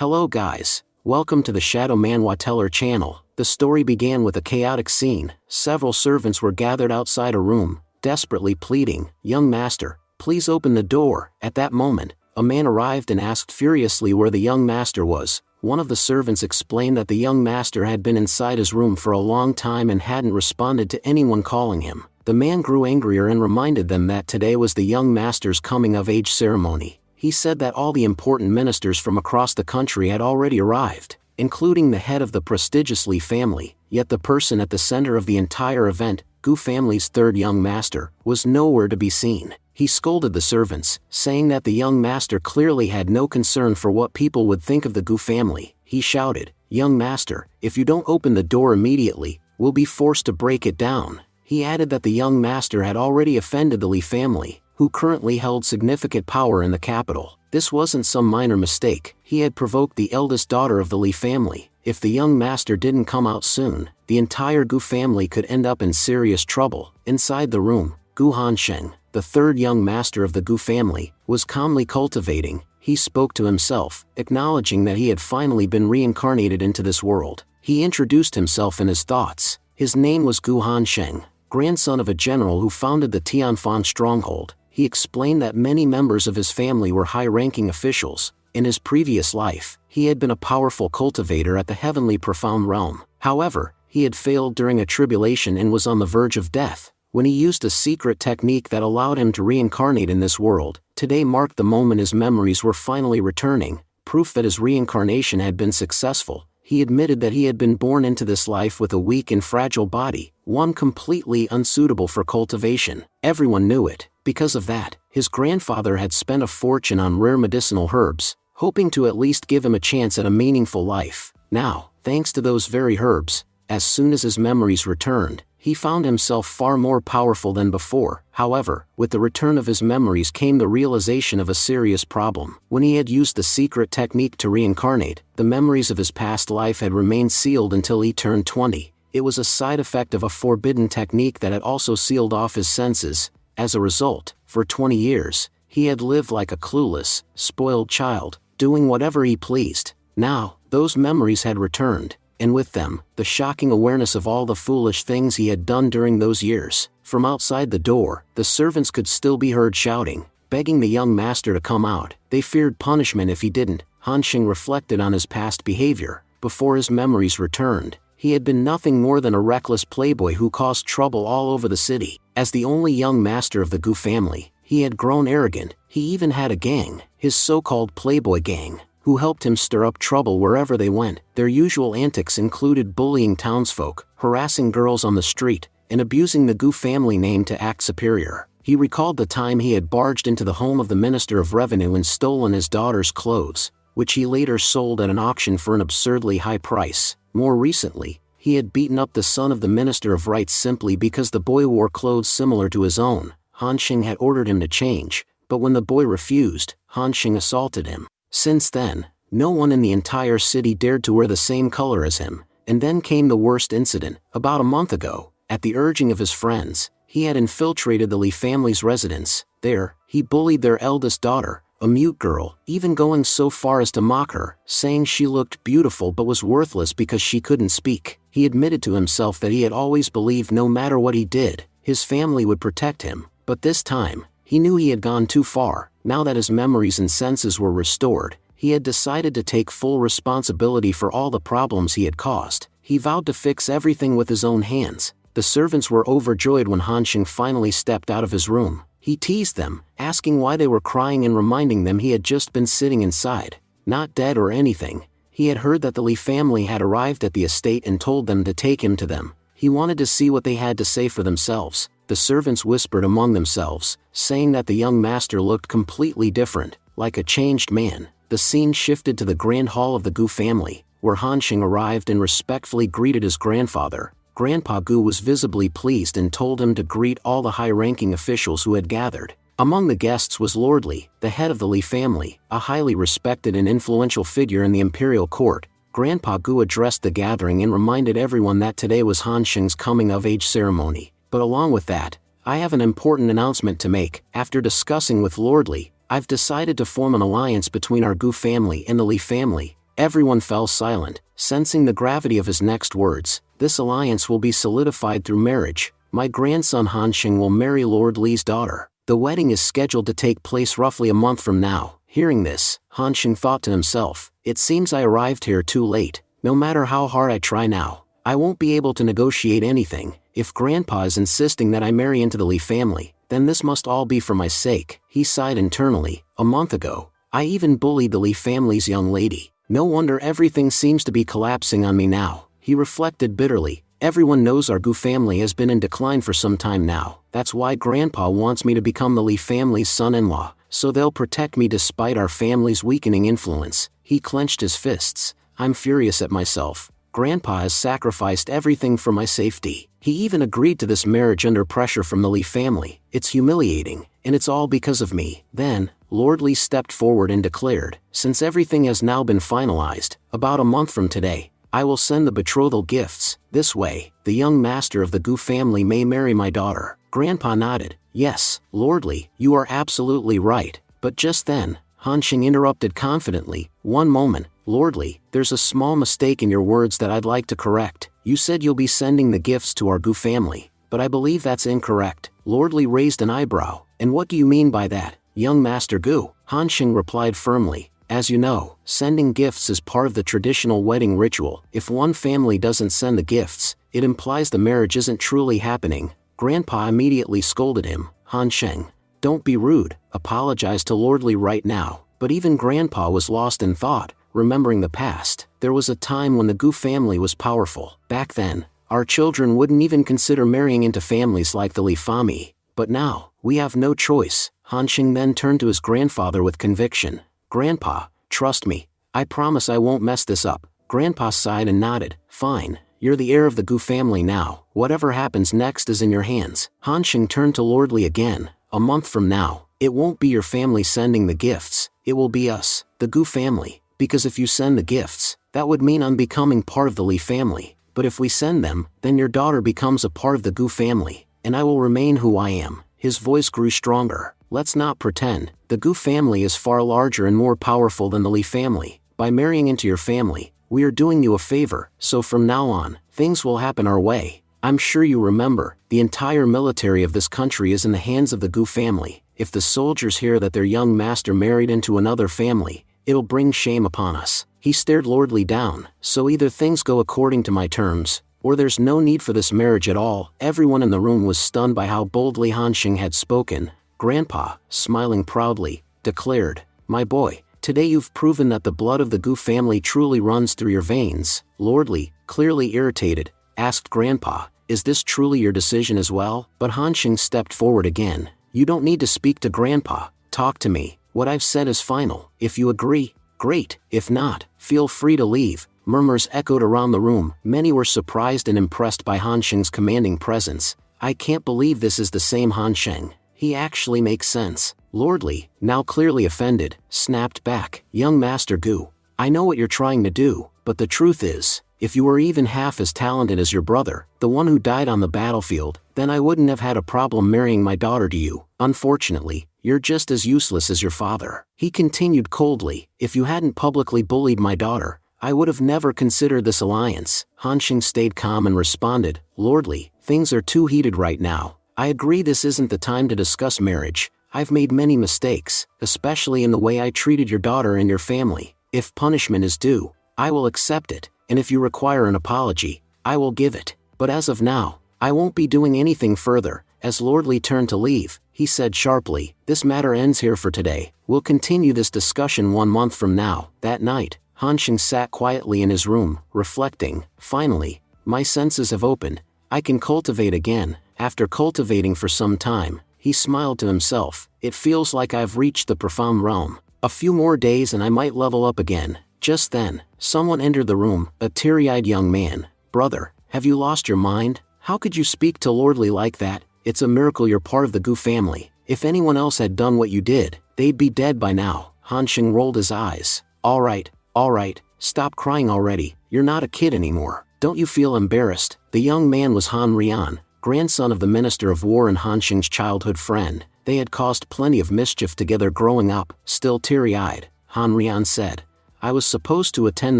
Hello guys, welcome to the Shadow Manhwa Teller channel. The story began with a chaotic scene. Several servants were gathered outside a room, desperately pleading, "Young master, please open the door." At that moment, a man arrived and asked furiously where the young master was. One of the servants explained that the young master had been inside his room for a long time and hadn't responded to anyone calling him. The man grew angrier and reminded them that today was the young master's coming-of-age ceremony. He said that all the important ministers from across the country had already arrived, including the head of the prestigious Lee family, yet the person at the center of the entire event, Gu family's third young master, was nowhere to be seen. He scolded the servants, saying that the young master clearly had no concern for what people would think of the Gu family. He shouted, "Young master, if you don't open the door immediately, we'll be forced to break it down." He added that the young master had already offended the Lee family, who currently held significant power in the capital. This wasn't some minor mistake. He had provoked the eldest daughter of the Lee family. If the young master didn't come out soon, the entire Gu family could end up in serious trouble. Inside the room, Gu Hansheng, the third young master of the Gu family, was calmly cultivating. He spoke to himself, acknowledging that he had finally been reincarnated into this world. He introduced himself in his thoughts. His name was Gu Hansheng, grandson of a general who founded the Tianfan stronghold. He explained that many members of his family were high-ranking officials. In his previous life, he had been a powerful cultivator at the heavenly profound realm. However, he had failed during a tribulation and was on the verge of death. When he used a secret technique that allowed him to reincarnate in this world, today marked the moment his memories were finally returning, proof that his reincarnation had been successful. He admitted that he had been born into this life with a weak and fragile body, one completely unsuitable for cultivation. Everyone knew it. Because of that, his grandfather had spent a fortune on rare medicinal herbs, hoping to at least give him a chance at a meaningful life. Now, thanks to those very herbs, as soon as his memories returned, he found himself far more powerful than before. However, with the return of his memories came the realization of a serious problem. When he had used the secret technique to reincarnate, the memories of his past life had remained sealed until he turned 20. It was a side effect of a forbidden technique that had also sealed off his senses. As a result, for 20 years, he had lived like a clueless, spoiled child, doing whatever he pleased. Now, those memories had returned, and with them, the shocking awareness of all the foolish things he had done during those years. From outside the door, the servants could still be heard shouting, begging the young master to come out. They feared punishment if he didn't. Hansheng reflected on his past behavior. Before his memories returned, he had been nothing more than a reckless playboy who caused trouble all over the city. As the only young master of the Gu family, he had grown arrogant. He even had a gang, his so-called playboy gang, who helped him stir up trouble wherever they went. Their usual antics included bullying townsfolk, harassing girls on the street, and abusing the Gu family name to act superior. He recalled the time he had barged into the home of the Minister of Revenue and stolen his daughter's clothes, which he later sold at an auction for an absurdly high price. More recently, he had beaten up the son of the Minister of Rights simply because the boy wore clothes similar to his own. Hansheng had ordered him to change, but when the boy refused, Hansheng assaulted him. Since then, no one in the entire city dared to wear the same color as him. And then came the worst incident. About a month ago, at the urging of his friends, he had infiltrated the Lee family's residence. There, he bullied their eldest daughter, a mute girl, even going so far as to mock her, saying she looked beautiful but was worthless because she couldn't speak. He admitted to himself that he had always believed no matter what he did, his family would protect him. But this time, he knew he had gone too far. Now that his memories and senses were restored, he had decided to take full responsibility for all the problems he had caused. He vowed to fix everything with his own hands. The servants were overjoyed when Hansheng finally stepped out of his room. He teased them, asking why they were crying and reminding them he had just been sitting inside, not dead or anything. He had heard that the Lee family had arrived at the estate and told them to take him to them. He wanted to see what they had to say for themselves. The servants whispered among themselves, saying that the young master looked completely different, like a changed man. The scene shifted to the grand hall of the Gu family, where Hansheng arrived and respectfully greeted his grandfather. Grandpa Gu was visibly pleased and told him to greet all the high-ranking officials who had gathered. Among the guests was Lord Lee, the head of the Lee family, a highly respected and influential figure in the imperial court. Grandpa Gu addressed the gathering and reminded everyone that today was Hansheng's coming-of-age ceremony. But along with that, I have an important announcement to make. After discussing with Lord Lee, I've decided to form an alliance between our Gu family and the Lee family. Everyone fell silent, sensing the gravity of his next words. This alliance will be solidified through marriage. My grandson Hansheng will marry Lord Li's daughter. The wedding is scheduled to take place roughly a month from now. Hearing this, Hansheng thought to himself, it seems I arrived here too late. No matter how hard I try now, I won't be able to negotiate anything. If Grandpa is insisting that I marry into the Li family, then this must all be for my sake. He sighed internally. A month ago, I even bullied the Li family's young lady. No wonder everything seems to be collapsing on me now. He reflected bitterly. Everyone knows our Gu family has been in decline for some time now. That's why Grandpa wants me to become the Li family's son-in-law, so they'll protect me despite our family's weakening influence. He clenched his fists. I'm furious at myself. Grandpa has sacrificed everything for my safety. He even agreed to this marriage under pressure from the Li family. It's humiliating, and it's all because of me. Then, Lord Li stepped forward and declared, since everything has now been finalized, about a month from today, I will send the betrothal gifts. This way, the young master of the Gu family may marry my daughter. Grandpa nodded. Yes, Lord Li, you are absolutely right. But just then, Hansheng interrupted confidently. One moment, Lord Li, there's a small mistake in your words that I'd like to correct. You said you'll be sending the gifts to our Gu family, but I believe that's incorrect. Lord Li raised an eyebrow. And what do you mean by that, young Master Gu? Hansheng replied firmly. As you know, sending gifts is part of the traditional wedding ritual. If one family doesn't send the gifts, it implies the marriage isn't truly happening. Grandpa immediately scolded him. Hansheng, don't be rude. Apologize to Lord Li right now. But even Grandpa was lost in thought, remembering the past. There was a time when the Gu family was powerful. Back then, our children wouldn't even consider marrying into families like the Li family. But now, we have no choice. Hansheng then turned to his grandfather with conviction. Grandpa, trust me. I promise I won't mess this up. Grandpa sighed and nodded. Fine, you're the heir of the Gu family now. Whatever happens next is in your hands. Hansheng turned to Lord Li again. A month from now, it won't be your family sending the gifts. It will be us, the Gu family. Because if you send the gifts, that would mean I'm becoming part of the Li family. But if we send them, then your daughter becomes a part of the Gu family, and I will remain who I am. His voice grew stronger. Let's not pretend. The Gu family is far larger and more powerful than the Li family. By marrying into your family, we are doing you a favor, so from now on, things will happen our way. I'm sure you remember, the entire military of this country is in the hands of the Gu family. If the soldiers hear that their young master married into another family, it'll bring shame upon us. He stared Lord Li down. So either things go according to my terms, or there's no need for this marriage at all. Everyone in the room was stunned by how boldly Hansheng had spoken. Grandpa, smiling proudly, declared, my boy, today you've proven that the blood of the Gu family truly runs through your veins. Lord Li, clearly irritated, asked Grandpa, is this truly your decision as well? But Hansheng stepped forward again. You don't need to speak to Grandpa. Talk to me. What I've said is final. If you agree, great. If not, feel free to leave. Murmurs echoed around the room. Many were surprised and impressed by Hansheng's commanding presence. I can't believe this is the same Hansheng. He actually makes sense. Lord Li, now clearly offended, snapped back. Young Master Gu, I know what you're trying to do, but the truth is, if you were even half as talented as your brother, the one who died on the battlefield, then I wouldn't have had a problem marrying my daughter to you. Unfortunately, you're just as useless as your father. He continued coldly, if you hadn't publicly bullied my daughter, I would have never considered this alliance. Hansheng stayed calm and responded, Lord Li, things are too heated right now. I agree this isn't the time to discuss marriage. I've made many mistakes, especially in the way I treated your daughter and your family. If punishment is due, I will accept it, and if you require an apology, I will give it. But as of now, I won't be doing anything further. As Lord Li turned to leave, he said sharply, this matter ends here for today. We'll continue this discussion 1 month from now. That night, Hansheng sat quietly in his room, reflecting, finally, my senses have opened. I can cultivate again. After cultivating for some time, he smiled to himself. It feels like I've reached the profound realm. A few more days and I might level up again. Just then, someone entered the room, a teary-eyed young man. Brother, have you lost your mind? How could you speak to Lord Li like that? It's a miracle you're part of the Gu family. If anyone else had done what you did, they'd be dead by now. Hansheng rolled his eyes. All right, stop crying already. You're not a kid anymore. Don't you feel embarrassed? The young man was Han Rian, grandson of the Minister of War and Hansheng's childhood friend. They had caused plenty of mischief together growing up. Still teary-eyed, Han Rian said, I was supposed to attend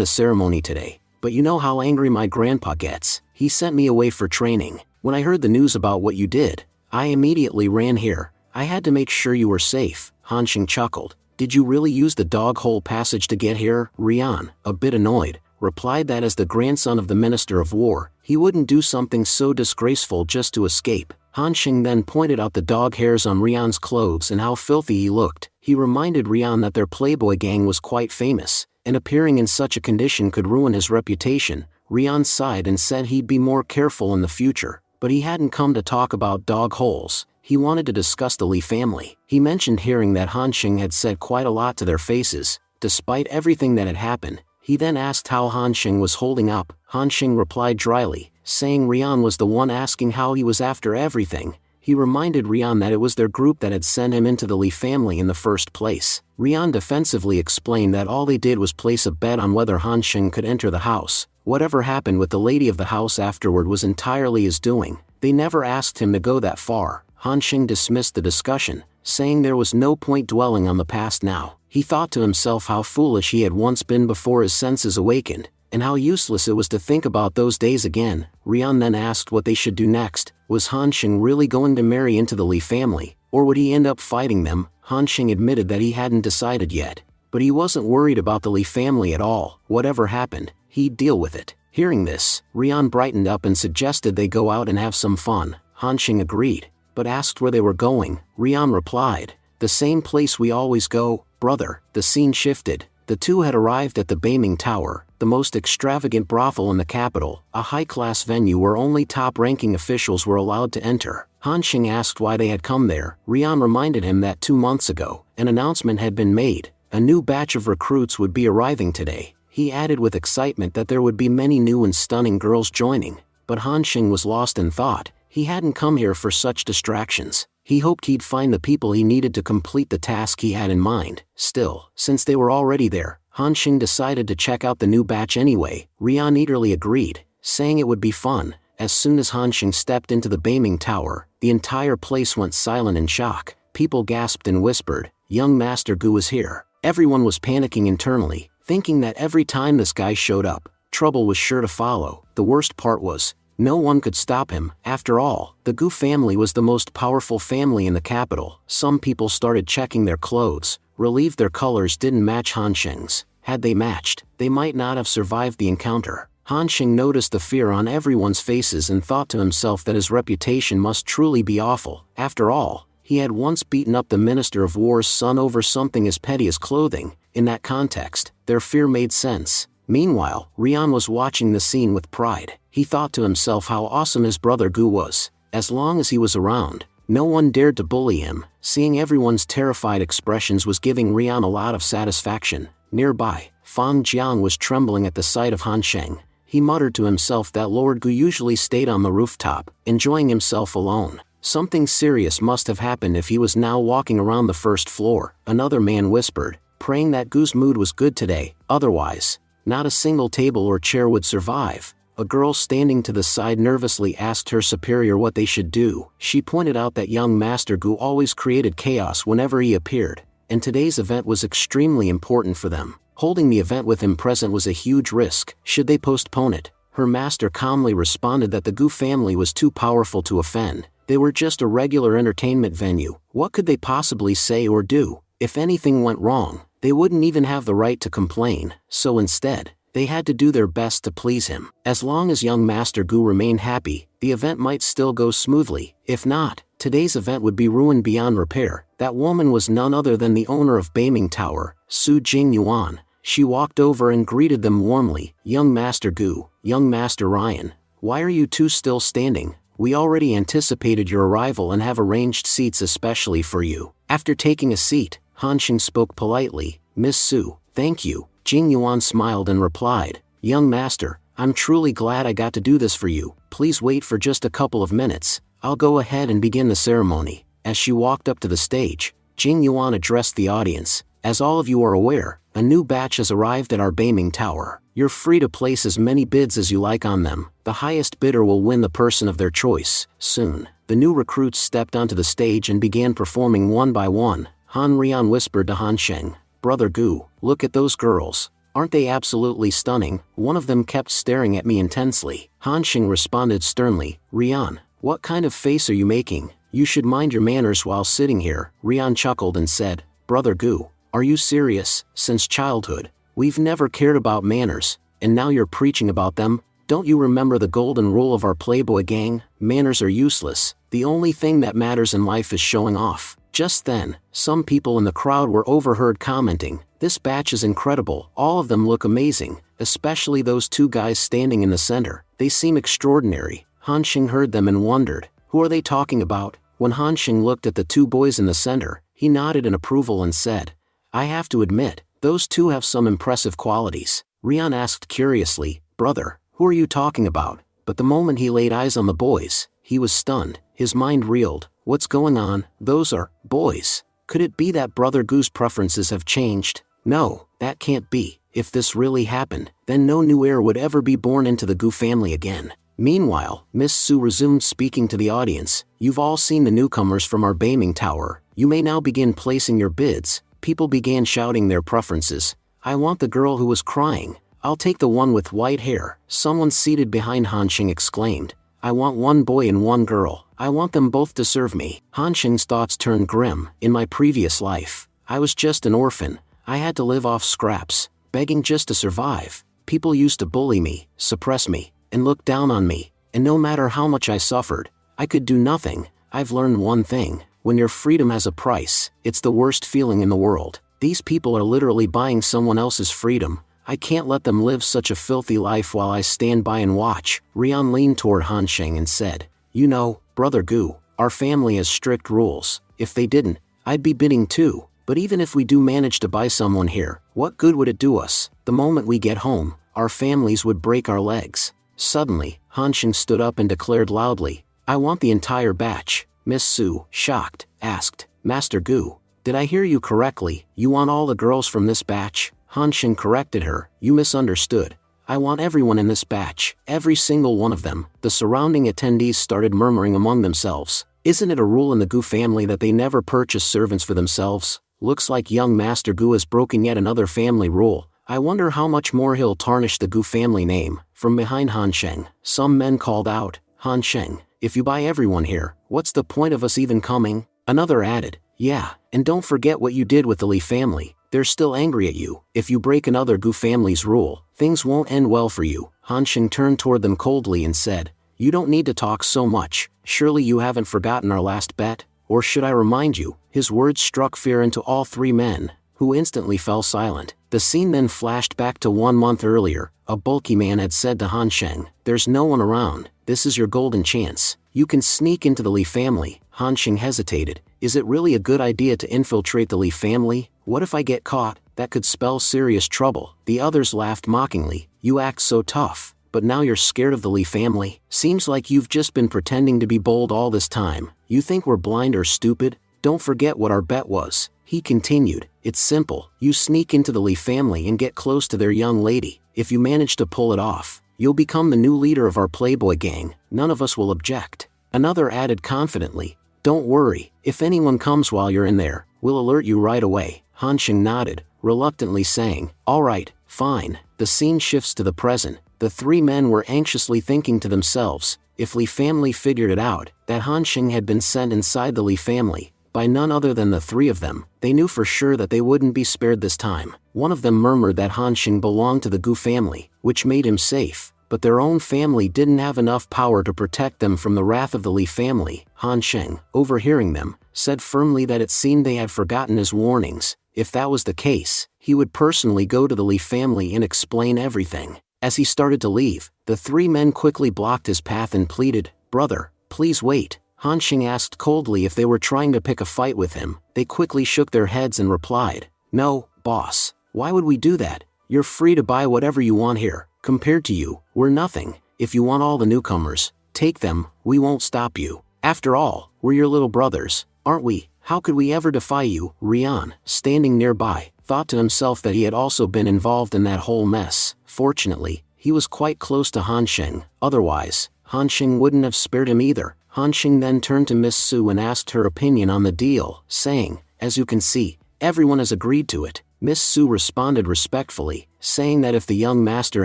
the ceremony today, but you know how angry my grandpa gets. He sent me away for training. When I heard the news about what you did, I immediately ran here. I had to make sure you were safe." Han Xing chuckled. "Did you really use the dog hole passage to get here?" Rian, a bit annoyed, replied that as the grandson of the Minister of War, he wouldn't do something so disgraceful just to escape. Han Xing then pointed out the dog hairs on Rian's clothes and how filthy he looked. He reminded Rian that their playboy gang was quite famous, and appearing in such a condition could ruin his reputation. Rian sighed and said he'd be more careful in the future, but he hadn't come to talk about dog holes. He wanted to discuss the Li family. He mentioned hearing that Han Xing had said quite a lot to their faces, despite everything that had happened. He then asked how Han Xing was holding up. Han Xing replied dryly, saying Rian was the one asking how he was after everything. He reminded Rian that it was their group that had sent him into the Li family in the first place. Rian defensively explained that all they did was place a bet on whether Han Xing could enter the house. Whatever happened with the lady of the house afterward was entirely his doing. They never asked him to go that far. Han Xing dismissed the discussion, saying there was no point dwelling on the past now. He thought to himself how foolish he had once been before his senses awakened, and how useless it was to think about those days again. Rian then asked what they should do next. Was Han Xing really going to marry into the Li family, or would he end up fighting them? Han Xing admitted that he hadn't decided yet, but he wasn't worried about the Li family at all. Whatever happened, he'd deal with it. Hearing this, Rian brightened up and suggested they go out and have some fun. Han Xing agreed, but asked where they were going. Rian replied, "The same place we always go, brother." The scene shifted. The two had arrived at the Beiming Tower, the most extravagant brothel in the capital, a high-class venue where only top-ranking officials were allowed to enter. Han Xing asked why they had come there. Rian reminded him that 2 months ago, an announcement had been made. A new batch of recruits would be arriving today. He added with excitement that there would be many new and stunning girls joining, but Han Xing was lost in thought. He hadn't come here for such distractions. He hoped he'd find the people he needed to complete the task he had in mind. Still, since they were already there, Han Xing decided to check out the new batch anyway. Rian eagerly agreed, saying it would be fun. As soon as Han Xing stepped into the Beiming Tower, the entire place went silent in shock. People gasped and whispered, "Young Master Gu is here." Everyone was panicking internally, thinking that every time this guy showed up, trouble was sure to follow. The worst part was, no one could stop him. After all, the Gu family was the most powerful family in the capital. Some people started checking their clothes, relieved their colors didn't match Han Xing's. Had they matched, they might not have survived the encounter. Han Xing noticed the fear on everyone's faces and thought to himself that his reputation must truly be awful. After all, he had once beaten up the Minister of War's son over something as petty as clothing. In that context, their fear made sense. Meanwhile, Rian was watching the scene with pride. He thought to himself how awesome his brother Gu was. As long as he was around, no one dared to bully him. Seeing everyone's terrified expressions was giving Rian a lot of satisfaction. Nearby, Fang Jiang was trembling at the sight of Han Xing. He muttered to himself that Lord Gu usually stayed on the rooftop, enjoying himself alone. Something serious must have happened if he was now walking around the first floor. Another man whispered, praying that Gu's mood was good today, otherwise, not a single table or chair would survive. A girl standing to the side nervously asked her superior what they should do. She pointed out that young Master Gu always created chaos whenever he appeared, and today's event was extremely important for them. Holding the event with him present was a huge risk. Should they postpone it? Her master calmly responded that the Gu family was too powerful to offend. They were just a regular entertainment venue. What could they possibly say or do? If anything went wrong, they wouldn't even have the right to complain. So instead, they had to do their best to please him. As long as young Master Gu remained happy, the event might still go smoothly. If not, today's event would be ruined beyond repair. That woman was none other than the owner of Beiming Tower, Su Jingyuan. She walked over and greeted them warmly. "Young Master Gu, young Master Ryan, why are you two still standing? We already anticipated your arrival and have arranged seats especially for you." After taking a seat, Han Xing spoke politely, "Miss Su, thank you." Jing Yuan smiled and replied, "Young master, I'm truly glad I got to do this for you. Please wait for just a couple of minutes. I'll go ahead and begin the ceremony." As she walked up to the stage, Jing Yuan addressed the audience. "As all of you are aware, a new batch has arrived at our Beiming Tower. You're free to place as many bids as you like on them. The highest bidder will win the person of their choice." Soon, the new recruits stepped onto the stage and began performing one by one. Han Rian whispered to Han Xing, "Brother Gu, look at those girls. Aren't they absolutely stunning? One of them kept staring at me intensely. Han Xing responded sternly, Rian, what kind of face are you making? You should mind your manners while sitting here. Rian chuckled and said, Brother Gu, are you serious? Since childhood, we've never cared about manners, and now you're preaching about them? Don't you remember the golden rule of our Playboy gang? Manners are useless. The only thing that matters in life is showing off. Just then, some people in the crowd were overheard commenting, this batch is incredible, all of them look amazing, especially those two guys standing in the center, they seem extraordinary. Han Xing heard them and wondered, who are they talking about? When Han Xing looked at the two boys in the center, he nodded in approval and said, I have to admit, those two have some impressive qualities. Rian asked curiously, brother, who are you talking about? But the moment he laid eyes on the boys, he was stunned, his mind reeled. What's going on? Those are boys. Could it be that Brother Gu's preferences have changed? No, that can't be. If this really happened, then no new heir would ever be born into the Gu family again. Meanwhile, Miss Su resumed speaking to the audience. You've all seen the newcomers from our Beiming Tower. You may now begin placing your bids. People began shouting their preferences. I want the girl who was crying. I'll take the one with white hair. Someone seated behind Han Xing exclaimed. I want one boy and one girl. I want them both to serve me. Han Xing's thoughts turned grim. In my previous life, I was just an orphan. I had to live off scraps, begging just to survive. People used to bully me, suppress me, and look down on me. And no matter how much I suffered, I could do nothing. I've learned one thing. When your freedom has a price, it's the worst feeling in the world. These people are literally buying someone else's freedom. I can't let them live such a filthy life while I stand by and watch. Rian leaned toward Han Xing and said, You know, Brother Gu, our family has strict rules. If they didn't, I'd be bidding too. But even if we do manage to buy someone here, what good would it do us? The moment we get home, our families would break our legs. Suddenly, Han Xing stood up and declared loudly, I want the entire batch. Miss Su, shocked, asked, Master Gu, did I hear you correctly? You want all the girls from this batch? Han Xing corrected her, you misunderstood. I want everyone in this batch, every single one of them. The surrounding attendees started murmuring among themselves. Isn't it a rule in the Gu family that they never purchase servants for themselves? Looks like young Master Gu has broken yet another family rule. I wonder how much more he'll tarnish the Gu family name. From behind Han Xing, some men called out, Han Xing, if you buy everyone here, what's the point of us even coming? Another added, yeah, and don't forget what you did with the Li family. They're still angry at you. If you break another Gu family's rule, things won't end well for you. Han Xing turned toward them coldly and said, You don't need to talk so much. Surely you haven't forgotten our last bet? Or should I remind you? His words struck fear into all three men, who instantly fell silent. The scene then flashed back to 1 month earlier. A bulky man had said to Han Xing, There's no one around. This is your golden chance. You can sneak into the Li family. Han Xing hesitated. Is it really a good idea to infiltrate the Li family? What if I get caught? That could spell serious trouble. The others laughed mockingly. You act so tough, but now you're scared of the Li family? Seems like you've just been pretending to be bold all this time. You think we're blind or stupid? Don't forget what our bet was. He continued, It's simple. You sneak into the Li family and get close to their young lady. If you manage to pull it off, you'll become the new leader of our Playboy gang. None of us will object. Another added confidently, Don't worry, if anyone comes while you're in there, we'll alert you right away. Han Xing nodded, reluctantly saying, All right, fine. The scene shifts to the present. The three men were anxiously thinking to themselves, if Li family figured it out, that Han Xing had been sent inside the Li family, by none other than the three of them, they knew for sure that they wouldn't be spared this time. One of them murmured that Han Xing belonged to the Gu family, which made him safe, but their own family didn't have enough power to protect them from the wrath of the Li family. Han Xing, overhearing them, said firmly that it seemed they had forgotten his warnings. If that was the case, he would personally go to the Li family and explain everything. As he started to leave, the three men quickly blocked his path and pleaded, Brother, please wait. Han Xing asked coldly if they were trying to pick a fight with him. They quickly shook their heads and replied, No, boss. Why would we do that? You're free to buy whatever you want here. Compared to you, we're nothing. If you want all the newcomers, take them, we won't stop you. After all, we're your little brothers, aren't we? How could we ever defy you? Rian, standing nearby, thought to himself that he had also been involved in that whole mess. Fortunately, he was quite close to Han Xing. Otherwise, Han Xing wouldn't have spared him either. Han Xing then turned to Miss Su and asked her opinion on the deal, saying, As you can see, everyone has agreed to it. Miss Su responded respectfully, saying that if the young master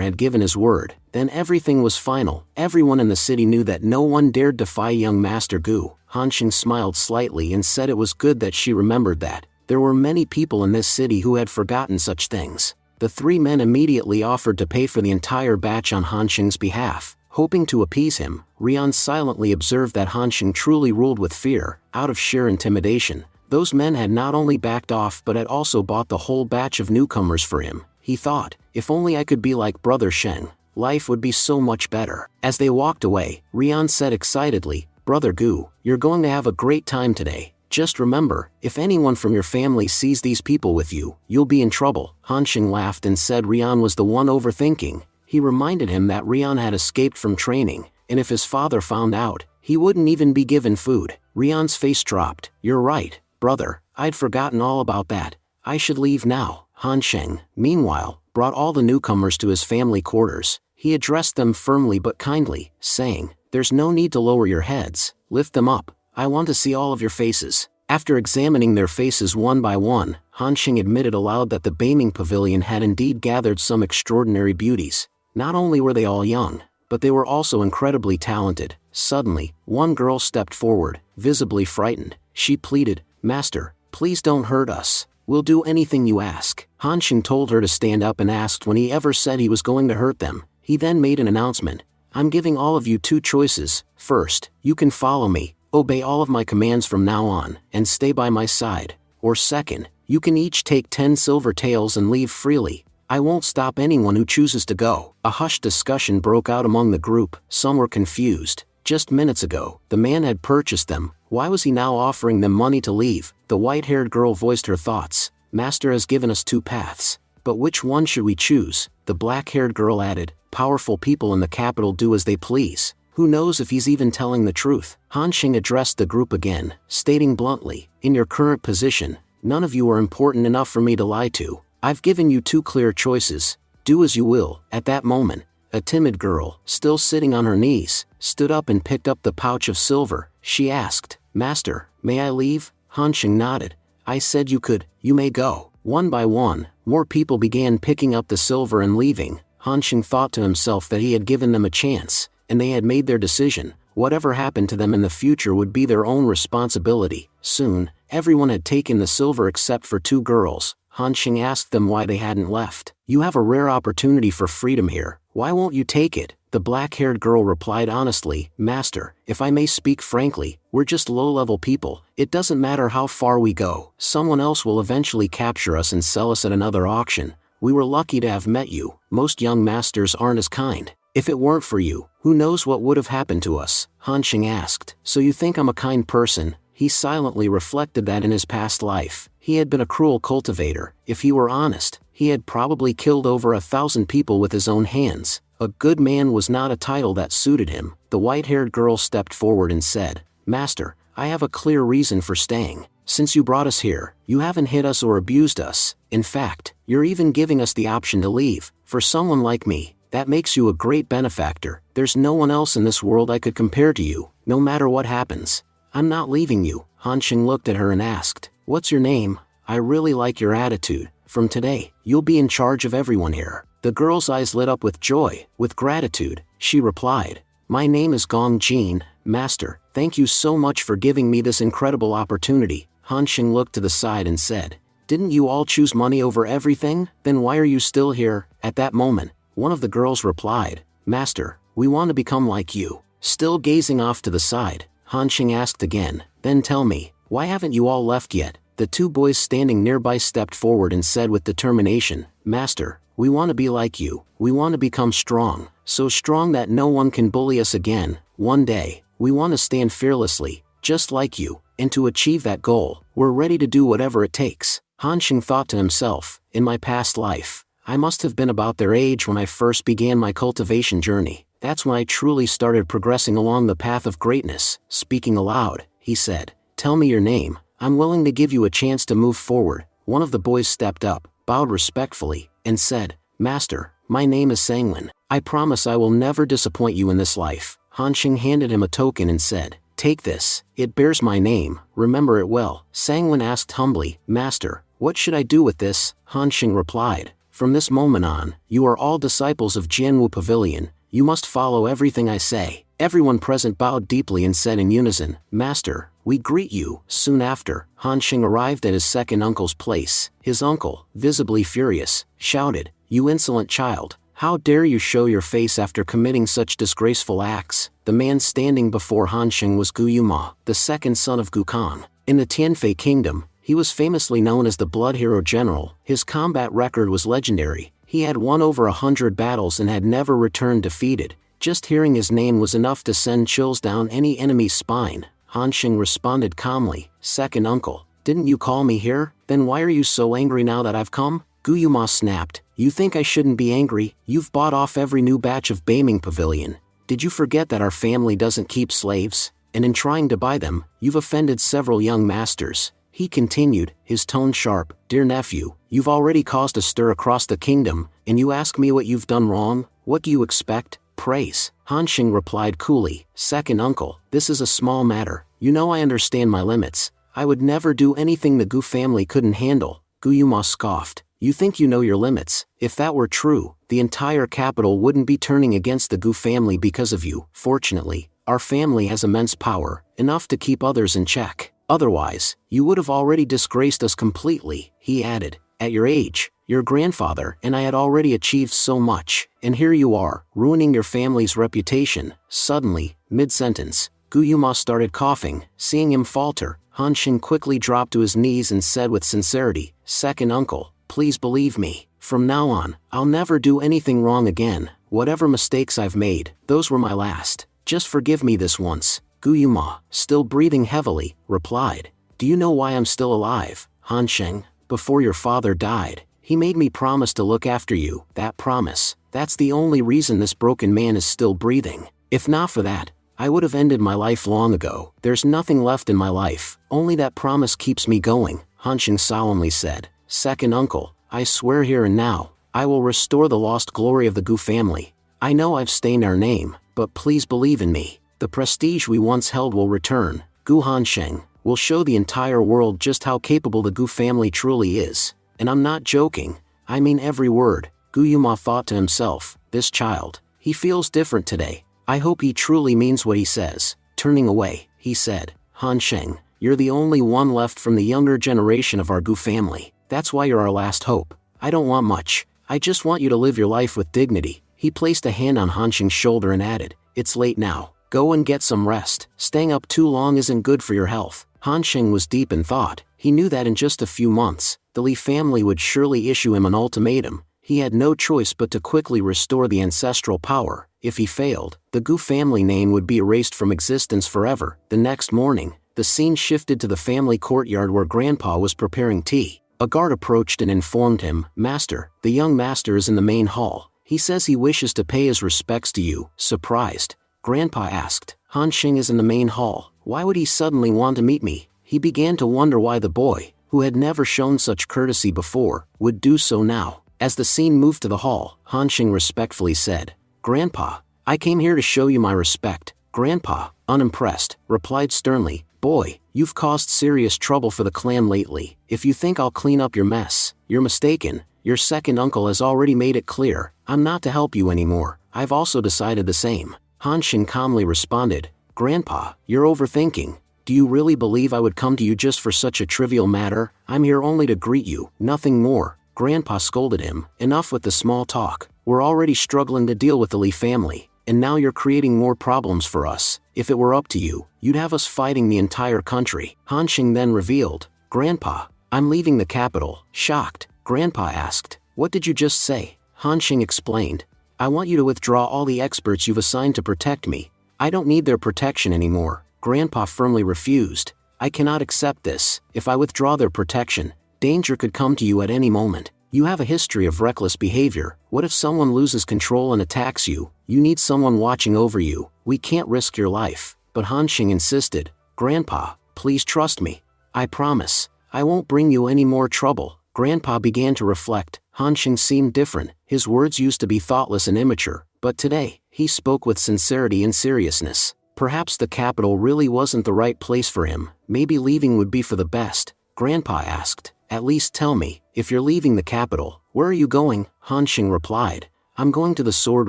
had given his word, then everything was final. Everyone in the city knew that no one dared defy young Master Gu. Han Xing smiled slightly and said it was good that she remembered that. There were many people in this city who had forgotten such things. The three men immediately offered to pay for the entire batch on Han Xing's behalf. Hoping to appease him, Rian silently observed that Han Xing truly ruled with fear. Out of sheer intimidation, those men had not only backed off but had also bought the whole batch of newcomers for him. He thought, if only I could be like Brother Sheng, life would be so much better. As they walked away, Rian said excitedly, Brother Gu, you're going to have a great time today. Just remember, if anyone from your family sees these people with you, you'll be in trouble. Han Xing laughed and said Rian was the one overthinking. He reminded him that Rian had escaped from training, and if his father found out, he wouldn't even be given food. Rian's face dropped. You're right, brother, I'd forgotten all about that. I should leave now. Han Xing, meanwhile, brought all the newcomers to his family quarters. He addressed them firmly but kindly, saying, there's no need to lower your heads, lift them up. I want to see all of your faces. After examining their faces one by one, Han Xing admitted aloud that the Beiming Pavilion had indeed gathered some extraordinary beauties. Not only were they all young, but they were also incredibly talented. Suddenly, one girl stepped forward, visibly frightened. She pleaded, Master, please don't hurt us. We'll do anything you ask. Han Xing told her to stand up and asked when he ever said he was going to hurt them. He then made an announcement. I'm giving all of you two choices. First, you can follow me, obey all of my commands from now on, and stay by my side. Or second, you can each take 10 silver taels and leave freely. I won't stop anyone who chooses to go. A hushed discussion broke out among the group. Some were confused. Just minutes ago, the man had purchased them. Why was he now offering them money to leave? The white-haired girl voiced her thoughts. Master has given us two paths. But which one should we choose? The black-haired girl added, powerful people in the capital do as they please. Who knows if he's even telling the truth? Han Xing addressed the group again, stating bluntly, in your current position, none of you are important enough for me to lie to. I've given you two clear choices. Do as you will. At that moment, a timid girl, still sitting on her knees, stood up and picked up the pouch of silver. She asked, Master, may I leave? Han Xing nodded. I said you could. You may go. One by one, more people began picking up the silver and leaving. Han Xing thought to himself that he had given them a chance, and they had made their decision. Whatever happened to them in the future would be their own responsibility. Soon, everyone had taken the silver except for two girls. Han Xing asked them why they hadn't left. You have a rare opportunity for freedom here. Why won't you take it? The black-haired girl replied honestly, Master, if I may speak frankly, we're just low-level people. It doesn't matter how far we go. Someone else will eventually capture us and sell us at another auction. We were lucky to have met you. Most young masters aren't as kind. If it weren't for you, who knows what would have happened to us? Han Xing asked. So you think I'm a kind person? He silently reflected that in his past life, he had been a cruel cultivator. If he were honest, he had probably killed over 1,000 people with his own hands. A good man was not a title that suited him. The white-haired girl stepped forward and said, Master, I have a clear reason for staying. Since you brought us here, you haven't hit us or abused us. In fact, you're even giving us the option to leave. For someone like me, that makes you a great benefactor. There's no one else in this world I could compare to you, no matter what happens. I'm not leaving you. Han Xing looked at her and asked, What's your name? I really like your attitude. From today, you'll be in charge of everyone here. The girl's eyes lit up with joy. With gratitude, she replied, My name is Gong Jin, Master. Thank you so much for giving me this incredible opportunity. Han Xing looked to the side and said, Didn't you all choose money over everything? Then why are you still here? At that moment, one of the girls replied, Master, we want to become like you. Still gazing off to the side, Han Xing asked again, Then tell me, why haven't you all left yet? The two boys standing nearby stepped forward and said with determination, Master, we want to be like you. We want to become strong, so strong that no one can bully us again. One day, we want to stand fearlessly, just like you, and to achieve that goal, we're ready to do whatever it takes. Han Xing thought to himself, in my past life, I must have been about their age when I first began my cultivation journey. That's when I truly started progressing along the path of greatness. Speaking aloud, he said, Tell me your name. I'm willing to give you a chance to move forward. One of the boys stepped up, bowed respectfully, and said, Master, my name is Sangwon. I promise I will never disappoint you in this life. Han Xing handed him a token and said, Take this. It bears my name. Remember it well. Sangwon asked humbly, Master, what should I do with this? Han Xing replied, From this moment on, you are all disciples of Jianwu Pavilion. You must follow everything I say." Everyone present bowed deeply and said in unison, "Master, we greet you." Soon after, Han Xing arrived at his second uncle's place. His uncle, visibly furious, shouted, "You insolent child! How dare you show your face after committing such disgraceful acts?" The man standing before Han Xing was Gu Yuma, the second son of Gu Kang. In the Tianfei kingdom, he was famously known as the Blood Hero General. His combat record was legendary. He had won over 100 battles and had never returned defeated. Just hearing his name was enough to send chills down any enemy's spine. Han Xing responded calmly, "Second uncle, didn't you call me here? Then why are you so angry now that I've come?" Gu Yuma snapped, "You think I shouldn't be angry? You've bought off every new batch of Beiming Pavilion. Did you forget that our family doesn't keep slaves? And in trying to buy them, you've offended several young masters." He continued, his tone sharp, "Dear nephew, you've already caused a stir across the kingdom, and you ask me what you've done wrong? What do you expect? Praise." Han Xing replied coolly, "Second uncle, this is a small matter. You know I understand my limits. I would never do anything the Gu family couldn't handle." Gu Yuma scoffed, "You think you know your limits? If that were true, the entire capital wouldn't be turning against the Gu family because of you. Fortunately, our family has immense power, enough to keep others in check. Otherwise, you would have already disgraced us completely." He added, "At your age, your grandfather and I had already achieved so much, and here you are, ruining your family's reputation." Suddenly, mid-sentence, Gu Yuma started coughing. Seeing him falter, Han Xing quickly dropped to his knees and said with sincerity, "Second uncle, please believe me. From now on, I'll never do anything wrong again. Whatever mistakes I've made, those were my last. Just forgive me this once." Gu Yuma, still breathing heavily, replied, "Do you know why I'm still alive, Han Xing? Before your father died, he made me promise to look after you. That promise, that's the only reason this broken man is still breathing. If not for that, I would have ended my life long ago. There's nothing left in my life, only that promise keeps me going." Han Xing solemnly said, "Second uncle, I swear here and now, I will restore the lost glory of the Gu family. I know I've stained our name, but please believe in me. The prestige we once held will return. Gu Han Sheng will show the entire world just how capable the Gu family truly is. And I'm not joking, I mean every word." Gu Yuma thought to himself, "This child, he feels different today. I hope he truly means what he says." Turning away, he said, "Han Sheng, you're the only one left from the younger generation of our Gu family. That's why you're our last hope. I don't want much. I just want you to live your life with dignity." He placed a hand on Han Sheng's shoulder and added, "It's late now. Go and get some rest. Staying up too long isn't good for your health." Han Sheng was deep in thought. He knew that in just a few months, the Li family would surely issue him an ultimatum. He had no choice but to quickly restore the ancestral power. If he failed, the Gu family name would be erased from existence forever. The next morning, the scene shifted to the family courtyard where Grandpa was preparing tea. A guard approached and informed him, "Master, the young master is in the main hall. He says he wishes to pay his respects to you." Surprised, Grandpa asked, "Han Xing is in the main hall. Why would he suddenly want to meet me?" He began to wonder why the boy, who had never shown such courtesy before, would do so now. As the scene moved to the hall, Han Xing respectfully said, "Grandpa, I came here to show you my respect." Grandpa, unimpressed, replied sternly, "Boy, you've caused serious trouble for the clan lately. If you think I'll clean up your mess, you're mistaken. Your second uncle has already made it clear, I'm not to help you anymore. I've also decided the same." Han Xing calmly responded, "Grandpa, you're overthinking. Do you really believe I would come to you just for such a trivial matter? I'm here only to greet you, nothing more." Grandpa scolded him, "Enough with the small talk. We're already struggling to deal with the Li family, and now you're creating more problems for us. If it were up to you, you'd have us fighting the entire country." Han Xing then revealed, "Grandpa, I'm leaving the capital." Shocked, Grandpa asked, "What did you just say?" Han Xing explained, "I want you to withdraw all the experts you've assigned to protect me. I don't need their protection anymore." Grandpa firmly refused. "I cannot accept this. If I withdraw their protection, danger could come to you at any moment. You have a history of reckless behavior. What if someone loses control and attacks you? You need someone watching over you. We can't risk your life." But Han Xing insisted, "Grandpa, please trust me. I promise, I won't bring you any more trouble." Grandpa began to reflect. Han Xing seemed different. His words used to be thoughtless and immature, but today, he spoke with sincerity and seriousness. Perhaps the capital really wasn't the right place for him. Maybe leaving would be for the best. Grandpa asked, At least tell me, if you're leaving the capital, where are you going? Han Xing replied. I'm going to the sword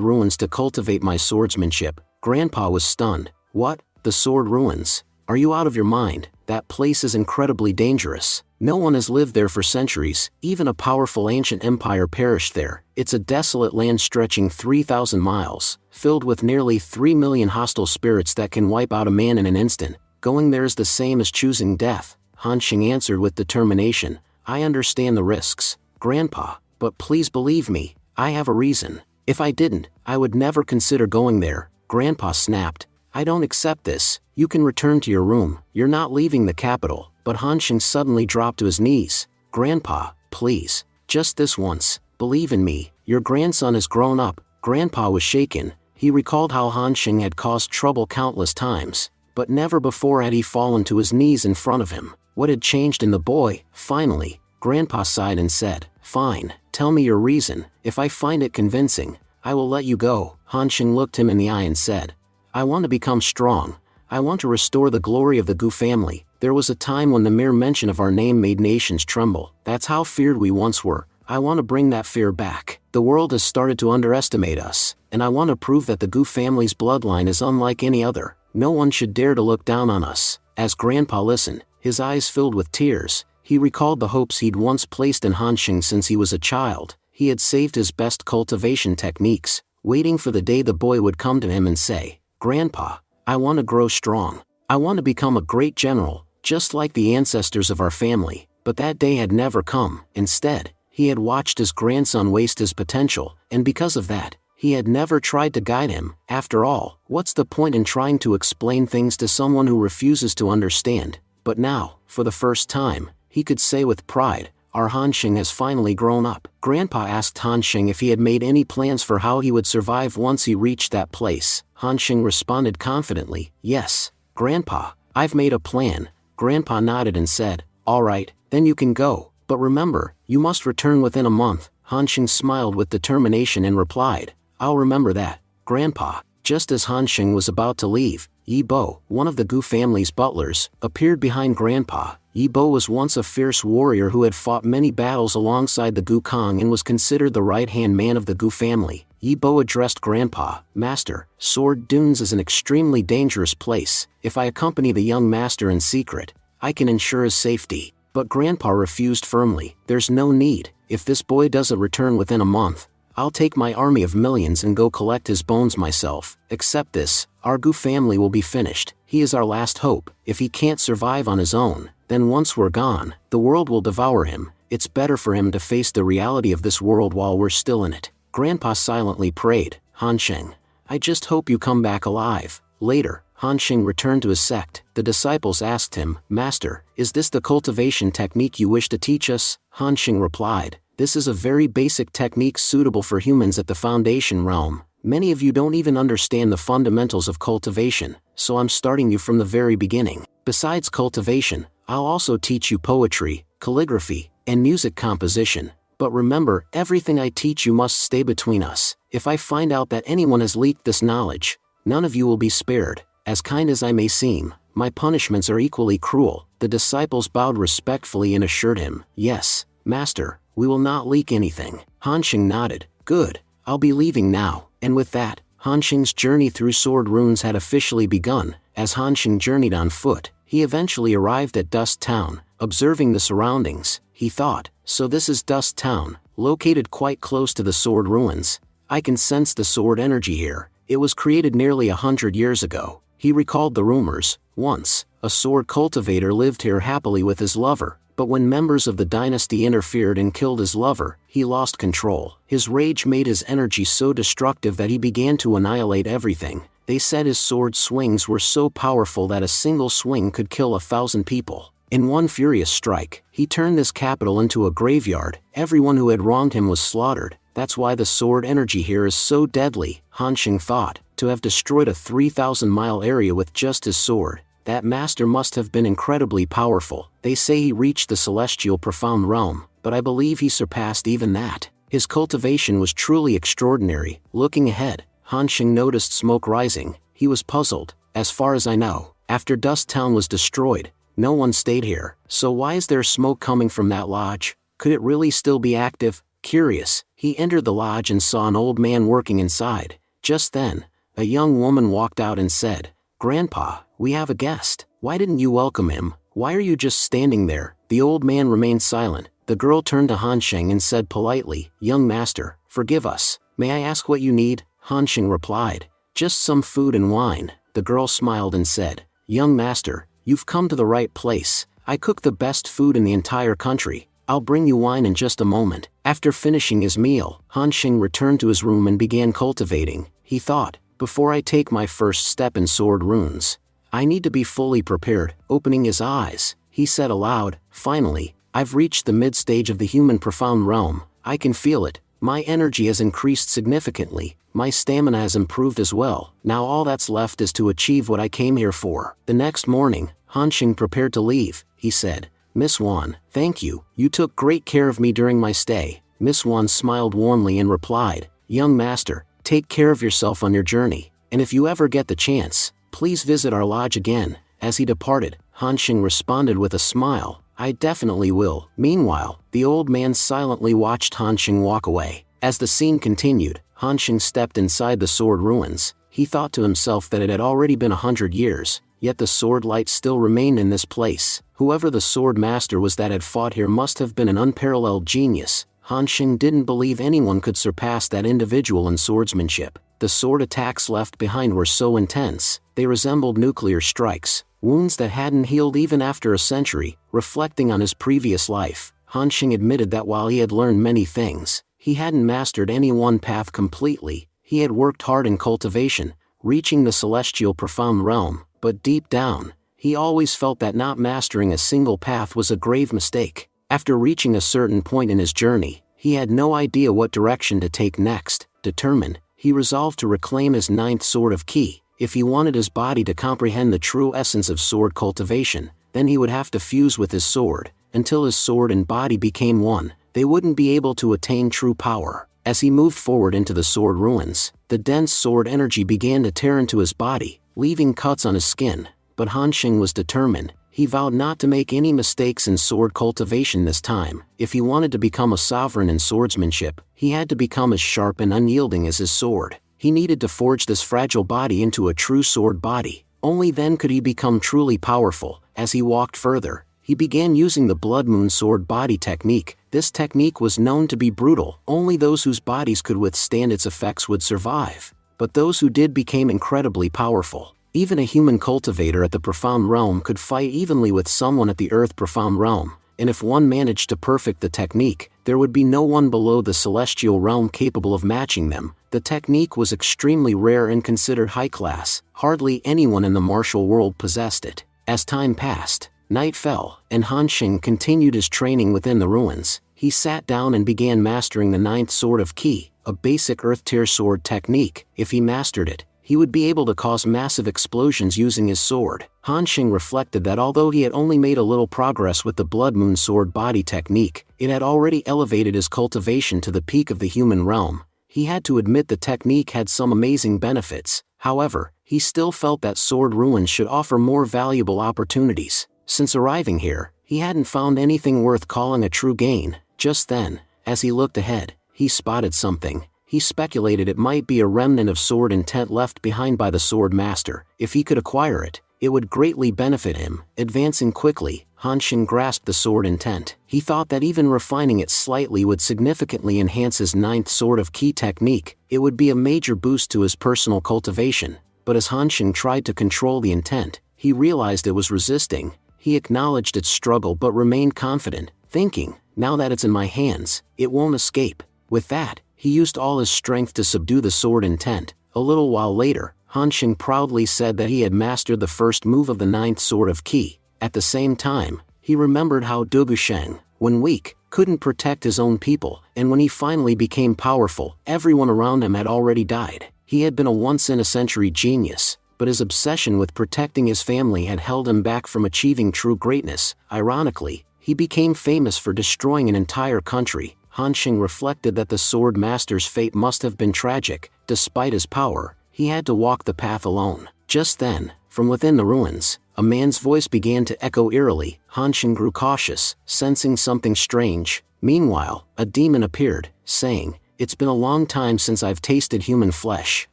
ruins to cultivate my swordsmanship. Grandpa was stunned. What? The sword ruins? Are you out of your mind? That place is incredibly dangerous. No one has lived there for centuries, even a powerful ancient empire perished there. It's a desolate land stretching 3,000 miles, filled with nearly 3 million hostile spirits that can wipe out a man in an instant. Going there is the same as choosing death, Han Xing answered with determination. I understand the risks, Grandpa, but please believe me, I have a reason. If I didn't, I would never consider going there. Grandpa snapped. I don't accept this. You can return to your room. You're not leaving the capital. But Han Xing suddenly dropped to his knees. Grandpa, please, just this once, believe in me. Your grandson has grown up. Grandpa was shaken. He recalled how Han Xing had caused trouble countless times, but never before had he fallen to his knees in front of him. What had changed in the boy? Finally, Grandpa sighed and said, Fine, tell me your reason. If I find it convincing, I will let you go. Han Xing looked him in the eye and said, I want to become strong. I want to restore the glory of the Gu family. There was a time when the mere mention of our name made nations tremble. That's how feared we once were. I want to bring that fear back. The world has started to underestimate us, and I want to prove that the Gu family's bloodline is unlike any other. No one should dare to look down on us. As Grandpa listened, his eyes filled with tears. He recalled the hopes he'd once placed in Han Xing since he was a child. He had saved his best cultivation techniques, waiting for the day the boy would come to him and say, Grandpa, I want to grow strong. I want to become a great general, just like the ancestors of our family. But that day had never come. Instead, he had watched his grandson waste his potential, and because of that, he had never tried to guide him. After all, what's the point in trying to explain things to someone who refuses to understand? But now, for the first time, he could say with pride, our Han Xing has finally grown up. Grandpa asked Han Xing if he had made any plans for how he would survive once he reached that place. Han Xing responded confidently, Yes, Grandpa, I've made a plan. Grandpa nodded and said, All right, then you can go. But remember, you must return within a month. Han Xing smiled with determination and replied, I'll remember that, Grandpa. Just as Han Xing was about to leave, Yi Bo, one of the Gu family's butlers, appeared behind Grandpa. Yi Bo was once a fierce warrior who had fought many battles alongside the Gu Kong and was considered the right-hand man of the Gu family. Yi Bo addressed Grandpa, Master, Sword Dunes is an extremely dangerous place. If I accompany the young master in secret, I can ensure his safety. But Grandpa refused firmly. There's no need. If this boy doesn't return within a month, I'll take my army of millions and go collect his bones myself. Accept this, our Gu family will be finished. He is our last hope. If he can't survive on his own, then once we're gone, the world will devour him. It's better for him to face the reality of this world while we're still in it. Grandpa silently prayed, Han Xing, I just hope you come back alive. Later, Han Xing returned to his sect. The disciples asked him, Master, is this the cultivation technique you wish to teach us? Han Xing replied, This is a very basic technique suitable for humans at the foundation realm. Many of you don't even understand the fundamentals of cultivation, so I'm starting you from the very beginning. Besides cultivation, I'll also teach you poetry, calligraphy, and music composition. But remember, everything I teach you must stay between us. If I find out that anyone has leaked this knowledge, none of you will be spared. As kind as I may seem, my punishments are equally cruel. The disciples bowed respectfully and assured him, Yes, Master, we will not leak anything. Han Xing nodded. Good, I'll be leaving now. And with that, Han Xing's journey through Sword Runes had officially begun. As Han Xing journeyed on foot, he eventually arrived at Dust Town. Observing the surroundings, he thought, So this is Dust Town, located quite close to the Sword Ruins. I can sense the sword energy here. It was created nearly 100 years ago. He recalled the rumors. Once, a sword cultivator lived here happily with his lover, but when members of the dynasty interfered and killed his lover, he lost control. His rage made his energy so destructive that he began to annihilate everything. They said his sword swings were so powerful that a single swing could kill 1,000 people. In one furious strike, he turned this capital into a graveyard. Everyone who had wronged him was slaughtered. That's why the sword energy here is so deadly, Han Xing thought. To have destroyed a 3,000-mile area with just his sword, that master must have been incredibly powerful. They say he reached the celestial profound realm, but I believe he surpassed even that. His cultivation was truly extraordinary. Looking ahead, Han Xing noticed smoke rising. He was puzzled. As far as I know, after Dust Town was destroyed, No one stayed here, so why is there smoke coming from that lodge? Could it really still be active? Curious, he entered the lodge and saw an old man working inside. Just then, a young woman walked out and said, "Grandpa, we have a guest. Why didn't you welcome him? Why are you just standing there?" The old man remained silent. The girl turned to Hansheng and said politely, "Young master, forgive us. May I ask what you need?" Hansheng replied, "Just some food and wine." The girl smiled and said, "Young master, you've come to the right place. I cook the best food in the entire country. I'll bring you wine in just a moment." After finishing his meal, Hansheng returned to his room and began cultivating. He thought, "Before I take my first step in sword runes, I need to be fully prepared." Opening his eyes, he said aloud, "Finally, I've reached the mid-stage of the human profound realm. I can feel it. My energy has increased significantly. My stamina has improved as well. Now all that's left is to achieve what I came here for." The next morning, Hansheng prepared to leave. He said, "Miss Wan, thank you. You took great care of me during my stay." Miss Wan smiled warmly and replied, "Young master, take care of yourself on your journey, and if you ever get the chance, please visit our lodge again." As he departed, Hansheng responded with a smile, "I definitely will." Meanwhile, the old man silently watched Hansheng walk away. As the scene continued, Hansheng stepped inside the sword ruins. He thought to himself that it had already been 100 years, yet the sword light still remained in this place. Whoever the sword master was that had fought here must have been an unparalleled genius. Hansheng didn't believe anyone could surpass that individual in swordsmanship. The sword attacks left behind were so intense, they resembled nuclear strikes, wounds that hadn't healed even after a century. Reflecting on his previous life, Hansheng admitted that while he had learned many things, he hadn't mastered any one path completely. He had worked hard in cultivation, reaching the celestial profound realm, but deep down, he always felt that not mastering a single path was a grave mistake. After reaching a certain point in his journey, he had no idea what direction to take next. Determined, he resolved to reclaim his ninth sword of Ki. If he wanted his body to comprehend the true essence of sword cultivation, then he would have to fuse with his sword. Until his sword and body became one, they wouldn't be able to attain true power. As he moved forward into the sword ruins, the dense sword energy began to tear into his body, leaving cuts on his skin. But Hansheng was determined. He vowed not to make any mistakes in sword cultivation this time. If he wanted to become a sovereign in swordsmanship, he had to become as sharp and unyielding as his sword. He needed to forge this fragile body into a true sword body. Only then could he become truly powerful. As he walked further, he began using the Blood Moon sword body technique. This technique was known to be brutal. Only those whose bodies could withstand its effects would survive. But those who did became incredibly powerful. Even a human cultivator at the profound realm could fight evenly with someone at the earth profound realm, and if one managed to perfect the technique, there would be no one below the celestial realm capable of matching them. The technique was extremely rare and considered high class. Hardly anyone in the martial world possessed it. As time passed, night fell, and Hansheng continued his training within the ruins. He sat down and began mastering the ninth sword of Ki, a basic earth tier sword technique. If he mastered it, he would be able to cause massive explosions using his sword. Hansheng reflected that although he had only made a little progress with the Blood Moon sword body technique, it had already elevated his cultivation to the peak of the human realm. He had to admit the technique had some amazing benefits. However, he still felt that sword ruins should offer more valuable opportunities. Since arriving here, he hadn't found anything worth calling a true gain. Just then, as he looked ahead, he spotted something. He speculated it might be a remnant of sword intent left behind by the sword master. If he could acquire it, it would greatly benefit him. Advancing quickly, Hansheng grasped the sword intent. He thought that even refining it slightly would significantly enhance his ninth sword of Ki technique. It would be a major boost to his personal cultivation. But as Hansheng tried to control the intent, he realized it was resisting. He acknowledged its struggle but remained confident, thinking, "Now that it's in my hands, it won't escape." With that, he used all his strength to subdue the sword intent. A little while later, Hansheng proudly said that he had mastered the first move of the ninth sword of Ki. At the same time, he remembered how Dugusheng, when weak, couldn't protect his own people, and when he finally became powerful, everyone around him had already died. He had been a once-in-a-century genius, but his obsession with protecting his family had held him back from achieving true greatness. Ironically, he became famous for destroying an entire country. Hansheng reflected that the sword master's fate must have been tragic. Despite his power, he had to walk the path alone. Just then, from within the ruins, A man's voice began to echo eerily. Han Sheng grew cautious, sensing something strange. Meanwhile, a demon appeared, saying, "It's been a long time since I've tasted human flesh.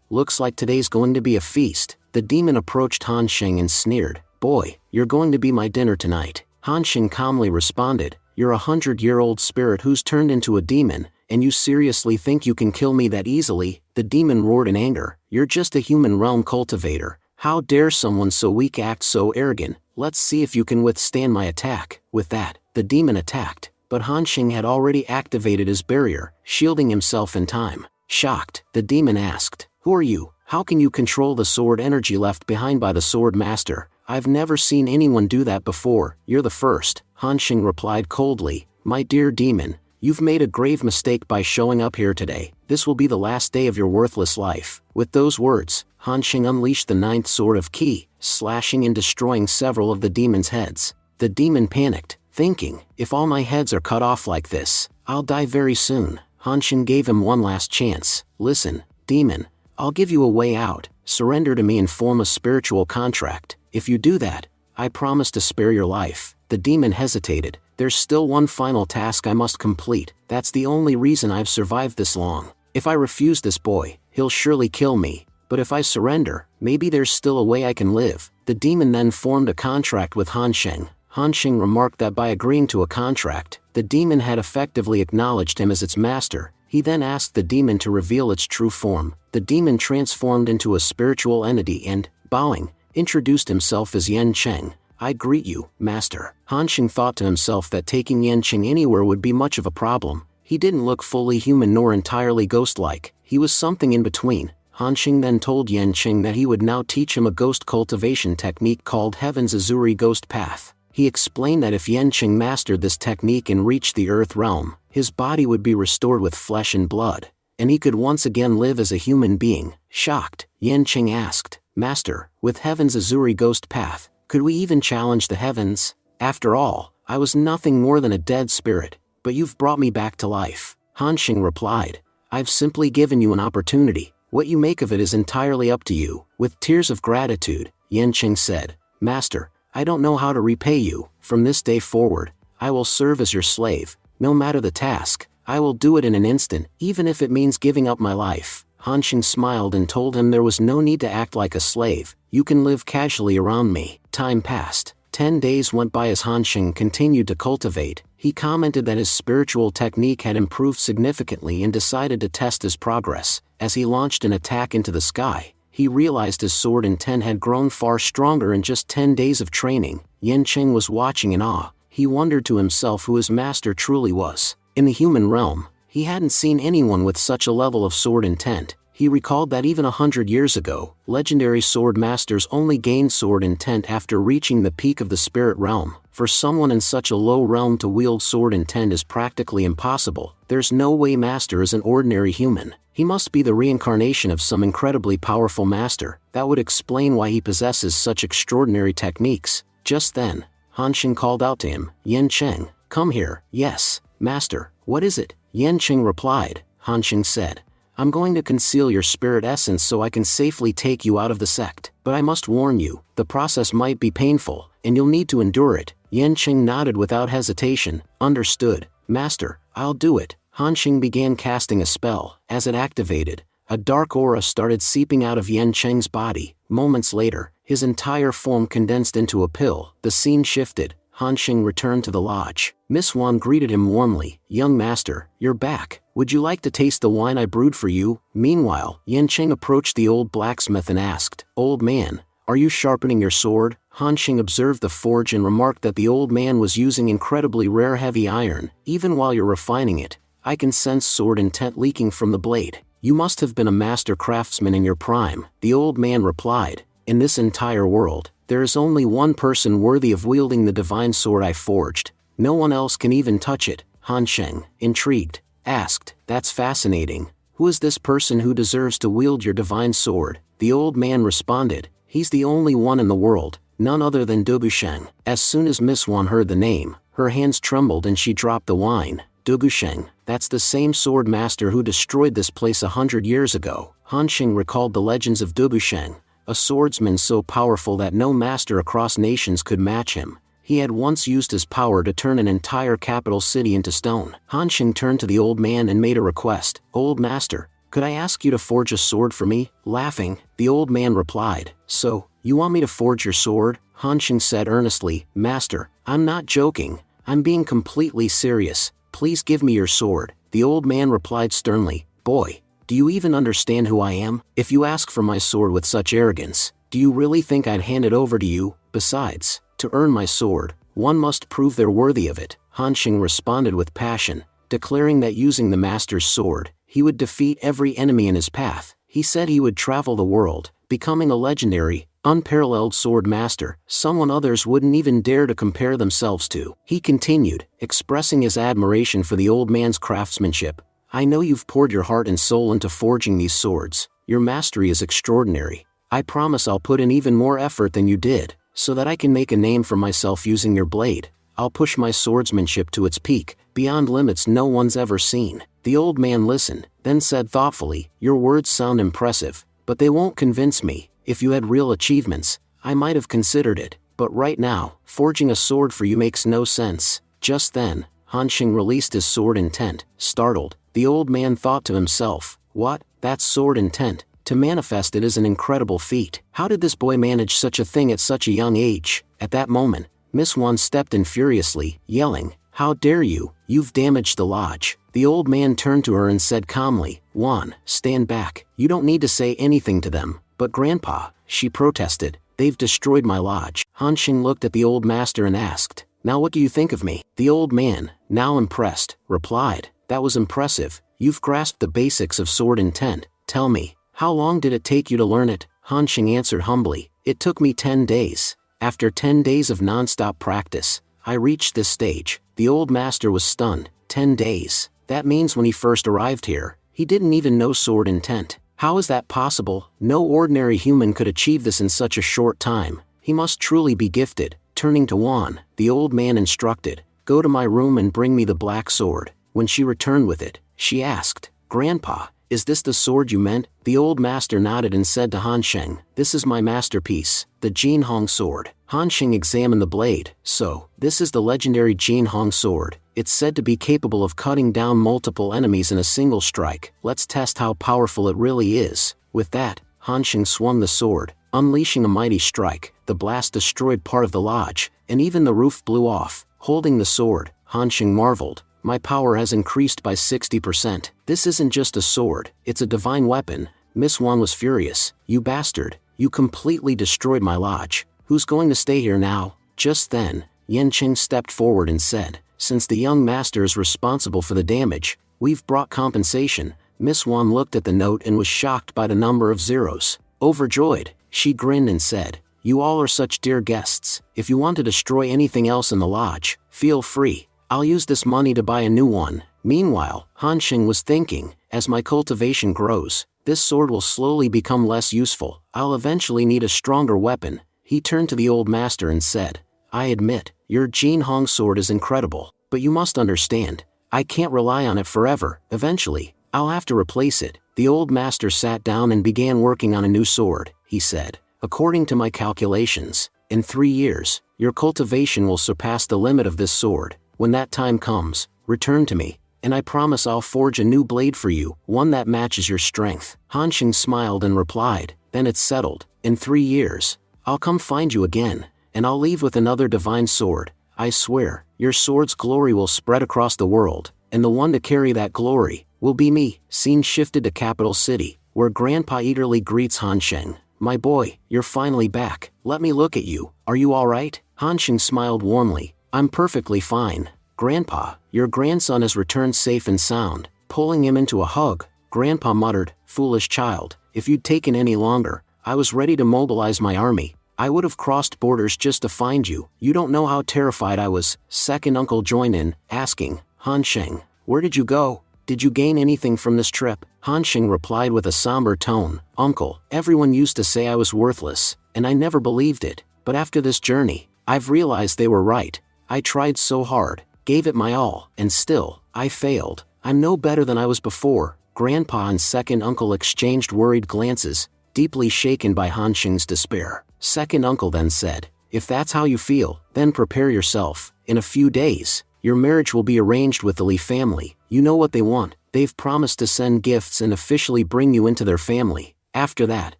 Looks like today's going to be a feast." The demon approached Han Sheng and sneered, "Boy, you're going to be my dinner tonight." Han Sheng calmly responded, "You're a 100-year-old spirit who's turned into a demon, and you seriously think you can kill me that easily?" The demon roared in anger, "You're just a human realm cultivator. How dare someone so weak act so arrogant? Let's see if you can withstand my attack." With that, the demon attacked, but Han Sheng had already activated his barrier, shielding himself in time. Shocked, the demon asked, "Who are you? How can you control the sword energy left behind by the sword master? I've never seen anyone do that before." "You're the first," Han Sheng replied coldly. "My dear demon, you've made a grave mistake by showing up here today. This will be the last day of your worthless life." With those words, Han Sheng unleashed the 9th sword of Qi, slashing and destroying several of the demon's heads. The demon panicked, thinking, "If all my heads are cut off like this, I'll die very soon." Han Sheng gave him one last chance. "Listen, demon, I'll give you a way out. Surrender to me and form a spiritual contract. If you do that, I promise to spare your life." The demon hesitated. "There's still one final task I must complete. That's the only reason I've survived this long. If I refuse this boy, he'll surely kill me. But if I surrender, maybe there's still a way I can live." The demon then formed a contract with Han Sheng. Han Sheng remarked that by agreeing to a contract, the demon had effectively acknowledged him as its master. He then asked the demon to reveal its true form. The demon transformed into a spiritual entity and, bowing, introduced himself as Yan Cheng. "I greet you, master." Han Sheng thought to himself that taking Yan Cheng anywhere would be much of a problem. He didn't look fully human nor entirely ghost-like. He was something in between. Han Sheng then told Yan Cheng that he would now teach him a ghost cultivation technique called Heaven's Azuri Ghost Path. He explained that if Yan Cheng mastered this technique and reached the Earth realm, his body would be restored with flesh and blood, and he could once again live as a human being. Shocked, Yan Cheng asked, "Master, with Heaven's Azuri Ghost Path, could we even challenge the heavens? After all, I was nothing more than a dead spirit, but you've brought me back to life." Han Sheng replied, "I've simply given you an opportunity. What you make of it is entirely up to you." With tears of gratitude, Yan Cheng said, "Master, I don't know how to repay you. From this day forward, I will serve as your slave. No matter the task, I will do it in an instant, even if it means giving up my life." Han Sheng smiled and told him there was no need to act like a slave. "You can live casually around me." Time passed. 10 days went by as Han Sheng continued to cultivate. He commented that his spiritual technique had improved significantly and decided to test his progress. As he launched an attack into the sky, he realized his sword intent had grown far stronger in just 10 days of training. Yan Cheng was watching in awe. He wondered to himself who his master truly was. In the human realm, he hadn't seen anyone with such a level of sword intent. He recalled that even 100 years ago, legendary sword masters only gained sword intent after reaching the peak of the spirit realm. For someone in such a low realm to wield sword intent is practically impossible. There's no way master is an ordinary human. He must be the reincarnation of some incredibly powerful master. That would explain why he possesses such extraordinary techniques. Just then, Han Sheng called out to him, "Yan Cheng, come here." "Yes, master, what is it?" Yan Cheng replied. Han Sheng said, "I'm going to conceal your spirit essence so I can safely take you out of the sect. But I must warn you, the process might be painful, and you'll need to endure it." Yan Cheng nodded without hesitation. "Understood, master, I'll do it." Han Sheng began casting a spell. As it activated, a dark aura started seeping out of Yan Cheng's body. Moments later, his entire form condensed into a pill. The scene shifted. Han Sheng returned to the lodge. Miss Wan greeted him warmly. "Young master, you're back. Would you like to taste the wine I brewed for you?" Meanwhile, Yan Cheng approached the old blacksmith and asked, "Old man, are you sharpening your sword?" Han Sheng observed the forge and remarked that the old man was using incredibly rare heavy iron. "Even while you're refining it, I can sense sword intent leaking from the blade. You must have been a master craftsman in your prime." The old man replied, "In this entire world, there is only one person worthy of wielding the divine sword I forged. No one else can even touch it." Han Sheng, intrigued, asked, "That's fascinating. Who is this person who deserves to wield your divine sword?" The old man responded, "He's the only one in the world, none other than Dubusheng." As soon as Miss Wan heard the name, her hands trembled and she dropped the wine. "Dubusheng, that's the same sword master who destroyed this place 100 years ago." Han Sheng recalled the legends of Dubusheng. a swordsman so powerful that no master across nations could match him. He had once used his power to turn an entire capital city into stone. Han Xing turned to the old man and made a request. "Old master, could I ask you to forge a sword for me?" Laughing, the old man replied, "So, you want me to forge your sword?" Han Xing said earnestly, "Master, I'm not joking. I'm being completely serious. Please give me your sword." The old man replied sternly, "Boy, do you even understand who I am? If you ask for my sword with such arrogance, do you really think I'd hand it over to you? Besides, to earn my sword, one must prove they're worthy of it." Han Xing responded with passion, declaring that using the master's sword, he would defeat every enemy in his path. He said he would travel the world, becoming a legendary, unparalleled sword master, someone others wouldn't even dare to compare themselves to. He continued, expressing his admiration for the old man's craftsmanship. "I know you've poured your heart and soul into forging these swords. Your mastery is extraordinary. I promise I'll put in even more effort than you did, so that I can make a name for myself using your blade. I'll push my swordsmanship to its peak, beyond limits no one's ever seen." The old man listened, then said thoughtfully, "Your words sound impressive, but they won't convince me. If you had real achievements, I might have considered it, but right now, forging a sword for you makes no sense." Just then, Han Xing released his sword intent. Startled, the old man thought to himself, "What? That's sword intent? To manifest it is an incredible feat. How did this boy manage such a thing at such a young age?" At that moment, Miss Wan stepped in furiously, yelling, "How dare you? You've damaged the lodge." The old man turned to her and said calmly, "Wan, stand back. You don't need to say anything to them." "But Grandpa," she protested, "they've destroyed my lodge." Han Xing looked at the old master and asked, "Now what do you think of me?" The old man, now impressed, replied, "That was impressive. You've grasped the basics of sword intent. Tell me, how long did it take you to learn it?" Han Xing answered humbly, "It took me 10 days. After 10 days of non-stop practice, I reached this stage." The old master was stunned. 10 days. That means when he first arrived here, he didn't even know sword intent. How is that possible? No ordinary human could achieve this in such a short time. He must truly be gifted. Turning to Wan, the old man instructed, "Go to my room and bring me the black sword." When she returned with it, she asked, "Grandpa, is this the sword you meant?" The old master nodded and said to Han Xing, "This is my masterpiece, the Jin Hong sword." Han Xing examined the blade. "So, this is the legendary Jin Hong sword. It's said to be capable of cutting down multiple enemies in a single strike. Let's test how powerful it really is." With that, Han Xing swung the sword, unleashing a mighty strike. The blast destroyed part of the lodge, and even the roof blew off. Holding the sword, Han Xing marveled, "My power has increased by 60%. This isn't just a sword, it's a divine weapon." Miss Wan was furious. "You bastard, you completely destroyed my lodge. Who's going to stay here now?" Just then, Yan Qing stepped forward and said, "Since the young master is responsible for the damage, we've brought compensation." Miss Wan looked at the note and was shocked by the number of zeros. Overjoyed, she grinned and said, "You all are such dear guests. If you want to destroy anything else in the lodge, feel free. I'll use this money to buy a new one." Meanwhile, Han Xing was thinking, "As my cultivation grows, this sword will slowly become less useful. I'll eventually need a stronger weapon." He turned to the old master and said, "I admit, your Jin Hong sword is incredible, but you must understand, I can't rely on it forever. Eventually, I'll have to replace it." The old master sat down and began working on a new sword. He said, "According to my calculations, in 3 years, your cultivation will surpass the limit of this sword. When that time comes, return to me, and I promise I'll forge a new blade for you, one that matches your strength." Han Xing smiled and replied, "Then it's settled. In 3 years, I'll come find you again, and I'll leave with another divine sword. I swear, your sword's glory will spread across the world, and the one to carry that glory will be me." Scene shifted to Capital City, where Grandpa eagerly greets Han Xing. "My boy, you're finally back. Let me look at you. Are you all right?" Han Xing smiled warmly. "I'm perfectly fine. Grandpa, your grandson has returned safe and sound." Pulling him into a hug, Grandpa muttered, "Foolish child, if you'd taken any longer, I was ready to mobilize my army. I would have crossed borders just to find you. You don't know how terrified I was." Second uncle joined in, asking, "Han Xing, where did you go? Did you gain anything from this trip?" Han Xing replied with a somber tone, "Uncle, everyone used to say I was worthless, and I never believed it. But after this journey, I've realized they were right. I tried so hard, gave it my all, and still, I failed. I'm no better than I was before." Grandpa and second uncle exchanged worried glances. deeply shaken by Han Xing's despair. Second uncle then said, "If that's how you feel, then prepare yourself. In a few days, your marriage will be arranged with the Li family. You know what they want. They've promised to send gifts and officially bring you into their family. After that,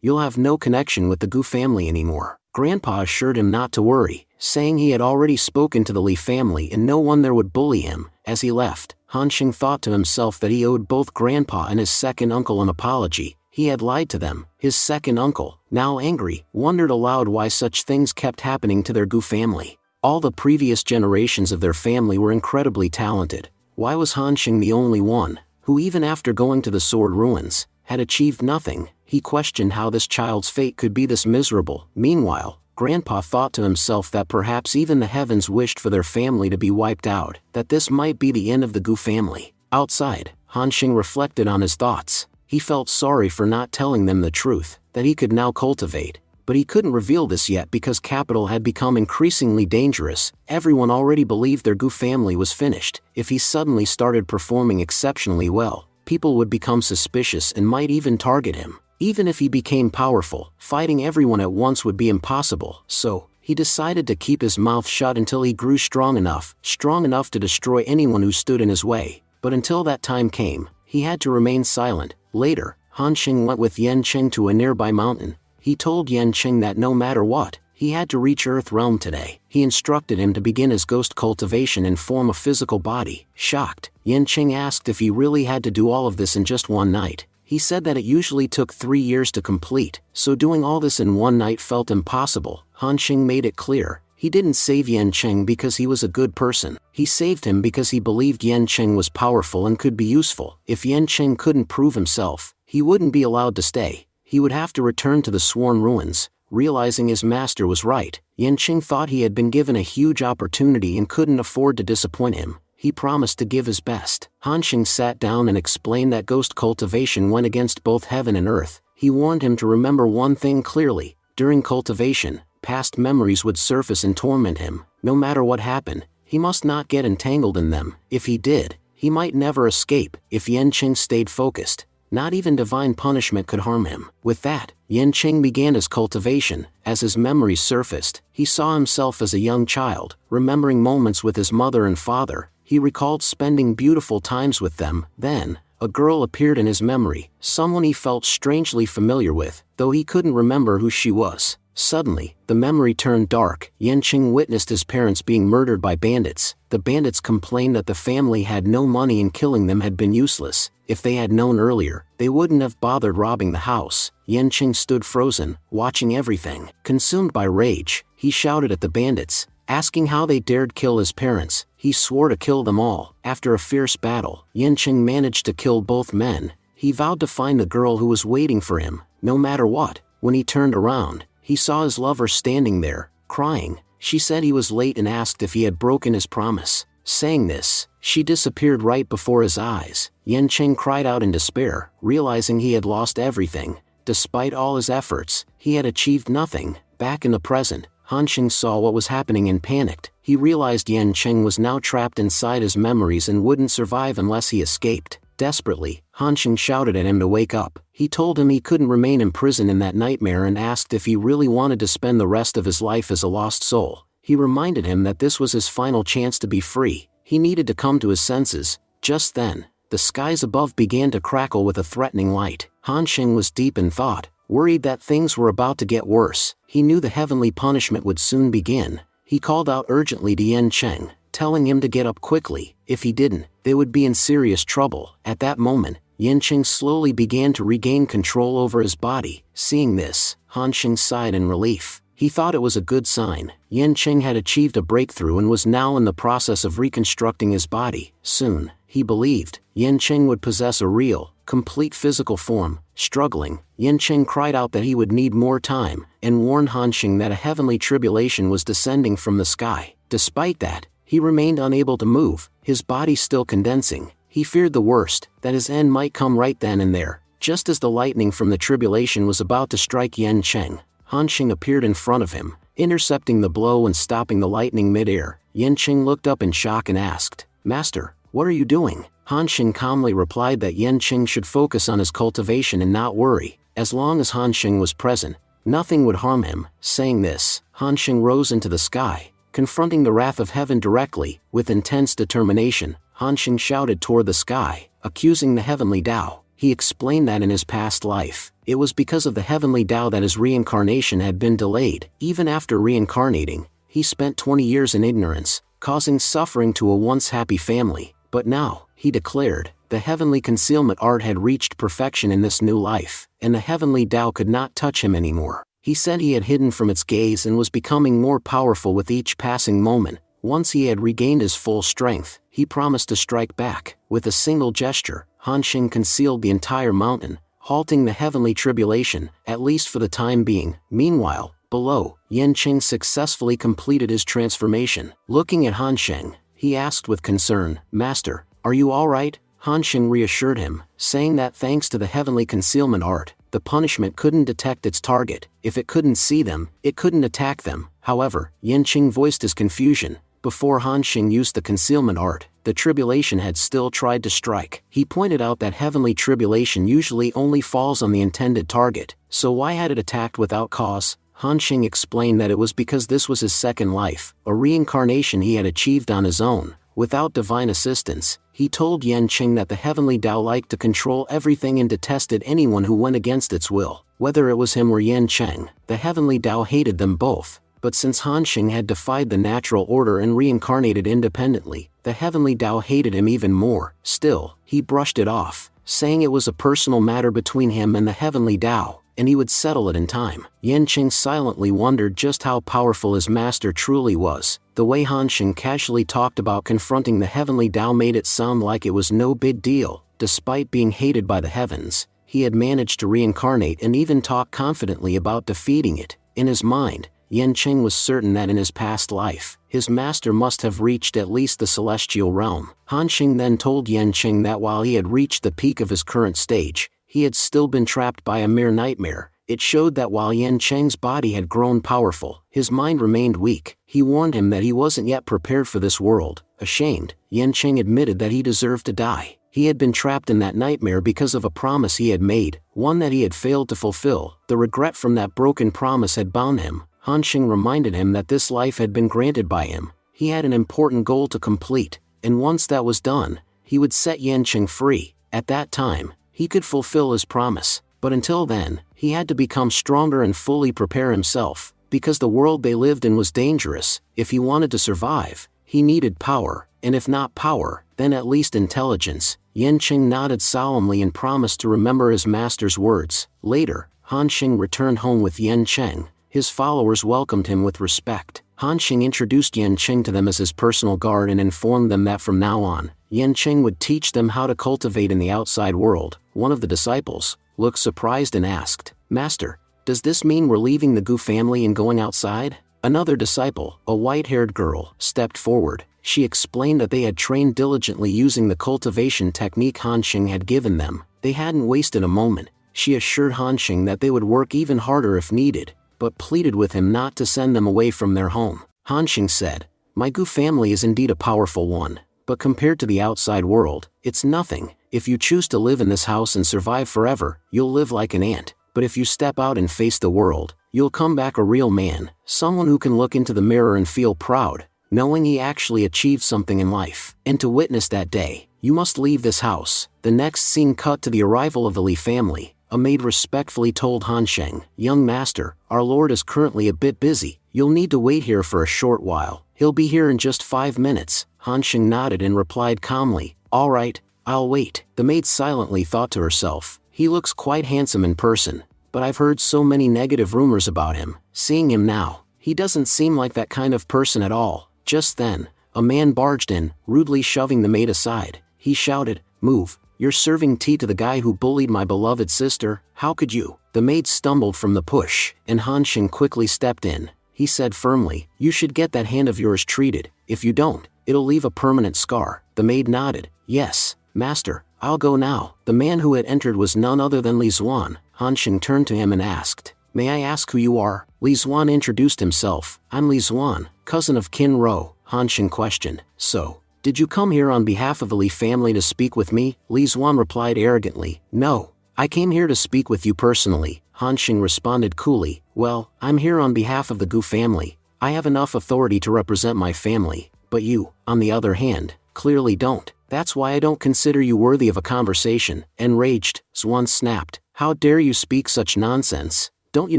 you'll have no connection with the Gu family anymore." Grandpa assured him not to worry, saying he had already spoken to the Li family and no one there would bully him. As he left, Han Xing thought to himself that he owed both Grandpa and his second uncle an apology. He had lied to them. His second uncle, now angry, wondered aloud why such things kept happening to their Gu family. All the previous generations of their family were incredibly talented. Why was Han Xing the only one, who even after going to the sword ruins, had achieved nothing? He questioned how this child's fate could be this miserable. Meanwhile, Grandpa thought to himself that perhaps even the heavens wished for their family to be wiped out, that this might be the end of the Gu family. Outside, Han Xing reflected on his thoughts. He felt sorry for not telling them the truth, that he could now cultivate, but he couldn't reveal this yet because capital had become increasingly dangerous. Everyone already believed their Gu family was finished. If he suddenly started performing exceptionally well, people would become suspicious and might even target him. Even if he became powerful, fighting everyone at once would be impossible. So, he decided to keep his mouth shut until he grew strong enough to destroy anyone who stood in his way. But until that time came, he had to remain silent. Later, Han Xing went with Yan Qing to a nearby mountain. He told Yan Qing that no matter what, he had to reach Earth Realm today. He instructed him to begin his ghost cultivation and form a physical body. Shocked, Yan Qing asked if he really had to do all of this in just one night. He said that it usually took 3 years to complete, so doing all this in one night felt impossible. Han Xing made it clear, he didn't save Yan Qing because he was a good person. He saved him because he believed Yan Qing was powerful and could be useful. If Yan Qing couldn't prove himself, he wouldn't be allowed to stay. He would have to return to the Sworn Ruins. Realizing his master was right, Yan Qing thought he had been given a huge opportunity and couldn't afford to disappoint him. He promised to give his best. Han Xing sat down and explained that ghost cultivation went against both heaven and earth. He warned him to remember one thing clearly. During cultivation, past memories would surface and torment him. No matter what happened, he must not get entangled in them. If he did, he might never escape. If Yan Qing stayed focused, not even divine punishment could harm him. With that, Yan Qing began his cultivation. As his memories surfaced, he saw himself as a young child, remembering moments with his mother and father. He recalled spending beautiful times with them. Then, a girl appeared in his memory, someone he felt strangely familiar with, though he couldn't remember who she was. Suddenly, the memory turned dark. Yan Qing witnessed his parents being murdered by bandits. The bandits complained that the family had no money and killing them had been useless. If they had known earlier, they wouldn't have bothered robbing the house. Yan Qing stood frozen, watching everything. Consumed by rage, he shouted at the bandits, asking how they dared kill his parents. He swore to kill them all. After a fierce battle, Yan Qing managed to kill both men. He vowed to find the girl who was waiting for him, no matter what. When he turned around, he saw his lover standing there, crying. She said he was late and asked if he had broken his promise. Saying this, she disappeared right before his eyes. Yan Qing cried out in despair, realizing he had lost everything. Despite all his efforts, he had achieved nothing. Back in the present, Han Xing saw what was happening and panicked. He realized Yan Qing was now trapped inside his memories and wouldn't survive unless he escaped. Desperately, Han Xing shouted at him to wake up. He told him he couldn't remain imprisoned in that nightmare and asked if he really wanted to spend the rest of his life as a lost soul. He reminded him that this was his final chance to be free. He needed to come to his senses. Just then, the skies above began to crackle with a threatening light. Han Xing was deep in thought, worried that things were about to get worse. He knew the heavenly punishment would soon begin. He called out urgently to Yan Qing, telling him to get up quickly. If he didn't, they would be in serious trouble. At that moment, Yan Qing slowly began to regain control over his body. Seeing this, Han Xing sighed in relief. He thought it was a good sign. Yan Qing had achieved a breakthrough and was now in the process of reconstructing his body. Soon, he believed, Yan Qing would possess a real, complete physical form. Struggling, Yan Qing cried out that he would need more time, and warned Han Xing that a heavenly tribulation was descending from the sky. Despite that, he remained unable to move, his body still condensing. He feared the worst, that his end might come right then and there. Just as the lightning from the tribulation was about to strike Yan Qing, Han Xing appeared in front of him, intercepting the blow and stopping the lightning mid-air. Yan Qing looked up in shock and asked, "Master, what are you doing?" Han Xing calmly replied that Yan Qing should focus on his cultivation and not worry. As long as Han Xing was present, nothing would harm him. Saying this, Han Xing rose into the sky, confronting the wrath of heaven directly. With intense determination, Han Xing shouted toward the sky, accusing the heavenly Tao. He explained that in his past life, it was because of the heavenly Tao that his reincarnation had been delayed. Even after reincarnating, he spent 20 years in ignorance, causing suffering to a once happy family. But now, he declared, the heavenly concealment art had reached perfection in this new life, and the heavenly Tao could not touch him anymore. He said he had hidden from its gaze and was becoming more powerful with each passing moment. Once he had regained his full strength, he promised to strike back. With a single gesture, Han Xing concealed the entire mountain, halting the heavenly tribulation, at least for the time being. Meanwhile, below, Yan Qing successfully completed his transformation. Looking at Han Xing, he asked with concern, "Master, are you all right?" Han Xing reassured him, saying that thanks to the heavenly concealment art, the punishment couldn't detect its target. If it couldn't see them, it couldn't attack them. However, Yan Qing voiced his confusion. Before Han Xing used the concealment art, the tribulation had still tried to strike. He pointed out that heavenly tribulation usually only falls on the intended target, so why had it attacked without cause? Han Xing explained that it was because this was his second life, a reincarnation he had achieved on his own, without divine assistance. He told Yan Qing that the heavenly Tao liked to control everything and detested anyone who went against its will. Whether it was him or Yan Qing, the heavenly Tao hated them both. But since Han Xing had defied the natural order and reincarnated independently, the heavenly Tao hated him even more. Still, he brushed it off, saying it was a personal matter between him and the heavenly Tao, and he would settle it in time. Yan Qing silently wondered just how powerful his master truly was. The way Han Xing casually talked about confronting the heavenly Tao made it sound like it was no big deal. Despite being hated by the heavens, he had managed to reincarnate and even talk confidently about defeating it. In his mind, Yan Qing was certain that in his past life, his master must have reached at least the celestial realm. Han Xing then told Yan Qing that while he had reached the peak of his current stage, he had still been trapped by a mere nightmare. It showed that while Yan Qing's body had grown powerful, his mind remained weak. He warned him that he wasn't yet prepared for this world. Ashamed, Yan Qing admitted that he deserved to die. He had been trapped in that nightmare because of a promise he had made, one that he had failed to fulfill. The regret from that broken promise had bound him. Han Xing reminded him that this life had been granted by him. He had an important goal to complete, and once that was done, he would set Yan Qing free. At that time, he could fulfill his promise. But until then, he had to become stronger and fully prepare himself, because the world they lived in was dangerous. If he wanted to survive, he needed power, and if not power, then at least intelligence. Yan Qing nodded solemnly and promised to remember his master's words. Later, Han Xing returned home with Yan Qing. His followers welcomed him with respect. Han Xing introduced Yan Qing to them as his personal guard and informed them that from now on, Yan Qing would teach them how to cultivate in the outside world. One of the disciples looked surprised and asked, "Master, does this mean we're leaving the Gu family and going outside?" Another disciple, a white-haired girl, stepped forward. She explained that they had trained diligently using the cultivation technique Han Xing had given them. They hadn't wasted a moment. She assured Han Xing that they would work even harder if needed, but pleaded with him not to send them away from their home. Han Xing said, "My Gu family is indeed a powerful one, but compared to the outside world, it's nothing. If you choose to live in this house and survive forever, you'll live like an ant. But if you step out and face the world, you'll come back a real man, someone who can look into the mirror and feel proud, knowing he actually achieved something in life. And to witness that day, you must leave this house." The next scene cut to the arrival of the Li family. A maid respectfully told Han Xing, "Young master, our lord is currently a bit busy. You'll need to wait here for a short while. He'll be here in just 5 minutes." Han Xing nodded and replied calmly, "All right, I'll wait." The maid silently thought to herself, "He looks quite handsome in person, but I've heard so many negative rumors about him. Seeing him now, he doesn't seem like that kind of person at all." Just then, a man barged in, rudely shoving the maid aside. He shouted, "Move. You're serving tea to the guy who bullied my beloved sister. How could you?" The maid stumbled from the push, and Han Xing quickly stepped in. He said firmly, "You should get that hand of yours treated. If you don't, it'll leave a permanent scar." The maid nodded, "Yes, master, I'll go now." The man who had entered was none other than Li Zuan. Han Xing turned to him and asked, "May I ask who you are?" Li Zuan introduced himself. "I'm Li Zuan, cousin of Qin Ro." Han Xing questioned, "So, did you come here on behalf of the Li family to speak with me?" Li Zuan replied arrogantly, "No, I came here to speak with you personally, Han Xing responded coolly. Well, I'm here on behalf of the Gu family. I have enough authority to represent my family, but you, on the other hand, clearly don't. That's why I don't consider you worthy of a conversation. Enraged, Xuan snapped. How dare you speak such nonsense? Don't you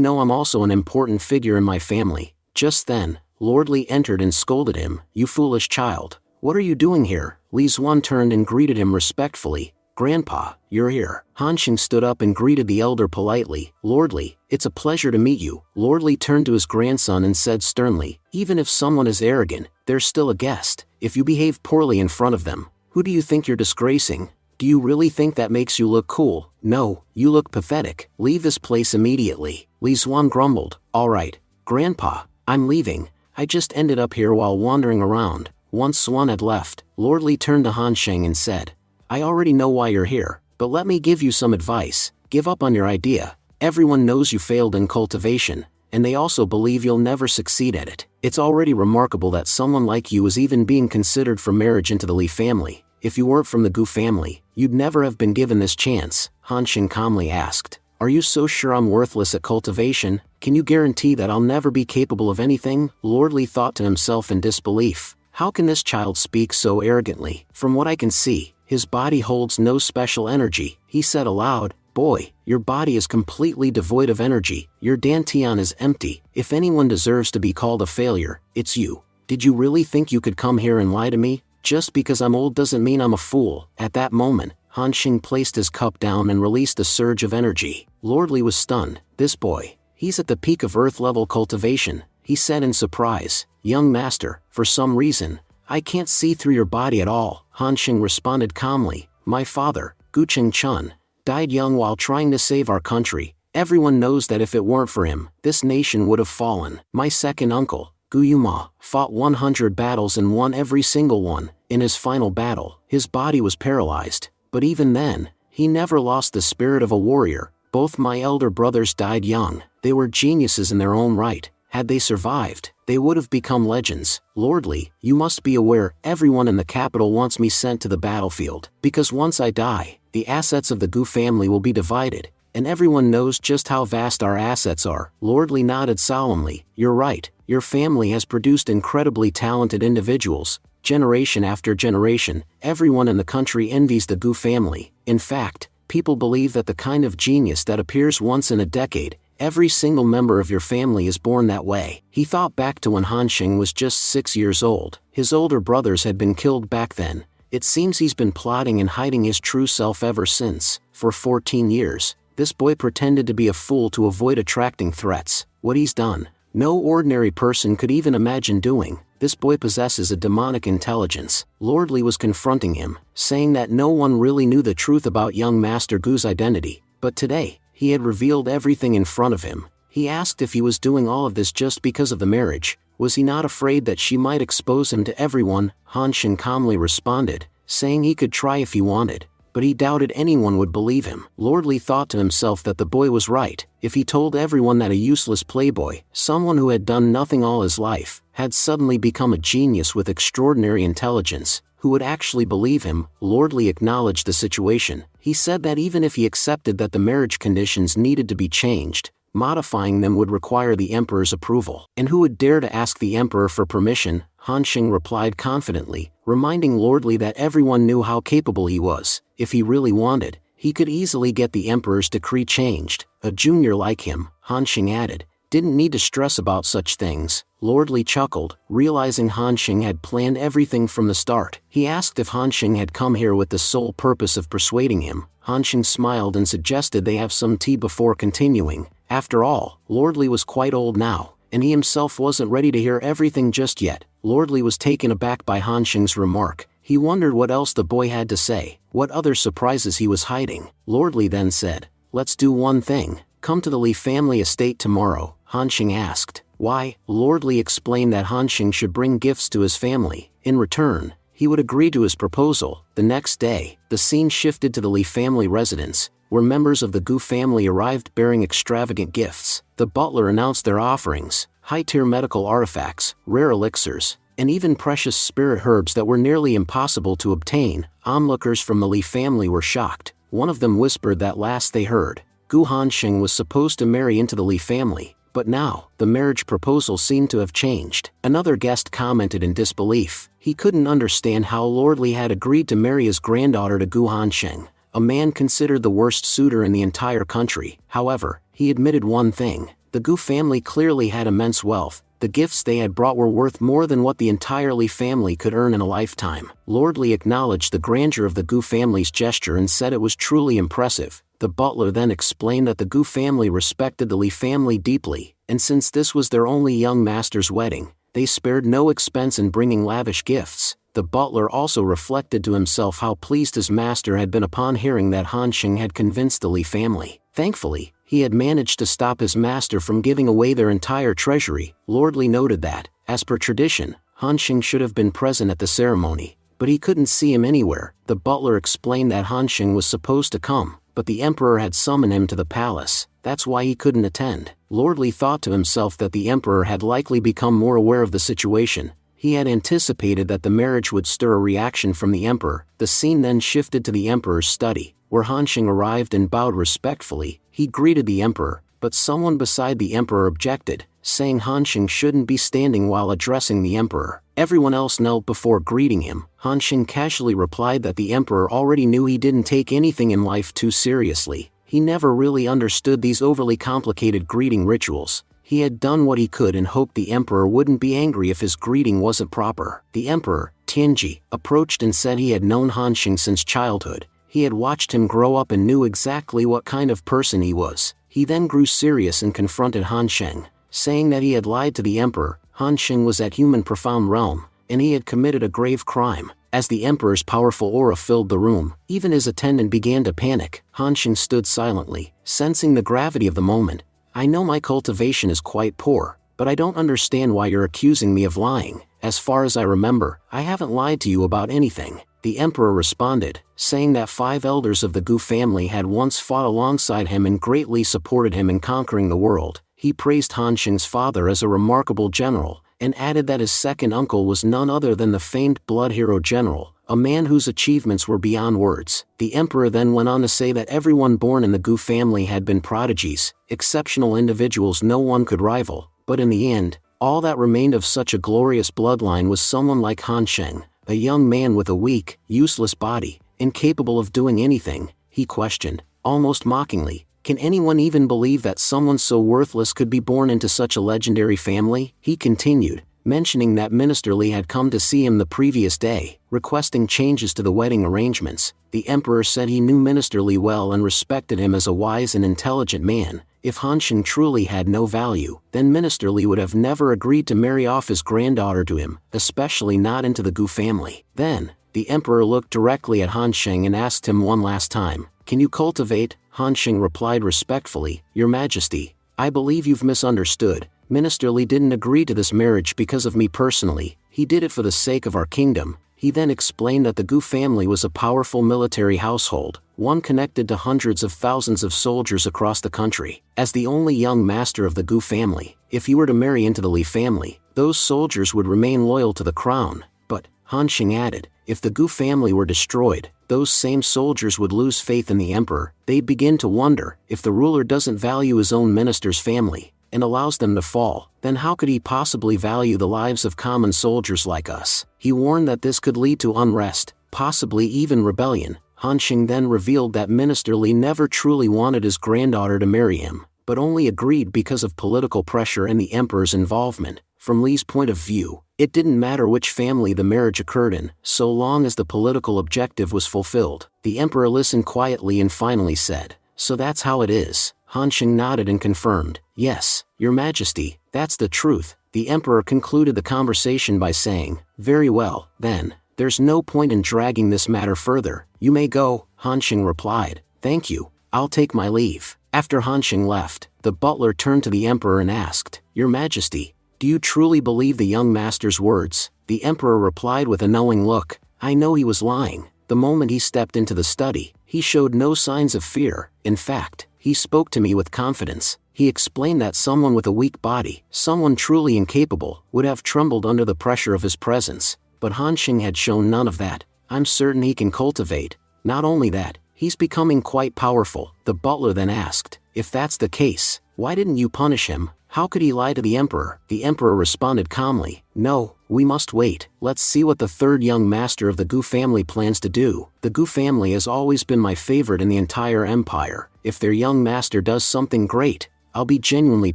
know I'm also an important figure in my family? Just then, Lord Li entered and scolded him. You foolish child. What are you doing here? Li Xuan turned and greeted him respectfully. Grandpa, you're here. Han Xing stood up and greeted the elder politely. Lord Li, it's a pleasure to meet you. Lord Li turned to his grandson and said sternly, even if someone is arrogant, they're still a guest. If you behave poorly in front of them, who do you think you're disgracing? Do you really think that makes you look cool? No, you look pathetic. Leave this place immediately. Li Xuan grumbled. All right, Grandpa, I'm leaving. I just ended up here while wandering around. Once Xuan had left, Lord Li turned to Han Xing and said, I already know why you're here, but let me give you some advice. Give up on your idea. Everyone knows you failed in cultivation, and they also believe you'll never succeed at it. It's already remarkable that someone like you is even being considered for marriage into the Li family. If you weren't from the Gu family, you'd never have been given this chance. Han Xing calmly asked, Are you so sure I'm worthless at cultivation? Can you guarantee that I'll never be capable of anything? Lord Li thought to himself in disbelief. How can this child speak so arrogantly? From what I can see, his body holds no special energy. He said aloud, Boy, your body is completely devoid of energy. Your dantian is empty. If anyone deserves to be called a failure, it's you. Did you really think you could come here and lie to me? Just because I'm old doesn't mean I'm a fool. At that moment, Han Xing placed his cup down and released a surge of energy. Lord Li was stunned. This boy, he's at the peak of earth-level cultivation, he said in surprise. Young master, for some reason, I can't see through your body at all. Han Xing responded calmly. My father, Gu Chengchun, died young while trying to save our country. Everyone knows that if it weren't for him, this nation would have fallen. My second uncle, Gu Yuma, fought 100 battles and won every single one. In his final battle, his body was paralyzed, but even then, he never lost the spirit of a warrior. Both my elder brothers died young. They were geniuses in their own right. Had they survived, they would have become legends. Lord Li, you must be aware, everyone in the capital wants me sent to the battlefield, because once I die, the assets of the Gu family will be divided, and everyone knows just how vast our assets are. Lord Li nodded solemnly. You're right, your family has produced incredibly talented individuals. Generation after generation, everyone in the country envies the Gu family. In fact, people believe that the kind of genius that appears once in a decade, every single member of your family is born that way. He thought back to when Han Xing was just 6 years old. His older brothers had been killed back then. It seems he's been plotting and hiding his true self ever since. For 14 years, this boy pretended to be a fool to avoid attracting threats. What he's done, no ordinary person could even imagine doing. This boy possesses a demonic intelligence. Lord Li was confronting him, saying that no one really knew the truth about young Master Gu's identity. But today, he had revealed everything in front of him. He asked if he was doing all of this just because of the marriage. Was he not afraid that she might expose him to everyone? Han Xing calmly responded, saying he could try if he wanted, but he doubted anyone would believe him. Lord Li thought to himself that the boy was right. If he told everyone that a useless playboy, someone who had done nothing all his life, had suddenly become a genius with extraordinary intelligence, who would actually believe him? Lord Li acknowledged the situation. He said that even if he accepted that the marriage conditions needed to be changed, modifying them would require the emperor's approval. And who would dare to ask the emperor for permission? Han Xing replied confidently, reminding Lord Li that everyone knew how capable he was. If he really wanted, he could easily get the emperor's decree changed. A junior like him, Han Xing added, didn't need to stress about such things. Lord Li chuckled, realizing Han Xing had planned everything from the start. He asked if Han Xing had come here with the sole purpose of persuading him. Han Xing smiled and suggested they have some tea before continuing. After all, Lord Li was quite old now, and he himself wasn't ready to hear everything just yet. Lord Li was taken aback by Han Xing's remark. He wondered what else the boy had to say, what other surprises he was hiding. Lord Li then said, let's do one thing. Come to the Li family estate tomorrow. Han Xing asked. Why? Lord Li explained that Han Xing should bring gifts to his family. In return, he would agree to his proposal. The next day, the scene shifted to the Li family residence, where members of the Gu family arrived bearing extravagant gifts. The butler announced their offerings, high-tier medical artifacts, rare elixirs, and even precious spirit herbs that were nearly impossible to obtain. Onlookers from the Li family were shocked. One of them whispered that last they heard, Gu Hansheng was supposed to marry into the Li family, but now, the marriage proposal seemed to have changed. Another guest commented in disbelief. He couldn't understand how Lord Li had agreed to marry his granddaughter to Gu Hansheng, a man considered the worst suitor in the entire country. However, he admitted one thing: the Gu family clearly had immense wealth. The gifts they had brought were worth more than what the entire Li family could earn in a lifetime. Lord Li acknowledged the grandeur of the Gu family's gesture and said it was truly impressive. The butler then explained that the Gu family respected the Li family deeply, and since this was their only young master's wedding, they spared no expense in bringing lavish gifts. The butler also reflected to himself how pleased his master had been upon hearing that Hansheng had convinced the Li family. Thankfully, he had managed to stop his master from giving away their entire treasury. Lord Li noted that, as per tradition, Hansheng should have been present at the ceremony, but he couldn't see him anywhere. The butler explained that Hansheng was supposed to come, but the emperor had summoned him to the palace. That's why he couldn't attend. Lord Li thought to himself that the emperor had likely become more aware of the situation. He had anticipated that the marriage would stir a reaction from the emperor. The scene then shifted to the emperor's study, where Hansheng arrived and bowed respectfully. He greeted the emperor, but someone beside the emperor objected, saying Hansheng shouldn't be standing while addressing the emperor. Everyone else knelt before greeting him. Hansheng casually replied that the emperor already knew he didn't take anything in life too seriously. He never really understood these overly complicated greeting rituals. He had done what he could and hoped the emperor wouldn't be angry if his greeting wasn't proper. The emperor, Tianji, approached and said he had known Hansheng since childhood. He had watched him grow up and knew exactly what kind of person he was. He then grew serious and confronted Hansheng, saying that he had lied to the emperor. Hansheng was at human profound realm, and he had committed a grave crime. As the emperor's powerful aura filled the room, even his attendant began to panic. Hansheng stood silently, sensing the gravity of the moment. I know my cultivation is quite poor, but I don't understand why you're accusing me of lying. As far as I remember, I haven't lied to you about anything. The emperor responded, saying that 5 elders of the Gu family had once fought alongside him and greatly supported him in conquering the world. He praised Hansheng's father as a remarkable general, and added that his second uncle was none other than the famed blood hero general, a man whose achievements were beyond words. The emperor then went on to say that everyone born in the Gu family had been prodigies, exceptional individuals no one could rival, but in the end, all that remained of such a glorious bloodline was someone like Hansheng, a young man with a weak, useless body, incapable of doing anything. He questioned, almost mockingly, can anyone even believe that someone so worthless could be born into such a legendary family? He continued, mentioning that Minister Li had come to see him the previous day, requesting changes to the wedding arrangements. The emperor said he knew Minister Li well and respected him as a wise and intelligent man. If Hansheng truly had no value, then Minister Li would have never agreed to marry off his granddaughter to him, especially not into the Gu family. Then, the emperor looked directly at Hansheng and asked him one last time, can you cultivate? Hansheng replied respectfully, Your Majesty, I believe you've misunderstood. Minister Li didn't agree to this marriage because of me personally, he did it for the sake of our kingdom. He then explained that the Gu family was a powerful military household, one connected to hundreds of thousands of soldiers across the country. As the only young master of the Gu family, if he were to marry into the Li family, those soldiers would remain loyal to the crown. But, Hansheng added, if the Gu family were destroyed, those same soldiers would lose faith in the emperor. They'd begin to wonder, if the ruler doesn't value his own minister's family, and allows them to fall, then how could he possibly value the lives of common soldiers like us? He warned that this could lead to unrest, possibly even rebellion. Hansheng then revealed that Minister Li never truly wanted his granddaughter to marry him, but only agreed because of political pressure and the emperor's involvement. From Li's point of view, it didn't matter which family the marriage occurred in, so long as the political objective was fulfilled. The emperor listened quietly and finally said, So that's how it is. Hansheng nodded and confirmed, Yes, Your Majesty, that's the truth. The emperor concluded the conversation by saying, Very well, then, there's no point in dragging this matter further. You may go. Hansheng replied, Thank you, I'll take my leave. After Hansheng left, the butler turned to the emperor and asked, Your Majesty, do you truly believe the young master's words? The emperor replied with a knowing look, I know he was lying. The moment he stepped into the study, he showed no signs of fear. In fact, he spoke to me with confidence. He explained that someone with a weak body, someone truly incapable, would have trembled under the pressure of his presence. But Hansheng had shown none of that. I'm certain he can cultivate. Not only that, he He's becoming quite powerful, the butler then asked. If that's the case, why didn't you punish him? How could he lie to the emperor? The emperor responded calmly, no, we must wait. Let's see what the third young master of the Gu family plans to do. The Gu family has always been my favorite in the entire empire. If their young master does something great, I'll be genuinely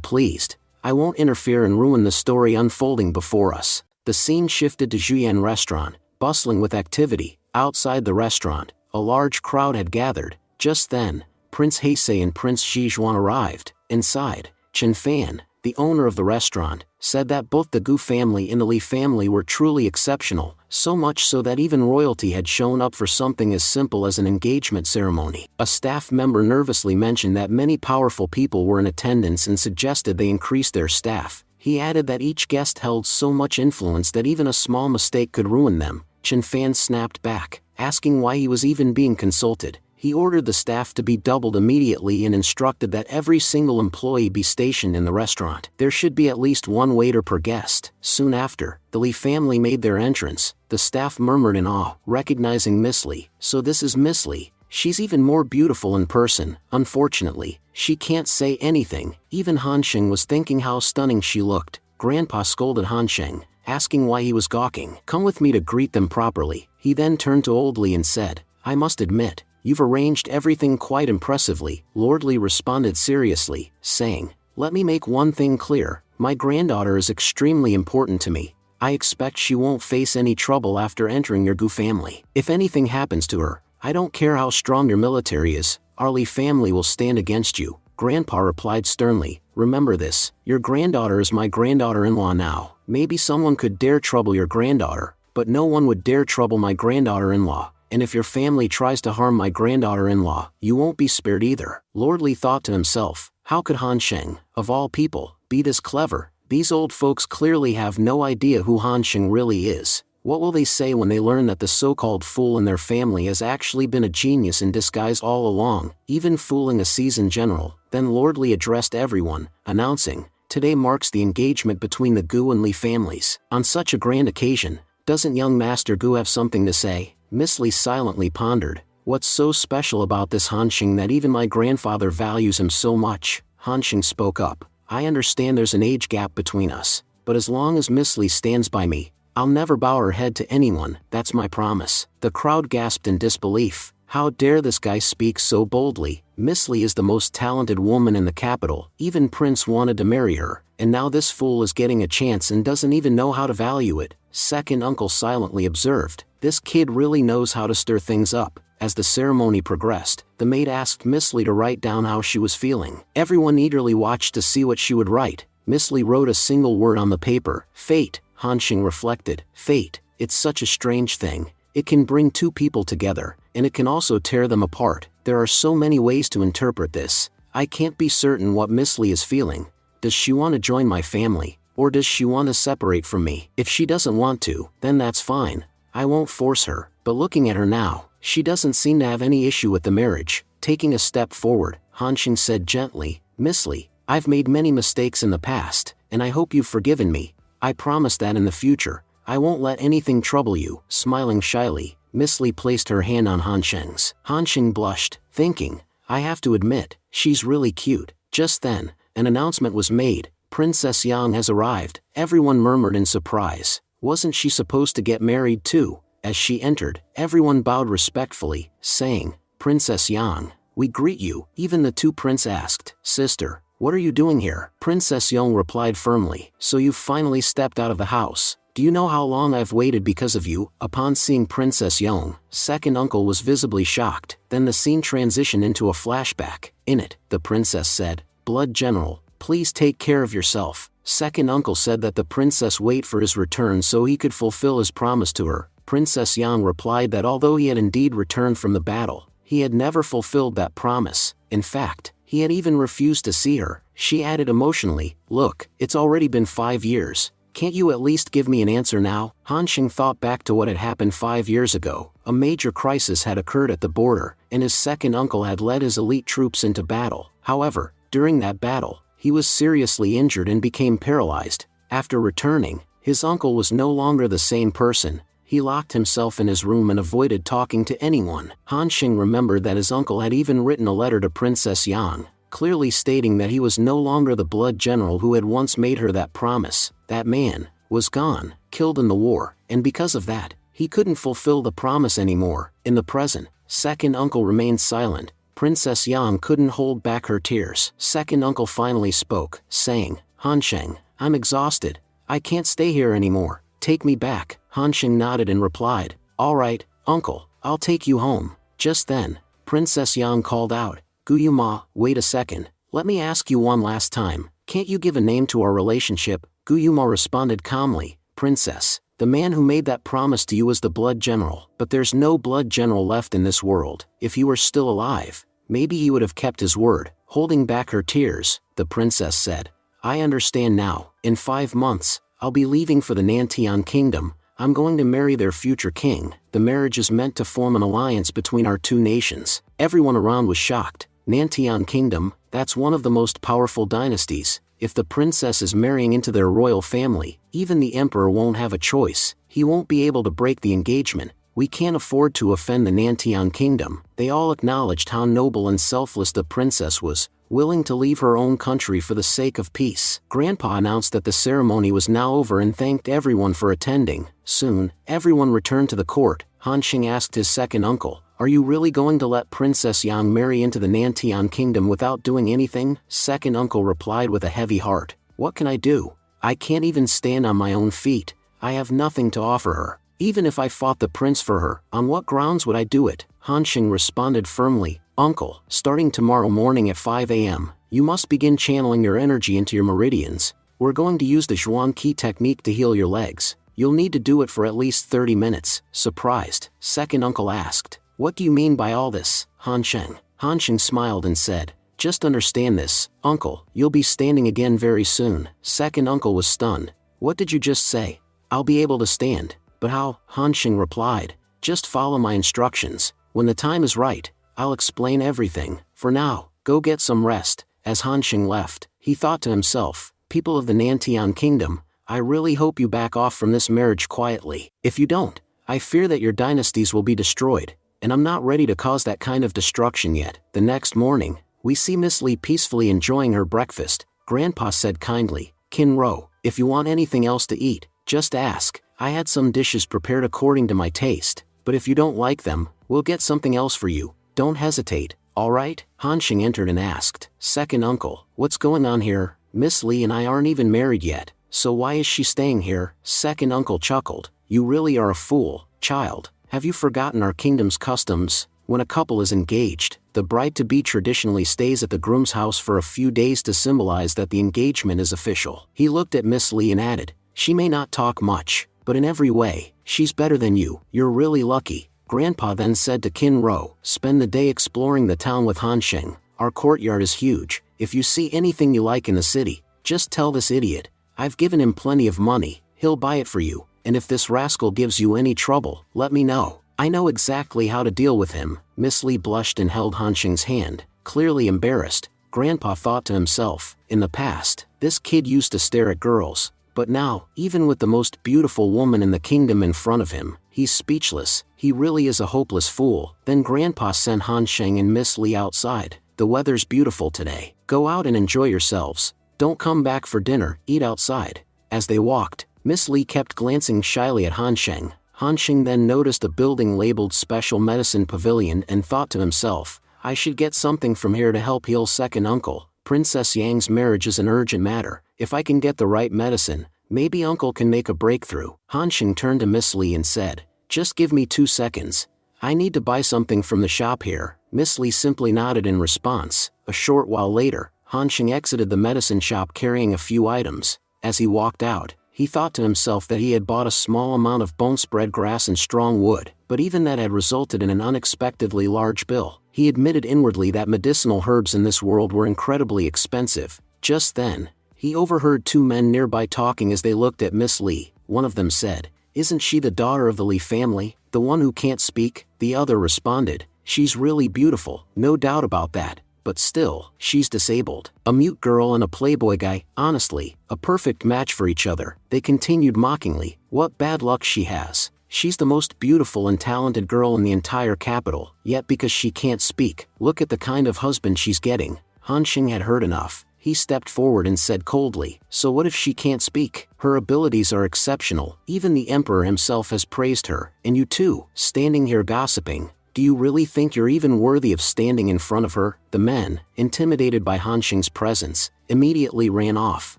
pleased. I won't interfere and ruin the story unfolding before us. The scene shifted to Juyan restaurant, bustling with activity. Outside the restaurant, a large crowd had gathered. Just then, Prince Heisei and Prince Zhizhuan arrived. Inside, Chen Fan, the owner of the restaurant, said that both the Gu family and the Li family were truly exceptional, so much so that even royalty had shown up for something as simple as an engagement ceremony. A staff member nervously mentioned that many powerful people were in attendance and suggested they increase their staff. He added that each guest held so much influence that even a small mistake could ruin them. Chen Fan snapped back, asking why he was even being consulted. He ordered the staff to be doubled immediately and instructed that every single employee be stationed in the restaurant. There should be at least one waiter per guest. Soon after, the Li family made their entrance. The staff murmured in awe, recognizing Miss Li. So this is Miss Li. She's even more beautiful in person. Unfortunately, she can't say anything. Even Han Sheng was thinking how stunning she looked. Grandpa scolded Han Sheng, asking why he was gawking. Come with me to greet them properly. He then turned to Old Li and said, I must admit, you've arranged everything quite impressively. Lord Li responded seriously, saying, let me make one thing clear. My granddaughter is extremely important to me. I expect she won't face any trouble after entering your Gu family. If anything happens to her, I don't care how strong your military is, our Li family will stand against you. Grandpa replied sternly, remember this, your granddaughter is my granddaughter-in-law now. Maybe someone could dare trouble your granddaughter, but no one would dare trouble my granddaughter-in-law. And if your family tries to harm my granddaughter-in-law, you won't be spared either. Lord Li thought to himself, how could Han Sheng, of all people, be this clever? These old folks clearly have no idea who Han Sheng really is. What will they say when they learn that the so-called fool in their family has actually been a genius in disguise all along, even fooling a seasoned general? Then Lord Li addressed everyone, announcing, today marks the engagement between the Gu and Li families. On such a grand occasion, doesn't young Master Gu have something to say? Miss Li silently pondered, what's so special about this Han Sheng that even my grandfather values him so much? Han Sheng spoke up, I understand there's an age gap between us, but as long as Miss Li stands by me, I'll never bow her head to anyone, that's my promise. The crowd gasped in disbelief. How dare this guy speak so boldly? Miss Li is the most talented woman in the capital, even Prince wanted to marry her, and now this fool is getting a chance and doesn't even know how to value it. Second uncle silently observed, this kid really knows how to stir things up. As the ceremony progressed, the maid asked Miss Li to write down how she was feeling. Everyone eagerly watched to see what she would write. Miss Li wrote a single word on the paper, fate. Han Sheng reflected, fate, it's such a strange thing. It can bring two people together, and it can also tear them apart. There are so many ways to interpret this. I can't be certain what Miss Li is feeling. Does she want to join my family, or does she want to separate from me? If she doesn't want to, then that's fine. I won't force her, but looking at her now, she doesn't seem to have any issue with the marriage. Taking a step forward, Han Sheng said gently, Miss Li, I've made many mistakes in the past, and I hope you've forgiven me. I promise that in the future, I won't let anything trouble you. Smiling shyly, Miss Li placed her hand on Han Sheng's. Han Sheng blushed, thinking, I have to admit, she's really cute. Just then, an announcement was made, Princess Yang has arrived. Everyone murmured in surprise, wasn't she supposed to get married too? As she entered, everyone bowed respectfully, saying, Princess Yang, we greet you. Even the two princes asked, sister, what are you doing here? Princess Yang replied firmly, so you've finally stepped out of the house. Do you know how long I've waited because of you? Upon seeing Princess Yang, second uncle was visibly shocked. Then the scene transitioned into a flashback. In it, the princess said, Blood General, please take care of yourself. Second uncle said that the princess wait for his return so he could fulfill his promise to her. Princess Yang replied that although he had indeed returned from the battle, he had never fulfilled that promise. In fact, he had even refused to see her. She added emotionally, look, it's already been 5 years. Can't you at least give me an answer now? Han Sheng thought back to what had happened 5 years ago. A major crisis had occurred at the border, and his second uncle had led his elite troops into battle. However, during that battle, he was seriously injured and became paralyzed. After returning, his uncle was no longer the same person. he locked himself in his room and avoided talking to anyone. Han Xing remembered that his uncle had even written a letter to Princess Yang, clearly stating that he was no longer the blood general who had once made her that promise. That man was gone, killed in the war, and because of that, he couldn't fulfill the promise anymore. In the present, second uncle remained silent. Princess Yang couldn't hold back her tears. Second uncle finally spoke, saying, Han Xing, I'm exhausted. I can't stay here anymore. Take me back. Han Xing nodded and replied, all right, uncle, I'll take you home. Just then, Princess Yang called out, Guyuma, wait a second, let me ask you one last time, can't you give a name to our relationship? Guyuma responded calmly, Princess, the man who made that promise to you was the blood general, but there's no blood general left in this world. If he were still alive, maybe he would have kept his word. Holding back her tears, the princess said, I understand now. In 5 months, I'll be leaving for the Nantian kingdom. I'm going to marry their future king. The marriage is meant to form an alliance between our two nations. Everyone around was shocked. Nantian kingdom, that's one of the most powerful dynasties. If the princess is marrying into their royal family, even the emperor won't have a choice. He won't be able to break the engagement. We can't afford to offend the Nantian kingdom. They all acknowledged how noble and selfless the princess was, willing to leave her own country for the sake of peace. Grandpa announced that the ceremony was now over and thanked everyone for attending. Soon, everyone returned to the court. Han Xing asked his second uncle, are you really going to let Princess Yang marry into the Nantian kingdom without doing anything? Second uncle replied with a heavy heart, what can I do? I can't even stand on my own feet. I have nothing to offer her. Even if I fought the prince for her, on what grounds would I do it? Han Xing responded firmly, Uncle, starting tomorrow morning at 5 a.m., you must begin channeling your energy into your meridians. We're going to use the Zhuan Qi technique to heal your legs. You'll need to do it for at least 30 minutes. Surprised, second uncle asked, what do you mean by all this, Han Xing? Han Xing smiled and said, just understand this, uncle, you'll be standing again very soon. Second uncle was stunned. What did you just say? I'll be able to stand. But how? Han Xing replied, just follow my instructions. When the time is right, I'll explain everything. For now, go get some rest. As Han Xing left, he thought to himself, people of the Nantian kingdom, I really hope you back off from this marriage quietly. If you don't, I fear that your dynasties will be destroyed, and I'm not ready to cause that kind of destruction yet. The next morning, we see Miss Li peacefully enjoying her breakfast. Grandpa said kindly, Kin Ro, if you want anything else to eat, just ask. I had some dishes prepared according to my taste, but if you don't like them, we'll get something else for you. Don't hesitate, all right? Han Xing entered and asked, second uncle, what's going on here? Miss Li and I aren't even married yet, so why is she staying here? Second uncle chuckled, you really are a fool, child. Have you forgotten our kingdom's customs? When a couple is engaged, the bride-to-be traditionally stays at the groom's house for a few days to symbolize that the engagement is official. He looked at Miss Li and added, she may not talk much, but in every way, she's better than you. You're really lucky. Grandpa then said to Kin Ro, spend the day exploring the town with Han Xing. Our courtyard is huge. If you see anything you like in the city, just tell this idiot. I've given him plenty of money, he'll buy it for you, and if this rascal gives you any trouble, let me know. I know exactly how to deal with him. Miss Li blushed and held Han Xing's hand, clearly embarrassed. Grandpa thought to himself, in the past, this kid used to stare at girls, but now, even with the most beautiful woman in the kingdom in front of him, he's speechless. He really is a hopeless fool. Then Grandpa sent Han Xing and Miss Li outside. The weather's beautiful today. Go out and enjoy yourselves. Don't come back for dinner, eat outside. As they walked, Miss Li kept glancing shyly at Han Xing. Han Xing then noticed a building labeled Special Medicine Pavilion and thought to himself, I should get something from here to help heal second uncle. Princess Yang's marriage is an urgent matter. If I can get the right medicine, maybe uncle can make a breakthrough. Han Xing turned to Miss Li and said, just give me 2 seconds. I need to buy something from the shop here. Miss Li simply nodded in response. A short while later, Han Xing exited the medicine shop carrying a few items. As he walked out, he thought to himself that he had bought a small amount of bone-spread grass and strong wood, but even that had resulted in an unexpectedly large bill. He admitted inwardly that medicinal herbs in this world were incredibly expensive. Just then, he overheard 2 men nearby talking as they looked at Miss Li. One of them said, isn't she the daughter of the Li family, the one who can't speak? The other responded, she's really beautiful, no doubt about that, but still, she's disabled. A mute girl and a playboy guy, honestly, a perfect match for each other. They continued mockingly, what bad luck she has. She's the most beautiful and talented girl in the entire capital, yet because she can't speak, look at the kind of husband she's getting." Han Xing had heard enough. He stepped forward and said coldly, "So what if she can't speak? Her abilities are exceptional, even the emperor himself has praised her, and you too, standing here gossiping. Do you really think you're even worthy of standing in front of her?" The men, intimidated by Han Xing's presence, immediately ran off.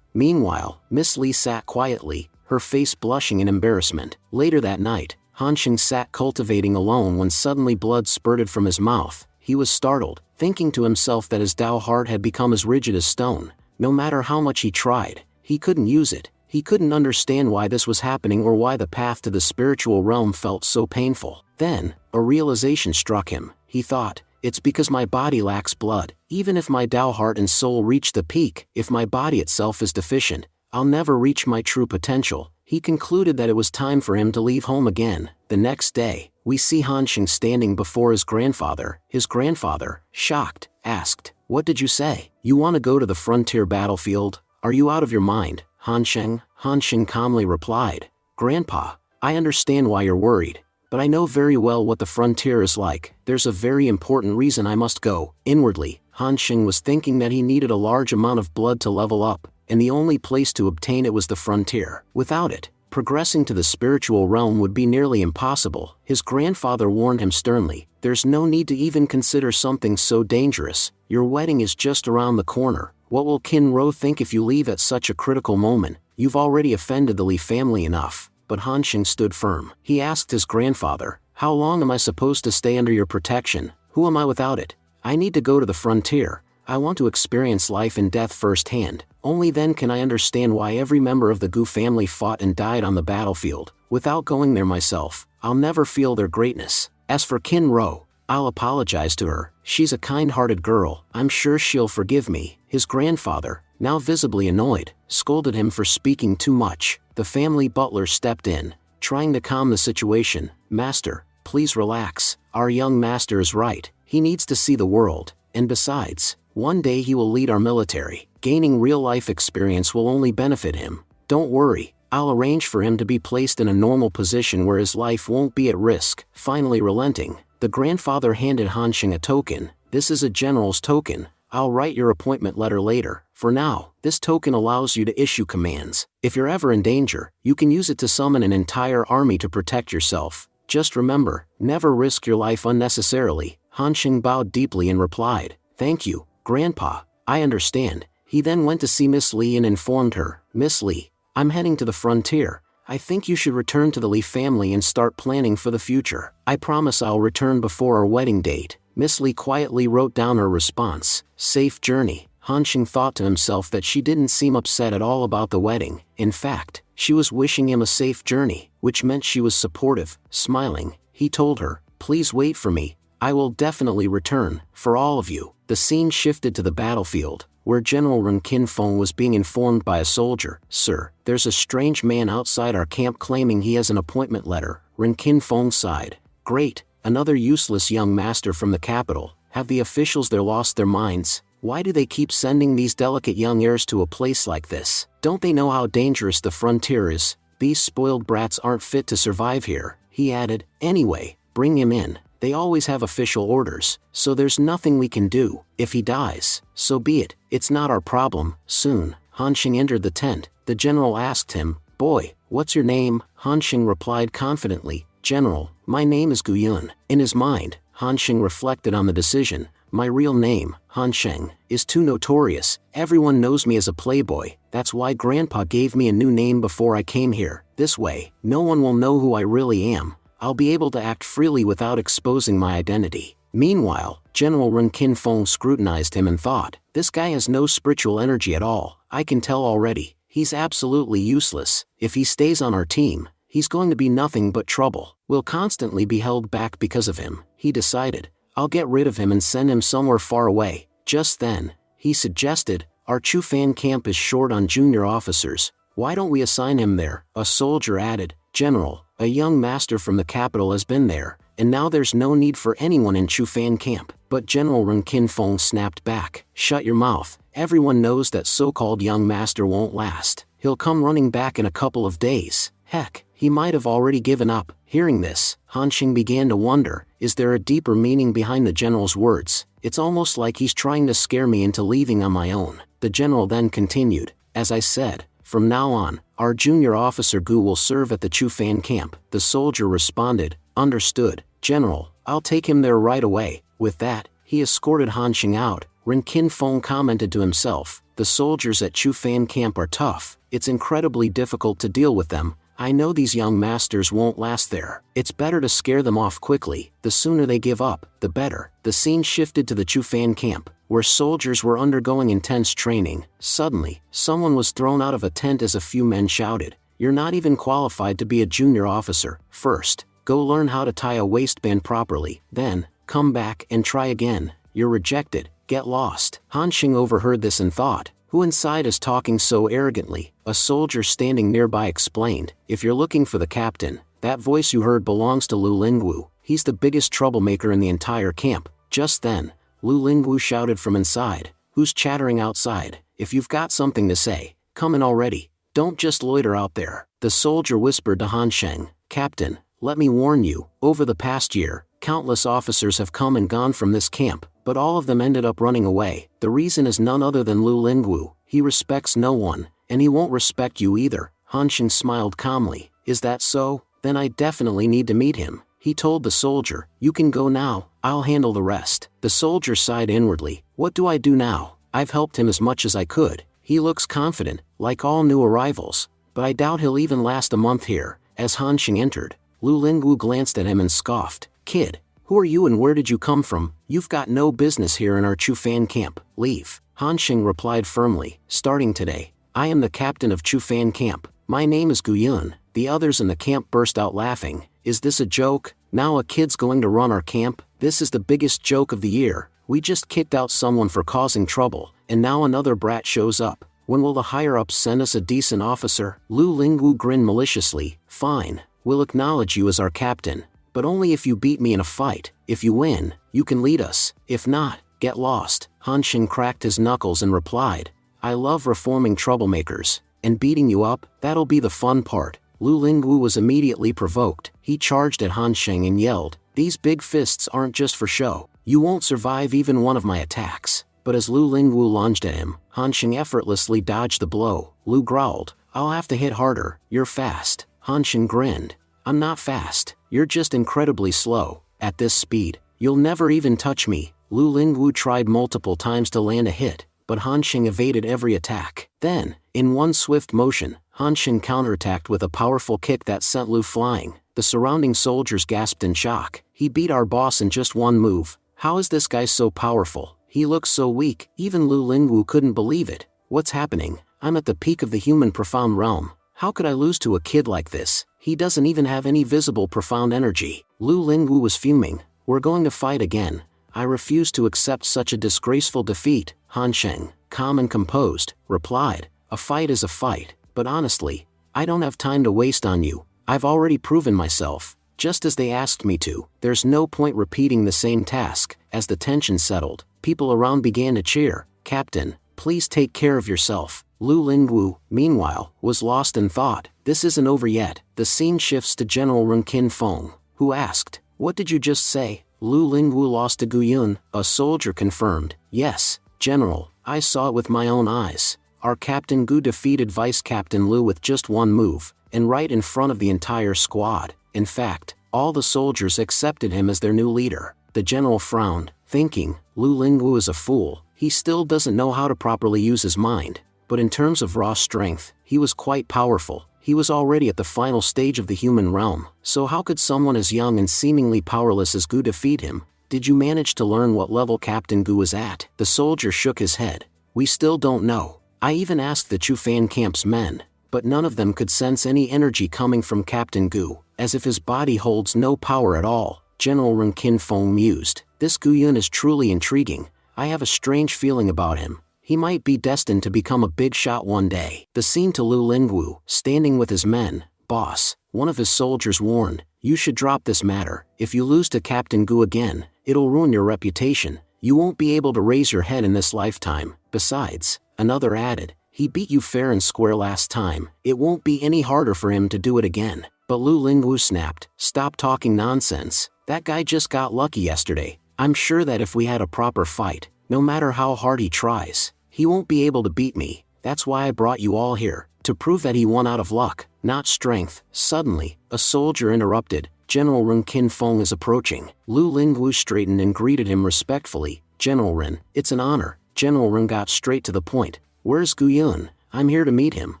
Meanwhile, Miss Li sat quietly, her face blushing in embarrassment. Later that night, Han Xing sat cultivating alone when suddenly blood spurted from his mouth. He was startled, thinking to himself that his Tao heart had become as rigid as stone. No matter how much he tried, he couldn't use it. He couldn't understand why this was happening or why the path to the spiritual realm felt so painful. Then, a realization struck him. He thought, "It's because my body lacks blood. Even if my Tao heart and soul reach the peak, if my body itself is deficient, I'll never reach my true potential." He concluded that it was time for him to leave home again. The next day, we see Han Xing standing before his grandfather. His grandfather, shocked, asked, "What did you say? You want to go to the frontier battlefield? Are you out of your mind, Han Xing?" Han Xing calmly replied, "Grandpa, I understand why you're worried, but I know very well what the frontier is like. There's a very important reason I must go." Inwardly, Han Xing was thinking that he needed a large amount of blood to level up, and the only place to obtain it was the frontier. Without it, progressing to the spiritual realm would be nearly impossible. His grandfather warned him sternly, "There's no need to even consider something so dangerous. Your wedding is just around the corner. What will Qin Ro think if you leave at such a critical moment? You've already offended the Li family enough." But Han Xing stood firm. He asked his grandfather, "How long am I supposed to stay under your protection? Who am I without it? I need to go to the frontier. I want to experience life and death firsthand. Only then can I understand why every member of the Gu family fought and died on the battlefield. Without going there myself, I'll never feel their greatness. As for Qin Ro, I'll apologize to her. She's a kind-hearted girl. I'm sure she'll forgive me." His grandfather, now visibly annoyed, scolded him for speaking too much. The family butler stepped in, trying to calm the situation. "Master, please relax. Our young master is right. He needs to see the world, and besides, one day he will lead our military. Gaining real-life experience will only benefit him. Don't worry, I'll arrange for him to be placed in a normal position where his life won't be at risk." Finally relenting, the grandfather handed Han Xing a token. "This is a general's token. I'll write your appointment letter later. For now, this token allows you to issue commands. If you're ever in danger, you can use it to summon an entire army to protect yourself. Just remember, never risk your life unnecessarily." Han Xing bowed deeply and replied, "Thank you, Grandpa. I understand." He then went to see Miss Li and informed her, "Miss Li, I'm heading to the frontier. I think you should return to the Li family and start planning for the future. I promise I'll return before our wedding date." Miss Li quietly wrote down her response, "Safe journey." Han Xing thought to himself that she didn't seem upset at all about the wedding. In fact, she was wishing him a safe journey, which meant she was supportive. Smiling, he told her, "Please wait for me. I will definitely return, for all of you." The scene shifted to the battlefield, where General Ren Qinfeng was being informed by a soldier, "Sir, there's a strange man outside our camp claiming he has an appointment letter." Ren Qinfeng sighed. "Great, another useless young master from the capital. Have the officials there lost their minds? Why do they keep sending these delicate young heirs to a place like this? Don't they know how dangerous the frontier is? These spoiled brats aren't fit to survive here." He added, "Anyway, bring him in. They always have official orders, so there's nothing we can do. If he dies, so be it. It's not our problem." Soon, Han Xing entered the tent. The general asked him, "Boy, what's your name?" Han Xing replied confidently, "General, my name is Gu Yun." In his mind, Han Xing reflected on the decision. "My real name, Han Xing, is too notorious. Everyone knows me as a playboy. That's why Grandpa gave me a new name before I came here. This way, no one will know who I really am. I'll be able to act freely without exposing my identity." Meanwhile, General Ren Qinfeng scrutinized him and thought, "This guy has no spiritual energy at all. I can tell already. He's absolutely useless. If he stays on our team, he's going to be nothing but trouble. We'll constantly be held back because of him." He decided, "I'll get rid of him and send him somewhere far away." Just then, he suggested, "Our Chufan camp is short on junior officers. Why don't we assign him there?" A soldier added, "General, a young master from the capital has been there, and now there's no need for anyone in Chufan camp." But General Ren Qinfeng snapped back, "Shut your mouth. Everyone knows that so-called young master won't last. He'll come running back in a couple of days. Heck, he might have already given up." Hearing this, Han Xing began to wonder, is there a deeper meaning behind the general's words? It's almost like he's trying to scare me into leaving on my own. The general then continued, as I said, from now on, our junior officer Gu will serve at the Chu Fan camp. The soldier responded, understood, General, I'll take him there right away. With that, he escorted Han Xing out. Ren Kin Feng commented to himself, the soldiers at Chu Fan camp are tough, it's incredibly difficult to deal with them. I know these young masters won't last there. It's better to scare them off quickly. The sooner they give up, the better. The scene shifted to the Chu Fan camp, where soldiers were undergoing intense training. Suddenly, someone was thrown out of a tent as a few men shouted, you're not even qualified to be a junior officer. First, go learn how to tie a waistband properly. Then, come back and try again. You're rejected. Get lost. Han Xing overheard this and thought, who inside is talking so arrogantly? A soldier standing nearby explained, if you're looking for the captain, that voice you heard belongs to Lu Lingwu. He's the biggest troublemaker in the entire camp. Just then, Lu Lingwu shouted from inside, who's chattering outside? If you've got something to say, come in already. Don't just loiter out there. The soldier whispered to Han Xing, Captain, let me warn you, over the past year, countless officers have come and gone from this camp, but all of them ended up running away. The reason is none other than Lu Lingwu. He respects no one, and he won't respect you either. Han Xing smiled calmly. Is that so? Then I definitely need to meet him. He told the soldier, you can go now, I'll handle the rest. The soldier sighed inwardly, what do I do now? I've helped him as much as I could. He looks confident, like all new arrivals, but I doubt he'll even last a month here. As Han Xing entered, Lu Lingwu glanced at him and scoffed, kid, who are you and where did you come from? You've got no business here in our Chu Fan camp. Leave. Han Xing replied firmly, starting today, I am the captain of Chu Fan camp. My name is Gu Yun. The others in the camp burst out laughing. Is this a joke? Now a kid's going to run our camp? This is the biggest joke of the year. We just kicked out someone for causing trouble, and now another brat shows up. When will the higher-ups send us a decent officer? Lu Lingwu grinned maliciously. Fine, we'll acknowledge you as our captain, but only if you beat me in a fight. If you win, you can lead us. If not, get lost. Han Xing cracked his knuckles and replied, I love reforming troublemakers, and beating you up, that'll be the fun part. Lu Lingwu was immediately provoked. He charged at Han Xing and yelled, these big fists aren't just for show. You won't survive even one of my attacks. But as Lu Lingwu lunged at him, Han Xing effortlessly dodged the blow. Lu growled, I'll have to hit harder. You're fast. Han Xing grinned, I'm not fast. You're just incredibly slow. At this speed, you'll never even touch me. Lu Lingwu tried multiple times to land a hit, but Han Xing evaded every attack. Then, in one swift motion, Han Xing counterattacked with a powerful kick that sent Lu flying. The surrounding soldiers gasped in shock. He beat our boss in just one move. How is this guy so powerful? He looks so weak. Even Lu Lingwu couldn't believe it. What's happening? I'm at the peak of the human profound realm. How could I lose to a kid like this? He doesn't even have any visible profound energy. Lu Lingwu was fuming. We're going to fight again. I refuse to accept such a disgraceful defeat. Han Xing, calm and composed, replied, a fight is a fight, but honestly, I don't have time to waste on you. I've already proven myself, just as they asked me to. There's no point repeating the same task. As the tension settled, people around began to cheer. Captain, please take care of yourself. Lu Lingwu, meanwhile, was lost in thought. This isn't over yet. The scene shifts to General Ren Kin Feng, who asked, what did you just say? Lu Lingwu lost to Gu Yun. A soldier confirmed, yes, General, I saw it with my own eyes. Our Captain Gu defeated Vice Captain Lu with just one move, and right in front of the entire squad. In fact, all the soldiers accepted him as their new leader. The general frowned, thinking, Lu Lingwu is a fool. He still doesn't know how to properly use his mind. But in terms of raw strength, he was quite powerful. He was already at the final stage of the human realm. So how could someone as young and seemingly powerless as Gu defeat him? Did you manage to learn what level Captain Gu was at? The soldier shook his head. We still don't know. I even asked the Chu Fan camp's men, but none of them could sense any energy coming from Captain Gu, as if his body holds no power at all. General Ren Kin Feng mused. This Gu Yun is truly intriguing. I have a strange feeling about him. He might be destined to become a big shot one day. The scene to Lu Lingwu, standing with his men. Boss, one of his soldiers warned, you should drop this matter. If you lose to Captain Gu again, it'll ruin your reputation. You won't be able to raise your head in this lifetime. Besides, another added, he beat you fair and square last time. It won't be any harder for him to do it again. But Lu Lingwu snapped, "Stop talking nonsense. That guy just got lucky yesterday. I'm sure that if we had a proper fight, no matter how hard he tries, he won't be able to beat me. That's why I brought you all here, to prove that he won out of luck, not strength." Suddenly, a soldier interrupted. "General Ren Qinfeng is approaching." Lu Lingwu straightened and greeted him respectfully. "General Ren, it's an honor." General Ren got straight to the point. "Where's Gu Yun? I'm here to meet him."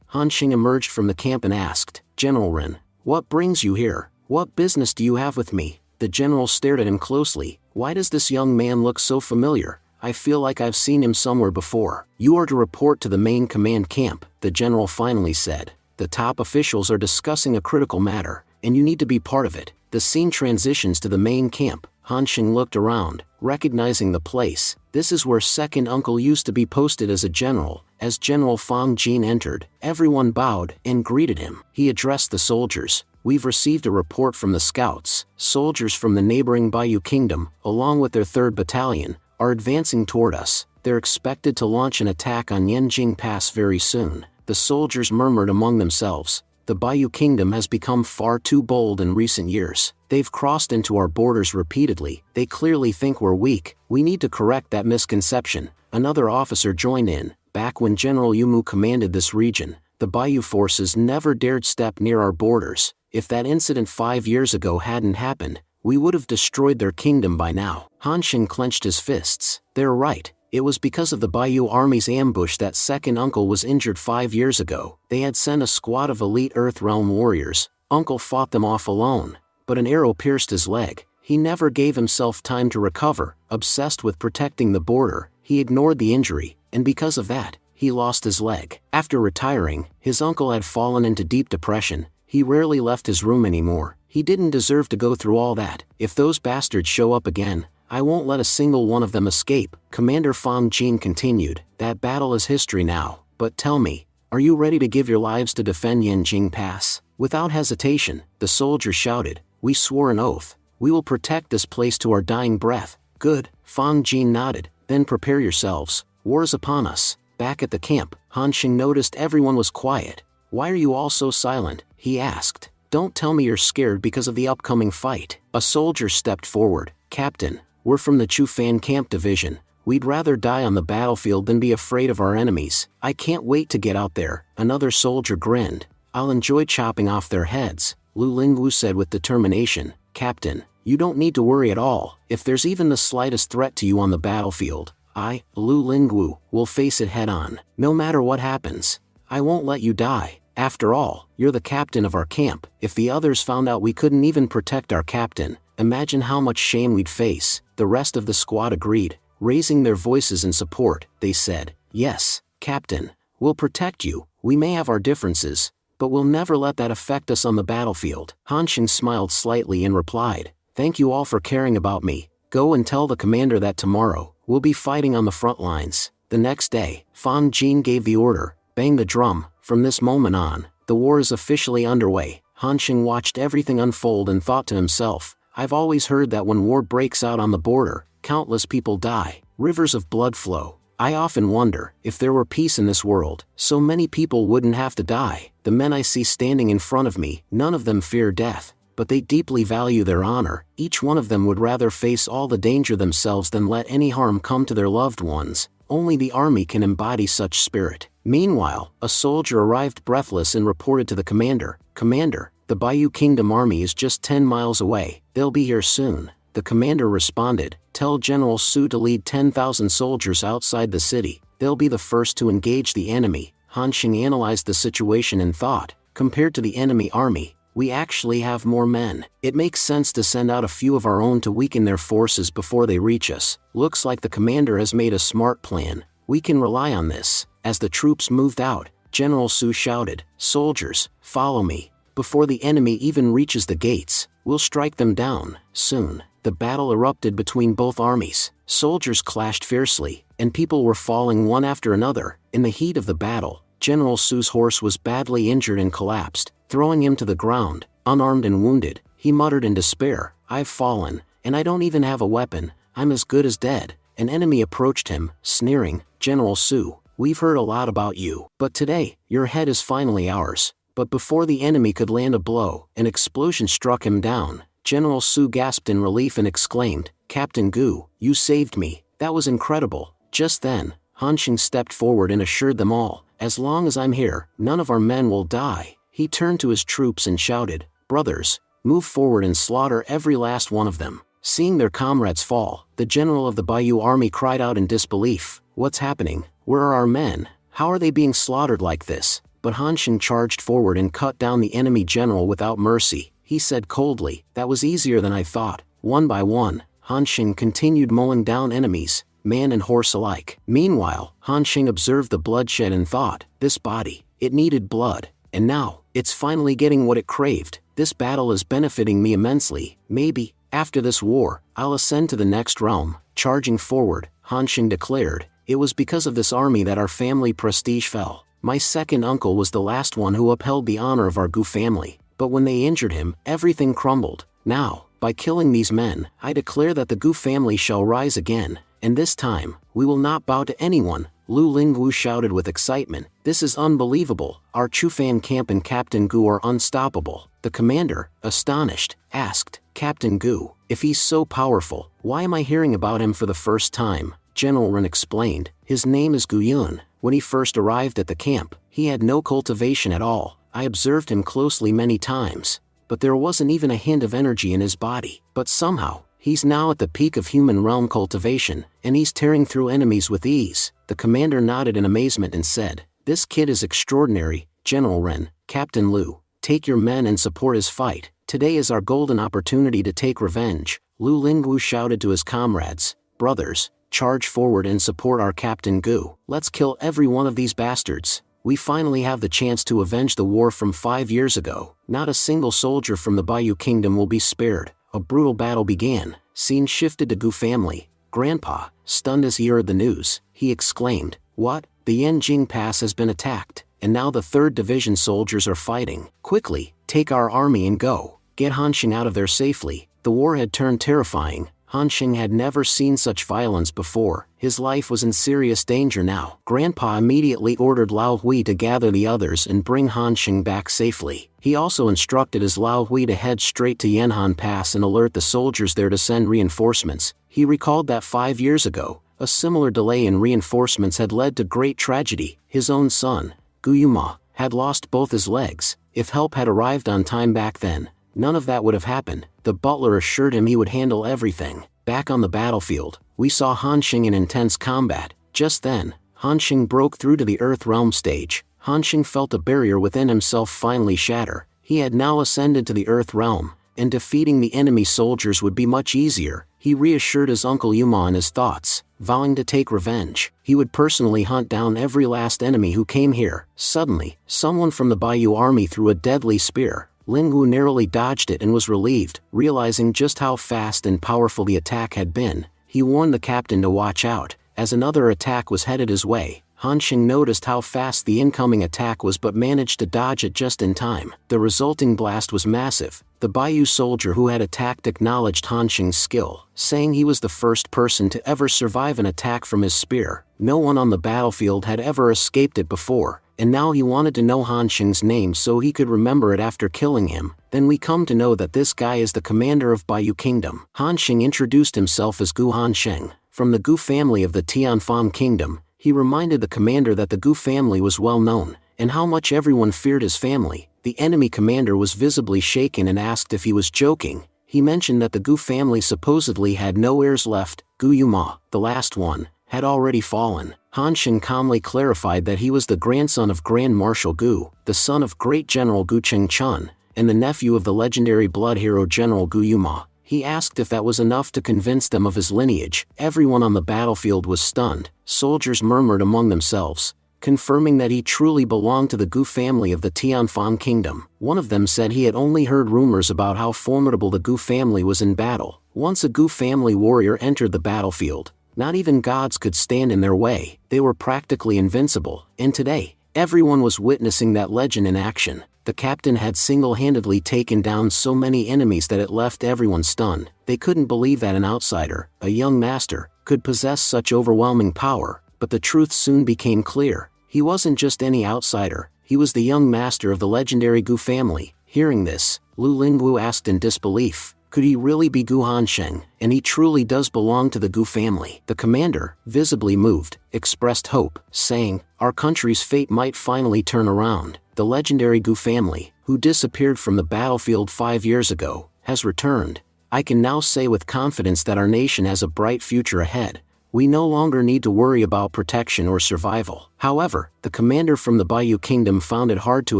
Han Xing emerged from the camp and asked, "General Ren, what brings you here? What business do you have with me?" The general stared at him closely. "Why does this young man look so familiar? I feel like I've seen him somewhere before." "You are to report to the main command camp," the general finally said. "The top officials are discussing a critical matter, and you need to be part of it." The scene transitions to the main camp. Han Xing looked around, recognizing the place. This is where second uncle used to be posted as a general. As General Fang Jin entered, everyone bowed and greeted him. He addressed the soldiers. "We've received a report from the scouts. Soldiers from the neighboring Bayou Kingdom, along with their 3rd Battalion, are advancing toward us. They're expected to launch an attack on Yanjing Pass very soon." The soldiers murmured among themselves. "The Bayou Kingdom has become far too bold in recent years. They've crossed into our borders repeatedly. They clearly think we're weak. We need to correct that misconception." Another officer joined in. "Back when General Yumu commanded this region, the Bayou forces never dared step near our borders. If that incident 5 years ago hadn't happened, we would have destroyed their kingdom by now." Han Xing clenched his fists. "They're right. It was because of the Bayou army's ambush that second uncle was injured 5 years ago. They had sent a squad of elite Earthrealm warriors. Uncle fought them off alone, but an arrow pierced his leg. He never gave himself time to recover. Obsessed with protecting the border, he ignored the injury, and because of that, he lost his leg. After retiring, his uncle had fallen into deep depression. He rarely left his room anymore. He didn't deserve to go through all that. If those bastards show up again, I won't let a single one of them escape." Commander Fang Jin continued. "That battle is history now, but tell me, are you ready to give your lives to defend Yanjing Pass?" Without hesitation, the soldiers shouted. "We swore an oath. We will protect this place to our dying breath." "Good." Fang Jin nodded. "Then prepare yourselves. War is upon us." Back at the camp, Han Xing noticed everyone was quiet. "Why are you all so silent?" he asked. "Don't tell me you're scared because of the upcoming fight." A soldier stepped forward. "Captain, we're from the Chufan Camp Division. We'd rather die on the battlefield than be afraid of our enemies. I can't wait to get out there." Another soldier grinned. "I'll enjoy chopping off their heads," Lu Lingwu said with determination. "Captain, you don't need to worry at all. If there's even the slightest threat to you on the battlefield, I, Lu Lingwu, will face it head on. No matter what happens, I won't let you die. After all, you're the captain of our camp. If the others found out we couldn't even protect our captain, imagine how much shame we'd face." The rest of the squad agreed, raising their voices in support. They said, "Yes, Captain, we'll protect you. We may have our differences, but we'll never let that affect us on the battlefield." Han Xing smiled slightly and replied, "Thank you all for caring about me. Go and tell the commander that tomorrow, we'll be fighting on the front lines." The next day, Fang Jin gave the order, "Bang the drum. From this moment on, the war is officially underway." Han Xing watched everything unfold and thought to himself, "I've always heard that when war breaks out on the border, countless people die. Rivers of blood flow. I often wonder, if there were peace in this world, so many people wouldn't have to die." The men I see standing in front of me, none of them fear death, but they deeply value their honor. Each one of them would rather face all the danger themselves than let any harm come to their loved ones. Only the army can embody such spirit. Meanwhile, a soldier arrived breathless and reported to the commander, "Commander, the Bayou Kingdom army is just 10 miles away. They'll be here soon." The commander responded, "Tell General Su to lead 10,000 soldiers outside the city. They'll be the first to engage the enemy." Han Xing analyzed the situation and thought, compared to the enemy army, we actually have more men. It makes sense to send out a few of our own to weaken their forces before they reach us. Looks like the commander has made a smart plan. We can rely on this. As the troops moved out, General Su shouted, "Soldiers, follow me. Before the enemy even reaches the gates, we'll strike them down." Soon, the battle erupted between both armies. Soldiers clashed fiercely, and people were falling one after another. In the heat of the battle, General Su's horse was badly injured and collapsed. Throwing him to the ground, unarmed and wounded, he muttered in despair, "I've fallen, and I don't even have a weapon. I'm as good as dead." An enemy approached him, sneering, "General Su, we've heard a lot about you, but today, your head is finally ours. But before the enemy could land a blow, an explosion struck him down. General Su gasped in relief and exclaimed, "Captain Gu, you saved me, that was incredible." Just then, Han Xing stepped forward and assured them all, "As long as I'm here, none of our men will die." He turned to his troops and shouted, "Brothers, move forward and slaughter every last one of them." Seeing their comrades fall, the general of the Bayou army cried out in disbelief, "What's happening? Where are our men? How are they being slaughtered like this?" But Han Xing charged forward and cut down the enemy general without mercy. He said coldly, "That was easier than I thought." One by one, Han Xing continued mowing down enemies, man and horse alike. Meanwhile, Han Xing observed the bloodshed and thought, "This body, it needed blood, and now, it's finally getting what it craved. This battle is benefiting me immensely. Maybe, after this war, I'll ascend to the next realm." Charging forward, Han Xing declared, "It was because of this army that our family prestige fell. My second uncle was the last one who upheld the honor of our Gu family, but when they injured him, everything crumbled. Now, by killing these men, I declare that the Gu family shall rise again, and this time, we will not bow to anyone." Lu Lingwu shouted with excitement, "This is unbelievable. Our Chufan camp and Captain Gu are unstoppable." The commander, astonished, asked, "Captain Gu, if he's so powerful, why am I hearing about him for the first time?" General Ren explained, "His name is Gu Yun. When he first arrived at the camp, he had no cultivation at all. I observed him closely many times, but there wasn't even a hint of energy in his body. But somehow, he's now at the peak of human realm cultivation, and he's tearing through enemies with ease." The commander nodded in amazement and said, "This kid is extraordinary." General Ren, "Captain Lu, take your men and support his fight. Today is our golden opportunity to take revenge." Lu Lingwu shouted to his comrades, "Brothers, charge forward and support our Captain Gu. Let's kill every one of these bastards. We finally have the chance to avenge the war from 5 years ago. Not a single soldier from the Bayou Kingdom will be spared." A brutal battle began. Scene shifted to Gu family. Grandpa, stunned as he heard the news, he exclaimed, "What? The Yanjing Pass has been attacked, and now the 3rd Division soldiers are fighting. Quickly, take our army and go. Get Han Xing out of there safely." The war had turned terrifying. Han Xing had never seen such violence before. His life was in serious danger now. Grandpa immediately ordered Lao Hui to gather the others and bring Han Xing back safely. He also instructed his Lao Hui to head straight to Yanhan Pass and alert the soldiers there to send reinforcements. He recalled that 5 years ago, a similar delay in reinforcements had led to great tragedy. His own son, Gu Yuma, had lost both his legs. If help had arrived on time back then, none of that would have happened. The butler assured him he would handle everything. Back on the battlefield, we saw Han Xing in intense combat. Just then, Han Xing broke through to the Earth Realm stage. Han Xing felt a barrier within himself finally shatter. He had now ascended to the Earth Realm, and defeating the enemy soldiers would be much easier. He reassured his uncle Yuma in his thoughts, vowing to take revenge. He would personally hunt down every last enemy who came here. Suddenly, someone from the Bayou army threw a deadly spear. Lingwu narrowly dodged it and was relieved, realizing just how fast and powerful the attack had been. He warned the captain to watch out. As another attack was headed his way, Han Xing noticed how fast the incoming attack was but managed to dodge it just in time. The resulting blast was massive. The Bayou soldier who had attacked acknowledged Han Xing's skill, saying he was the first person to ever survive an attack from his spear. No one on the battlefield had ever escaped it before, and now he wanted to know Han Xing's name so he could remember it after killing him. Then we come to know that this guy is the commander of Bayou Kingdom. Han Xing introduced himself as Gu Hansheng, from the Gu family of the Tianfan Kingdom. He reminded the commander that the Gu family was well known, and how much everyone feared his family. The enemy commander was visibly shaken and asked if he was joking. He mentioned that the Gu family supposedly had no heirs left. Gu Yuma, the last one, had already fallen. Han Xing calmly clarified that he was the grandson of Grand Marshal Gu, the son of Great General Gu Chengchun, and the nephew of the legendary blood hero General Gu Yuma. He asked if that was enough to convince them of his lineage. Everyone on the battlefield was stunned. Soldiers murmured among themselves, confirming that he truly belonged to the Gu family of the Tianfan Kingdom. One of them said he had only heard rumors about how formidable the Gu family was in battle. Once a Gu family warrior entered the battlefield, not even gods could stand in their way. They were practically invincible, and today, everyone was witnessing that legend in action. The captain had single-handedly taken down so many enemies that it left everyone stunned. They couldn't believe that an outsider, a young master, could possess such overwhelming power, but the truth soon became clear. He wasn't just any outsider, He was the young master of the legendary Gu family. Hearing this, Lu Lingwu asked in disbelief, could he really be Gu Hansheng, and he truly does belong to the Gu family? The commander, visibly moved, expressed hope, saying, our country's fate might finally turn around. The legendary Gu family, who disappeared from the battlefield 5 years ago, has returned. I can now say with confidence that our nation has a bright future ahead. We no longer need to worry about protection or survival. However, the commander from the Baiyu Kingdom found it hard to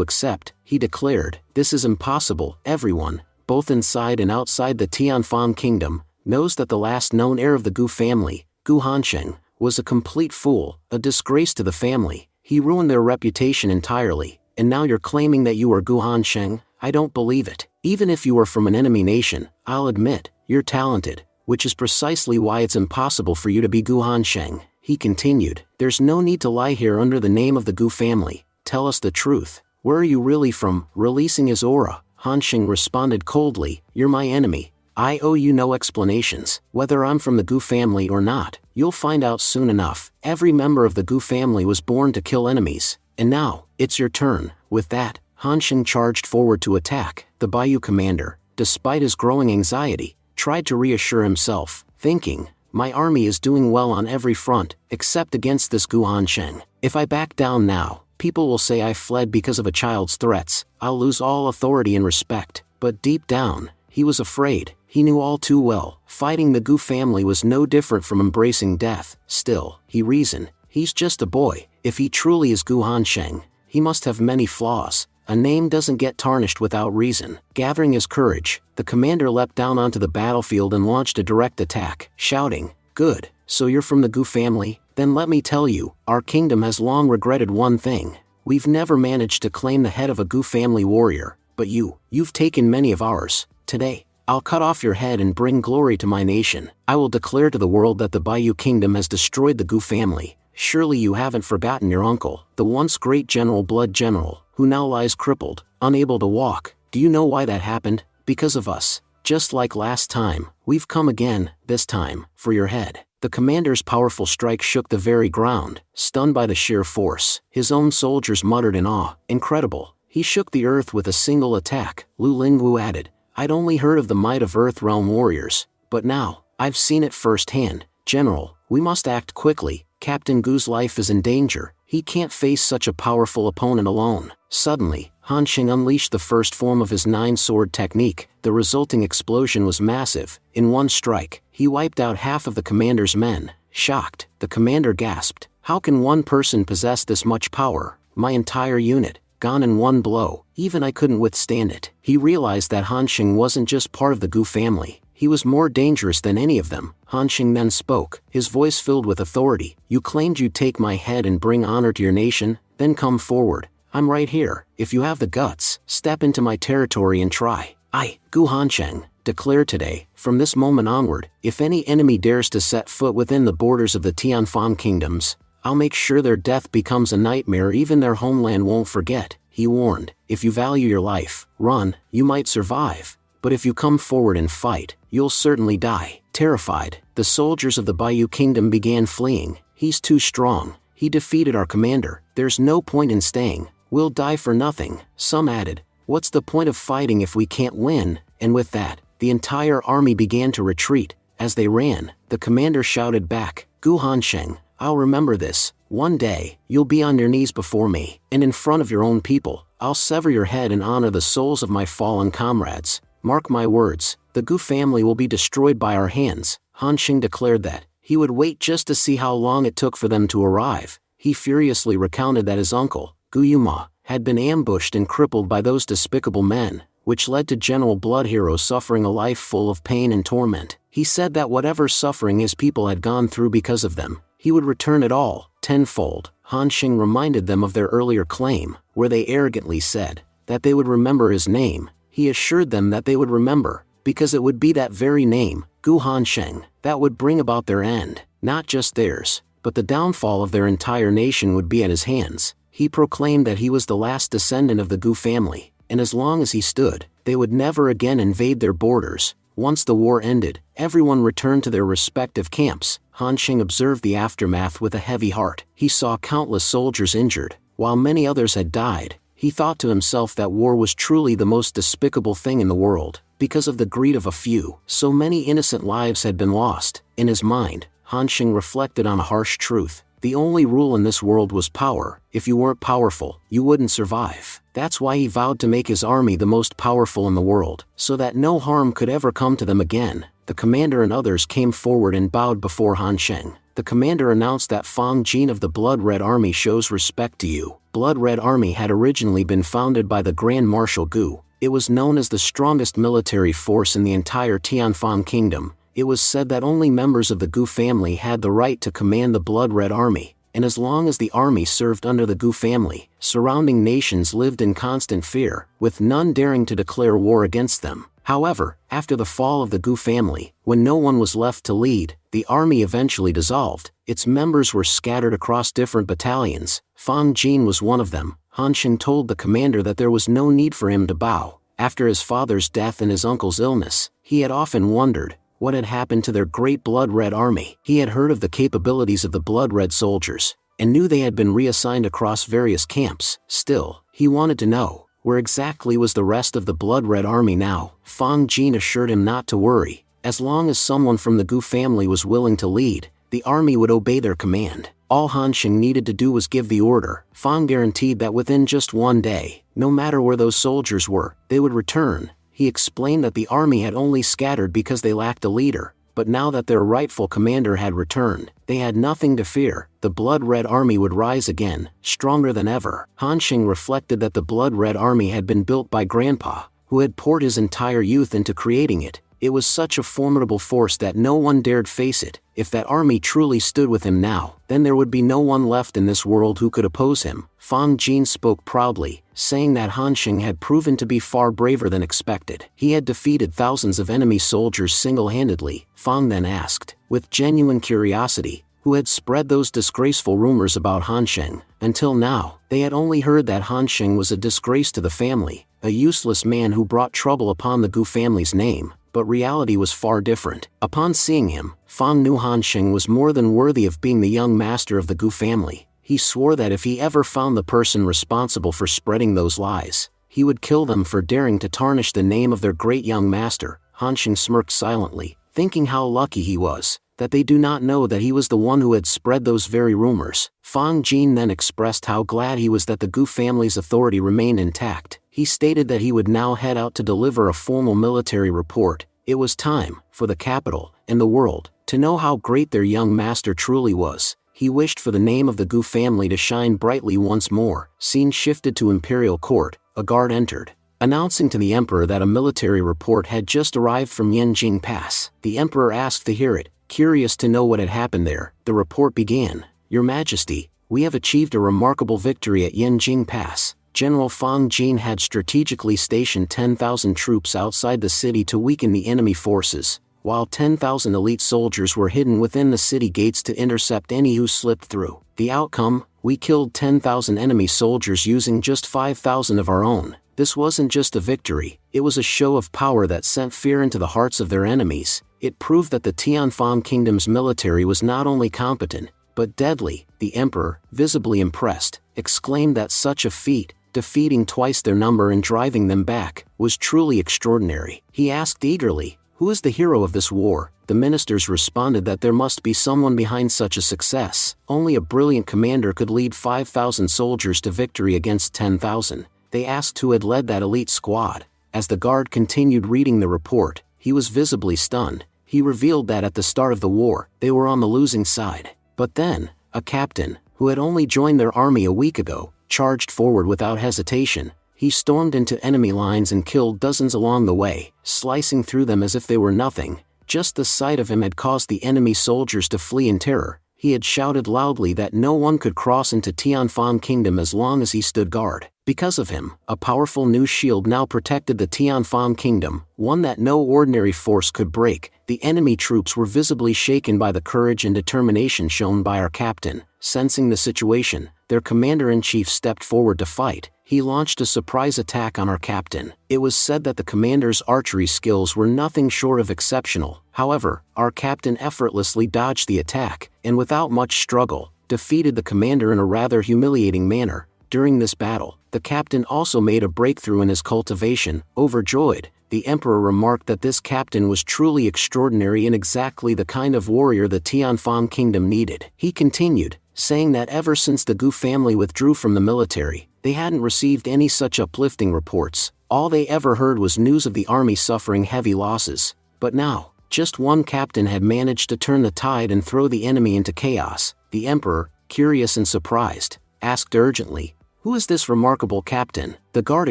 accept. He declared, this is impossible. Everyone, both inside and outside the Tianfan Kingdom, knows that the last known heir of the Gu family, Gu Hansheng, was a complete fool, a disgrace to the family. He ruined their reputation entirely, and now you're claiming that you are Gu Hansheng? I don't believe it. Even if you are from an enemy nation, I'll admit, you're talented, which is precisely why it's impossible for you to be Gu Hansheng. He continued, there's no need to lie here under the name of the Gu family. Tell us the truth. Where are you really from? Releasing his aura, Hansheng responded coldly, you're my enemy. I owe you no explanations. Whether I'm from the Gu family or not, you'll find out soon enough. Every member of the Gu family was born to kill enemies. And now, it's your turn. With that, Hansheng charged forward to attack. The Baiyu commander, despite his growing anxiety, tried to reassure himself, thinking, my army is doing well on every front, except against this Gu Hansheng. If I back down now, people will say I fled because of a child's threats. I'll lose all authority and respect. But deep down, he was afraid. He knew all too well, fighting the Gu family was no different from embracing death. Still, he reasoned, he's just a boy. If he truly is Gu Hansheng, he must have many flaws. A name doesn't get tarnished without reason. Gathering his courage, the commander leapt down onto the battlefield and launched a direct attack, shouting, good, so you're from the Gu family? Then let me tell you, our kingdom has long regretted one thing. We've never managed to claim the head of a Gu family warrior, but you've taken many of ours. Today, I'll cut off your head and bring glory to my nation. I will declare to the world that the Baiyu Kingdom has destroyed the Gu family. Surely you haven't forgotten your uncle, the once great Blood General, who now lies crippled, unable to walk. Do you know why that happened? Because of us. Just like last time, we've come again, this time, for your head. The commander's powerful strike shook the very ground, stunned by the sheer force. His own soldiers muttered in awe, incredible. He shook the earth with a single attack. Lu Lingwu added, I'd only heard of the might of Earth Realm warriors, but now, I've seen it firsthand. General, we must act quickly. Captain Gu's life is in danger. He can't face such a powerful opponent alone. Suddenly, Hansheng unleashed the first form of his 9-sword technique. The resulting explosion was massive. In one strike, he wiped out half of the commander's men. Shocked, the commander gasped, how can one person possess this much power? My entire unit, gone in one blow. Even I couldn't withstand it. He realized that Hansheng wasn't just part of the Gu family. He was more dangerous than any of them. Hansheng then spoke, his voice filled with authority. You claimed you'd take my head and bring honor to your nation, then come forward. I'm right here. If you have the guts, step into my territory and try. I, Gu Hansheng, declare today, from this moment onward, if any enemy dares to set foot within the borders of the Tianfan kingdoms, I'll make sure their death becomes a nightmare even their homeland won't forget. He warned, if you value your life, run, you might survive. But if you come forward and fight, you'll certainly die. Terrified, the soldiers of the Baiyu Kingdom began fleeing. He's too strong. He defeated our commander. There's no point in staying. We'll die for nothing. Some added, what's the point of fighting if we can't win? And with that, the entire army began to retreat. As they ran, the commander shouted back, Gu Hansheng, I'll remember this. One day, you'll be on your knees before me, and in front of your own people, I'll sever your head and honor the souls of my fallen comrades. Mark my words, the Gu family will be destroyed by our hands. Hansheng declared that he would wait just to see how long it took for them to arrive. He furiously recounted that his uncle, Gu Yuma, had been ambushed and crippled by those despicable men, which led to Blood Hero suffering a life full of pain and torment. He said that whatever suffering his people had gone through because of them, he would return it all, tenfold. Hansheng reminded them of their earlier claim, where they arrogantly said that they would remember his name. He assured them that they would remember, because it would be that very name, Gu Hansheng, that would bring about their end. Not just theirs, but the downfall of their entire nation would be at his hands. He proclaimed that he was the last descendant of the Gu family, and as long as he stood, they would never again invade their borders. Once the war ended, everyone returned to their respective camps. Hansheng observed the aftermath with a heavy heart. He saw countless soldiers injured, While many others had died, he thought to himself that war was truly the most despicable thing in the world. Because of the greed of a few, so many innocent lives had been lost. In his mind, Han Sheng reflected on a harsh truth. The only rule in this world was power. If you weren't powerful, you wouldn't survive. That's why he vowed to make his army the most powerful in the world, so that no harm could ever come to them again. The commander and others came forward and bowed before Han Sheng. The commander announced that Fang Jin of the Blood Red Army shows respect to you. Blood Red Army had originally been founded by the Grand Marshal Gu. It was known as the strongest military force in the entire Tianfan Kingdom. It was said that only members of the Gu family had the right to command the Blood Red Army, and as long as the army served under the Gu family, surrounding nations lived in constant fear, with none daring to declare war against them. However, after the fall of the Gu family, when no one was left to lead, the army eventually dissolved. Its members were scattered across different battalions. Fang Jin was one of them. Han Sheng told the commander that there was no need for him to bow. After his father's death and his uncle's illness, he had often wondered what had happened to their great Blood Red Army. He had heard of the capabilities of the Blood Red soldiers, and knew they had been reassigned across various camps. Still, he wanted to know, where exactly was the rest of the Blood Red Army now? Fang Jin assured him not to worry. As long as someone from the Gu family was willing to lead, the army would obey their command. All Han Sheng needed to do was give the order. Fang guaranteed that within just one day, no matter where those soldiers were, they would return. He explained that the army had only scattered because they lacked a leader, but now that their rightful commander had returned, they had nothing to fear. The Blood Red Army would rise again, stronger than ever. Han Sheng reflected that the Blood Red Army had been built by Grandpa, who had poured his entire youth into creating it. It was such a formidable force that no one dared face it. If that army truly stood with him now, then there would be no one left in this world who could oppose him. Fang Jin spoke proudly, saying that Han Sheng had proven to be far braver than expected. He had defeated thousands of enemy soldiers single-handedly. Fang then asked, with genuine curiosity, who had spread those disgraceful rumors about Han Sheng. Until now, they had only heard that Han Sheng was a disgrace to the family, a useless man who brought trouble upon the Gu family's name. But reality was far different. Upon seeing him, Fang knew Han Sheng was more than worthy of being the young master of the Gu family. He swore that if he ever found the person responsible for spreading those lies, he would kill them for daring to tarnish the name of their great young master. Han Sheng smirked silently, thinking how lucky he was that they do not know that he was the one who had spread those very rumors. Fang Jin then expressed how glad he was that the Gu family's authority remained intact. He stated that he would now head out to deliver a formal military report. It was time for the capital and the world to know how great their young master truly was. He wished for the name of the Gu family to shine brightly once more. Scene shifted to Imperial Court. A guard entered, announcing to the emperor that a military report had just arrived from Yanjing Pass. The emperor asked to hear it, curious to know what had happened there. The report began. Your Majesty, we have achieved a remarkable victory at Yanjing Pass. General Fang Jin had strategically stationed 10,000 troops outside the city to weaken the enemy forces, while 10,000 elite soldiers were hidden within the city gates to intercept any who slipped through. The outcome? We killed 10,000 enemy soldiers using just 5,000 of our own. This wasn't just a victory, it was a show of power that sent fear into the hearts of their enemies. It proved that the Tianfan Kingdom's military was not only competent, but deadly. The emperor, visibly impressed, exclaimed that such a feat, defeating twice their number and driving them back, was truly extraordinary. He asked eagerly, who is the hero of this war? The ministers responded that there must be someone behind such a success. Only a brilliant commander could lead 5,000 soldiers to victory against 10,000. They asked who had led that elite squad. As the guard continued reading the report, he was visibly stunned. He revealed that at the start of the war, they were on the losing side. But then, a captain, who had only joined their army a week ago, charged forward without hesitation. He stormed into enemy lines and killed dozens along the way, slicing through them as if they were nothing. Just the sight of him had caused the enemy soldiers to flee in terror. He had shouted loudly that no one could cross into Tianfan Kingdom as long as he stood guard. Because of him, a powerful new shield now protected the Tianfan Kingdom, one that no ordinary force could break. The enemy troops were visibly shaken by the courage and determination shown by our captain. Sensing the situation, their commander-in-chief stepped forward to fight. He launched a surprise attack on our captain. It was said that the commander's archery skills were nothing short of exceptional. However, our captain effortlessly dodged the attack, and without much struggle, defeated the commander in a rather humiliating manner. During this battle, the captain also made a breakthrough in his cultivation. Overjoyed, the emperor remarked that this captain was truly extraordinary and exactly the kind of warrior the Tianfang kingdom needed. He continued, saying that ever since the Gu family withdrew from the military, they hadn't received any such uplifting reports. All they ever heard was news of the army suffering heavy losses. But now, just one captain had managed to turn the tide and throw the enemy into chaos. The emperor, curious and surprised, asked urgently, "Who is this remarkable captain?" The guard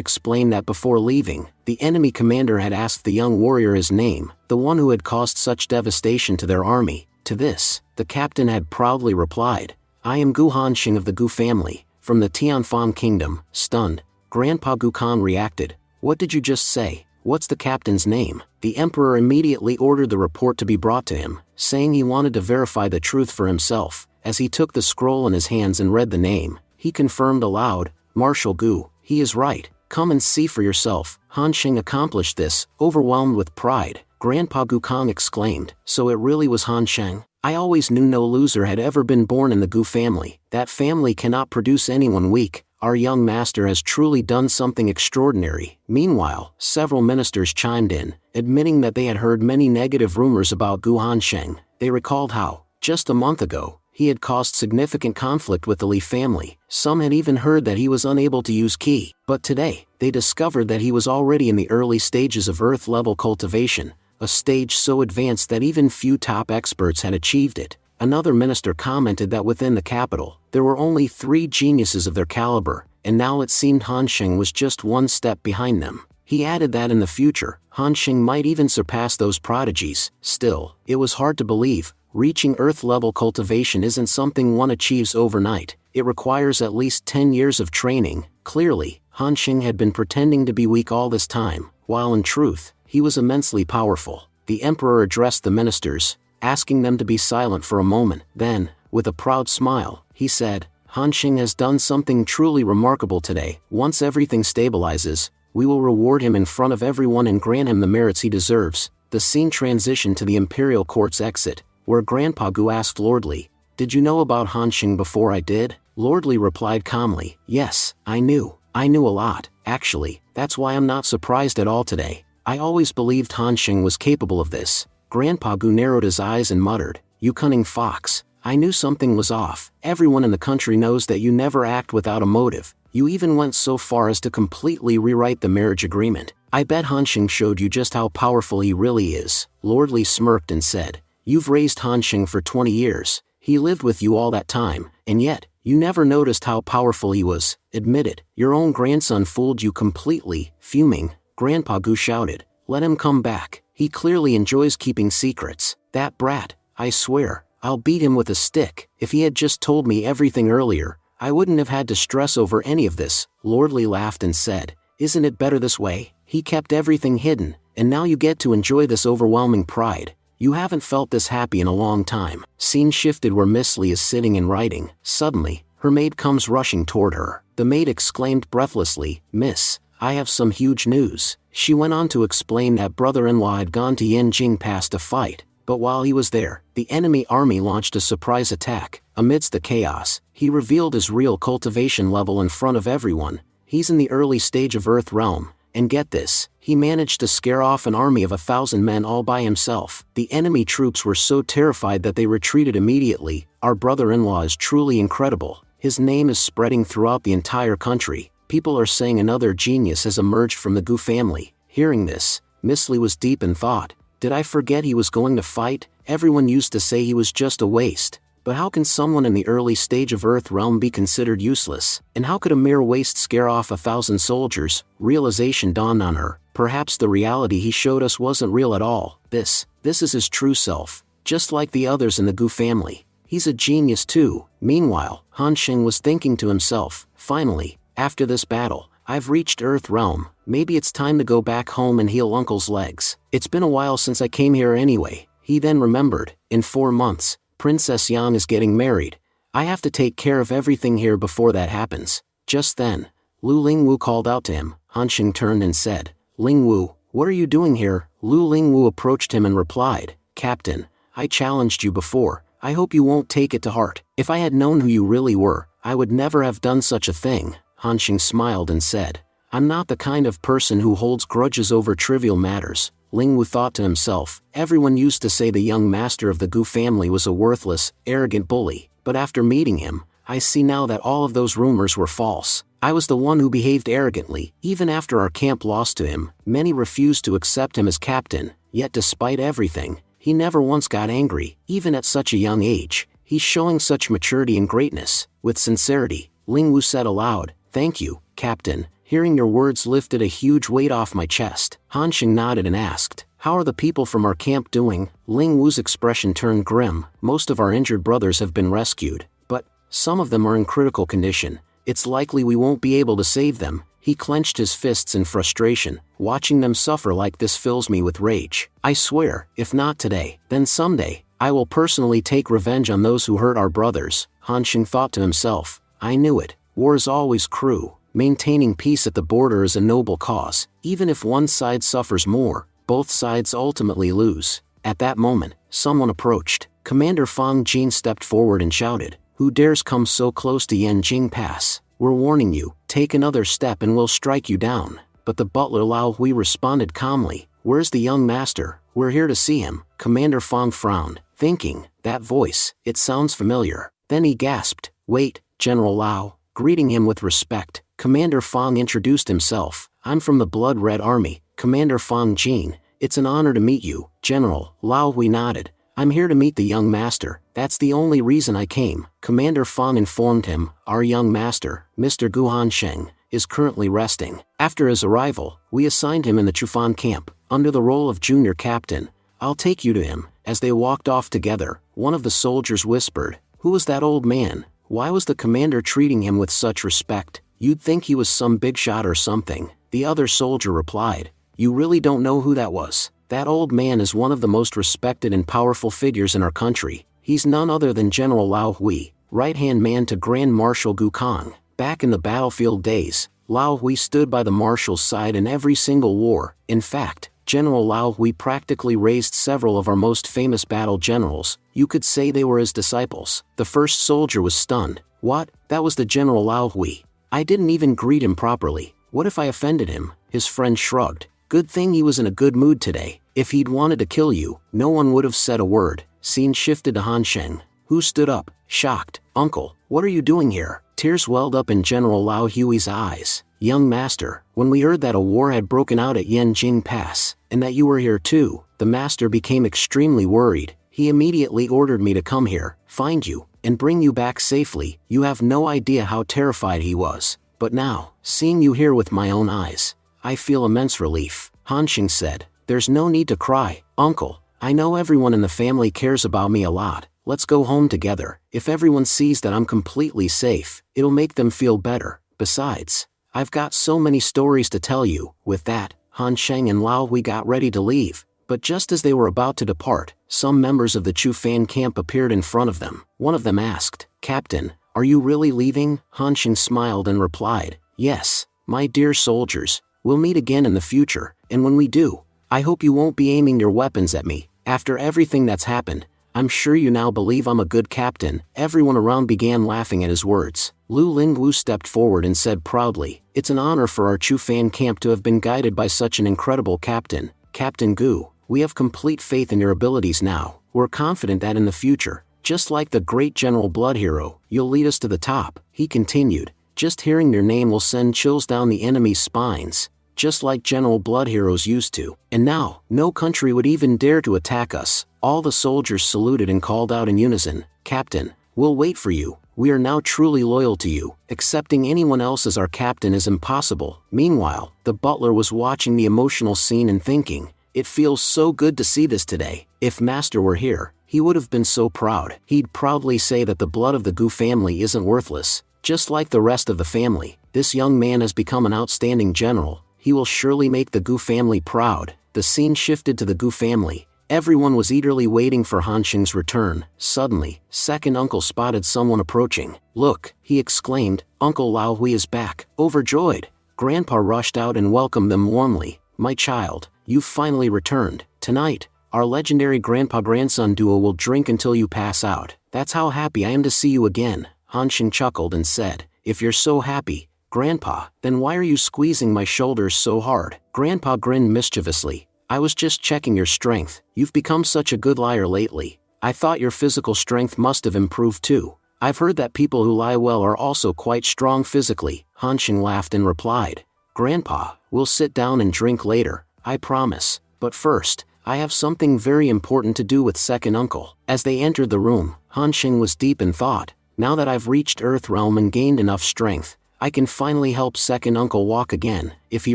explained that before leaving, the enemy commander had asked the young warrior his name, the one who had caused such devastation to their army. To this, the captain had proudly replied, "I am Gu Hanxing of the Gu family, from the Tianfang kingdom." Stunned, Grandpa Gu Khan reacted, "What did you just say? What's the captain's name?" The emperor immediately ordered the report to be brought to him, saying he wanted to verify the truth for himself. As he took the scroll in his hands and read the name, he confirmed aloud, "Marshal Gu, he is right. Come and see for yourself." Hanxing accomplished this, overwhelmed with pride. Grandpa Gu Khan exclaimed, "So it really was Hanxing? I always knew no loser had ever been born in the Gu family. That family cannot produce anyone weak. Our young master has truly done something extraordinary." Meanwhile, several ministers chimed in, admitting that they had heard many negative rumors about Gu Hanxing. They recalled how, just a month ago, he had caused significant conflict with the Li family. Some had even heard that he was unable to use qi. But today, they discovered that he was already in the early stages of Earth-level cultivation, a stage so advanced that even few top experts had achieved it. Another minister commented that within the capital, there were only 3 geniuses of their caliber, and now it seemed Hanxing was just one step behind them. He added that in the future, Hanxing might even surpass those prodigies. Still, it was hard to believe. Reaching Earth-level cultivation isn't something one achieves overnight. It requires at least 10 years of training. Clearly, Hanxing had been pretending to be weak all this time, while in truth, he was immensely powerful. The emperor addressed the ministers, asking them to be silent for a moment. Then, with a proud smile, he said, "Hanxing has done something truly remarkable today. Once everything stabilizes, we will reward him in front of everyone and grant him the merits he deserves." The scene transitioned to the imperial court's exit, where Grandpa Gu asked Lordly, "Did you know about Hanxing before I did?" Lordly replied calmly, "Yes, I knew a lot. Actually, that's why I'm not surprised at all today. I always believed Hanxing was capable of this." Grandpa Gu narrowed his eyes and muttered, "You cunning fox, I knew something was off. Everyone in the country knows that you never act without a motive. You even went so far as to completely rewrite the marriage agreement. I bet Hanxing showed you just how powerful he really is." Lordly smirked and said, "You've raised Hanxing for 20 years. He lived with you all that time, and yet, you never noticed how powerful he was. Admit it, your own grandson fooled you completely." Fuming, Grandpa Gu shouted, "Let him come back. He clearly enjoys keeping secrets. That brat, I swear, I'll beat him with a stick. If he had just told me everything earlier, I wouldn't have had to stress over any of this." Lordly laughed and said, "Isn't it better this way? He kept everything hidden, and now you get to enjoy this overwhelming pride. You haven't felt this happy in a long time." Scene shifted where Miss Li is sitting and writing. Suddenly, her maid comes rushing toward her. The maid exclaimed breathlessly, "Miss, I have some huge news." She went on to explain that brother-in-law had gone to Yanjing Pass to fight, but while he was there, the enemy army launched a surprise attack. Amidst the chaos, he revealed his real cultivation level in front of everyone. He's in the early stage of Earth Realm, and get this, he managed to scare off an army of 1,000 men all by himself. The enemy troops were so terrified that they retreated immediately. Our brother-in-law is truly incredible. His name is spreading throughout the entire country. People are saying another genius has emerged from the Gu family. Hearing this, Miss Li was deep in thought. Did I forget he was going to fight? Everyone used to say he was just a waste. But how can someone in the early stage of Earth Realm be considered useless? And how could a mere waste scare off 1,000 soldiers? Realization dawned on her. Perhaps the reality he showed us wasn't real at all. This is his true self. Just like the others in the Gu family. He's a genius too. Meanwhile, Hanxing was thinking to himself, finally, after this battle, I've reached Earth Realm. Maybe it's time to go back home and heal Uncle's legs. It's been a while since I came here anyway. He then remembered, in 4 months, Princess Yang is getting married. I have to take care of everything here before that happens. Just then, Lu Lingwu called out to him. Hanxing turned and said, "Lingwu, what are you doing here?" Lu Lingwu approached him and replied, "Captain, I challenged you before. I hope you won't take it to heart. If I had known who you really were, I would never have done such a thing." Han Xing smiled and said, I'm not the kind of person who holds grudges over trivial matters. Ling Wu thought to himself, everyone used to say the young master of the Gu family was a worthless, arrogant bully, but after meeting him, I see now that all of those rumors were false. I was the one who behaved arrogantly. Even after our camp lost to him, many refused to accept him as captain, yet despite everything, he never once got angry, even at such a young age. He's showing such maturity and greatness. With sincerity, Ling Wu said aloud, Thank you, Captain. Hearing your words lifted a huge weight off my chest. Han Xing nodded and asked, How are the people from our camp doing? Ling Wu's expression turned grim. Most of our injured brothers have been rescued, but some of them are in critical condition. It's likely we won't be able to save them. He clenched his fists in frustration. Watching them suffer like this fills me with rage. I swear, if not today, then someday, I will personally take revenge on those who hurt our brothers. Han Xing thought to himself, I knew it. War is always cruel. Maintaining peace at the border is a noble cause. Even if one side suffers more, both sides ultimately lose. At that moment, someone approached. Commander Fang Jin stepped forward and shouted, Who dares come so close to Yanjing Pass? We're warning you, take another step and we'll strike you down. But the butler Lao Hui responded calmly, Where's the young master? We're here to see him. Commander Fang frowned, thinking, that voice, it sounds familiar. Then he gasped, Wait, General Lao. Greeting him with respect, Commander Fang introduced himself. I'm from the Blood Red Army, Commander Fang Jin. It's an honor to meet you, General. Lao Hui nodded. I'm here to meet the young master. That's the only reason I came. Commander Fang informed him, Our young master, Mr. Gu Hansheng, is currently resting. After his arrival, we assigned him in the Chufan camp, under the role of junior captain. I'll take you to him. As they walked off together, one of the soldiers whispered, Who was that old man? Why was the commander treating him with such respect? You'd think he was some big shot or something. The other soldier replied, You really don't know who that was. That old man is one of the most respected and powerful figures in our country. He's none other than General Lao Hui, right-hand man to Grand Marshal Gu Kang. Back in the battlefield days, Lao Hui stood by the marshal's side in every single war. In fact, General Lao Hui practically raised several of our most famous battle generals. You could say they were his disciples. The first soldier was stunned. What? That was the General Lao Hui. I didn't even greet him properly. What if I offended him? His friend shrugged. Good thing he was in a good mood today. If he'd wanted to kill you, no one would have said a word. Scene shifted to Han Sheng, who stood up, shocked. Uncle, what are you doing here? Tears welled up in General Lao Hui's eyes. Young master, when we heard that a war had broken out at Yanjing Pass, and that you were here too, the master became extremely worried. He immediately ordered me to come here, find you, and bring you back safely. You have no idea how terrified he was. But now, seeing you here with my own eyes, I feel immense relief. Han Xing said, There's no need to cry, uncle. I know everyone in the family cares about me a lot. Let's go home together. If everyone sees that I'm completely safe, it'll make them feel better. Besides, I've got so many stories to tell you. With that, Han Sheng and Lao Hui got ready to leave. But just as they were about to depart, some members of the Chu Fan camp appeared in front of them. One of them asked, Captain, are you really leaving? Han Sheng smiled and replied, Yes, my dear soldiers, we'll meet again in the future, and when we do, I hope you won't be aiming your weapons at me. After everything that's happened, I'm sure you now believe I'm a good captain. Everyone around began laughing at his words. Lu Lingwu stepped forward and said proudly, It's an honor for our Chu Fan camp to have been guided by such an incredible captain. Captain Gu, we have complete faith in your abilities now. We're confident that in the future, just like the great General Blood Hero, you'll lead us to the top. He continued, Just hearing your name will send chills down the enemy's spines, just like General Blood Heroes used to. And now, no country would even dare to attack us. All the soldiers saluted and called out in unison, Captain, we'll wait for you. We are now truly loyal to you. Accepting anyone else as our captain is impossible. Meanwhile, the butler was watching the emotional scene and thinking, It feels so good to see this today. If Master were here, he would have been so proud. He'd proudly say that the blood of the Gu family isn't worthless. Just like the rest of the family, this young man has become an outstanding general. He will surely make the Gu family proud. The scene shifted to the Gu family. Everyone was eagerly waiting for Han Xing's return. Suddenly, second uncle spotted someone approaching. Look, he exclaimed, Uncle Lao Hui is back. Overjoyed, Grandpa rushed out and welcomed them warmly. My child, you've finally returned. Tonight, our legendary grandpa-grandson duo will drink until you pass out. That's how happy I am to see you again. Han Xing chuckled and said, If you're so happy, Grandpa, then why are you squeezing my shoulders so hard? Grandpa grinned mischievously. I was just checking your strength. You've become such a good liar lately. I thought your physical strength must have improved too. I've heard that people who lie well are also quite strong physically. Hansheng laughed and replied, Grandpa, we'll sit down and drink later, I promise. But first, I have something very important to do with second uncle. As they entered the room, Hansheng was deep in thought. Now that I've reached Earthrealm and gained enough strength, I can finally help second uncle walk again. If he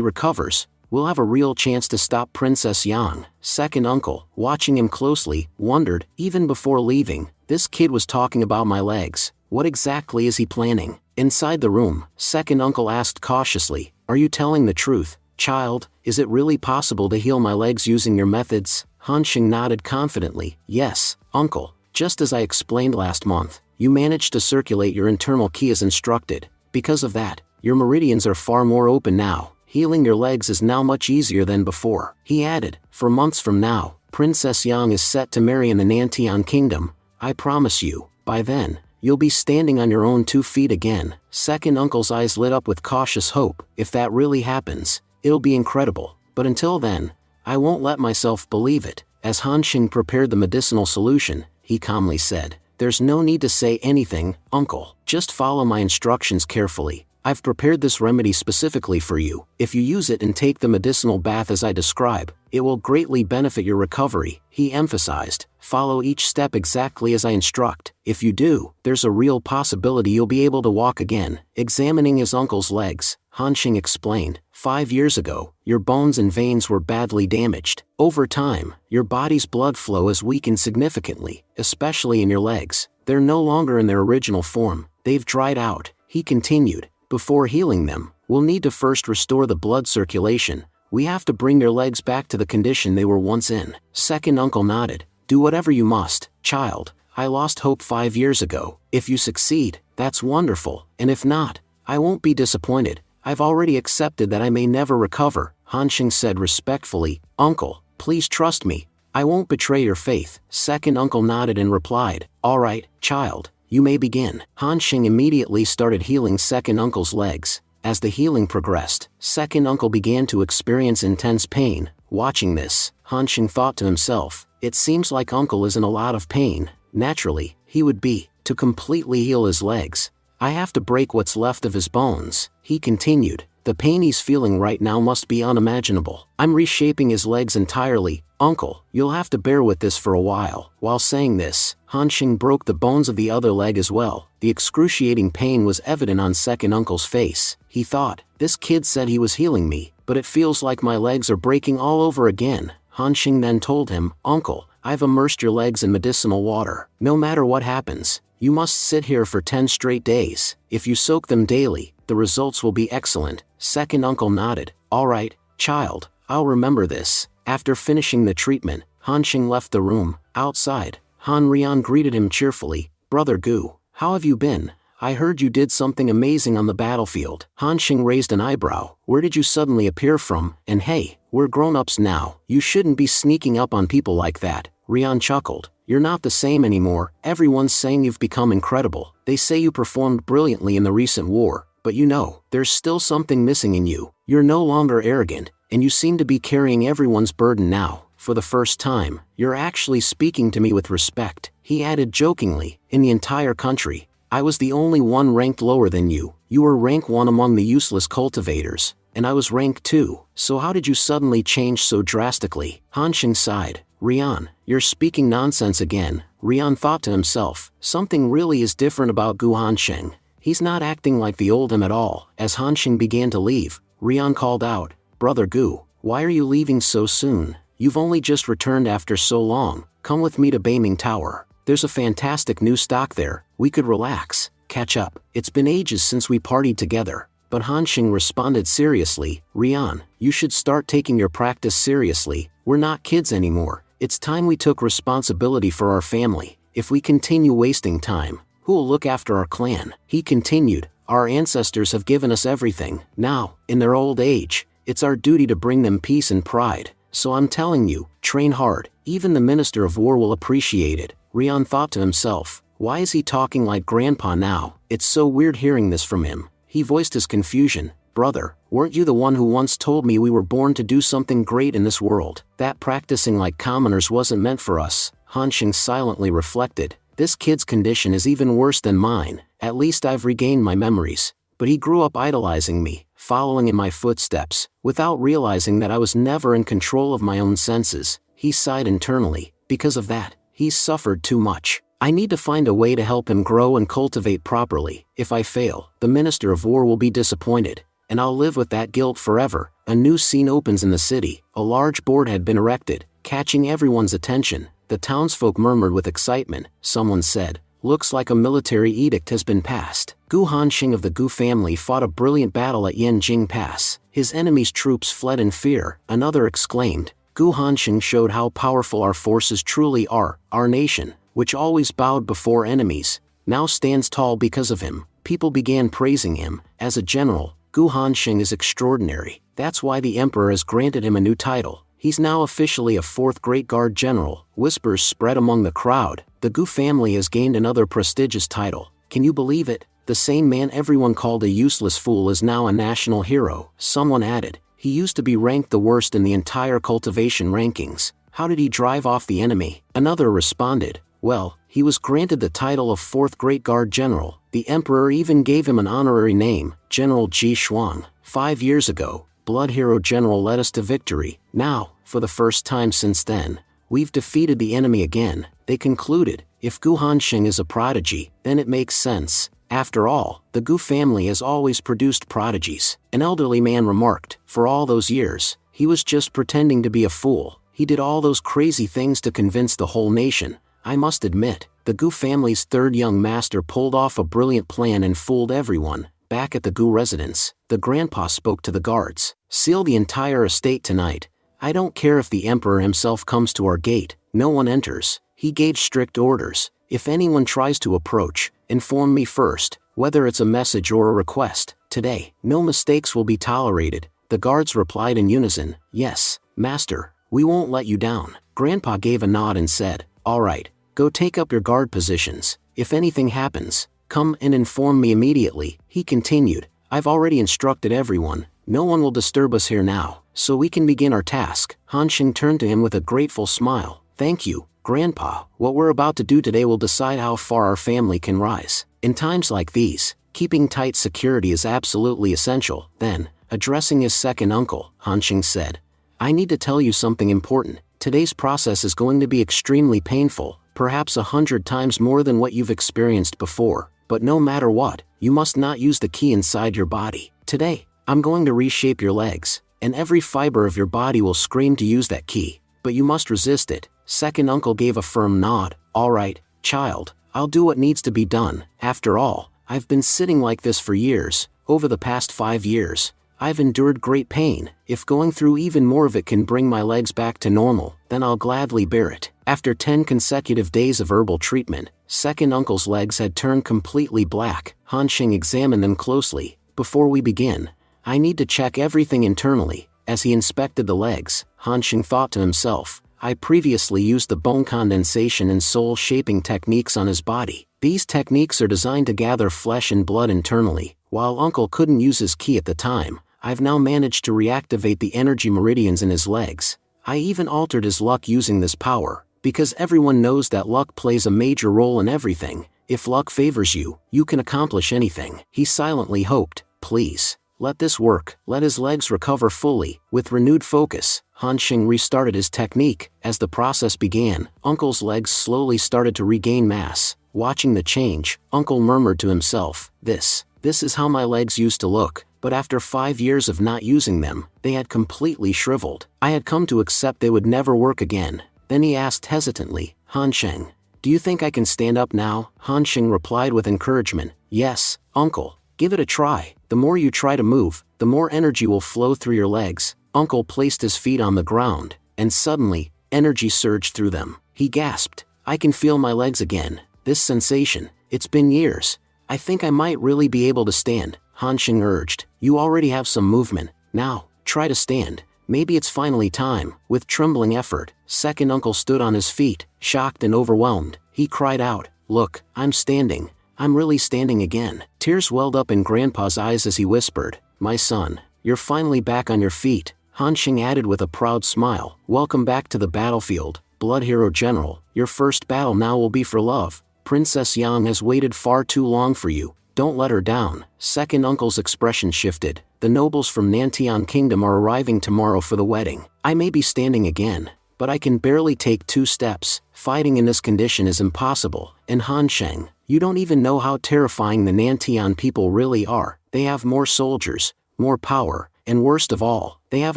recovers, we'll have a real chance to stop Princess Yang. Second uncle, watching him closely, wondered, even before leaving, this kid was talking about my legs. What exactly is he planning? Inside the room, second uncle asked cautiously, are you telling the truth, child? Is it really possible to heal my legs using your methods? Hansheng nodded confidently. Yes, uncle, just as I explained last month, you managed to circulate your internal ki as instructed. Because of that, your meridians are far more open now. Healing your legs is now much easier than before. He added, for months from now, Princess Yang is set to marry in the Nantian Kingdom. I promise you, by then, you'll be standing on your own 2 feet again. Second uncle's eyes lit up with cautious hope. If that really happens, it'll be incredible. But until then, I won't let myself believe it. As Hansheng prepared the medicinal solution, he calmly said, there's no need to say anything, uncle. Just follow my instructions carefully. I've prepared this remedy specifically for you. If you use it and take the medicinal bath as I describe, it will greatly benefit your recovery. He emphasized, follow each step exactly as I instruct. If you do, there's a real possibility you'll be able to walk again. Examining his uncle's legs, Hansheng explained, 5 years ago, your bones and veins were badly damaged. Over time, your body's blood flow has weakened significantly, especially in your legs. They're no longer in their original form. They've dried out. He continued, before healing them, we'll need to first restore the blood circulation. We have to bring your legs back to the condition they were once in. Second uncle nodded. Do whatever you must, child. I lost hope 5 years ago. If you succeed, that's wonderful, and if not, I won't be disappointed. I've already accepted that I may never recover, Hansheng said respectfully. Uncle, please trust me. I won't betray your faith. Second uncle nodded and replied, all right, child, you may begin. Hansheng immediately started healing second uncle's legs. As the healing progressed, second uncle began to experience intense pain. Watching this, Hansheng thought to himself, it seems like uncle is in a lot of pain. Naturally, he would be. To completely heal his legs, I have to break what's left of his bones. He continued, the pain he's feeling right now must be unimaginable. I'm reshaping his legs entirely. Uncle, you'll have to bear with this for a while. While saying this, Hansheng broke the bones of the other leg as well. The excruciating pain was evident on second uncle's face. He thought, this kid said he was healing me, but it feels like my legs are breaking all over again. Hansheng then told him, Uncle, I've immersed your legs in medicinal water. No matter what happens, you must sit here for 10 straight days. If you soak them daily, the results will be excellent. Second uncle nodded. All right, child, I'll remember this. After finishing the treatment, Hansheng left the room. Outside, Han Rian greeted him cheerfully. Brother Gu, how have you been? I heard you did something amazing on the battlefield. Hansheng raised an eyebrow. Where did you suddenly appear from? And hey, we're grown-ups now. You shouldn't be sneaking up on people like that. Rian chuckled. You're not the same anymore. Everyone's saying you've become incredible. They say you performed brilliantly in the recent war, but you know, there's still something missing in you. You're no longer arrogant, and you seem to be carrying everyone's burden now. For the first time, you're actually speaking to me with respect. He added jokingly, in the entire country, I was the only one ranked lower than you. You were rank 1 among the useless cultivators, and I was rank 2. So how did you suddenly change so drastically? Hansheng sighed. Rian, you're speaking nonsense again. Rian thought to himself, something really is different about Gu Hansheng. He's not acting like the old him at all. As Hansheng began to leave, Rian called out, Brother Gu, why are you leaving so soon? You've only just returned after so long. Come with me to Beiming Tower. There's a fantastic new stock there. We could relax, catch up. It's been ages since we partied together. But Hansheng responded seriously, Rian, you should start taking your practice seriously. We're not kids anymore. It's time we took responsibility for our family. If we continue wasting time, who will look after our clan? He continued, our ancestors have given us everything. Now, in their old age, it's our duty to bring them peace and pride. So I'm telling you, train hard. Even the Minister of War will appreciate it. Rian thought to himself, why is he talking like Grandpa now? It's so weird hearing this from him. He voiced his confusion. Brother, weren't you the one who once told me we were born to do something great in this world? That practicing like commoners wasn't meant for us. Han Xing silently reflected. This kid's condition is even worse than mine. At least I've regained my memories. But he grew up idolizing me, following in my footsteps, without realizing that I was never in control of my own senses. He sighed internally. Because of that, he's suffered too much. I need to find a way to help him grow and cultivate properly. If I fail, the Minister of War will be disappointed, and I'll live with that guilt forever. A new scene opens in the city. A large board had been erected, catching everyone's attention. The townsfolk murmured with excitement. Someone said, "Looks like a military edict has been passed." Gu Hanxing of the Gu family fought a brilliant battle at Yanjing Pass. His enemy's troops fled in fear. Another exclaimed, "Gu Hanxing showed how powerful our forces truly are. Our nation, which always bowed before enemies, now stands tall because of him." People began praising him. As a general, Gu Hanxing is extraordinary. That's why the emperor has granted him a new title. He's now officially a 4th Great Guard General. Whispers spread among the crowd. The Gu family has gained another prestigious title. Can you believe it? The same man everyone called a useless fool is now a national hero. Someone added, he used to be ranked the worst in the entire cultivation rankings. How did he drive off the enemy? Another responded, well, he was granted the title of 4th Great Guard General. The emperor even gave him an honorary name, General Ji Shuang. 5 years ago, Blood Hero General led us to victory. Now, for the first time since then, we've defeated the enemy again. They concluded, if Gu Hanxing is a prodigy, then it makes sense. After all, the Gu family has always produced prodigies. An elderly man remarked, for all those years, he was just pretending to be a fool. He did all those crazy things to convince the whole nation. I must admit, the Gu family's 3rd young master pulled off a brilliant plan and fooled everyone. Back at the Gu residence, the grandpa spoke to the guards. Seal the entire estate tonight. I don't care if the emperor himself comes to our gate. No one enters. He gave strict orders. If anyone tries to approach, inform me first, whether it's a message or a request. Today, no mistakes will be tolerated. The guards replied in unison, yes, master, we won't let you down. Grandpa gave a nod and said, all right, go take up your guard positions. If anything happens, come and inform me immediately. He continued, I've already instructed everyone. No one will disturb us here now, so we can begin our task. Hanxing turned to him with a grateful smile. Thank you, Grandpa. What we're about to do today will decide how far our family can rise. In times like these, keeping tight security is absolutely essential. Then, addressing his second uncle, Hanxing said, I need to tell you something important. Today's process is going to be extremely painful, perhaps 100 times more than what you've experienced before. But no matter what, you must not use the key inside your body. Today, I'm going to reshape your legs, and every fiber of your body will scream to use that key. But you must resist it. Second uncle gave a firm nod. All right, child, I'll do what needs to be done. After all, I've been sitting like this for years. Over the past 5 years, I've endured great pain. If going through even more of it can bring my legs back to normal, then I'll gladly bear it. After 10 consecutive days of herbal treatment, second uncle's legs had turned completely black. Hanxing examined them closely. Before we begin, I need to check everything internally. As he inspected the legs, Hanxing thought to himself, I previously used the bone condensation and soul shaping techniques on his body. These techniques are designed to gather flesh and blood internally. While uncle couldn't use his ki at the time, I've now managed to reactivate the energy meridians in his legs. I even altered his luck using this power, because everyone knows that luck plays a major role in everything. If luck favors you, you can accomplish anything. He silently hoped, please, let this work. Let his legs recover fully. With renewed focus, Hanxing restarted his technique. As the process began, uncle's legs slowly started to regain mass. Watching the change, uncle murmured to himself, This is how my legs used to look. But after 5 years of not using them, they had completely shriveled. I had come to accept they would never work again. Then he asked hesitantly, Hanxing, do you think I can stand up now? Hanxing replied with encouragement, yes, uncle, give it a try. The more you try to move, the more energy will flow through your legs. Uncle placed his feet on the ground, and suddenly, energy surged through them. He gasped, I can feel my legs again. This sensation, it's been years. I think I might really be able to stand. Hanxing urged, you already have some movement. Now, try to stand. Maybe it's finally time. With trembling effort, second uncle stood on his feet, shocked and overwhelmed. He cried out, look, I'm standing. I'm really standing again. Tears welled up in Grandpa's eyes as he whispered, "My son, you're finally back on your feet." Han Xing added with a proud smile, "Welcome back to the battlefield, Blood Hero General. Your first battle now will be for love. Princess Yang has waited far too long for you. Don't let her down." Second uncle's expression shifted. "The nobles from Nantian Kingdom are arriving tomorrow for the wedding. I may be standing again, but I can barely take 2 steps. Fighting in this condition is impossible. And Han Sheng, you don't even know how terrifying the Nantian people really are. They have more soldiers, more power, and worst of all, they have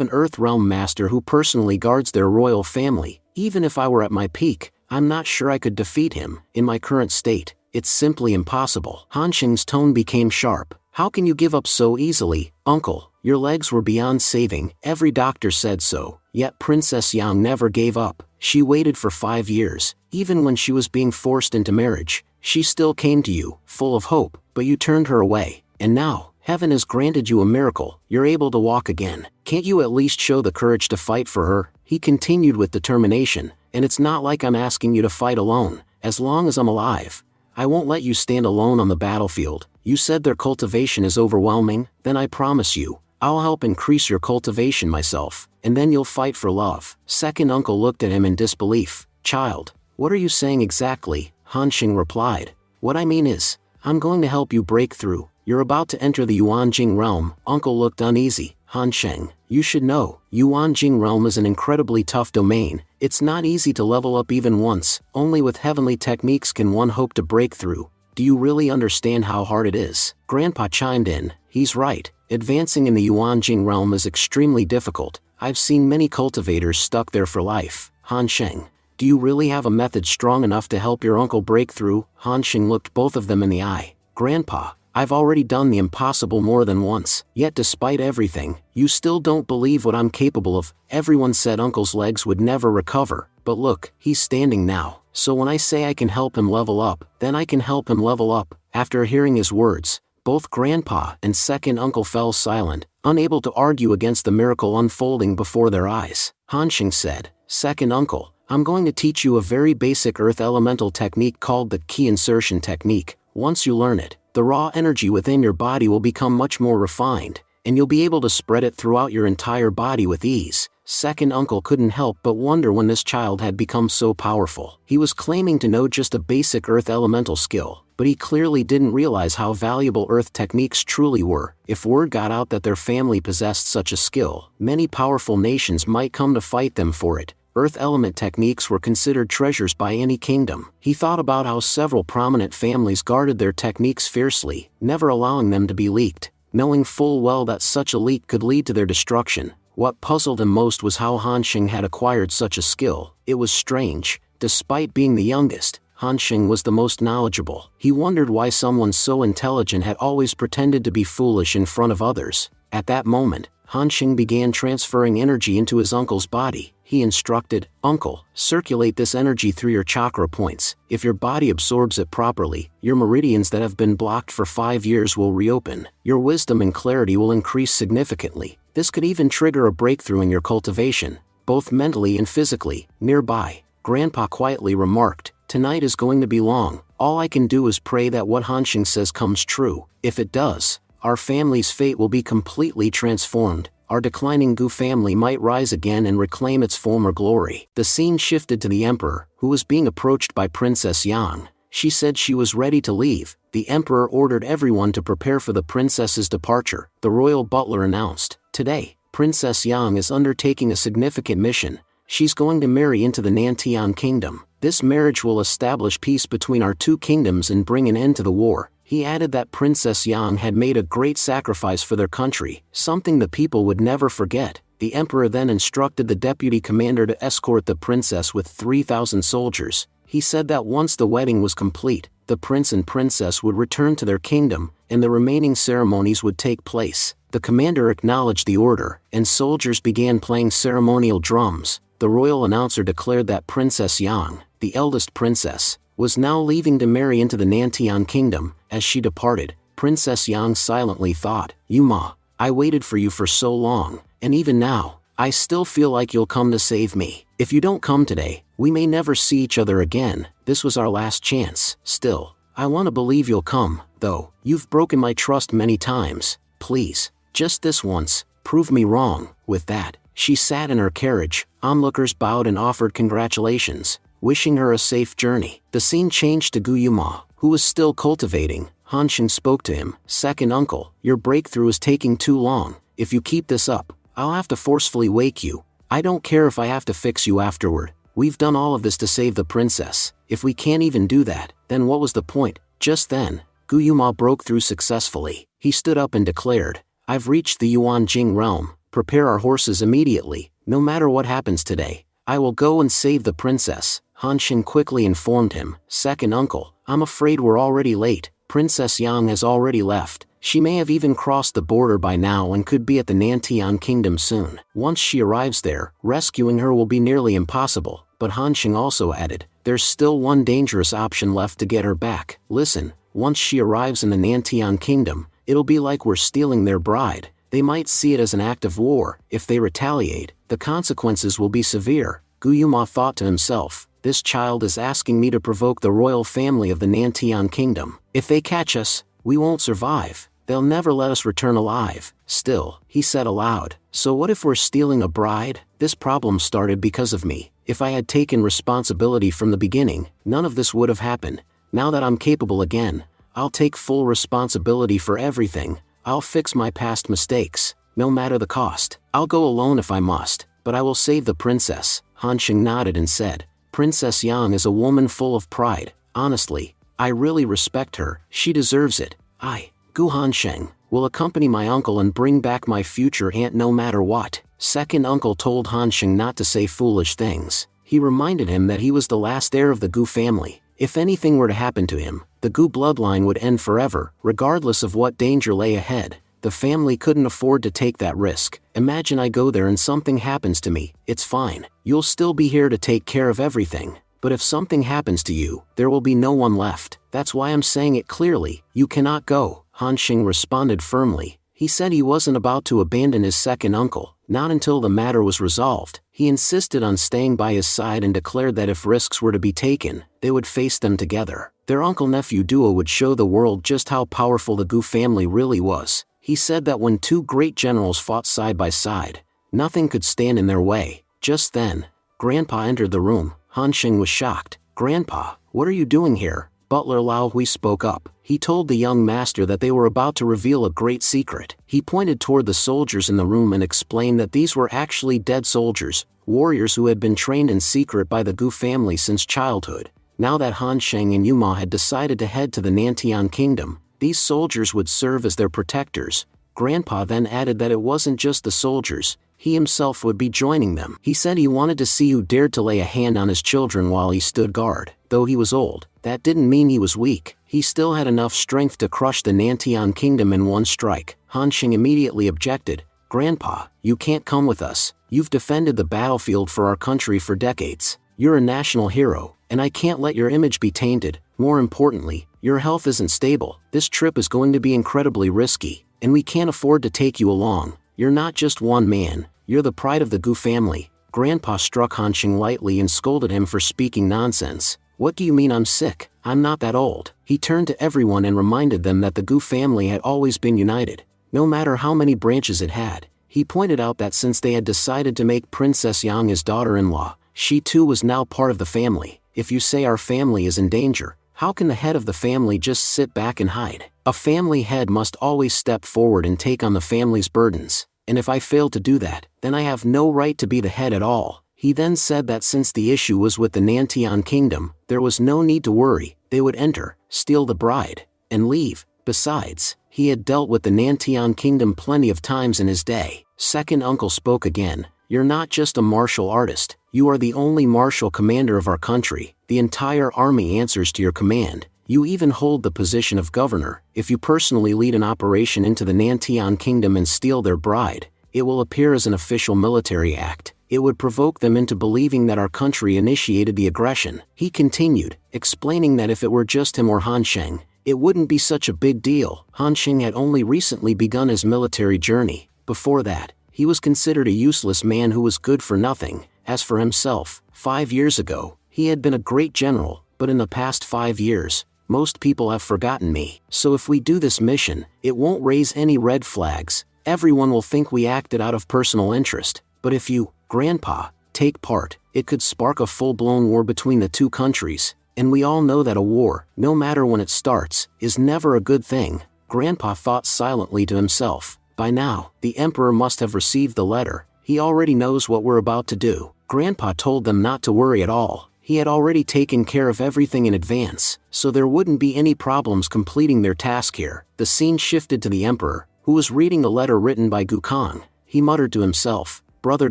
an Earth Realm master who personally guards their royal family. Even if I were at my peak, I'm not sure I could defeat him. In my current state, it's simply impossible." Han Xing's tone became sharp. "How can you give up so easily, uncle? Your legs were beyond saving. Every doctor said so. Yet Princess Yang never gave up. She waited for 5 years. Even when she was being forced into marriage, she still came to you, full of hope, but you turned her away. And now, heaven has granted you a miracle. You're able to walk again. Can't you at least show the courage to fight for her?" He continued with determination, "And it's not like I'm asking you to fight alone. As long as I'm alive, I won't let you stand alone on the battlefield. You said their cultivation is overwhelming, then I promise you, I'll help increase your cultivation myself, and then you'll fight for love." Second uncle looked at him in disbelief. "Child, what are you saying exactly?" Han Xing replied. "What I mean is, I'm going to help you break through. You're about to enter the Yuanjing realm." Uncle looked uneasy. "Han Sheng, you should know, Yuanjing realm is an incredibly tough domain. It's not easy to level up even once. Only with heavenly techniques can one hope to break through. Do you really understand how hard it is?" Grandpa chimed in. "He's right. Advancing in the Yuanjing realm is extremely difficult. I've seen many cultivators stuck there for life." Han Sheng, do you really have a method strong enough to help your uncle break through? Han Sheng looked both of them in the eye. "Grandpa, I've already done the impossible more than once. Yet despite everything, you still don't believe what I'm capable of." Everyone said uncle's legs would never recover, but look, he's standing now. So when I say I can help him level up, then I can help him level up. After hearing his words, both Grandpa and second uncle fell silent, unable to argue against the miracle unfolding before their eyes. Han Xing said, "Second uncle, I'm going to teach you a very basic earth elemental technique called the key insertion technique. Once you learn it, the raw energy within your body will become much more refined, and you'll be able to spread it throughout your entire body with ease." Second uncle couldn't help but wonder when this child had become so powerful. He was claiming to know just a basic earth elemental skill, but he clearly didn't realize how valuable earth techniques truly were. If word got out that their family possessed such a skill, many powerful nations might come to fight them for it. Earth element techniques were considered treasures by any kingdom. He thought about how several prominent families guarded their techniques fiercely, never allowing them to be leaked, knowing full well that such a leak could lead to their destruction. What puzzled him most was how Han Xing had acquired such a skill. It was strange. Despite being the youngest, Han Xing was the most knowledgeable. He wondered why someone so intelligent had always pretended to be foolish in front of others. At that moment, Han Xing began transferring energy into his uncle's body. He instructed, "Uncle, circulate this energy through your chakra points. If your body absorbs it properly, your meridians that have been blocked for 5 years will reopen. Your wisdom and clarity will increase significantly. This could even trigger a breakthrough in your cultivation, both mentally and physically." Nearby, Grandpa quietly remarked, "Tonight is going to be long. All I can do is pray that what Han Xing says comes true. If it does, our family's fate will be completely transformed. Our declining Gu family might rise again and reclaim its former glory." The scene shifted to the emperor, who was being approached by Princess Yang. She said she was ready to leave. The emperor ordered everyone to prepare for the princess's departure. The royal butler announced, "Today, Princess Yang is undertaking a significant mission. She's going to marry into the Nantian kingdom. This marriage will establish peace between our 2 kingdoms and bring an end to the war." He added that Princess Yang had made a great sacrifice for their country, something the people would never forget. The emperor then instructed the deputy commander to escort the princess with 3,000 soldiers. He said that once the wedding was complete, the prince and princess would return to their kingdom, and the remaining ceremonies would take place. The commander acknowledged the order, and soldiers began playing ceremonial drums. The royal announcer declared that Princess Yang, the eldest princess, was now leaving to marry into the Nantian kingdom. As she departed, Princess Yang silently thought, "Yuma, I waited for you for so long, and even now, I still feel like you'll come to save me. If you don't come today, we may never see each other again. This was our last chance." Still, I want to believe you'll come, though. You've broken my trust many times. Please, just this once, prove me wrong." With that, she sat in her carriage. Onlookers bowed and offered congratulations, wishing her a safe journey. The scene changed to Guyuma, who was still cultivating. Hansheng spoke to him. "Second uncle, your breakthrough is taking too long. If you keep this up, I'll have to forcefully wake you. I don't care if I have to fix you afterward. We've done all of this to save the princess. If we can't even do that, then what was the point?" Just then, Guyuma broke through successfully. He stood up and declared, "I've reached the Yuanjing realm. Prepare our horses immediately. No matter what happens today, I will go and save the princess." Hansheng quickly informed him, "Second uncle, I'm afraid we're already late. Princess Yang has already left. She may have even crossed the border by now and could be at the Nantian kingdom soon. Once she arrives there, rescuing her will be nearly impossible." But Hansheng also added, "There's still one dangerous option left to get her back. Listen, once she arrives in the Nantian kingdom, it'll be like we're stealing their bride. They might see it as an act of war. If they retaliate, the consequences will be severe." Guyuma thought to himself, "This child is asking me to provoke the royal family of the Nantian kingdom. If they catch us, we won't survive. They'll never let us return alive." Still, he said aloud, "So what if we're stealing a bride? This problem started because of me. If I had taken responsibility from the beginning, none of this would have happened. Now that I'm capable again, I'll take full responsibility for everything. I'll fix my past mistakes, no matter the cost. I'll go alone if I must, but I will save the princess." Hansheng nodded and said, "Princess Yang is a woman full of pride. Honestly, I really respect her. She deserves it. I, Gu Hansheng, will accompany my uncle and bring back my future aunt no matter what." Second uncle told Hansheng not to say foolish things. He reminded him that he was the last heir of the Gu family. If anything were to happen to him, the Gu bloodline would end forever, regardless of what danger lay ahead. The family couldn't afford to take that risk. "Imagine I go there and something happens to me. It's fine. You'll still be here to take care of everything. But if something happens to you, there will be no one left. That's why I'm saying it clearly. You cannot go." Hansheng responded firmly. He said he wasn't about to abandon his second uncle, not until the matter was resolved. He insisted on staying by his side and declared that if risks were to be taken, they would face them together. Their uncle-nephew duo would show the world just how powerful the Gu family really was. He said that when two great generals fought side by side, nothing could stand in their way. Just then, Grandpa entered the room. Hansheng was shocked. "Grandpa, what are you doing here?" Butler Lao Hui spoke up. He told the young master that they were about to reveal a great secret. He pointed toward the soldiers in the room and explained that these were actually dead soldiers, warriors who had been trained in secret by the Gu family since childhood. Now that Hansheng and Yuma had decided to head to the Nantian kingdom, these soldiers would serve as their protectors. Grandpa then added that it wasn't just the soldiers, he himself would be joining them. He said he wanted to see who dared to lay a hand on his children while he stood guard. Though he was old, that didn't mean he was weak. He still had enough strength to crush the Nantian kingdom in one strike. Hansheng immediately objected. "Grandpa, you can't come with us. You've defended the battlefield for our country for decades. You're a national hero, and I can't let your image be tainted. More importantly, your health isn't stable. This trip is going to be incredibly risky, and we can't afford to take you along. You're not just one man, you're the pride of the Gu family." Grandpa struck Hansheng lightly and scolded him for speaking nonsense. "What do you mean I'm sick? I'm not that old." He turned to everyone and reminded them that the Gu family had always been united, no matter how many branches it had. He pointed out that since they had decided to make Princess Yang his daughter-in-law, she too was now part of the family. If you say our family is in danger, how can the head of the family just sit back and hide? A family head must always step forward and take on the family's burdens. And if I fail to do that, then I have no right to be the head at all. He then said that since the issue was with the Nantian kingdom, there was no need to worry. They would enter, steal the bride, and leave. Besides, he had dealt with the Nantian kingdom plenty of times in his day. Second uncle spoke again. "You're not just a martial artist, you are the only martial commander of our country. The entire army answers to your command. You even hold the position of governor. If you personally lead an operation into the Nantian kingdom and steal their bride, it will appear as an official military act. It would provoke them into believing that our country initiated the aggression." He continued, explaining that if it were just him or Hansheng, it wouldn't be such a big deal. Hansheng had only recently begun his military journey. Before that, he was considered a useless man who was good for nothing. As for himself, 5 years ago, he had been a great general, but in the past 5 years, most people have forgotten me. So if we do this mission, it won't raise any red flags. Everyone will think we acted out of personal interest. But if you, Grandpa, take part, it could spark a full-blown war between the two countries. And we all know that a war, no matter when it starts, is never a good thing. Grandpa thought silently to himself. By now, the Emperor must have received the letter. He already knows what we're about to do. Grandpa told them not to worry at all. He had already taken care of everything in advance, so there wouldn't be any problems completing their task here. The scene shifted to the Emperor, who was reading the letter written by Gukong. He muttered to himself, "Brother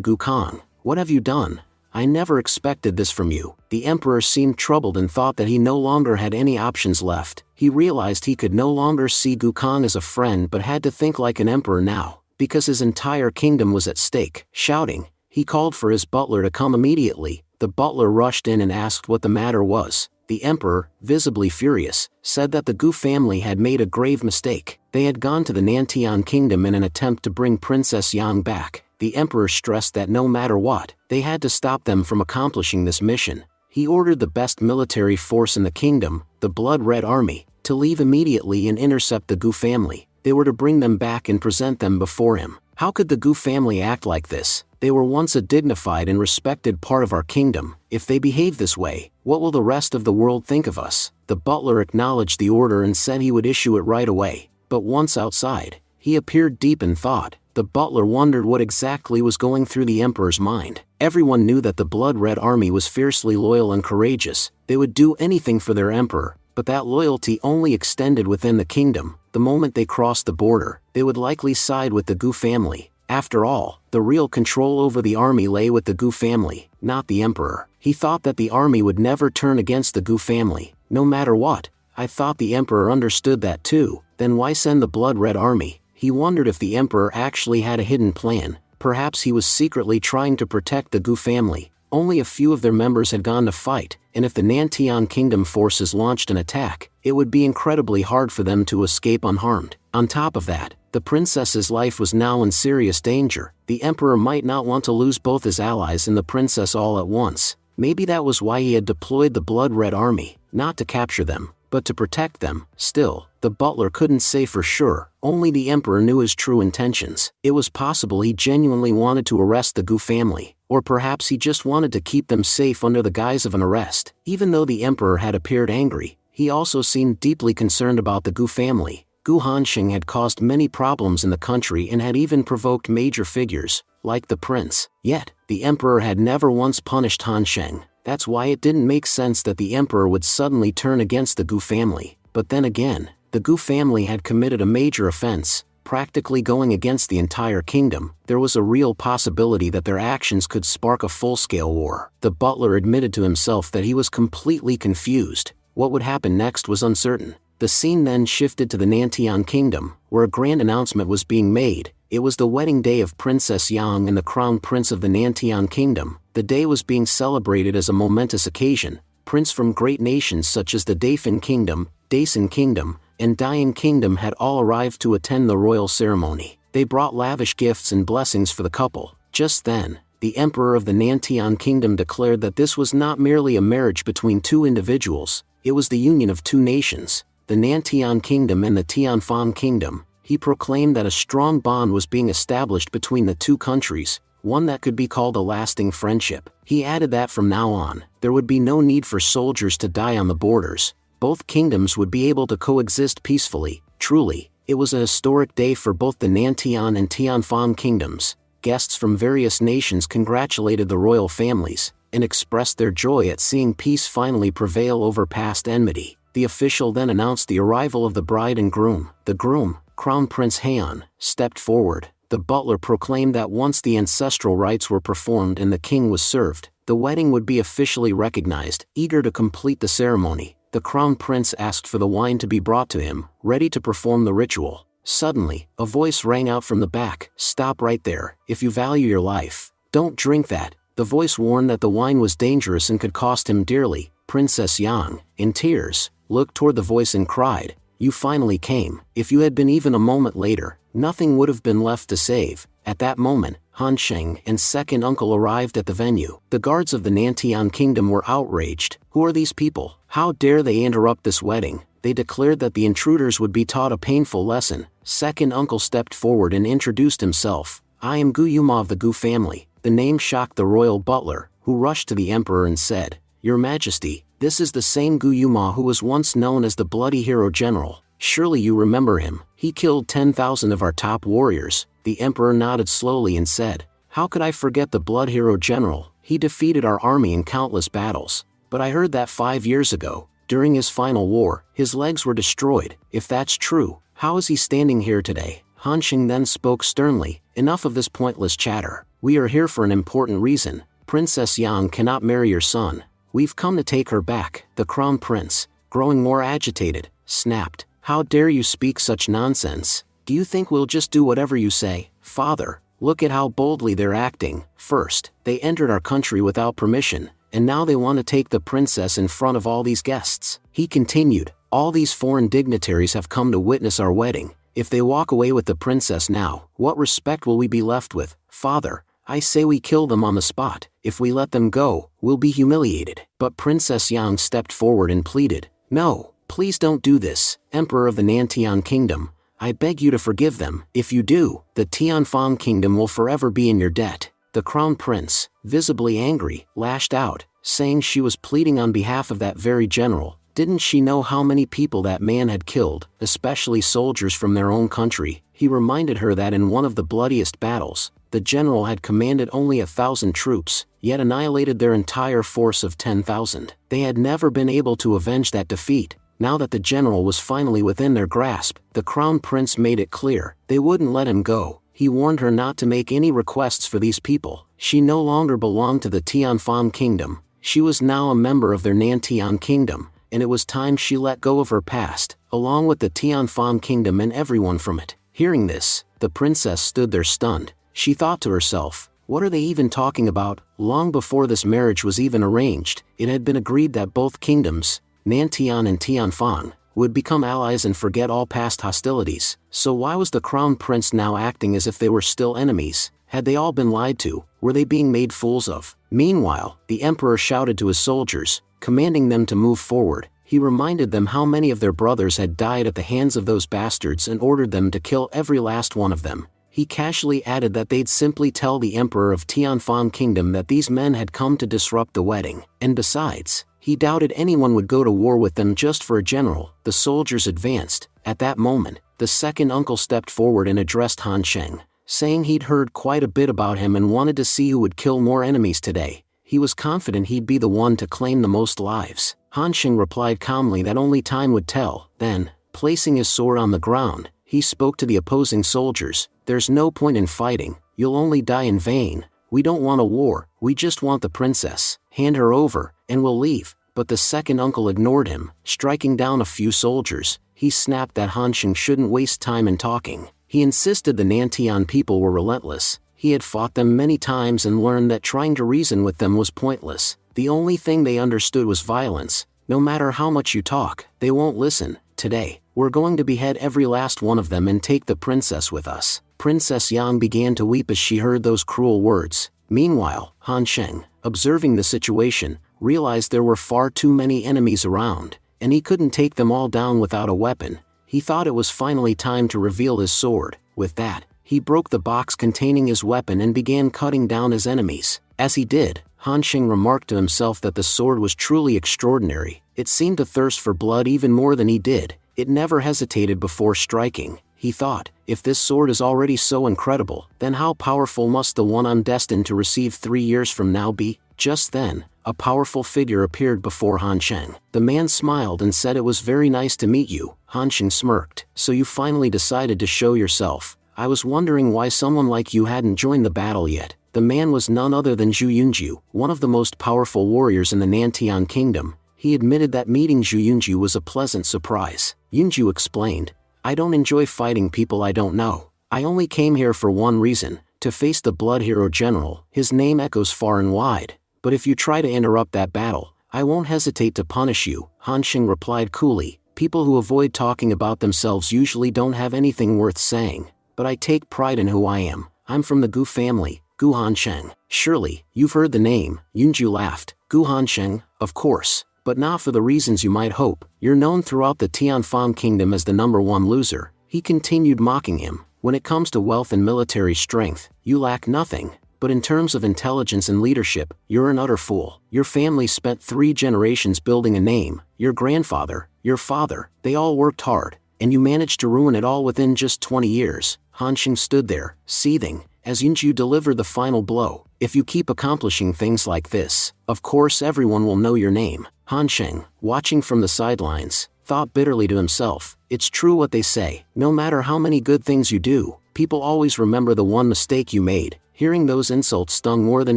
Gukong, what have you done? I never expected this from you." The Emperor seemed troubled and thought that he no longer had any options left. He realized he could no longer see Gukong as a friend but had to think like an emperor now, because his entire kingdom was at stake. Shouting, he called for his butler to come immediately. The butler rushed in and asked what the matter was. The Emperor, visibly furious, said that the Gu family had made a grave mistake. They had gone to the Nantian kingdom in an attempt to bring Princess Yang back. The Emperor stressed that no matter what, they had to stop them from accomplishing this mission. He ordered the best military force in the kingdom, the Blood Red Army, to leave immediately and intercept the Gu family. They were to bring them back and present them before him. How could the Gu family act like this? They were once a dignified and respected part of our kingdom. If they behave this way, what will the rest of the world think of us? The butler acknowledged the order and said he would issue it right away. But once outside, he appeared deep in thought. The butler wondered what exactly was going through the Emperor's mind. Everyone knew that the Blood Red Army was fiercely loyal and courageous. They would do anything for their emperor, but that loyalty only extended within the kingdom. The moment they crossed the border, they would likely side with the Gu family. After all, the real control over the army lay with the Gu family, not the emperor. He thought that the army would never turn against the Gu family, no matter what. I thought the emperor understood that too. Then why send the Blood Red Army? He wondered if the emperor actually had a hidden plan. Perhaps he was secretly trying to protect the Gu family. Only a few of their members had gone to fight, and if the Nantian Kingdom forces launched an attack, it would be incredibly hard for them to escape unharmed. On top of that, the princess's life was now in serious danger. The emperor might not want to lose both his allies and the princess all at once. Maybe that was why he had deployed the Blood Red Army, not to capture them, but to protect them. Still, the butler couldn't say for sure. Only the emperor knew his true intentions. It was possible he genuinely wanted to arrest the Gu family, or perhaps he just wanted to keep them safe under the guise of an arrest. Even though the emperor had appeared angry, he also seemed deeply concerned about the Gu family. Gu Hansheng had caused many problems in the country and had even provoked major figures, like the prince. Yet, the emperor had never once punished Hansheng. That's why it didn't make sense that the emperor would suddenly turn against the Gu family. But then again, the Gu family had committed a major offense, practically going against the entire kingdom. There was a real possibility that their actions could spark a full-scale war. The butler admitted to himself that he was completely confused. What would happen next was uncertain. The scene then shifted to the Nantian kingdom, where a grand announcement was being made. It was the wedding day of Princess Yang and the crown prince of the Nantian kingdom. The day was being celebrated as a momentous occasion. Princes from great nations such as the Dafin kingdom, Daisen kingdom, and Dayan kingdom had all arrived to attend the royal ceremony. They brought lavish gifts and blessings for the couple. Just then, the emperor of the Nantian kingdom declared that this was not merely a marriage between two individuals, it was the union of two nations, the Nantian kingdom and the Tianfan kingdom. He proclaimed that a strong bond was being established between the two countries, one that could be called a lasting friendship. He added that from now on, there would be no need for soldiers to die on the borders. Both kingdoms would be able to coexist peacefully. Truly, it was a historic day for both the Nantian and Tianfan kingdoms. Guests from various nations congratulated the royal families, and expressed their joy at seeing peace finally prevail over past enmity. The official then announced the arrival of the bride and groom. The groom, Crown Prince Heian, stepped forward. The butler proclaimed that once the ancestral rites were performed and the king was served, the wedding would be officially recognized. Eager to complete the ceremony, the crown prince asked for the wine to be brought to him, ready to perform the ritual. Suddenly, a voice rang out from the back. "Stop right there. If you value your life, don't drink that." The voice warned that the wine was dangerous and could cost him dearly. Princess Yang, in tears, looked toward the voice and cried, "You finally came. If you had been even a moment later, nothing would have been left to save." At that moment, Han Sheng and second uncle arrived at the venue. The guards of the Nantian kingdom were outraged. "Who are these people? How dare they interrupt this wedding? They declared that the intruders would be taught a painful lesson. Second uncle stepped forward and introduced himself. I am Gu Yuma of the Gu family. The name shocked the royal butler, who rushed to the emperor and said, Your Majesty, this is the same Gu Yuma who was once known as the bloody hero general. Surely you remember him. He killed 10,000 of our top warriors. The emperor nodded slowly and said, How could I forget the blood hero general? He defeated our army in countless battles. But I heard that 5 years ago, during his final war, his legs were destroyed. If that's true, how is he standing here today? Han Xing then spoke sternly, Enough of this pointless chatter. We are here for an important reason. Princess Yang cannot marry your son. We've come to take her back. The crown prince, growing more agitated, snapped, How dare you speak such nonsense? Do you think we'll just do whatever you say? Father, look at how boldly they're acting. First, they entered our country without permission, and now they want to take the princess in front of all these guests. He continued, All these foreign dignitaries have come to witness our wedding. If they walk away with the princess now, what respect will we be left with? Father, I say we kill them on the spot. If we let them go, we'll be humiliated. But Princess Yang stepped forward and pleaded, No, please don't do this, Emperor of the Nantian Kingdom. I beg you to forgive them. If you do, the Tianfang Kingdom will forever be in your debt. The crown prince, visibly angry, lashed out, saying she was pleading on behalf of that very general. Didn't she know how many people that man had killed, especially soldiers from their own country? He reminded her that in one of the bloodiest battles, the general had commanded only 1,000 troops, yet annihilated their entire force of 10,000. They had never been able to avenge that defeat. Now that the general was finally within their grasp, the crown prince made it clear they wouldn't let him go. He warned her not to make any requests for these people. She no longer belonged to the Tianfang Kingdom. She was now a member of their Nantian Kingdom, and it was time she let go of her past, along with the Tianfang Kingdom and everyone from it. Hearing this, the princess stood there stunned. She thought to herself, What are they even talking about? Long before this marriage was even arranged, it had been agreed that both kingdoms, Nantian and Tianfang, would become allies and forget all past hostilities. So why was the crown prince now acting as if they were still enemies? Had they all been lied to? Were they being made fools of? Meanwhile, the emperor shouted to his soldiers, commanding them to move forward. He reminded them how many of their brothers had died at the hands of those bastards and ordered them to kill every last one of them. He casually added that they'd simply tell the emperor of Tianfang Kingdom that these men had come to disrupt the wedding. And besides, he doubted anyone would go to war with them just for a general. The soldiers advanced. At that moment, the second uncle stepped forward and addressed Han Sheng, saying he'd heard quite a bit about him and wanted to see who would kill more enemies today. He was confident he'd be the one to claim the most lives. Han Sheng replied calmly that only time would tell. Then, placing his sword on the ground, he spoke to the opposing soldiers, There's no point in fighting. You'll only die in vain. We don't want a war. We just want the princess. Hand her over, and we'll leave. But the second uncle ignored him, striking down a few soldiers. He snapped that Han Sheng shouldn't waste time in talking. He insisted the Nantian people were relentless. He had fought them many times and learned that trying to reason with them was pointless. The only thing they understood was violence. No matter how much you talk, they won't listen. Today, we're going to behead every last one of them and take the princess with us. Princess Yang began to weep as she heard those cruel words. Meanwhile, Han Sheng, observing the situation, realized there were far too many enemies around, and he couldn't take them all down without a weapon. He thought it was finally time to reveal his sword. With that, he broke the box containing his weapon and began cutting down his enemies. As he did, Han Sheng remarked to himself that the sword was truly extraordinary. It seemed to thirst for blood even more than he did. It never hesitated before striking. He thought, if this sword is already so incredible, then how powerful must the one I'm destined to receive 3 years from now be? Just then, a powerful figure appeared before Han Sheng. The man smiled and said it was very nice to meet you. Han Sheng smirked. So you finally decided to show yourself. I was wondering why someone like you hadn't joined the battle yet. The man was none other than Zhu Yunju, one of the most powerful warriors in the Nantian Kingdom. He admitted that meeting Zhu Yunju was a pleasant surprise. Yunju explained, I don't enjoy fighting people I don't know. I only came here for one reason, to face the blood hero general. His name echoes far and wide. But if you try to interrupt that battle, I won't hesitate to punish you. Han Sheng replied coolly, people who avoid talking about themselves usually don't have anything worth saying. But I take pride in who I am. I'm from the Gu family, Gu Han Sheng. Surely, you've heard the name. Yunju laughed. Gu Han Sheng, of course. but not for the reasons you might hope. You're known throughout the Tianfan kingdom as the #1 loser. He continued mocking him. When it comes to wealth and military strength, you lack nothing. But in terms of intelligence and leadership, you're an utter fool. Your family spent 3 generations building a name. Your grandfather, your father, they all worked hard, and you managed to ruin it all within just 20 years. Han Xing stood there, seething, as Yunju delivered the final blow. If you keep accomplishing things like this, of course everyone will know your name. Han Xing, watching from the sidelines, thought bitterly to himself, it's true what they say, no matter how many good things you do, people always remember the one mistake you made. Hearing those insults stung more than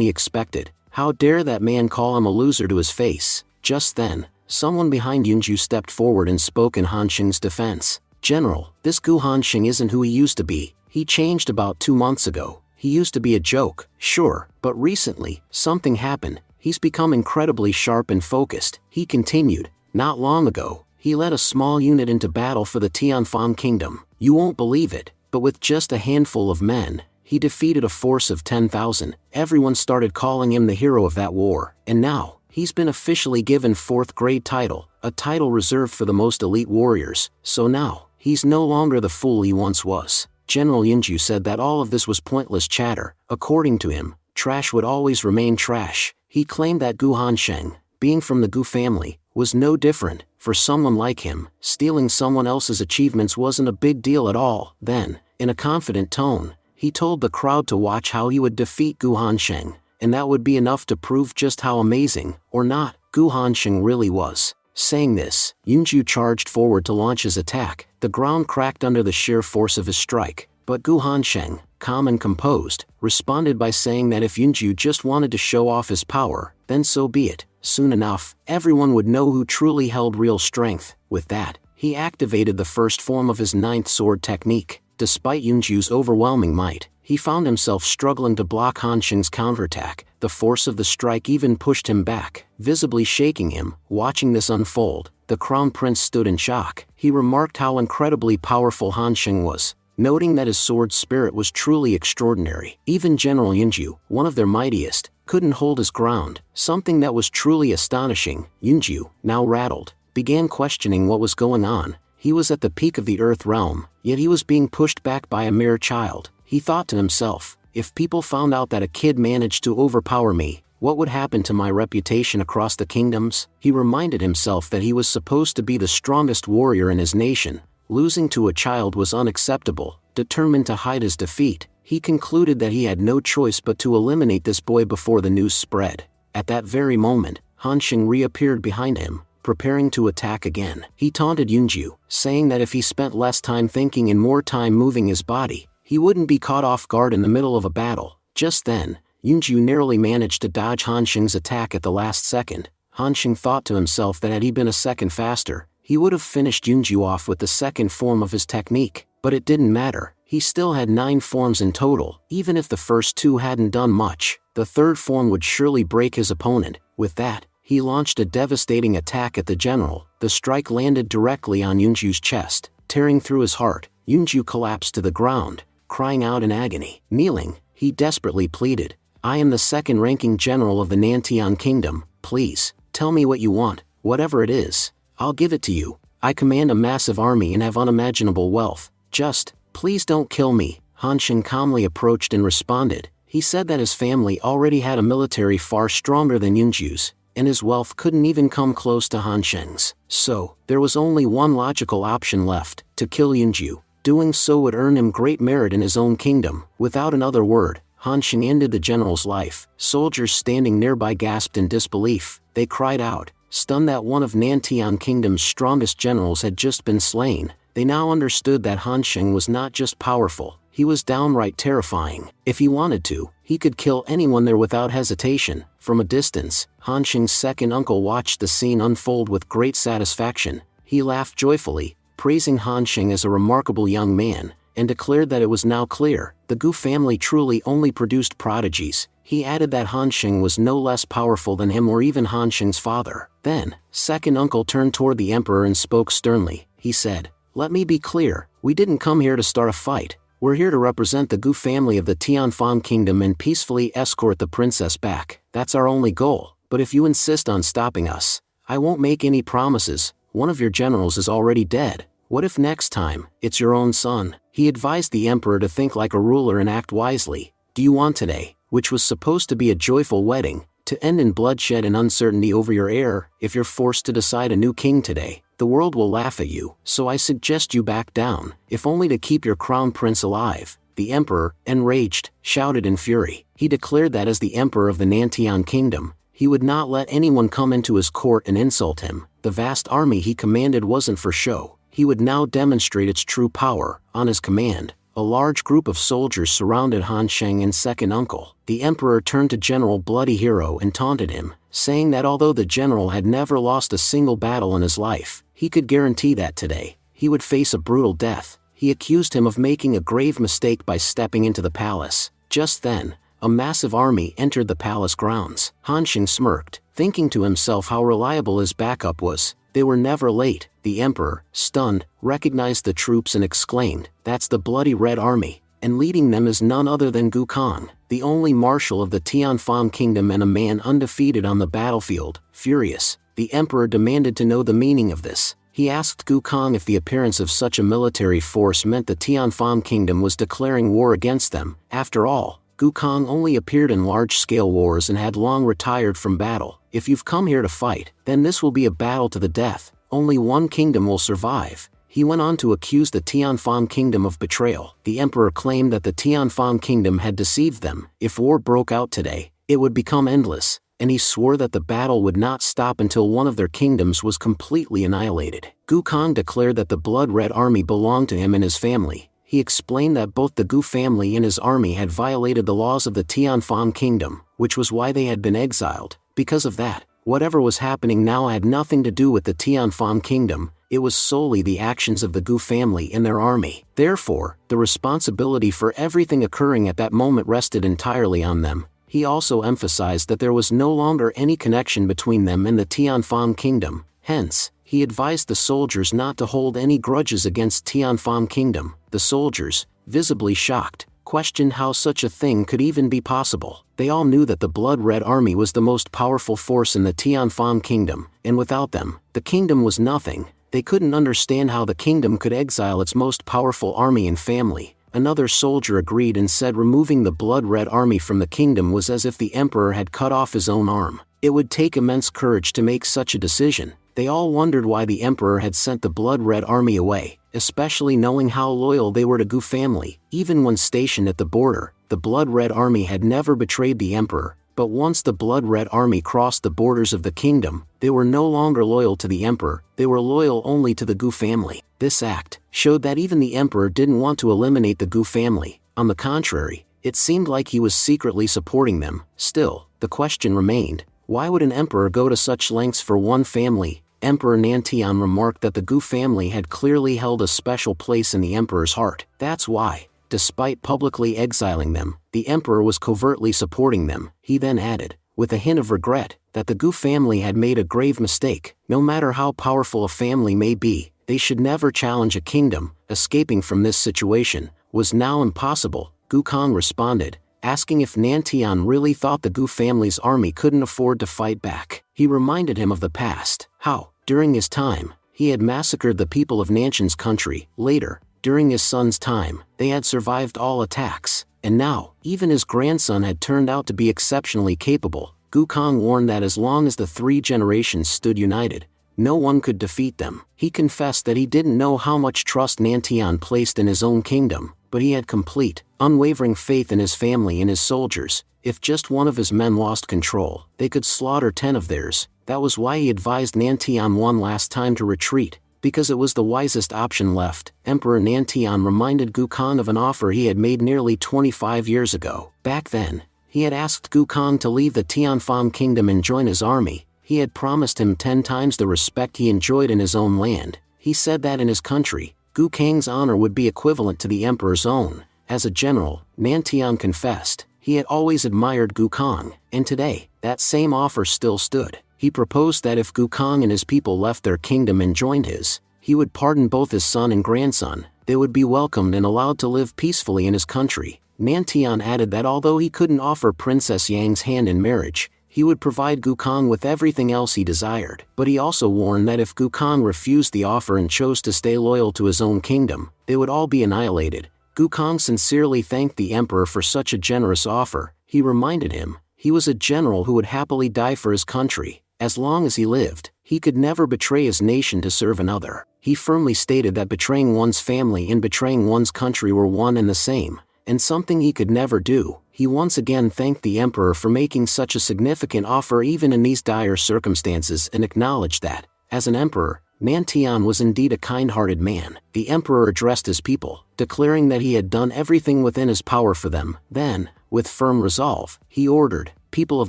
he expected. How dare that man call him a loser to his face? Just then, someone behind Yunju stepped forward and spoke in Han Xing's defense. General, this Gu Han Xing isn't who he used to be. He changed about 2 months ago. He used to be a joke, sure, but recently, something happened. He's become incredibly sharp and focused. He continued, not long ago, he led a small unit into battle for the Tianfan kingdom. You won't believe it, but with just a handful of men, he defeated a force of 10,000. Everyone started calling him the hero of that war, and now, he's been officially given 4th grade title, a title reserved for the most elite warriors, so now, he's no longer the fool he once was. General Yunju said that all of this was pointless chatter. According to him, trash would always remain trash. He claimed that Gu Hansheng, being from the Gu family, was no different. For someone like him, stealing someone else's achievements wasn't a big deal at all. Then, in a confident tone, he told the crowd to watch how he would defeat Gu Hansheng, and that would be enough to prove just how amazing, or not, Gu Hansheng really was. Saying this, Yunju charged forward to launch his attack. The ground cracked under the sheer force of his strike, but Gu Hansheng, calm and composed, responded by saying that if Yunju just wanted to show off his power, then so be it. Soon enough, everyone would know who truly held real strength. With that, he activated the first form of his 9th sword technique. Despite Yunju's overwhelming might, he found himself struggling to block Hansheng's counterattack. The force of the strike even pushed him back, visibly shaking him. Watching this unfold, the crown prince stood in shock. He remarked how incredibly powerful Hansheng was, noting that his sword spirit was truly extraordinary. Even General Yunju, one of their mightiest, couldn't hold his ground, something that was truly astonishing. Yunju, now rattled, began questioning what was going on. He was at the peak of the Earth realm, yet he was being pushed back by a mere child. He thought to himself, if people found out that a kid managed to overpower me, what would happen to my reputation across the kingdoms? He reminded himself that he was supposed to be the strongest warrior in his nation. Losing to a child was unacceptable. Determined to hide his defeat, he concluded that he had no choice but to eliminate this boy before the news spread. At that very moment, Hansheng reappeared behind him, preparing to attack again. He taunted Yunju, saying that if he spent less time thinking and more time moving his body, he wouldn't be caught off guard in the middle of a battle. Just then, Yunju narrowly managed to dodge Hansheng's attack at the last second. Hansheng thought to himself that had he been a second faster, he would have finished Yunju off with the second form of his technique. But it didn't matter, he still had 9 forms in total. Even if the first 2 hadn't done much, the third form would surely break his opponent. With that, he launched a devastating attack at the general. The strike landed directly on Yunju's chest, tearing through his heart. Yunju collapsed to the ground, crying out in agony. Kneeling, he desperately pleaded, I am the second-ranking general of the Nantian kingdom. Please, tell me what you want. Whatever it is, I'll give it to you. I command a massive army and have unimaginable wealth. Just, please don't kill me. Hansheng calmly approached and responded. He said that his family already had a military far stronger than Yunju's, and his wealth couldn't even come close to Hansheng's. So, there was only one logical option left, to kill Yunju. Doing so would earn him great merit in his own kingdom. Without another word, Hansheng ended the general's life. Soldiers standing nearby gasped in disbelief. They cried out, stunned that one of Nantian Kingdom's strongest generals had just been slain. They now understood that Hansheng was not just powerful, he was downright terrifying. If he wanted to, he could kill anyone there without hesitation. From a distance, Hansheng's second uncle watched the scene unfold with great satisfaction. He laughed joyfully, praising Hansheng as a remarkable young man, and declared that it was now clear, the Gu family truly only produced prodigies. He added that Hansheng was no less powerful than him or even Hansheng's father. Then, second uncle turned toward the emperor and spoke sternly. He said, let me be clear, we didn't come here to start a fight. We're here to represent the Gu family of the Tianfan kingdom and peacefully escort the princess back. That's our only goal, but if you insist on stopping us, I won't make any promises, one of your generals is already dead. What if next time, it's your own son? He advised the emperor to think like a ruler and act wisely. Do you want today, which was supposed to be a joyful wedding, to end in bloodshed and uncertainty over your heir? If you're forced to decide a new king today, the world will laugh at you, so I suggest you back down, if only to keep your crown prince alive. The emperor, enraged, shouted in fury. He declared that as the emperor of the Nantian kingdom, he would not let anyone come into his court and insult him. The vast army he commanded wasn't for show. He would now demonstrate its true power. On his command, a large group of soldiers surrounded Han Sheng and second uncle. The emperor turned to General Bloody Hero and taunted him, saying that although the general had never lost a single battle in his life, he could guarantee that today, he would face a brutal death. He accused him of making a grave mistake by stepping into the palace. Just then, a massive army entered the palace grounds. Han Sheng smirked, thinking to himself how reliable his backup was. They were never late. The emperor, stunned, recognized the troops and exclaimed, "That's the bloody Red Army," and leading them is none other than Gu Kang, the only marshal of the Tianfang kingdom and a man undefeated on the battlefield. Furious, the emperor demanded to know the meaning of this. He asked Gu Kang if the appearance of such a military force meant the Tianfang kingdom was declaring war against them. After all, Gu Kang only appeared in large-scale wars and had long retired from battle. If you've come here to fight, then this will be a battle to the death. Only one kingdom will survive. He went on to accuse the Tianfang kingdom of betrayal. The emperor claimed that the Tianfang kingdom had deceived them. If war broke out today, it would become endless, and he swore that the battle would not stop until one of their kingdoms was completely annihilated. Gu Kang declared that the Blood Red Army belonged to him and his family. He explained that both the Gu family and his army had violated the laws of the Tianfang kingdom, which was why they had been exiled. Because of that, whatever was happening now had nothing to do with the Tianfang kingdom. It was solely the actions of the Gu family and their army. Therefore, the responsibility for everything occurring at that moment rested entirely on them. He also emphasized that there was no longer any connection between them and the Tianfang kingdom. Hence, he advised the soldiers not to hold any grudges against Tianfang kingdom. The soldiers, visibly shocked, questioned how such a thing could even be possible. They all knew that the Blood Red Army was the most powerful force in the Tianfang kingdom, and without them, the kingdom was nothing. They couldn't understand how the kingdom could exile its most powerful army and family. Another soldier agreed and said removing the Blood Red Army from the kingdom was as if the emperor had cut off his own arm. It would take immense courage to make such a decision. They all wondered why the emperor had sent the Blood Red Army away, especially knowing how loyal they were to Gu family. Even when stationed at the border, the Blood Red Army had never betrayed the emperor, but once the Blood Red Army crossed the borders of the kingdom, they were no longer loyal to the emperor, they were loyal only to the Gu family. This act showed that even the emperor didn't want to eliminate the Gu family. On the contrary, it seemed like he was secretly supporting them. Still, the question remained, why would an emperor go to such lengths for one family? Emperor Nantian remarked that the Gu family had clearly held a special place in the emperor's heart. That's why, despite publicly exiling them, the emperor was covertly supporting them. He then added, with a hint of regret, that the Gu family had made a grave mistake. No matter how powerful a family may be, they should never challenge a kingdom. Escaping from this situation was now impossible. Gu Kang responded, asking if Nantian really thought the Gu family's army couldn't afford to fight back. He reminded him of the past, how, during his time, he had massacred the people of Nanshan's country. Later, during his son's time, they had survived all attacks, and now, even his grandson had turned out to be exceptionally capable. Gu Kang warned that as long as the three generations stood united, no one could defeat them. He confessed that he didn't know how much trust Nantian placed in his own kingdom, but he had complete, unwavering faith in his family and his soldiers. If just one of his men lost control, they could slaughter 10 of theirs. That was why he advised Nantian one last time to retreat, because it was the wisest option left. Emperor Nantian reminded Gu Kang of an offer he had made nearly 25 years ago. Back then, he had asked Gu Kang to leave the Tianfang kingdom and join his army. He had promised him 10 times the respect he enjoyed in his own land. He said that in his country, Gu Kang's honor would be equivalent to the emperor's own. As a general, Nantian confessed, he had always admired Gu Kang, and today, that same offer still stood. He proposed that if Gu Kang and his people left their kingdom and joined his, he would pardon both his son and grandson. They would be welcomed and allowed to live peacefully in his country. Nantian added that although he couldn't offer Princess Yang's hand in marriage, He would provide Gukong with everything else he desired, but he also warned that if Gukong refused the offer and chose to stay loyal to his own kingdom, they would all be annihilated. Gukong sincerely thanked the emperor for such a generous offer. He reminded him, he was a general who would happily die for his country. As long as he lived, he could never betray his nation to serve another. He firmly stated that betraying one's family and betraying one's country were one and the same, and something he could never do. He once again thanked the emperor for making such a significant offer even in these dire circumstances and acknowledged that, as an emperor, Nantian was indeed a kind-hearted man. The emperor addressed his people, declaring that he had done everything within his power for them. Then, with firm resolve, he ordered, "People of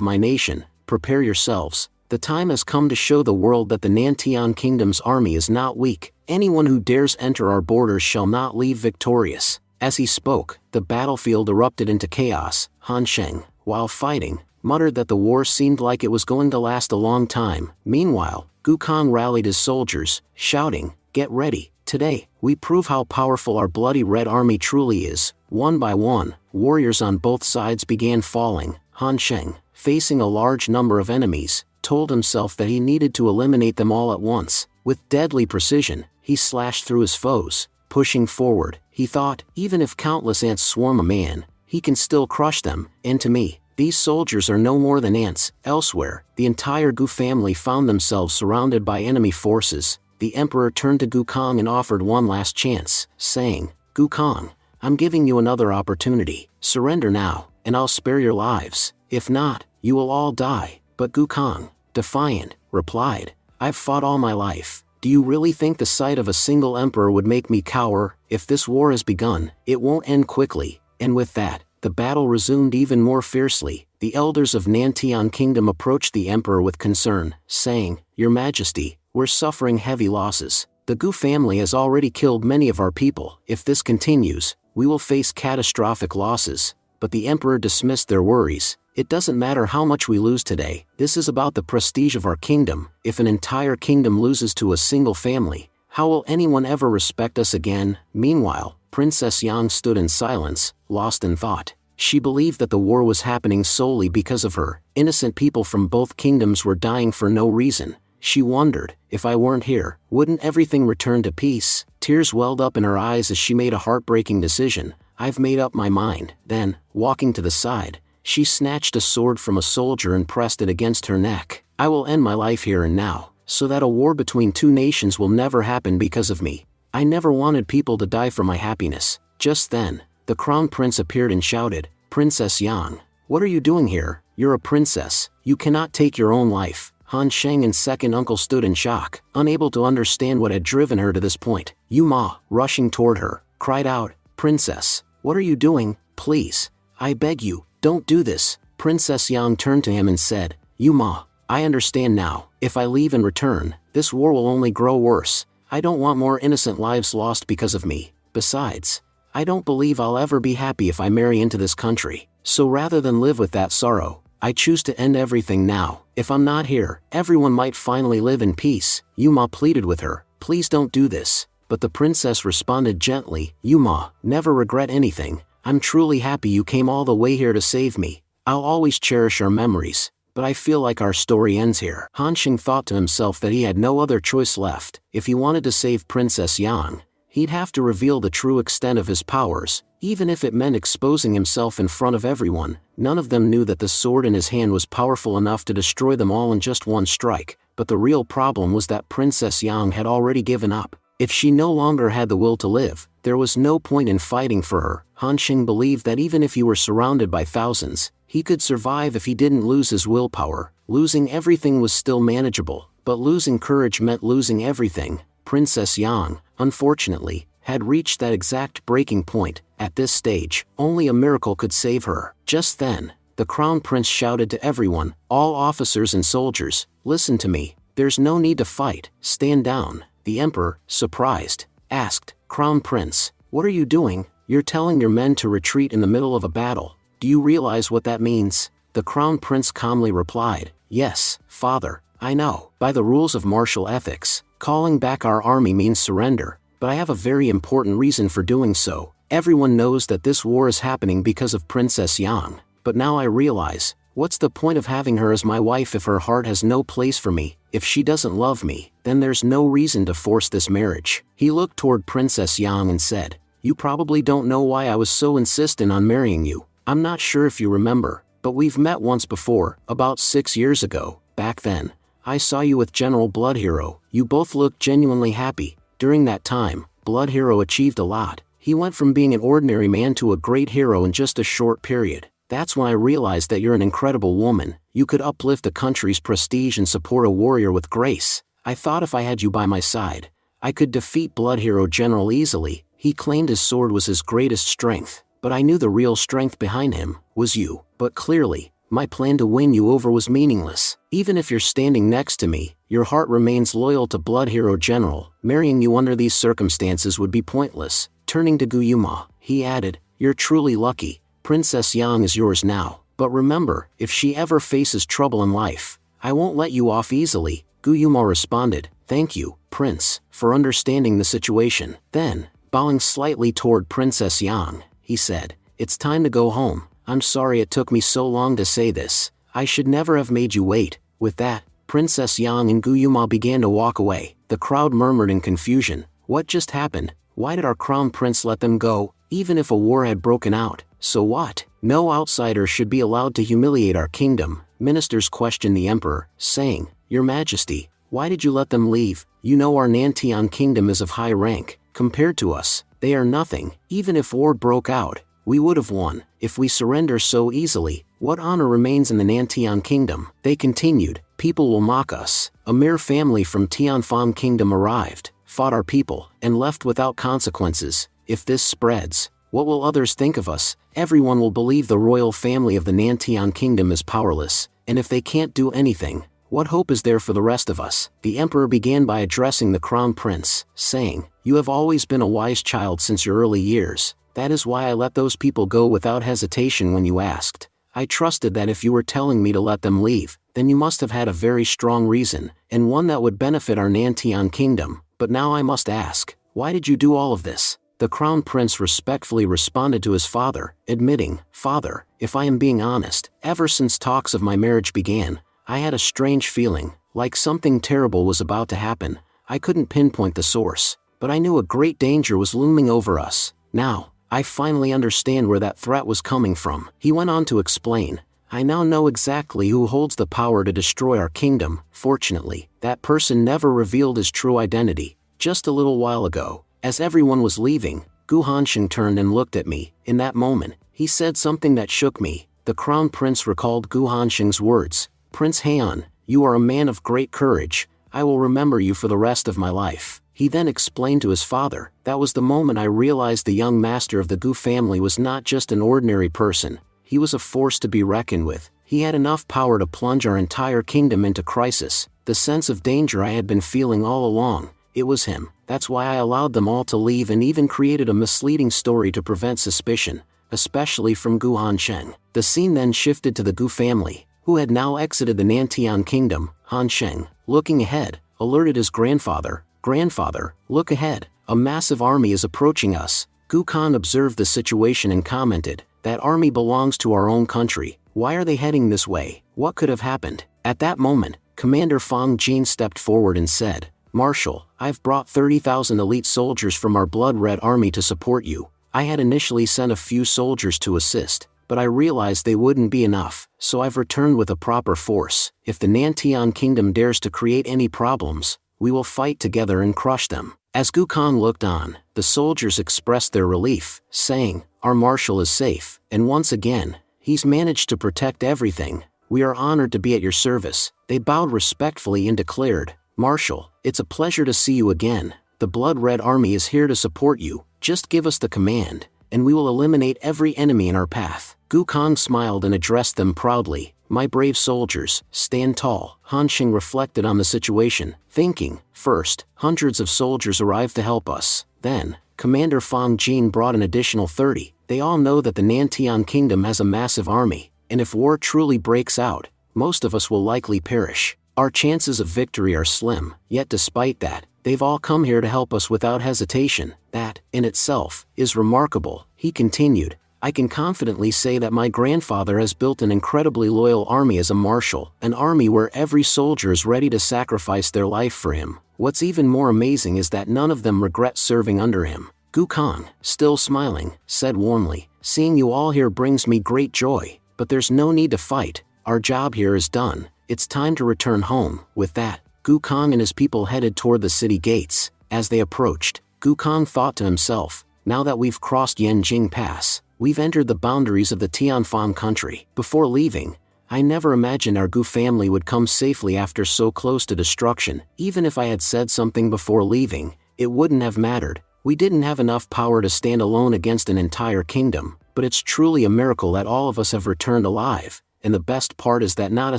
my nation, prepare yourselves. The time has come to show the world that the Nantian kingdom's army is not weak. Anyone who dares enter our borders shall not leave victorious." As he spoke, the battlefield erupted into chaos. Han Sheng, while fighting, muttered that the war seemed like it was going to last a long time. Meanwhile, Gukong rallied his soldiers, shouting, "Get ready. Today, we prove how powerful our bloody red army truly is." One by one, warriors on both sides began falling. Han Sheng, facing a large number of enemies, told himself that he needed to eliminate them all at once. With deadly precision, he slashed through his foes. Pushing forward, he thought, even if countless ants swarm a man, he can still crush them. And to me, these soldiers are no more than ants. Elsewhere, the entire Gu family found themselves surrounded by enemy forces. The emperor turned to Gukong and offered one last chance, saying, "Gukong, I'm giving you another opportunity. Surrender now, and I'll spare your lives. If not, you will all die." But Gukong, defiant, replied, "I've fought all my life. Do you really think the sight of a single emperor would make me cower? If this war has begun, it won't end quickly." And with that, the battle resumed even more fiercely. The elders of Nantian Kingdom approached the emperor with concern, saying, "Your Majesty, we're suffering heavy losses. The Gu family has already killed many of our people. If this continues, we will face catastrophic losses." But the emperor dismissed their worries. "It doesn't matter how much we lose today. This is about the prestige of our kingdom. If an entire kingdom loses to a single family, how will anyone ever respect us again?" Meanwhile, Princess Yang stood in silence, lost in thought. She believed that the war was happening solely because of her. Innocent people from both kingdoms were dying for no reason. She wondered, if I weren't here, wouldn't everything return to peace? Tears welled up in her eyes as she made a heartbreaking decision. "I've made up my mind." Then, walking to the side, she snatched a sword from a soldier and pressed it against her neck. "I will end my life here and now, so that a war between two nations will never happen because of me. I never wanted people to die for my happiness." Just then, the crown prince appeared and shouted, "Princess Yang, what are you doing here? You're a princess. You cannot take your own life." Han Sheng and second uncle stood in shock, unable to understand what had driven her to this point. Yu Ma, rushing toward her, cried out, "Princess, what are you doing? Please, I beg you, don't do this." Princess Yang turned to him and said, "Yu Ma, I understand now. If I leave and return, this war will only grow worse. I don't want more innocent lives lost because of me. Besides, I don't believe I'll ever be happy if I marry into this country. So rather than live with that sorrow, I choose to end everything now. If I'm not here, everyone might finally live in peace." Yu Ma pleaded with her, "Please don't do this." But the princess responded gently, "Yu Ma, never regret anything. I'm truly happy you came all the way here to save me. I'll always cherish our memories, but I feel like our story ends here." Han Sheng thought to himself that he had no other choice left. If he wanted to save Princess Yang, he'd have to reveal the true extent of his powers, even if it meant exposing himself in front of everyone. None of them knew that the sword in his hand was powerful enough to destroy them all in just one strike, but the real problem was that Princess Yang had already given up. If she no longer had the will to live, there was no point in fighting for her. Han Sheng believed that even if he were surrounded by thousands, he could survive if he didn't lose his willpower. Losing everything was still manageable, but losing courage meant losing everything. Princess Yang, unfortunately, had reached that exact breaking point. At this stage, only a miracle could save her. Just then, the crown prince shouted to everyone, "All officers and soldiers, listen to me. There's no need to fight. Stand down." The emperor, surprised, asked, "Crown Prince, what are you doing? You're telling your men to retreat in the middle of a battle. Do you realize what that means?" The crown prince calmly replied, "Yes, father, I know. By the rules of martial ethics, calling back our army means surrender, but I have a very important reason for doing so. Everyone knows that this war is happening because of Princess Yang, but now I realize, What's the point of having her as my wife if her heart has no place for me? If she doesn't love me, then there's no reason to force this marriage." He looked toward Princess Yang and said, "You probably don't know why I was so insistent on marrying you. I'm not sure if you remember, but we've met once before, about 6 years ago. Back then, I saw you with General Blood Hero. You both looked genuinely happy. During that time, Blood Hero achieved a lot. He went from being an ordinary man to a great hero in just a short period. That's when I realized that you're an incredible woman. You could uplift a country's prestige and support a warrior with grace. I thought if I had you by my side, I could defeat Blood Hero General easily. He claimed his sword was his greatest strength, but I knew the real strength behind him was you. But clearly, my plan to win you over was meaningless. Even if you're standing next to me, your heart remains loyal to Blood Hero General. Marrying you under these circumstances would be pointless." Turning to Guyuma, he added, "You're truly lucky. Princess Yang is yours now. But remember, if she ever faces trouble in life, I won't let you off easily." Guyuma responded, "Thank you, Prince, for understanding the situation." Then, bowing slightly toward Princess Yang, he said, "It's time to go home. I'm sorry it took me so long to say this. I should never have made you wait." With that, Princess Yang and Guyuma began to walk away. The crowd murmured in confusion. What just happened? Why did our crown prince let them go? Even if a war had broken out, so what? No outsider should be allowed to humiliate our kingdom. Ministers questioned the emperor, saying, "Your Majesty, why did you let them leave? You know our Nantian kingdom is of high rank. Compared to us, they are nothing. Even if war broke out, we would have won. If we surrender so easily, what honor remains in the Nantian kingdom?" They continued, "People will mock us. A mere family from Tianfang kingdom arrived, fought our people, and left without consequences. If this spreads, what will others think of us? Everyone will believe the royal family of the Nantian kingdom is powerless, and if they can't do anything, what hope is there for the rest of us?" The emperor began by addressing the crown prince, saying, "You have always been a wise child since your early years. That is why I let those people go without hesitation when you asked. I trusted that if you were telling me to let them leave, then you must have had a very strong reason, and one that would benefit our Nantian kingdom. But now I must ask, why did you do all of this?" The crown prince respectfully responded to his father, admitting, "Father, if I am being honest, ever since talks of my marriage began, I had a strange feeling, like something terrible was about to happen. I couldn't pinpoint the source, but I knew a great danger was looming over us. Now, I finally understand where that threat was coming from." He went on to explain, "I now know exactly who holds the power to destroy our kingdom. Fortunately, that person never revealed his true identity. Just a little while ago, as everyone was leaving, Gu Hansheng turned and looked at me. In that moment, he said something that shook me." The crown prince recalled Gu Hansheng's words, "Prince Heian, you are a man of great courage. I will remember you for the rest of my life." He then explained to his father, "That was the moment I realized the young master of the Gu family was not just an ordinary person. He was a force to be reckoned with. He had enough power to plunge our entire kingdom into crisis. The sense of danger I had been feeling all along, it was him. That's why I allowed them all to leave and even created a misleading story to prevent suspicion, especially from Gu Hansheng." The scene then shifted to the Gu family, who had now exited the Nantian kingdom. Hansheng, looking ahead, alerted his grandfather, "Grandfather, look ahead, a massive army is approaching us." Gu Khan observed the situation and commented, "That army belongs to our own country. Why are they heading this way? What could have happened?" At that moment, Commander Fang Jin stepped forward and said, "Marshal, I've brought 30,000 elite soldiers from our Blood Red army to support you. I had initially sent a few soldiers to assist, but I realized they wouldn't be enough, so I've returned with a proper force. If the Nantian kingdom dares to create any problems, we will fight together and crush them." As Gu Khan looked on, the soldiers expressed their relief, saying, "Our marshal is safe, and once again, he's managed to protect everything. We are honored to be at your service." They bowed respectfully and declared, "Marshal, it's a pleasure to see you again. The Blood Red Army is here to support you. Just give us the command, and we will eliminate every enemy in our path." Gu Khan smiled and addressed them proudly, "My brave soldiers, stand tall." Hansheng reflected on the situation, thinking, first, hundreds of soldiers arrived to help us. Then, Commander Fang Jin brought an additional 30. They all know that the Nantian kingdom has a massive army, and if war truly breaks out, most of us will likely perish. Our chances of victory are slim, yet despite that, they've all come here to help us without hesitation. That, in itself, is remarkable." He continued, I can confidently say that my grandfather has built an incredibly loyal army as a marshal, an army where every soldier is ready to sacrifice their life for him. What's even more amazing is that none of them regret serving under him. Gukong, still smiling, said warmly, seeing you all here brings me great joy, but there's no need to fight. Our job here is done. It's time to return home. With that, Gukong and his people headed toward the city gates. As they approached, Gukong thought to himself, now that we've crossed Yanjing Pass, we've entered the boundaries of the Tianfan country. Before leaving, I never imagined our Gu family would come safely after so close to destruction. Even if I had said something before leaving, it wouldn't have mattered. We didn't have enough power to stand alone against an entire kingdom, but it's truly a miracle that all of us have returned alive, and the best part is that not a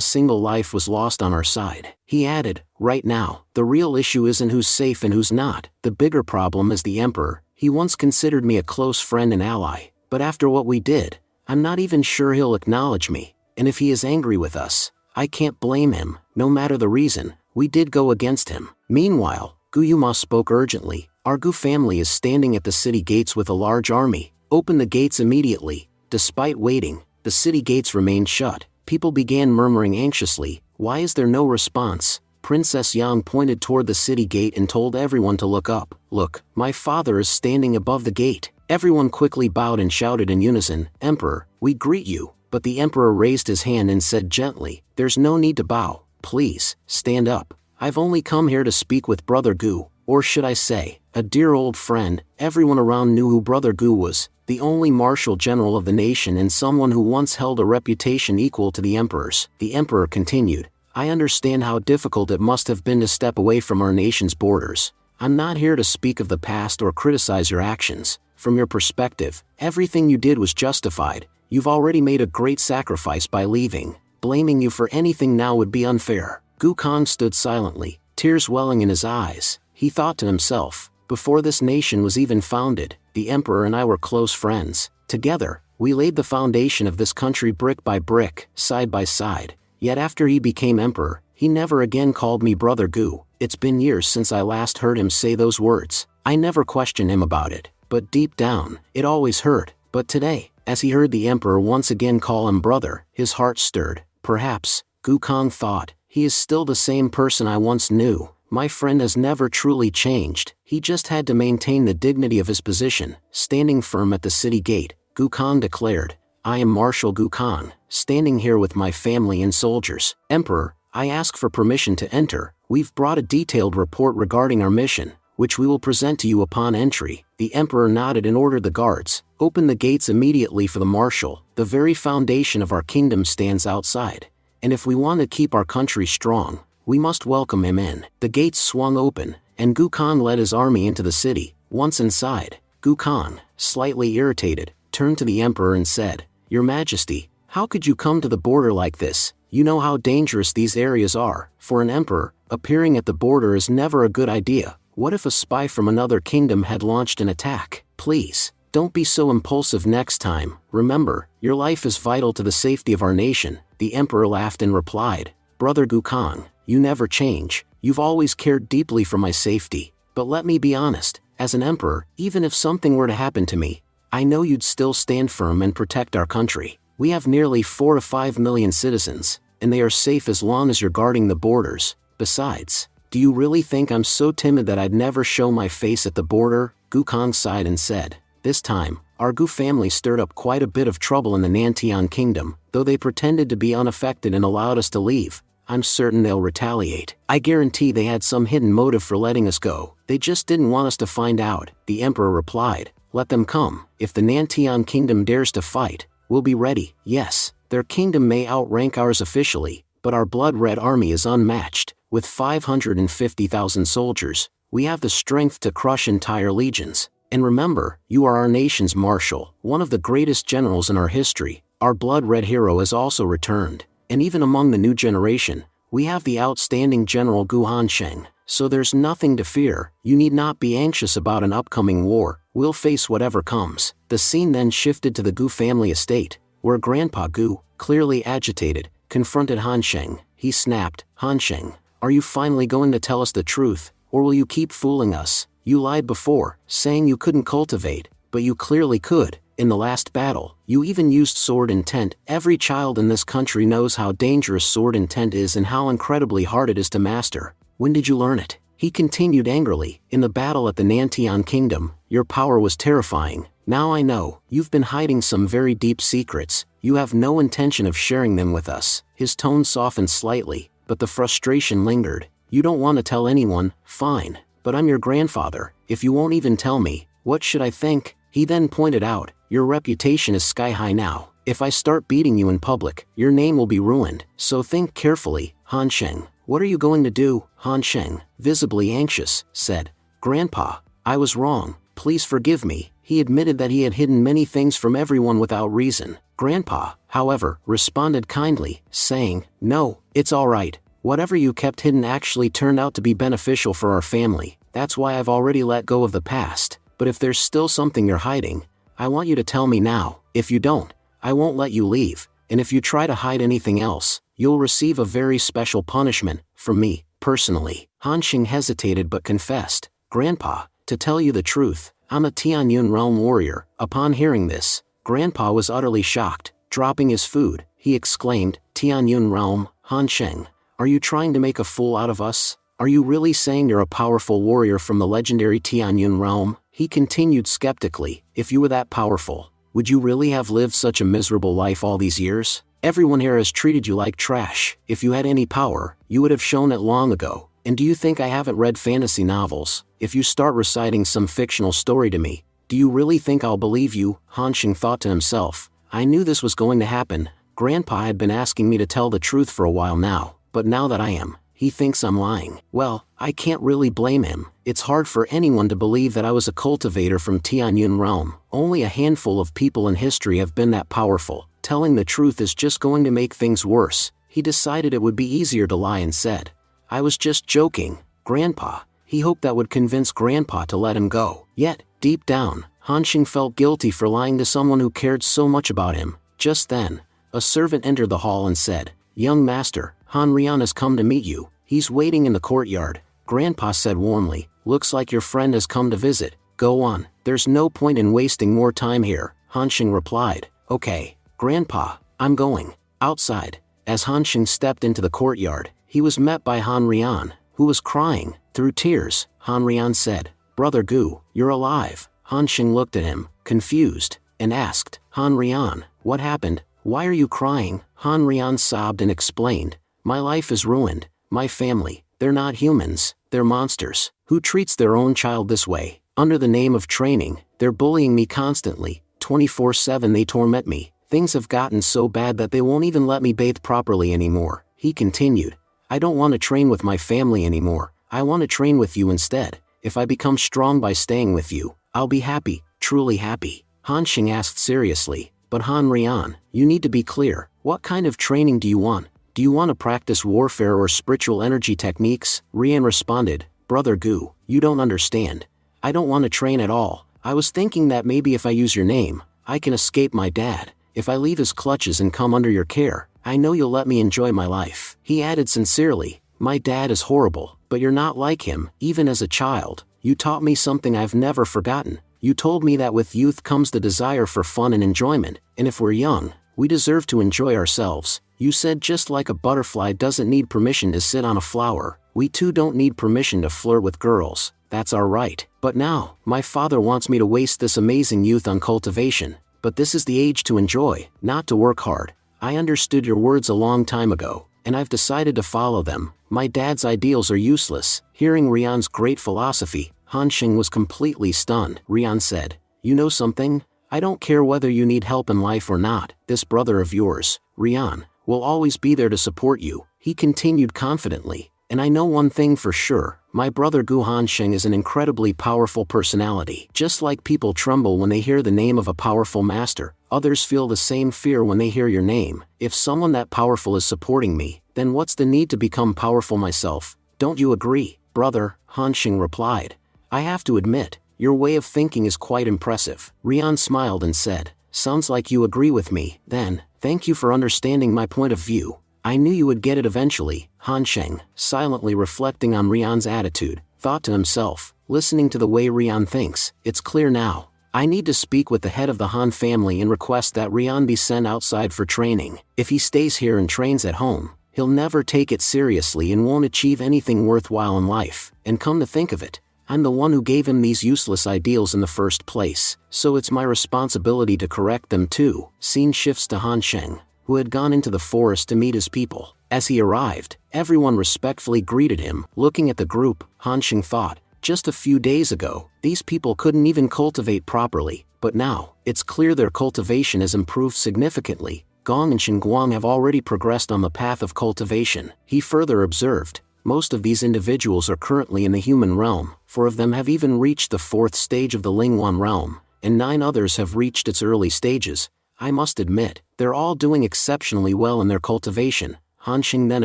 single life was lost on our side. He added, right now, the real issue isn't who's safe and who's not. The bigger problem is the Emperor. He once considered me a close friend and ally, but after what we did, I'm not even sure he'll acknowledge me, and if he is angry with us, I can't blame him. No matter the reason, we did go against him. Meanwhile, Gu Yuma spoke urgently. Our Gu family is standing at the city gates with a large army. Open the gates immediately. Despite waiting, the city gates remained shut. People began murmuring anxiously, why is there no response? Princess Yang pointed toward the city gate and told everyone to look up. Look, my father is standing above the gate. Everyone quickly bowed and shouted in unison, Emperor, we greet you. But the Emperor raised his hand and said gently, there's no need to bow. Please, stand up. I've only come here to speak with Brother Gu, or should I say, a dear old friend. Everyone around knew who Brother Gu was, the only martial general of the nation and someone who once held a reputation equal to the Emperor's. The Emperor continued, I understand how difficult it must have been to step away from our nation's borders. I'm not here to speak of the past or criticize your actions. From your perspective, everything you did was justified. You've already made a great sacrifice by leaving. Blaming you for anything now would be unfair. Gukong stood silently, tears welling in his eyes. He thought to himself, before this nation was even founded, the Emperor and I were close friends. Together, we laid the foundation of this country brick by brick, side by side. Yet after he became Emperor, he never again called me Brother Gu. It's been years since I last heard him say those words. I never questioned him about it, but deep down, it always hurt. But today, as he heard the Emperor once again call him brother, his heart stirred. Perhaps, Gukong thought, he is still the same person I once knew. My friend has never truly changed. He just had to maintain the dignity of his position. Standing firm at the city gate, Gukong declared, I am Marshal Gukong, standing here with my family and soldiers. Emperor, I ask for permission to enter. We've brought a detailed report regarding our mission, which we will present to you upon entry. The Emperor nodded and ordered the guards, open the gates immediately for the marshal. The very foundation of our kingdom stands outside, and if we want to keep our country strong, we must welcome him in. The gates swung open, and Gukong led his army into the city. Once inside, Gukong, slightly irritated, turned to the Emperor and said, Your Majesty, how could you come to the border like this? You know how dangerous these areas are. For an emperor, appearing at the border is never a good idea. What if a spy from another kingdom had launched an attack? Please, don't be so impulsive next time. Remember, your life is vital to the safety of our nation. The Emperor laughed and replied, Brother Gukong, you never change. You've always cared deeply for my safety. But let me be honest, as an emperor, even if something were to happen to me, I know you'd still stand firm and protect our country. We have nearly 4 to 5 million citizens, and they are safe as long as you're guarding the borders. Besides, do you really think I'm so timid that I'd never show my face at the border? Gukong sighed and said, This time, our Gu family stirred up quite a bit of trouble in the Nantian kingdom. Though they pretended to be unaffected and allowed us to leave, I'm certain they'll retaliate. I guarantee they had some hidden motive for letting us go. They just didn't want us to find out. The Emperor replied, Let them come. If the Nantian kingdom dares to fight, we'll be ready. Yes, their kingdom may outrank ours officially, but our blood-red army is unmatched. With 550,000 soldiers, we have the strength to crush entire legions. And remember, you are our nation's marshal, one of the greatest generals in our history. Our blood-red hero has also returned. And even among the new generation, we have the outstanding General Gu Hansheng. So there's nothing to fear. You need not be anxious about an upcoming war. We'll face whatever comes. The scene then shifted to the Gu family estate, where Grandpa Gu, clearly agitated, confronted Hansheng. He snapped, Hansheng, are you finally going to tell us the truth, or will you keep fooling us? You lied before, saying you couldn't cultivate, but you clearly could. in the last battle, you even used sword intent. Every child in this country knows how dangerous sword intent is and how incredibly hard it is to master. When did you learn it? He continued angrily. In the battle at the Nantian Kingdom, your power was terrifying. Now I know, you've been hiding some very deep secrets. You have no intention of sharing them with us. His tone softened slightly, but the frustration lingered. You don't want to tell anyone, fine, but I'm your grandfather. If you won't even tell me, what should I think? He then pointed out, your reputation is sky high now. If I start beating you in public, your name will be ruined. So think carefully. Han Sheng, what are you going to do? Han Sheng, visibly anxious, said, Grandpa, I was wrong. Please forgive me. He admitted that he had hidden many things from everyone without reason. Grandpa, however, responded kindly, saying, no, it's all right. Whatever you kept hidden actually turned out to be beneficial for our family. That's why I've already let go of the past. But if there's still something you're hiding, I want you to tell me now. If you don't, I won't let you leave. And if you try to hide anything else, you'll receive a very special punishment from me, personally. Han Sheng hesitated but confessed, Grandpa, to tell you the truth, I'm a Tianyun realm warrior. Upon hearing this, Grandpa was utterly shocked. Dropping his food, he exclaimed, Tianyun realm, Han Sheng, are you trying to make a fool out of us? Are you really saying you're a powerful warrior from the legendary Tianyun realm? He continued skeptically, if you were that powerful, would you really have lived such a miserable life all these years? Everyone here has treated you like trash. If you had any power, you would have shown it long ago. And do you think I haven't read fantasy novels? If you start reciting some fictional story to me, do you really think I'll believe you? Han Sheng thought to himself, I knew this was going to happen. Grandpa had been asking me to tell the truth for a while now, but now that I am, he thinks I'm lying. Well, I can't really blame him. It's hard for anyone to believe that I was a cultivator from Tianyun realm. Only a handful of people in history have been that powerful. Telling the truth is just going to make things worse. He decided it would be easier to lie and said, I was just joking, Grandpa. He hoped that would convince Grandpa to let him go. Yet, deep down, Han Sheng felt guilty for lying to someone who cared so much about him. Just then, a servant entered the hall and said, Young master, Han Rian has come to meet you. He's waiting in the courtyard. Grandpa said warmly, looks like your friend has come to visit. Go on, there's no point in wasting more time here. Han Sheng replied, okay, Grandpa, I'm going. Outside, as Han Sheng stepped into the courtyard, he was met by Han Rian, who was crying. Through tears, Han Rian said, Brother Gu, you're alive. Han Sheng looked at him, confused, and asked, Han Rian, what happened? Why are you crying? Han Rian sobbed and explained, my life is ruined. My family, they're not humans, they're monsters. Who treats their own child this way? Under the name of training, they're bullying me constantly. 24/7 they torment me. Things have gotten so bad that they won't even let me bathe properly anymore. He continued, I don't want to train with my family anymore. I want to train with you instead. If I become strong by staying with you, I'll be happy, truly happy. Han Sheng asked seriously, but Han Rian, you need to be clear. What kind of training do you want? Do you want to practice warfare or spiritual energy techniques? Rian responded, Brother Gu, you don't understand. I don't want to train at all. I was thinking that maybe if I use your name, I can escape my dad. If I leave his clutches and come under your care, I know you'll let me enjoy my life. He added sincerely, my dad is horrible, but you're not like him. Even as a child, you taught me something I've never forgotten. You told me that with youth comes the desire for fun and enjoyment, and if we're young, we deserve to enjoy ourselves. You said just like a butterfly doesn't need permission to sit on a flower, we too don't need permission to flirt with girls. That's our right. But now, my father wants me to waste this amazing youth on cultivation. But this is the age to enjoy, not to work hard. I understood your words a long time ago, and I've decided to follow them. My dad's ideals are useless. Hearing Rian's great philosophy, Han Sheng was completely stunned. Rian said, you know something? I don't care whether you need help in life or not. This brother of yours, Rian, will always be there to support you. He continued confidently, and I know one thing for sure, my brother Gu Han Sheng is an incredibly powerful personality. Just like people tremble when they hear the name of a powerful master, others feel the same fear when they hear your name. If someone that powerful is supporting me, then what's the need to become powerful myself? Don't you agree, brother? Han Sheng replied, I have to admit, your way of thinking is quite impressive. Rian smiled and said, sounds like you agree with me. Then, thank you for understanding my point of view. I knew you would get it eventually. Han Sheng, silently reflecting on Rian's attitude, thought to himself, listening to the way Rian thinks, it's clear now. I need to speak with the head of the Han family and request that Rian be sent outside for training. If he stays here and trains at home, he'll never take it seriously and won't achieve anything worthwhile in life. And come to think of it, I'm the one who gave him these useless ideals in the first place, so it's my responsibility to correct them too. Scene shifts to Han Sheng, who had gone into the forest to meet his people. As he arrived, everyone respectfully greeted him. Looking at the group, Han Sheng thought, just a few days ago, these people couldn't even cultivate properly, but now, it's clear their cultivation has improved significantly. Gong and Xinguang have already progressed on the path of cultivation. He further observed, most of these individuals are currently in the human realm, 4 of them have even reached the 4th stage of the Lingwan realm, and 9 others have reached its early stages. I must admit, they're all doing exceptionally well in their cultivation. Han Sheng then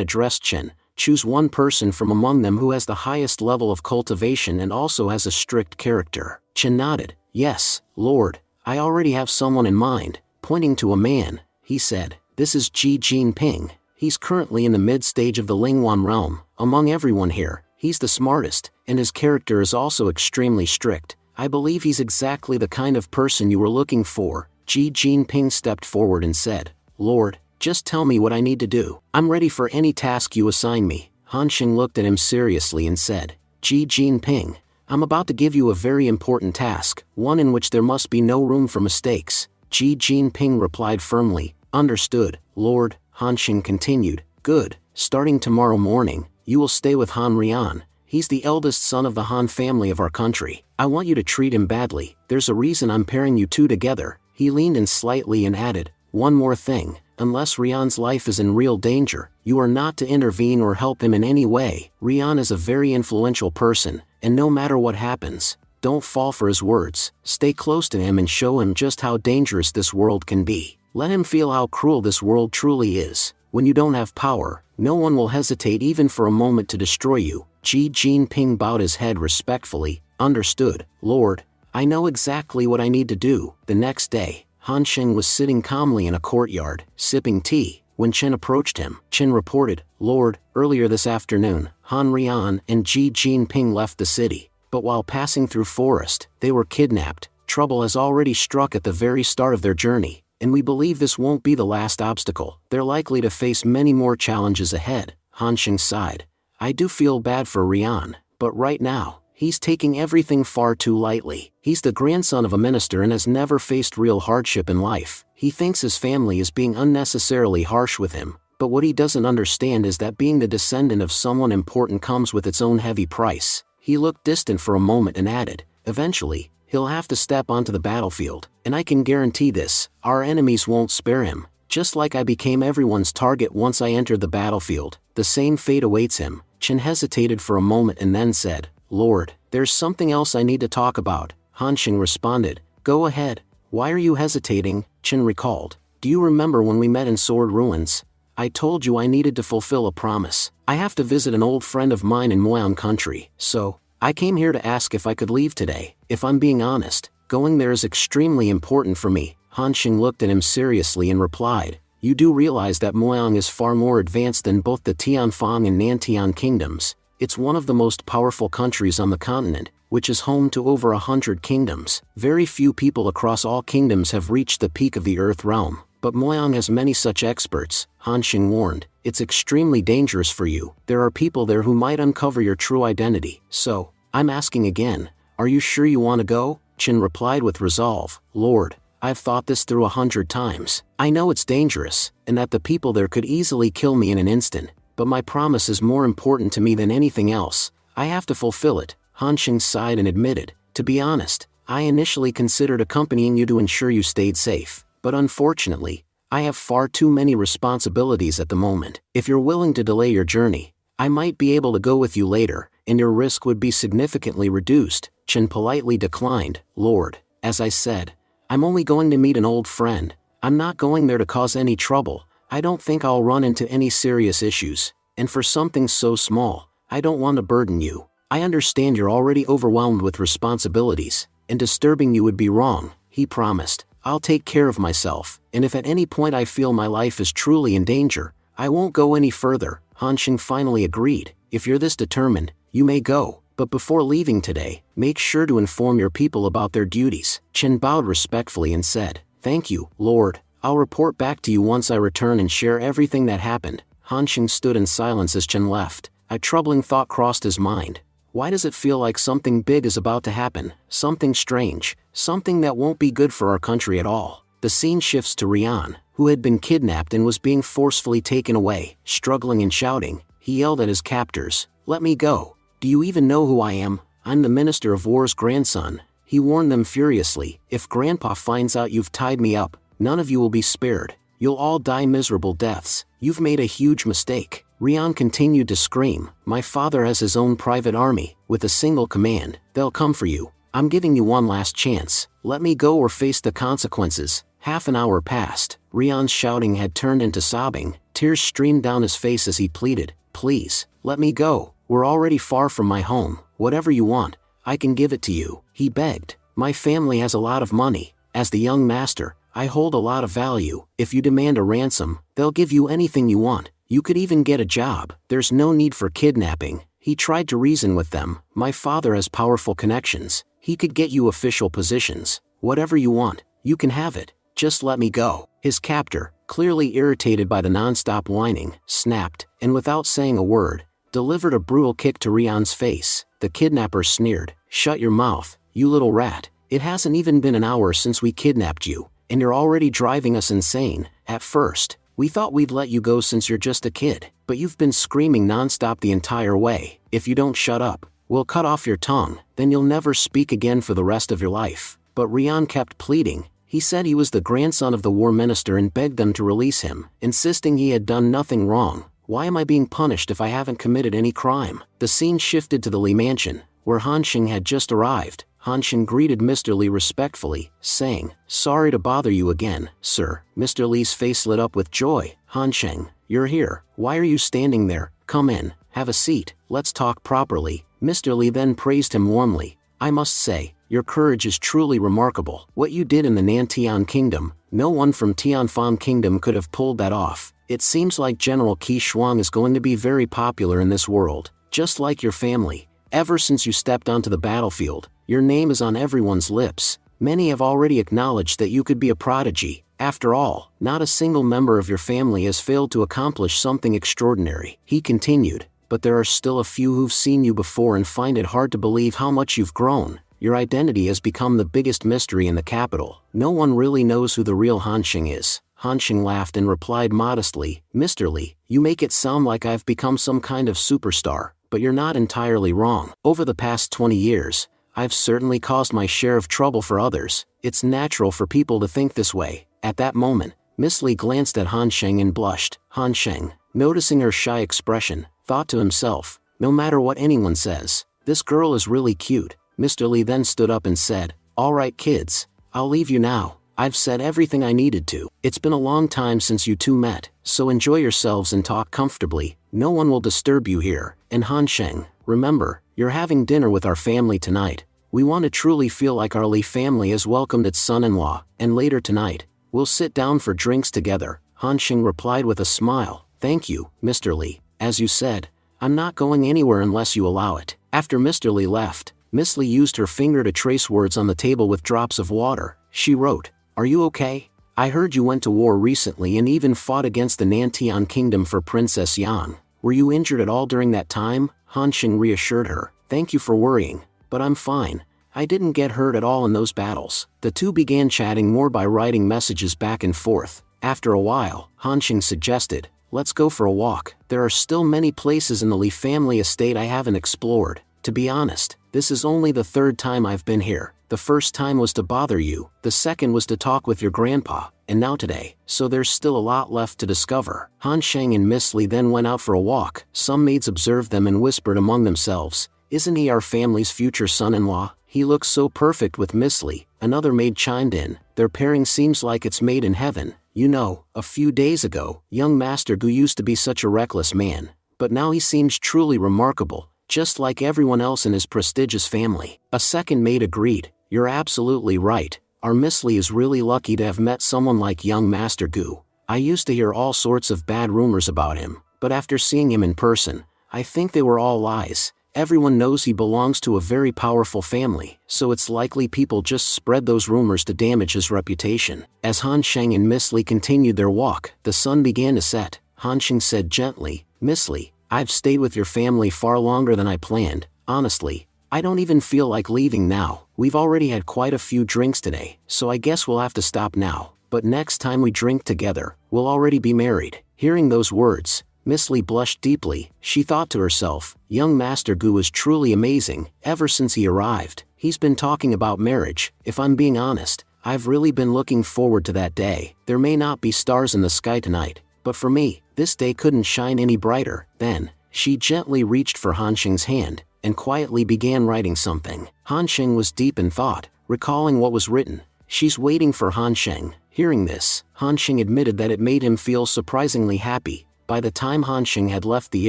addressed Chen. Choose one person from among them who has the highest level of cultivation and also has a strict character. Chen nodded. Yes, Lord, I already have someone in mind. Pointing to a man, he said, this is Ji Jinping. He's currently in the mid-stage of the Lingwan realm. Among everyone here, he's the smartest, and his character is also extremely strict. I believe he's exactly the kind of person you were looking for. Ji Jinping stepped forward and said, Lord, just tell me what I need to do. I'm ready for any task you assign me. Han Sheng looked at him seriously and said, Ji Jinping, I'm about to give you a very important task, one in which there must be no room for mistakes. Ji Jinping replied firmly, understood, Lord. Han Sheng continued, good, starting tomorrow morning, you will stay with Han Rian. He's the eldest son of the Han family of our country. I want you to treat him badly. There's a reason I'm pairing you two together. He leaned in slightly and added, one more thing. Unless Rian's life is in real danger, you are not to intervene or help him in any way. Rian is a very influential person, and no matter what happens, don't fall for his words. Stay close to him and show him just how dangerous this world can be. Let him feel how cruel this world truly is. When you don't have power, no one will hesitate even for a moment to destroy you. Ji Jinping bowed his head respectfully. Understood, Lord. I know exactly what I need to do. The next day, Han Sheng was sitting calmly in a courtyard, sipping tea, when Chen approached him. Chen reported, Lord, earlier this afternoon, Han Rian and Ji Jinping left the city, but while passing through forest, they were kidnapped. Trouble has already struck at the very start of their journey, and we believe this won't be the last obstacle. They're likely to face many more challenges ahead. Han Sheng sighed. I do feel bad for Rian, but right now, he's taking everything far too lightly. He's the grandson of a minister and has never faced real hardship in life. He thinks his family is being unnecessarily harsh with him, but what he doesn't understand is that being the descendant of someone important comes with its own heavy price. He looked distant for a moment and added, eventually, he'll have to step onto the battlefield, and I can guarantee this, our enemies won't spare him. Just like I became everyone's target once I entered the battlefield, the same fate awaits him. Chen hesitated for a moment and then said, Lord, there's something else I need to talk about. Han Sheng responded, go ahead. Why are you hesitating? Chen recalled. Do you remember when we met in Sword Ruins? I told you I needed to fulfill a promise. I have to visit an old friend of mine in Moyan country, so I came here to ask if I could leave today. If I'm being honest, going there is extremely important for me. Han Sheng looked at him seriously and replied, you do realize that Moyang is far more advanced than both the Tianfang and Nantian kingdoms. It's one of the most powerful countries on the continent, which is home to over 100 kingdoms. Very few people across all kingdoms have reached the peak of the Earth realm, but Moyang has many such experts. Han Sheng warned, it's extremely dangerous for you. There are people there who might uncover your true identity. So, I'm asking again, are you sure you want to go? Chen replied with resolve, Lord, I've thought this through 100 times. I know it's dangerous, and that the people there could easily kill me in an instant, but my promise is more important to me than anything else. I have to fulfill it. Han Sheng sighed and admitted, to be honest, I initially considered accompanying you to ensure you stayed safe, but unfortunately, I have far too many responsibilities at the moment. If you're willing to delay your journey, I might be able to go with you later, and your risk would be significantly reduced. Chen politely declined, Lord, as I said, I'm only going to meet an old friend. I'm not going there to cause any trouble. I don't think I'll run into any serious issues, and for something so small, I don't want to burden you. I understand you're already overwhelmed with responsibilities, and disturbing you would be wrong. He promised, I'll take care of myself, and if at any point I feel my life is truly in danger, I won't go any further. Han Sheng finally agreed, if you're this determined, you may go. But before leaving today, make sure to inform your people about their duties." Chen bowed respectfully and said, "Thank you, Lord. I'll report back to you once I return and share everything that happened." Han Xing stood in silence as Chen left. A troubling thought crossed his mind. Why does it feel like something big is about to happen? Something strange, something that won't be good for our country at all. The scene shifts to Rian, who had been kidnapped and was being forcefully taken away. Struggling and shouting, he yelled at his captors, "Let me go. Do you even know who I am? I'm the Minister of War's grandson." He warned them furiously, "If Grandpa finds out you've tied me up, none of you will be spared. You'll all die miserable deaths. You've made a huge mistake." Rian continued to scream, "My father has his own private army, with a single command. They'll come for you. I'm giving you one last chance. Let me go or face the consequences." Half an hour passed. Rian's shouting had turned into sobbing. Tears streamed down his face as he pleaded, "Please, let me go. We're already far from my home. Whatever you want, I can give it to you." He begged, "My family has a lot of money. As the young master, I hold a lot of value. If you demand a ransom, they'll give you anything you want. You could even get a job. There's no need for kidnapping." He tried to reason with them. "My father has powerful connections. He could get you official positions. Whatever you want, you can have it. Just let me go." His captor, clearly irritated by the non-stop whining, snapped, and without saying a word, delivered a brutal kick to Rian's face. The kidnapper sneered, "Shut your mouth, you little rat. It hasn't even been an hour since we kidnapped you, and you're already driving us insane. At first, we thought we'd let you go since you're just a kid, but you've been screaming non-stop the entire way. If you don't shut up, we'll cut off your tongue, then you'll never speak again for the rest of your life." But Rian kept pleading. He said he was the grandson of the war minister and begged them to release him, insisting he had done nothing wrong. "Why am I being punished if I haven't committed any crime?" The scene shifted to the Li mansion, where Han Xing had just arrived. Han Xing greeted Mr. Li respectfully, saying, "Sorry to bother you again, sir." Mr. Li's face lit up with joy. "Han Xing, you're here. Why are you standing there? Come in, have a seat, let's talk properly." Mr. Li then praised him warmly. "I must say, your courage is truly remarkable. What you did in the Nantian Kingdom, no one from Tianfan Kingdom could have pulled that off. It seems like General Qi Shuang is going to be very popular in this world, just like your family. Ever since you stepped onto the battlefield, your name is on everyone's lips. Many have already acknowledged that you could be a prodigy. After all, not a single member of your family has failed to accomplish something extraordinary." He continued, "But there are still a few who've seen you before and find it hard to believe how much you've grown. Your identity has become the biggest mystery in the capital. No one really knows who the real Han Xing is." Han Xing laughed and replied modestly, "Mr. Li, you make it sound like I've become some kind of superstar, but you're not entirely wrong. Over the past 20 years, I've certainly caused my share of trouble for others. It's natural for people to think this way." At that moment, Miss Li glanced at Han Xing and blushed. Han Xing, noticing her shy expression, thought to himself, "No matter what anyone says, this girl is really cute." Mr. Li then stood up and said, "All right kids, I'll leave you now. I've said everything I needed to. It's been a long time since you two met, so enjoy yourselves and talk comfortably. No one will disturb you here. And Han Xing, remember, you're having dinner with our family tonight. We want to truly feel like our Li family has welcomed its son-in-law, and later tonight, we'll sit down for drinks together." Han Xing replied with a smile, "Thank you, Mr. Li. As you said, I'm not going anywhere unless you allow it." After Mr. Li left, Miss Li used her finger to trace words on the table with drops of water. She wrote, "Are you okay? I heard you went to war recently and even fought against the Nantian Kingdom for Princess Yang. Were you injured at all during that time?" Han Xing reassured her, "Thank you for worrying, but I'm fine. I didn't get hurt at all in those battles." The two began chatting more by writing messages back and forth. After a while, Han Xing suggested, "Let's go for a walk. There are still many places in the Li family estate I haven't explored. To be honest, this is only the third time I've been here. The first time was to bother you, the second was to talk with your grandpa, and now today, so there's still a lot left to discover." Han Xing and Miss Li then went out for a walk. Some maids observed them and whispered among themselves, "Isn't he our family's future son-in-law? He looks so perfect with Miss Li." Another maid chimed in, "Their pairing seems like it's made in heaven. You know, a few days ago, young Master Gu used to be such a reckless man, but now he seems truly remarkable, just like everyone else in his prestigious family." A second maid agreed, "You're absolutely right. Our Miss Li is really lucky to have met someone like young Master Gu. I used to hear all sorts of bad rumors about him, but after seeing him in person, I think they were all lies. Everyone knows he belongs to a very powerful family, so it's likely people just spread those rumors to damage his reputation. As Han Sheng and Miss Li continued their walk, the sun began to set. Han Sheng said gently, "Miss Li, I've stayed with your family far longer than I planned. Honestly, I don't even feel like leaving now. We've already had quite a few drinks today, so I guess we'll have to stop now. But next time we drink together, we'll already be married." Hearing those words, Miss Li blushed deeply. She thought to herself, young Master Gu is truly amazing. Ever since he arrived, he's been talking about marriage. If I'm being honest, I've really been looking forward to that day. There may not be stars in the sky tonight, but for me, this day couldn't shine any brighter. Then, she gently reached for Han Sheng's hand, and quietly began writing something. Han Sheng was deep in thought, recalling what was written. She's waiting for Han Sheng. Hearing this, Han Sheng admitted that it made him feel surprisingly happy. By the time Han Sheng had left the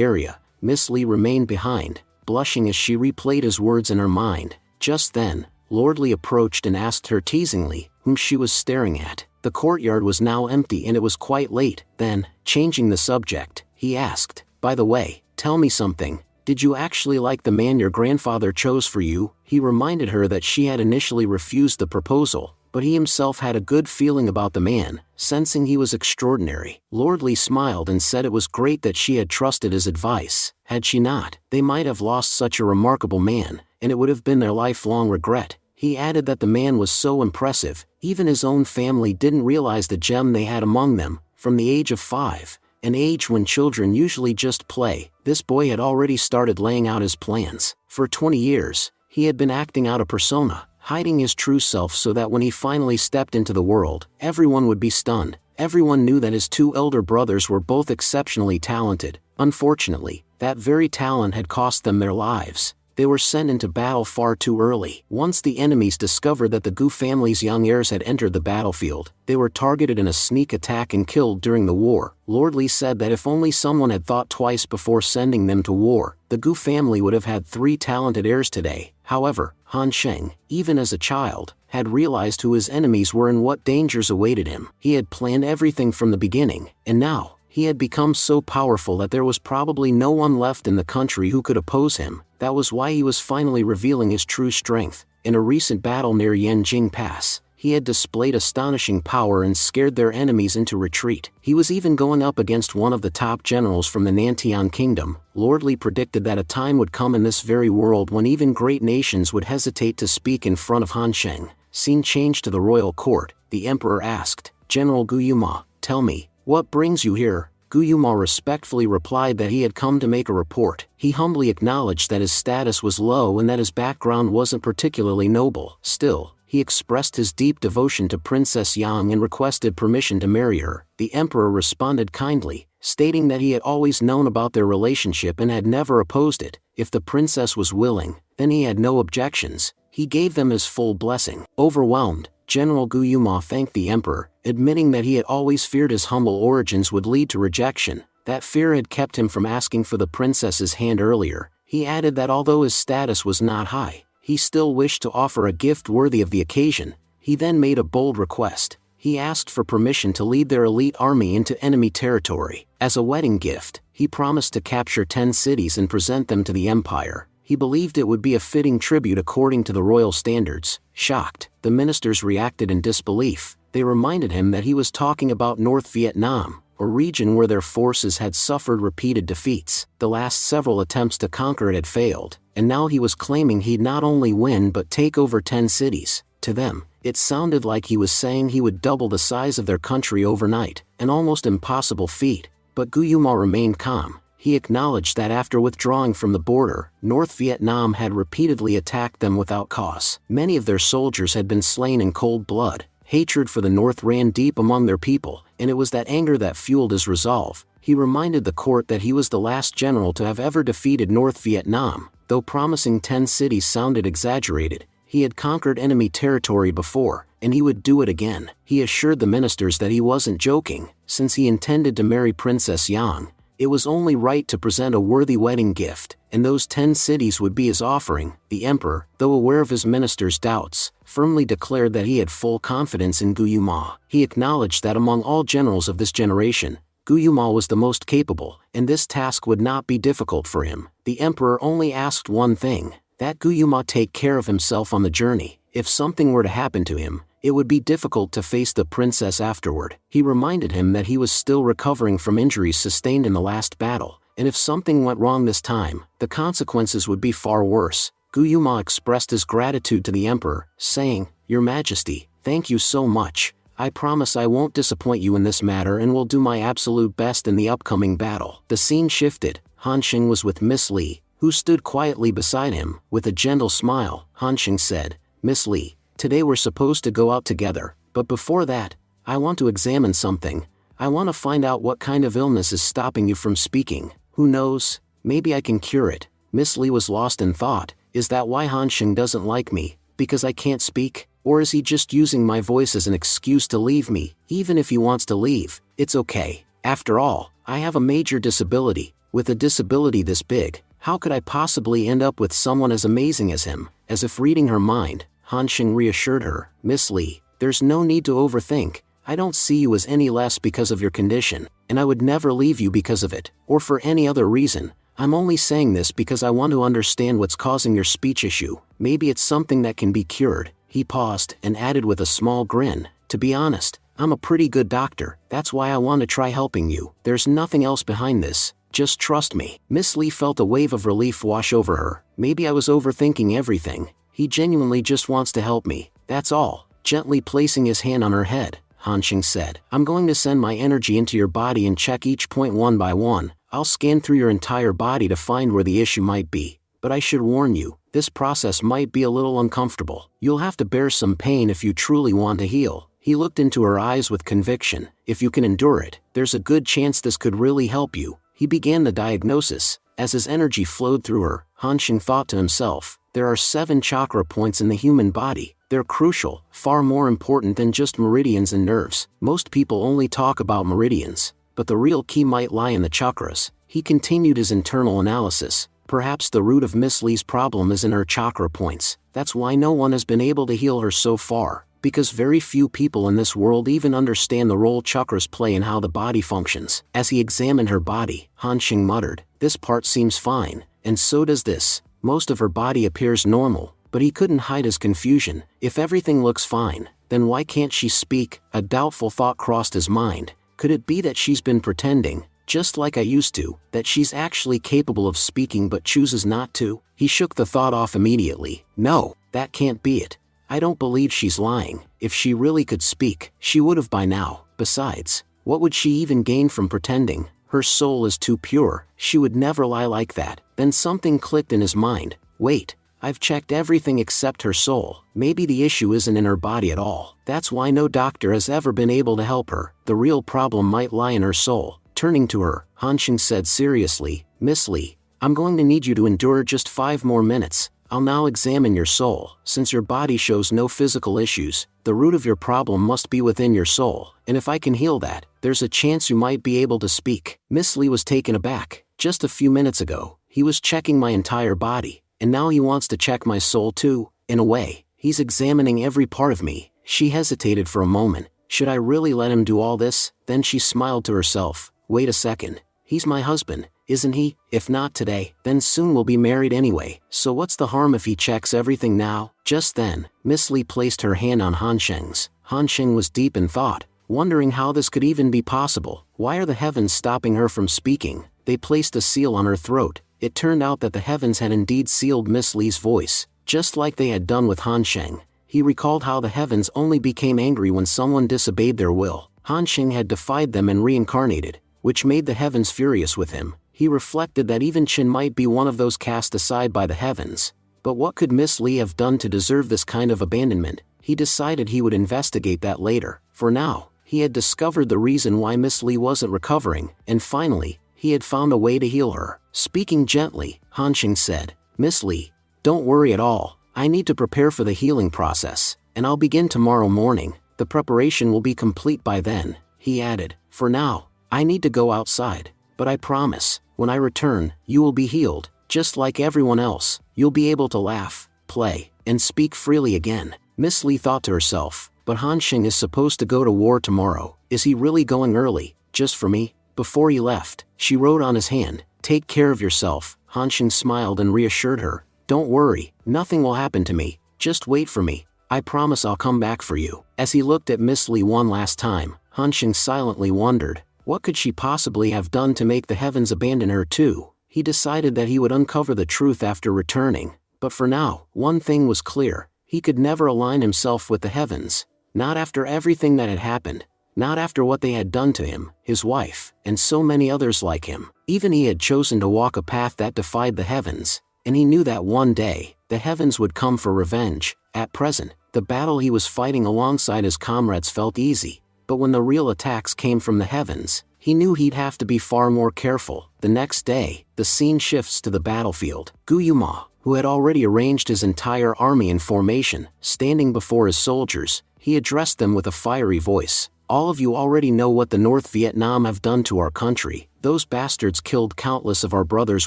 area, Miss Li remained behind, blushing as she replayed his words in her mind. Just then, Lord Li approached and asked her teasingly whom she was staring at. The courtyard was now empty and it was quite late. Then, changing the subject, he asked, "By the way, tell me something. Did you actually like the man your grandfather chose for you?" He reminded her that she had initially refused the proposal, but he himself had a good feeling about the man, sensing he was extraordinary. Lord Li smiled and said it was great that she had trusted his advice. Had she not, they might have lost such a remarkable man, and it would have been their lifelong regret. He added that the man was so impressive, even his own family didn't realize the gem they had among them. From the age of 5, an age when children usually just play, this boy had already started laying out his plans. For 20 years, he had been acting out a persona, hiding his true self so that when he finally stepped into the world, everyone would be stunned. Everyone knew that his 2 elder brothers were both exceptionally talented. Unfortunately, that very talent had cost them their lives. They were sent into battle far too early. Once the enemies discovered that the Gu family's young heirs had entered the battlefield, they were targeted in a sneak attack and killed during the war. Lord Li said that if only someone had thought twice before sending them to war, the Gu family would have had 3 talented heirs today. However, Han Sheng, even as a child, had realized who his enemies were and what dangers awaited him. He had planned everything from the beginning, and now, he had become so powerful that there was probably no one left in the country who could oppose him. That was why he was finally revealing his true strength. In a recent battle near Yanjing Pass, he had displayed astonishing power and scared their enemies into retreat. He was even going up against one of the top generals from the Nantian Kingdom. Lord Li predicted that a time would come in this very world when even great nations would hesitate to speak in front of Han Sheng. Scene changed to the royal court. The emperor asked, "General Guyuma, tell me, what brings you here?" Guyuma respectfully replied that he had come to make a report. He humbly acknowledged that his status was low and that his background wasn't particularly noble. Still, he expressed his deep devotion to Princess Yang and requested permission to marry her. The emperor responded kindly, stating that he had always known about their relationship and had never opposed it. If the princess was willing, then he had no objections. He gave them his full blessing. Overwhelmed, General Guyuma thanked the emperor, admitting that he had always feared his humble origins would lead to rejection. That fear had kept him from asking for the princess's hand earlier. He added that although his status was not high, he still wished to offer a gift worthy of the occasion. He then made a bold request. He asked for permission to lead their elite army into enemy territory. As a wedding gift, he promised to capture 10 cities and present them to the empire. He believed it would be a fitting tribute according to the royal standards. Shocked, the ministers reacted in disbelief. They reminded him that he was talking about North Vietnam, a region where their forces had suffered repeated defeats. The last several attempts to conquer it had failed, and now he was claiming he'd not only win but take over 10 cities. To them, it sounded like he was saying he would double the size of their country overnight, an almost impossible feat. But Guyuma remained calm. He acknowledged that after withdrawing from the border, North Vietnam had repeatedly attacked them without cause. Many of their soldiers had been slain in cold blood. Hatred for the North ran deep among their people, and it was that anger that fueled his resolve. He reminded the court that he was the last general to have ever defeated North Vietnam. Though promising 10 cities sounded exaggerated, he had conquered enemy territory before, and he would do it again. He assured the ministers that he wasn't joking, since he intended to marry Princess Yang. It was only right to present a worthy wedding gift, and those 10 cities would be his offering. The emperor, though aware of his ministers' doubts, firmly declared that he had full confidence in Guyuma. He acknowledged that among all generals of this generation, Guillemot was the most capable, and this task would not be difficult for him. The emperor only asked one thing, that Guillemot take care of himself on the journey. If something were to happen to him, it would be difficult to face the princess afterward. He reminded him that he was still recovering from injuries sustained in the last battle, and if something went wrong this time, the consequences would be far worse. Guillemot expressed his gratitude to the emperor, saying, "Your Majesty, thank you so much. I promise I won't disappoint you in this matter and will do my absolute best in the upcoming battle." The scene shifted. Han Xing was with Miss Li, who stood quietly beside him. With a gentle smile, Han Xing said, "Miss Li, today we're supposed to go out together, but before that, I want to examine something. I want to find out what kind of illness is stopping you from speaking. Who knows, maybe I can cure it." Miss Li was lost in thought. Is that why Han Xing doesn't like me? Because I can't speak? Or is he just using my voice as an excuse to leave me? Even if he wants to leave, it's okay. After all, I have a major disability. With a disability this big, how could I possibly end up with someone as amazing as him? As if reading her mind, Han Xing reassured her, "Miss Li, there's no need to overthink. I don't see you as any less because of your condition, and I would never leave you because of it, or for any other reason. I'm only saying this because I want to understand what's causing your speech issue. Maybe it's something that can be cured." He paused and added with a small grin, "To be honest, I'm a pretty good doctor. That's why I want to try helping you. There's nothing else behind this. Just trust me." Miss Li felt a wave of relief wash over her. Maybe I was overthinking everything. He genuinely just wants to help me. That's all. Gently placing his hand on her head, Han Xing said, "I'm going to send my energy into your body and check each point one by one. I'll scan through your entire body to find where the issue might be. But I should warn you, this process might be a little uncomfortable. You'll have to bear some pain if you truly want to heal." He looked into her eyes with conviction. "If you can endure it, there's a good chance this could really help you." He began the diagnosis. As his energy flowed through her, Han Xing thought to himself, there are 7 chakra points in the human body. They're crucial, far more important than just meridians and nerves. Most people only talk about meridians, but the real key might lie in the chakras. He continued his internal analysis. Perhaps the root of Miss Li's problem is in her chakra points. That's why no one has been able to heal her so far, because very few people in this world even understand the role chakras play in how the body functions. As he examined her body, Han Xing muttered, "This part seems fine, and so does this." Most of her body appears normal, but he couldn't hide his confusion. If everything looks fine, then why can't she speak? A doubtful thought crossed his mind. Could it be that she's been pretending, just like I used to, that she's actually capable of speaking but chooses not to? He shook the thought off immediately. No, that can't be it. I don't believe she's lying. If she really could speak, she would have by now. Besides, what would she even gain from pretending? Her soul is too pure. She would never lie like that. Then something clicked in his mind. Wait, I've checked everything except her soul. Maybe the issue isn't in her body at all. That's why no doctor has ever been able to help her. The real problem might lie in her soul. Turning to her, Han Xing said seriously, "Miss Li, I'm going to need you to endure just 5 more minutes. I'll now examine your soul. Since your body shows no physical issues, the root of your problem must be within your soul, and if I can heal that, there's a chance you might be able to speak." Miss Li was taken aback. Just a few minutes ago, he was checking my entire body, and now he wants to check my soul too. In a way, he's examining every part of me. She hesitated for a moment. Should I really let him do all this? Then she smiled to herself. Wait a second. He's my husband, isn't he? If not today, then soon we'll be married anyway. So what's the harm if he checks everything now? Just then, Miss Li placed her hand on Han Xing's. Han Xing was deep in thought, wondering how this could even be possible. Why are the heavens stopping her from speaking? They placed a seal on her throat. It turned out that the heavens had indeed sealed Miss Li's voice, just like they had done with Han Xing. He recalled how the heavens only became angry when someone disobeyed their will. Han Xing had defied them and reincarnated, which made the heavens furious with him. He reflected that even Qin might be one of those cast aside by the heavens. But what could Miss Li have done to deserve this kind of abandonment? He decided he would investigate that later. For now, he had discovered the reason why Miss Li wasn't recovering, and finally, he had found a way to heal her. Speaking gently, Han Xing said, "Miss Li, don't worry at all. I need to prepare for the healing process, and I'll begin tomorrow morning. The preparation will be complete by then." He added, "For now, I need to go outside, but I promise, when I return, you will be healed, just like everyone else. You'll be able to laugh, play, and speak freely again." Miss Li thought to herself, but Han Xing is supposed to go to war tomorrow. Is he really going early, just for me? Before he left, she wrote on his hand, "Take care of yourself." Hansheng smiled and reassured her, "Don't worry, nothing will happen to me, just wait for me. I promise I'll come back for you." As he looked at Miss Li one last time, Hansheng silently wondered, what could she possibly have done to make the heavens abandon her too? He decided that he would uncover the truth after returning, but for now, one thing was clear, he could never align himself with the heavens. Not after everything that had happened. Not after what they had done to him, his wife, and so many others like him. Even he had chosen to walk a path that defied the heavens, and he knew that one day, the heavens would come for revenge. At present, the battle he was fighting alongside his comrades felt easy, but when the real attacks came from the heavens, he knew he'd have to be far more careful. The next day, the scene shifts to the battlefield. Guyuma, who had already arranged his entire army in formation, standing before his soldiers, he addressed them with a fiery voice. "All of you already know what the North Vietnam have done to our country. Those bastards killed countless of our brothers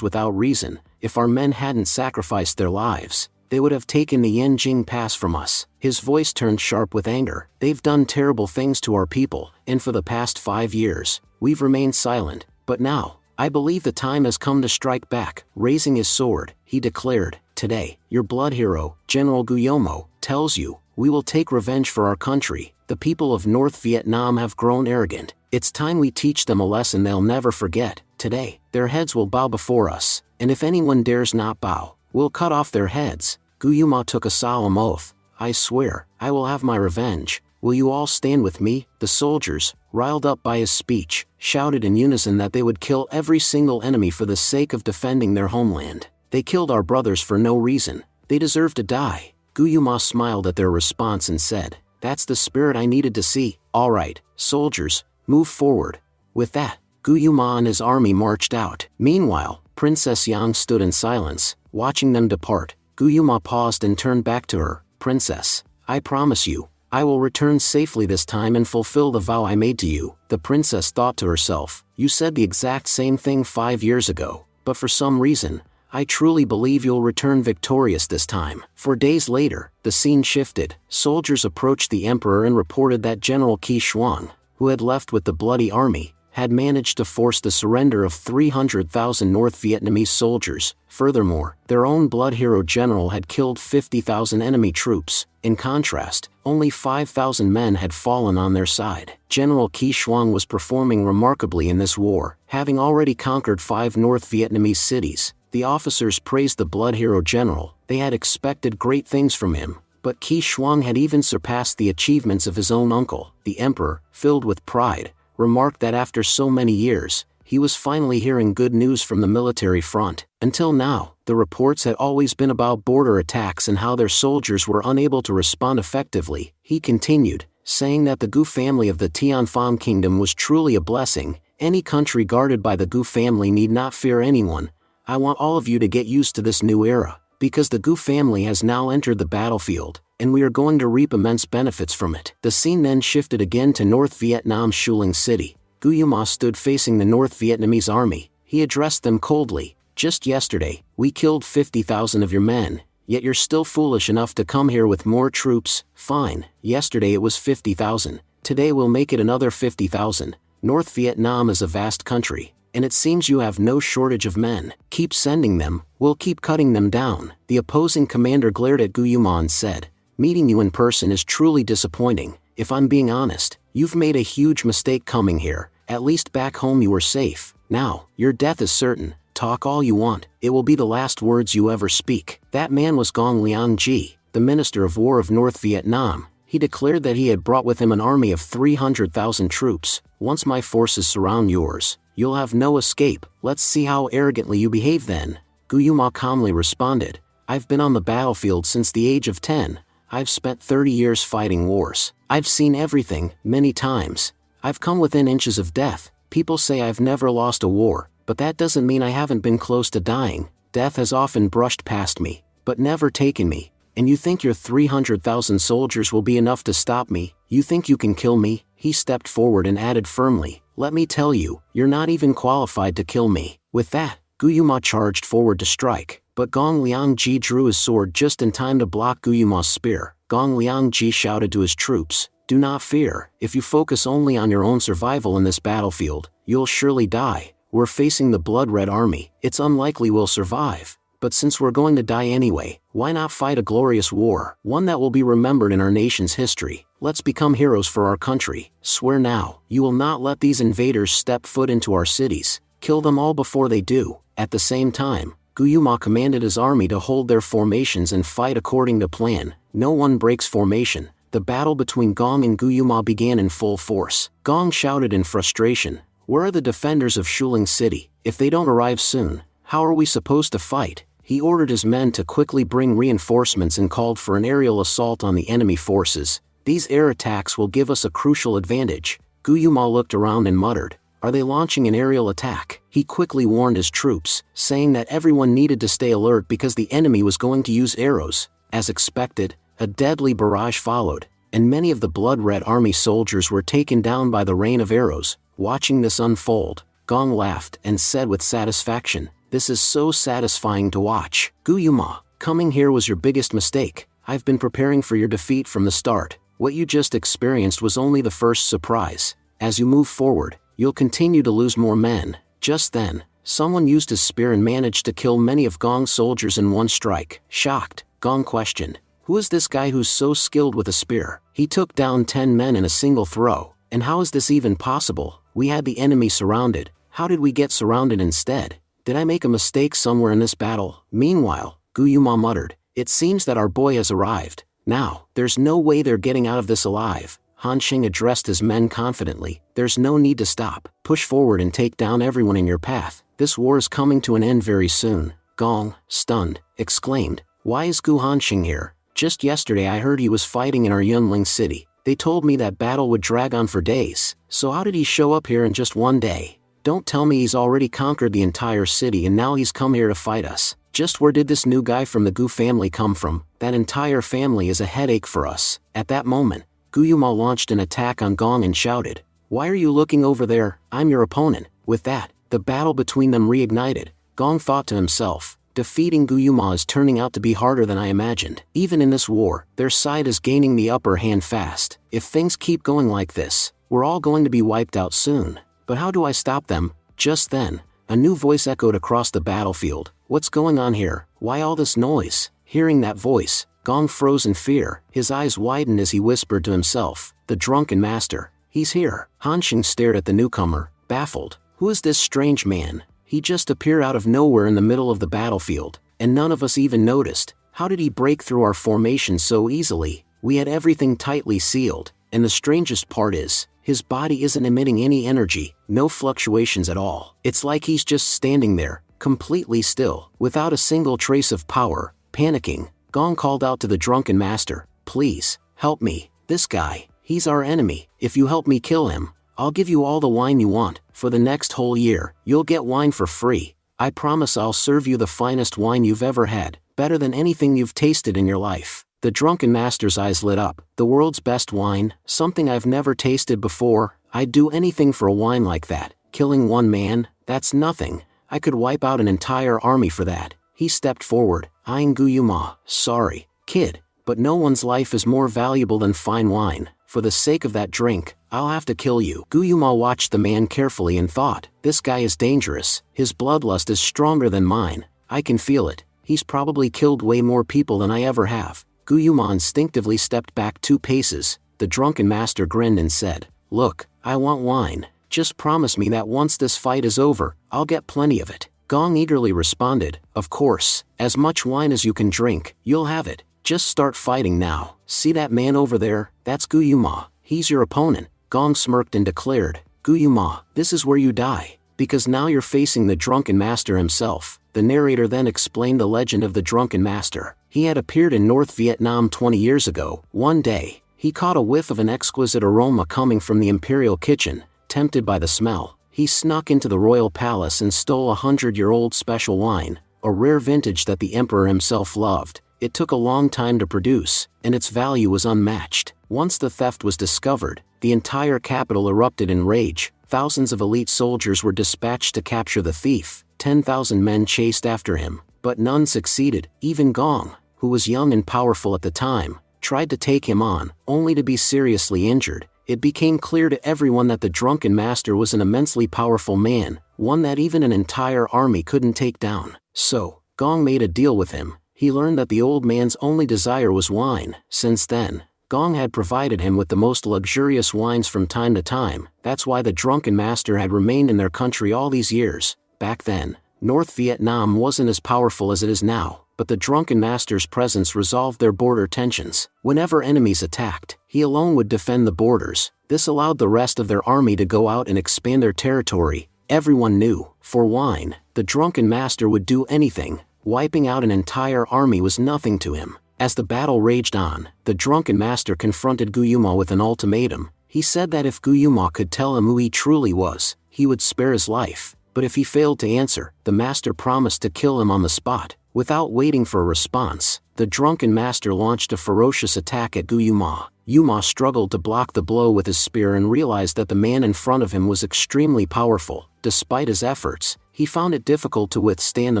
without reason. If our men hadn't sacrificed their lives, they would have taken the Yanjing Pass from us." His voice turned sharp with anger. "They've done terrible things to our people, and for the past 5 years, we've remained silent. But now, I believe the time has come to strike back." Raising his sword, he declared, "Today, your blood hero, General Guillermo, tells you, we will take revenge for our country. The people of North Vietnam have grown arrogant. It's time we teach them a lesson they'll never forget. Today, their heads will bow before us, and if anyone dares not bow, we'll cut off their heads." Guyuma took a solemn oath. "I swear, I will have my revenge. Will you all stand with me?" The soldiers, riled up by his speech, shouted in unison that they would kill every single enemy for the sake of defending their homeland. "They killed our brothers for no reason. They deserve to die." Guyuma smiled at their response and said, "That's the spirit I needed to see. All right, soldiers, move forward." With that, Guyuma and his army marched out. Meanwhile, Princess Yang stood in silence, watching them depart. Guyuma paused and turned back to her. "Princess, I promise you, I will return safely this time and fulfill the vow I made to you." The princess thought to herself, "You said the exact same thing 5 years ago, but for some reason, I truly believe you'll return victorious this time." 4 days later, the scene shifted. Soldiers approached the emperor and reported that General Qi Shuang, who had left with the bloody army, had managed to force the surrender of 300,000 North Vietnamese soldiers. Furthermore, their own blood hero general had killed 50,000 enemy troops. In contrast, only 5,000 men had fallen on their side. General Qi Shuang was performing remarkably in this war, having already conquered 5 North Vietnamese cities. The officers praised the blood hero general. They had expected great things from him, but Qi Shuang had even surpassed the achievements of his own uncle. The emperor, filled with pride, remarked that after so many years, he was finally hearing good news from the military front. Until now, the reports had always been about border attacks and how their soldiers were unable to respond effectively. He continued, saying that the Gu family of the Tianfan kingdom was truly a blessing. Any country guarded by the Gu family need not fear anyone. I want all of you to get used to this new era, because the Gu family has now entered the battlefield, and we are going to reap immense benefits from it. The scene then shifted again to North Vietnam's Shuling City. Guyuma stood facing the North Vietnamese army. He addressed them coldly. "Just yesterday, we killed 50,000 of your men, yet you're still foolish enough to come here with more troops." "Fine, yesterday it was 50,000, today we'll make it another 50,000. North Vietnam is a vast country, and it seems you have no shortage of men. Keep sending them, we'll keep cutting them down." The opposing commander glared at Guyuma and said, "Meeting you in person is truly disappointing. If I'm being honest, you've made a huge mistake coming here. At least back home you were safe. Now, your death is certain. Talk all you want, it will be the last words you ever speak." That man was Gong Liangji, the Minister of War of North Vietnam. He declared that he had brought with him an army of 300,000 troops. "Once my forces surround yours, you'll have no escape. Let's see how arrogantly you behave then." Guyuma calmly responded, "I've been on the battlefield since the age of 10. I've spent 30 years fighting wars. I've seen everything, many times. I've come within inches of death. People say I've never lost a war, but that doesn't mean I haven't been close to dying. Death has often brushed past me, but never taken me. And you think your 300,000 soldiers will be enough to stop me? You think you can kill me?" He stepped forward and added firmly, "Let me tell you, you're not even qualified to kill me." With that, Guyuma charged forward to strike, but Gong Liangji drew his sword just in time to block Guyuma's spear. Gong Liangji shouted to his troops, Do not fear, if you focus only on your own survival in this battlefield, you'll surely die. We're facing the blood-red army, it's unlikely we'll survive. But since we're going to die anyway, why not fight a glorious war, one that will be remembered in our nation's history? Let's become heroes for our country. Swear now, you will not let these invaders step foot into our cities. Kill them all before they do. At the same time, Guillemot commanded his army to hold their formations and fight according to plan. No one breaks formation. The battle between Gong and Guillemot began in full force. Gong shouted in frustration, "Where are the defenders of Shuling City? If they don't arrive soon, how are we supposed to fight?" He ordered his men to quickly bring reinforcements and called for an aerial assault on the enemy forces. "These air attacks will give us a crucial advantage." Guillemot looked around and muttered, "Are they launching an aerial attack?" He quickly warned his troops, saying that everyone needed to stay alert because the enemy was going to use arrows. As expected, a deadly barrage followed, and many of the blood-red army soldiers were taken down by the rain of arrows. Watching this unfold, Gong laughed and said with satisfaction, "This is so satisfying to watch. Guillemot, coming here was your biggest mistake. I've been preparing for your defeat from the start. What you just experienced was only the first surprise. As you move forward, you'll continue to lose more men." Just then, someone used his spear and managed to kill many of Gong's soldiers in one strike. Shocked, Gong questioned, "Who is this guy who's so skilled with a spear? He took down 10 men in a single throw. And how is this even possible? We had the enemy surrounded. How did we get surrounded instead? Did I make a mistake somewhere in this battle?" Meanwhile, Guillemot muttered, "It seems that our boy has arrived. Now, there's no way they're getting out of this alive." Han Xing addressed his men confidently, "There's no need to stop. Push forward and take down everyone in your path. This war is coming to an end very soon." Gong, stunned, exclaimed, "Why is Gu Hanxing here? Just yesterday I heard he was fighting in our Yunling city. They told me that battle would drag on for days. So how did he show up here in just one day? Don't tell me he's already conquered the entire city and now he's come here to fight us. Just where did this new guy from the Gu family come from? That entire family is a headache for us." At that moment, Guillemot launched an attack on Gong and shouted, "Why are you looking over there? I'm your opponent." With that, the battle between them reignited. Gong thought to himself, "Defeating Guillemot is turning out to be harder than I imagined. Even in this war, their side is gaining the upper hand fast. If things keep going like this, we're all going to be wiped out soon. But how do I stop them?" Just then, a new voice echoed across the battlefield. "What's going on here? Why all this noise?" Hearing that voice, Gong froze in fear. His eyes widened as he whispered to himself, "The drunken master. He's here." Han Xing stared at the newcomer, baffled. Who is this strange man? He just appeared out of nowhere in the middle of the battlefield, and none of us even noticed. How did he break through our formation so easily? We had everything tightly sealed, and the strangest part is, his body isn't emitting any energy, no fluctuations at all. It's like he's just standing there, completely still, without a single trace of power. Panicking, Gong called out to the drunken master, "Please, help me. This guy, he's our enemy. If you help me kill him, I'll give you all the wine you want. For the next whole year, you'll get wine for free. I promise I'll serve you the finest wine you've ever had, better than anything you've tasted in your life." The drunken master's eyes lit up. "The world's best wine, something I've never tasted before. I'd do anything for a wine like that. Killing one man, that's nothing. I could wipe out an entire army for that." He stepped forward, eyeing Guillemot. "Sorry, kid, but no one's life is more valuable than fine wine. For the sake of that drink, I'll have to kill you." Guillemot watched the man carefully and thought, "This guy is dangerous. His bloodlust is stronger than mine. I can feel it. He's probably killed way more people than I ever have." Guillemot instinctively stepped back 2 paces. The drunken master grinned and said, "Look, I want wine. Just promise me that once this fight is over, I'll get plenty of it." Gong eagerly responded, "Of course, as much wine as you can drink, you'll have it. Just start fighting now. See that man over there? That's Guillemot. He's your opponent." Gong smirked and declared, "Guillemot, this is where you die. Because now you're facing the drunken master himself." The narrator then explained the legend of the drunken master. He had appeared in North Vietnam 20 years ago. One day, he caught a whiff of an exquisite aroma coming from the imperial kitchen. Tempted by the smell, he snuck into the royal palace and stole a 100-year-old special wine, a rare vintage that the emperor himself loved. It took a long time to produce, and its value was unmatched. Once the theft was discovered, the entire capital erupted in rage. Thousands of elite soldiers were dispatched to capture the thief. 10,000 men chased after him, but none succeeded. Even Gong, who was young and powerful at the time, tried to take him on, only to be seriously injured. It became clear to everyone that the drunken master was an immensely powerful man, one that even an entire army couldn't take down. So, Gong made a deal with him. He learned that the old man's only desire was wine. Since then, Gong had provided him with the most luxurious wines from time to time. That's why the drunken master had remained in their country all these years. Back then, North Vietnam wasn't as powerful as it is now, but the drunken master's presence resolved their border tensions. Whenever enemies attacked, he alone would defend the borders. This allowed the rest of their army to go out and expand their territory. Everyone knew, for wine, the drunken master would do anything. Wiping out an entire army was nothing to him. As the battle raged on, the drunken master confronted Guyuma with an ultimatum. He said that if Guyuma could tell him who he truly was, he would spare his life. But if he failed to answer, the master promised to kill him on the spot. Without waiting for a response, the drunken master launched a ferocious attack at Guyuma. Yuma struggled to block the blow with his spear and realized that the man in front of him was extremely powerful. Despite his efforts, he found it difficult to withstand the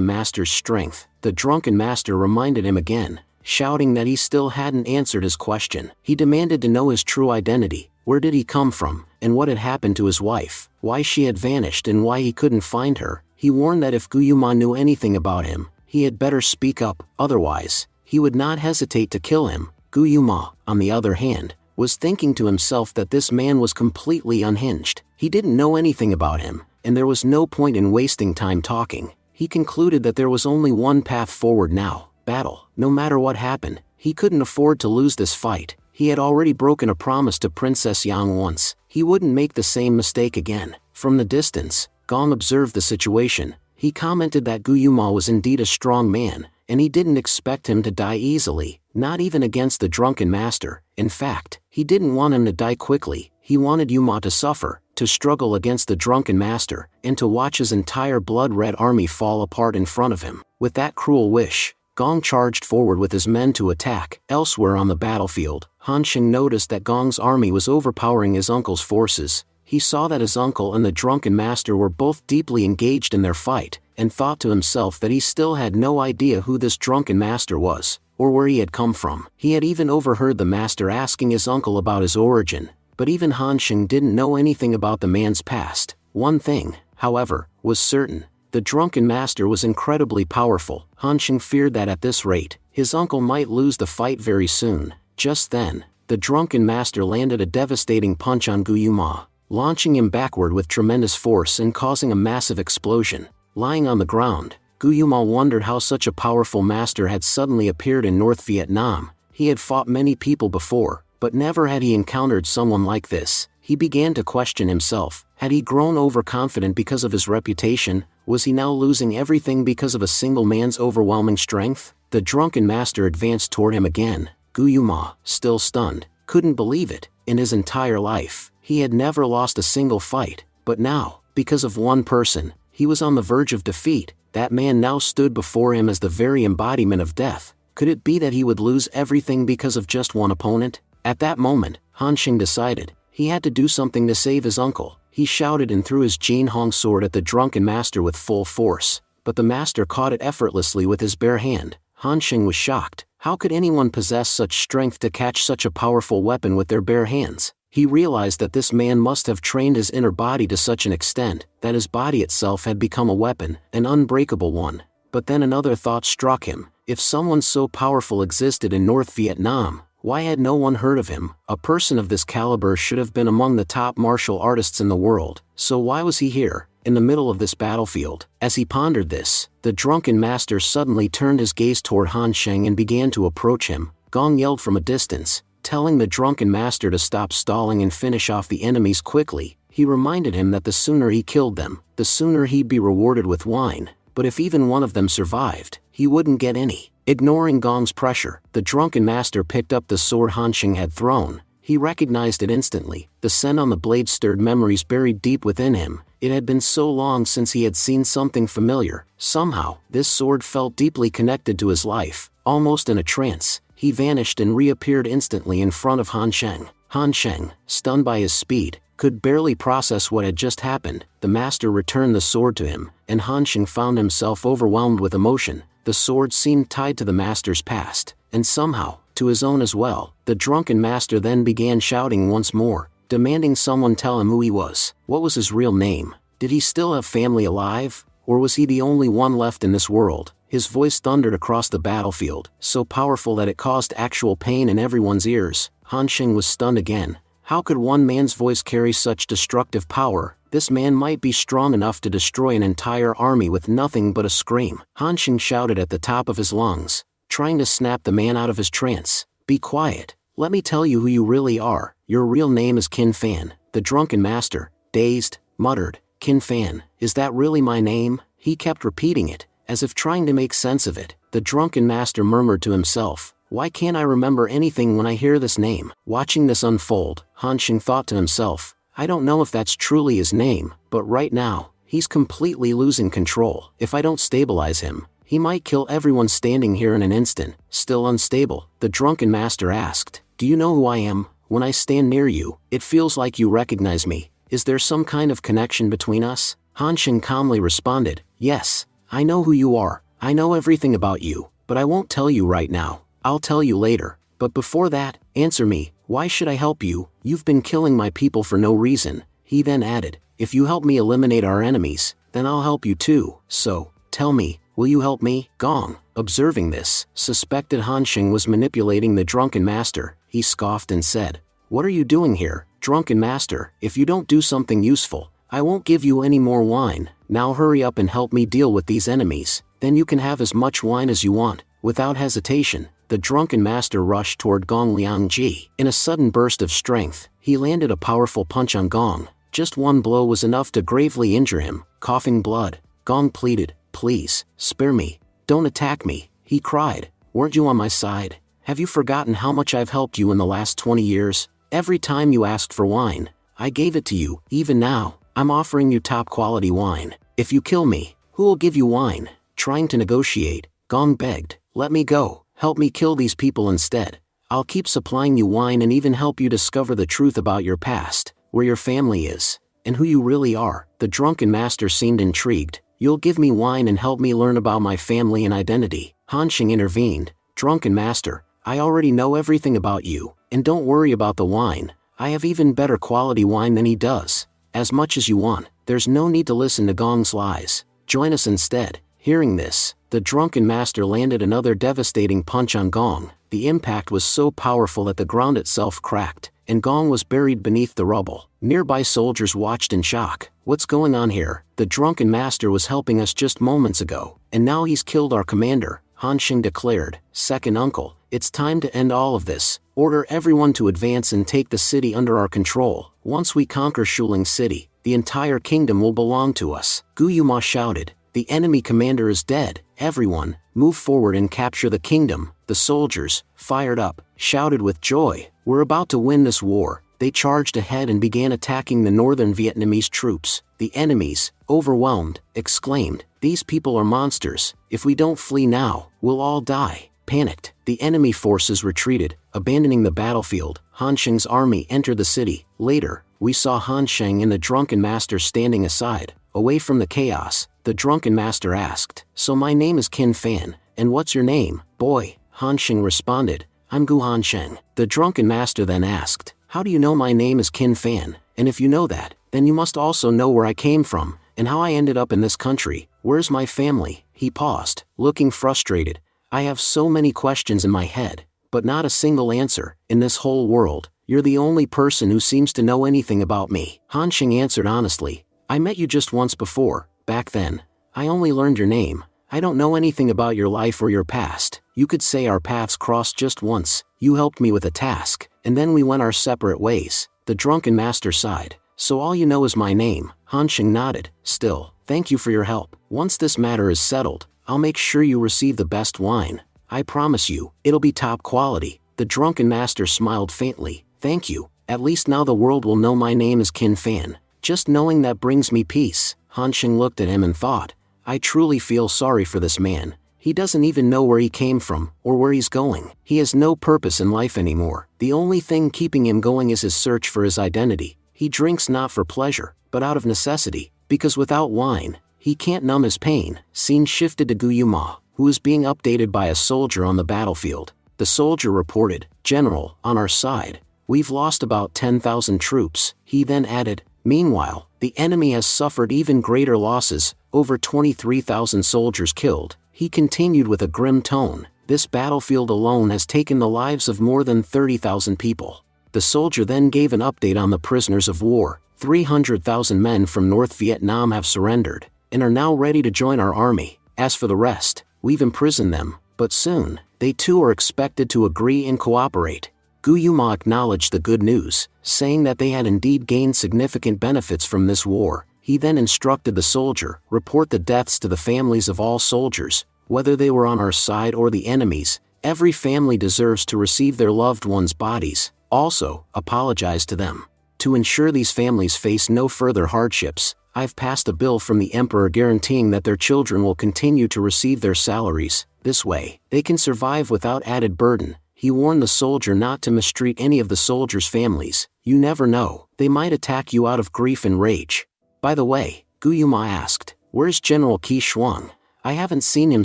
master's strength. The drunken master reminded him again, shouting that he still hadn't answered his question. He demanded to know his true identity. Where did he come from, and what had happened to his wife, why she had vanished and why he couldn't find her. He warned that if Guyuma knew anything about him, he had better speak up, otherwise, he would not hesitate to kill him. Guyuma, on the other hand, was thinking to himself that this man was completely unhinged. He didn't know anything about him, and there was no point in wasting time talking. He concluded that there was only one path forward now: battle. No matter what happened, he couldn't afford to lose this fight. He had already broken a promise to Princess Yang once. He wouldn't make the same mistake again. From the distance, Gong observed the situation. He commented that Guyuma was indeed a strong man, and he didn't expect him to die easily, not even against the drunken master. In fact, he didn't want him to die quickly. He wanted Yuma to suffer, to struggle against the drunken master, and to watch his entire blood-red army fall apart in front of him. With that cruel wish, Gong charged forward with his men to attack. Elsewhere on the battlefield, Han Sheng noticed that Gong's army was overpowering his uncle's forces. He saw that his uncle and the drunken master were both deeply engaged in their fight, and thought to himself that he still had no idea who this drunken master was, or where he had come from. He had even overheard the master asking his uncle about his origin, but even Han Sheng didn't know anything about the man's past. One thing, however, was certain: the drunken master was incredibly powerful. Han Sheng feared that at this rate, his uncle might lose the fight very soon. Just then, the drunken master landed a devastating punch on Guyuma, launching him backward with tremendous force and causing a massive explosion. Lying on the ground, Guyuma wondered how such a powerful master had suddenly appeared in North Vietnam. He had fought many people before, but never had he encountered someone like this. He began to question himself. Had he grown overconfident because of his reputation? Was he now losing everything because of a single man's overwhelming strength? The drunken master advanced toward him again. Guyuma, still stunned, couldn't believe it. In his entire life, he had never lost a single fight, but now, because of one person, he was on the verge of defeat. That man now stood before him as the very embodiment of death. Could it be that he would lose everything because of just one opponent? At that moment, Han Sheng decided he had to do something to save his uncle. He shouted and threw his Jin Hong sword at the drunken master with full force, but the master caught it effortlessly with his bare hand. Han Sheng was shocked. How could anyone possess such strength to catch such a powerful weapon with their bare hands? He realized that this man must have trained his inner body to such an extent that his body itself had become a weapon, an unbreakable one. But then another thought struck him. If someone so powerful existed in North Vietnam, why had no one heard of him? A person of this caliber should have been among the top martial artists in the world. So why was he here, in the middle of this battlefield? As he pondered this, the drunken master suddenly turned his gaze toward Han Sheng and began to approach him. Gong yelled from a distance, telling the drunken master to stop stalling and finish off the enemies quickly. He reminded him that the sooner he killed them, the sooner he'd be rewarded with wine. But if even one of them survived, he wouldn't get any. Ignoring Gong's pressure, the drunken master picked up the sword Han Sheng had thrown. He recognized it instantly. The scent on the blade stirred memories buried deep within him. It had been so long since he had seen something familiar. Somehow, this sword felt deeply connected to his life. Almost in a trance, he vanished and reappeared instantly in front of Han Sheng. Han Sheng, stunned by his speed, could barely process what had just happened. The master returned the sword to him, and Han Sheng found himself overwhelmed with emotion. The sword seemed tied to the master's past, and somehow, to his own as well. The drunken master then began shouting once more, demanding someone tell him who he was. What was his real name? Did he still have family alive? Or was he the only one left in this world? His voice thundered across the battlefield, so powerful that it caused actual pain in everyone's ears. Han Sheng was stunned again. How could one man's voice carry such destructive power? This man might be strong enough to destroy an entire army with nothing but a scream. Han Sheng shouted at the top of his lungs, trying to snap the man out of his trance. Be quiet. Let me tell you who you really are. Your real name is Qin Fan. The drunken master, dazed, muttered, Qin Fan, is that really my name? He kept repeating it, as if trying to make sense of it. The drunken master murmured to himself, why can't I remember anything when I hear this name? Watching this unfold, Han Sheng thought to himself, I don't know if that's truly his name, but right now, he's completely losing control. If I don't stabilize him, he might kill everyone standing here in an instant. Still unstable, the drunken master asked, do you know who I am? When I stand near you, it feels like you recognize me. Is there some kind of connection between us? Han Sheng calmly responded, yes, I know who you are. I know everything about you, but I won't tell you right now. I'll tell you later. But before that, answer me, why should I help you? You've been killing my people for no reason. He then added, if you help me eliminate our enemies, then I'll help you too. So, tell me, will you help me? Gong, observing this, suspected Han Sheng was manipulating the drunken master. He scoffed and said, what are you doing here, drunken master? If you don't do something useful, I won't give you any more wine. Now hurry up and help me deal with these enemies. Then you can have as much wine as you want. Without hesitation, the drunken master rushed toward Gong Liangji. In a sudden burst of strength, he landed a powerful punch on Gong. Just one blow was enough to gravely injure him. Coughing blood, Gong pleaded, please, spare me. Don't attack me, he cried. Weren't you on my side? Have you forgotten how much I've helped you in the last 20 years? Every time you asked for wine, I gave it to you. Even now, I'm offering you top quality wine. If you kill me, who will give you wine? Trying to negotiate, Gong begged, let me go. Help me kill these people instead. I'll keep supplying you wine and even help you discover the truth about your past, where your family is, and who you really are. The drunken master seemed intrigued. You'll give me wine and help me learn about my family and identity. Han Sheng intervened. Drunken master, I already know everything about you, and don't worry about the wine. I have even better quality wine than he does. As much as you want, there's no need to listen to Gong's lies. Join us instead. Hearing this, the drunken master landed another devastating punch on Gong. The impact was so powerful that the ground itself cracked, and Gong was buried beneath the rubble. Nearby soldiers watched in shock. What's going on here? The drunken master was helping us just moments ago, and now he's killed our commander, Han Sheng declared. Second uncle, it's time to end all of this. Order everyone to advance and take the city under our control. Once we conquer Shuling City, the entire kingdom will belong to us. Gu Yuma shouted. The enemy commander is dead. Everyone, move forward and capture the kingdom. The soldiers, fired up, shouted with joy. We're about to win this war. They charged ahead and began attacking the northern Vietnamese troops. The enemies, overwhelmed, exclaimed, these people are monsters. If we don't flee now, we'll all die. Panicked, the enemy forces retreated, abandoning the battlefield. Han Sheng's army entered the city. Later, we saw Han Sheng and the drunken master standing aside, away from the chaos. The drunken master asked, so my name is Qin Fan, and what's your name, boy? Han Sheng responded, I'm Gu Han Sheng. The drunken master then asked, how do you know my name is Qin Fan? And if you know that, then you must also know where I came from, and how I ended up in this country. Where's my family? He paused, looking frustrated. I have so many questions in my head, but not a single answer. In this whole world, you're the only person who seems to know anything about me. Han Sheng answered honestly, I met you just once before. Back then, I only learned your name. I don't know anything about your life or your past. You could say our paths crossed just once. You helped me with a task, and then we went our separate ways. The drunken master sighed. So all you know is my name. Han Sheng nodded. Still, thank you for your help. Once this matter is settled, I'll make sure you receive the best wine. I promise you, it'll be top quality. The drunken master smiled faintly. Thank you. At least now the world will know my name is Qin Fan. Just knowing that brings me peace. Han Sheng looked at him and thought, I truly feel sorry for this man. He doesn't even know where he came from, or where he's going. He has no purpose in life anymore. The only thing keeping him going is his search for his identity. He drinks not for pleasure, but out of necessity, because without wine, he can't numb his pain. Scene shifted to Gu Yuma, who is being updated by a soldier on the battlefield. The soldier reported, "General, on our side, we've lost about 10,000 troops." He then added, "Meanwhile, the enemy has suffered even greater losses, over 23,000 soldiers killed." He continued with a grim tone, "This battlefield alone has taken the lives of more than 30,000 people." The soldier then gave an update on the prisoners of war. 300,000 men from North Vietnam have surrendered, and are now ready to join our army. As for the rest, we've imprisoned them, but soon, they too are expected to agree and cooperate. Guillemot acknowledged the good news, saying that they had indeed gained significant benefits from this war. He then instructed the soldier, "Report the deaths to the families of all soldiers, whether they were on our side or the enemy's. Every family deserves to receive their loved ones' bodies. Also, apologize to them. To ensure these families face no further hardships, I've passed a bill from the Emperor guaranteeing that their children will continue to receive their salaries. This way, they can survive without added burden." He warned the soldier not to mistreat any of the soldiers' families. "You never know, they might attack you out of grief and rage." By the way, Guillemot asked, "Where's General Qi Shuang? I haven't seen him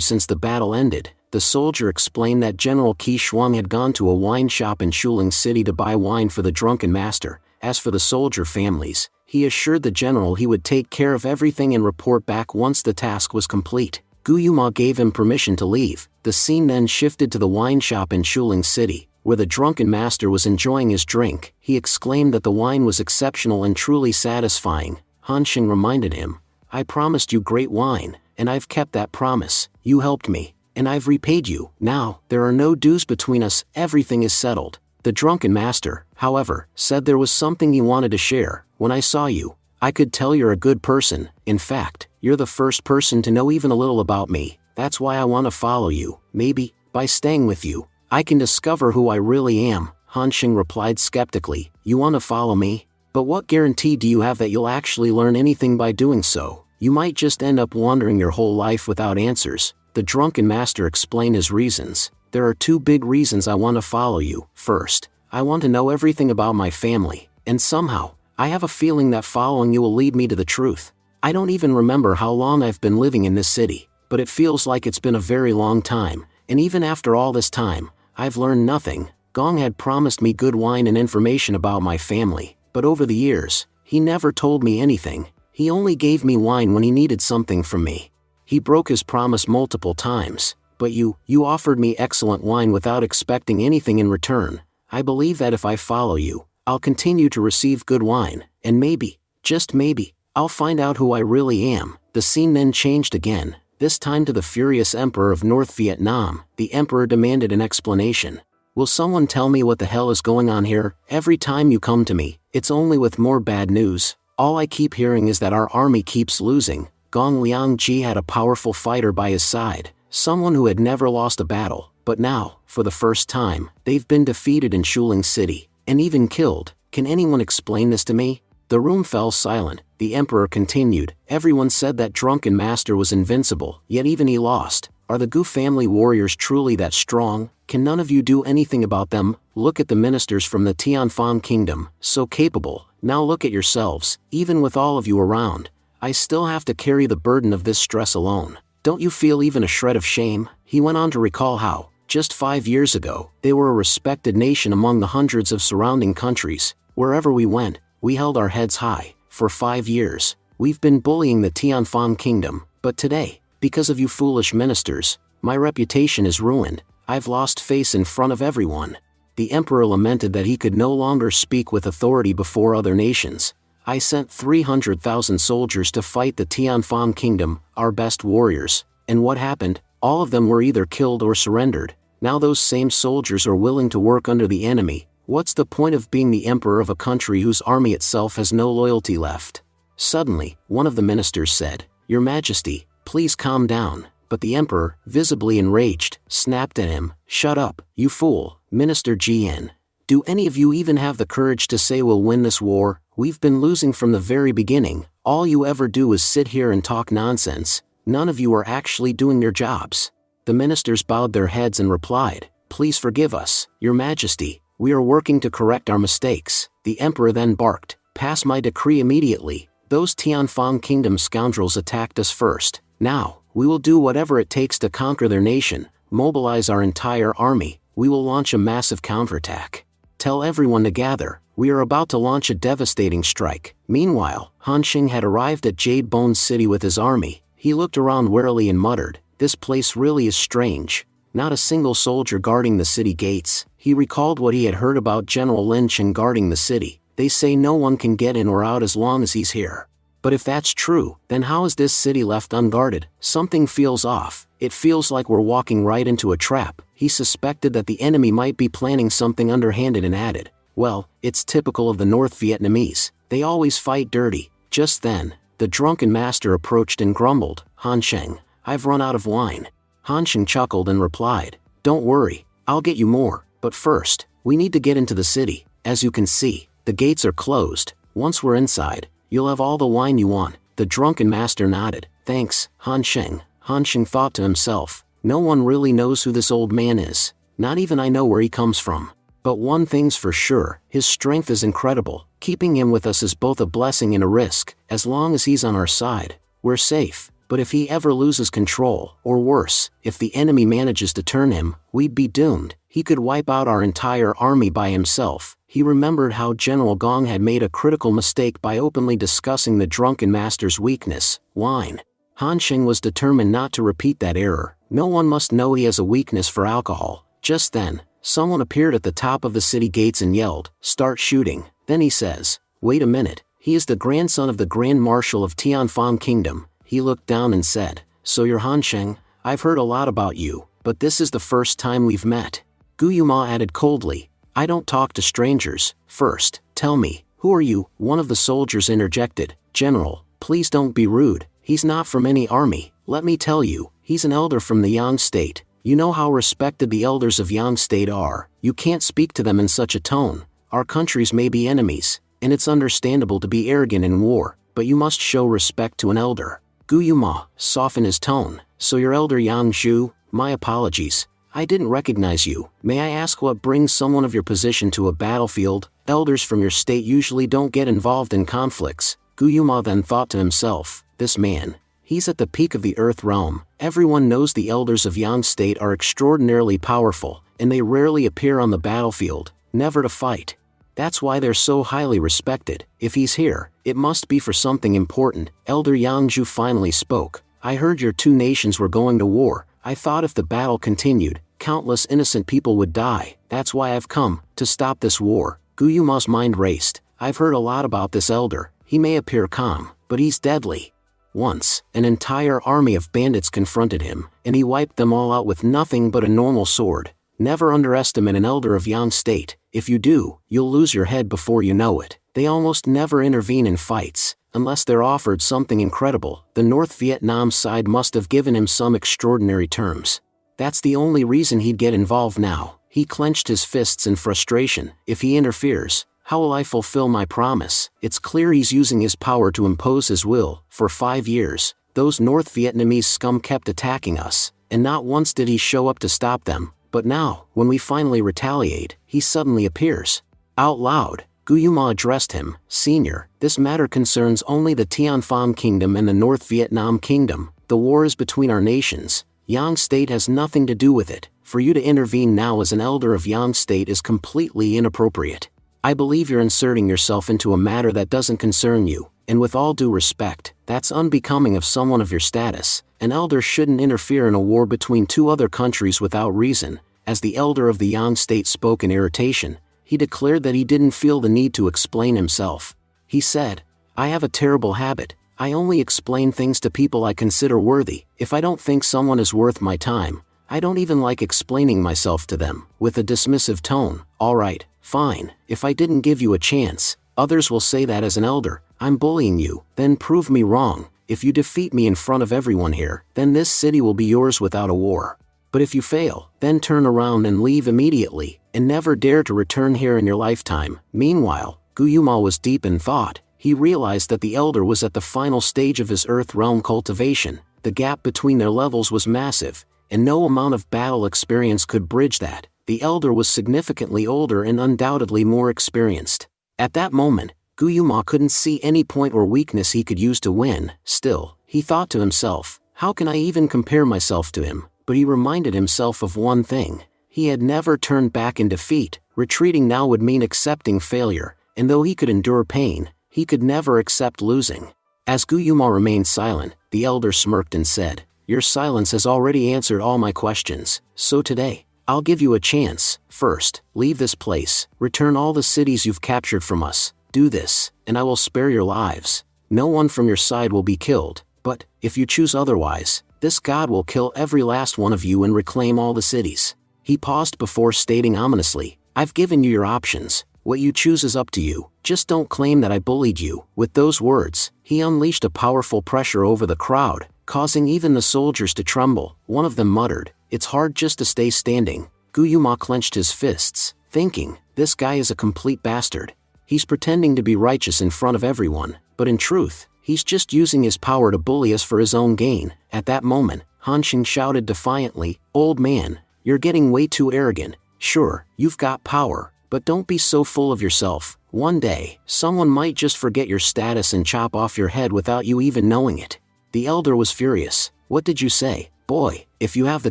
since the battle ended." The soldier explained that General Qi Shuang had gone to a wine shop in Shuling City to buy wine for the drunken master. As for the soldier families, he assured the general he would take care of everything and report back once the task was complete. Guillemot gave him permission to leave. The scene then shifted to the wine shop in Shuling City, where the drunken master was enjoying his drink. He exclaimed that the wine was exceptional and truly satisfying. Han Xing reminded him, "I promised you great wine, and I've kept that promise. You helped me, and I've repaid you. Now, there are no dues between us, everything is settled." The drunken master, however, said there was something he wanted to share. "When I saw you, I could tell you're a good person. In fact, you're the first person to know even a little about me. That's why I want to follow you. Maybe, by staying with you, I can discover who I really am." Han Xing replied skeptically, "You want to follow me? But what guarantee do you have that you'll actually learn anything by doing so? You might just end up wandering your whole life without answers." The drunken master explained his reasons. "There are two big reasons I want to follow you. First, I want to know everything about my family, and somehow, I have a feeling that following you will lead me to the truth. I don't even remember how long I've been living in this city, but it feels like it's been a very long time, and even after all this time, I've learned nothing. Gong had promised me good wine and information about my family, but over the years, he never told me anything. He only gave me wine when he needed something from me. He broke his promise multiple times, but you offered me excellent wine without expecting anything in return. I believe that if I follow you, I'll continue to receive good wine, and maybe, just maybe, I'll find out who I really am." The scene then changed again, this time to the furious Emperor of North Vietnam. The Emperor demanded an explanation. "Will someone tell me what the hell is going on here? Every time you come to me, it's only with more bad news. All I keep hearing is that our army keeps losing." Gong Liangji had a powerful fighter by his side, someone who had never lost a battle, but now, for the first time, they've been defeated in Shuling City, and even killed. "Can anyone explain this to me?" The room fell silent. The Emperor continued, "Everyone said that drunken master was invincible, yet even he lost. Are the Gu family warriors truly that strong? Can none of you do anything about them? Look at the ministers from the Tianfang kingdom, so capable. Now look at yourselves. Even with all of you around, I still have to carry the burden of this stress alone. Don't you feel even a shred of shame?" He went on to recall how, just 5 years ago, they were a respected nation among the hundreds of surrounding countries. "Wherever we went, we held our heads high. For 5 years, we've been bullying the Tianfang kingdom, but today, because of you foolish ministers, my reputation is ruined. I've lost face in front of everyone." The Emperor lamented that he could no longer speak with authority before other nations. "I sent 300,000 soldiers to fight the Tianfang kingdom, our best warriors, and what happened? All of them were either killed or surrendered. Now those same soldiers are willing to work under the enemy. What's the point of being the emperor of a country whose army itself has no loyalty left?" Suddenly, one of the ministers said, "Your Majesty, please calm down." But the emperor, visibly enraged, snapped at him, "Shut up, you fool, Minister Jian. Do any of you even have the courage to say we'll win this war? We've been losing from the very beginning. All you ever do is sit here and talk nonsense. None of you are actually doing your jobs." The ministers bowed their heads and replied, "Please forgive us, Your Majesty. We are working to correct our mistakes." The emperor then barked, "Pass my decree immediately. Those Tianfang kingdom scoundrels attacked us first. Now, we will do whatever it takes to conquer their nation, mobilize our entire army. we will launch a massive counterattack. Tell everyone to gather, we are about to launch a devastating strike." Meanwhile, Han Xing had arrived at Jade Bone City with his army. He looked around warily and muttered, "This place really is strange. Not a single soldier guarding the city gates." He recalled what he had heard about General Lin Chen guarding the city. "They say no one can get in or out as long as he's here. But if that's true, then how is this city left unguarded? Something feels off. It feels like we're walking right into a trap." He suspected that the enemy might be planning something underhanded and added, "Well, it's typical of the North Vietnamese. They always fight dirty." Just then, the drunken master approached and grumbled, "Han Sheng, I've run out of wine." Han Sheng chuckled and replied, "Don't worry, I'll get you more, but first, we need to get into the city. As you can see, the gates are closed. Once we're inside, you'll have all the wine you want." The drunken master nodded. "Thanks, Han Sheng." Han Sheng thought to himself, "No one really knows who this old man is. Not even I know where he comes from. But one thing's for sure, his strength is incredible. Keeping him with us is both a blessing and a risk. As long as he's on our side, we're safe. But if he ever loses control, or worse, if the enemy manages to turn him, we'd be doomed. He could wipe out our entire army by himself." He remembered how General Gong had made a critical mistake by openly discussing the drunken master's weakness, wine. Han Sheng was determined not to repeat that error. No one must know he has a weakness for alcohol. Just then, someone appeared at the top of the city gates and yelled, "Start shooting." Then he says, "Wait a minute, he is the grandson of the Grand Marshal of Tianfang Kingdom." He looked down and said, "So you're Han Sheng? I've heard a lot about you, but this is the first time we've met." Gu Yuma added coldly, "I don't talk to strangers. First, tell me, who are you?" One of the soldiers interjected, "General, please don't be rude. He's not from any army. Let me tell you, he's an elder from the Yang State. You know how respected the elders of Yang State are. You can't speak to them in such a tone. Our countries may be enemies, and it's understandable to be arrogant in war, but you must show respect to an elder." Gu Yuma softened his tone. "So you're Elder Yang Zhu? My apologies. I didn't recognize you. May I ask what brings someone of your position to a battlefield? Elders from your state usually don't get involved in conflicts." Gu Yuma then thought to himself, "This man, he's at the peak of the Earth realm. Everyone knows the elders of Yang State are extraordinarily powerful, and they rarely appear on the battlefield, never to fight. That's why they're so highly respected. If he's here, it must be for something important." Elder Yang Zhu finally spoke. "I heard your two nations were going to war. I thought if the battle continued, countless innocent people would die. That's why I've come, to stop this war." Gu Yuma's mind raced. "I've heard a lot about this elder. He may appear calm, but he's deadly. Once, an entire army of bandits confronted him, and he wiped them all out with nothing but a normal sword. Never underestimate an elder of Yang State. If you do, you'll lose your head before you know it. They almost never intervene in fights, unless they're offered something incredible. The North Vietnam side must have given him some extraordinary terms. That's the only reason he'd get involved now." He clenched his fists in frustration. "If he interferes, how will I fulfill my promise?" It's clear he's using his power to impose his will. For 5 years, those North Vietnamese scum kept attacking us, and not once did he show up to stop them. But now, when we finally retaliate, he suddenly appears. Out loud, Gu Yuma addressed him, "Senior, this matter concerns only the Tianfang Kingdom and the North Vietnam Kingdom. The war is between our nations. Yang State has nothing to do with it. For you to intervene now as an elder of Yang State is completely inappropriate. I believe you're inserting yourself into a matter that doesn't concern you, and with all due respect, that's unbecoming of someone of your status. An elder shouldn't interfere in a war between two other countries without reason." As the elder of the Yang State spoke in irritation, he declared that he didn't feel the need to explain himself. He said, "I have a terrible habit. I only explain things to people I consider worthy. If I don't think someone is worth my time, I don't even like explaining myself to them." With a dismissive tone, "All right, fine. If I didn't give you a chance, others will say that as an elder, I'm bullying you. Then prove me wrong. If you defeat me in front of everyone here, then this city will be yours without a war. But if you fail, then turn around and leave immediately, and never dare to return here in your lifetime." Meanwhile, Gu Yuma was deep in thought. He realized that the elder was at the final stage of his Earth realm cultivation. The gap between their levels was massive, and no amount of battle experience could bridge that. The elder was significantly older and undoubtedly more experienced. At that moment, Gu Yuma couldn't see any point or weakness he could use to win. Still, he thought to himself, "How can I even compare myself to him?" But he reminded himself of one thing. He had never turned back in defeat. Retreating now would mean accepting failure, and though he could endure pain, he could never accept losing. As Guyuma remained silent, the elder smirked and said, "Your silence has already answered all my questions, so today, I'll give you a chance. First, leave this place, return all the cities you've captured from us. Do this, and I will spare your lives. No one from your side will be killed, but, if you choose otherwise, this god will kill every last one of you and reclaim all the cities." He paused before stating ominously, "I've given you your options. What you choose is up to you. Just don't claim that I bullied you." With those words, he unleashed a powerful pressure over the crowd, causing even the soldiers to tremble. One of them muttered, "It's hard just to stay standing." Guyuma clenched his fists, thinking, "This guy is a complete bastard. He's pretending to be righteous in front of everyone, but in truth, he's just using his power to bully us for his own gain." At that moment, Hanxing shouted defiantly, "Old man, you're getting way too arrogant. Sure, you've got power, but don't be so full of yourself. One day, someone might just forget your status and chop off your head without you even knowing it." The elder was furious. "What did you say? Boy, if you have the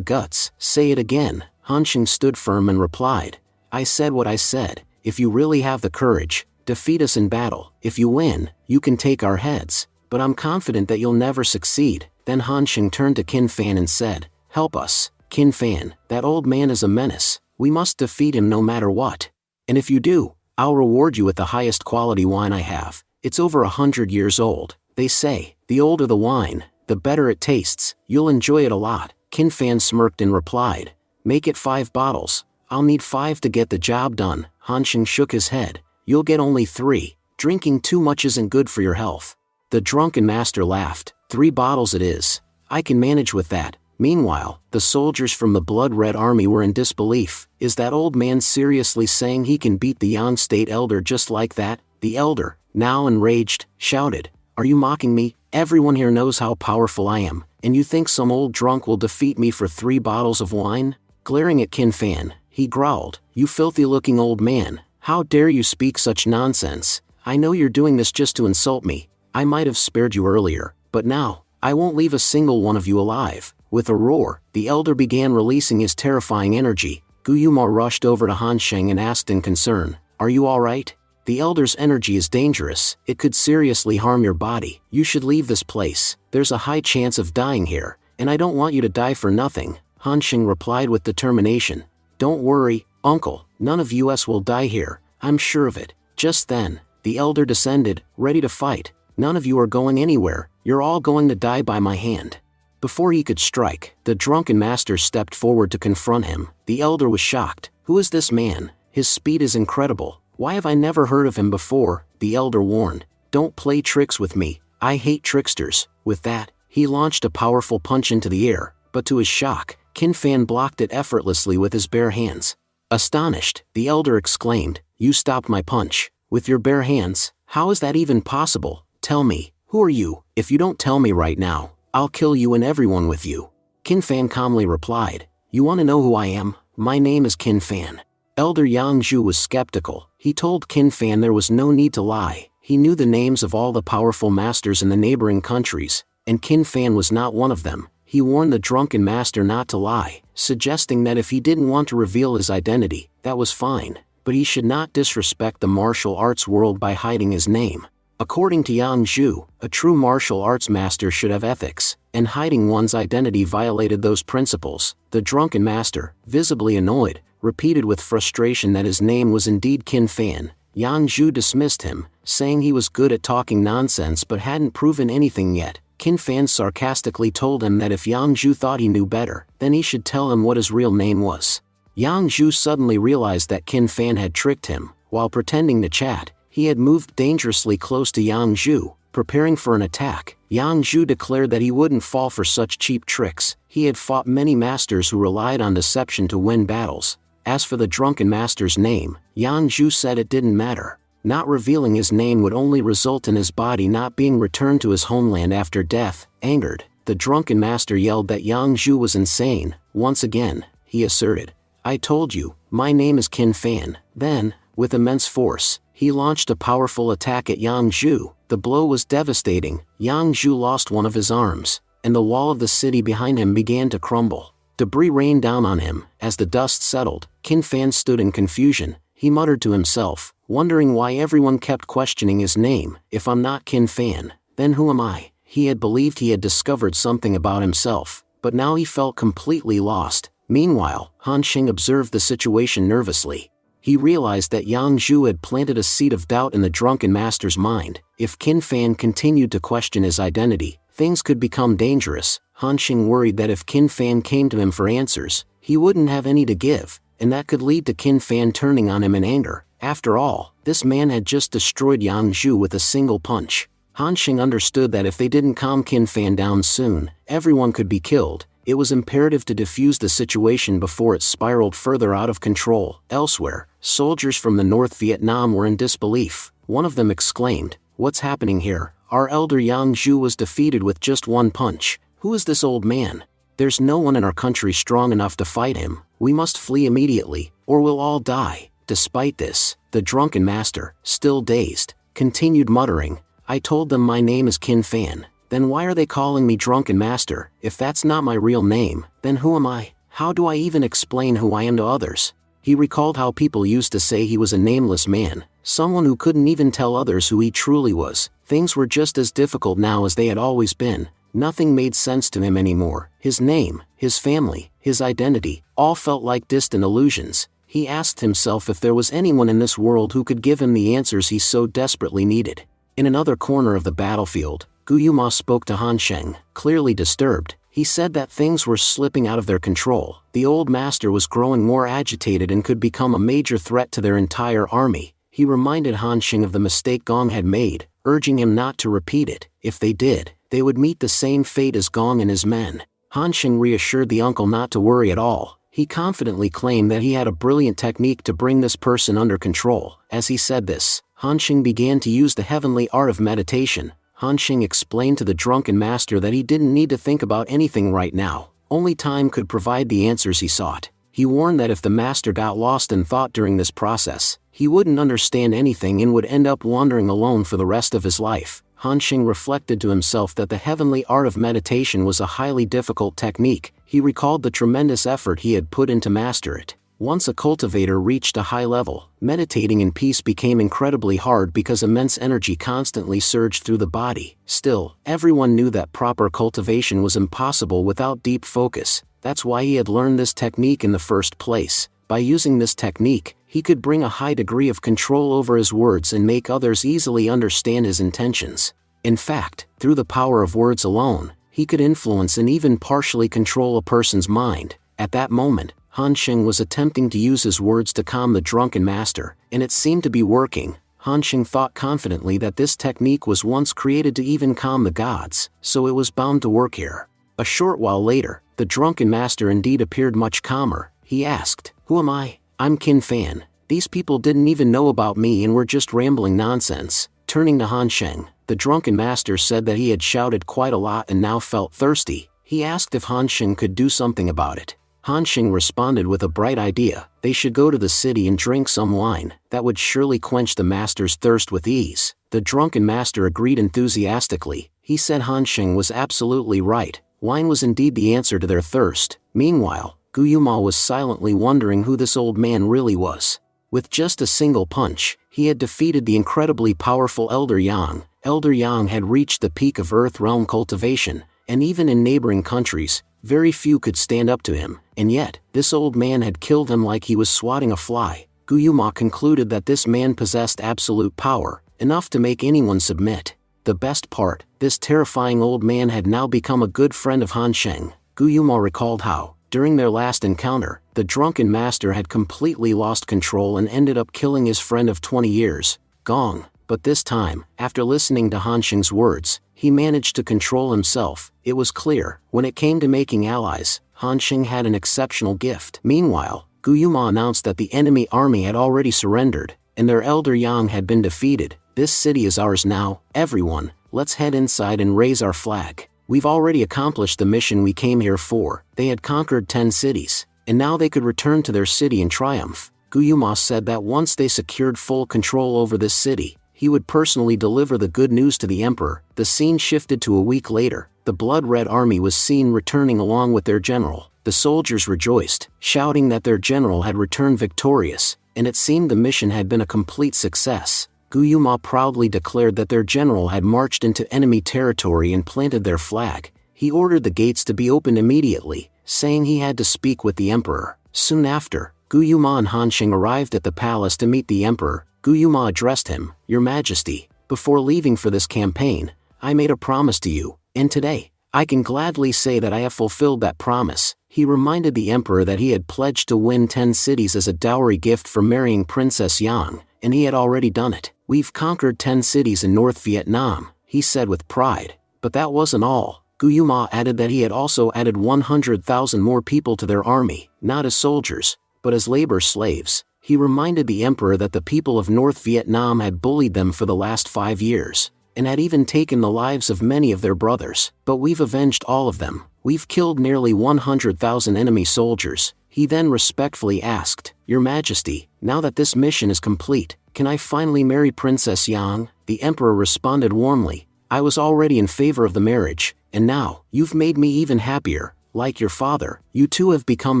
guts, say it again." Hanxing stood firm and replied, "I said what I said. If you really have the courage, defeat us in battle. If you win, you can take our heads, but I'm confident that you'll never succeed." Then Hanxing turned to Qin Fan and said, "Help us, Qin Fan. That old man is a menace. We must defeat him no matter what. And if you do, I'll reward you with the highest quality wine I have. It's over 100 years old. They say, the older the wine, the better it tastes. You'll enjoy it a lot." Qin Fan smirked and replied, "Make it 5 bottles. I'll need 5 to get the job done." Hanxing shook his head. "You'll get only 3. Drinking too much isn't good for your health." The drunken master laughed. 3 bottles it is. I can manage with that." Meanwhile, the soldiers from the Blood Red Army were in disbelief. Is that old man seriously saying he can beat the Yang State Elder just like that? The elder, now enraged, shouted, "Are you mocking me? Everyone here knows how powerful I am, and you think some old drunk will defeat me for 3 bottles of wine?" Glaring at Qin Fan, he growled, "You filthy-looking old man, how dare you speak such nonsense? I know you're doing this just to insult me. I might have spared you earlier, but now, I won't leave a single one of you alive." With a roar, the elder began releasing his terrifying energy. Guyuma rushed over to Hanxing and asked in concern, "Are you alright? The elder's energy is dangerous. It could seriously harm your body. You should leave this place. There's a high chance of dying here, and I don't want you to die for nothing." Hanxing replied with determination, "Don't worry, uncle, none of us will die here. I'm sure of it." Just then, the elder descended, ready to fight. "None of you are going anywhere. You're all going to die by my hand." Before he could strike, the drunken master stepped forward to confront him. The elder was shocked. "Who is this man? His speed is incredible. Why have I never heard of him before?" The elder warned, "Don't play tricks with me. I hate tricksters." With that, he launched a powerful punch into the air, but to his shock, Qin Fan blocked it effortlessly with his bare hands. Astonished, the elder exclaimed, "You stopped my punch. With your bare hands? How is that even possible? Tell me, who are you? If you don't tell me right now, I'll kill you and everyone with you." Qin Fan calmly replied, "You want to know who I am? My name is Qin Fan." Elder Yang Zhu was skeptical. He told Qin Fan there was no need to lie. He knew the names of all the powerful masters in the neighboring countries, and Qin Fan was not one of them. He warned the drunken master not to lie, suggesting that if he didn't want to reveal his identity, that was fine, but he should not disrespect the martial arts world by hiding his name. According to Yang Zhu, a true martial arts master should have ethics, and hiding one's identity violated those principles. The drunken master, visibly annoyed, repeated with frustration that his name was indeed Qin Fan. Yang Zhu dismissed him, saying he was good at talking nonsense but hadn't proven anything yet. Qin Fan sarcastically told him that if Yang Zhu thought he knew better, then he should tell him what his real name was. Yang Zhu suddenly realized that Qin Fan had tricked him. While pretending to chat, he had moved dangerously close to Yang Zhu, preparing for an attack. Yang Zhu declared that he wouldn't fall for such cheap tricks. He had fought many masters who relied on deception to win battles. As for the drunken master's name, Yang Zhu said it didn't matter. Not revealing his name would only result in his body not being returned to his homeland after death. Angered, the drunken master yelled that Yang Zhu was insane. Once again, he asserted, "I told you, my name is Qin Fan." Then, with immense force, he launched a powerful attack at Yang Zhu. The blow was devastating. Yang Zhu lost one of his arms, and the wall of the city behind him began to crumble. Debris rained down on him. As the dust settled, Qin Fan stood in confusion. He muttered to himself, wondering why everyone kept questioning his name. If I'm not Qin Fan, then who am I? He had believed he had discovered something about himself, but now he felt completely lost. Meanwhile, Han Xing observed the situation nervously. He realized that Yang Zhu had planted a seed of doubt in the drunken master's mind. If Qin Fan continued to question his identity, things could become dangerous. Han Xing worried that if Qin Fan came to him for answers, he wouldn't have any to give, and that could lead to Qin Fan turning on him in anger. After all, this man had just destroyed Yang Zhu with a single punch. Han Xing understood that if they didn't calm Qin Fan down soon, everyone could be killed. It was imperative to defuse the situation before it spiraled further out of control. Elsewhere, soldiers from the North Vietnam were in disbelief. One of them exclaimed, "What's happening here? Our elder Yang Zhu was defeated with just one punch. Who is this old man? There's no one in our country strong enough to fight him. We must flee immediately, or we'll all die." Despite this, the drunken master, still dazed, continued muttering, "I told them my name is Qin Fan. Then why are they calling me drunken master? If that's not my real name, then who am I? How do I even explain who I am to others?" He recalled how people used to say he was a nameless man, someone who couldn't even tell others who he truly was. Things were just as difficult now as they had always been. Nothing made sense to him anymore. His name, his family, his identity, all felt like distant illusions. He asked himself if there was anyone in this world who could give him the answers he so desperately needed. In another corner of the battlefield, Gu Yuma spoke to Han Sheng, clearly disturbed. He said that things were slipping out of their control. The old master was growing more agitated and could become a major threat to their entire army. He reminded Han Sheng of the mistake Gong had made, urging him not to repeat it. If they did, they would meet the same fate as Gong and his men. Han Sheng reassured the uncle not to worry at all. He confidently claimed that he had a brilliant technique to bring this person under control. As he said this, Han Sheng began to use the heavenly art of meditation. Han Sheng explained to the drunken master that he didn't need to think about anything right now. Only time could provide the answers he sought. He warned that if the master got lost in thought during this process, he wouldn't understand anything and would end up wandering alone for the rest of his life. Han Sheng reflected to himself that the heavenly art of meditation was a highly difficult technique. He recalled the tremendous effort he had put in to master it. Once a cultivator reached a high level, meditating in peace became incredibly hard because immense energy constantly surged through the body. Still, everyone knew that proper cultivation was impossible without deep focus. That's why he had learned this technique in the first place. By using this technique, he could bring a high degree of control over his words and make others easily understand his intentions. In fact, through the power of words alone, he could influence and even partially control a person's mind. At that moment, Han Sheng was attempting to use his words to calm the drunken master, and it seemed to be working. Han Sheng thought confidently that this technique was once created to even calm the gods, so it was bound to work here. A short while later, the drunken master indeed appeared much calmer. He asked, "Who am I?" "I'm Qin Fan. These people didn't even know about me and were just rambling nonsense." Turning to Han Sheng, the drunken master said that he had shouted quite a lot and now felt thirsty. He asked if Han Sheng could do something about it. Han Sheng responded with a bright idea. They should go to the city and drink some wine. That would surely quench the master's thirst with ease. The drunken master agreed enthusiastically. He said Han Sheng was absolutely right. Wine was indeed the answer to their thirst. Meanwhile, Gu Yuma was silently wondering who this old man really was. With just a single punch, he had defeated the incredibly powerful Elder Yang. Elder Yang had reached the peak of Earth Realm cultivation, and even in neighboring countries, very few could stand up to him, and yet, this old man had killed him like he was swatting a fly. Gu Yuma concluded that this man possessed absolute power, enough to make anyone submit. The best part, this terrifying old man had now become a good friend of Han Sheng. Gu Yuma recalled how, during their last encounter, the drunken master had completely lost control and ended up killing his friend of 20 years, Gong. But this time, after listening to Han Sheng's words, he managed to control himself. It was clear, when it came to making allies, Han Sheng had an exceptional gift. Meanwhile, Gu Yuma announced that the enemy army had already surrendered, and their elder Yang had been defeated. "This city is ours now, everyone. Let's head inside and raise our flag. We've already accomplished the mission we came here for." They had conquered 10 cities, and now they could return to their city in triumph. Gu Yuma said that once they secured full control over this city, he would personally deliver the good news to the emperor. The scene shifted to a week later. The the blood-red army was seen returning along with their general. The soldiers rejoiced, shouting that their general had returned victorious, and it seemed the mission had been a complete success. Guyu proudly declared that their general had marched into enemy territory and planted their flag. He ordered the gates to be opened immediately, saying he had to speak with the emperor. Soon after, Guyu and Hansheng arrived at the palace to meet the emperor. Guyu addressed him, "Your Majesty, before leaving for this campaign, I made a promise to you, and today, I can gladly say that I have fulfilled that promise." He reminded the emperor that he had pledged to win 10 cities as a dowry gift for marrying Princess Yang, and he had already done it. "We've conquered 10 cities in North Vietnam," he said with pride. But that wasn't all. Guyu added that he had also added 100,000 more people to their army, not as soldiers, but as labor slaves. He reminded the emperor that the people of North Vietnam had bullied them for the last 5 years, and had even taken the lives of many of their brothers. "But we've avenged all of them. We've killed nearly 100,000 enemy soldiers." He then respectfully asked, "Your Majesty, now that this mission is complete, can I finally marry Princess Yang?" The emperor responded warmly, "I was already in favor of the marriage, and now, you've made me even happier. Like your father, you too have become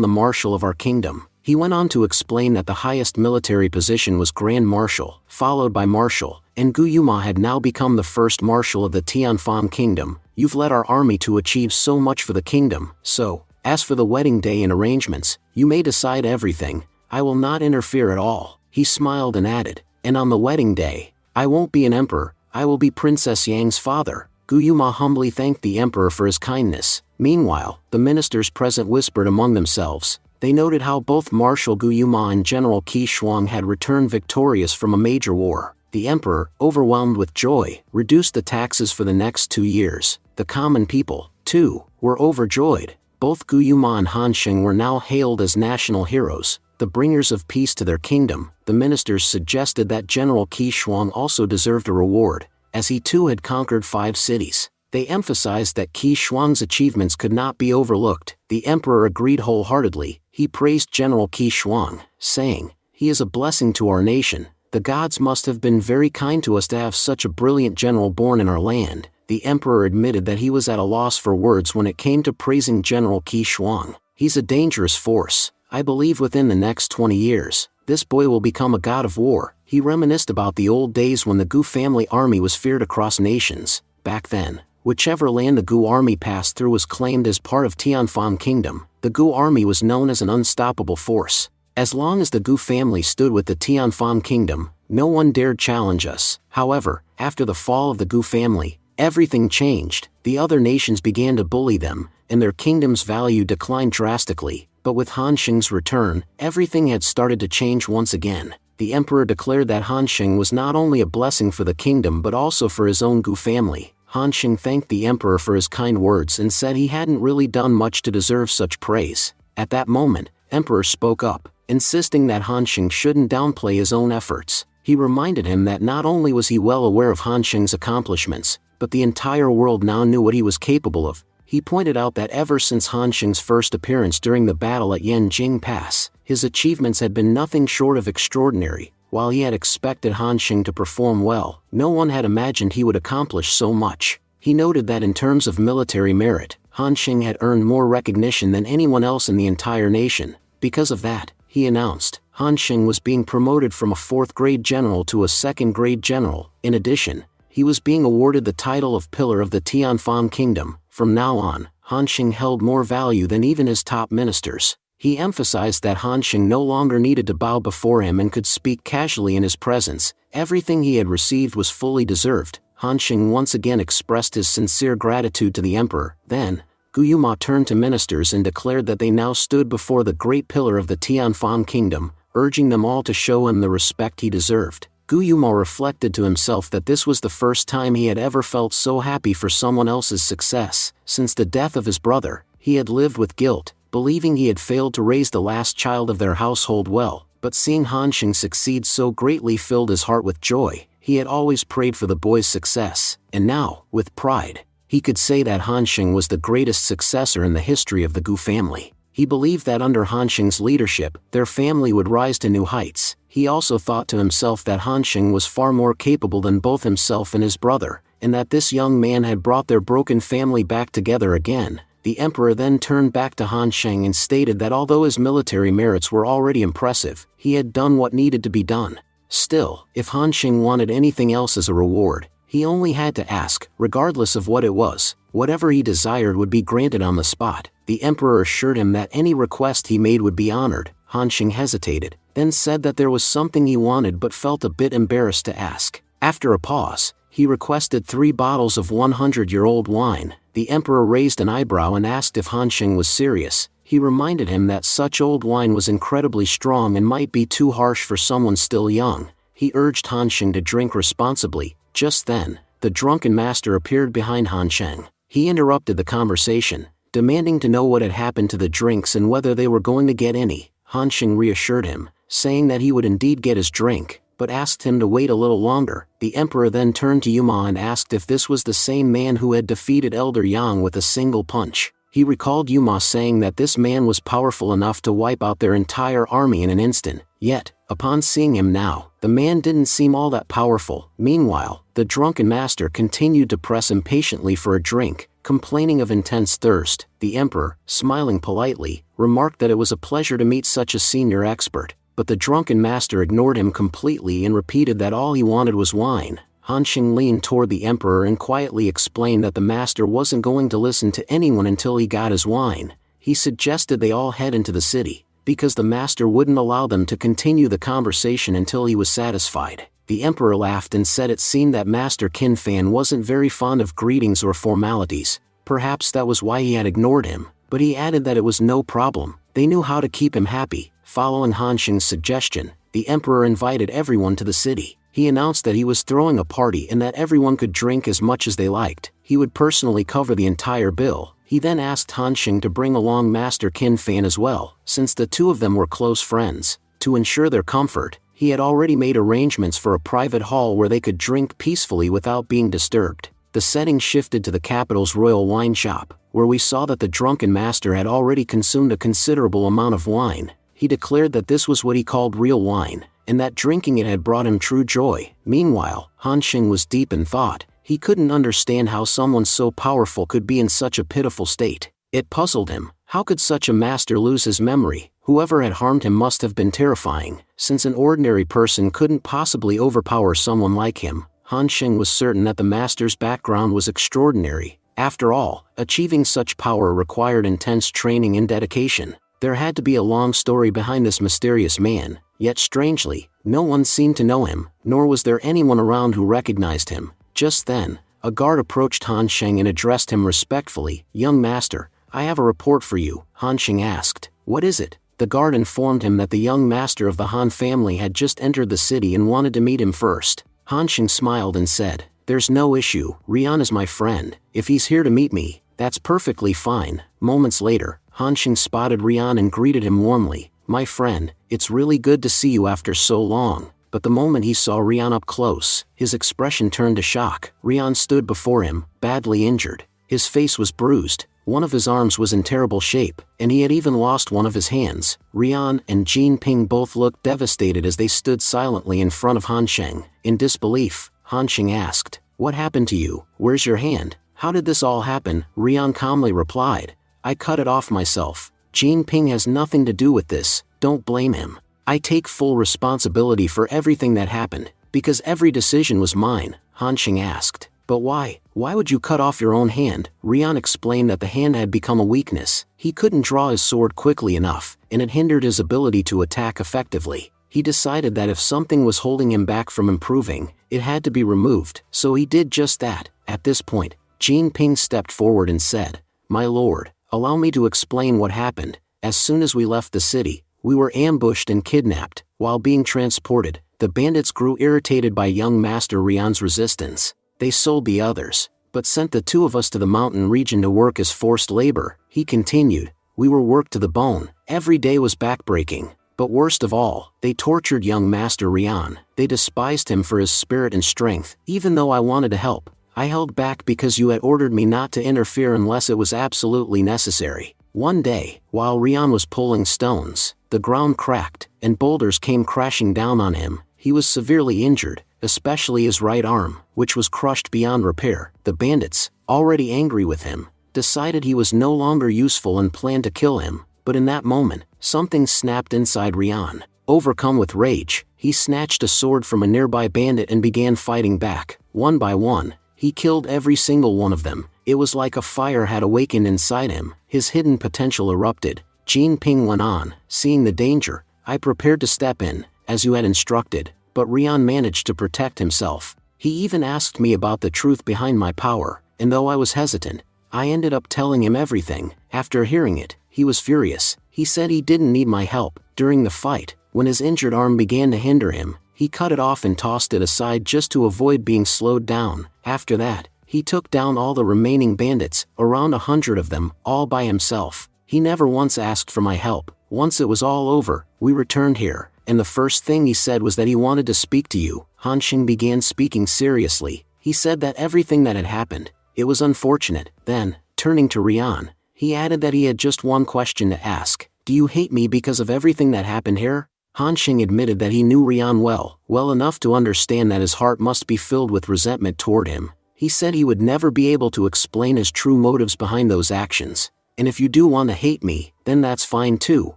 the marshal of our kingdom." He went on to explain that the highest military position was Grand Marshal, followed by Marshal, and Guyu had now become the first Marshal of the Tianfan Kingdom. "You've led our army to achieve so much for the kingdom, so, as for the wedding day and arrangements, you may decide everything. I will not interfere at all." He smiled and added, "And on the wedding day, I won't be an emperor, I will be Princess Yang's father." Guyu humbly thanked the emperor for his kindness. Meanwhile, the ministers present whispered among themselves. They noted how both Marshal Guyu and General Qi Shuang had returned victorious from a major war. The emperor, overwhelmed with joy, reduced the taxes for the next 2 years. The common people, too, were overjoyed. Both Guyu and Hansheng were now hailed as national heroes, the bringers of peace to their kingdom. The ministers suggested that General Qi Shuang also deserved a reward, as he too had conquered 5 cities. They emphasized that Qi Shuang's achievements could not be overlooked. The emperor agreed wholeheartedly. He praised General Qi Shuang, saying, "He is a blessing to our nation. The gods must have been very kind to us to have such a brilliant general born in our land." The emperor admitted that he was at a loss for words when it came to praising General Qi Shuang. "He's a dangerous force. I believe within the next 20 years, this boy will become a god of war." He reminisced about the old days when the Gu family army was feared across nations. Back then, whichever land the Gu army passed through was claimed as part of Tianfan Kingdom. The Gu army was known as an unstoppable force. As long as the Gu family stood with the Tianfan Kingdom, no one dared challenge us. However, after the fall of the Gu family, everything changed. The other nations began to bully them, and their kingdom's value declined drastically. But with Hansheng's return, everything had started to change once again. The emperor declared that Hansheng was not only a blessing for the kingdom but also for his own Gu family. Hansheng thanked the emperor for his kind words and said he hadn't really done much to deserve such praise. At that moment, Emperor spoke up, insisting that Hansheng shouldn't downplay his own efforts. He reminded him that not only was he well aware of Hansheng's accomplishments, but the entire world now knew what he was capable of. He pointed out that ever since Hansheng's first appearance during the battle at Yanjing Pass, his achievements had been nothing short of extraordinary. While he had expected Hansheng to perform well, no one had imagined he would accomplish so much. He noted that in terms of military merit, Hansheng had earned more recognition than anyone else in the entire nation. Because of that, he announced, Hansheng was being promoted from a 4th-grade general to a 2nd-grade general. In addition, he was being awarded the title of Pillar of the Tianfan Kingdom. From now on, Hansheng held more value than even his top ministers. He emphasized that Hansheng no longer needed to bow before him and could speak casually in his presence. Everything he had received was fully deserved. Hansheng once again expressed his sincere gratitude to the emperor. Then, Guyu turned to ministers and declared that they now stood before the great pillar of the Tianfan Kingdom, urging them all to show him the respect he deserved. Guyu reflected to himself that this was the first time he had ever felt so happy for someone else's success. Since the death of his brother, he had lived with guilt, believing he had failed to raise the last child of their household well, but seeing Hansheng succeed so greatly filled his heart with joy. He had always prayed for the boy's success, and now, with pride, he could say that Hansheng was the greatest successor in the history of the Gu family. He believed that under Hansheng's leadership, their family would rise to new heights. He also thought to himself that Hansheng was far more capable than both himself and his brother. and that this young man had brought their broken family back together again. The emperor then turned back to Han Sheng and stated that although his military merits were already impressive, he had done what needed to be done. Still, if Han Sheng wanted anything else as a reward, he only had to ask, regardless of what it was. Whatever he desired would be granted on the spot. The emperor assured him that any request he made would be honored. Han Sheng hesitated, then said that there was something he wanted but felt a bit embarrassed to ask. After a pause, he requested 3 bottles of 100-year-old wine. The emperor raised an eyebrow and asked if Han Sheng was serious. He reminded him that such old wine was incredibly strong and might be too harsh for someone still young. He urged Han Sheng to drink responsibly. Just then, the drunken master appeared behind Han Sheng. He interrupted the conversation, demanding to know what had happened to the drinks and whether they were going to get any. Han Sheng reassured him, saying that he would indeed get his drink, but asked him to wait a little longer. The emperor then turned to Yuma and asked if this was the same man who had defeated Elder Yang with a single punch. He recalled Yuma saying that this man was powerful enough to wipe out their entire army in an instant. Yet, upon seeing him now, the man didn't seem all that powerful. Meanwhile, the drunken master continued to press impatiently for a drink, complaining of intense thirst. The emperor, smiling politely, remarked that it was a pleasure to meet such a senior expert, but the drunken master ignored him completely and repeated that all he wanted was wine. Han Sheng leaned toward the emperor and quietly explained that the master wasn't going to listen to anyone until he got his wine. He suggested they all head into the city, because the master wouldn't allow them to continue the conversation until he was satisfied. The emperor laughed and said it seemed that Master Qin Fan wasn't very fond of greetings or formalities. Perhaps that was why he had ignored him, but he added that it was no problem. They knew how to keep him happy. Following Han Sheng's suggestion, the emperor invited everyone to the city. He announced that he was throwing a party and that everyone could drink as much as they liked. He would personally cover the entire bill. He then asked Han Sheng to bring along Master Qin Fan as well, since the two of them were close friends. To ensure their comfort, he had already made arrangements for a private hall where they could drink peacefully without being disturbed. The setting shifted to the capital's royal wine shop, where we saw that the drunken master had already consumed a considerable amount of wine. He declared that this was what he called real wine, and that drinking it had brought him true joy. Meanwhile, Han Sheng was deep in thought. He couldn't understand how someone so powerful could be in such a pitiful state. It puzzled him. How could such a master lose his memory? Whoever had harmed him must have been terrifying, since an ordinary person couldn't possibly overpower someone like him. Han Sheng was certain that the master's background was extraordinary. After all, achieving such power required intense training and dedication. There had to be a long story behind this mysterious man, yet strangely, no one seemed to know him, nor was there anyone around who recognized him. Just then, a guard approached Han Sheng and addressed him respectfully. "Young master, I have a report for you," Han Sheng asked. "What is it?" The guard informed him that the young master of the Han family had just entered the city and wanted to meet him first. Han Sheng smiled and said, "There's no issue. Rian is my friend. If he's here to meet me, that's perfectly fine." Moments later, Han Sheng spotted Rian and greeted him warmly. "My friend, it's really good to see you after so long." But the moment he saw Rian up close, his expression turned to shock. Rian stood before him, badly injured. His face was bruised, one of his arms was in terrible shape, and he had even lost one of his hands. Rian and Jin Ping both looked devastated as they stood silently in front of Han Sheng. In disbelief, Han Sheng asked, "What happened to you? Where's your hand? How did this all happen?" Rian calmly replied, "I cut it off myself. Jin Ping has nothing to do with this, don't blame him. I take full responsibility for everything that happened, because every decision was mine." Han Sheng asked, "But why? Why would you cut off your own hand?" Rian explained that the hand had become a weakness. He couldn't draw his sword quickly enough, and it hindered his ability to attack effectively. He decided that if something was holding him back from improving, it had to be removed, so he did just that. At this point, Jin Ping stepped forward and said, "My lord, allow me to explain what happened. As soon as we left the city, we were ambushed and kidnapped. While being transported, the bandits grew irritated by young Master Rian's resistance. They sold the others, but sent the two of us to the mountain region to work as forced labor." He continued, "We were worked to the bone. Every day was backbreaking. But worst of all, they tortured young Master Rian. They despised him for his spirit and strength. Even though I wanted to help, I held back because you had ordered me not to interfere unless it was absolutely necessary. One day, while Rian was pulling stones, the ground cracked, and boulders came crashing down on him. He was severely injured, especially his right arm, which was crushed beyond repair. The bandits, already angry with him, decided he was no longer useful and planned to kill him, but in that moment, something snapped inside Rian. Overcome with rage, he snatched a sword from a nearby bandit and began fighting back. One by one, he killed every single one of them. It was like a fire had awakened inside him. His hidden potential erupted. Jin Ping went on, seeing the danger. I prepared to step in, as you had instructed, but Rian managed to protect himself. He even asked me about the truth behind my power, and though I was hesitant, I ended up telling him everything. After hearing it, he was furious. He said he didn't need my help. During the fight, when his injured arm began to hinder him, he cut it off and tossed it aside just to avoid being slowed down. After that, he took down all the remaining bandits, around 100 of them, all by himself. He never once asked for my help. Once it was all over, we returned here, and the first thing he said was that he wanted to speak to you. Han Xing began speaking seriously. He said that everything that had happened, it was unfortunate. Then, turning to Rian, he added that he had just one question to ask. Do you hate me because of everything that happened here? Han Xing admitted that he knew Rian well enough to understand that his heart must be filled with resentment toward him. He said he would never be able to explain his true motives behind those actions. And if you do want to hate me, then that's fine too.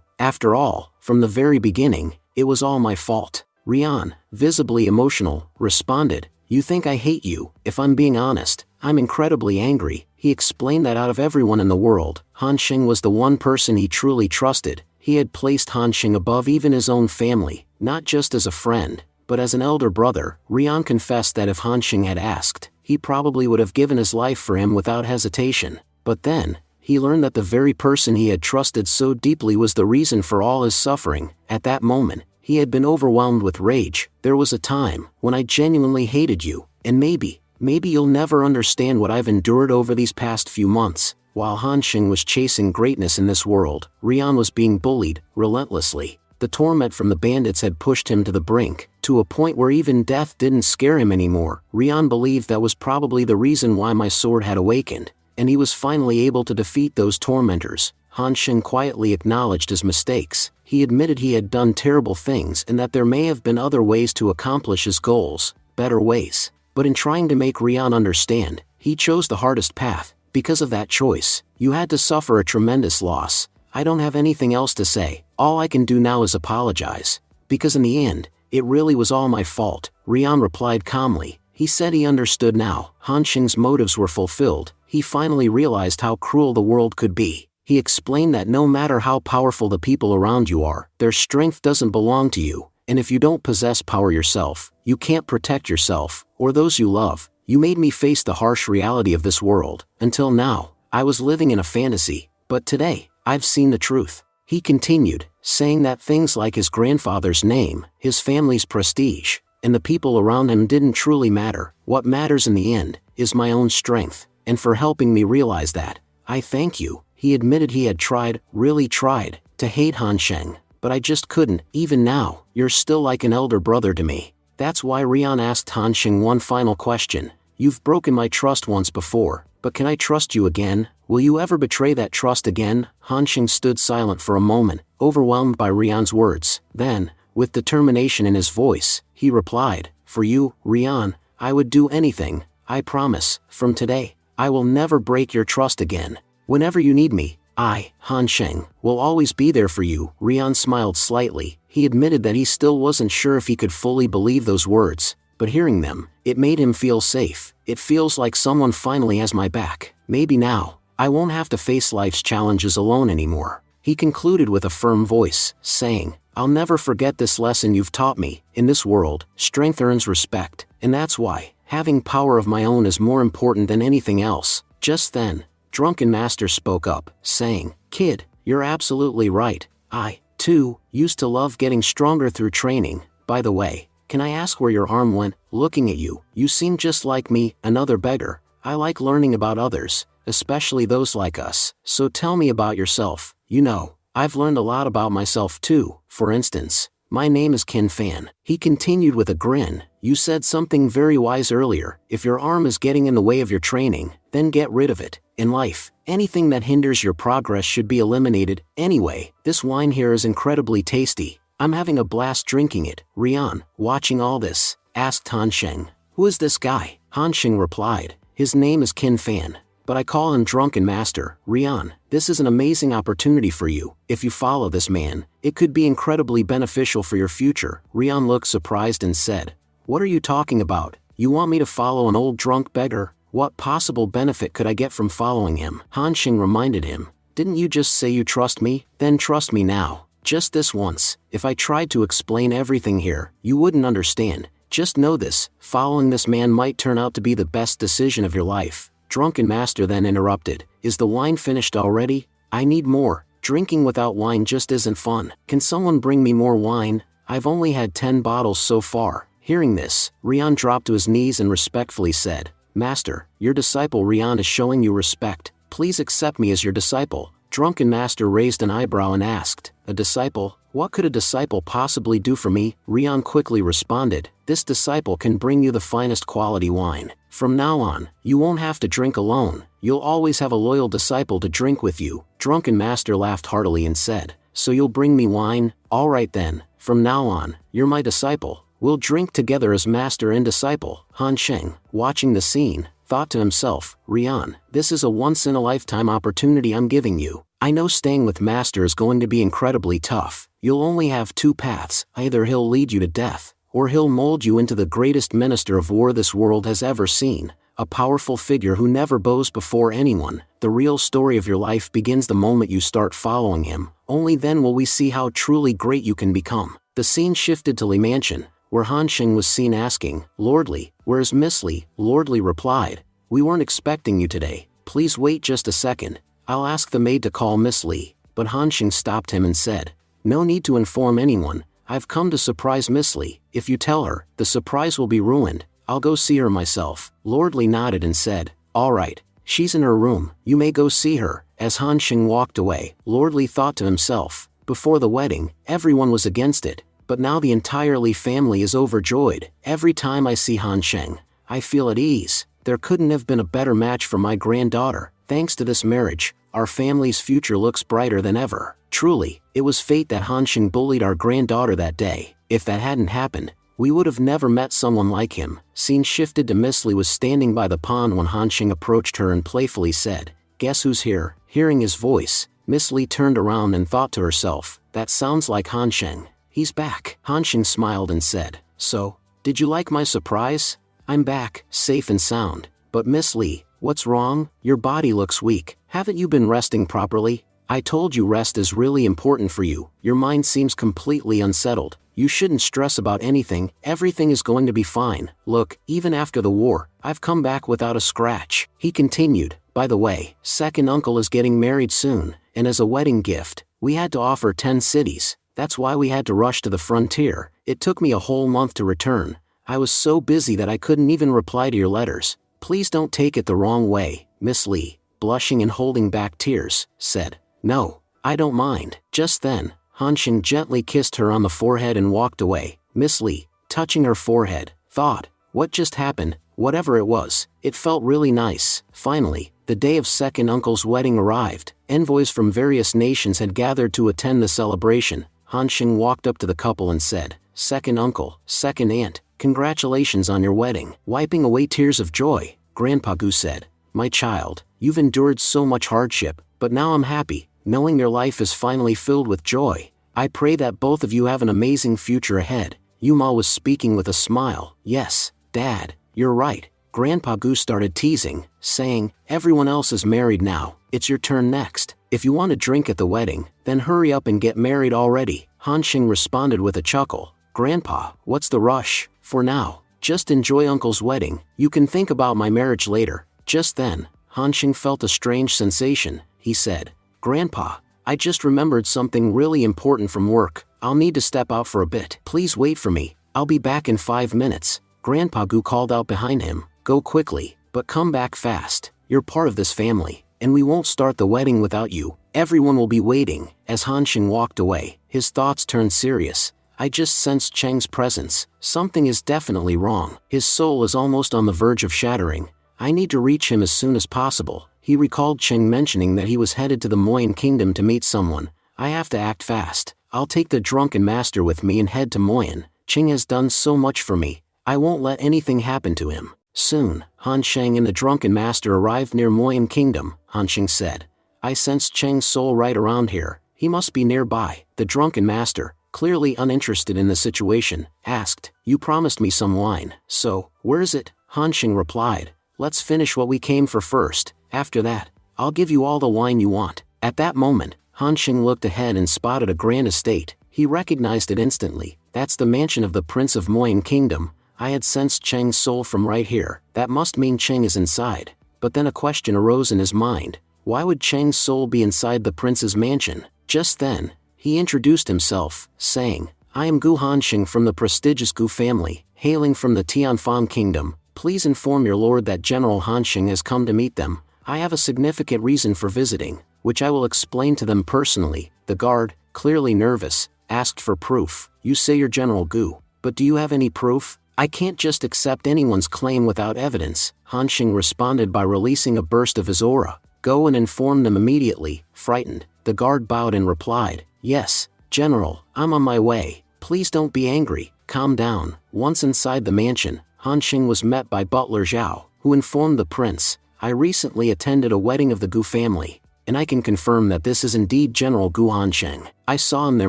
After all, from the very beginning, it was all my fault. Rian, visibly emotional, responded, You think I hate you? If I'm being honest, I'm incredibly angry. He explained that out of everyone in the world, Han Xing was the one person he truly trusted. He had placed Han Xing above even his own family, not just as a friend, but as an elder brother. Rian confessed that if Han Xing had asked, he probably would have given his life for him without hesitation. But then, he learned that the very person he had trusted so deeply was the reason for all his suffering. At that moment, he had been overwhelmed with rage. There was a time when I genuinely hated you, and maybe you'll never understand what I've endured over these past few months. While Han Xing was chasing greatness in this world, Rian was being bullied, relentlessly. The torment from the bandits had pushed him to the brink, to a point where even death didn't scare him anymore. Rian believed that was probably the reason why my sword had awakened, and he was finally able to defeat those tormentors. Han Xing quietly acknowledged his mistakes. He admitted he had done terrible things and that there may have been other ways to accomplish his goals, better ways. But in trying to make Rian understand, he chose the hardest path. Because of that choice, you had to suffer a tremendous loss. I don't have anything else to say. All I can do now is apologize. Because in the end, it really was all my fault. Rian replied calmly. He said he understood now. Han Xing's motives were fulfilled. He finally realized how cruel the world could be. He explained that no matter how powerful the people around you are, their strength doesn't belong to you, and if you don't possess power yourself, you can't protect yourself, or those you love. You made me face the harsh reality of this world. Until now, I was living in a fantasy, but today, I've seen the truth. He continued, saying that things like his grandfather's name, his family's prestige, and the people around him didn't truly matter. What matters in the end is my own strength, and for helping me realize that, I thank you. He admitted he had tried, really tried, to hate Han Xing, but I just couldn't. Even now, you're still like an elder brother to me. That's why Rian asked Han Xing one final question. You've broken my trust once before, but can I trust you again? Will you ever betray that trust again? Han Xing stood silent for a moment, overwhelmed by Rian's words. Then, with determination in his voice, he replied, For you, Rian, I would do anything. I promise, from today, I will never break your trust again. Whenever you need me, I, Han Xing, will always be there for you. Rian smiled slightly. He admitted that he still wasn't sure if he could fully believe those words, but hearing them, it made him feel safe. It feels like someone finally has my back. Maybe now, I won't have to face life's challenges alone anymore. He concluded with a firm voice, saying, I'll never forget this lesson you've taught me. In this world, strength earns respect, and that's why having power of my own is more important than anything else. Just then, Drunken Master spoke up, saying, Kid, you're absolutely right. I, too, used to love getting stronger through training. By the way, can I ask where your arm went? Looking at you, you seem just like me, another beggar. I like learning about others, especially those like us. So tell me about yourself. You know, I've learned a lot about myself too. For instance, my name is Qin Fan. He continued with a grin. You said something very wise earlier. If your arm is getting in the way of your training, then get rid of it. In life, anything that hinders your progress should be eliminated. Anyway, this wine here is incredibly tasty. I'm having a blast drinking it. Rian, watching all this, asked Han Sheng. Who is this guy? Han Sheng replied. His name is Qin Fan, but I call him Drunken Master. Rian, this is an amazing opportunity for you. If you follow this man, it could be incredibly beneficial for your future. Rian looked surprised and said, what are you talking about? You want me to follow an old drunk beggar? What possible benefit could I get from following him? Han Sheng reminded him. Didn't you just say you trust me? Then trust me now. Just this once. If I tried to explain everything here, you wouldn't understand. Just know this, following this man might turn out to be the best decision of your life. Drunken Master then interrupted. Is the wine finished already? I need more. Drinking without wine just isn't fun. Can someone bring me more wine? I've only had 10 bottles so far. Hearing this, Rian dropped to his knees and respectfully said, Master, your disciple Rian is showing you respect. Please accept me as your disciple. Drunken Master raised an eyebrow and asked, a disciple? What could a disciple possibly do for me? Rian quickly responded, this disciple can bring you the finest quality wine. From now on, you won't have to drink alone. You'll always have a loyal disciple to drink with you. Drunken Master laughed heartily and said, so you'll bring me wine? All right then, from now on, you're my disciple. We'll drink together as master and disciple. Han Sheng, watching the scene, thought to himself, Rian, this is a once-in-a-lifetime opportunity I'm giving you. I know staying with master is going to be incredibly tough. You'll only have two paths. Either he'll lead you to death, or he'll mold you into the greatest minister of war this world has ever seen. A powerful figure who never bows before anyone. The real story of your life begins the moment you start following him. Only then will we see how truly great you can become. The scene shifted to Li Mansion, where Han Sheng was seen asking, Lordly, where's Miss Li? Lordly replied, we weren't expecting you today. Please wait just a second. I'll ask the maid to call Miss Li. But Han Sheng stopped him and said, no need to inform anyone. I've come to surprise Miss Li. If you tell her, the surprise will be ruined. I'll go see her myself. Lordly nodded and said, all right. She's in her room. You may go see her. As Han Sheng walked away, Lordly thought to himself, before the wedding, everyone was against it. But now the entire Li family is overjoyed. Every time I see Han Sheng, I feel at ease. There couldn't have been a better match for my granddaughter. Thanks to this marriage, our family's future looks brighter than ever. Truly, it was fate that Han Sheng bullied our granddaughter that day. If that hadn't happened, we would have never met someone like him. Scene shifted to Miss Li was standing by the pond when Han Sheng approached her and playfully said, guess who's here? Hearing his voice, Miss Li turned around and thought to herself, that sounds like Han Sheng. He's back. Han Sheng smiled and said, so, did you like my surprise? I'm back, safe and sound. But Miss Li, what's wrong? Your body looks weak. Haven't you been resting properly? I told you rest is really important for you. Your mind seems completely unsettled. You shouldn't stress about anything. Everything is going to be fine. Look, even after the war, I've come back without a scratch. He continued, by the way, second uncle is getting married soon, and as a wedding gift, we had to offer 10 cities. That's why we had to rush to the frontier. It took me a whole month to return. I was so busy that I couldn't even reply to your letters. Please don't take it the wrong way. Miss Li, blushing and holding back tears, said, no, I don't mind. Just then, Han Sheng gently kissed her on the forehead and walked away. Miss Li, touching her forehead, thought, what just happened? Whatever it was, it felt really nice. Finally, the day of second uncle's wedding arrived. Envoys from various nations had gathered to attend the celebration. Han Sheng walked up to the couple and said, second uncle, second aunt, congratulations on your wedding. Wiping away tears of joy, Grandpa Gu said, my child, you've endured so much hardship, but now I'm happy, knowing your life is finally filled with joy. I pray that both of you have an amazing future ahead. Yuma was speaking with a smile. Yes, Dad, you're right. Grandpa Gu started teasing, saying, everyone else is married now, it's your turn next. If you want to drink at the wedding, then hurry up and get married already. Han Sheng responded with a chuckle. Grandpa, what's the rush? For now, just enjoy Uncle's wedding. You can think about my marriage later. Just then, Han Sheng felt a strange sensation. He said, Grandpa, I just remembered something really important from work. I'll need to step out for a bit. Please wait for me. I'll be back in 5 minutes. Grandpa Gu called out behind him. Go quickly, but come back fast. You're part of this family, and we won't start the wedding without you. Everyone will be waiting. As Han Sheng walked away, his thoughts turned serious. I just sensed Cheng's presence. Something is definitely wrong. His soul is almost on the verge of shattering. I need to reach him as soon as possible. He recalled Cheng mentioning that he was headed to the Moyen Kingdom to meet someone. I have to act fast. I'll take the drunken master with me and head to Moyen. Cheng has done so much for me. I won't let anything happen to him. Soon, Han Sheng and the drunken master arrived near Moyan Kingdom. Han Sheng said, I sense Cheng's soul right around here. He must be nearby. The drunken master, clearly uninterested in the situation, asked, You promised me some wine, so, where is it? Han Sheng replied, Let's finish what we came for first. After that, I'll give you all the wine you want. At that moment, Han Sheng looked ahead and spotted a grand estate. He recognized it instantly. That's the mansion of the Prince of Moyan Kingdom. I had sensed Cheng's soul from right here. That must mean Cheng is inside. But then a question arose in his mind. Why would Cheng's soul be inside the prince's mansion? Just then, he introduced himself, saying, I am Gu Hansheng from the prestigious Gu family, hailing from the Tianfang Kingdom. Please inform your lord that General Hansheng has come to meet them. I have a significant reason for visiting, which I will explain to them personally. The guard, clearly nervous, asked for proof. You say you're General Gu, but do you have any proof? I can't just accept anyone's claim without evidence. Hansheng responded by releasing a burst of his aura. Go and inform them immediately. Frightened, the guard bowed and replied, Yes, General, I'm on my way. Please don't be angry, calm down. Once inside the mansion, Hansheng was met by butler Zhao, who informed the prince, I recently attended a wedding of the Gu family, and I can confirm that this is indeed General Gu Hansheng. I saw him there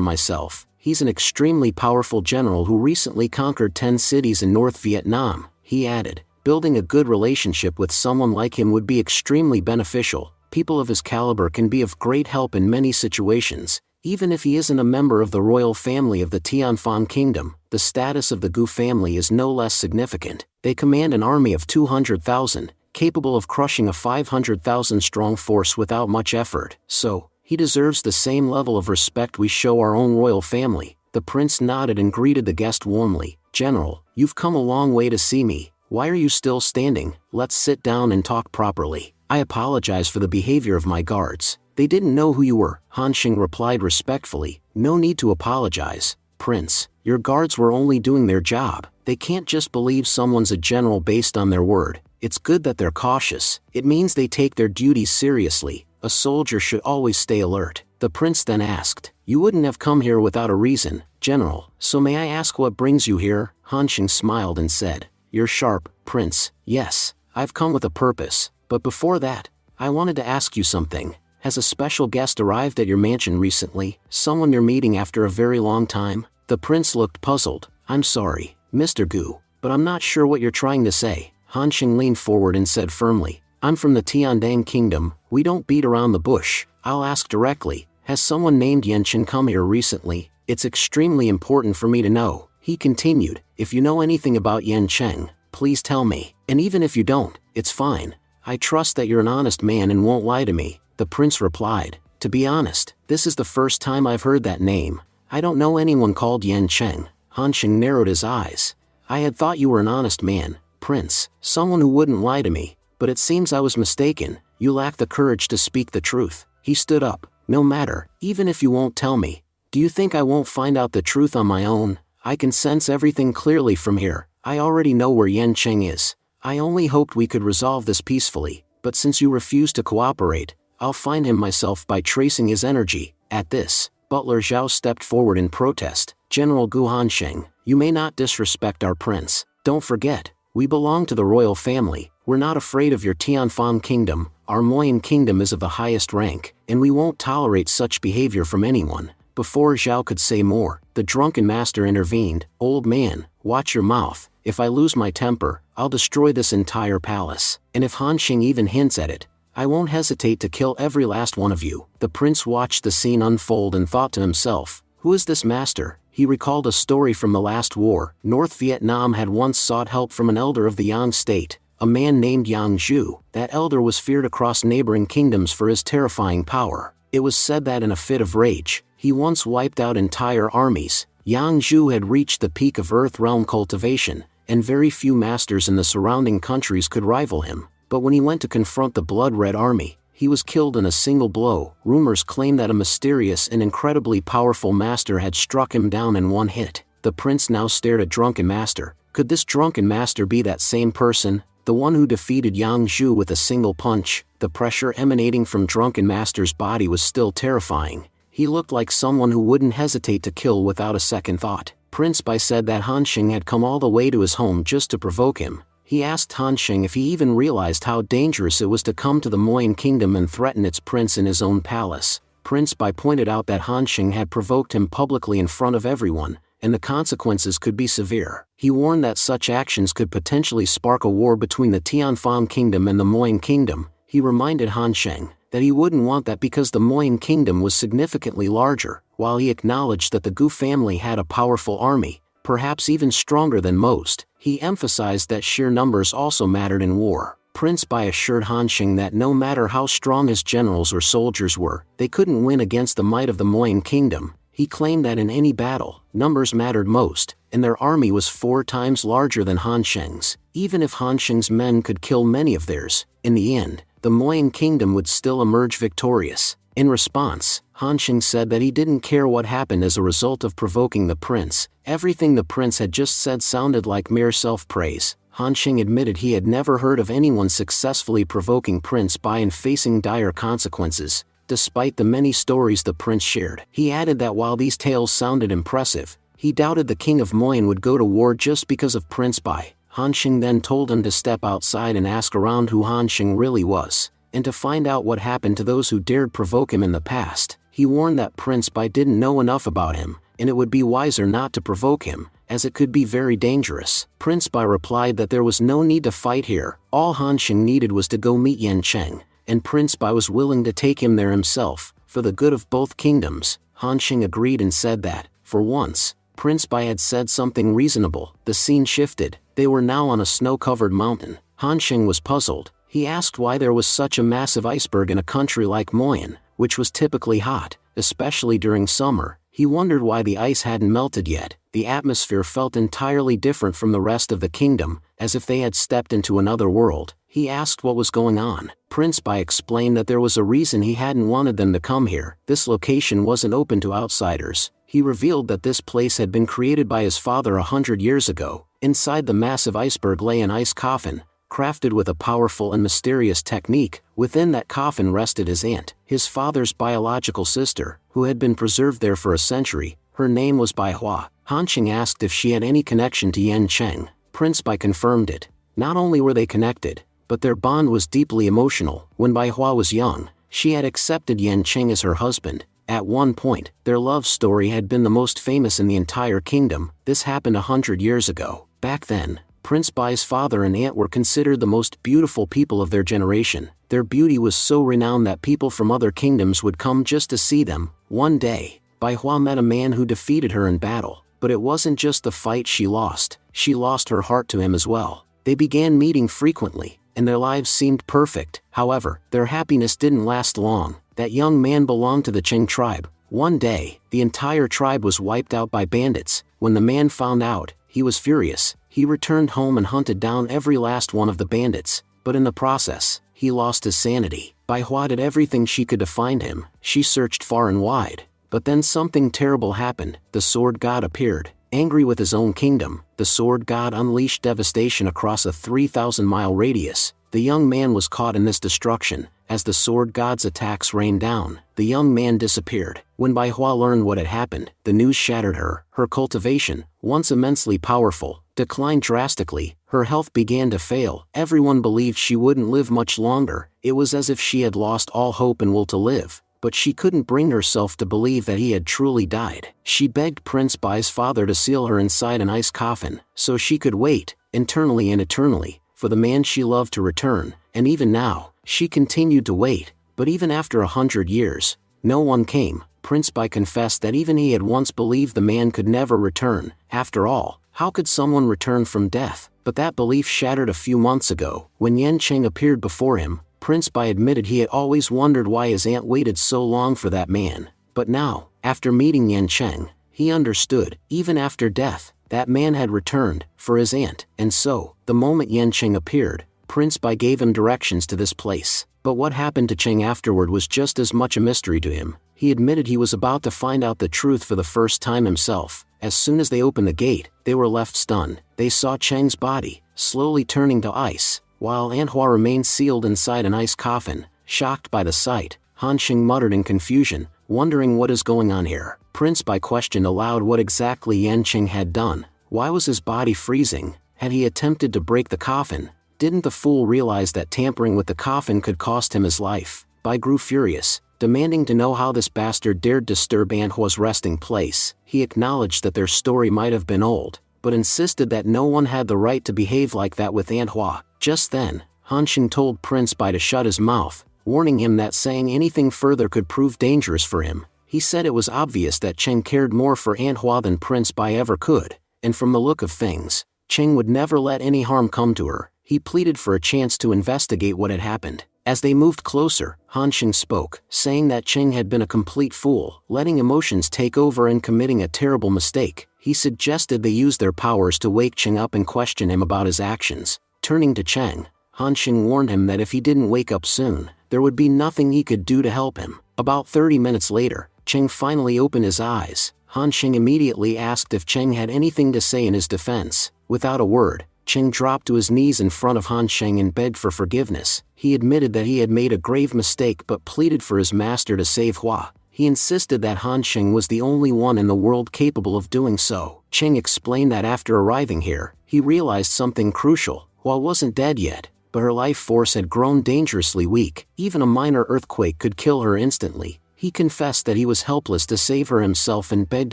myself. He's an extremely powerful general who recently conquered 10 cities in North Vietnam. He added, building a good relationship with someone like him would be extremely beneficial. People of his caliber can be of great help in many situations. Even if he isn't a member of the royal family of the Tianfang Kingdom, the status of the Gu family is no less significant. They command an army of 200,000, capable of crushing a 500,000 strong force without much effort. So, he deserves the same level of respect we show our own royal family. The prince nodded and greeted the guest warmly. General, you've come a long way to see me. Why are you still standing? Let's sit down and talk properly. I apologize for the behavior of my guards. They didn't know who you were. Hansheng replied respectfully. No need to apologize, Prince. Your guards were only doing their job. They can't just believe someone's a general based on their word. It's good that they're cautious. It means they take their duties seriously. A soldier should always stay alert. The prince then asked, You wouldn't have come here without a reason, General, so may I ask what brings you here? Hansheng smiled and said, You're sharp, Prince. Yes, I've come with a purpose, but before that, I wanted to ask you something. Has a special guest arrived at your mansion recently? Someone you're meeting after a very long time? The prince looked puzzled. I'm sorry, Mr. Gu, but I'm not sure what you're trying to say. Hansheng leaned forward and said firmly, I'm from the Tiandang Kingdom. We don't beat around the bush. I'll ask directly. Has someone named Yanchen come here recently? It's extremely important for me to know. He continued, If you know anything about Yancheng, please tell me. And even if you don't, it's fine. I trust that you're an honest man and won't lie to me. The prince replied, To be honest, this is the first time I've heard that name. I don't know anyone called Yancheng. Hansheng narrowed his eyes. I had thought you were an honest man, Prince, someone who wouldn't lie to me, but it seems I was mistaken. You lack the courage to speak the truth. He stood up. No matter, even if you won't tell me. Do you think I won't find out the truth on my own? I can sense everything clearly from here. I already know where Yancheng is. I only hoped we could resolve this peacefully, but since you refuse to cooperate, I'll find him myself by tracing his energy. At this, Butler Zhao stepped forward in protest. General Gu Hansheng, you may not disrespect our prince. Don't forget, we belong to the royal family. We're not afraid of your Tianfang Kingdom. Our Moyan Kingdom is of the highest rank, and we won't tolerate such behavior from anyone. Before Zhao could say more, the drunken master intervened. Old man, watch your mouth. If I lose my temper, I'll destroy this entire palace. And if Hansheng even hints at it, I won't hesitate to kill every last one of you. The prince watched the scene unfold and thought to himself, Who is this master? He recalled a story from the last war. North Vietnam had once sought help from an elder of the Yang state, a man named Yang Zhu. That elder was feared across neighboring kingdoms for his terrifying power. It was said that in a fit of rage, he once wiped out entire armies. Yang Zhu had reached the peak of Earth realm cultivation, and very few masters in the surrounding countries could rival him. But when he went to confront the Blood-Red Army, he was killed in a single blow. Rumors claim that a mysterious and incredibly powerful master had struck him down in one hit. The prince now stared at Drunken Master. Could this Drunken Master be that same person? The one who defeated Yang Zhu with a single punch? The pressure emanating from Drunken Master's body was still terrifying. He looked like someone who wouldn't hesitate to kill without a second thought. Prince Bai said that Han Xing had come all the way to his home just to provoke him. He asked Han Xing if he even realized how dangerous it was to come to the Moyan kingdom and threaten its prince in his own palace. Prince Bai pointed out that Han Xing had provoked him publicly in front of everyone, and the consequences could be severe. He warned that such actions could potentially spark a war between the Tianfang kingdom and the Moyan kingdom. He reminded Han Xing that he wouldn't want that because the Moyan kingdom was significantly larger, while he acknowledged that the Gu family had a powerful army, perhaps even stronger than most. He emphasized that sheer numbers also mattered in war. Prince Bai assured Han Xing that no matter how strong his generals or soldiers were, they couldn't win against the might of the Moyan kingdom. He claimed that in any battle, numbers mattered most, and their army was 4 times larger than Han Xing's. Even if Han Xing's men could kill many of theirs, in the end, the Moyan kingdom would still emerge victorious. In response, Han Xing said that he didn't care what happened as a result of provoking the prince. Everything the prince had just said sounded like mere self-praise. Han Xing admitted he had never heard of anyone successfully provoking Prince Bai and facing dire consequences, despite the many stories the prince shared. He added that while these tales sounded impressive, he doubted the king of Moyan would go to war just because of Prince Bai. Han Xing then told him to step outside and ask around who Han Xing really was, and to find out what happened to those who dared provoke him in the past. He warned that Prince Bai didn't know enough about him, and it would be wiser not to provoke him, as it could be very dangerous. Prince Bai replied that there was no need to fight here. All Han Xing needed was to go meet Yan Cheng, and Prince Bai was willing to take him there himself, for the good of both kingdoms. Han Xing agreed and said that, for once, Prince Bai had said something reasonable. The scene shifted. They were now on a snow-covered mountain. Han Xing was puzzled. He asked why there was such a massive iceberg in a country like Moyan, which was typically hot, especially during summer. He wondered why the ice hadn't melted yet. The atmosphere felt entirely different from the rest of the kingdom, as if they had stepped into another world. He asked what was going on. Prince Bai explained that there was a reason he hadn't wanted them to come here. This location wasn't open to outsiders. He revealed that this place had been created by his father 100 years ago. Inside the massive iceberg lay an ice coffin, crafted with a powerful and mysterious technique. Within that coffin rested his aunt, his father's biological sister, who had been preserved there for a century. Her name was Manhwa. Han Xing asked if she had any connection to Yan Cheng. Prince Bai confirmed it. Not only were they connected, but their bond was deeply emotional. When Manhwa was young, she had accepted Yan Cheng as her husband. At one point, their love story had been the most famous in the entire kingdom. This happened 100 years ago. Back then, Prince Bai's father and aunt were considered the most beautiful people of their generation. Their beauty was so renowned that people from other kingdoms would come just to see them. One day, Manhwa met a man who defeated her in battle. But it wasn't just the fight she lost her heart to him as well. They began meeting frequently, and their lives seemed perfect. However, their happiness didn't last long. That young man belonged to the Qing tribe. One day, the entire tribe was wiped out by bandits. When the man found out, he was furious. He returned home and hunted down every last one of the bandits, but in the process, he lost his sanity. Manhwa did everything she could to find him. She searched far and wide. But then something terrible happened. The sword god appeared. Angry with his own kingdom, the sword god unleashed devastation across a 3,000-mile radius. The young man was caught in this destruction. As the sword god's attacks rained down, the young man disappeared. When Manhwa learned what had happened, the news shattered her. Her cultivation, once immensely powerful, declined drastically. Her health began to fail. Everyone believed she wouldn't live much longer. It was as if she had lost all hope and will to live. But she couldn't bring herself to believe that he had truly died. She begged Prince Bai's father to seal her inside an ice coffin, so she could wait, internally and eternally, for the man she loved to return. And even now, she continued to wait. But even after 100 years, no one came. Prince Bai confessed that even he had once believed the man could never return. After all, how could someone return from death? But that belief shattered a few months ago. When Yan Cheng appeared before him, Prince Bai admitted he had always wondered why his aunt waited so long for that man. But now, after meeting Yan Cheng, he understood. Even after death, that man had returned, for his aunt. And so, the moment Yan Cheng appeared, Prince Bai gave him directions to this place. But what happened to Cheng afterward was just as much a mystery to him. He admitted he was about to find out the truth for the first time himself. As soon as they opened the gate, they were left stunned. They saw Cheng's body, slowly turning to ice, while Manhwa remained sealed inside an ice coffin. Shocked by the sight, Han Xing muttered in confusion, wondering what is going on here. Prince Bai questioned aloud what exactly Yan Qing had done. Why was his body freezing? Had he attempted to break the coffin? Didn't the fool realize that tampering with the coffin could cost him his life? Bai grew furious, demanding to know how this bastard dared disturb Anhua's resting place. He acknowledged that their story might have been old, but insisted that no one had the right to behave like that with Anhua. Just then, Hanxing told Prince Bai to shut his mouth, warning him that saying anything further could prove dangerous for him. He said it was obvious that Cheng cared more for Anhua than Prince Bai ever could, and from the look of things, Cheng would never let any harm come to her. He pleaded for a chance to investigate what had happened. As they moved closer, Hanxing spoke, saying that Cheng had been a complete fool, letting emotions take over and committing a terrible mistake. He suggested they use their powers to wake Cheng up and question him about his actions. Turning to Cheng, Hanxing warned him that if he didn't wake up soon, there would be nothing he could do to help him. About 30 minutes later, Cheng finally opened his eyes. Hanxing immediately asked if Cheng had anything to say in his defense. Without a word, Cheng dropped to his knees in front of Hanxing and begged for forgiveness. He admitted that he had made a grave mistake but pleaded for his master to save Hua. He insisted that Hanxing was the only one in the world capable of doing so. Cheng explained that after arriving here, he realized something crucial. Hua wasn't dead yet, but her life force had grown dangerously weak. Even a minor earthquake could kill her instantly. He confessed that he was helpless to save her himself and begged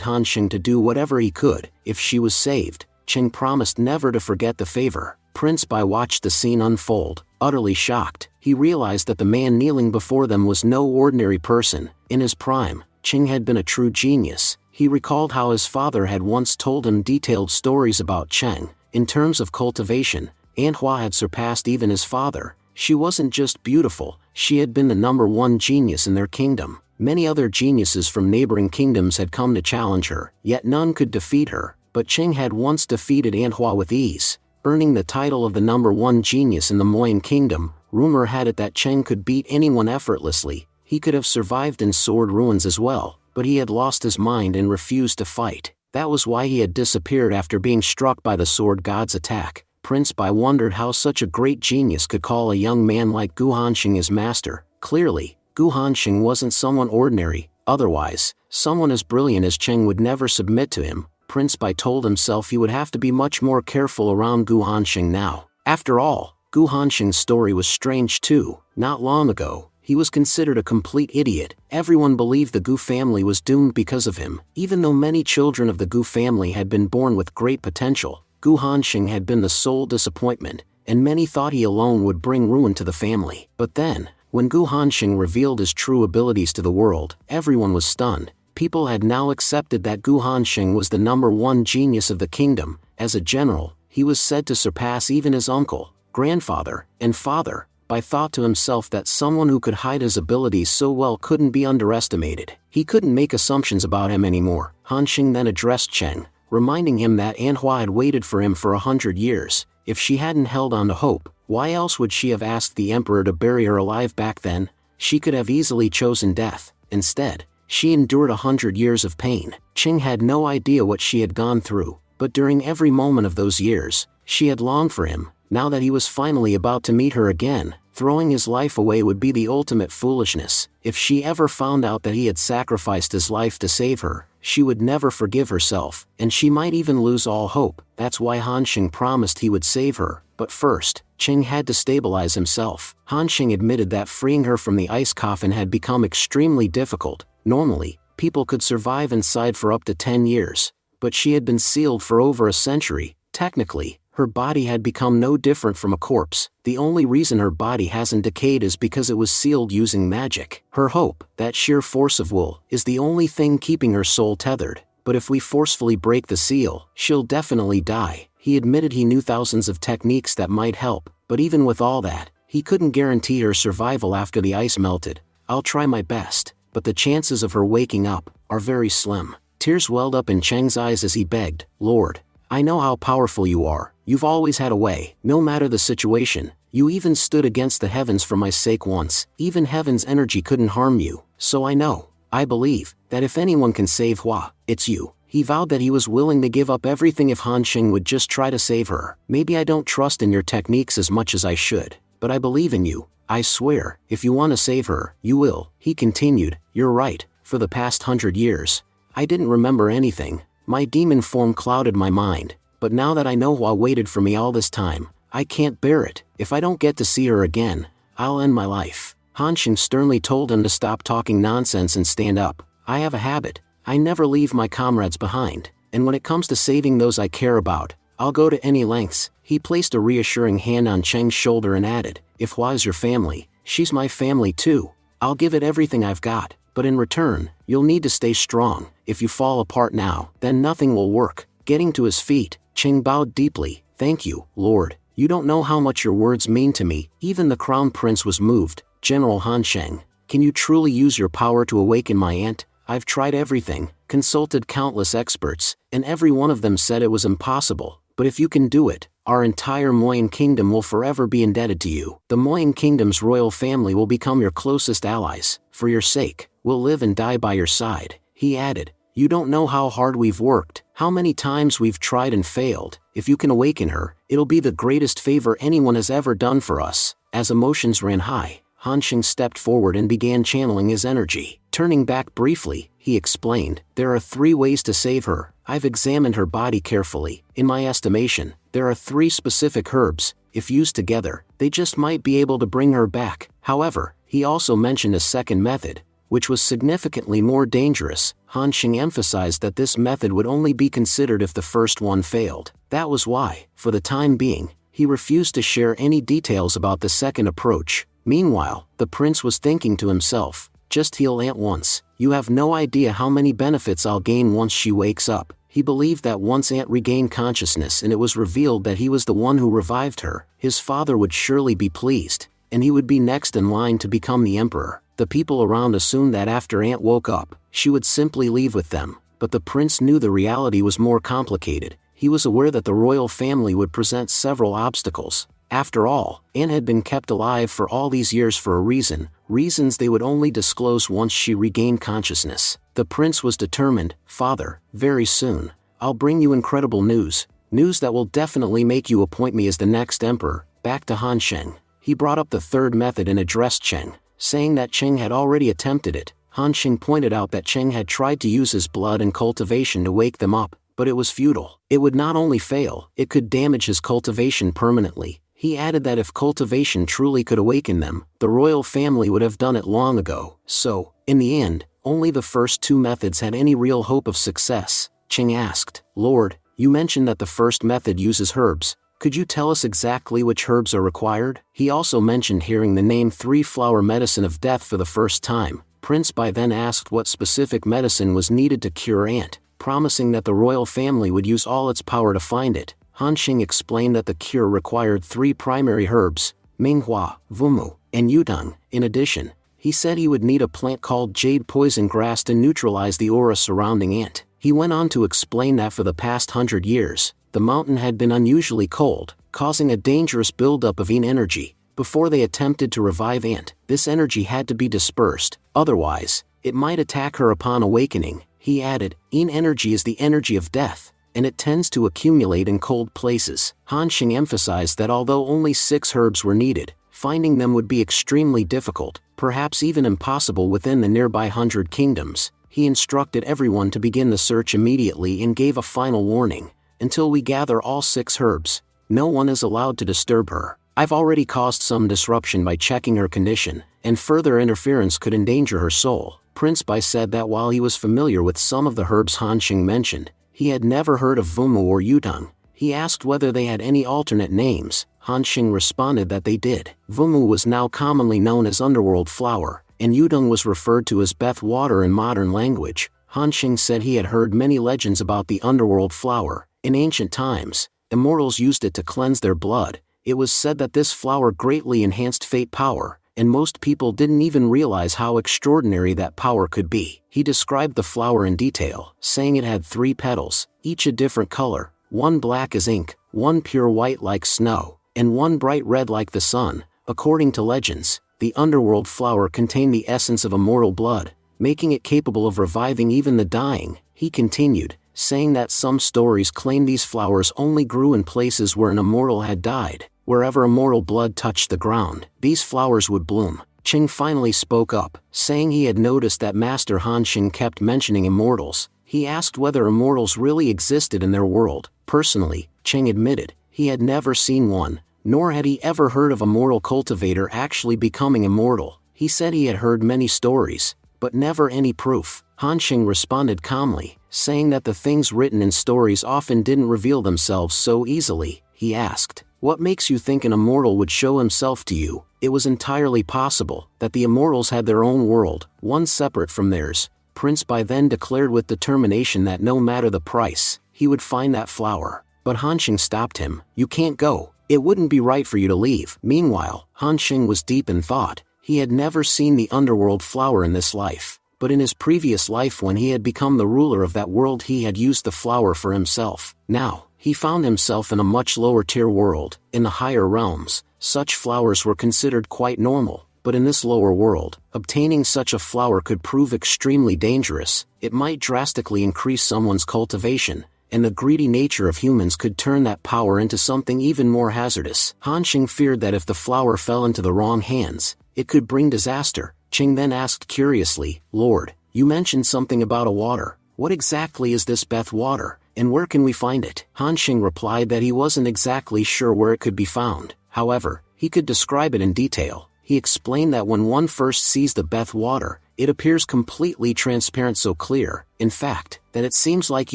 Hanxing to do whatever he could. If she was saved, Cheng promised never to forget the favor. Prince Bai watched the scene unfold, utterly shocked. He realized that the man kneeling before them was no ordinary person. In his prime, Cheng had been a true genius. He recalled how his father had once told him detailed stories about Cheng. In terms of cultivation, Anhua had surpassed even his father. She wasn't just beautiful, she had been the #1 genius in their kingdom. Many other geniuses from neighboring kingdoms had come to challenge her, yet none could defeat her. But Cheng had once defeated Anhua with ease, earning the title of the #1 genius in the Moyen Kingdom. Rumor had it that Cheng could beat anyone effortlessly. He could have survived in sword ruins as well, but he had lost his mind and refused to fight. That was why he had disappeared after being struck by the sword god's attack. Prince Bai wondered how such a great genius could call a young man like Gu Hanxing his master. Clearly, Gu Hanxing wasn't someone ordinary. Otherwise, someone as brilliant as Cheng would never submit to him. Prince Bai told himself he would have to be much more careful around Gu Hanxing now. After all, Gu Hanxing's story was strange too. Not long ago, he was considered a complete idiot. Everyone believed the Gu family was doomed because of him. Even though many children of the Gu family had been born with great potential, Gu Hanxing had been the sole disappointment, and many thought he alone would bring ruin to the family. But then, when Gu Hanxing revealed his true abilities to the world, everyone was stunned. People had now accepted that Gu Hanxing was the #1 genius of the kingdom. As a general, he was said to surpass even his uncle, grandfather, and father. Bai thought to himself that someone who could hide his abilities so well couldn't be underestimated. He couldn't make assumptions about him anymore. Hanxing then addressed Cheng, reminding him that Anhua had waited for him for 100 years. If she hadn't held on to hope, why else would she have asked the emperor to bury her alive back then? She could have easily chosen death. Instead, she endured 100 years of pain. Cheng had no idea what she had gone through, but during every moment of those years, she had longed for him. Now that he was finally about to meet her again, throwing his life away would be the ultimate foolishness. If she ever found out that he had sacrificed his life to save her, she would never forgive herself, and she might even lose all hope. That's why Hanxing promised he would save her. But first, Cheng had to stabilize himself. Hanxing admitted that freeing her from the ice coffin had become extremely difficult. Normally, people could survive inside for up to 10 years, but she had been sealed for over a century. Technically, her body had become no different from a corpse. The only reason her body hasn't decayed is because it was sealed using magic. Her hope, that sheer force of will, is the only thing keeping her soul tethered. But if we forcefully break the seal, she'll definitely die. He admitted he knew thousands of techniques that might help, but even with all that, he couldn't guarantee her survival after the ice melted. I'll try my best, but the chances of her waking up are very slim. Tears welled up in Cheng's eyes as he begged, "Lord, I know how powerful you are. You've always had a way. No matter the situation, you even stood against the heavens for my sake once. Even heaven's energy couldn't harm you. So I believe, that if anyone can save Hua, it's you." He vowed that he was willing to give up everything if Hanxing would just try to save her. "Maybe I don't trust in your techniques as much as I should, but I believe in you. I swear, if you want to save her, you will." He continued, "You're right. For the past 100 years, I didn't remember anything. My demon form clouded my mind, but now that I know Hua waited for me all this time, I can't bear it. If I don't get to see her again, I'll end my life. Han Xing sternly told him to stop talking nonsense and stand up. I have a habit. I never leave my comrades behind, and when it comes to saving those I care about, I'll go to any lengths. He placed a reassuring hand on Cheng's shoulder and added, if Hua is your family, she's my family too. I'll give it everything I've got, but in return, you'll need to stay strong. If you fall apart now, then nothing will work. Getting to his feet, Cheng bowed deeply. Thank you, Lord. You don't know how much your words mean to me. Even the Crown Prince was moved. General Han Sheng, can you truly use your power to awaken my aunt? I've tried everything, consulted countless experts, and every one of them said it was impossible. But if you can do it, our entire Moyen Kingdom will forever be indebted to you. The Moyen Kingdom's royal family will become your closest allies. For your sake, we'll live and die by your side. He added, you don't know how hard we've worked, how many times we've tried and failed. If you can awaken her, it'll be the greatest favor anyone has ever done for us. As emotions ran high, Han Xing stepped forward and began channeling his energy. Turning back briefly, he explained, there are 3 ways to save her. I've examined her body carefully. In my estimation, there are 3 specific herbs. If used together, they just might be able to bring her back. However, he also mentioned a second method, which was significantly more dangerous. Han Xing emphasized that this method would only be considered if the first one failed. That was why, for the time being, he refused to share any details about the second approach. Meanwhile, the prince was thinking to himself, just heal Aunt once. You have no idea how many benefits I'll gain once she wakes up. He believed that once Aunt regained consciousness and it was revealed that he was the one who revived her, his father would surely be pleased, and he would be next in line to become the emperor. The people around assumed that after Aunt woke up, she would simply leave with them, but the prince knew the reality was more complicated. He was aware that the royal family would present several obstacles. After all, Aunt had been kept alive for all these years for a reason, reasons they would only disclose once she regained consciousness. The prince was determined. Father, very soon, I'll bring you incredible news that will definitely make you appoint me as the next emperor. Back to Han Sheng. He brought up the third method and addressed Cheng, saying that Cheng had already attempted it. Han Sheng pointed out that Cheng had tried to use his blood and cultivation to wake them up, but it was futile. It would not only fail, it could damage his cultivation permanently. He added that if cultivation truly could awaken them, the royal family would have done it long ago. So, in the end, only the first 2 methods had any real hope of success. Cheng asked, Lord, you mentioned that the first method uses herbs. Could you tell us exactly which herbs are required? He also mentioned hearing the name 3-flower medicine of death for the first time. Prince Bai then asked what specific medicine was needed to cure Aunt, promising that the royal family would use all its power to find it. Han Xing explained that the cure required 3 primary herbs, Manhwa, Vumu, and Yutang. In addition, he said he would need a plant called jade poison grass to neutralize the aura surrounding Aunt. He went on to explain that for the past 100 years, the mountain had been unusually cold, causing a dangerous buildup of Yin energy. Before they attempted to revive Aunt, this energy had to be dispersed, otherwise, it might attack her upon awakening. He added, Yin energy is the energy of death, and it tends to accumulate in cold places. Han Xing emphasized that although only 6 herbs were needed, finding them would be extremely difficult, perhaps even impossible within the nearby 100 kingdoms. He instructed everyone to begin the search immediately and gave a final warning. Until we gather all 6 herbs, no one is allowed to disturb her. I've already caused some disruption by checking her condition, and further interference could endanger her soul. Prince Bai said that while he was familiar with some of the herbs Han Xing mentioned, he had never heard of Vumu or Yutang. He asked whether they had any alternate names. Han Xing responded that they did. Vumu was now commonly known as underworld flower, and Yutang was referred to as Beth water in modern language. Han Xing said he had heard many legends about the underworld flower. In ancient times, immortals used it to cleanse their blood. It was said that this flower greatly enhanced fate power, and most people didn't even realize how extraordinary that power could be. He described the flower in detail, saying it had 3 petals, each a different color, one black as ink, one pure white like snow, and one bright red like the sun. According to legends, the underworld flower contained the essence of immortal blood, making it capable of reviving even the dying. He continued, saying that some stories claim these flowers only grew in places where an immortal had died. Wherever immortal blood touched the ground, these flowers would bloom. Cheng finally spoke up, saying he had noticed that Master Han Xing kept mentioning immortals. He asked whether immortals really existed in their world. Personally, Cheng admitted, he had never seen one, nor had he ever heard of a mortal cultivator actually becoming immortal. He said he had heard many stories, but never any proof. Han Xing responded calmly, saying that the things written in stories often didn't reveal themselves so easily. He asked, "What makes you think an immortal would show himself to you?" It was entirely possible that the immortals had their own world, one separate from theirs. Prince Bai then declared with determination that no matter the price, he would find that flower. But Han Xing stopped him. "You can't go. It wouldn't be right for you to leave." Meanwhile, Han Xing was deep in thought. He had never seen the underworld flower in this life, but in his previous life when he had become the ruler of that world he had used the flower for himself. Now, he found himself in a much lower tier world. In the higher realms, such flowers were considered quite normal, but in this lower world, obtaining such a flower could prove extremely dangerous. It might drastically increase someone's cultivation, and the greedy nature of humans could turn that power into something even more hazardous. Han Xing feared that if the flower fell into the wrong hands, it could bring disaster. Cheng then asked curiously, "Lord, you mentioned something about a water. What exactly is this Beth water, and where can we find it?" Han Xing replied that he wasn't exactly sure where it could be found. However, he could describe it in detail. He explained that when one first sees the Beth water, it appears completely transparent, so clear, in fact, that it seems like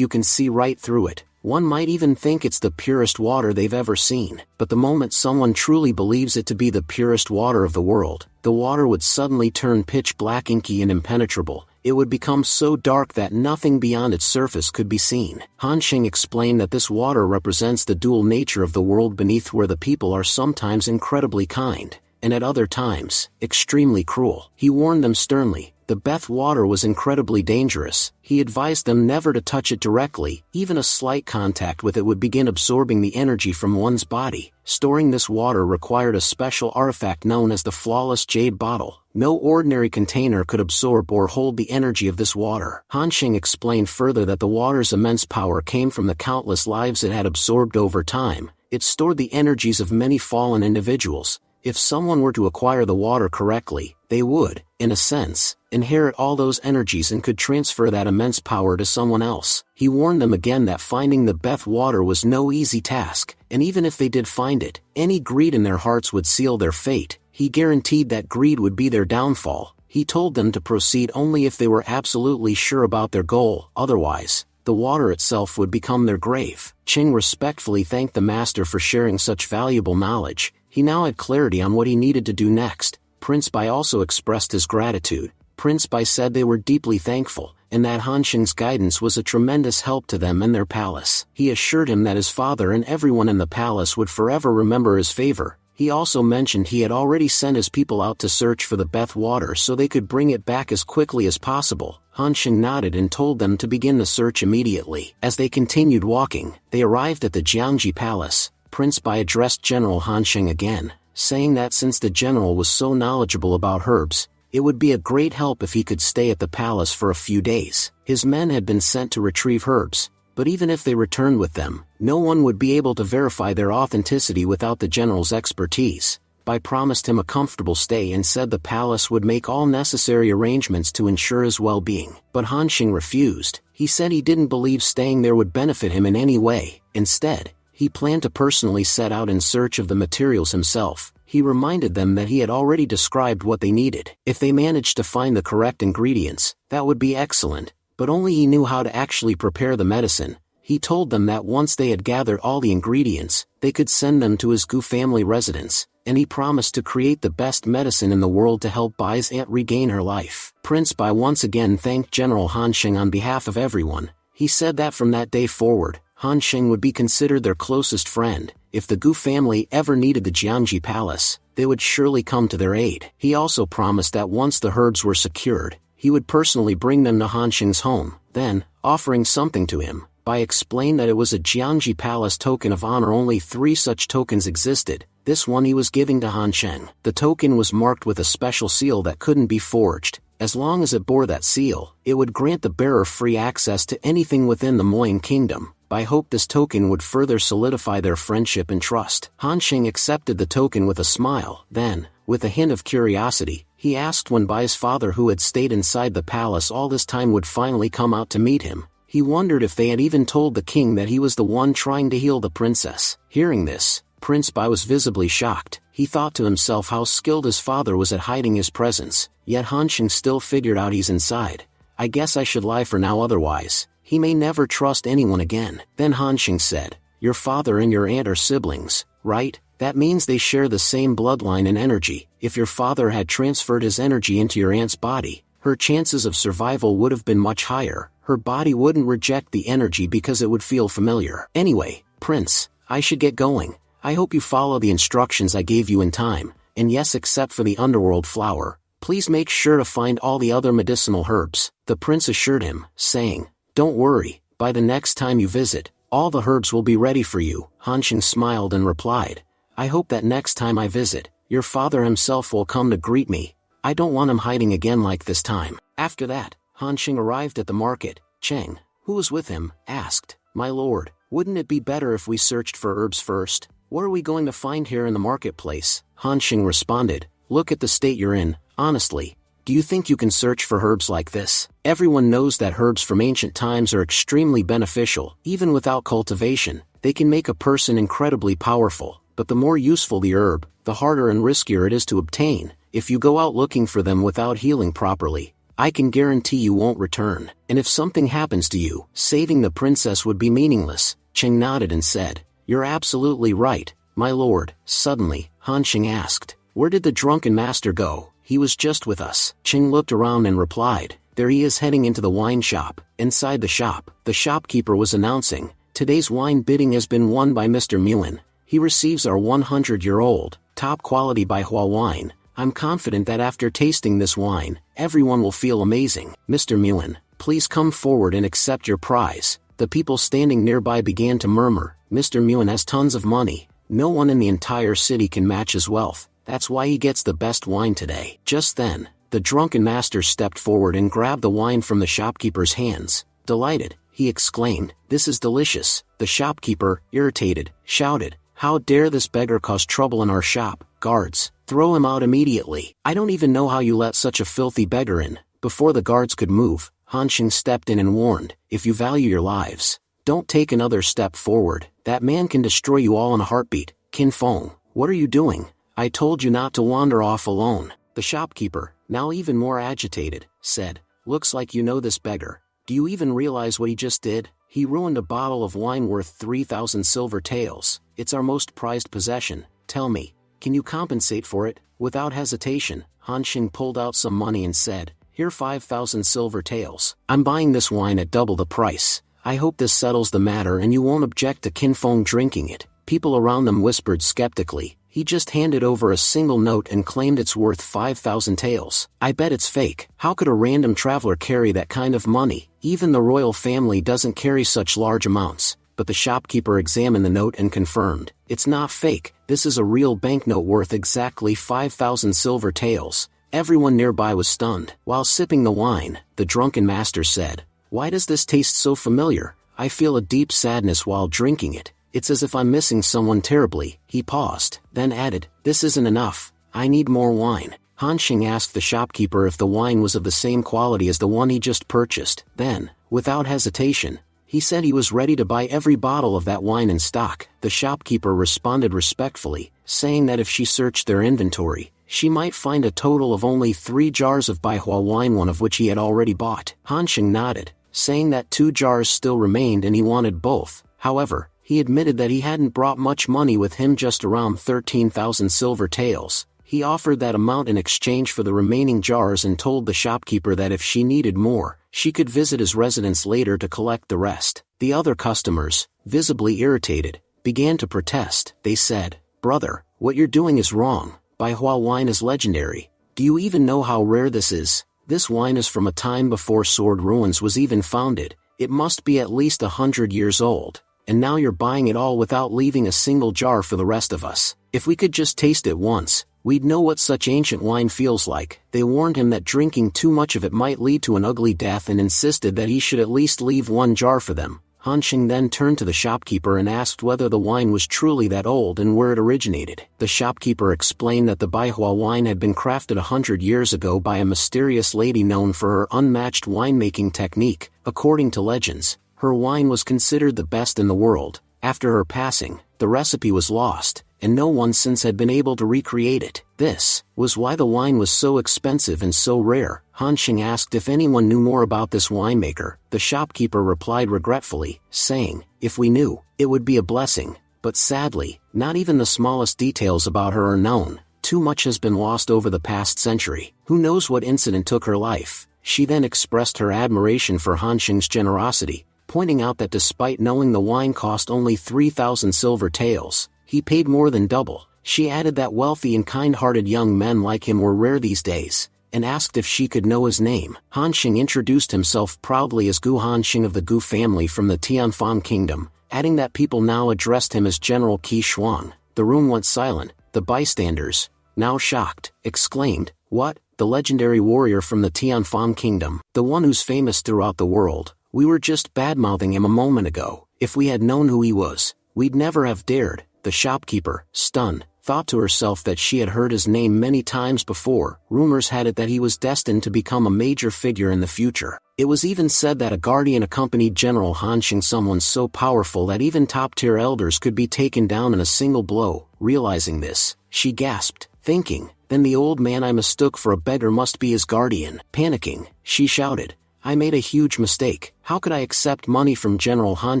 you can see right through it. One might even think it's the purest water they've ever seen. But the moment someone truly believes it to be the purest water of the world, the water would suddenly turn pitch black, inky and impenetrable. It would become so dark that nothing beyond its surface could be seen. Han Xing explained that this water represents the dual nature of the world beneath, where the people are sometimes incredibly kind, and at other times, extremely cruel. He warned them sternly. The Beth water was incredibly dangerous. He advised them never to touch it directly. Even a slight contact with it would begin absorbing the energy from one's body. Storing this water required a special artifact known as the flawless jade bottle. No ordinary container could absorb or hold the energy of this water. Han Xing explained further that the water's immense power came from the countless lives it had absorbed over time. It stored the energies of many fallen individuals. If someone were to acquire the water correctly, they would, in a sense, inherit all those energies and could transfer that immense power to someone else. He warned them again that finding the Beth water was no easy task, and even if they did find it, any greed in their hearts would seal their fate. He guaranteed that greed would be their downfall. He told them to proceed only if they were absolutely sure about their goal. Otherwise, the water itself would become their grave. Cheng respectfully thanked the master for sharing such valuable knowledge. He now had clarity on what he needed to do next. Prince Bai also expressed his gratitude. Prince Bai said they were deeply thankful, and that Han Xing's guidance was a tremendous help to them and their palace. He assured him that his father and everyone in the palace would forever remember his favor. He also mentioned he had already sent his people out to search for the Beth water so they could bring it back as quickly as possible. Han Xing nodded and told them to begin the search immediately. As they continued walking, they arrived at the Jiangji Palace. Prince Bai addressed General Han Xing again, saying that since the general was so knowledgeable about herbs, it would be a great help if he could stay at the palace for a few days. His men had been sent to retrieve herbs, but even if they returned with them, no one would be able to verify their authenticity without the general's expertise. Bai promised him a comfortable stay and said the palace would make all necessary arrangements to ensure his well-being. But Han Xing refused. He said he didn't believe staying there would benefit him in any way. Instead, he planned to personally set out in search of the materials himself. He reminded them that he had already described what they needed. If they managed to find the correct ingredients, that would be excellent, but only he knew how to actually prepare the medicine. He told them that once they had gathered all the ingredients, they could send them to his Gu family residence, and he promised to create the best medicine in the world to help Bai's aunt regain her life. Prince Bai once again thanked General Han Xing on behalf of everyone. He said that from that day forward, Han Xing would be considered their closest friend. If the Gu family ever needed the Jiangji Palace, they would surely come to their aid. He also promised that once the herbs were secured, he would personally bring them to Han Xing's home. Then, offering something to him, Bai explained that it was a Jiangji Palace token of honor. Only 3 such tokens existed. This one he was giving to Han Xing. The token was marked with a special seal that couldn't be forged. As long as it bore that seal, it would grant the bearer free access to anything within the Moying Kingdom. Bai hoped this token would further solidify their friendship and trust. Han Xing accepted the token with a smile. Then, with a hint of curiosity, he asked when Bai's father, who had stayed inside the palace all this time, would finally come out to meet him. He wondered if they had even told the king that he was the one trying to heal the princess. Hearing this, Prince Bai was visibly shocked. He thought to himself how skilled his father was at hiding his presence, yet Hansheng still figured out he's inside. I guess I should lie for now, otherwise he may never trust anyone again. Then Hansheng said, your father and your aunt are siblings, right? That means they share the same bloodline and energy. If your father had transferred his energy into your aunt's body, her chances of survival would have been much higher. Her body wouldn't reject the energy because it would feel familiar. Anyway, Prince, I should get going. I hope you follow the instructions I gave you in time, and yes, except for the underworld flower, please make sure to find all the other medicinal herbs, the prince assured him, saying, don't worry, by the next time you visit, all the herbs will be ready for you. Hansheng smiled and replied, I hope that next time I visit, your father himself will come to greet me. I don't want him hiding again like this time. After that, Hansheng arrived at the market. Cheng, who was with him, asked, my lord, wouldn't it be better if we searched for herbs first? What are we going to find here in the marketplace? Hansheng responded, look at the state you're in. Honestly, do you think you can search for herbs like this? Everyone knows that herbs from ancient times are extremely beneficial. Even without cultivation, they can make a person incredibly powerful. But the more useful the herb, the harder and riskier it is to obtain. If you go out looking for them without healing properly, I can guarantee you won't return. And if something happens to you, saving the princess would be meaningless. Cheng nodded and said, you're absolutely right, my lord. Suddenly, Hansheng asked, where did the drunken master go? He was just with us. Cheng looked around and replied, there he is heading into the wine shop. Inside the shop, the shopkeeper was announcing, today's wine bidding has been won by Mr. Muin. He receives our 100-year-old, top-quality Baihua wine. I'm confident that after tasting this wine, everyone will feel amazing. Mr. Muin, please come forward and accept your prize. The people standing nearby began to murmur, Mr. Muin has tons of money. No one in the entire city can match his wealth. That's why he gets the best wine today. Just then, the drunken master stepped forward and grabbed the wine from the shopkeeper's hands. Delighted, he exclaimed, this is delicious. The shopkeeper, irritated, shouted, how dare this beggar cause trouble in our shop? Guards, throw him out immediately. I don't even know how you let such a filthy beggar in. Before the guards could move, Hansheng stepped in and warned, if you value your lives, don't take another step forward. That man can destroy you all in a heartbeat. Qin Feng, what are you doing? I told you not to wander off alone. The shopkeeper, now even more agitated, said, looks like you know this beggar. Do you even realize what he just did? He ruined a bottle of wine worth 3,000 silver taels. It's our most prized possession. Tell me, can you compensate for it? Without hesitation, Hansheng pulled out some money and said, here 5,000 silver taels. I'm buying this wine at double the price. I hope this settles the matter and you won't object to Qin Feng drinking it. People around them whispered skeptically, he just handed over a single note and claimed it's worth 5,000 taels. I bet it's fake. How could a random traveler carry that kind of money? Even the royal family doesn't carry such large amounts. But the shopkeeper examined the note and confirmed, it's not fake, this is a real banknote worth exactly 5,000 silver taels. Everyone nearby was stunned. While sipping the wine, the drunken master said, why does this taste so familiar? I feel a deep sadness while drinking it. It's as if I'm missing someone terribly. He paused, then added, this isn't enough. I need more wine. Hansheng asked the shopkeeper if the wine was of the same quality as the one he just purchased. Then, without hesitation, he said he was ready to buy every bottle of that wine in stock. The shopkeeper responded respectfully, saying that if she searched their inventory, she might find a total of only 3 jars of Baihua wine, one of which he had already bought. Hansheng nodded, saying that 2 jars still remained and he wanted both. However, he admitted that he hadn't brought much money with him, just around 13,000 silver taels. He offered that amount in exchange for the remaining jars and told the shopkeeper that if she needed more, she could visit his residence later to collect the rest. The other customers, visibly irritated, began to protest. They said, brother, what you're doing is wrong. Baihua wine is legendary. Do you even know how rare this is? This wine is from a time before Sword Ruins was even founded. It must be at least 100 years old. And now you're buying it all without leaving a single jar for the rest of us. If we could just taste it once, we'd know what such ancient wine feels like. They warned him that drinking too much of it might lead to an ugly death and insisted that he should at least leave 1 jar for them. Han Sheng then turned to the shopkeeper and asked whether the wine was truly that old and where it originated. The shopkeeper explained that the Baihua wine had been crafted 100 years ago by a mysterious lady known for her unmatched winemaking technique. According to legends, her wine was considered the best in the world. After her passing, the recipe was lost, and no one since had been able to recreate it. This was why the wine was so expensive and so rare. Han Sheng asked if anyone knew more about this winemaker. The shopkeeper replied regretfully, saying, "If we knew, it would be a blessing, but sadly, not even the smallest details about her are known. Too much has been lost over the past century. Who knows what incident took her life?" She then expressed her admiration for Han Sheng's generosity, pointing out that despite knowing the wine cost only 3,000 silver taels, he paid more than double. She added that wealthy and kind-hearted young men like him were rare these days, and asked if she could know his name. Han Sheng introduced himself proudly as Gu Han Sheng of the Gu family from the Tianfang kingdom, adding that people now addressed him as General Qi Shuang. The room went silent. The bystanders, now shocked, exclaimed, "What? The legendary warrior from the Tianfang kingdom, the one who's famous throughout the world. We were just bad-mouthing him a moment ago. If we had known who he was, we'd never have dared." The shopkeeper, stunned, thought to herself that she had heard his name many times before. Rumors had it that he was destined to become a major figure in the future. It was even said that a guardian accompanied General Han Sheng, someone so powerful that even top-tier elders could be taken down in a single blow. Realizing this, she gasped, thinking, "Then the old man I mistook for a beggar must be his guardian." Panicking, she shouted, "I made a huge mistake. How could I accept money from General Han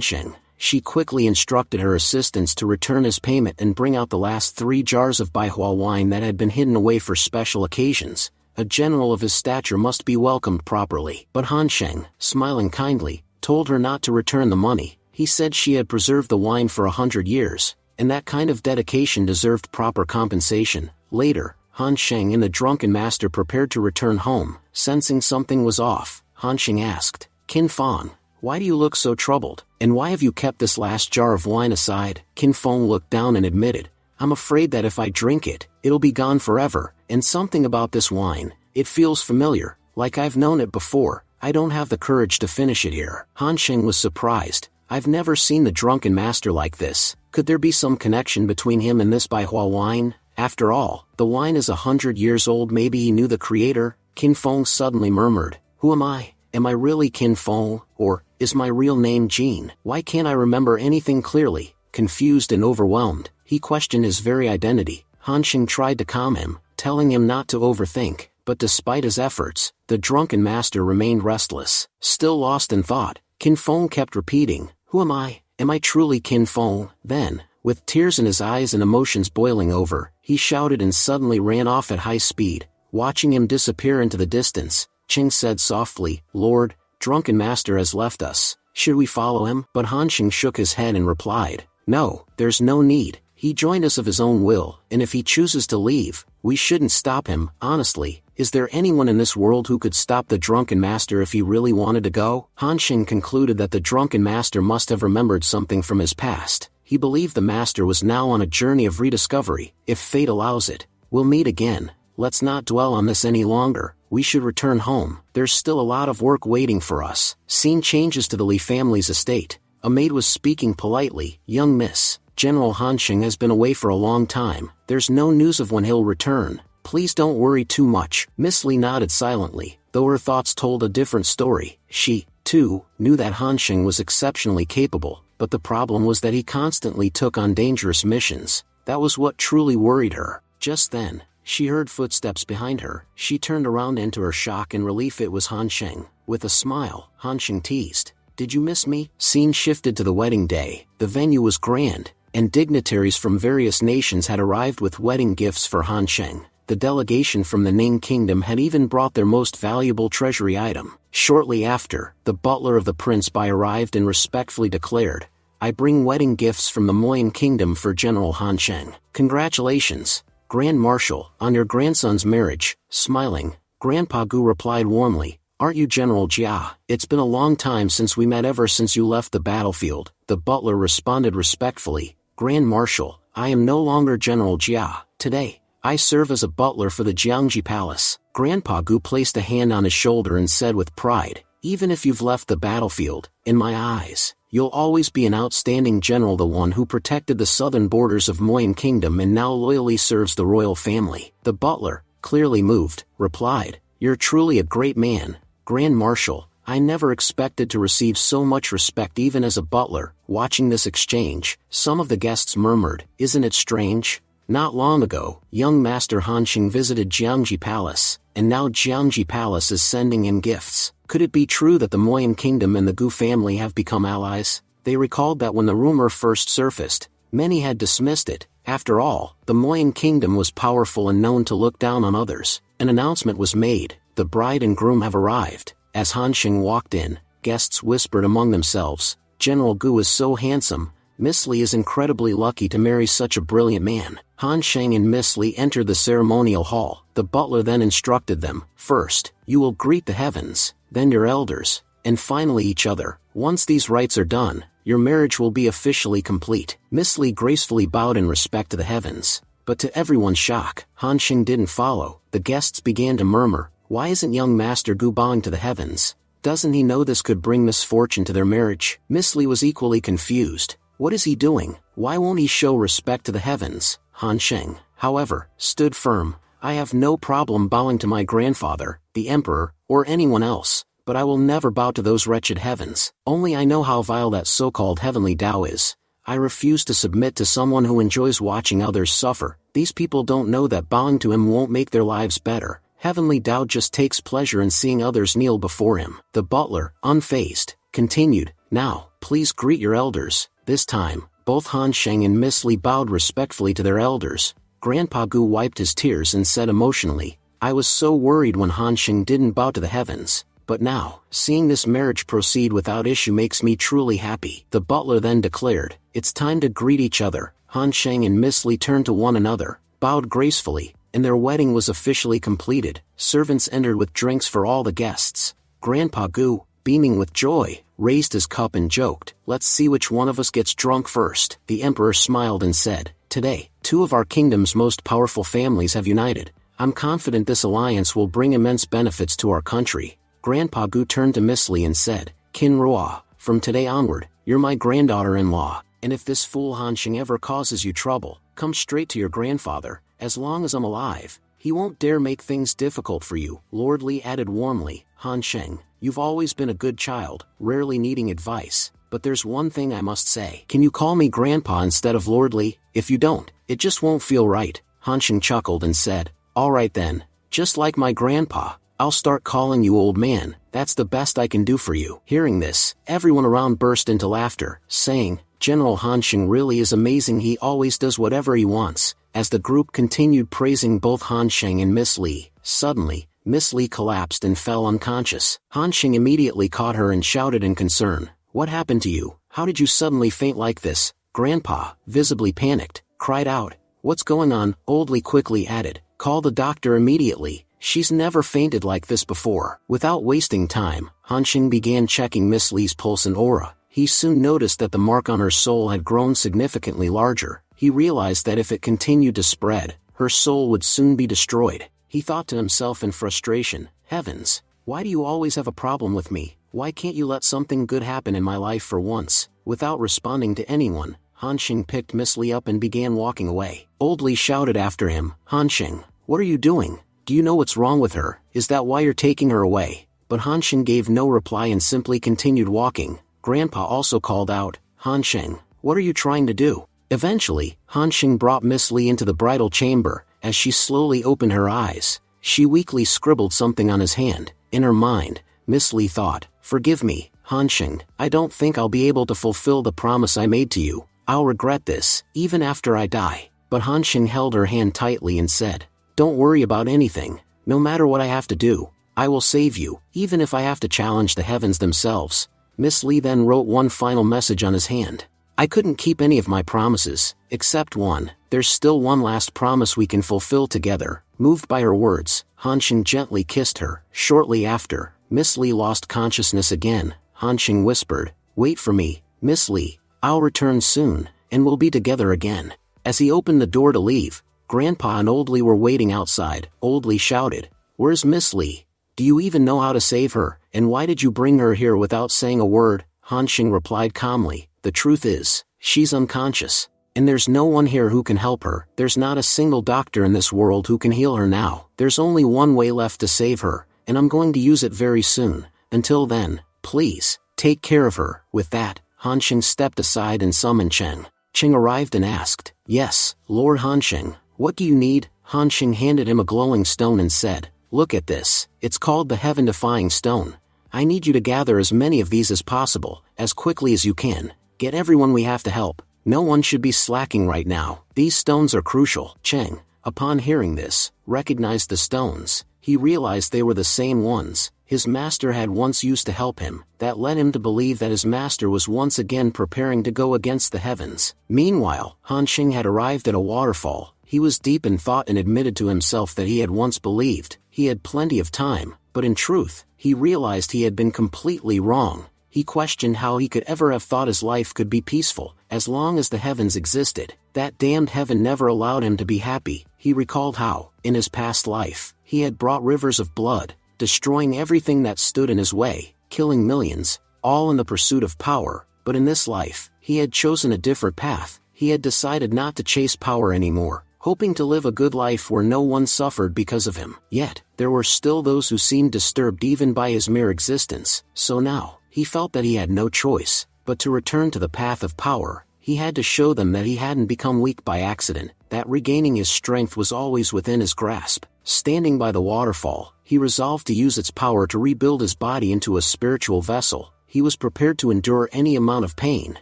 Sheng?" She quickly instructed her assistants to return his payment and bring out the last 3 jars of Baihua wine that had been hidden away for special occasions. A general of his stature must be welcomed properly. But Han Sheng, smiling kindly, told her not to return the money. He said she had preserved the wine for 100 years, and that kind of dedication deserved proper compensation. Later, Han Sheng and the drunken master prepared to return home. Sensing something was off, Han Sheng asked, "Qin Feng, why do you look so troubled, and why have you kept this last jar of wine aside?" Qin Feng looked down and admitted, "I'm afraid that if I drink it, it'll be gone forever, and something about this wine, it feels familiar, like I've known it before. I don't have the courage to finish it here." Han Sheng was surprised. "I've never seen the drunken master like this. Could there be some connection between him and this Baihua wine? After all, the wine is 100 years old. Maybe he knew the creator." Qin Feng suddenly murmured, "Who am I? Am I really Qin Feng, or is my real name Jean? Why can't I remember anything clearly?" Confused and overwhelmed, he questioned his very identity. Han Sheng tried to calm him, telling him not to overthink, but despite his efforts, the drunken master remained restless. Still lost in thought, Qin Feng kept repeating, "Who am I? Am I truly Qin Feng?" Then, with tears in his eyes and emotions boiling over, he shouted and suddenly ran off at high speed. Watching him disappear into the distance, Ching said softly, "Lord, drunken master has left us. Should we follow him?" But Han Sheng shook his head and replied, "No, there's no need. He joined us of his own will, and if he chooses to leave, we shouldn't stop him. Honestly, is there anyone in this world who could stop the drunken master if he really wanted to go?" Han Sheng concluded that the drunken master must have remembered something from his past. He believed the master was now on a journey of rediscovery. "If fate allows it, we'll meet again. Let's not dwell on this any longer. We should return home. There's still a lot of work waiting for us." Scene changes to the Li family's estate. A maid was speaking politely, "Young miss, General Han Sheng has been away for a long time. There's no news of when he'll return. Please don't worry too much." Miss Li nodded silently, though her thoughts told a different story. She, too, knew that Han Sheng was exceptionally capable, but the problem was that he constantly took on dangerous missions. That was what truly worried her. Just then, she heard footsteps behind her. She turned around, and to her shock and relief it was Han Sheng. With a smile, Han Sheng teased, "Did you miss me?" Scene shifted to the wedding day. The venue was grand, and dignitaries from various nations had arrived with wedding gifts for Han Sheng. The delegation from the Ning Kingdom had even brought their most valuable treasury item. Shortly after, the butler of the prince arrived and respectfully declared, "I bring wedding gifts from the Moyen Kingdom for General Han Sheng. Congratulations, Grand Marshal, on your grandson's marriage." Smiling, Grandpa Gu replied warmly, "Aren't you General Jia? It's been a long time since we met, ever since you left the battlefield." The butler responded respectfully, "Grand Marshal, I am no longer General Jia. Today, I serve as a butler for the Jiangji Palace." Grandpa Gu placed a hand on his shoulder and said with pride, "Even if you've left the battlefield, in my eyes, You'll always be an outstanding general, the one who protected the southern borders of Moyen Kingdom and now loyally serves the royal family." The butler, clearly moved, replied, "You're truly a great man, Grand Marshal. I never expected to receive so much respect even as a butler." Watching this exchange, some of the guests murmured, "Isn't it strange? Not long ago, young Master Hanxing visited Jiangji Palace, and now Jiangji Palace is sending him gifts. Could it be true that the Moyen Kingdom and the Gu family have become allies?" They recalled that when the rumor first surfaced, many had dismissed it. After all, the Moyen Kingdom was powerful and known to look down on others. An announcement was made: "The bride and groom have arrived." As Hanxing walked in, guests whispered among themselves, "General Gu is so handsome. Miss Li is incredibly lucky to marry such a brilliant man." Hanxing and Miss Li entered the ceremonial hall. The butler then instructed them, "First, you will greet the heavens, then your elders, and finally each other. Once these rites are done, your marriage will be officially complete." Miss Li gracefully bowed in respect to the heavens, but to everyone's shock, Hanxing didn't follow. The guests began to murmur, "Why isn't young Master Gu bowing to the heavens? Doesn't he know this could bring misfortune to their marriage?" Miss Li was equally confused. "What is he doing? Why won't he show respect to the heavens?" Hanxing, however, stood firm. "I have no problem bowing to my grandfather, the emperor, or anyone else, but I will never bow to those wretched heavens. Only I know how vile that so-called heavenly Tao is. I refuse to submit to someone who enjoys watching others suffer. These people don't know that bowing to him won't make their lives better. Heavenly Tao just takes pleasure in seeing others kneel before him." The butler, unfazed, continued, "Now, please greet your elders." This time, both Hanxing and Miss Li bowed respectfully to their elders. Grandpa Gu wiped his tears and said emotionally, "I was so worried when Hanxing didn't bow to the heavens, but now, seeing this marriage proceed without issue makes me truly happy." The butler then declared, "It's time to greet each other." Hanxing and Miss Li turned to one another, bowed gracefully, and their wedding was officially completed. Servants entered with drinks for all the guests. Grandpa Gu, beaming with joy, raised his cup and joked, "Let's see which one of us gets drunk first." The emperor smiled and said, "Today, two of our kingdom's most powerful families have united. I'm confident this alliance will bring immense benefits to our country." Grandpa Gu turned to Miss Li and said, "Kin Ruo, from today onward, you're my granddaughter-in-law, and if this fool Hanxing ever causes you trouble, come straight to your grandfather. As long as I'm alive, he won't dare make things difficult for you." Lord Li added warmly, "Hanxing, you've always been a good child, rarely needing advice, but there's one thing I must say. Can you call me Grandpa instead of Lord Li? If you don't, it just won't feel right." Hanxing chuckled and said, "All right then, just like my grandpa, I'll start calling you old man. That's the best I can do for you." Hearing this, everyone around burst into laughter, saying, "General Hanxing really is amazing. He always does whatever he wants." As the group continued praising both Hanxing and Miss Li, suddenly, Miss Li collapsed and fell unconscious. Hanxing immediately caught her and shouted in concern, "What happened to you? How did you suddenly faint like this?" Grandpa, visibly panicked, cried out, "What's going on?" Old Li quickly added, "Call the doctor immediately. She's never fainted like this before." Without wasting time, Hanxing began checking Miss Li's pulse and aura. He soon noticed that the mark on her soul had grown significantly larger. He realized that if it continued to spread, her soul would soon be destroyed. He thought to himself in frustration, "Heavens, why do you always have a problem with me? Why can't you let something good happen in my life for once?" Without responding to anyone, Hanxing picked Miss Li up and began walking away. Old Li shouted after him, "Hanxing, what are you doing? Do you know what's wrong with her? Is that why you're taking her away?" But Hanxing gave no reply and simply continued walking. Grandpa also called out, "Hanxing, what are you trying to do?" Eventually, Hanxing brought Miss Li into the bridal chamber. As she slowly opened her eyes, she weakly scribbled something on his hand. In her mind, Miss Li thought, "Forgive me, Hanxing, I don't think I'll be able to fulfill the promise I made to you. I'll regret this, even after I die." But Hanxing held her hand tightly and said, "Don't worry about anything. No matter what I have to do, I will save you, even if I have to challenge the heavens themselves." Miss Li then wrote one final message on his hand. "I couldn't keep any of my promises, except one. There's still one last promise we can fulfill together." Moved by her words, Hanxing gently kissed her. Shortly after, Miss Li lost consciousness again. Hanxing whispered, "Wait for me, Miss Li. I'll return soon, and we'll be together again." As he opened the door to leave, Grandpa and Old Li were waiting outside. Old Li shouted, "Where's Miss Li? Do you even know how to save her, and why did you bring her here without saying a word?" Han Xing replied calmly. The truth is, she's unconscious. And there's no one here who can help her. There's not a single doctor in this world who can heal her now. There's only one way left to save her, and I'm going to use it very soon. Until then, please, take care of her. With that, Han Xing stepped aside and summoned Cheng. Cheng arrived and asked, Yes, Lord Han Xing, what do you need? Han Xing handed him a glowing stone and said, Look at this, it's called the Heaven-Defying Stone. I need you to gather as many of these as possible, as quickly as you can. Get everyone we have to help. No one should be slacking right now. These stones are crucial. Cheng, upon hearing this, recognized the stones. He realized they were the same ones his master had once used to help him. That led him to believe that his master was once again preparing to go against the heavens. Meanwhile, Han Xing had arrived at a waterfall. He was deep in thought and admitted to himself that he had once believed he had plenty of time, but in truth, he realized he had been completely wrong. He questioned how he could ever have thought his life could be peaceful, as long as the heavens existed. That damned heaven never allowed him to be happy. He recalled how, in his past life, he had brought rivers of blood, destroying everything that stood in his way, killing millions, all in the pursuit of power. But in this life, he had chosen a different path. He had decided not to chase power anymore, hoping to live a good life where no one suffered because of him. Yet, there were still those who seemed disturbed even by his mere existence. So now, he felt that he had no choice but to return to the path of power. He had to show them that he hadn't become weak by accident, that regaining his strength was always within his grasp. Standing by the waterfall, he resolved to use its power to rebuild his body into a spiritual vessel. He was prepared to endure any amount of pain,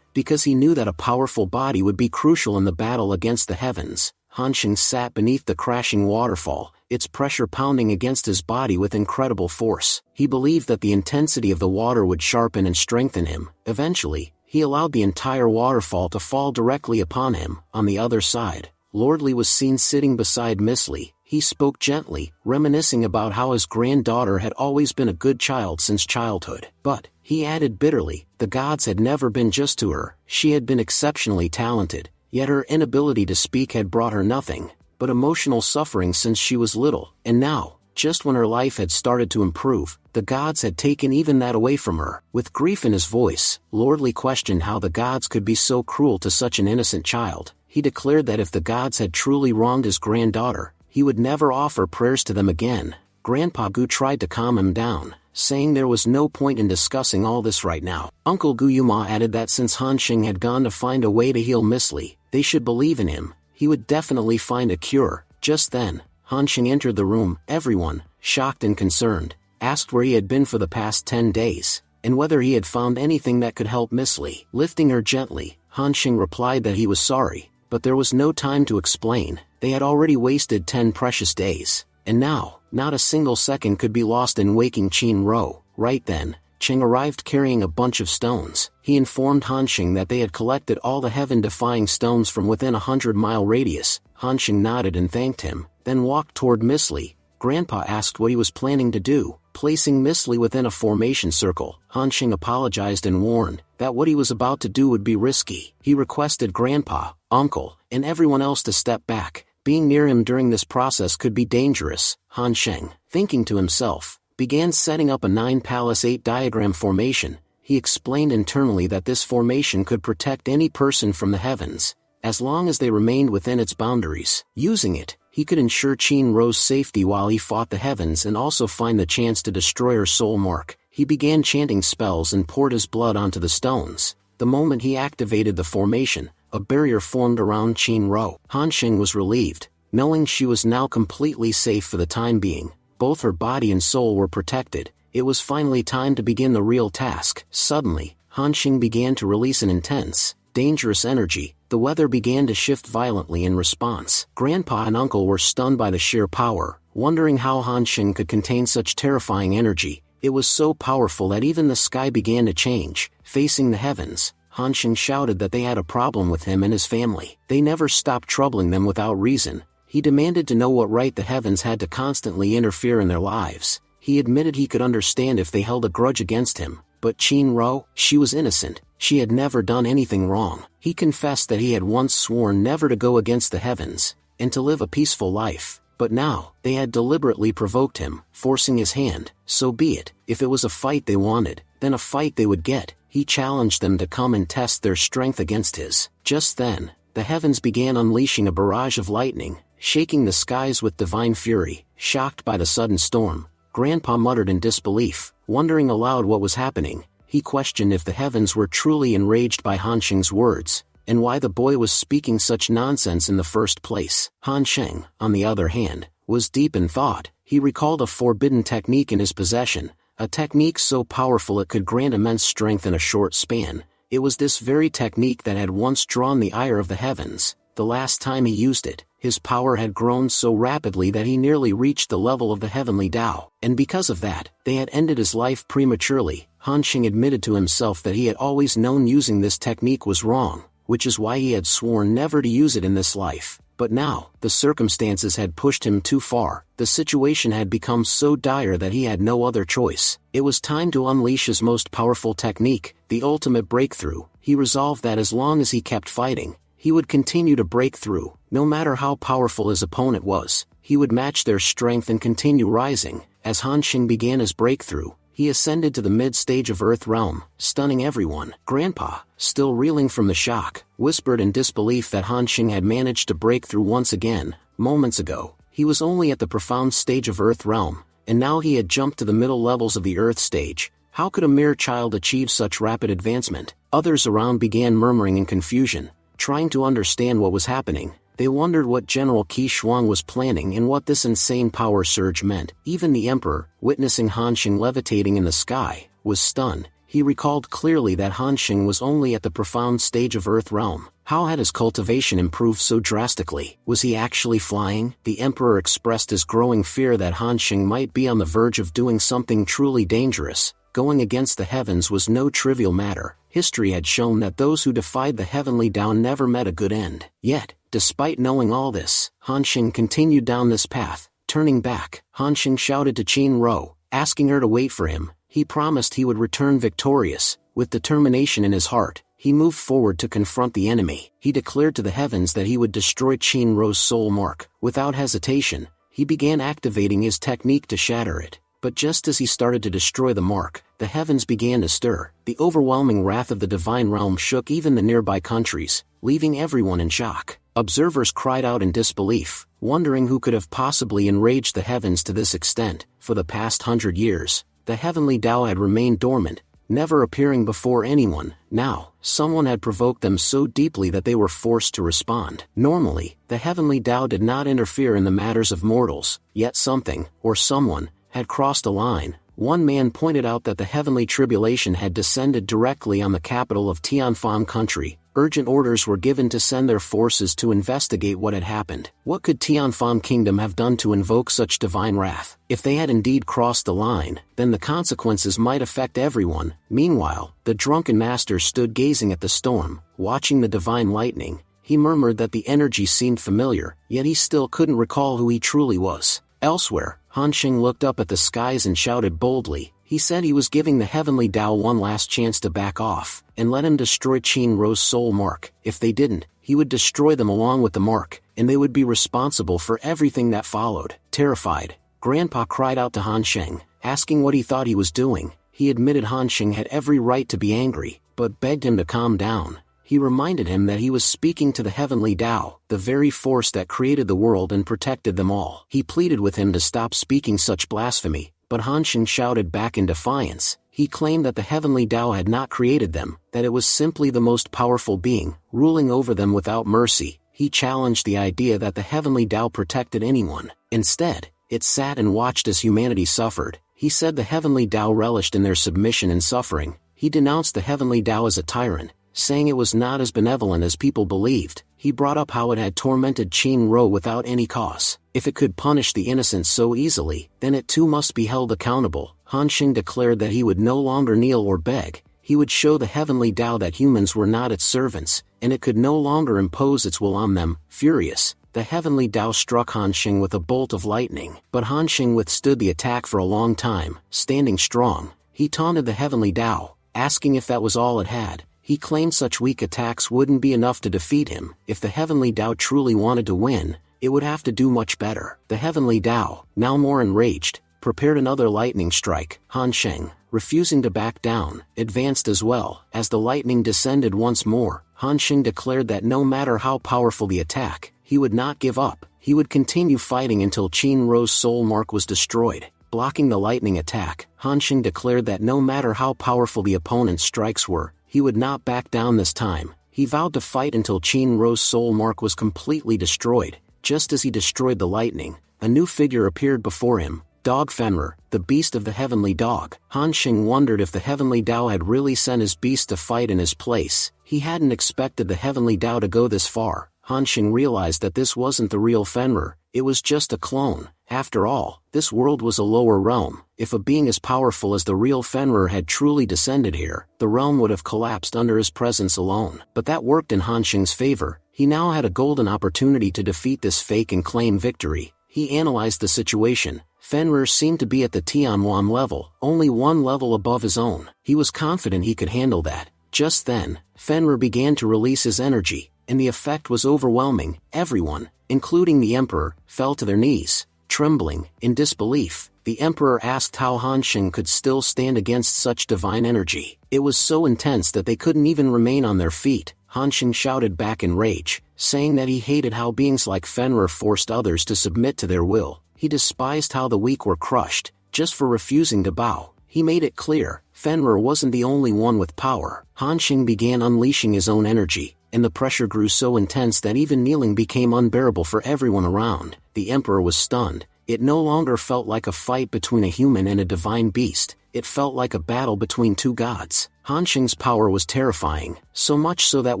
because he knew that a powerful body would be crucial in the battle against the heavens. Han Xing sat beneath the crashing waterfall, its pressure pounding against his body with incredible force. He believed that the intensity of the water would sharpen and strengthen him. Eventually, he allowed the entire waterfall to fall directly upon him. On the other side, Lord Li was seen sitting beside Miss Li. He spoke gently, reminiscing about how his granddaughter had always been a good child since childhood. But, he added bitterly, the gods had never been just to her. She had been exceptionally talented, yet her inability to speak had brought her nothing but emotional suffering since she was little. And now, just when her life had started to improve, the gods had taken even that away from her. With grief in his voice, Lord Li questioned how the gods could be so cruel to such an innocent child. He declared that if the gods had truly wronged his granddaughter, he would never offer prayers to them again. Grandpa Gu tried to calm him down, saying there was no point in discussing all this right now. Uncle Gu Yuma added that since Han Xing had gone to find a way to heal Miss Li, they should believe in him. He would definitely find a cure. Just then, Han Xing entered the room. Everyone, shocked and concerned, asked where he had been for the past 10 days, and whether he had found anything that could help Miss Li. Lifting her gently, Han Xing replied that he was sorry, but there was no time to explain. They had already wasted 10 precious days, and now, not a single second could be lost in waking Qin Ro. Right then, Cheng arrived carrying a bunch of stones. He informed Han Xing that they had collected all the heaven-defying stones from within a 100-mile radius. Han Xing nodded and thanked him, then walked toward Miss Li. Grandpa asked what he was planning to do. Placing Miss Li within a formation circle, Han Xing apologized and warned that what he was about to do would be risky. He requested Grandpa, Uncle, and everyone else to step back. Being near him during this process could be dangerous. Han Xing, thinking to himself, began setting up a 9-palace 8 diagram formation. He explained internally that this formation could protect any person from the heavens, as long as they remained within its boundaries. Using it, he could ensure Qin Ro's safety while he fought the heavens and also find the chance to destroy her soul mark. He began chanting spells and poured his blood onto the stones. The moment he activated the formation, a barrier formed around Qin Ro. Han Xing was relieved, knowing she was now completely safe for the time being. Both her body and soul were protected. It was finally time to begin the real task. Suddenly, Han Xing began to release an intense, dangerous energy. The weather began to shift violently in response. Grandpa and Uncle were stunned by the sheer power, wondering how Han Xing could contain such terrifying energy. It was so powerful that even the sky began to change. Facing the heavens, Han Xing shouted that they had a problem with him and his family. They never stopped troubling them without reason. He demanded to know what right the heavens had to constantly interfere in their lives. He admitted he could understand if they held a grudge against him, but Qin Ro, she was innocent. She had never done anything wrong. He confessed that he had once sworn never to go against the heavens, and to live a peaceful life. But now, they had deliberately provoked him, forcing his hand. So be it. If it was a fight they wanted, then a fight they would get. he challenged them to come and test their strength against his. Just then, the heavens began unleashing a barrage of lightning, shaking the skies with divine fury. Shocked by the sudden storm, Grandpa muttered in disbelief, wondering aloud what was happening. He questioned if the heavens were truly enraged by Han Sheng's words, and why the boy was speaking such nonsense in the first place. Han Sheng, on the other hand, was deep in thought. He recalled a forbidden technique in his possession, a technique so powerful it could grant immense strength in a short span. It was this very technique that had once drawn the ire of the heavens. The last time he used it, his power had grown so rapidly that he nearly reached the level of the heavenly Tao, and because of that, they had ended his life prematurely. Han Sheng admitted to himself that he had always known using this technique was wrong, which is why he had sworn never to use it in this life. But now, the circumstances had pushed him too far. The situation had become so dire that he had no other choice. It was time to unleash his most powerful technique, the ultimate breakthrough. He resolved that as long as he kept fighting, he would continue to break through. No matter how powerful his opponent was, he would match their strength and continue rising. As Han Sheng began his breakthrough, he ascended to the mid-stage of Earth Realm, stunning everyone. Grandpa, still reeling from the shock, whispered in disbelief that Han Sheng had managed to break through once again. Moments ago, he was only at the profound stage of Earth Realm, and now he had jumped to the middle levels of the Earth stage. How could a mere child achieve such rapid advancement? Others around began murmuring in confusion, trying to understand what was happening. They wondered what General Qi Shuang was planning and what this insane power surge meant. Even the Emperor, witnessing Han Sheng levitating in the sky, was stunned. He recalled clearly that Han Sheng was only at the profound stage of Earth Realm. How had his cultivation improved so drastically? Was he actually flying? The Emperor expressed his growing fear that Han Sheng might be on the verge of doing something truly dangerous. Going against the heavens was no trivial matter. History had shown that those who defied the heavenly Tao never met a good end. Yet, despite knowing all this, Han Sheng continued down this path. Turning back, Han Sheng shouted to Qin Ro, asking her to wait for him. He promised he would return victorious. With determination in his heart, he moved forward to confront the enemy. He declared to the heavens that he would destroy Qin Ro's soul mark. Without hesitation, he began activating his technique to shatter it. But just as he started to destroy the mark, the heavens began to stir. The overwhelming wrath of the divine realm shook even the nearby countries, leaving everyone in shock. Observers cried out in disbelief, wondering who could have possibly enraged the heavens to this extent. For the past 100 years, the heavenly Tao had remained dormant, never appearing before anyone. Now, someone had provoked them so deeply that they were forced to respond. Normally, the heavenly Tao did not interfere in the matters of mortals, yet something, or someone, had crossed a line. One man pointed out that the heavenly tribulation had descended directly on the capital of Tianfan country. Urgent orders were given to send their forces to investigate what had happened. What could Tianfan kingdom have done to invoke such divine wrath? If they had indeed crossed the line, then the consequences might affect everyone. Meanwhile, the drunken master stood gazing at the storm, watching the divine lightning. He murmured that the energy seemed familiar, yet he still couldn't recall who he truly was. Elsewhere, Han Sheng looked up at the skies and shouted boldly. He said he was giving the heavenly Tao one last chance to back off, and let him destroy Qin Ro's soul mark. If they didn't, he would destroy them along with the mark, and they would be responsible for everything that followed. Terrified, Grandpa cried out to Han Sheng, asking what he thought he was doing. He admitted Han Sheng had every right to be angry, but begged him to calm down. He reminded him that he was speaking to the heavenly Tao, the very force that created the world and protected them all. He pleaded with him to stop speaking such blasphemy, but Han Sheng shouted back in defiance. He claimed that the heavenly Tao had not created them, that it was simply the most powerful being, ruling over them without mercy. He challenged the idea that the heavenly Tao protected anyone. Instead, it sat and watched as humanity suffered. He said the heavenly Tao relished in their submission and suffering. He denounced the heavenly Tao as a tyrant, saying it was not as benevolent as people believed. He brought up how it had tormented Qin Ro without any cause. If it could punish the innocent so easily, then it too must be held accountable. Han Sheng declared that he would no longer kneel or beg. He would show the heavenly Tao that humans were not its servants, and it could no longer impose its will on them. Furious, the heavenly Tao struck Han Sheng with a bolt of lightning. But Han Sheng withstood the attack for a long time, standing strong. He taunted the heavenly Tao, asking if that was all it had. He claimed such weak attacks wouldn't be enough to defeat him. If the heavenly Tao truly wanted to win, it would have to do much better. The heavenly Tao, now more enraged, prepared another lightning strike. Han Sheng, refusing to back down, advanced as well. As the lightning descended once more, Han Xing declared that no matter how powerful the attack, he would not give up. He would continue fighting until Qin Ro's soul mark was destroyed. Blocking the lightning attack, Han Xing declared that no matter how powerful the opponent's strikes were, he would not back down this time. He vowed to fight until Qin Ro's soul mark was completely destroyed. Just as he destroyed the lightning, a new figure appeared before him, Dog Fenrir, the beast of the heavenly dog. Han Xing wondered if the heavenly Dao had really sent his beast to fight in his place. He hadn't expected the heavenly Dao to go this far. Han Xing realized that this wasn't the real Fenrir, it was just a clone. After all, this world was a lower realm. If a being as powerful as the real Fenrir had truly descended here, the realm would have collapsed under his presence alone. But that worked in Han Xing's favor. He now had a golden opportunity to defeat this fake and claim victory. He analyzed the situation. Fenrir seemed to be at the Tianwan level, only one level above his own. He was confident he could handle that. Just then, Fenrir began to release his energy, and the effect was overwhelming. Everyone, including the Emperor, fell to their knees. Trembling, in disbelief, the Emperor asked how Han Xing could still stand against such divine energy. It was so intense that they couldn't even remain on their feet. Han Xing shouted back in rage, saying that he hated how beings like Fenrir forced others to submit to their will. He despised how the weak were crushed, just for refusing to bow. He made it clear, Fenrir wasn't the only one with power. Han Xing began unleashing his own energy, and the pressure grew so intense that even kneeling became unbearable for everyone around. The Emperor was stunned. It no longer felt like a fight between a human and a divine beast. It felt like a battle between two gods. Han Xing's power was terrifying, so much so that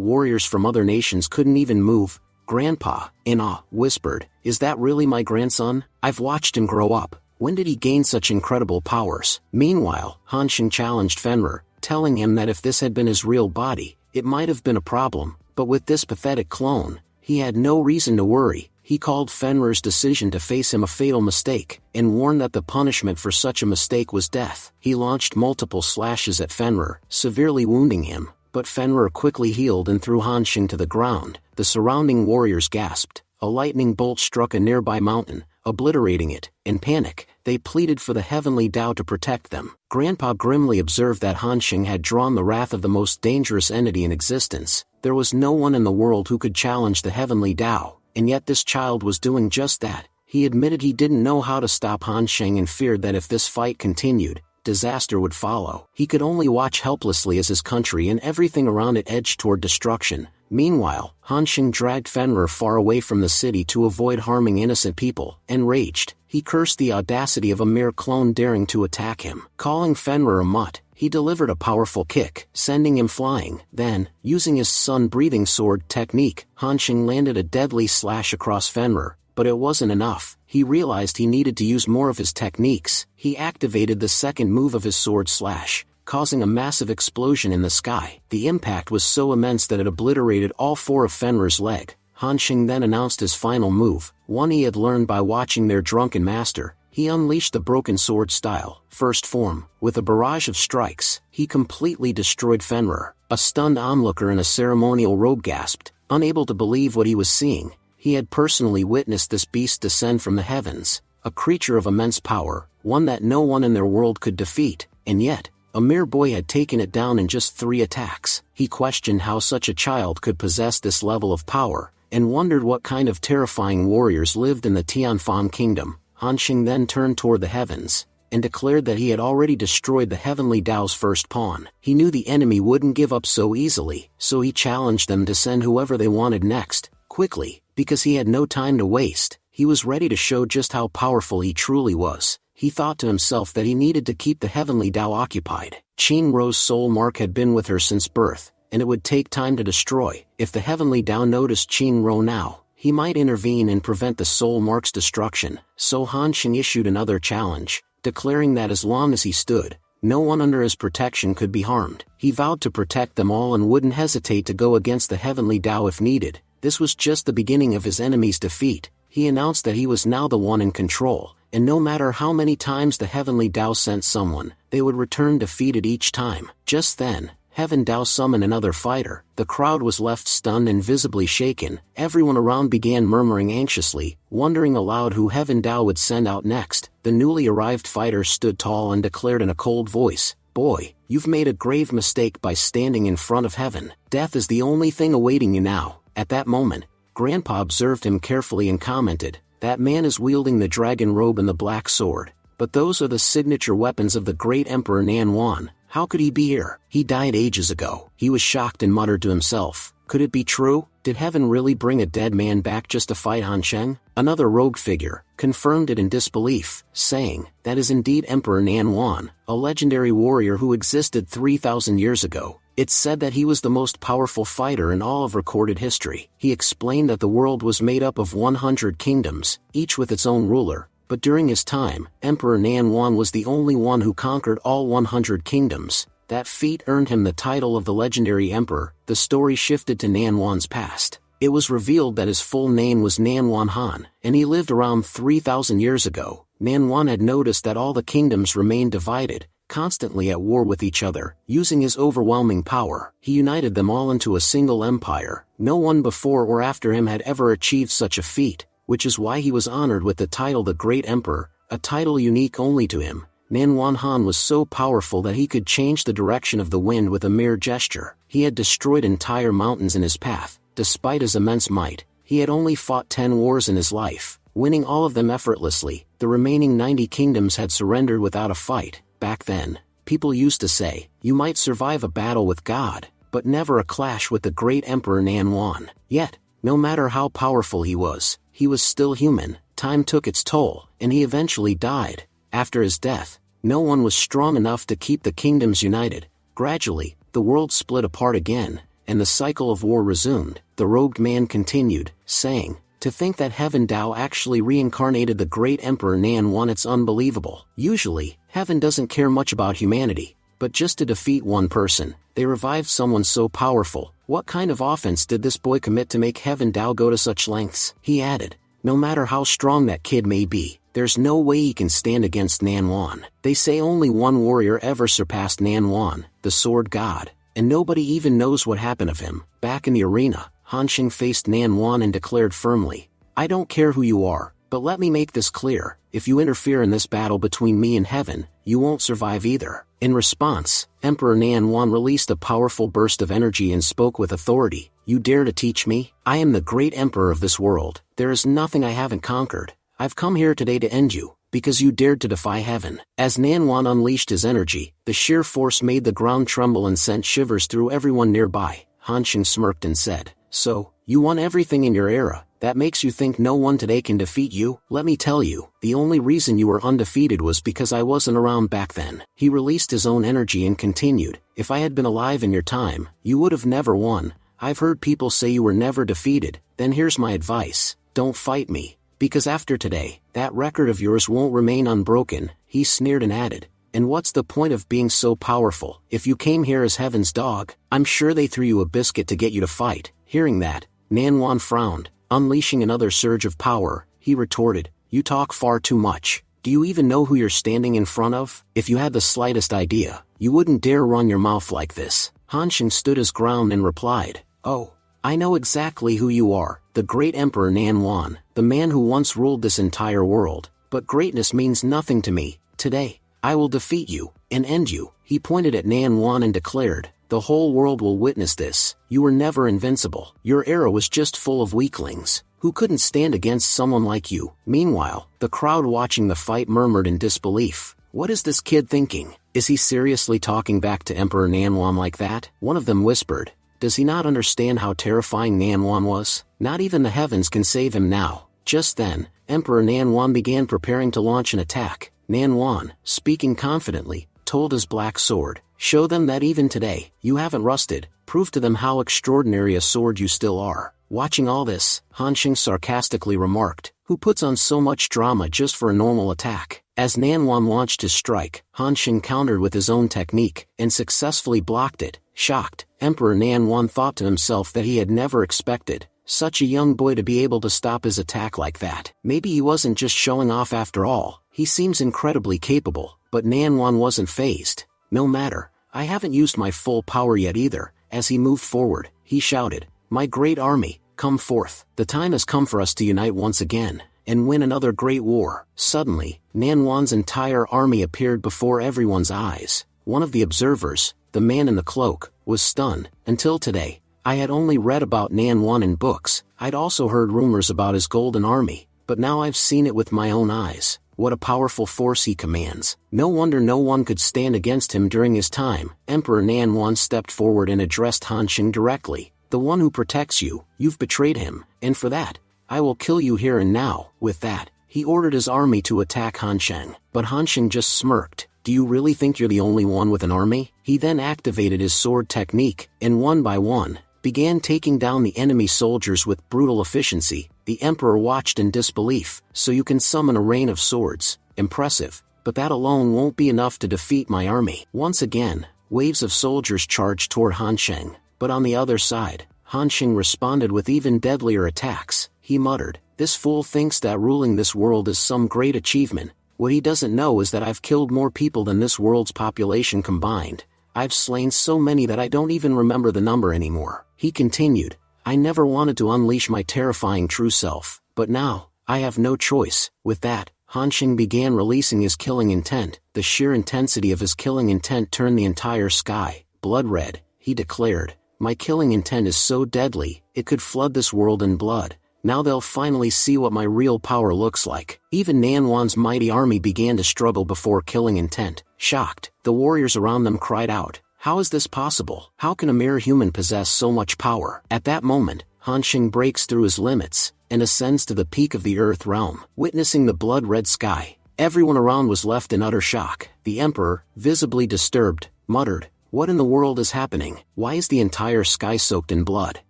warriors from other nations couldn't even move. Grandpa, in awe, whispered, "Is that really my grandson? I've watched him grow up. When did he gain such incredible powers?" Meanwhile, Han Xing challenged Fenrir, telling him that if this had been his real body, it might have been a problem, but with this pathetic clone, he had no reason to worry. He called Fenrir's decision to face him a fatal mistake, and warned that the punishment for such a mistake was death. He launched multiple slashes at Fenrir, severely wounding him, but Fenrir quickly healed and threw Han Xing to the ground. The surrounding warriors gasped. A lightning bolt struck a nearby mountain, obliterating it. In panic, they pleaded for the heavenly Dao to protect them. Grandpa grimly observed that Han Xing had drawn the wrath of the most dangerous entity in existence. There was no one in the world who could challenge the heavenly Dao, and yet this child was doing just that. He admitted he didn't know how to stop Han Xing and feared that if this fight continued, disaster would follow. He could only watch helplessly as his country and everything around it edged toward destruction. Meanwhile, Han Xing dragged Fenrir far away from the city to avoid harming innocent people. Enraged, he cursed the audacity of a mere clone daring to attack him. Calling Fenrir a mutt, he delivered a powerful kick, sending him flying. Then, using his sun-breathing sword technique, Han Xing landed a deadly slash across Fenrir. But it wasn't enough. He realized he needed to use more of his techniques. He activated the second move of his sword slash, causing a massive explosion in the sky. The impact was so immense that it obliterated all four of Fenrir's legs. Han Xing then announced his final move, one he had learned by watching their drunken master. He unleashed the broken sword style, first form. With a barrage of strikes, he completely destroyed Fenrir. A stunned onlooker in a ceremonial robe gasped, unable to believe what he was seeing. He had personally witnessed this beast descend from the heavens, a creature of immense power, one that no one in their world could defeat, and yet, a mere boy had taken it down in just 3 attacks. He questioned how such a child could possess this level of power, and wondered what kind of terrifying warriors lived in the Tianfan kingdom. Han Xing then turned toward the heavens, and declared that he had already destroyed the heavenly Dao's first pawn. He knew the enemy wouldn't give up so easily, so he challenged them to send whoever they wanted next, quickly. Because he had no time to waste, he was ready to show just how powerful he truly was. He thought to himself that he needed to keep the heavenly Dao occupied. Qin Ro's soul mark had been with her since birth, and it would take time to destroy. If the heavenly Dao noticed Qin Ro now, he might intervene and prevent the soul mark's destruction. So Han Xing issued another challenge, declaring that as long as he stood, no one under his protection could be harmed. He vowed to protect them all and wouldn't hesitate to go against the heavenly Dao if needed. This was just the beginning of his enemy's defeat. He announced that he was now the one in control, and no matter how many times the heavenly Dao sent someone, they would return defeated each time. Just then, Heaven Dao summoned another fighter. The crowd was left stunned and visibly shaken. Everyone around began murmuring anxiously, wondering aloud who Heaven Dao would send out next. The newly arrived fighter stood tall and declared in a cold voice, "Boy, you've made a grave mistake by standing in front of heaven. Death is the only thing awaiting you now." At that moment, Grandpa observed him carefully and commented, "That man is wielding the dragon robe and the black sword. But those are the signature weapons of the great Emperor Nanwan. How could he be here? He died ages ago." He was shocked and muttered to himself, "Could it be true? Did heaven really bring a dead man back just to fight Han Sheng?" Another rogue figure confirmed it in disbelief, saying, "That is indeed Emperor Nanwan, a legendary warrior who existed 3,000 years ago. It's said that he was the most powerful fighter in all of recorded history." He explained that the world was made up of 100 kingdoms, each with its own ruler. But during his time, Emperor Nanwan was the only one who conquered all 100 kingdoms. That feat earned him the title of the legendary emperor. The story shifted to Nanwan's past. It was revealed that his full name was Nanwan Han, and he lived around 3,000 years ago. Nanwan had noticed that all the kingdoms remained divided, constantly at war with each other. Using his overwhelming power, he united them all into a single empire. No one before or after him had ever achieved such a feat, which is why he was honored with the title the Great Emperor, a title unique only to him. Nanwan Han was so powerful that he could change the direction of the wind with a mere gesture. He had destroyed entire mountains in his path. Despite his immense might, he had only fought 10 wars in his life, winning all of them effortlessly. The remaining 90 kingdoms had surrendered without a fight. Back then, people used to say, "You might survive a battle with God, but never a clash with the great Emperor Nanwan." Yet, no matter how powerful he was still human. Time took its toll, and he eventually died. After his death, no one was strong enough to keep the kingdoms united. Gradually, the world split apart again, and the cycle of war resumed. The robed man continued, saying, "To think that Heaven Dao actually reincarnated the great Emperor Nanwan, it's unbelievable. Usually, Heaven doesn't care much about humanity, but just to defeat one person, they revived someone so powerful. What kind of offense did this boy commit to make Heaven Dao go to such lengths?" He added, "No matter how strong that kid may be, there's no way he can stand against Nanwan. They say only one warrior ever surpassed Nanwan, the Sword God, and nobody even knows what happened of him." Back in the arena, Han Sheng faced Nanwan and declared firmly, "I don't care who you are, but let me make this clear. If you interfere in this battle between me and heaven, you won't survive either." In response, Emperor Nanwan released a powerful burst of energy and spoke with authority. "You dare to teach me? I am the great emperor of this world. There is nothing I haven't conquered. I've come here today to end you, because you dared to defy heaven." As Nanwan unleashed his energy, the sheer force made the ground tremble and sent shivers through everyone nearby. Han Sheng smirked and said, "So, you won everything in your era. That makes you think no one today can defeat you? Let me tell you, the only reason you were undefeated was because I wasn't around back then." He released his own energy and continued, "If I had been alive in your time, you would have never won. I've heard people say you were never defeated. Then here's my advice. Don't fight me, because after today, that record of yours won't remain unbroken." He sneered and added, "And what's the point of being so powerful? If you came here as heaven's dog, I'm sure they threw you a biscuit to get you to fight." Hearing that, Nanwan frowned. Unleashing another surge of power, he retorted, "You talk far too much. Do you even know who you're standing in front of? If you had the slightest idea, you wouldn't dare run your mouth like this." Han Sheng stood his ground and replied, "Oh, I know exactly who you are, the great Emperor Nanwan, the man who once ruled this entire world. But greatness means nothing to me. Today, I will defeat you, and end you." He pointed at Nanwan and declared, "The whole world will witness this. You were never invincible. Your era was just full of weaklings, who couldn't stand against someone like you." Meanwhile, the crowd watching the fight murmured in disbelief, "What is this kid thinking? Is he seriously talking back to Emperor Nanwan like that?" One of them whispered, "Does he not understand how terrifying Nanwan was? Not even the heavens can save him now." Just then, Emperor Nanwan began preparing to launch an attack. Nanwan, speaking confidently, told his black sword, "Show them that even today, you haven't rusted. Prove to them how extraordinary a sword you still are." Watching all this, Han Sheng sarcastically remarked, "Who puts on so much drama just for a normal attack?" As Nanwan launched his strike, Han Sheng countered with his own technique, and successfully blocked it. Shocked, Emperor Nanwan thought to himself that he had never expected such a young boy to be able to stop his attack like that. Maybe he wasn't just showing off after all. He seems incredibly capable. But Nanwan wasn't fazed. "No matter, I haven't used my full power yet either." As he moved forward, he shouted, "My great army, come forth. The time has come for us to unite once again, and win another great war." Suddenly, Nanwan's entire army appeared before everyone's eyes. One of the observers, the man in the cloak, was stunned. Until today, I had only read about Manhwa in books. I'd also heard rumors about his golden army, but now I've seen it with my own eyes. What a powerful force he commands. No wonder no one could stand against him during his time. Emperor Nanwan stepped forward and addressed Han Xing directly. The one who protects you, you've betrayed him, and for that, I will kill you here and now. With that, he ordered his army to attack Han Xing. But Han Xing just smirked. Do you really think you're the only one with an army? He then activated his sword technique, and one by one, began taking down the enemy soldiers with brutal efficiency. The emperor watched in disbelief. So you can summon a rain of swords. Impressive. But that alone won't be enough to defeat my army. Once again, waves of soldiers charged toward Han Xing. But on the other side, Han Xing responded with even deadlier attacks. He muttered, "This fool thinks that ruling this world is some great achievement. What he doesn't know is that I've killed more people than this world's population combined. I've slain so many that I don't even remember the number anymore." He continued, "I never wanted to unleash my terrifying true self, but now, I have no choice." With that, Han Xing began releasing his killing intent. The sheer intensity of his killing intent turned the entire sky blood red. He declared, "My killing intent is so deadly, it could flood this world in blood. Now they'll finally see what my real power looks like." Even Nanwan's mighty army began to struggle before killing intent. Shocked, the warriors around them cried out, "How is this possible? How can a mere human possess so much power?" At that moment, Han Xing breaks through his limits, and ascends to the peak of the earth realm. Witnessing the blood-red sky, everyone around was left in utter shock. The emperor, visibly disturbed, muttered, "What in the world is happening? Why is the entire sky soaked in blood?"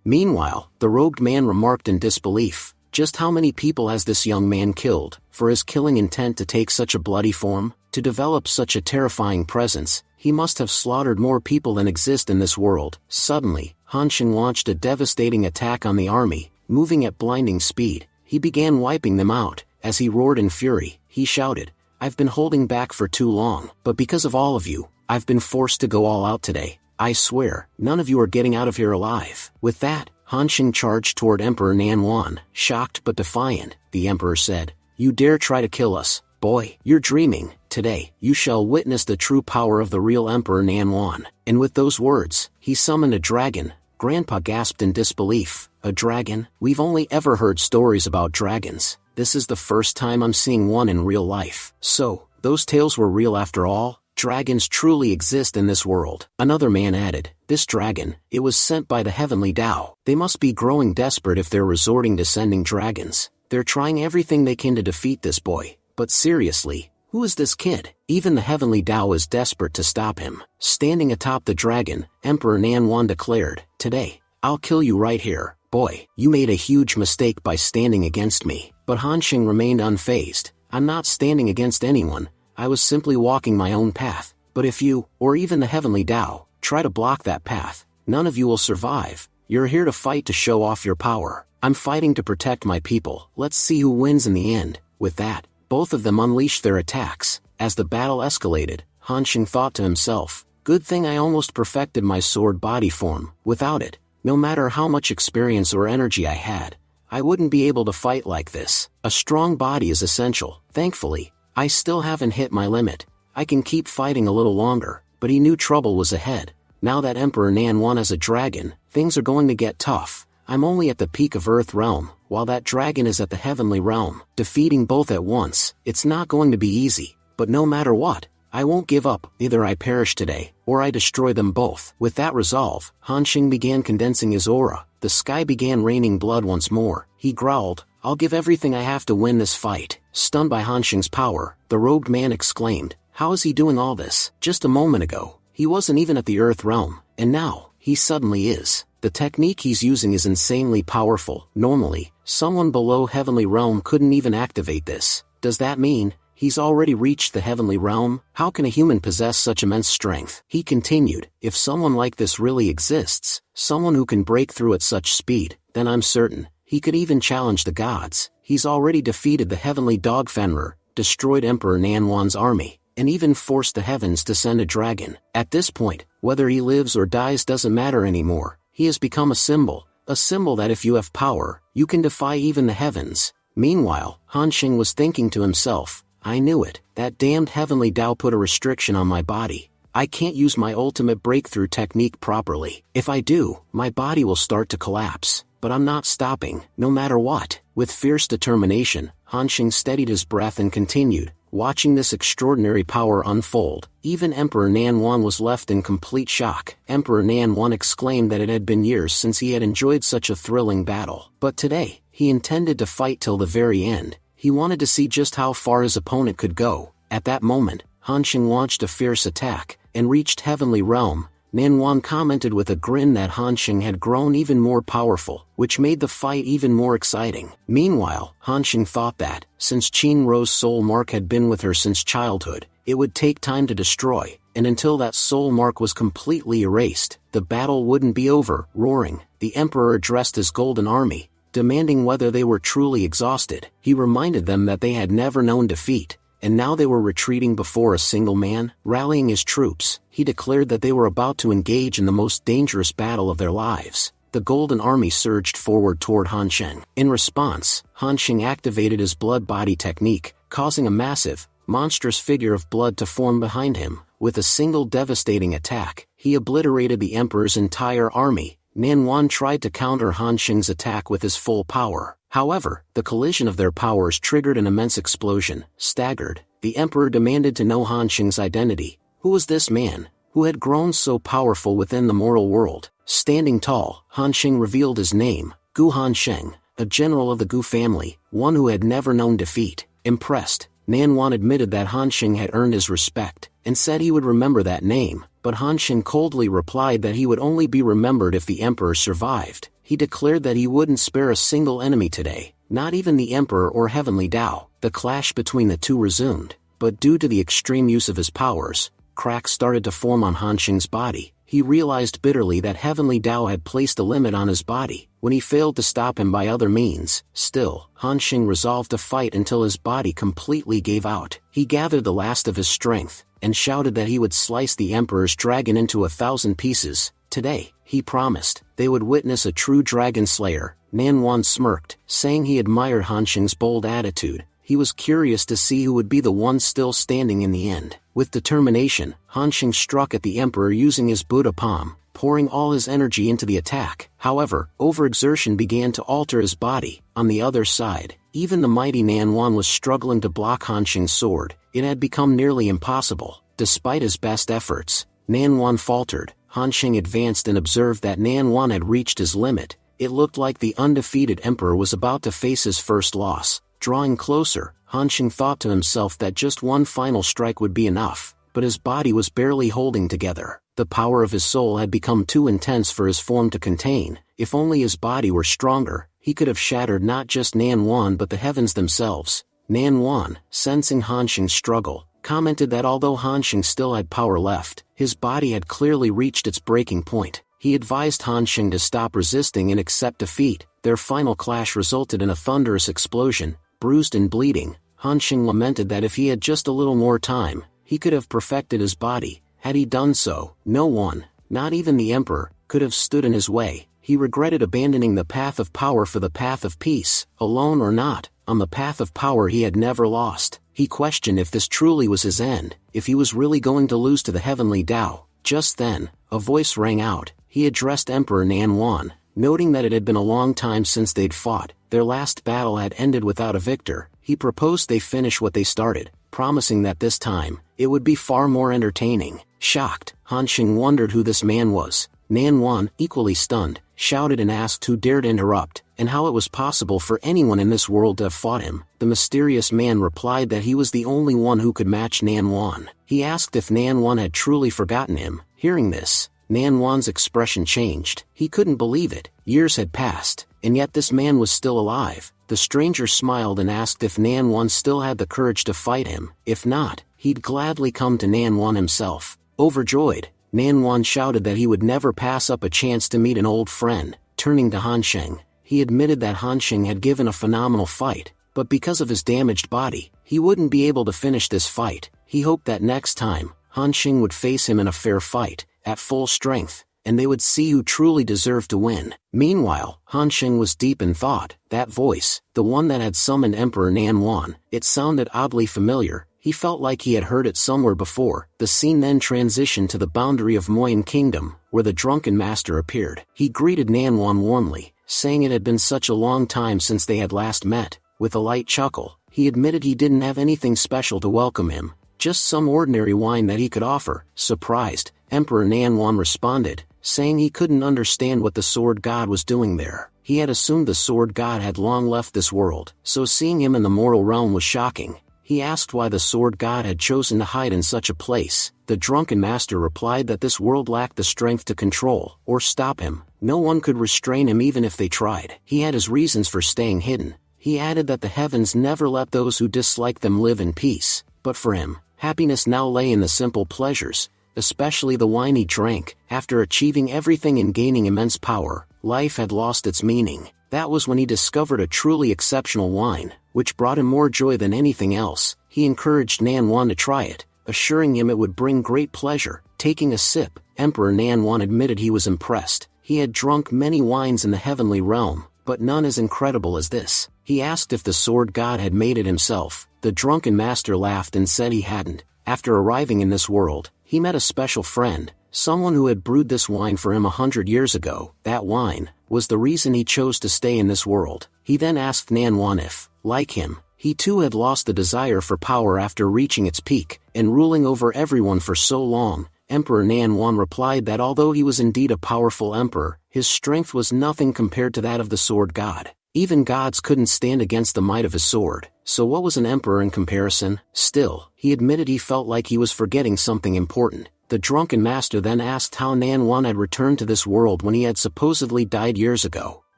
Meanwhile, the robed man remarked in disbelief, "Just how many people has this young man killed, for his killing intent to take such a bloody form? To develop such a terrifying presence, he must have slaughtered more people than exist in this world." Suddenly, Han Xing launched a devastating attack on the army. Moving at blinding speed, he began wiping them out. As he roared in fury, he shouted, "I've been holding back for too long, but because of all of you, I've been forced to go all out today. I swear, none of you are getting out of here alive." With that, Han Xing charged toward Emperor Nanwan. Shocked but defiant, the emperor said, "You dare try to kill us? Boy, you're dreaming. Today, you shall witness the true power of the real Emperor Nanwan." And with those words, he summoned a dragon. Grandpa gasped in disbelief. "A dragon? We've only ever heard stories about dragons. This is the first time I'm seeing one in real life." So, those tales were real after all? Dragons truly exist in this world. Another man added, "This dragon, it was sent by the heavenly Tao. They must be growing desperate if they're resorting to sending dragons. They're trying everything they can to defeat this boy. But seriously, who is this kid? Even the heavenly Tao is desperate to stop him." Standing atop the dragon, Emperor Nanwan declared, "Today, I'll kill you right here. Boy, you made a huge mistake by standing against me." But Han Xing remained unfazed. "I'm not standing against anyone. I was simply walking my own path. But if you, or even the heavenly Tao, try to block that path, none of you will survive. You're here to fight to show off your power. I'm fighting to protect my people. Let's see who wins in the end." With that, both of them unleashed their attacks. As the battle escalated, Han Xing thought to himself, "Good thing I almost perfected my sword body form. Without it, no matter how much experience or energy I had, I wouldn't be able to fight like this. A strong body is essential. Thankfully, I still haven't hit my limit. I can keep fighting a little longer." But he knew trouble was ahead. Now that Emperor Nanwan is a dragon, things are going to get tough. I'm only at the peak of Earth realm, while that dragon is at the heavenly realm. Defeating both at once, it's not going to be easy. But no matter what, I won't give up. Either I perish today, or I destroy them both. With that resolve, Han Xing began condensing his aura. The sky began raining blood once more. He growled, "I'll give everything I have to win this fight." Stunned by Han Xing's power, the robed man exclaimed, "How is he doing all this? Just a moment ago, he wasn't even at the Earth realm, and now, he suddenly is." The technique he's using is insanely powerful. Normally, someone below heavenly realm couldn't even activate this. Does that mean he's already reached the heavenly realm? How can a human possess such immense strength? He continued, "If someone like this really exists, someone who can break through at such speed, then I'm certain he could even challenge the gods. He's already defeated the heavenly dog Fenrir, destroyed Emperor Nanwan's army, and even forced the heavens to send a dragon. At this point, whether he lives or dies doesn't matter anymore. He has become a symbol that if you have power, you can defy even the heavens." Meanwhile, Han Xing was thinking to himself, "I knew it. That damned heavenly Tao put a restriction on my body. I can't use my ultimate breakthrough technique properly. If I do, my body will start to collapse. But I'm not stopping, no matter what. With fierce determination, Han Xing steadied his breath and continued, watching this extraordinary power unfold. Even Emperor Nanwan was left in complete shock. Emperor Nanwan exclaimed that it had been years since he had enjoyed such a thrilling battle. But today, he intended to fight till the very end. He wanted to see just how far his opponent could go. At that moment, Han Xing launched a fierce attack, and reached Heavenly Realm. Nanwan commented with a grin that Han Xing had grown even more powerful, which made the fight even more exciting. Meanwhile, Han Xing thought that, since Qin Ro's soul mark had been with her since childhood, it would take time to destroy, and until that soul mark was completely erased, the battle wouldn't be over. Roaring, the Emperor addressed his golden army, demanding whether they were truly exhausted. He reminded them that they had never known defeat, and now they were retreating before a single man. Rallying his troops, he declared that they were about to engage in the most dangerous battle of their lives. The Golden Army surged forward toward Han Xing. In response, Han Xing activated his blood body technique, causing a massive, monstrous figure of blood to form behind him. With a single devastating attack, he obliterated the Emperor's entire army. Nanwan tried to counter Han Xing's attack with his full power. However, the collision of their powers triggered an immense explosion. Staggered, the Emperor demanded to know Han Xing's identity. Who was this man, who had grown so powerful within the mortal world? Standing tall, Han Xing revealed his name, Gu Han Sheng, a general of the Gu family, one who had never known defeat. Impressed, Nanwan admitted that Han Xing had earned his respect, and said he would remember that name, but Han Xing coldly replied that he would only be remembered if the Emperor survived. He declared that he wouldn't spare a single enemy today, not even the Emperor or Heavenly Tao. The clash between the two resumed, but due to the extreme use of his powers, cracks started to form on Han Xing's body. He realized bitterly that Heavenly Tao had placed a limit on his body, when he failed to stop him by other means. Still, Han Xing resolved to fight until his body completely gave out. He gathered the last of his strength, and shouted that he would slice the Emperor's dragon into 1,000 pieces. Today, he promised, they would witness a true dragon slayer. Nanwan smirked, saying he admired Han Xing's bold attitude. He was curious to see who would be the one still standing in the end. With determination, Han Xing struck at the Emperor using his Buddha palm, pouring all his energy into the attack. However, overexertion began to alter his body. On the other side, even the mighty Nanwan was struggling to block Han Xing's sword. It had become nearly impossible. Despite his best efforts, Nanwan faltered. Han Xing advanced and observed that Nanwan had reached his limit. It looked like the undefeated Emperor was about to face his first loss. Drawing closer, Han Xing thought to himself that just one final strike would be enough, but his body was barely holding together. The power of his soul had become too intense for his form to contain. If only his body were stronger, he could have shattered not just Nanwan but the heavens themselves. Nanwan, sensing Han Xing's struggle, commented that although Han Xing still had power left, his body had clearly reached its breaking point. He advised Han Xing to stop resisting and accept defeat. Their final clash resulted in a thunderous explosion. Bruised and bleeding, Han Xing lamented that if he had just a little more time, he could have perfected his body. Had he done so, no one, not even the Emperor, could have stood in his way. He regretted abandoning the path of power for the path of peace. Alone or not, on the path of power he had never lost. He questioned if this truly was his end, if he was really going to lose to the Heavenly Tao. Just then, a voice rang out. He addressed Emperor Nanwan, noting that it had been a long time since they'd fought. Their last battle had ended without a victor. He proposed they finish what they started, promising that this time, it would be far more entertaining. Shocked, Han Xing wondered who this man was. Nanwan, equally stunned, shouted and asked who dared interrupt, and how it was possible for anyone in this world to have fought him. The mysterious man replied that he was the only one who could match Nanwan. He asked if Nanwan had truly forgotten him. Hearing this, Nanwan's expression changed. He couldn't believe it. Years had passed, and yet this man was still alive. The stranger smiled and asked if Nanwan still had the courage to fight him. If not, he'd gladly come to Nanwan himself. Overjoyed, Nanwan shouted that he would never pass up a chance to meet an old friend. Turning to Han Xing, he admitted that Han Xing had given a phenomenal fight, but because of his damaged body, he wouldn't be able to finish this fight. He hoped that next time, Han Xing would face him in a fair fight, at full strength, and they would see who truly deserved to win. Meanwhile, Han Xing was deep in thought. That voice, the one that had summoned Emperor Nanwan, it sounded oddly familiar. He felt like he had heard it somewhere before. The scene then transitioned to the boundary of Moyen Kingdom, where the drunken master appeared. He greeted Nanwan warmly, saying it had been such a long time since they had last met. With a light chuckle, he admitted he didn't have anything special to welcome him, just some ordinary wine that he could offer. Surprised, Emperor Nanwan responded, saying he couldn't understand what the sword god was doing there. He had assumed the sword god had long left this world, so seeing him in the mortal realm was shocking. He asked why the sword god had chosen to hide in such a place. The drunken master replied that this world lacked the strength to control or stop him. No one could restrain him even if they tried. He had his reasons for staying hidden. He added that the heavens never let those who dislike them live in peace, but for him, happiness now lay in the simple pleasures, especially the wine he drank. After achieving everything and gaining immense power, life had lost its meaning. That was when he discovered a truly exceptional wine, which brought him more joy than anything else. He encouraged Nanwan to try it, assuring him it would bring great pleasure. Taking a sip, Emperor Nanwan admitted he was impressed. He had drunk many wines in the heavenly realm, but none as incredible as this. He asked if the sword god had made it himself. The drunken master laughed and said he hadn't. After arriving in this world, he met a special friend, someone who had brewed this wine for him 100 years ago. That wine was the reason he chose to stay in this world. He then asked Nanwan if, like him, he too had lost the desire for power after reaching its peak and ruling over everyone for so long. Emperor Nanwan replied that although he was indeed a powerful emperor, his strength was nothing compared to that of the sword god. Even gods couldn't stand against the might of his sword, so what was an emperor in comparison? Still, he admitted he felt like he was forgetting something important. The drunken master then asked how Nanwan had returned to this world when he had supposedly died years ago.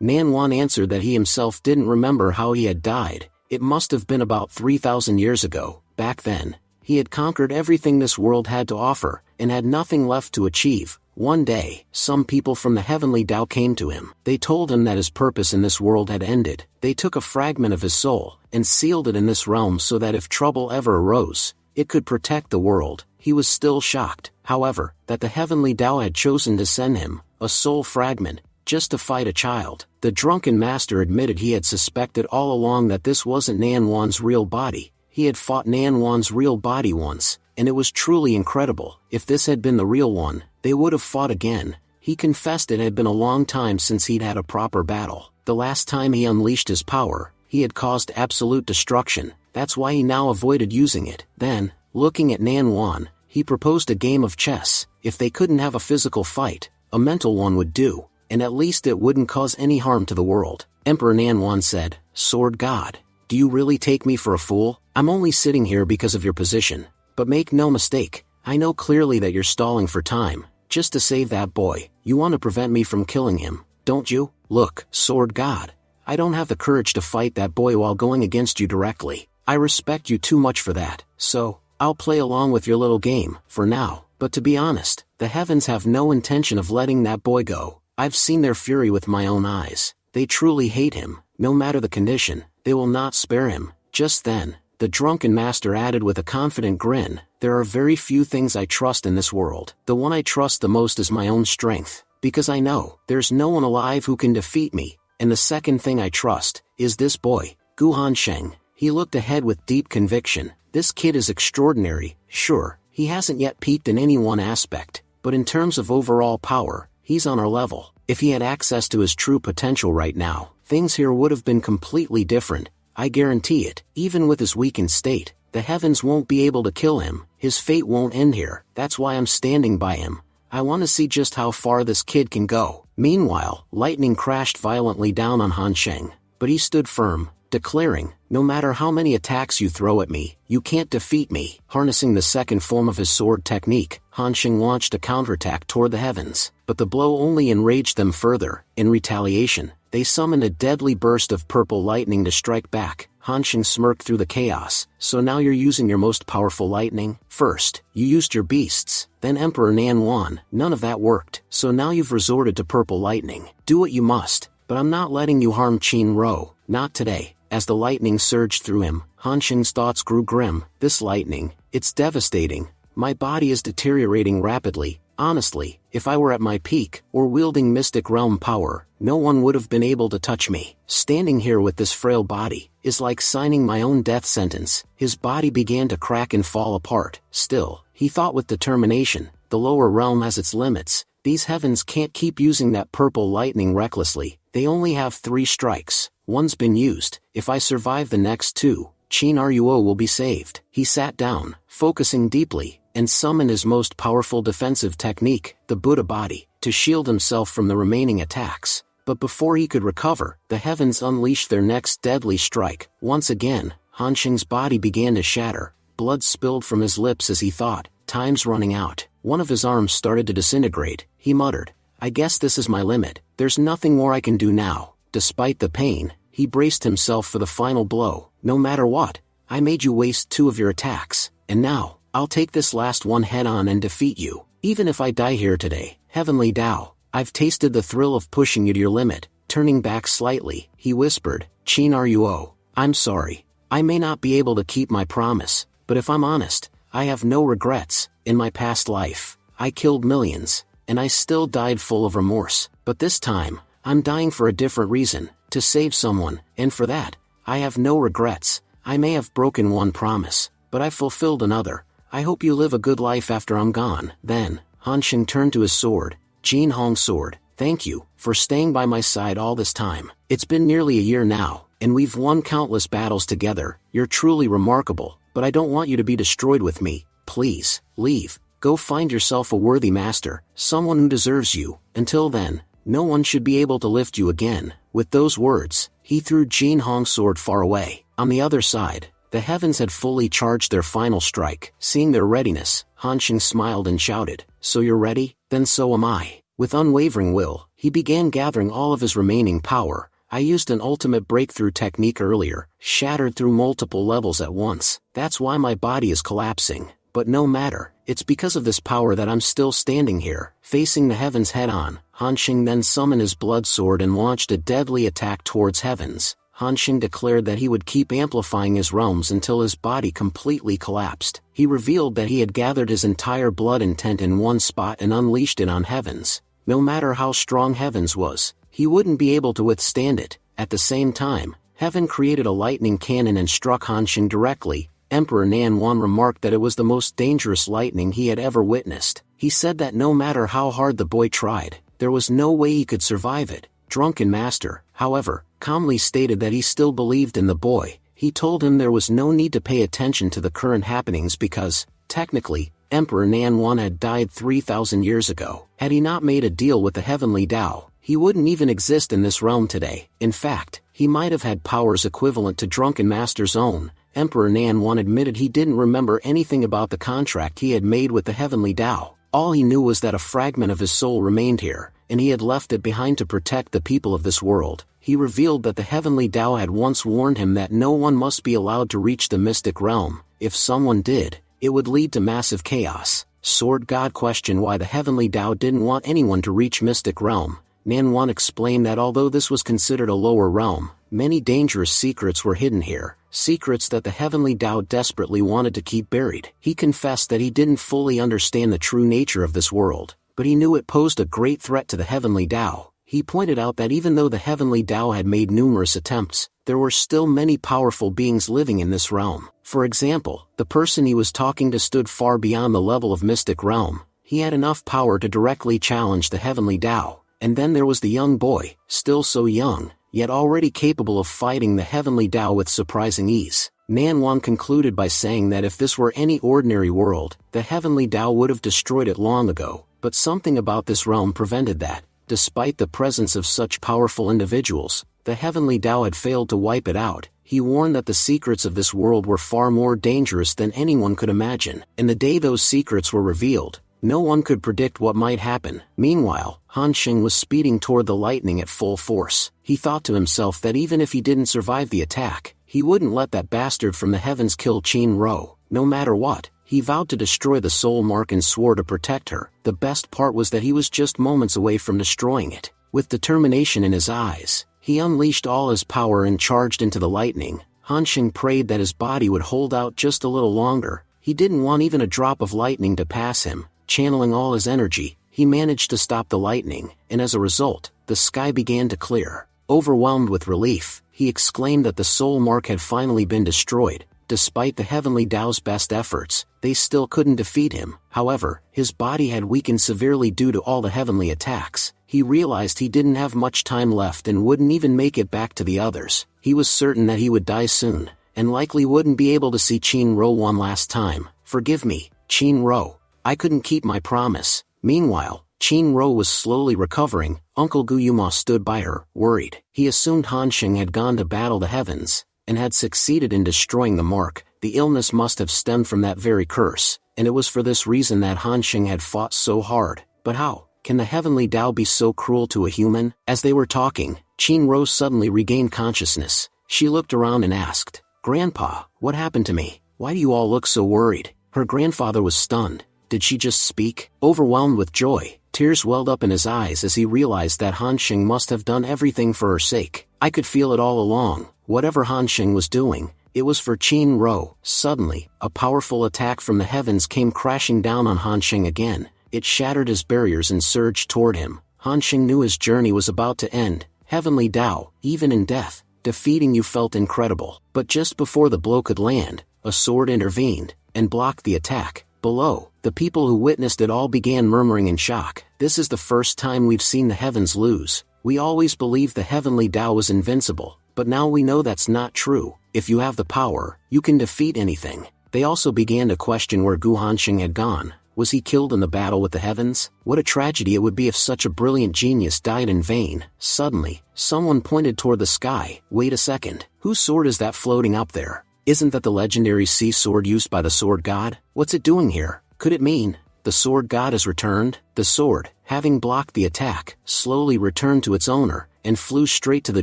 Nanwan answered that he himself didn't remember how he had died. It must have been about 3,000 years ago. Back then, he had conquered everything this world had to offer, and had nothing left to achieve. One day, some people from the heavenly Tao came to him. They told him that his purpose in this world had ended. They took a fragment of his soul, and sealed it in this realm so that if trouble ever arose, it could protect the world. He was still shocked, however, that the heavenly Tao had chosen to send him a soul fragment, just to fight a child. The drunken master admitted he had suspected all along that this wasn't Nanwan's real body. He had fought Nanwan's real body once, and it was truly incredible. If this had been the real one, they would have fought again. He confessed it had been a long time since he'd had a proper battle. The last time he unleashed his power, he had caused absolute destruction. That's why he now avoided using it. Then, looking at Nanwan, he proposed a game of chess. If they couldn't have a physical fight, a mental one would do, and at least it wouldn't cause any harm to the world. Emperor Nanwan said, "Sword God, do you really take me for a fool? I'm only sitting here because of your position. But make no mistake, I know clearly that you're stalling for time, just to save that boy. You want to prevent me from killing him, don't you? Look, Sword God, I don't have the courage to fight that boy while going against you directly. I respect you too much for that, so I'll play along with your little game, for now. But to be honest, the heavens have no intention of letting that boy go. I've seen their fury with my own eyes. They truly hate him. No matter the condition, they will not spare him." Just then, the drunken master added with a confident grin, "There are very few things I trust in this world. The one I trust the most is my own strength, because I know there's no one alive who can defeat me. And the second thing I trust is this boy, Gu Hansheng." He looked ahead with deep conviction. This kid is extraordinary. Sure, he hasn't yet peaked in any one aspect, but in terms of overall power, he's on our level. If he had access to his true potential right now, things here would have been completely different. I guarantee it. Even with his weakened state, the heavens won't be able to kill him. His fate won't end here. That's why I'm standing by him. I want to see just how far this kid can go. Meanwhile, lightning crashed violently down on Hansheng, but he stood firm, declaring, "No matter how many attacks you throw at me, you can't defeat me." Harnessing the second form of his sword technique, Hansheng launched a counterattack toward the heavens, but the blow only enraged them further. In retaliation, they summoned a deadly burst of purple lightning to strike back. Hansheng smirked through the chaos. "So now you're using your most powerful lightning? First, you used your beasts, then Emperor Nanwan. None of that worked. So now you've resorted to purple lightning. Do what you must, but I'm not letting you harm Qin Ro. Not today." As the lightning surged through him, Hansheng's thoughts grew grim. "This lightning, it's devastating. My body is deteriorating rapidly. Honestly, if I were at my peak, or wielding mystic realm power, no one would have been able to touch me. Standing here with this frail body, is like signing my own death sentence. His body began to crack and fall apart. Still, he thought with determination, the lower realm has its limits. These heavens can't keep using that purple lightning recklessly. They only have 3 strikes. One's been used. If I survive the next 2, Shinruo will be saved. He sat down, focusing deeply, and summoned his most powerful defensive technique, the Buddha body, to shield himself from the remaining attacks. But before he could recover, the heavens unleashed their next deadly strike. Once again, Hanxing's body began to shatter. Blood spilled from his lips as he thought, time's running out. One of his arms started to disintegrate. He muttered, I guess this is my limit. There's nothing more I can do now. Despite the pain, he braced himself for the final blow. No matter what, I made you waste 2 of your attacks, and now, I'll take this last one head on and defeat you. Even if I die here today, Heavenly Tao, I've tasted the thrill of pushing you to your limit. Turning back slightly, he whispered, Shinruo, I'm sorry. I may not be able to keep my promise, but if I'm honest, I have no regrets. In my past life, I killed millions, and I still died full of remorse. But this time, I'm dying for a different reason, to save someone, and for that, I have no regrets. I may have broken one promise, but I've fulfilled another. I hope you live a good life after I'm gone. Then, Hanxing turned to his sword, Jin Hong's sword. Thank you, for staying by my side all this time. It's been nearly a year now, and we've won countless battles together. You're truly remarkable, but I don't want you to be destroyed with me. Please, leave. Go find yourself a worthy master, someone who deserves you. Until then, no one should be able to lift you again. With those words, he threw Jin Hong's sword far away. On the other side, the heavens had fully charged their final strike. Seeing their readiness, Hanxing smiled and shouted, So you're ready? Then so am I. With unwavering will, he began gathering all of his remaining power. I used an ultimate breakthrough technique earlier, shattered through multiple levels at once. That's why my body is collapsing. But no matter, it's because of this power that I'm still standing here, facing the heavens head-on. Hanxing then summoned his blood sword and launched a deadly attack towards heavens. Hanxing declared that he would keep amplifying his realms until his body completely collapsed. He revealed that he had gathered his entire blood intent in one spot and unleashed it on heavens. No matter how strong heavens was, he wouldn't be able to withstand it. At the same time, heaven created a lightning cannon and struck Hanxing directly. Emperor Nanwan remarked that it was the most dangerous lightning he had ever witnessed. He said that no matter how hard the boy tried, there was no way he could survive it. Drunken Master, however, calmly stated that he still believed in the boy. He told him there was no need to pay attention to the current happenings because, technically, Emperor Nanwan had died 3,000 years ago. Had he not made a deal with the Heavenly Tao, he wouldn't even exist in this realm today. In fact, he might have had powers equivalent to Drunken Master's own. Emperor Nanwan admitted he didn't remember anything about the contract he had made with the Heavenly Tao. All he knew was that a fragment of his soul remained here, and he had left it behind to protect the people of this world. He revealed that the Heavenly Tao had once warned him that no one must be allowed to reach the mystic realm. If someone did, it would lead to massive chaos. Sword God questioned why the Heavenly Tao didn't want anyone to reach mystic realm. Nanwan explained that although this was considered a lower realm, many dangerous secrets were hidden here, secrets that the Heavenly Tao desperately wanted to keep buried. He confessed that he didn't fully understand the true nature of this world, but he knew it posed a great threat to the Heavenly Tao. He pointed out that even though the Heavenly Tao had made numerous attempts, there were still many powerful beings living in this realm. For example, the person he was talking to stood far beyond the level of mystic realm. He had enough power to directly challenge the Heavenly Tao. And then there was the young boy, still so young, yet already capable of fighting the Heavenly Tao with surprising ease. Nanwan concluded by saying that if this were any ordinary world, the Heavenly Tao would have destroyed it long ago, but something about this realm prevented that. Despite the presence of such powerful individuals, the Heavenly Tao had failed to wipe it out. He warned that the secrets of this world were far more dangerous than anyone could imagine, and the day those secrets were revealed, no one could predict what might happen. Meanwhile, Hanxing was speeding toward the lightning at full force. He thought to himself that even if he didn't survive the attack, he wouldn't let that bastard from the heavens kill Shinruo. No matter what, he vowed to destroy the soul mark and swore to protect her. The best part was that he was just moments away from destroying it. With determination in his eyes, he unleashed all his power and charged into the lightning. Hanxing prayed that his body would hold out just a little longer. He didn't want even a drop of lightning to pass him. Channeling all his energy, he managed to stop the lightning, and as a result, the sky began to clear. Overwhelmed with relief, he exclaimed that the soul mark had finally been destroyed. Despite the Heavenly Tao's best efforts, they still couldn't defeat him. However, his body had weakened severely due to all the heavenly attacks. He realized he didn't have much time left and wouldn't even make it back to the others. He was certain that he would die soon, and likely wouldn't be able to see Chin-ro one last time. "Forgive me, Chin-ro. I couldn't keep my promise." Meanwhile, Chin-ro was slowly recovering. Uncle Guyuma stood by her, worried. He assumed Hansheng had gone to battle the heavens, and had succeeded in destroying the mark. The illness must have stemmed from that very curse, and it was for this reason that Hansheng had fought so hard. But how can the Heavenly Tao be so cruel to a human? As they were talking, Chin-ro suddenly regained consciousness. She looked around and asked, "Grandpa, what happened to me? Why do you all look so worried?" Her grandfather was stunned. Did she just speak? Overwhelmed with joy, tears welled up in his eyes as he realized that Hansheng must have done everything for her sake. "I could feel it all along. Whatever Hansheng was doing, it was for Chin-ro." Suddenly, a powerful attack from the heavens came crashing down on Hansheng again. It shattered his barriers and surged toward him. Hansheng knew his journey was about to end. "Heavenly Tao, even in death, defeating you felt incredible." But just before the blow could land, a sword intervened and blocked the attack. Below, the people who witnessed it all began murmuring in shock. "This is the first time we've seen the heavens lose. We always believed the Heavenly Tao was invincible, but now we know that's not true. If you have the power, you can defeat anything." They also began to question where Gu Hansheng had gone. Was he killed in the battle with the heavens? What a tragedy it would be if such a brilliant genius died in vain. Suddenly, someone pointed toward the sky. "Wait a second. Whose sword is that floating up there? Isn't that the legendary sea sword used by the sword god? What's it doing here? Could it mean the sword god has returned?" The sword, having blocked the attack, slowly returned to its owner, and flew straight to the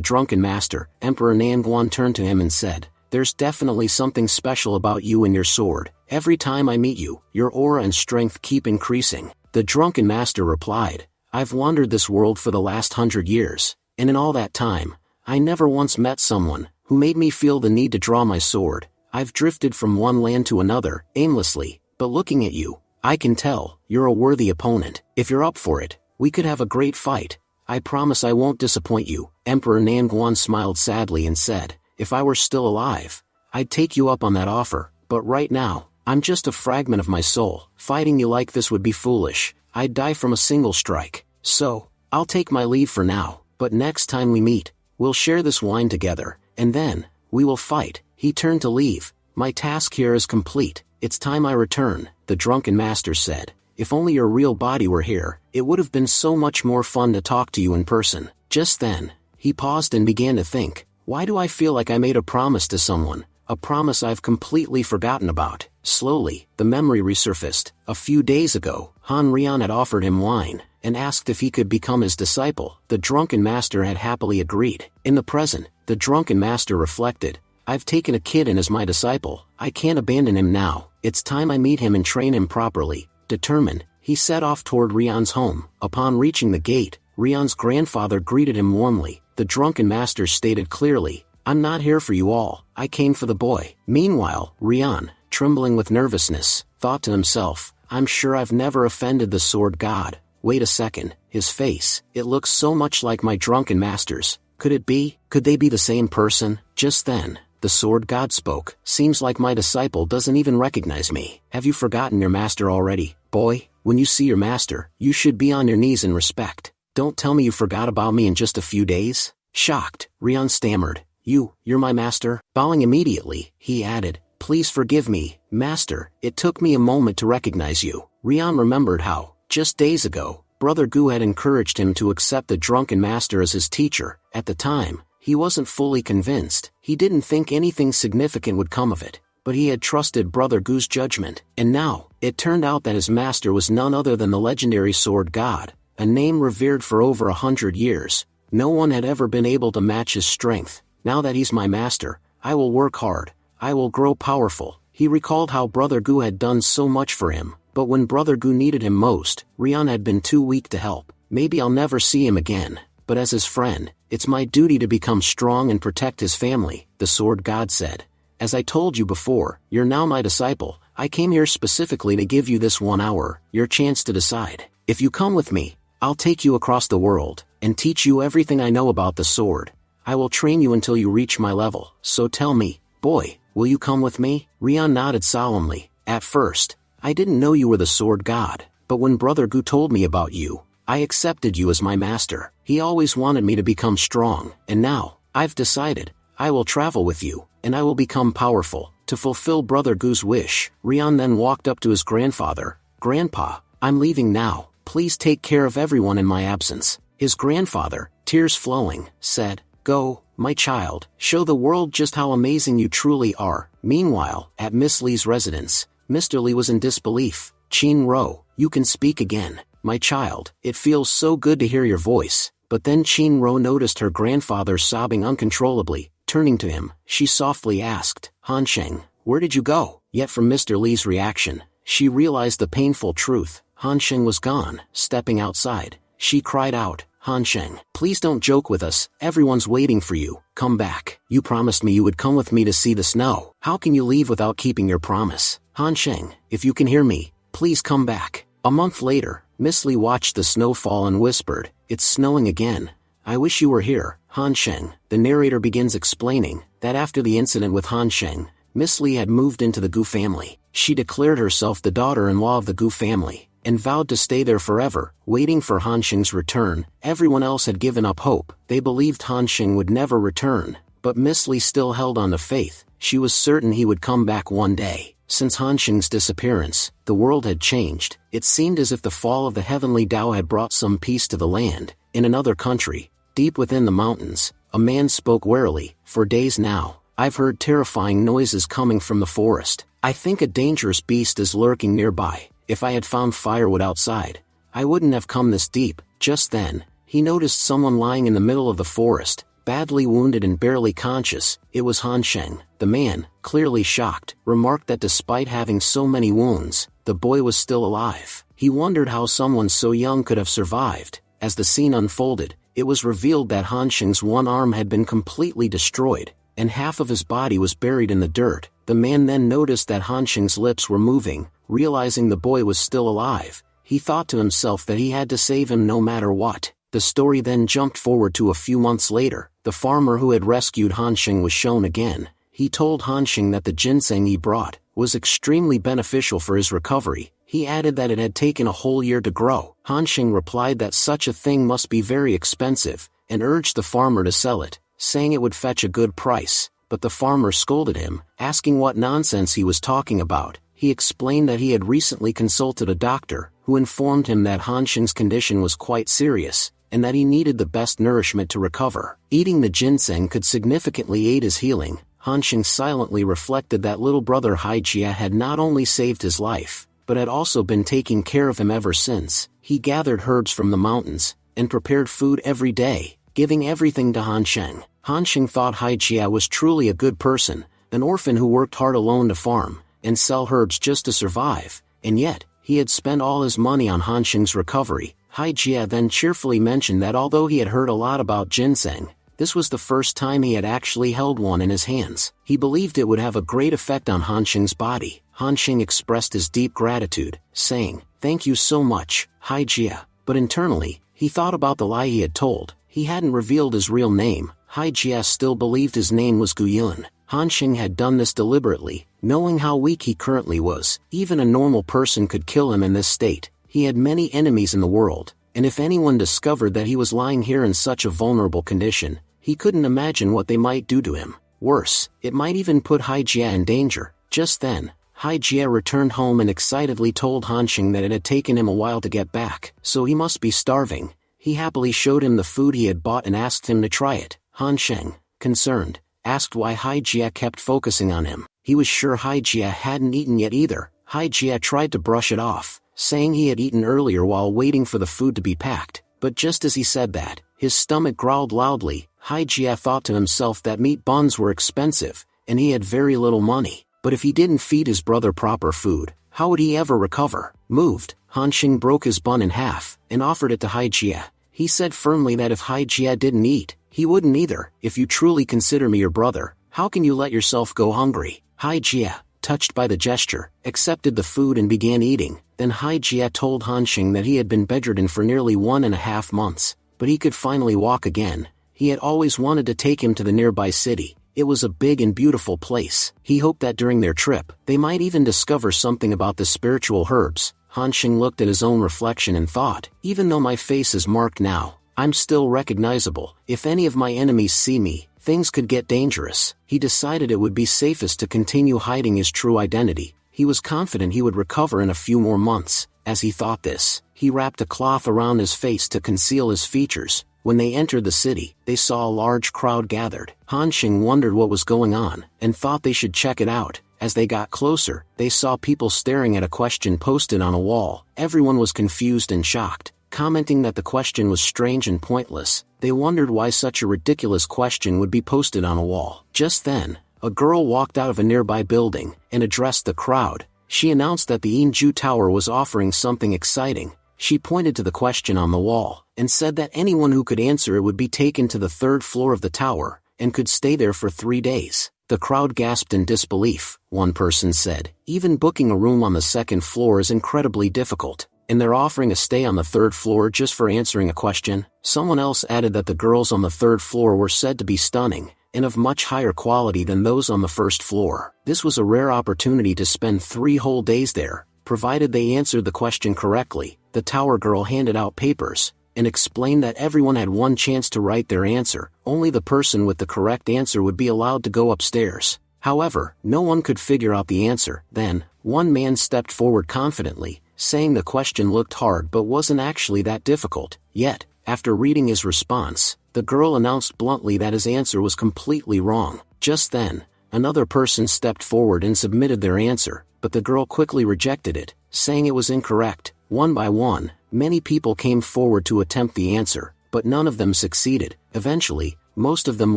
drunken master. Emperor Nanguan turned to him and said, "There's definitely something special about you and your sword. Every time I meet you, your aura and strength keep increasing." The drunken master replied, "I've wandered this world for the last 100 years, and in all that time, I never once met someone who made me feel the need to draw my sword. I've drifted from one land to another, aimlessly, but looking at you, I can tell you're a worthy opponent. If you're up for it, we could have a great fight. I promise I won't disappoint you." Emperor Nanguan smiled sadly and said, "If I were still alive, I'd take you up on that offer, but right now, I'm just a fragment of my soul. Fighting you like this would be foolish. I'd die from a single strike. So, I'll take my leave for now, but next time we meet, we'll share this wine together, and then, we will fight." He turned to leave. "My task here is complete. It's time I return," the drunken master said. "If only your real body were here, it would have been so much more fun to talk to you in person." Just then, he paused and began to think, "Why do I feel like I made a promise to someone? A promise I've completely forgotten about." Slowly, the memory resurfaced. A few days ago, Han Rian had offered him wine, and asked if he could become his disciple. The drunken master had happily agreed. In the present, the drunken master reflected, "I've taken a kid in as my disciple. I can't abandon him now. It's time I meet him and train him properly." Determined, he set off toward Rian's home. Upon reaching the gate, Rian's grandfather greeted him warmly. The drunken master stated clearly, "I'm not here for you all. I came for the boy." Meanwhile, Rian, trembling with nervousness, thought to himself, "I'm sure I've never offended the sword god. Wait a second, his face, it looks so much like my drunken master's. Could it be? Could they be the same person?" Just then, the sword god spoke. "Seems like my disciple doesn't even recognize me. Have you forgotten your master already? Boy, when you see your master, you should be on your knees in respect. Don't tell me you forgot about me in just a few days." Shocked, Rian stammered, You're my master?" Bowing immediately, he added, "Please forgive me, master, it took me a moment to recognize you." Rian remembered how, just days ago, Brother Gu had encouraged him to accept the drunken master as his teacher. At the time, he wasn't fully convinced. He didn't think anything significant would come of it, but he had trusted Brother Gu's judgment. And now, it turned out that his master was none other than the legendary sword god, a name revered for over 100 years. No one had ever been able to match his strength. "Now that he's my master, I will work hard. I will grow powerful." He recalled how Brother Gu had done so much for him, but when Brother Gu needed him most, Rian had been too weak to help. Maybe I'll never see him again, but as his friend, it's my duty to become strong and protect his family, the sword god said. "As I told you before, you're now my disciple. I came here specifically to give you this 1 hour, your chance to decide. If you come with me, I'll take you across the world, and teach you everything I know about the sword. I will train you until you reach my level, so tell me, boy, will you come with me? Rion nodded solemnly. At first, I didn't know you were the sword god, but when Brother Gu told me about you, I accepted you as my master. He always wanted me to become strong, and now, I've decided, I will travel with you, and I will become powerful, to fulfill Brother Gu's wish. Rion then walked up to his grandfather. Grandpa, I'm leaving now, please take care of everyone in my absence. His grandfather, tears flowing, said, Go, my child, show the world just how amazing you truly are. Meanwhile, at Miss Lee's residence, Mr. Lee was in disbelief. Chin Ro, you can speak again, my child, it feels so good to hear your voice. But then Chin Ro noticed her grandfather sobbing uncontrollably. Turning to him, she softly asked, Han Sheng, where did you go? Yet from Mr. Lee's reaction, she realized the painful truth. Han Sheng was gone. Stepping outside, she cried out, Han Sheng, please don't joke with us, everyone's waiting for you, come back. You promised me you would come with me to see the snow. How can you leave without keeping your promise? Han Sheng, if you can hear me, please come back. A month later, Miss Lee watched the snow fall and whispered, It's snowing again. I wish you were here. Han Sheng, the narrator begins explaining that after the incident with Han Sheng, Miss Lee had moved into the Gu family. She declared herself the daughter-in-law of the Gu family, and vowed to stay there forever, waiting for Han Sheng's return. Everyone else had given up hope. They believed Han Sheng would never return, but Miss Lee still held on to faith. She was certain he would come back one day. Since Han Sheng's disappearance, the world had changed. It seemed as if the fall of the heavenly Tao had brought some peace to the land. In another country, deep within the mountains, a man spoke warily. For days now, I've heard terrifying noises coming from the forest. I think a dangerous beast is lurking nearby. If I had found firewood outside, I wouldn't have come this deep. Just then, he noticed someone lying in the middle of the forest, badly wounded and barely conscious. It was Han Sheng. The man, clearly shocked, remarked that despite having so many wounds, the boy was still alive. He wondered how someone so young could have survived. As the scene unfolded, it was revealed that Han Sheng's one arm had been completely destroyed, and half of his body was buried in the dirt. The man then noticed that Han Sheng's lips were moving. Realizing the boy was still alive, he thought to himself that he had to save him no matter what. The story then jumped forward to a few months later. The farmer who had rescued Han Sheng was shown again. He told Han Sheng that the ginseng he brought was extremely beneficial for his recovery. He added that it had taken a whole year to grow. Han Sheng replied that such a thing must be very expensive, and urged the farmer to sell it, saying it would fetch a good price. But the farmer scolded him, asking what nonsense he was talking about. He explained that he had recently consulted a doctor, who informed him that Han Sheng's condition was quite serious, and that he needed the best nourishment to recover. Eating the ginseng could significantly aid his healing. Han Sheng silently reflected that little brother Hai Jia had not only saved his life, but had also been taking care of him ever since. He gathered herbs from the mountains, and prepared food every day, giving everything to Han Sheng. Han Sheng thought Hai Jia was truly a good person, an orphan who worked hard alone to farm and sell herbs just to survive, and yet, he had spent all his money on Han Sheng's recovery. Hai Jia then cheerfully mentioned that although he had heard a lot about ginseng, this was the first time he had actually held one in his hands. He believed it would have a great effect on Han Sheng's body. Han Sheng expressed his deep gratitude, saying, Thank you so much, Hai Jia. But internally, he thought about the lie he had told. He hadn't revealed his real name. Hai Jia still believed his name was Gu Yun. Han Sheng had done this deliberately, knowing how weak he currently was. Even a normal person could kill him in this state. He had many enemies in the world, and if anyone discovered that he was lying here in such a vulnerable condition, he couldn't imagine what they might do to him. Worse, it might even put Hai Jia in danger. Just then, Hai Jia returned home and excitedly told Han Sheng that it had taken him a while to get back, so he must be starving. He happily showed him the food he had bought and asked him to try it. Han Sheng, concerned, asked why Hai Jia kept focusing on him. He was sure Hai Jia hadn't eaten yet either. Hai Jia tried to brush it off, saying he had eaten earlier while waiting for the food to be packed. But just as he said that, his stomach growled loudly. Hai Jia thought to himself that meat buns were expensive, and he had very little money. But if he didn't feed his brother proper food, how would he ever recover? Moved, Han Sheng broke his bun in half, and offered it to Hai Jia. He said firmly that if Hai Jia didn't eat, he wouldn't either. If you truly consider me your brother, how can you let yourself go hungry? Hai Jia, touched by the gesture, accepted the food and began eating. Then Hai Jia told Han Sheng that he had been bedridden for nearly 1.5 months, but he could finally walk again. He had always wanted to take him to the nearby city. It was a big and beautiful place. He hoped that during their trip, they might even discover something about the spiritual herbs. Han Xing looked at his own reflection and thought, even though my face is marked now, I'm still recognizable. If any of my enemies see me, things could get dangerous. He decided it would be safest to continue hiding his true identity. He was confident he would recover in a few more months. As he thought this, he wrapped a cloth around his face to conceal his features. When they entered the city, they saw a large crowd gathered. Han Xing wondered what was going on, and thought they should check it out. As they got closer, they saw people staring at a question posted on a wall. Everyone was confused and shocked, commenting that the question was strange and pointless. They wondered why such a ridiculous question would be posted on a wall. Just then, a girl walked out of a nearby building, and addressed the crowd. She announced that the Inju Tower was offering something exciting. She pointed to the question on the wall, and said that anyone who could answer it would be taken to the 3rd floor of the tower, and could stay there for 3 days. The crowd gasped in disbelief. One person said, even booking a room on the 2nd floor is incredibly difficult, and they're offering a stay on the 3rd floor just for answering a question. Someone else added that the girls on the 3rd floor were said to be stunning, and of much higher quality than those on the 1st floor. This was a rare opportunity to spend 3 whole days there, provided they answered the question correctly. The tower girl handed out papers, and explained that everyone had one chance to write their answer. Only the person with the correct answer would be allowed to go upstairs. However, no one could figure out the answer. Then, one man stepped forward confidently, saying the question looked hard but wasn't actually that difficult. Yet, after reading his response, the girl announced bluntly that his answer was completely wrong. Just then, another person stepped forward and submitted their answer, but the girl quickly rejected it, saying it was incorrect. One by one, many people came forward to attempt the answer, but none of them succeeded. Eventually, most of them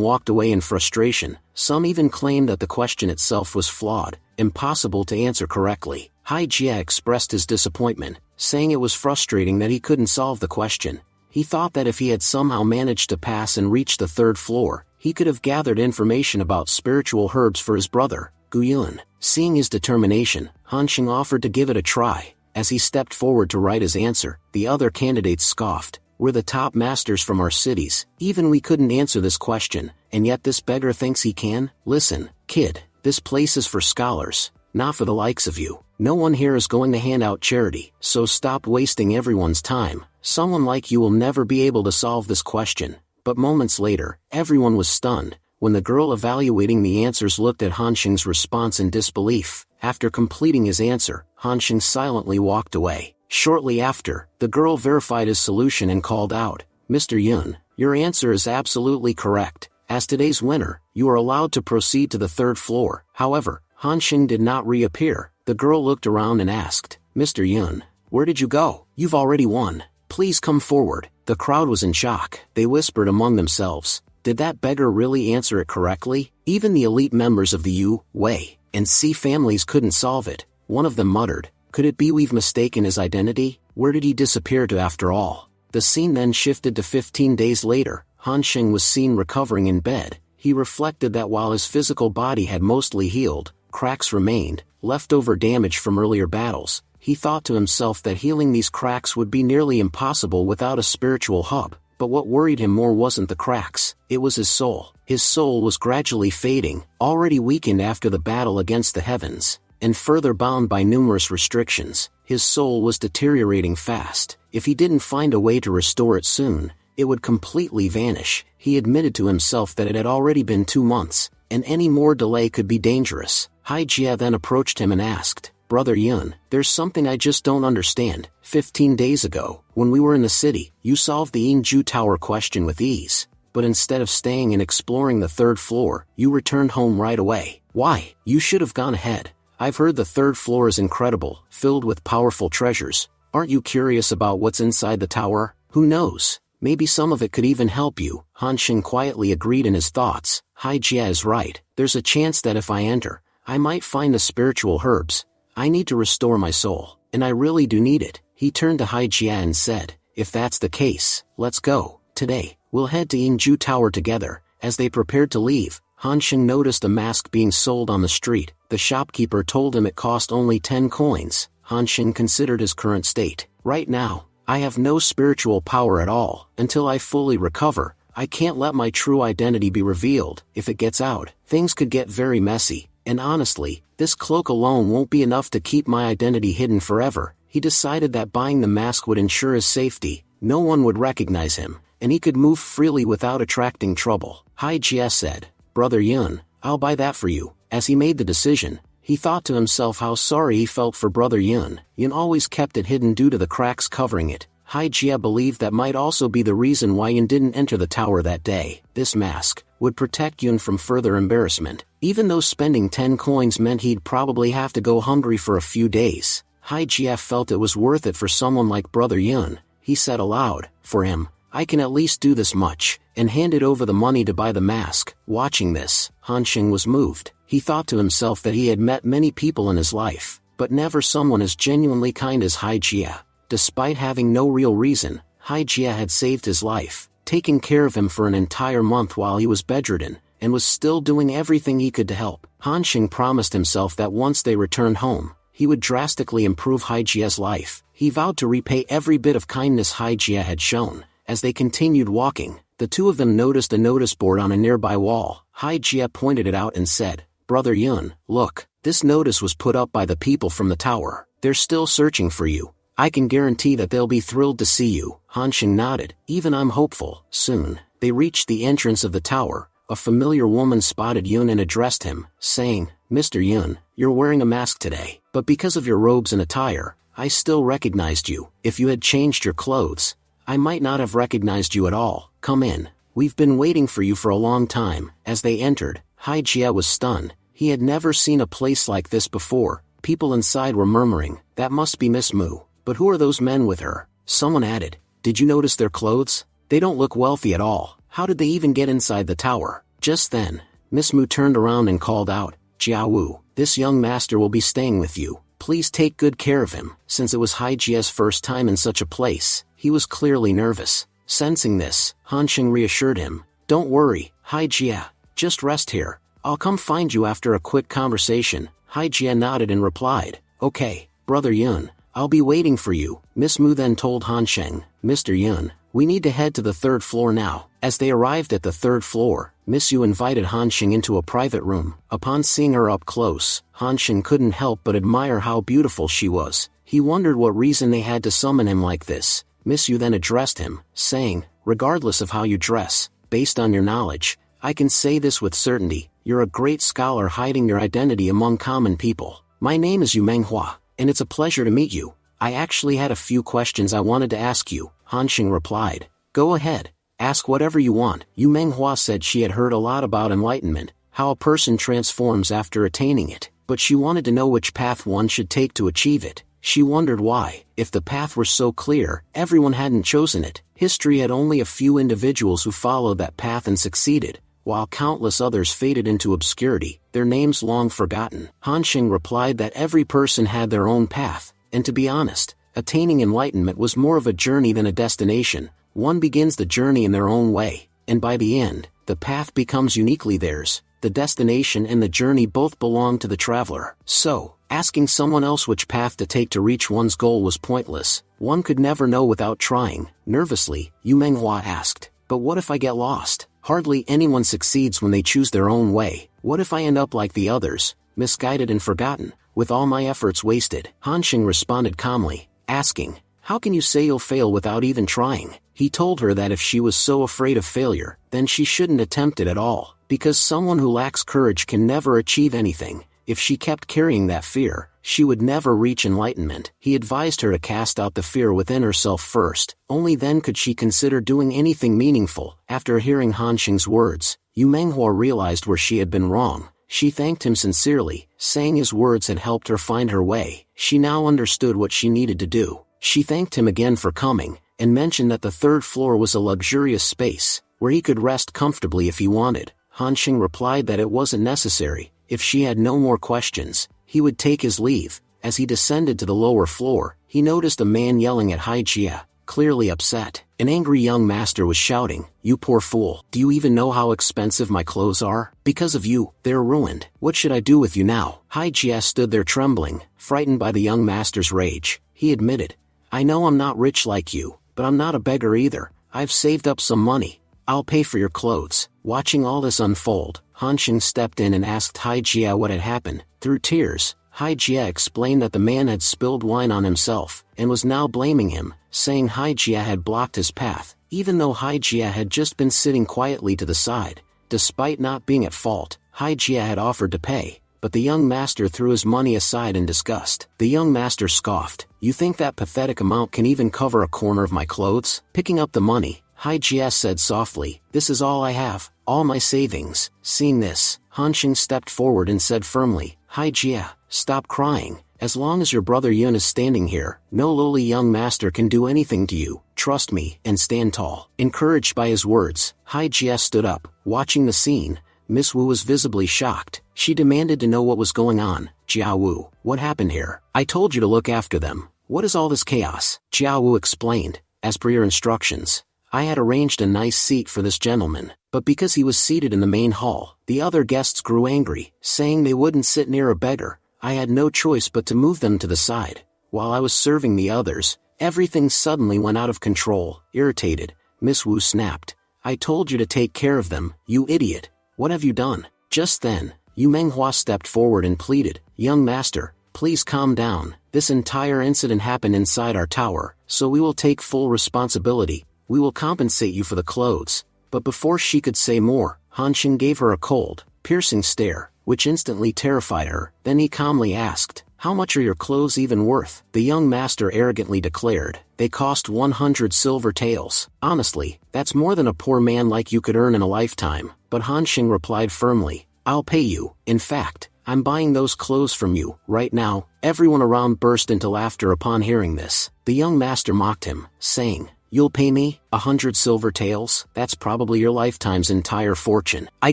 walked away in frustration. Some even claimed that the question itself was flawed, impossible to answer correctly. Hai Jia expressed his disappointment, saying it was frustrating that he couldn't solve the question. He thought that if he had somehow managed to pass and reach the 3rd floor, he could have gathered information about spiritual herbs for his brother, Guyun. Seeing his determination, Han Xing offered to give it a try. As he stepped forward to write his answer, the other candidates scoffed. We're the top masters from our cities. Even we couldn't answer this question, and yet this beggar thinks he can? Listen, kid, this place is for scholars, not for the likes of you. No one here is going to hand out charity, so stop wasting everyone's time. Someone like you will never be able to solve this question. But moments later, everyone was stunned, when the girl evaluating the answers looked at Han Xing's response in disbelief. After completing his answer, Han Xing silently walked away. Shortly after, the girl verified his solution and called out, Mr. Yun, your answer is absolutely correct. As today's winner, you are allowed to proceed to the 3rd floor. However, Han Xing did not reappear. The girl looked around and asked, Mr. Yun, where did you go? You've already won. Please come forward. The crowd was in shock. They whispered among themselves, did that beggar really answer it correctly? Even the elite members of the Yu, Wei, and C families couldn't solve it. One of them muttered, could it be we've mistaken his identity? Where did he disappear to after all? The scene then shifted to 15 days later. Han Xing was seen recovering in bed. He reflected that while his physical body had mostly healed, cracks remained, leftover damage from earlier battles. He thought to himself that healing these cracks would be nearly impossible without a spiritual hub. But what worried him more wasn't the cracks, it was his soul. His soul was gradually fading, already weakened after the battle against the heavens, and further bound by numerous restrictions. His soul was deteriorating fast. If he didn't find a way to restore it soon, it would completely vanish. He admitted to himself that it had already been 2 months, and any more delay could be dangerous. Hai Jia then approached him and asked, Brother Yun, there's something I just don't understand. 15 days ago, when we were in the city, you solved the Inju Tower question with ease, but instead of staying and exploring the 3rd floor, you returned home right away. Why? You should have gone ahead. I've heard the 3rd floor is incredible, filled with powerful treasures. Aren't you curious about what's inside the tower? Who knows? Maybe some of it could even help you. Han Xing quietly agreed in his thoughts. Hai Jia is right. There's a chance that if I enter, I might find the spiritual herbs. I need to restore my soul, and I really do need it. He turned to Hai Jia and said, if that's the case, let's go. Today, we'll head to Inju Tower together. As they prepared to leave, Han Xing noticed a mask being sold on the street. The shopkeeper told him it cost only 10 coins. Han Xing considered his current state. Right now, I have no spiritual power at all. Until I fully recover, I can't let my true identity be revealed. If it gets out, things could get very messy, and honestly, this cloak alone won't be enough to keep my identity hidden forever. He decided that buying the mask would ensure his safety, no one would recognize him, and he could move freely without attracting trouble. Haijie said, "Brother Yun, I'll buy that for you." As he made the decision, he thought to himself how sorry he felt for Brother Yun. Yun always kept it hidden due to the cracks covering it. Haijie believed that might also be the reason why Yun didn't enter the tower that day. This mask would protect Yun from further embarrassment, even though spending 10 coins meant he'd probably have to go hungry for a few days. Haijie felt it was worth it for someone like Brother Yun. He said aloud, "For him, I can at least do this much," and handed over the money to buy the mask. Watching this, Hanxing was moved. He thought to himself that he had met many people in his life, but never someone as genuinely kind as Haijie. Despite having no real reason, Haijie had saved his life, taken care of him for an entire month while he was bedridden, and was still doing everything he could to help. Hanxing promised himself that once they returned home, he would drastically improve Haijie's life. He vowed to repay every bit of kindness Haijie had shown. As they continued walking, the two of them noticed a notice board on a nearby wall. Haijie pointed it out and said, "Brother Yun, look, this notice was put up by the people from the tower. They're still searching for you. I can guarantee that they'll be thrilled to see you." Hanxing nodded. "Even I'm hopeful." Soon, they reached the entrance of the tower. A familiar woman spotted Yun and addressed him, saying, "Mr. Yun, you're wearing a mask today, but because of your robes and attire, I still recognized you. If you had changed your clothes, I might not have recognized you at all. Come in. We've been waiting for you for a long time." As they entered, Haijie was stunned. He had never seen a place like this before. People inside were murmuring, "That must be Miss Mu. But who are those men with her?" Someone added, "Did you notice their clothes? They don't look wealthy at all. How did they even get inside the tower?" Just then, Miss Mu turned around and called out, "Jia Wu, this young master will be staying with you. Please take good care of him." Since it was Haijie's first time in such a place, he was clearly nervous. Sensing this, Hanxing reassured him, "Don't worry, Haijie. Just rest here. I'll come find you after a quick conversation." Haijie nodded and replied, "Okay, Brother Yun, I'll be waiting for you." Miss Mu then told Hanxing, "Mr. Yun, we need to head to the 3rd floor now." As they arrived at the 3rd floor, Miss Yu invited Hanxing into a private room. Upon seeing her up close, Hanxing couldn't help but admire how beautiful she was. He wondered what reason they had to summon him like this. Miss Yu then addressed him, saying, "Regardless of how you dress, based on your knowledge, I can say this with certainty, you're a great scholar hiding your identity among common people. My name is Manhwa, and it's a pleasure to meet you. I actually had a few questions I wanted to ask you." Hanxing replied, "Go ahead, ask whatever you want." Manhwa said she had heard a lot about enlightenment, how a person transforms after attaining it, but she wanted to know which path one should take to achieve it. She wondered why, if the path were so clear, everyone hadn't chosen it. History had only a few individuals who followed that path and succeeded, while countless others faded into obscurity, their names long forgotten. Hanxing replied that every person had their own path, and to be honest, attaining enlightenment was more of a journey than a destination. One begins the journey in their own way, and by the end, the path becomes uniquely theirs. The destination and the journey both belong to the traveler. So, asking someone else which path to take to reach one's goal was pointless. One could never know without trying. Nervously, Manhwa asked, "But what if I get lost?" Hardly anyone succeeds when they choose their own way. What if I end up like the others, misguided and forgotten, with all my efforts wasted? Hanxing responded calmly, asking, "How can you say you'll fail without even trying?" He told her that if she was so afraid of failure, then she shouldn't attempt it at all, because someone who lacks courage can never achieve anything. If she kept carrying that fear, she would never reach enlightenment. He advised her to cast out the fear within herself first, only then could she consider doing anything meaningful. After hearing Hanxing's words, Manhwa realized where she had been wrong. She thanked him sincerely, saying his words had helped her find her way. She now understood what she needed to do. She thanked him again for coming, and mentioned that the 3rd floor was a luxurious space, where he could rest comfortably if he wanted. Hanxing replied that it wasn't necessary. If she had no more questions, he would take his leave. As he descended to the lower floor, he noticed a man yelling at Haijie, clearly upset. An angry young master was shouting, "You poor fool, do you even know how expensive my clothes are? Because of you, they're ruined. What should I do with you now?" Haijie stood there trembling, frightened by the young master's rage. He admitted, "I know I'm not rich like you, but I'm not a beggar either. I've saved up some money. I'll pay for your clothes. Watching all this unfold, Han Xing stepped in and asked Hai Jia what had happened. Through tears, Hai Jia explained that the man had spilled wine on himself, and was now blaming him, saying Hai Jia had blocked his path, even though Hai Jia had just been sitting quietly to the side. Despite not being at fault, Hai Jia had offered to pay, but the young master threw his money aside in disgust. The young master scoffed, "You think that pathetic amount can even cover a corner of my clothes?" Picking up the money, Hai Jia said softly, "This is all I have, all my savings." Seeing this, Han Xing stepped forward and said firmly, "Hai Jia, stop crying. As long as your brother Yun is standing here, no lowly young master can do anything to you. Trust me, and stand tall." Encouraged by his words, Hai Jia stood up. Watching the scene, Miss Wu was visibly shocked. She demanded to know what was going on. "Jiao Wu, what happened here? I told you to look after them. What is all this chaos?" Jiao Wu explained, "As per your instructions, I had arranged a nice seat for this gentleman, but because he was seated in the main hall, the other guests grew angry, saying they wouldn't sit near a beggar. I had no choice but to move them to the side. While I was serving the others, everything suddenly went out of control." Irritated, Miss Wu snapped, "I told you to take care of them, you idiot. What have you done?" Just then, Manhwa stepped forward and pleaded, "Young master, please calm down. This entire incident happened inside our tower, so we will take full responsibility. We will compensate you for the clothes." But before she could say more, Han Xing gave her a cold, piercing stare, which instantly terrified her. Then he calmly asked, "How much are your clothes even worth?" The young master arrogantly declared, "They cost 100 silver taels." "Honestly, that's more than a poor man like you could earn in a lifetime." But Han Xing replied firmly, "I'll pay you. In fact, I'm buying those clothes from you, right now." Everyone around burst into laughter upon hearing this. The young master mocked him, saying, "You'll pay me 100 silver taels? That's probably your lifetime's entire fortune. I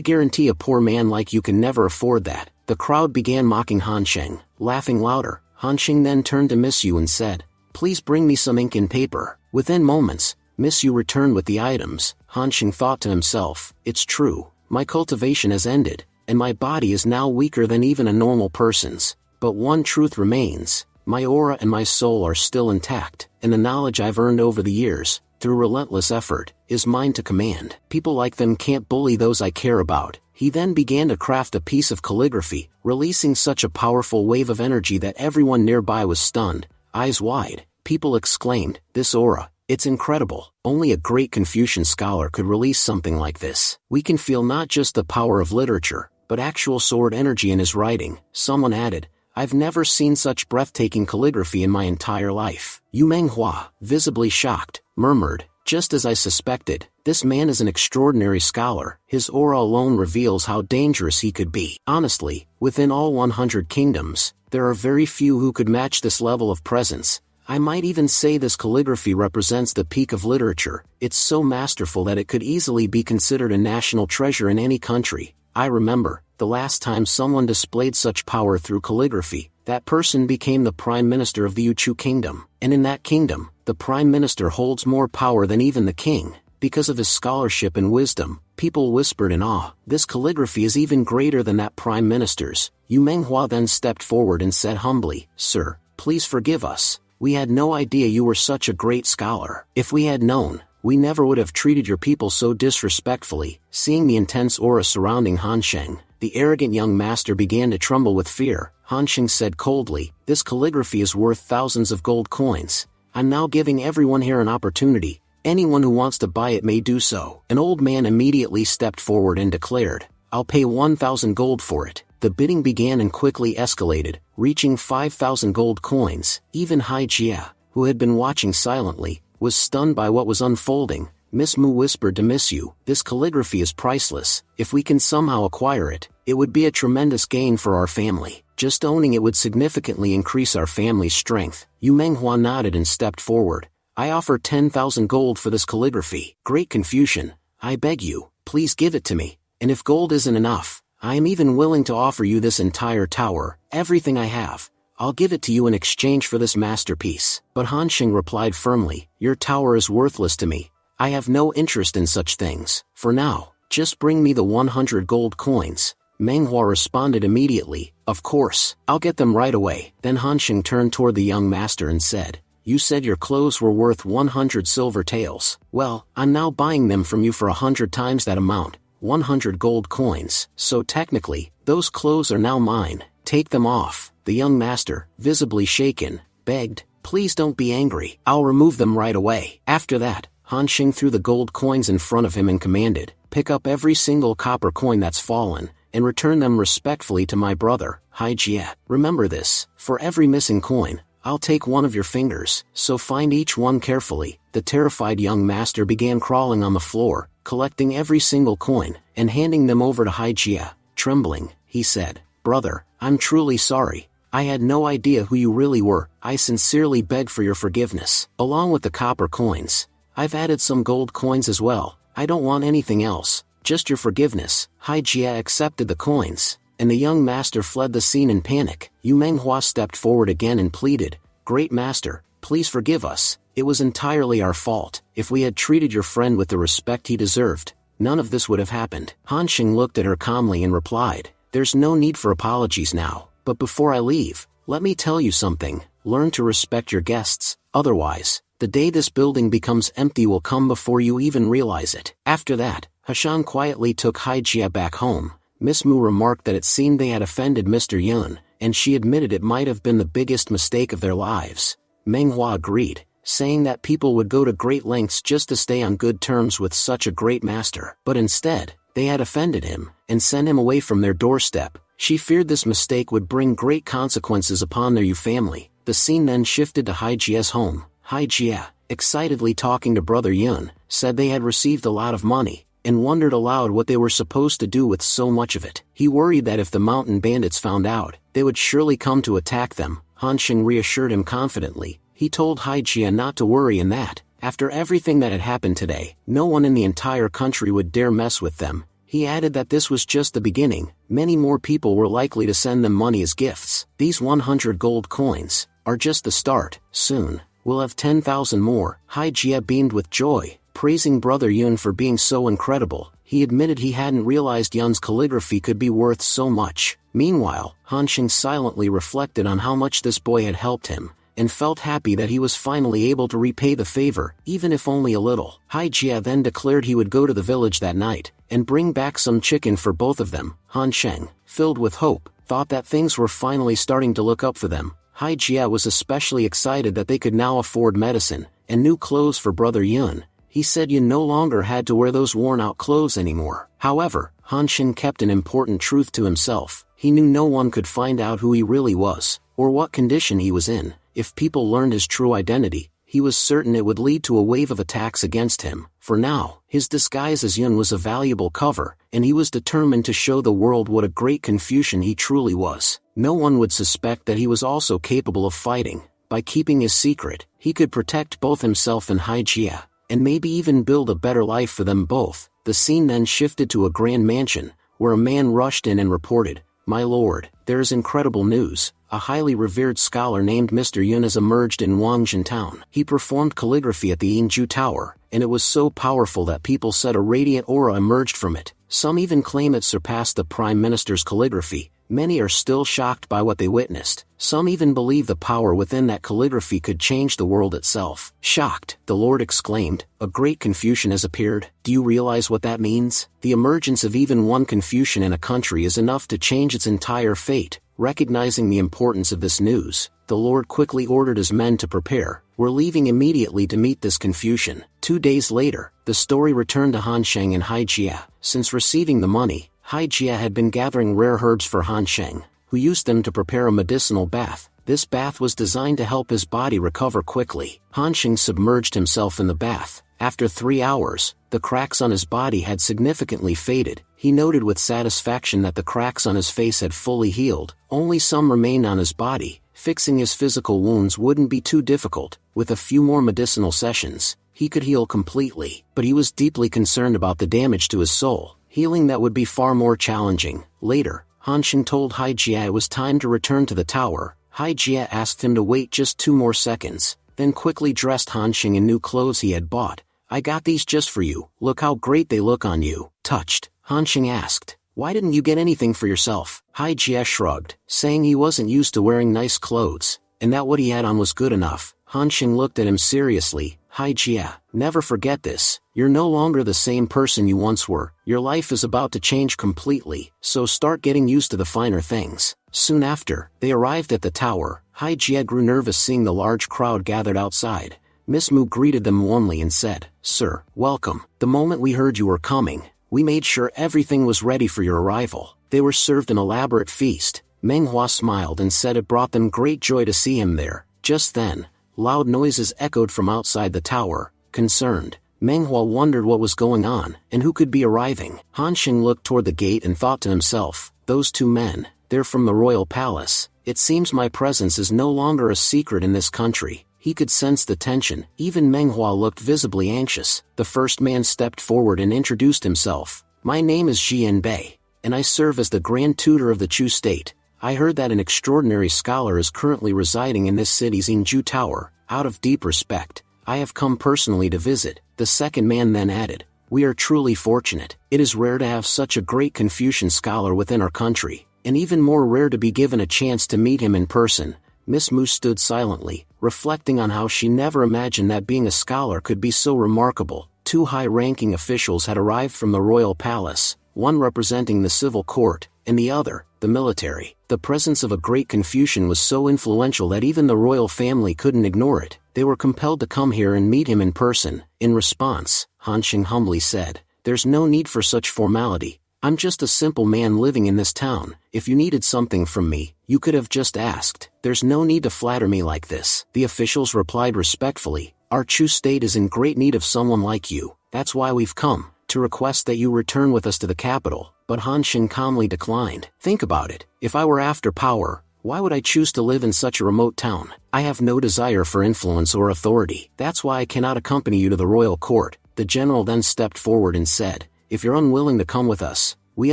guarantee a poor man like you can never afford that." The crowd began mocking Han Xing, laughing louder. Han Xing then turned to Miss Yu and said, "Please bring me some ink and paper." Within moments, Miss Yu returned with the items. Han Xing thought to himself, "It's true, my cultivation has ended, and my body is now weaker than even a normal person's. But one truth remains. My aura and my soul are still intact, and the knowledge I've earned over the years, through relentless effort, is mine to command. People like them can't bully those I care about." He then began to craft a piece of calligraphy, releasing such a powerful wave of energy that everyone nearby was stunned, eyes wide. People exclaimed, "This aura, it's incredible. Only a great Confucian scholar could release something like this. We can feel not just the power of literature, but actual sword energy in his writing." Someone added, "I've never seen such breathtaking calligraphy in my entire life." Manhwa, visibly shocked, murmured, "Just as I suspected, this man is an extraordinary scholar. His aura alone reveals how dangerous he could be. Honestly, within all 100 kingdoms, there are very few who could match this level of presence. I might even say this calligraphy represents the peak of literature. It's so masterful that it could easily be considered a national treasure in any country. I remember, the last time someone displayed such power through calligraphy, that person became the prime minister of the Yuchu kingdom. And in that kingdom, the prime minister holds more power than even the king. Because of his scholarship and wisdom, people whispered in awe, "This calligraphy is even greater than that prime minister's." Manhwa then stepped forward and said humbly, "Sir, please forgive us. We had no idea you were such a great scholar. If we had known, we never would have treated your people so disrespectfully." Seeing the intense aura surrounding Han Xing, the arrogant young master began to tremble with fear. Han Xing said coldly, "This calligraphy is worth thousands of gold coins. I'm now giving everyone here an opportunity. Anyone who wants to buy it may do so." An old man immediately stepped forward and declared, "I'll pay 1,000 gold for it." The bidding began and quickly escalated, reaching 5,000 gold coins. Even Hai Jia, who had been watching silently, was stunned by what was unfolding. Miss Mu whispered to Miss Yu, "This calligraphy is priceless. If we can somehow acquire it, it would be a tremendous gain for our family. Just owning it would significantly increase our family's strength." Manhwa nodded and stepped forward. "I offer 10,000 gold for this calligraphy." "Great Confucian, I beg you, please give it to me. And if gold isn't enough, I am even willing to offer you this entire tower, everything I have. I'll give it to you in exchange for this masterpiece." But Han Xing replied firmly, "Your tower is worthless to me. I have no interest in such things. For now, just bring me the 100 gold coins." Manhwa responded immediately, "Of course, I'll get them right away." Then Han Xing turned toward the young master and said, you said your clothes were worth 100 silver taels. Well, I'm now buying them from you for 100 times that amount, 100 gold coins. So technically, those clothes are now mine. Take them off. The young master, visibly shaken, begged, please don't be angry. I'll remove them right away. After that, Han Xing threw the gold coins in front of him and commanded, pick up every single copper coin that's fallen, and return them respectfully to my brother, Hai Jie. Remember this, for every missing coin, I'll take one of your fingers, so find each one carefully. The terrified young master began crawling on the floor, collecting every single coin, and handing them over to Hai Jie. Trembling, he said, brother, I'm truly sorry. I had no idea who you really were. I sincerely beg for your forgiveness. Along with the copper coins, I've added some gold coins as well. I don't want anything else, just your forgiveness. Hai Jie accepted the coins, and the young master fled the scene in panic. Manhwa stepped forward again and pleaded, great master, please forgive us. It was entirely our fault. If we had treated your friend with the respect he deserved, none of this would have happened. Han Xing looked at her calmly and replied, there's no need for apologies now. But before I leave, let me tell you something, learn to respect your guests, otherwise, the day this building becomes empty will come before you even realize it. After that, Hashan quietly took Hai Jie back home. Miss Mu remarked that it seemed they had offended Mr. Yun, and she admitted it might have been the biggest mistake of their lives. Manhwa agreed, saying that people would go to great lengths just to stay on good terms with such a great master. But instead, they had offended him, and sent him away from their doorstep. She feared this mistake would bring great consequences upon their Yu family. The scene then shifted to Hai Jie's home. Hai Jie, excitedly talking to Brother Yun, said they had received a lot of money, and wondered aloud what they were supposed to do with so much of it. He worried that if the mountain bandits found out, they would surely come to attack them. Han Xing reassured him confidently. He told Hai Jie not to worry and that, after everything that had happened today, no one in the entire country would dare mess with them. He added that this was just the beginning. Many more people were likely to send them money as gifts. These 100 gold coins are just the start. Soon, we'll have 10,000 more. Hai Jie beamed with joy, praising Brother Yun for being so incredible. He admitted he hadn't realized Yun's calligraphy could be worth so much. Meanwhile, Han Xing silently reflected on how much this boy had helped him, and felt happy that he was finally able to repay the favor, even if only a little. Hai Jie then declared he would go to the village that night, and bring back some chicken for both of them. Han Xing, filled with hope, thought that things were finally starting to look up for them. Hai Jie was especially excited that they could now afford medicine, and new clothes for Brother Yun. He said Yun no longer had to wear those worn-out clothes anymore. However, Han Xing kept an important truth to himself. He knew no one could find out who he really was, or what condition he was in. If people learned his true identity, he was certain it would lead to a wave of attacks against him. For now, his disguise as Yun was a valuable cover, and he was determined to show the world what a great Confucian he truly was. No one would suspect that he was also capable of fighting. By keeping his secret, he could protect both himself and Hai Jie, and maybe even build a better life for them both. The scene then shifted to a grand mansion, where a man rushed in and reported, "My lord, there is incredible news. A highly revered scholar named Mr. Yun has emerged in Wangjin town. He performed calligraphy at the Yingju Tower, and it was so powerful that people said a radiant aura emerged from it. Some even claim it surpassed the Prime Minister's calligraphy. Many are still shocked by what they witnessed. Some even believe the power within that calligraphy could change the world itself." Shocked, the Lord exclaimed, "A great Confucian has appeared. Do you realize what that means? The emergence of even one Confucian in a country is enough to change its entire fate." Recognizing the importance of this news, the Lord quickly ordered his men to prepare. "We're leaving immediately to meet this Confucian." 2 days later, the story returned to Han Xing and Hai Jie. Since receiving the money, Hai Jie had been gathering rare herbs for Han Xing, who used them to prepare a medicinal bath. This bath was designed to help his body recover quickly. Han Xing submerged himself in the bath. After 3 hours, the cracks on his body had significantly faded. He noted with satisfaction that the cracks on his face had fully healed. Only some remained on his body. Fixing his physical wounds wouldn't be too difficult. With a few more medicinal sessions, he could heal completely. But he was deeply concerned about the damage to his soul. Healing that would be far more challenging. Later, Han Xing told Hai Jie it was time to return to the tower. Hai Jie asked him to wait just 2 more seconds, then quickly dressed Han Xing in new clothes he had bought. "I got these just for you. Look how great they look on you." Touched, Han Xing asked, "Why didn't you get anything for yourself?" Hai Jie shrugged, saying he wasn't used to wearing nice clothes, and that what he had on was good enough. Han Sheng looked at him seriously. Hai Jia, never forget this. You're no longer the same person you once were. Your life is about to change completely, so start getting used to the finer things. Soon after, they arrived at the tower. Hai Jia grew nervous seeing the large crowd gathered outside. Miss Mu greeted them warmly and said, "Sir, welcome. The moment we heard you were coming, we made sure everything was ready for your arrival." They were served an elaborate feast. Manhwa smiled and said it brought them great joy to see him there. Just then, loud noises echoed from outside the tower. Concerned, Manhwa wondered what was going on and who could be arriving. Han Sheng looked toward the gate and thought to himself, "Those two men, they're from the royal palace. It seems my presence is no longer a secret in this country." He could sense the tension. Even Manhwa looked visibly anxious. The first man stepped forward and introduced himself. "My name is Jian Bei, and I serve as the Grand Tutor of the Chu State. I heard that an extraordinary scholar is currently residing in this city's Inju Tower. Out of deep respect, I have come personally to visit." The second man then added, "We are truly fortunate. It is rare to have such a great Confucian scholar within our country, and even more rare to be given a chance to meet him in person." Miss Mu stood silently, reflecting on how she never imagined that being a scholar could be so remarkable. Two high-ranking officials had arrived from the royal palace, one representing the civil court, and the other, the military. The presence of a great Confucian was so influential that even the royal family couldn't ignore it. They were compelled to come here and meet him in person. In response, Han Sheng humbly said, "There's no need for such formality. I'm just a simple man living in this town. If you needed something from me, you could have just asked. There's no need to flatter me like this." The officials replied respectfully, "Our Chu state is in great need of someone like you. That's why we've come, to request that you return with us to the capital." But Han Sheng calmly declined. "Think about it. If I were after power, why would I choose to live in such a remote town? I have no desire for influence or authority. That's why I cannot accompany you to the royal court." The general then stepped forward and said, "If you're unwilling to come with us, we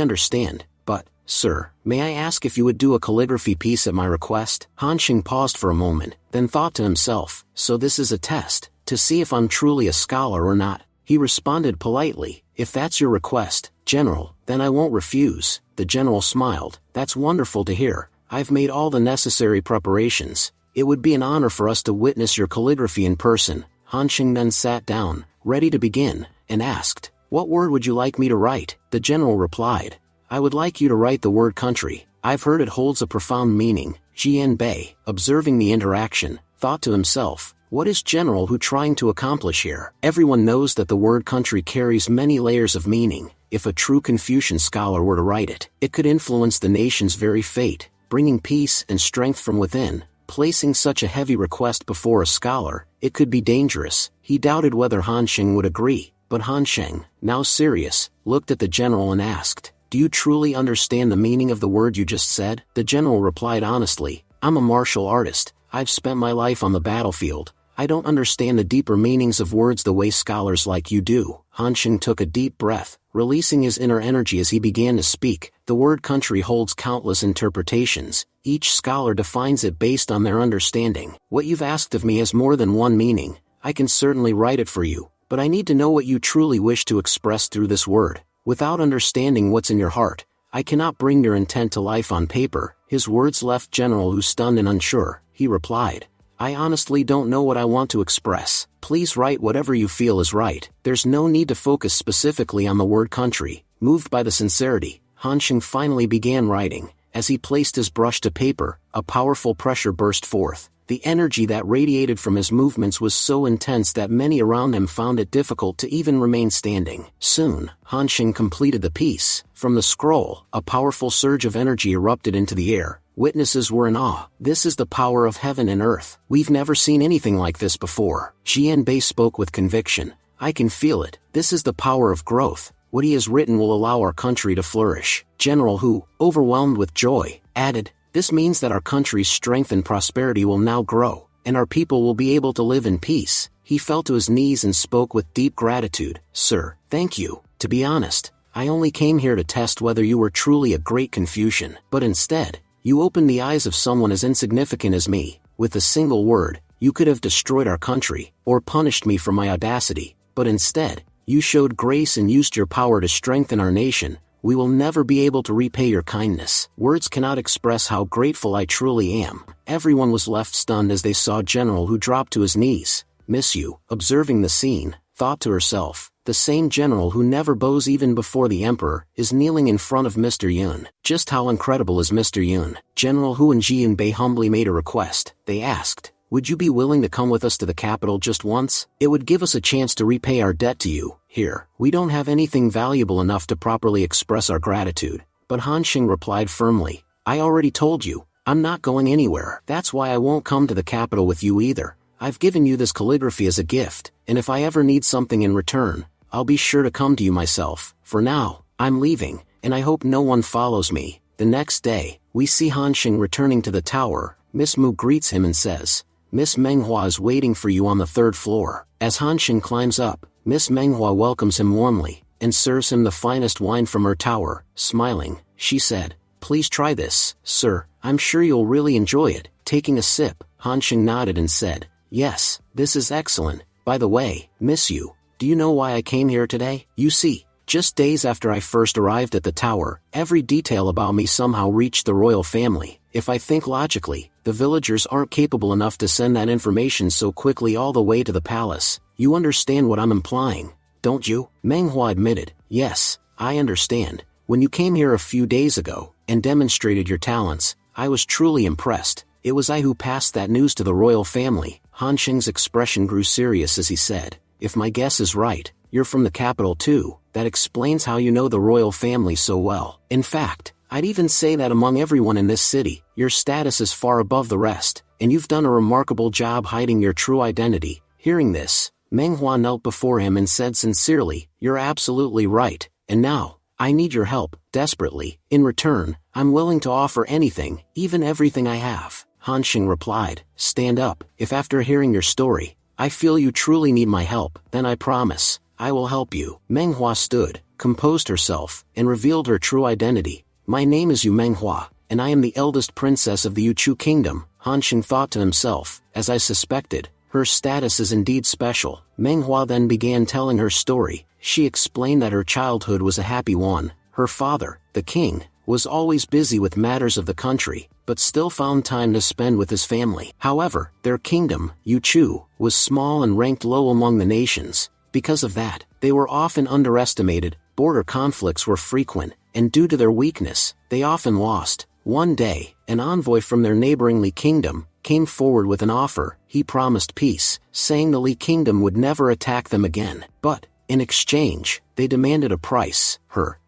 understand. But, sir, may I ask if you would do a calligraphy piece at my request?" Han Sheng paused for a moment, then thought to himself, "So this is a test, to see if I'm truly a scholar or not." He responded politely, "If that's your request, General, then I won't refuse." The general smiled. "That's wonderful to hear. I've made all the necessary preparations. It would be an honor for us to witness your calligraphy in person." Han Sheng then sat down, ready to begin, and asked, "What word would you like me to write?" The general replied, "I would like you to write the word country. I've heard it holds a profound meaning." Jian Bei, observing the interaction, thought to himself, "What is General Hu trying to accomplish here?" Everyone knows that the word country carries many layers of meaning. If a true Confucian scholar were to write it, it could influence the nation's very fate, bringing peace and strength from within. Placing such a heavy request before a scholar, it could be dangerous. He doubted whether Han Sheng would agree, but Han Sheng, now serious, looked at the general and asked, "Do you truly understand the meaning of the word you just said?" The general replied honestly, "I'm a martial artist. I've spent my life on the battlefield. I don't understand the deeper meanings of words the way scholars like you do." Han Sheng took a deep breath, releasing his inner energy as he began to speak. The word country holds countless interpretations. Each scholar defines it based on their understanding. What you've asked of me has more than one meaning. I can certainly write it for you, but I need to know what you truly wish to express through this word. Without understanding what's in your heart, I cannot bring your intent to life on paper. His words left General Hu stunned and unsure. He replied, "I honestly don't know what I want to express. Please write whatever you feel is right." There's no need to focus specifically on the word country. Moved by the sincerity, Han Sheng finally began writing. As he placed his brush to paper, a powerful pressure burst forth. The energy that radiated from his movements was so intense that many around him found it difficult to even remain standing. Soon, Han Sheng completed the piece. From the scroll, a powerful surge of energy erupted into the air. Witnesses were in awe. "This is the power of heaven and earth. We've never seen anything like this before." Jian Bei spoke with conviction. "I can feel it. This is the power of growth. What he has written will allow our country to flourish." General Hu, overwhelmed with joy, added, "This means that our country's strength and prosperity will now grow, and our people will be able to live in peace." He fell to his knees and spoke with deep gratitude. "Sir, thank you. To be honest, I only came here to test whether you were truly a great Confucian, but instead, you opened the eyes of someone as insignificant as me. With a single word, you could have destroyed our country, or punished me for my audacity, but instead, you showed grace and used your power to strengthen our nation." we will never be able to repay your kindness. Words cannot express how grateful I truly am. Everyone was left stunned as they saw General Hu drop to his knees. Miss you, observing the scene, thought to herself, the same general who never bows even before the emperor, is kneeling in front of Mr. Yun. Just how incredible is Mr. Yun? General Hu and Ji Yunbei humbly made a request. They asked, would you be willing to come with us to the capital just once? It would give us a chance to repay our debt to you. Here, we don't have anything valuable enough to properly express our gratitude. But Han Xing replied firmly, I already told you, I'm not going anywhere. That's why I won't come to the capital with you either. I've given you this calligraphy as a gift, and if I ever need something in return, I'll be sure to come to you myself. For now, I'm leaving, and I hope no one follows me. The next day, we see Han Xing returning to the tower. Miss Mu greets him and says, Miss Manhwa is waiting for you on the 3rd floor. As Han Xing climbs up, Miss Manhwa welcomes him warmly, and serves him the finest wine from her tower. Smiling, she said, please try this, sir, I'm sure you'll really enjoy it. Taking a sip, Han Xing nodded and said, yes, this is excellent. By the way, Miss Yu, do you know why I came here today? You see, just days after I first arrived at the tower, every detail about me somehow reached the royal family. If I think logically, the villagers aren't capable enough to send that information so quickly all the way to the palace. You understand what I'm implying, don't you? Manhwa admitted, yes, I understand. When you came here a few days ago, and demonstrated your talents, I was truly impressed. It was I who passed that news to the royal family. Han Xing's expression grew serious as he said, if my guess is right, you're from the capital too. That explains how you know the royal family so well. In fact, I'd even say that among everyone in this city, your status is far above the rest, and you've done a remarkable job hiding your true identity. Hearing this, Manhwa knelt before him and said sincerely, you're absolutely right, and now, I need your help, desperately. In return, I'm willing to offer anything, even everything I have. Han Xing replied, stand up. If after hearing your story, I feel you truly need my help, then I promise, I will help you. Manhwa stood, composed herself, and revealed her true identity. My name is Yu Manhwa, and I am the eldest princess of the Yuchu kingdom. Han Xing thought to himself, as I suspected, her status is indeed special. Manhwa then began telling her story. She explained that her childhood was a happy one. Her father, the king, was always busy with matters of the country, but still found time to spend with his family. However, their kingdom, Yuchu, was small and ranked low among the nations. Because of that, they were often underestimated, border conflicts were frequent, and due to their weakness, they often lost. One day, an envoy from their neighboring Li kingdom came forward with an offer. He promised peace, saying the Li kingdom would never attack them again. But, in exchange, they demanded a price.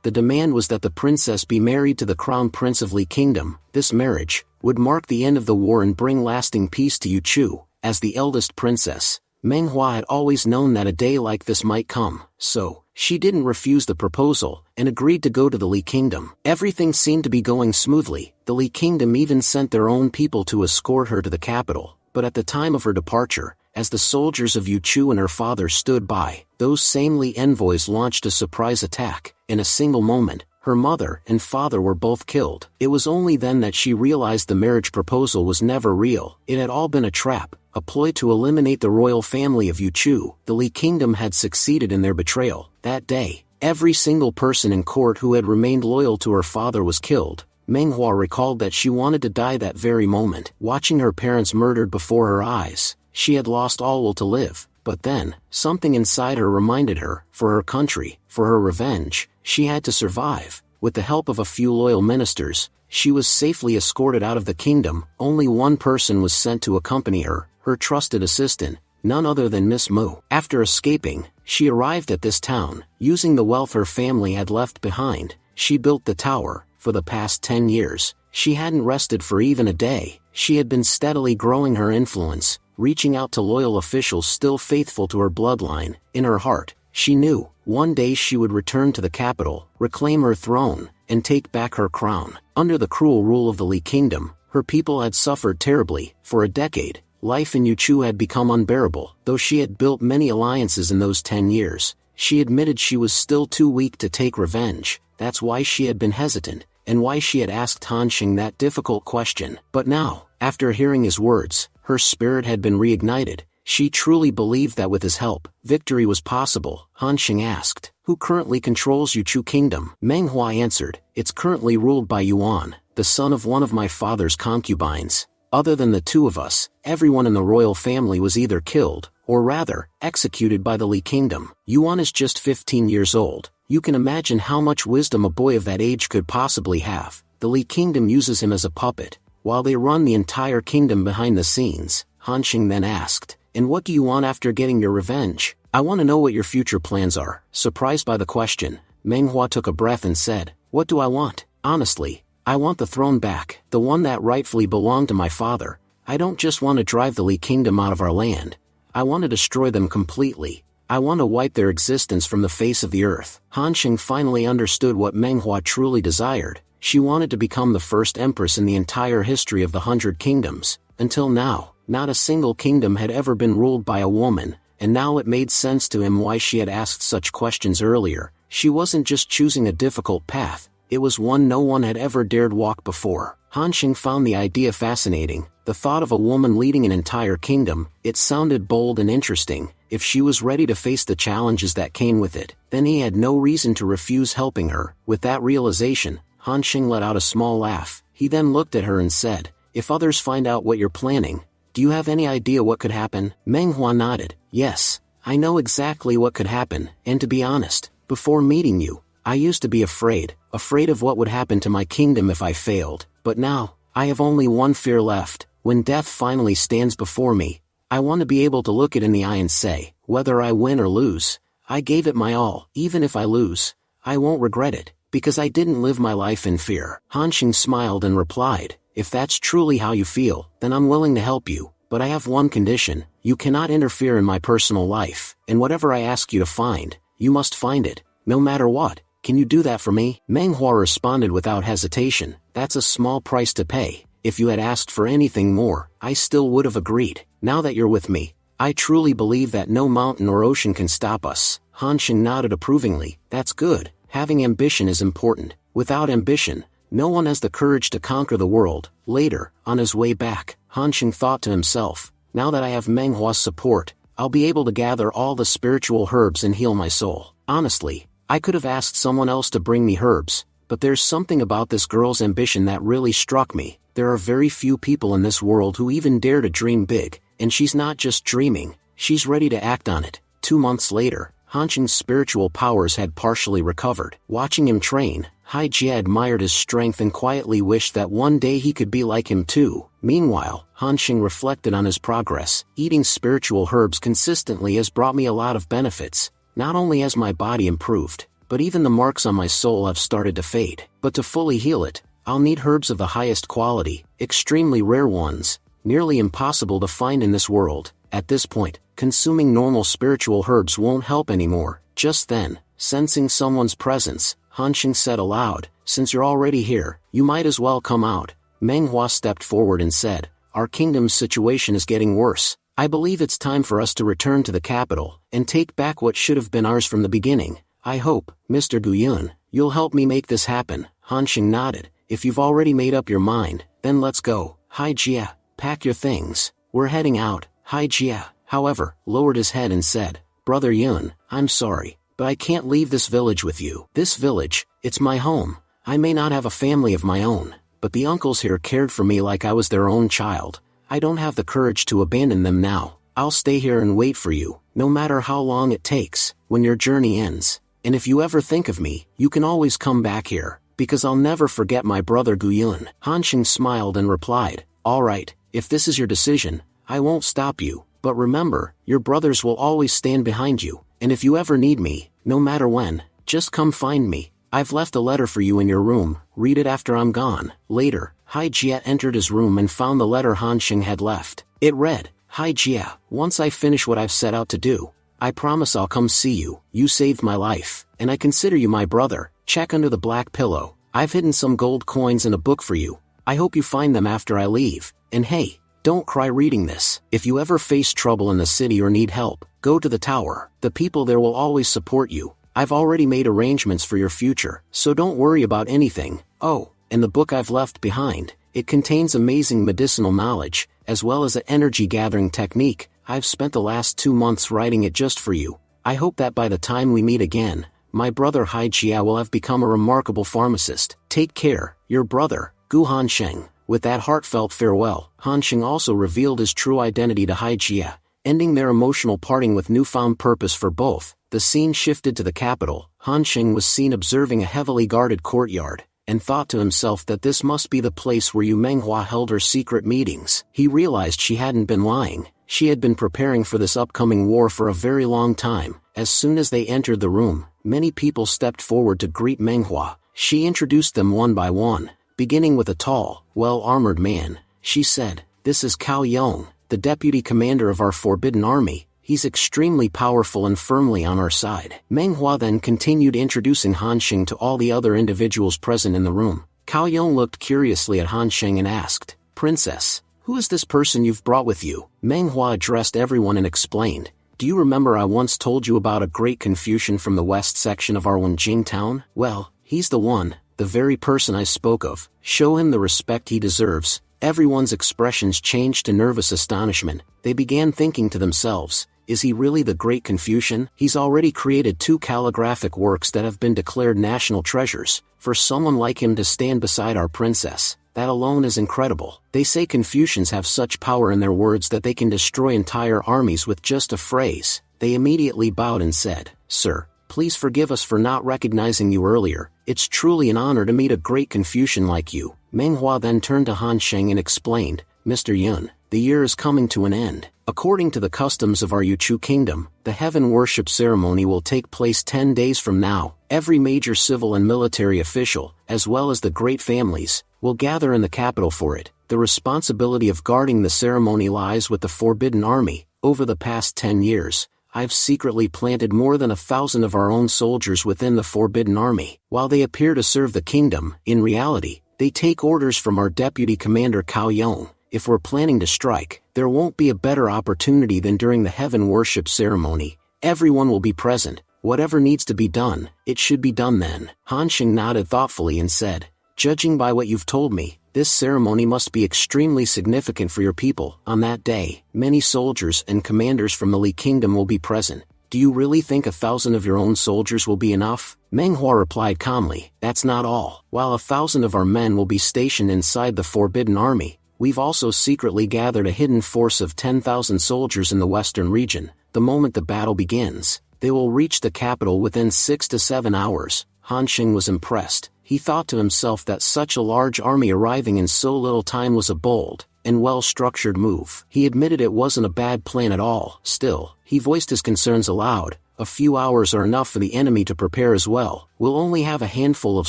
The demand was that the princess be married to the crown prince of Li kingdom. This marriage would mark the end of the war and bring lasting peace to Yuchu. As the eldest princess, Manhwa had always known that a day like this might come, so she didn't refuse the proposal and agreed to go to the Li kingdom. Everything seemed to be going smoothly. The Li kingdom even sent their own people to escort her to the capital. But at the time of her departure, as the soldiers of Yuchu and her father stood by, those same Li envoys launched a surprise attack. In a single moment, her mother and father were both killed. It was only then that she realized the marriage proposal was never real. It had all been a trap, a ploy to eliminate the royal family of Yuchu. The Li kingdom had succeeded in their betrayal. That day, every single person in court who had remained loyal to her father was killed. Manhwa recalled that she wanted to die that very moment. Watching her parents murdered before her eyes, she had lost all will to live. But then, something inside her reminded her, for her country, for her revenge, she had to survive. With the help of a few loyal ministers, she was safely escorted out of the kingdom. Only one person was sent to accompany her, her trusted assistant, none other than Miss Mu. After escaping, she arrived at this town. Using the wealth her family had left behind, she built the tower. For the past 10 years, she hadn't rested for even a day. She had been steadily growing her influence, reaching out to loyal officials still faithful to her bloodline. In her heart, she knew, one day she would return to the capital, reclaim her throne, and take back her crown. Under the cruel rule of the Li kingdom, her people had suffered terribly. For a decade, life in Yuchu had become unbearable. Though she had built many alliances in those 10 years, she admitted she was still too weak to take revenge. That's why she had been hesitant, and why she had asked Han Xing that difficult question. But now, after hearing his words, her spirit had been reignited. She truly believed that with his help, victory was possible. Han Xing asked, Who currently controls Yuchu Kingdom? Manhwa answered, it's currently ruled by Yuan, the son of one of my father's concubines. Other than the two of us, everyone in the royal family was either killed, or rather, executed by the Li Kingdom. Yuan is just 15 years old. You can imagine how much wisdom a boy of that age could possibly have. The Li Kingdom uses him as a puppet, while they run the entire kingdom behind the scenes. Han Xing then asked, and what do you want after getting your revenge? I want to know what your future plans are. Surprised by the question, Manhwa took a breath and said, what do I want? Honestly, I want the throne back, the one that rightfully belonged to my father. I don't just want to drive the Li Kingdom out of our land. I want to destroy them completely. I want to wipe their existence from the face of the earth. Han Xing finally understood what Manhwa truly desired. She wanted to become the first empress in the entire history of the 100 Kingdoms. Until now, not a single kingdom had ever been ruled by a woman, and now it made sense to him why she had asked such questions earlier. She wasn't just choosing a difficult path, it was one no one had ever dared walk before. Han Xing found the idea fascinating. The thought of a woman leading an entire kingdom, it sounded bold and interesting. If she was ready to face the challenges that came with it, then he had no reason to refuse helping her. With that realization, Han Xing let out a small laugh. He then looked at her and said, if others find out what you're planning, do you have any idea what could happen? Manhwa nodded. Yes, I know exactly what could happen, and to be honest, before meeting you, I used to be afraid of what would happen to my kingdom if I failed. But now, I have only one fear left. When death finally stands before me, I want to be able to look it in the eye and say, whether I win or lose, I gave it my all. Even if I lose, I won't regret it, because I didn't live my life in fear. Han Xing smiled and replied, if that's truly how you feel, then I'm willing to help you, but I have one condition. You cannot interfere in my personal life, and whatever I ask you to find, you must find it, no matter what. Can you do that for me? Manhwa responded without hesitation, that's a small price to pay. If you had asked for anything more, I still would have agreed. Now that you're with me, I truly believe that no mountain or ocean can stop us. Han Xing nodded approvingly. That's good. Having ambition is important. Without ambition, no one has the courage to conquer the world. Later, on his way back, Han Xing thought to himself, now that I have Manhwa's support, I'll be able to gather all the spiritual herbs and heal my soul. Honestly, I could have asked someone else to bring me herbs, but there's something about this girl's ambition that really struck me. There are very few people in this world who even dare to dream big, and she's not just dreaming, she's ready to act on it. 2 months later, Han Xing's spiritual powers had partially recovered. Watching him train, Hai Jia admired his strength and quietly wished that one day he could be like him too. Meanwhile, Han Xing reflected on his progress. Eating spiritual herbs consistently has brought me a lot of benefits. Not only has my body improved, but even the marks on my soul have started to fade. But to fully heal it, I'll need herbs of the highest quality, extremely rare ones, nearly impossible to find in this world. At this point, consuming normal spiritual herbs won't help anymore. Just then, sensing someone's presence, Han Xing said aloud, since you're already here, you might as well come out. Manhwa stepped forward and said, our kingdom's situation is getting worse. I believe it's time for us to return to the capital, and take back what should have been ours from the beginning. I hope, Mr. Guyun, you'll help me make this happen. Han Xing nodded. If you've already made up your mind, then let's go. Hai Jia, pack your things. We're heading out. Hai Jia, however, lowered his head and said, Brother Yun, I'm sorry, but I can't leave this village with you. This village, it's my home. I may not have a family of my own, but the uncles here cared for me like I was their own child. I don't have the courage to abandon them now. I'll stay here and wait for you, no matter how long it takes, when your journey ends. And if you ever think of me, you can always come back here, because I'll never forget my brother Guyun. Han Xing smiled and replied, all right, if this is your decision, I won't stop you, but remember, your brothers will always stand behind you, and if you ever need me, no matter when, just come find me. I've left a letter for you in your room, read it after I'm gone. Later, Hai Jia entered his room and found the letter Han Xing had left. It read, Hai Jia, once I finish what I've set out to do, I promise I'll come see you. You saved my life, and I consider you my brother. Check under the black pillow. I've hidden some gold coins in a book for you. I hope you find them after I leave. And hey, don't cry reading this. If you ever face trouble in the city or need help, go to the tower. The people there will always support you. I've already made arrangements for your future, so don't worry about anything. Oh, and the book I've left behind, it contains amazing medicinal knowledge, as well as an energy gathering technique. I've spent the last 2 months writing it just for you. I hope that by the time we meet again, My brother Hai Jia will have become a remarkable pharmacist. Take care, your brother, Gu Hansheng. With that heartfelt farewell, Hansheng also revealed his true identity to Hai Jia, ending their emotional parting with newfound purpose for both. The scene shifted to the capital. Hansheng was seen observing a heavily guarded courtyard, and thought to himself that this must be the place where Manhwa held her secret meetings. He realized she hadn't been lying. She had been preparing for this upcoming war for a very long time. As soon as they entered the room, many people stepped forward to greet Manhwa. She introduced them one by one, beginning with a tall, well-armored man. She said, "This is Cao Yong, the deputy commander of our Forbidden Army. He's extremely powerful and firmly on our side." Manhwa then continued introducing Hansheng to all the other individuals present in the room. Cao Yong looked curiously at Hansheng and asked, "Princess, who is this person you've brought with you?" Manhwa addressed everyone and explained, "Do you remember I once told you about a great Confucian from the west section of our Wenjing town? Well, he's the one, the very person I spoke of. Show him the respect he deserves." Everyone's expressions changed to nervous astonishment. They began thinking to themselves, is he really the great Confucian? He's already created 2 calligraphic works that have been declared national treasures. For someone like him to stand beside our princess, that alone is incredible. They say Confucians have such power in their words that they can destroy entire armies with just a phrase. They immediately bowed and said, "Sir, please forgive us for not recognizing you earlier. It's truly an honor to meet a great Confucian like you." Manhwa then turned to Hansheng and explained, "Mr. Yun, the year is coming to an end. According to the customs of our Yuchu kingdom, the heaven worship ceremony will take place 10 days from now. Every major civil and military official, as well as the great families, will gather in the capital for it. The responsibility of guarding the ceremony lies with the Forbidden Army. Over the past 10 years, I've secretly planted more than 1,000 of our own soldiers within the Forbidden Army. While they appear to serve the kingdom, in reality, they take orders from our deputy commander Cao Yong. If we're planning to strike, there won't be a better opportunity than during the heaven worship ceremony. Everyone will be present. Whatever needs to be done, it should be done then." Hansheng nodded thoughtfully and said, "Judging by what you've told me, this ceremony must be extremely significant for your people. On that day, many soldiers and commanders from the Li Kingdom will be present. Do you really think 1,000 of your own soldiers will be enough?" Manhwa replied calmly, "That's not all. While 1,000 of our men will be stationed inside the Forbidden Army, we've also secretly gathered a hidden force of 10,000 soldiers in the western region. The moment the battle begins, they will reach the capital within 6 to 7 hours. Hansheng was impressed. He thought to himself that such a large army arriving in so little time was a bold and well-structured move. He admitted it wasn't a bad plan at all. Still, he voiced his concerns aloud. "A few hours are enough for the enemy to prepare as well. We'll only have a handful of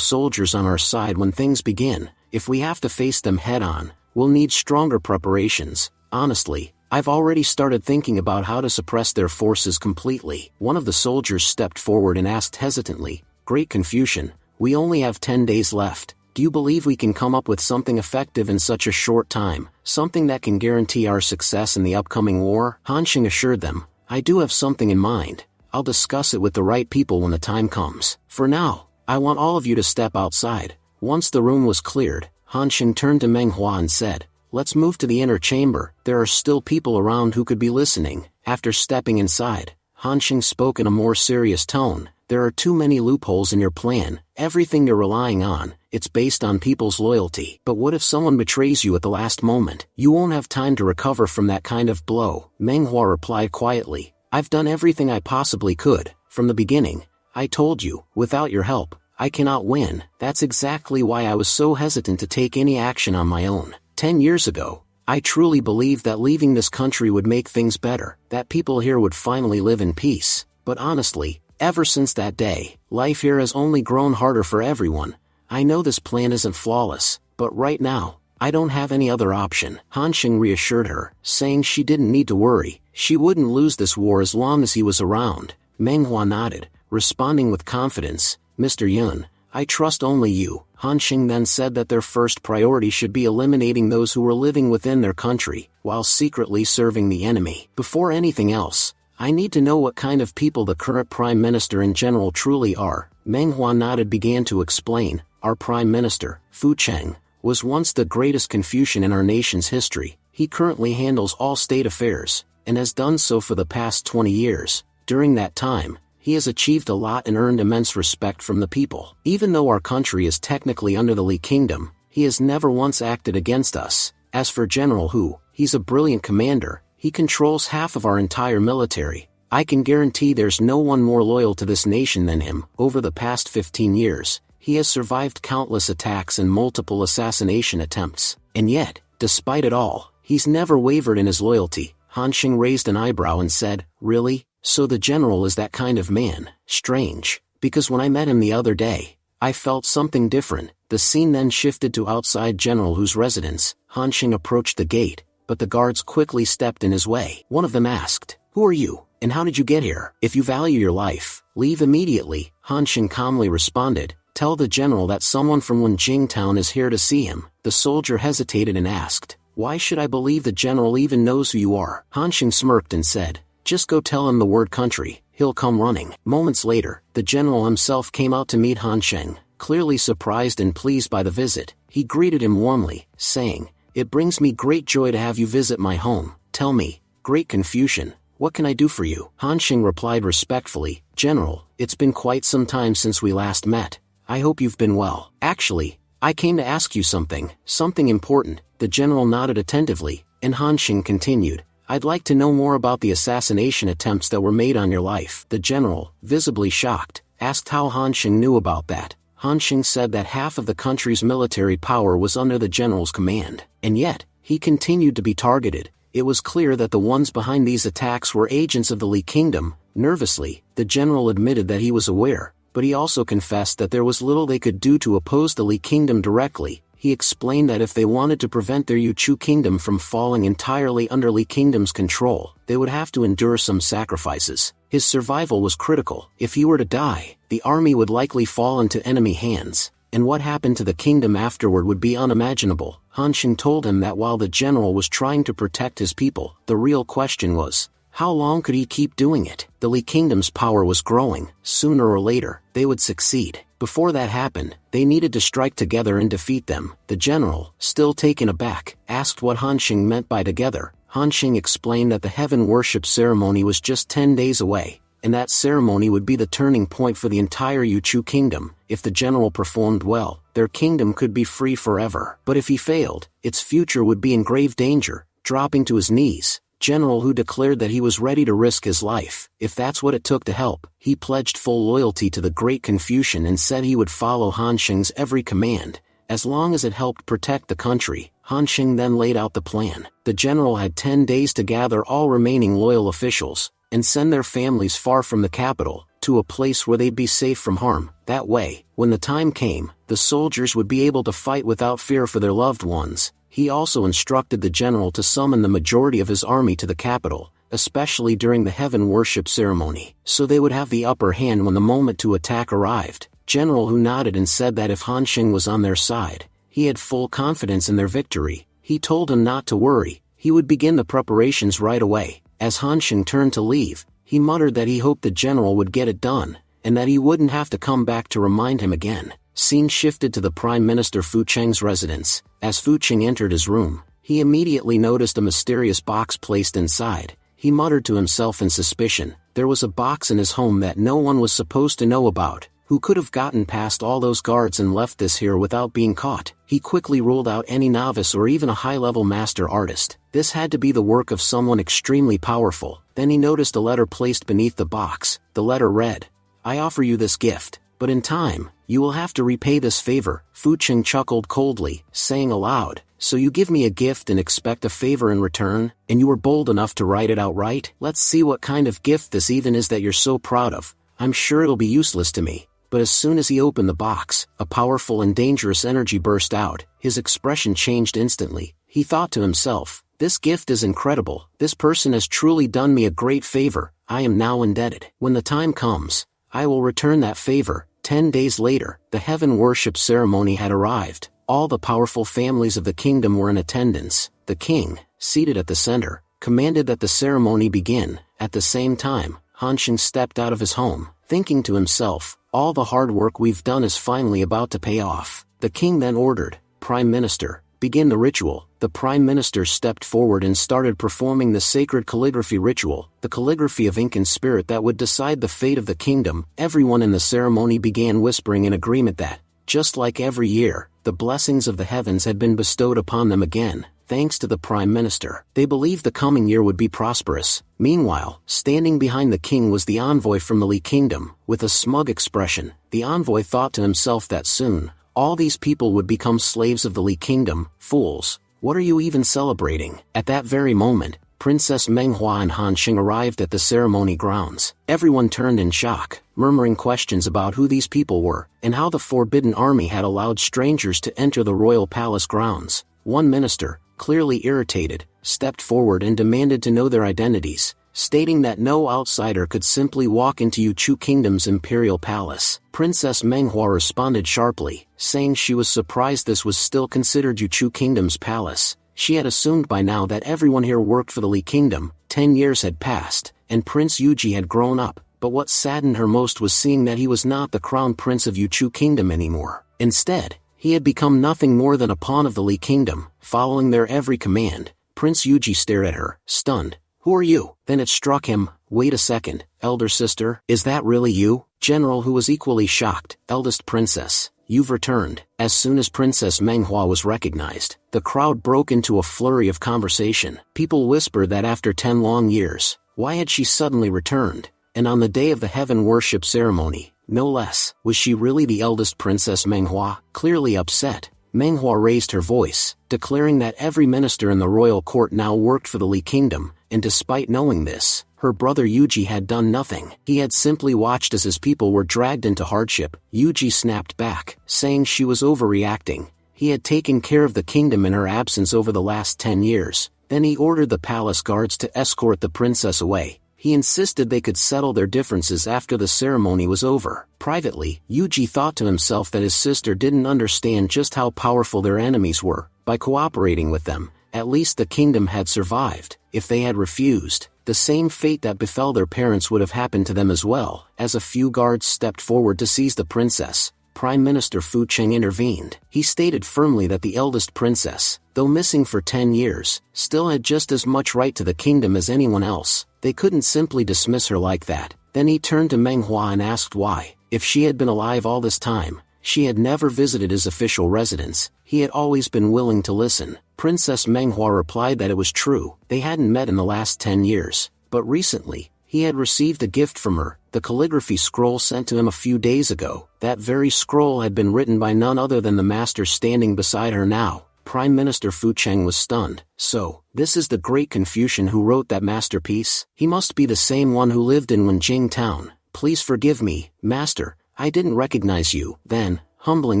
soldiers on our side when things begin. If we have to face them head-on, we'll need stronger preparations. Honestly, I've already started thinking about how to suppress their forces completely." One of the soldiers stepped forward and asked hesitantly, "Great Confucian, we only have 10 days left. Do you believe we can come up with something effective in such a short time, something that can guarantee our success in the upcoming war?" Hansheng assured them, "I do have something in mind. I'll discuss it with the right people when the time comes. For now, I want all of you to step outside." Once the room was cleared, Hansheng turned to Manhwa and said, "Let's move to the inner chamber. There are still people around who could be listening." After stepping inside, Hansheng spoke in a more serious tone, "There are too many loopholes in your plan. Everything you're relying on, it's based on people's loyalty. But what if someone betrays you at the last moment? You won't have time to recover from that kind of blow." Manhwa replied quietly, "I've done everything I possibly could. From the beginning, I told you, without your help, I cannot win. That's exactly why I was so hesitant to take any action on my own. 10 years ago, I truly believed that leaving this country would make things better, that people here would finally live in peace. But honestly, ever since that day, life here has only grown harder for everyone. I know this plan isn't flawless, but right now, I don't have any other option." Hansheng reassured her, saying she didn't need to worry. She wouldn't lose this war as long as he was around. Manhwa nodded, responding with confidence, "Mr. Yun, I trust only you." Hansheng then said that their first priority should be eliminating those who were living within their country, while secretly serving the enemy. "Before anything else, I need to know what kind of people the current Prime Minister and General truly are." Manhwa nodded began to explain, "Our Prime Minister, Fu Cheng, was once the greatest Confucian in our nation's history. He currently handles all state affairs, and has done so for the past 20 years. During that time, he has achieved a lot and earned immense respect from the people. Even though our country is technically under the Li Kingdom, he has never once acted against us. As for General Hu, he's a brilliant commander, he controls half of our entire military. I can guarantee there's no one more loyal to this nation than him. Over the past 15 years, he has survived countless attacks and multiple assassination attempts. And yet, despite it all, he's never wavered in his loyalty. Han Xing raised an eyebrow and said, "Really? So the general is that kind of man? Strange, because when I met him the other day, I felt something different." The scene then shifted to outside General Hu's residence. Han Xing approached the gate, but the guards quickly stepped in his way. One of them asked, "Who are you, and how did you get here? If you value your life, leave immediately." Han Xing calmly responded, "Tell the general that someone from Wenjing town is here to see him." The soldier hesitated and asked, "Why should I believe the general even knows who you are?" Han Xing smirked and said, "Just go tell him the word country, he'll come running." Moments later, the general himself came out to meet Han Xing. Clearly surprised and pleased by the visit, he greeted him warmly, saying, "It brings me great joy to have you visit my home. Tell me, Great Confucian, what can I do for you?" Han Xing replied respectfully, "General, it's been quite some time since we last met. I hope you've been well. Actually, I came to ask you something important." The general nodded attentively, and Han Xing continued, "I'd like to know more about the assassination attempts that were made on your life." The general, visibly shocked, asked how Han Xing knew about that. Han Xing said that half of the country's military power was under the general's command, and yet, he continued to be targeted. It was clear that the ones behind these attacks were agents of the Li Kingdom. Nervously, the general admitted that he was aware, but he also confessed that there was little they could do to oppose the Li Kingdom directly. He explained that if they wanted to prevent their Yuchu kingdom from falling entirely under Li Kingdom's control, they would have to endure some sacrifices. His survival was critical. If he were to die, the army would likely fall into enemy hands, and what happened to the kingdom afterward would be unimaginable. Han Xing told him that while the general was trying to protect his people, the real question was, how long could he keep doing it? The Li Kingdom's power was growing. Sooner or later, they would succeed. Before that happened, they needed to strike together and defeat them. The general, still taken aback, asked what Han Xing meant by together. Han Xing explained that the heaven worship ceremony was just 10 days away, and that ceremony would be the turning point for the entire Yuchu kingdom. If the general performed well, their kingdom could be free forever. But if he failed, its future would be in grave danger. Dropping to his knees, General Hu declared that he was ready to risk his life, if that's what it took to help. He pledged full loyalty to the Great Confucian and said he would follow Han Xing's every command, as long as it helped protect the country. Han Xing then laid out the plan. The general had 10 days to gather all remaining loyal officials, and send their families far from the capital, to a place where they'd be safe from harm. That way, when the time came, the soldiers would be able to fight without fear for their loved ones. He also instructed the general to summon the majority of his army to the capital, especially during the heaven worship ceremony, so they would have the upper hand when the moment to attack arrived. General Hu nodded and said that if Han Xing was on their side, he had full confidence in their victory. He told him not to worry, he would begin the preparations right away. As Han Xing turned to leave, he muttered that he hoped the general would get it done, and that he wouldn't have to come back to remind him again. Scene shifted to the Prime Minister Fu Cheng's residence. As Fu Cheng entered his room, he immediately noticed a mysterious box placed inside. He muttered to himself in suspicion. There was a box in his home that no one was supposed to know about. Who could have gotten past all those guards and left this here without being caught? He quickly ruled out any novice or even a high-level master artist. This had to be the work of someone extremely powerful. Then he noticed a letter placed beneath the box. The letter read, "I offer you this gift, but in time, you will have to repay this favor." Fu Cheng chuckled coldly, saying aloud, "So you give me a gift and expect a favor in return, and you were bold enough to write it outright? Let's see what kind of gift this even is that you're so proud of. I'm sure it'll be useless to me." But as soon as he opened the box, a powerful and dangerous energy burst out. His expression changed instantly. He thought to himself, "This gift is incredible. This person has truly done me a great favor. I am now indebted. When the time comes, I will return that favor." 10 days later, the heaven worship ceremony had arrived. All the powerful families of the kingdom were in attendance. The king, seated at the center, commanded that the ceremony begin. At the same time, Han Xing stepped out of his home, thinking to himself, "All the hard work we've done is finally about to pay off." The king then ordered, "Prime Minister, begin the ritual." the Prime Minister stepped forward and started performing the sacred calligraphy ritual, the calligraphy of ink and spirit that would decide the fate of the kingdom. Everyone in the ceremony began whispering in agreement that, just like every year, the blessings of the heavens had been bestowed upon them again, thanks to the Prime Minister. They believed the coming year would be prosperous. Meanwhile, standing behind the king was the envoy from the Li Kingdom. With a smug expression, the envoy thought to himself that soon, all these people would become slaves of the Li Kingdom. Fools, what are you even celebrating? At that very moment, Princess Manhwa and Han Xing arrived at the ceremony grounds. Everyone turned in shock, murmuring questions about who these people were, and how the Forbidden Army had allowed strangers to enter the royal palace grounds. One minister, clearly irritated, stepped forward and demanded to know their identities, stating that no outsider could simply walk into Yuchu Kingdom's imperial palace. Princess Manhwa responded sharply, saying she was surprised this was still considered Yuchu Kingdom's palace. She had assumed by now that everyone here worked for the Li Kingdom. 10 years had passed, and Prince Yuji had grown up, but what saddened her most was seeing that he was not the crown prince of Yuchu Kingdom anymore. Instead, he had become nothing more than a pawn of the Li Kingdom, following their every command. Prince Yuji stared at her, stunned. Who are you? Then it struck him, wait a second, elder sister, is that really you? General, who was equally shocked, eldest princess, you've returned. As soon as Princess Manhwa was recognized, the crowd broke into a flurry of conversation. People whispered that after 10 long years, why had she suddenly returned? And on the day of the heaven worship ceremony, no less, was she really the eldest Princess Manhwa? Clearly upset, Manhwa raised her voice, declaring that every minister in the royal court now worked for the Li Kingdom, and despite knowing this, her brother Yuji had done nothing. He had simply watched as his people were dragged into hardship. Yuji snapped back, saying she was overreacting. He had taken care of the kingdom in her absence over the last 10 years. Then he ordered the palace guards to escort the princess away. He insisted they could settle their differences after the ceremony was over. Privately, Yuji thought to himself that his sister didn't understand just how powerful their enemies were. By cooperating with them, at least the kingdom had survived. If they had refused, the same fate that befell their parents would have happened to them as well. As a few guards stepped forward to seize the princess, Prime Minister Fu Cheng intervened. He stated firmly that the eldest princess, though missing for 10 years, still had just as much right to the kingdom as anyone else. They couldn't simply dismiss her like that. Then he turned to Manhwa and asked why, if she had been alive all this time, she had never visited his official residence. He had always been willing to listen. Princess Manhwa replied that it was true. They hadn't met in the last 10 years, but recently, he had received a gift from her, the calligraphy scroll sent to him a few days ago. That very scroll had been written by none other than the master standing beside her now. Prime Minister Fu Cheng was stunned. So, this is the great Confucian who wrote that masterpiece? He must be the same one who lived in Wenjing town. Please forgive me, master, I didn't recognize you. Then, humbling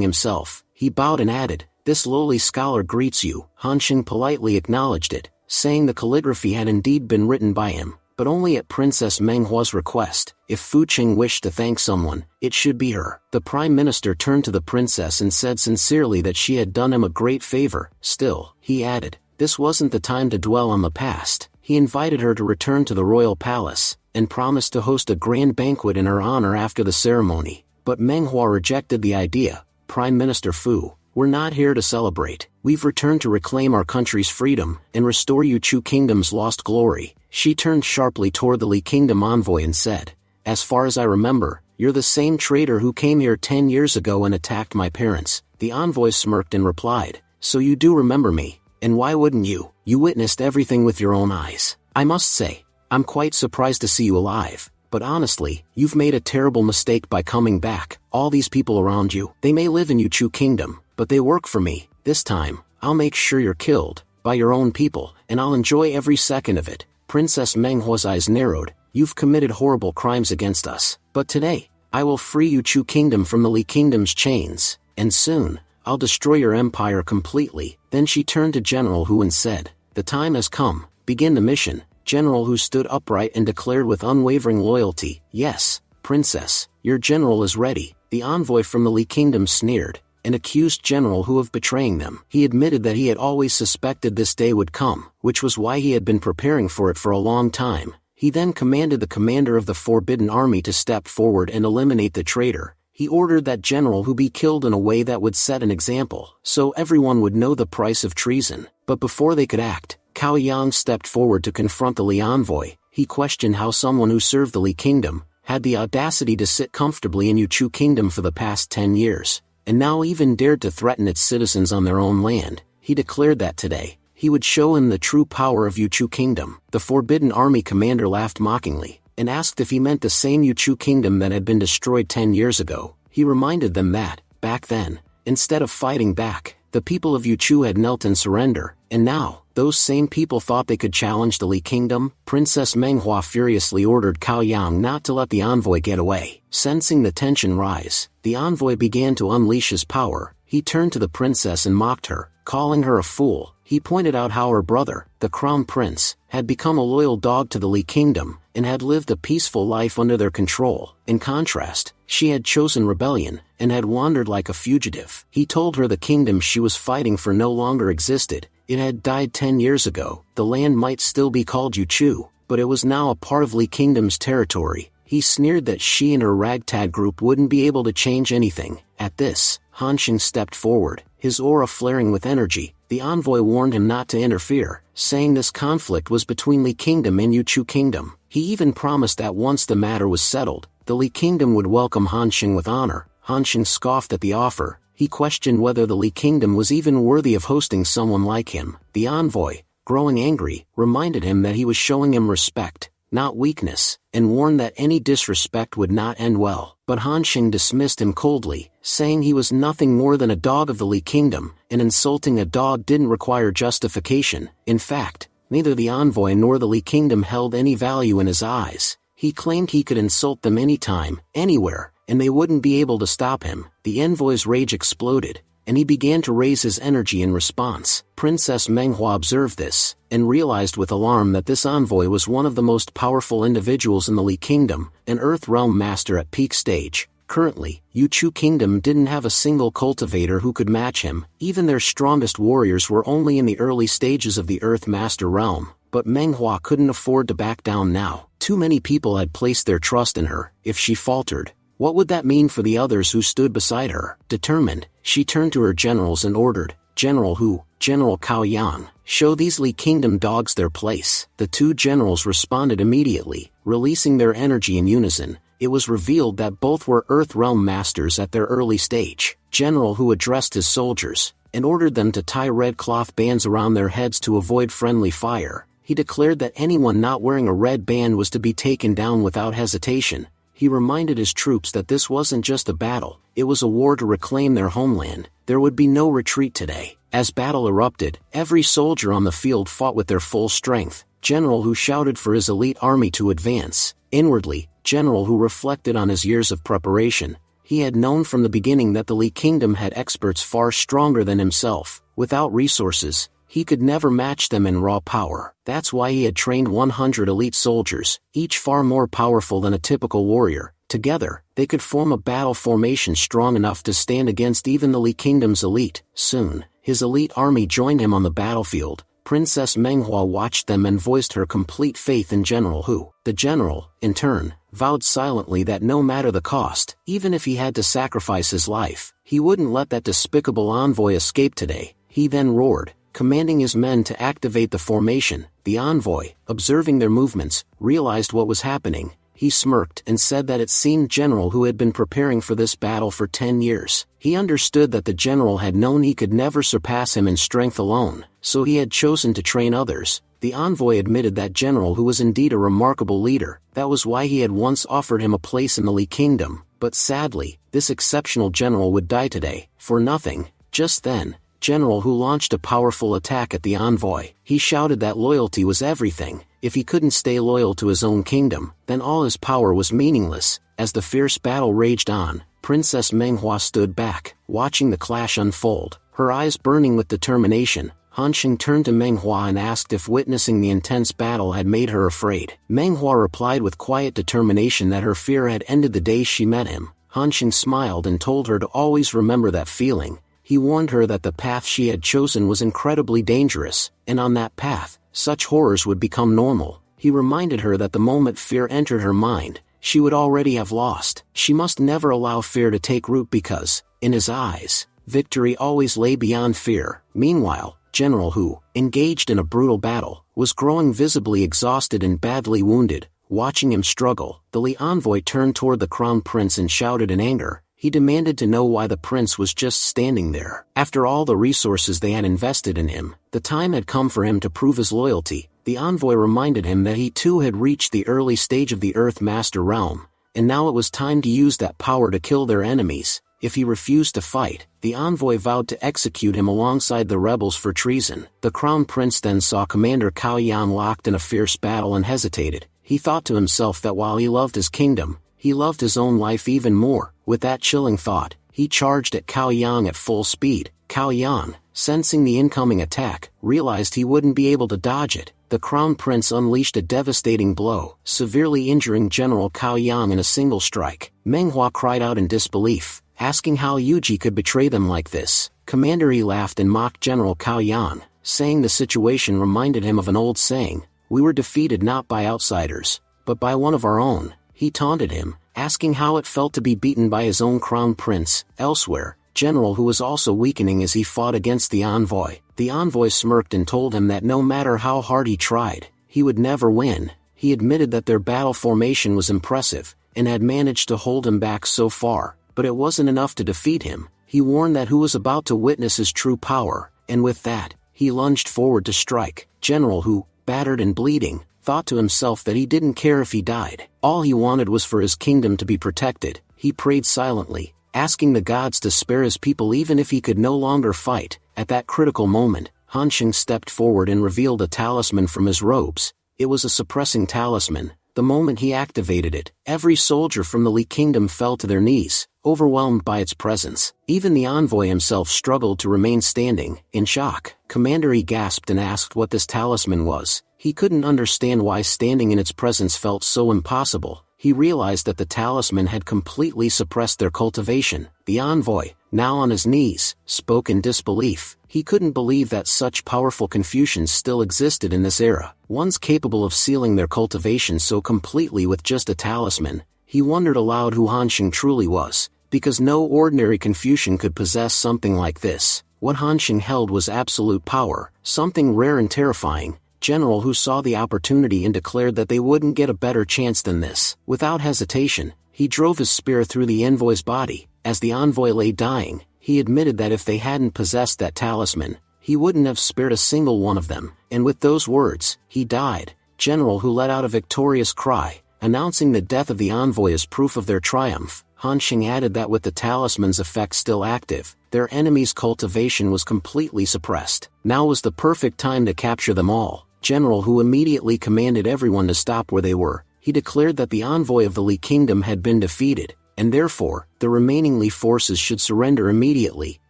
himself, he bowed and added, this lowly scholar greets you. Han Xing politely acknowledged it, saying the calligraphy had indeed been written by him, but only at Princess Manhwa's request. If Fu Cheng wished to thank someone, it should be her. The Prime Minister turned to the princess and said sincerely that she had done him a great favor. Still, he added, this wasn't the time to dwell on the past. He invited her to return to the royal palace, and promised to host a grand banquet in her honor after the ceremony. But Manhwa rejected the idea. Prime Minister Fu, we're not here to celebrate. We've returned to reclaim our country's freedom, and restore Yuchu Kingdom's lost glory. She turned sharply toward the Li Kingdom envoy and said, as far as I remember, you're the same traitor who came here 10 years ago and attacked my parents. The envoy smirked and replied, so you do remember me, and why wouldn't you? You witnessed everything with your own eyes. I must say, I'm quite surprised to see you alive, but honestly, you've made a terrible mistake by coming back. All these people around you, they may live in Yuchu Kingdom, but they work for me. This time, I'll make sure you're killed by your own people, and I'll enjoy every second of it. Princess Manhwa's eyes narrowed. You've committed horrible crimes against us, but today, I will free Yuchu Kingdom from the Li Kingdom's chains, and soon, I'll destroy your empire completely. Then she turned to General Hu and said, the time has come, begin the mission. General Hu stood upright and declared with unwavering loyalty, yes, Princess, your general is ready. The envoy from the Li Kingdom sneered, and accused General Hu of betraying them. He admitted that he had always suspected this day would come, which was why he had been preparing for it for a long time. He then commanded the commander of the Forbidden Army to step forward and eliminate the traitor. He ordered that general who be killed in a way that would set an example, so everyone would know the price of treason. But before they could act, Cao Yang stepped forward to confront the Li envoy. He questioned how someone who served the Li kingdom had the audacity to sit comfortably in Yuchu kingdom for the past 10 years, and now even dared to threaten its citizens on their own land. He declared that today, he would show him the true power of Yuchu kingdom. The Forbidden Army commander laughed mockingly, and asked if he meant the same Yuchu kingdom that had been destroyed 10 years ago. He reminded them that, back then, instead of fighting back, the people of Yuchu had knelt in surrender, and now, those same people thought they could challenge the Li kingdom. Princess Manhwa furiously ordered Cao Yang not to let the envoy get away. Sensing the tension rise, the envoy began to unleash his power. He turned to the princess and mocked her, calling her a fool. He pointed out how her brother, the crown prince, had become a loyal dog to the Li kingdom, and had lived a peaceful life under their control. In contrast, she had chosen rebellion, and had wandered like a fugitive. He told her the kingdom she was fighting for no longer existed. It had died 10 years ago. The land might still be called Yuchu, but it was now a part of Li kingdom's territory. He sneered that she and her ragtag group wouldn't be able to change anything. At this, Hanxing stepped forward, his aura flaring with energy. The envoy warned him not to interfere, saying this conflict was between Li kingdom and Yuchu kingdom. He even promised that once the matter was settled, the Li kingdom would welcome Hanxing with honor. Hanxing scoffed at the offer. He questioned whether the Li kingdom was even worthy of hosting someone like him. The envoy, growing angry, reminded him that he was showing him respect, not weakness, and warned that any disrespect would not end well. But Hanxing dismissed him coldly, saying he was nothing more than a dog of the Li kingdom, and insulting a dog didn't require justification. In fact, neither the envoy nor the Li kingdom held any value in his eyes. He claimed he could insult them anytime, anywhere, and they wouldn't be able to stop him. The envoy's rage exploded, and he began to raise his energy in response. Princess Manhwa observed this, and realized with alarm that this envoy was one of the most powerful individuals in the Li kingdom, an Earth Realm master at peak stage. Currently, Yuchu kingdom didn't have a single cultivator who could match him. Even their strongest warriors were only in the early stages of the Earth Master realm. But Manhwa couldn't afford to back down now. Too many people had placed their trust in her. If she faltered, what would that mean for the others who stood beside her? Determined, she turned to her generals and ordered, General Hu, General Cao Yang, show these Li kingdom dogs their place. The two generals responded immediately, releasing their energy in unison. It was revealed that both were Earth Realm masters at their early stage. General Hu addressed his soldiers, and ordered them to tie red cloth bands around their heads to avoid friendly fire. He declared that anyone not wearing a red band was to be taken down without hesitation. He reminded his troops that this wasn't just a battle, it was a war to reclaim their homeland. There would be no retreat today. As battle erupted, every soldier on the field fought with their full strength. General Hu shouted for his elite army to advance. Inwardly, General Hu reflected on his years of preparation. He had known from the beginning that the Li kingdom had experts far stronger than himself. Without resources, he could never match them in raw power. That's why he had trained 100 elite soldiers, each far more powerful than a typical warrior. Together, they could form a battle formation strong enough to stand against even the Li kingdom's elite. Soon, his elite army joined him on the battlefield. Princess Manhwa watched them and voiced her complete faith in General Hu. The general, in turn, vowed silently that no matter the cost, even if he had to sacrifice his life, he wouldn't let that despicable envoy escape today. He then roared, commanding his men to activate the formation. The envoy, observing their movements, realized what was happening. He smirked and said that it seemed General Hu had been preparing for this battle for 10 years. He understood that the general had known he could never surpass him in strength alone, so he had chosen to train others. The envoy admitted that General Hu was indeed a remarkable leader. That was why he had once offered him a place in the Li kingdom. But sadly, this exceptional general would die today, for nothing. Just then, General Hu launched a powerful attack at the envoy. He shouted that loyalty was everything. If he couldn't stay loyal to his own kingdom, then all his power was meaningless. As the fierce battle raged on, Princess Manhwa stood back, watching the clash unfold, her eyes burning with determination. Hanxing turned to Manhwa and asked if witnessing the intense battle had made her afraid. Manhwa replied with quiet determination that her fear had ended the day she met him. Hanxing smiled and told her to always remember that feeling. He warned her that the path she had chosen was incredibly dangerous, and on that path, such horrors would become normal. He reminded her that the moment fear entered her mind, she would already have lost. She must never allow fear to take root because, in his eyes, victory always lay beyond fear. Meanwhile, General Hu, engaged in a brutal battle, was growing visibly exhausted and badly wounded. Watching him struggle, the Li envoy turned toward the crown prince and shouted in anger. He demanded to know why the prince was just standing there. After all the resources they had invested in him, the time had come for him to prove his loyalty. The envoy reminded him that he too had reached the early stage of the Earth Master realm, and now it was time to use that power to kill their enemies. If he refused to fight, the envoy vowed to execute him alongside the rebels for treason. The crown prince then saw Commander Cao Yan locked in a fierce battle and hesitated. He thought to himself that while he loved his kingdom, he loved his own life even more. With that chilling thought, he charged at Cao Yang at full speed. Cao Yang, sensing the incoming attack, realized he wouldn't be able to dodge it. The crown prince unleashed a devastating blow, severely injuring General Cao Yang in a single strike. Manhwa cried out in disbelief, asking how Yuji could betray them like this. Commander Yi laughed and mocked General Cao Yang, saying the situation reminded him of an old saying, "We were defeated not by outsiders, but by one of our own." He taunted him, asking how it felt to be beaten by his own crown prince. Elsewhere, General Hu was also weakening as he fought against the envoy. The envoy smirked and told him that no matter how hard he tried, he would never win. He admitted that their battle formation was impressive, and had managed to hold him back so far, but it wasn't enough to defeat him. He warned that Hu was about to witness his true power, and with that, he lunged forward to strike. General Hu, battered and bleeding, thought to himself that he didn't care if he died. All he wanted was for his kingdom to be protected. He prayed silently, asking the gods to spare his people even if he could no longer fight. At that critical moment, Han Xing stepped forward and revealed a talisman from his robes. It was a suppressing talisman. The moment he activated it, every soldier from the Li Kingdom fell to their knees, overwhelmed by its presence. Even the envoy himself struggled to remain standing. In shock, Commander Yi gasped and asked what this talisman was. He couldn't understand why standing in its presence felt so impossible. He realized that the talisman had completely suppressed their cultivation. The envoy, now on his knees, spoke in disbelief. He couldn't believe that such powerful Confucians still existed in this era, ones capable of sealing their cultivation so completely with just a talisman. He wondered aloud who Han Xing truly was, because no ordinary Confucian could possess something like this. What Han Xing held was absolute power, something rare and terrifying. General Hu saw the opportunity and declared that they wouldn't get a better chance than this. Without hesitation, he drove his spear through the envoy's body. As the envoy lay dying, he admitted that if they hadn't possessed that talisman, he wouldn't have spared a single one of them. And with those words, he died. General Hu let out a victorious cry, announcing the death of the envoy as proof of their triumph. Han Xing added that with the talisman's effect still active, their enemy's cultivation was completely suppressed. Now was the perfect time to capture them all. General Hu immediately commanded everyone to stop where they were. He declared that the envoy of the Li Kingdom had been defeated, and therefore, the remaining Li forces should surrender immediately.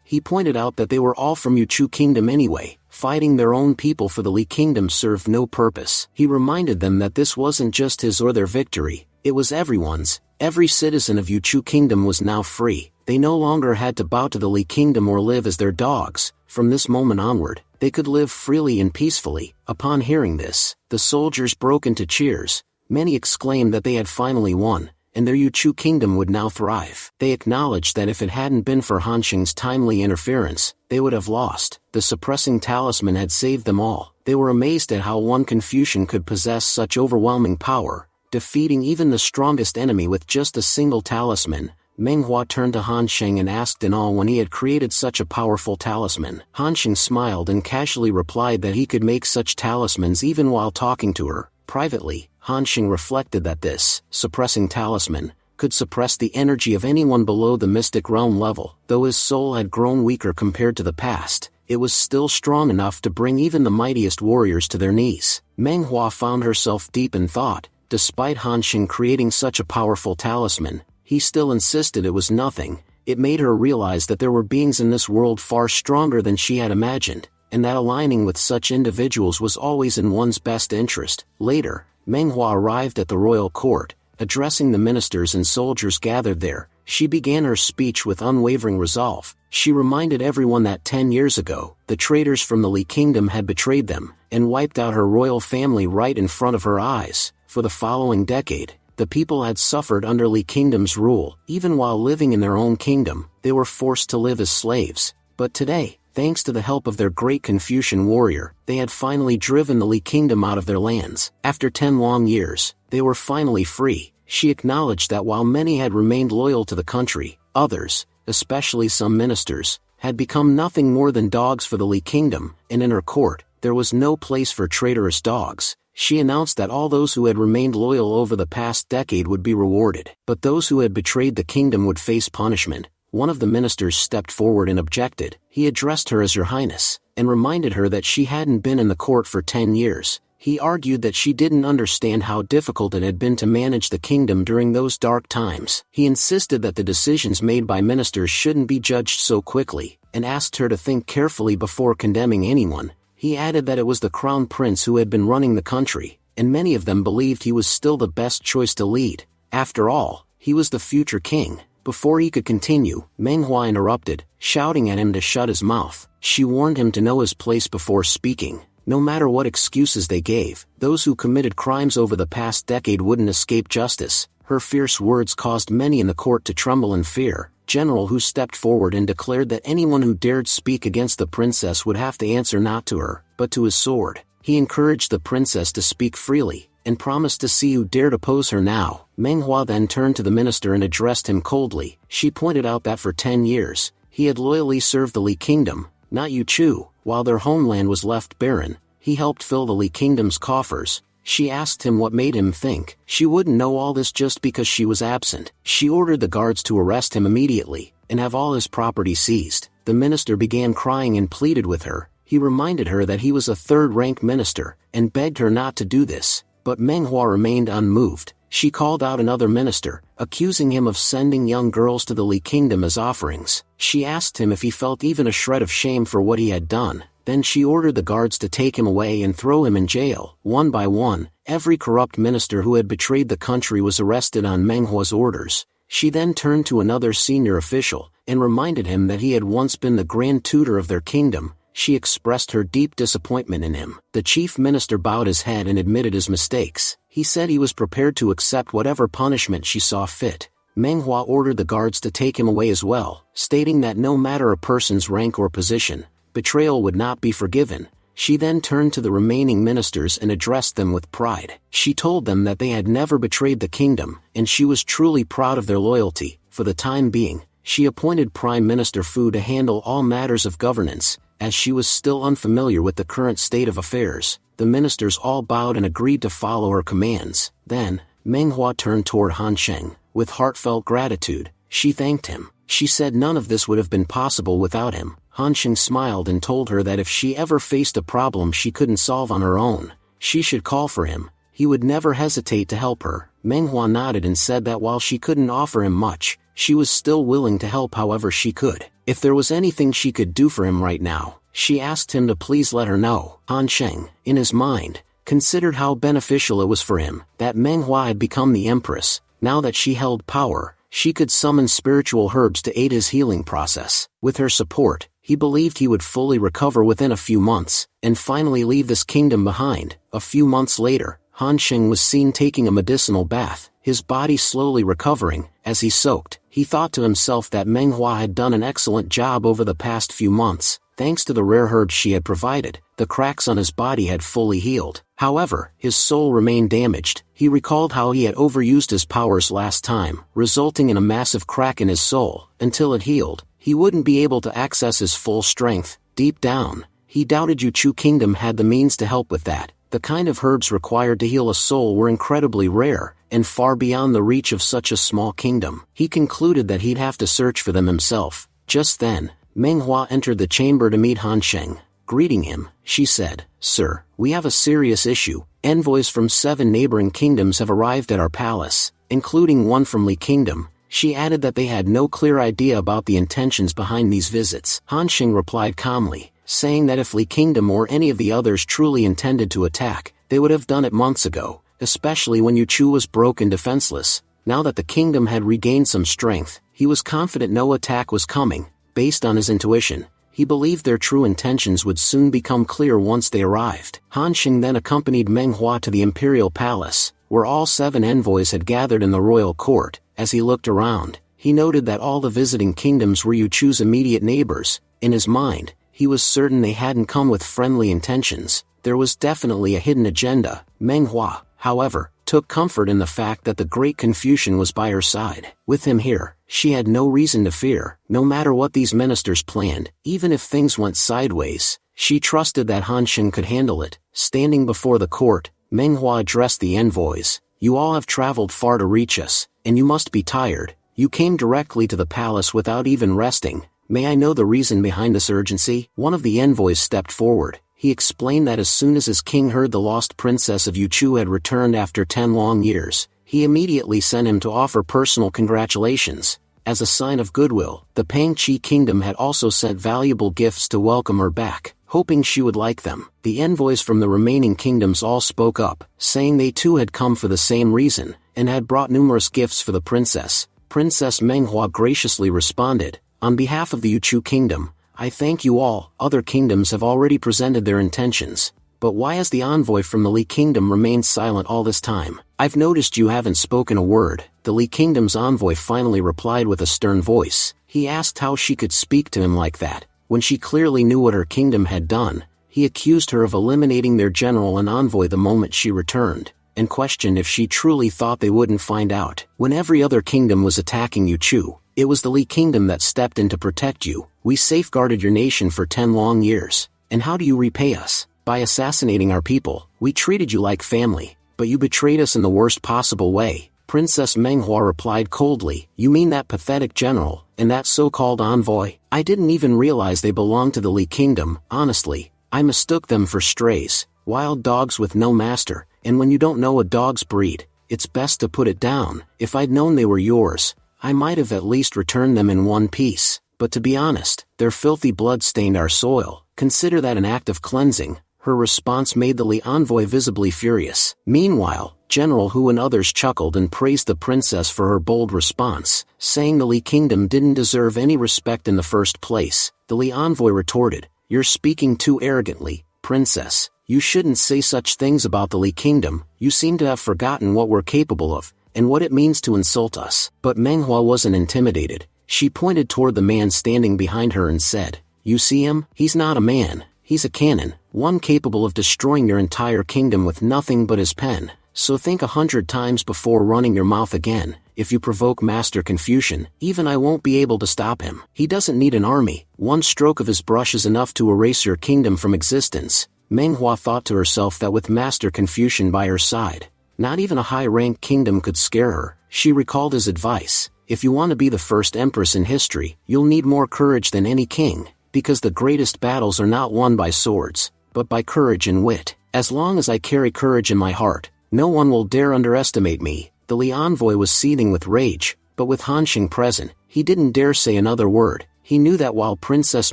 He pointed out that they were all from Yuchu Kingdom anyway. Fighting their own people for the Li Kingdom served no purpose. He reminded them that this wasn't just his or their victory, it was everyone's. Every citizen of Yuchu Kingdom was now free. They no longer had to bow to the Li Kingdom or live as their dogs. From this moment onward, they could live freely and peacefully. Upon hearing this, the soldiers broke into cheers. Many exclaimed that they had finally won, and their Yuchu Kingdom would now thrive. They acknowledged that if it hadn't been for Han Xing's timely interference, they would have lost. The suppressing talisman had saved them all. They were amazed at how one Confucian could possess such overwhelming power, defeating even the strongest enemy with just a single talisman. Manhwa turned to Han Xing and asked in awe when he had created such a powerful talisman. Han Xing smiled and casually replied that he could make such talismans even while talking to her. Privately, Han Xing reflected that this suppressing talisman could suppress the energy of anyone below the mystic realm level. Though his soul had grown weaker compared to the past, it was still strong enough to bring even the mightiest warriors to their knees. Manhwa found herself deep in thought. Despite Han Xing creating such a powerful talisman, he still insisted it was nothing. It made her realize that there were beings in this world far stronger than she had imagined, and that aligning with such individuals was always in one's best interest. Later, Manhwa arrived at the royal court. Addressing the ministers and soldiers gathered there, she began her speech with unwavering resolve. She reminded everyone that 10 years ago, the traitors from the Li Kingdom had betrayed them, and wiped out her royal family right in front of her eyes. For the following decade, The people had suffered under Li Kingdom's rule. Even while living in their own kingdom, they were forced to live as slaves. But today, thanks to the help of their great Confucian warrior, they had finally driven the Li Kingdom out of their lands. After 10 long years, they were finally free. She acknowledged that while many had remained loyal to the country, others, especially some ministers, had become nothing more than dogs for the Li Kingdom, and in her court, there was no place for traitorous dogs. She announced that all those who had remained loyal over the past decade would be rewarded, but those who had betrayed the kingdom would face punishment. One of the ministers stepped forward and objected. He addressed her as Your Highness, and reminded her that she hadn't been in the court for 10 years. He argued that she didn't understand how difficult it had been to manage the kingdom during those dark times. He insisted that the decisions made by ministers shouldn't be judged so quickly, and asked her to think carefully before condemning anyone. He added that it was the crown prince who had been running the country, and many of them believed he was still the best choice to lead. After all, he was the future king. Before he could continue, Manhwa interrupted, shouting at him to shut his mouth. She warned him to know his place before speaking. No matter what excuses they gave, those who committed crimes over the past decade wouldn't escape justice. Her fierce words caused many in the court to tremble in fear. General Hu stepped forward and declared that anyone who dared speak against the princess would have to answer not to her, but to his sword. He encouraged the princess to speak freely, and promised to see who dared oppose her now. Manhwa then turned to the minister and addressed him coldly. She pointed out that for 10 years, he had loyally served the Li Kingdom, not Yu Chu. While their homeland was left barren, he helped fill the Li Kingdom's coffers. She asked him what made him think she wouldn't know all this just because she was absent. She ordered the guards to arrest him immediately, and have all his property seized. The minister began crying and pleaded with her. He reminded her that he was a third-rank minister, and begged her not to do this. But Manhwa remained unmoved. She called out another minister, accusing him of sending young girls to the Li Kingdom as offerings. She asked him if he felt even a shred of shame for what he had done. Then she ordered the guards to take him away and throw him in jail. One by one, every corrupt minister who had betrayed the country was arrested on Manhwa's orders. She then turned to another senior official, and reminded him that he had once been the grand tutor of their kingdom. She expressed her deep disappointment in him. The chief minister bowed his head and admitted his mistakes. He said he was prepared to accept whatever punishment she saw fit. Manhwa ordered the guards to take him away as well, stating that no matter a person's rank or position, betrayal would not be forgiven. She then turned to the remaining ministers and addressed them with pride. She told them that they had never betrayed the kingdom, and she was truly proud of their loyalty. For the time being, she appointed Prime Minister Fu to handle all matters of governance, as she was still unfamiliar with the current state of affairs. The ministers all bowed and agreed to follow her commands. Then, Manhwa turned toward Han Sheng. With heartfelt gratitude, she thanked him. She said none of this would have been possible without him. Han Sheng smiled and told her that if she ever faced a problem she couldn't solve on her own, she should call for him. He would never hesitate to help her. Manhwa nodded and said that while she couldn't offer him much, she was still willing to help however she could. If there was anything she could do for him right now, she asked him to please let her know. Han Sheng, in his mind, considered how beneficial it was for him that Manhwa had become the empress. Now that she held power, she could summon spiritual herbs to aid his healing process. With her support, he believed he would fully recover within a few months, and finally leave this kingdom behind. A few months later, Han Sheng was seen taking a medicinal bath, his body slowly recovering. As he soaked, he thought to himself that Manhwa had done an excellent job over the past few months. Thanks to the rare herbs she had provided, the cracks on his body had fully healed. However, his soul remained damaged. He recalled how he had overused his powers last time, resulting in a massive crack in his soul. Until it healed, he wouldn't be able to access his full strength. Deep down, he doubted Yu Chu Kingdom had the means to help with that. The kind of herbs required to heal a soul were incredibly rare, and far beyond the reach of such a small kingdom. He concluded that he'd have to search for them himself. Just then, Manhwa entered the chamber to meet Han Sheng. Greeting him, she said, "Sir, we have a serious issue. Envoys from 7 neighboring kingdoms have arrived at our palace, including one from Li Kingdom." She added that they had no clear idea about the intentions behind these visits. Han Sheng replied calmly, saying that if Li Kingdom or any of the others truly intended to attack, they would have done it months ago, especially when Yu Chu was broke and defenseless. Now that the kingdom had regained some strength, he was confident no attack was coming. Based on his intuition, he believed their true intentions would soon become clear once they arrived. Han Sheng then accompanied Manhwa to the imperial palace, where all 7 envoys had gathered in the royal court. As he looked around, he noted that all the visiting kingdoms were Yuchu's immediate neighbors. In his mind, he was certain they hadn't come with friendly intentions. There was definitely a hidden agenda. Manhwa, however, took comfort in the fact that the great Confucian was by her side. With him here, she had no reason to fear. No matter what these ministers planned, even if things went sideways, she trusted that Han Xin could handle it. Standing before the court, Manhwa addressed the envoys. You all have traveled far to reach us, and you must be tired. You came directly to the palace without even resting. May I know the reason behind this urgency? One of the envoys stepped forward. He explained that as soon as his king heard the lost princess of Yuchu had returned after 10 long years, he immediately sent him to offer personal congratulations. As a sign of goodwill, the Pangqi kingdom had also sent valuable gifts to welcome her back, hoping she would like them. The envoys from the remaining kingdoms all spoke up, saying they too had come for the same reason, and had brought numerous gifts for the princess. Princess Manhwa graciously responded, on behalf of the Yuchu kingdom, I thank you all. Other kingdoms have already presented their intentions. But why has the envoy from the Li kingdom remained silent all this time? I've noticed you haven't spoken a word. The Li kingdom's envoy finally replied with a stern voice. He asked how she could speak to him like that, when she clearly knew what her kingdom had done. He accused her of eliminating their general and envoy the moment she returned, and questioned if she truly thought they wouldn't find out. When every other kingdom was attacking Yuchu, it was the Li kingdom that stepped in to protect you. We safeguarded your nation for 10 long years. And how do you repay us? By assassinating our people. We treated you like family, but you betrayed us in the worst possible way. Princess Manhwa replied coldly, you mean that pathetic general, and that so-called envoy? I didn't even realize they belonged to the Li kingdom. Honestly, I mistook them for strays, wild dogs with no master, and when you don't know a dog's breed, it's best to put it down. If I'd known they were yours, I might have at least returned them in one piece. But to be honest, their filthy blood stained our soil. Consider that an act of cleansing. Her response made the Li envoy visibly furious. Meanwhile, General Hu and others chuckled and praised the princess for her bold response, saying the Li kingdom didn't deserve any respect in the first place. The Li envoy retorted, you're speaking too arrogantly, princess. You shouldn't say such things about the Li kingdom. You seem to have forgotten what we're capable of, and what it means to insult us. But Manhwa wasn't intimidated. She pointed toward the man standing behind her and said, you see him? He's not a man, he's a cannon, one capable of destroying your entire kingdom with nothing but his pen. So think 100 times before running your mouth again. If you provoke Master Confucian, even I won't be able to stop him. He doesn't need an army. One stroke of his brush is enough to erase your kingdom from existence. Manhwa thought to herself that with Master Confucian by her side, not even a high-ranked kingdom could scare her. She recalled his advice. If you want to be the first empress in history, you'll need more courage than any king, because the greatest battles are not won by swords, but by courage and wit. As long as I carry courage in my heart, no one will dare underestimate me. The Li envoy was seething with rage, but with Han Xin present, he didn't dare say another word. He knew that while Princess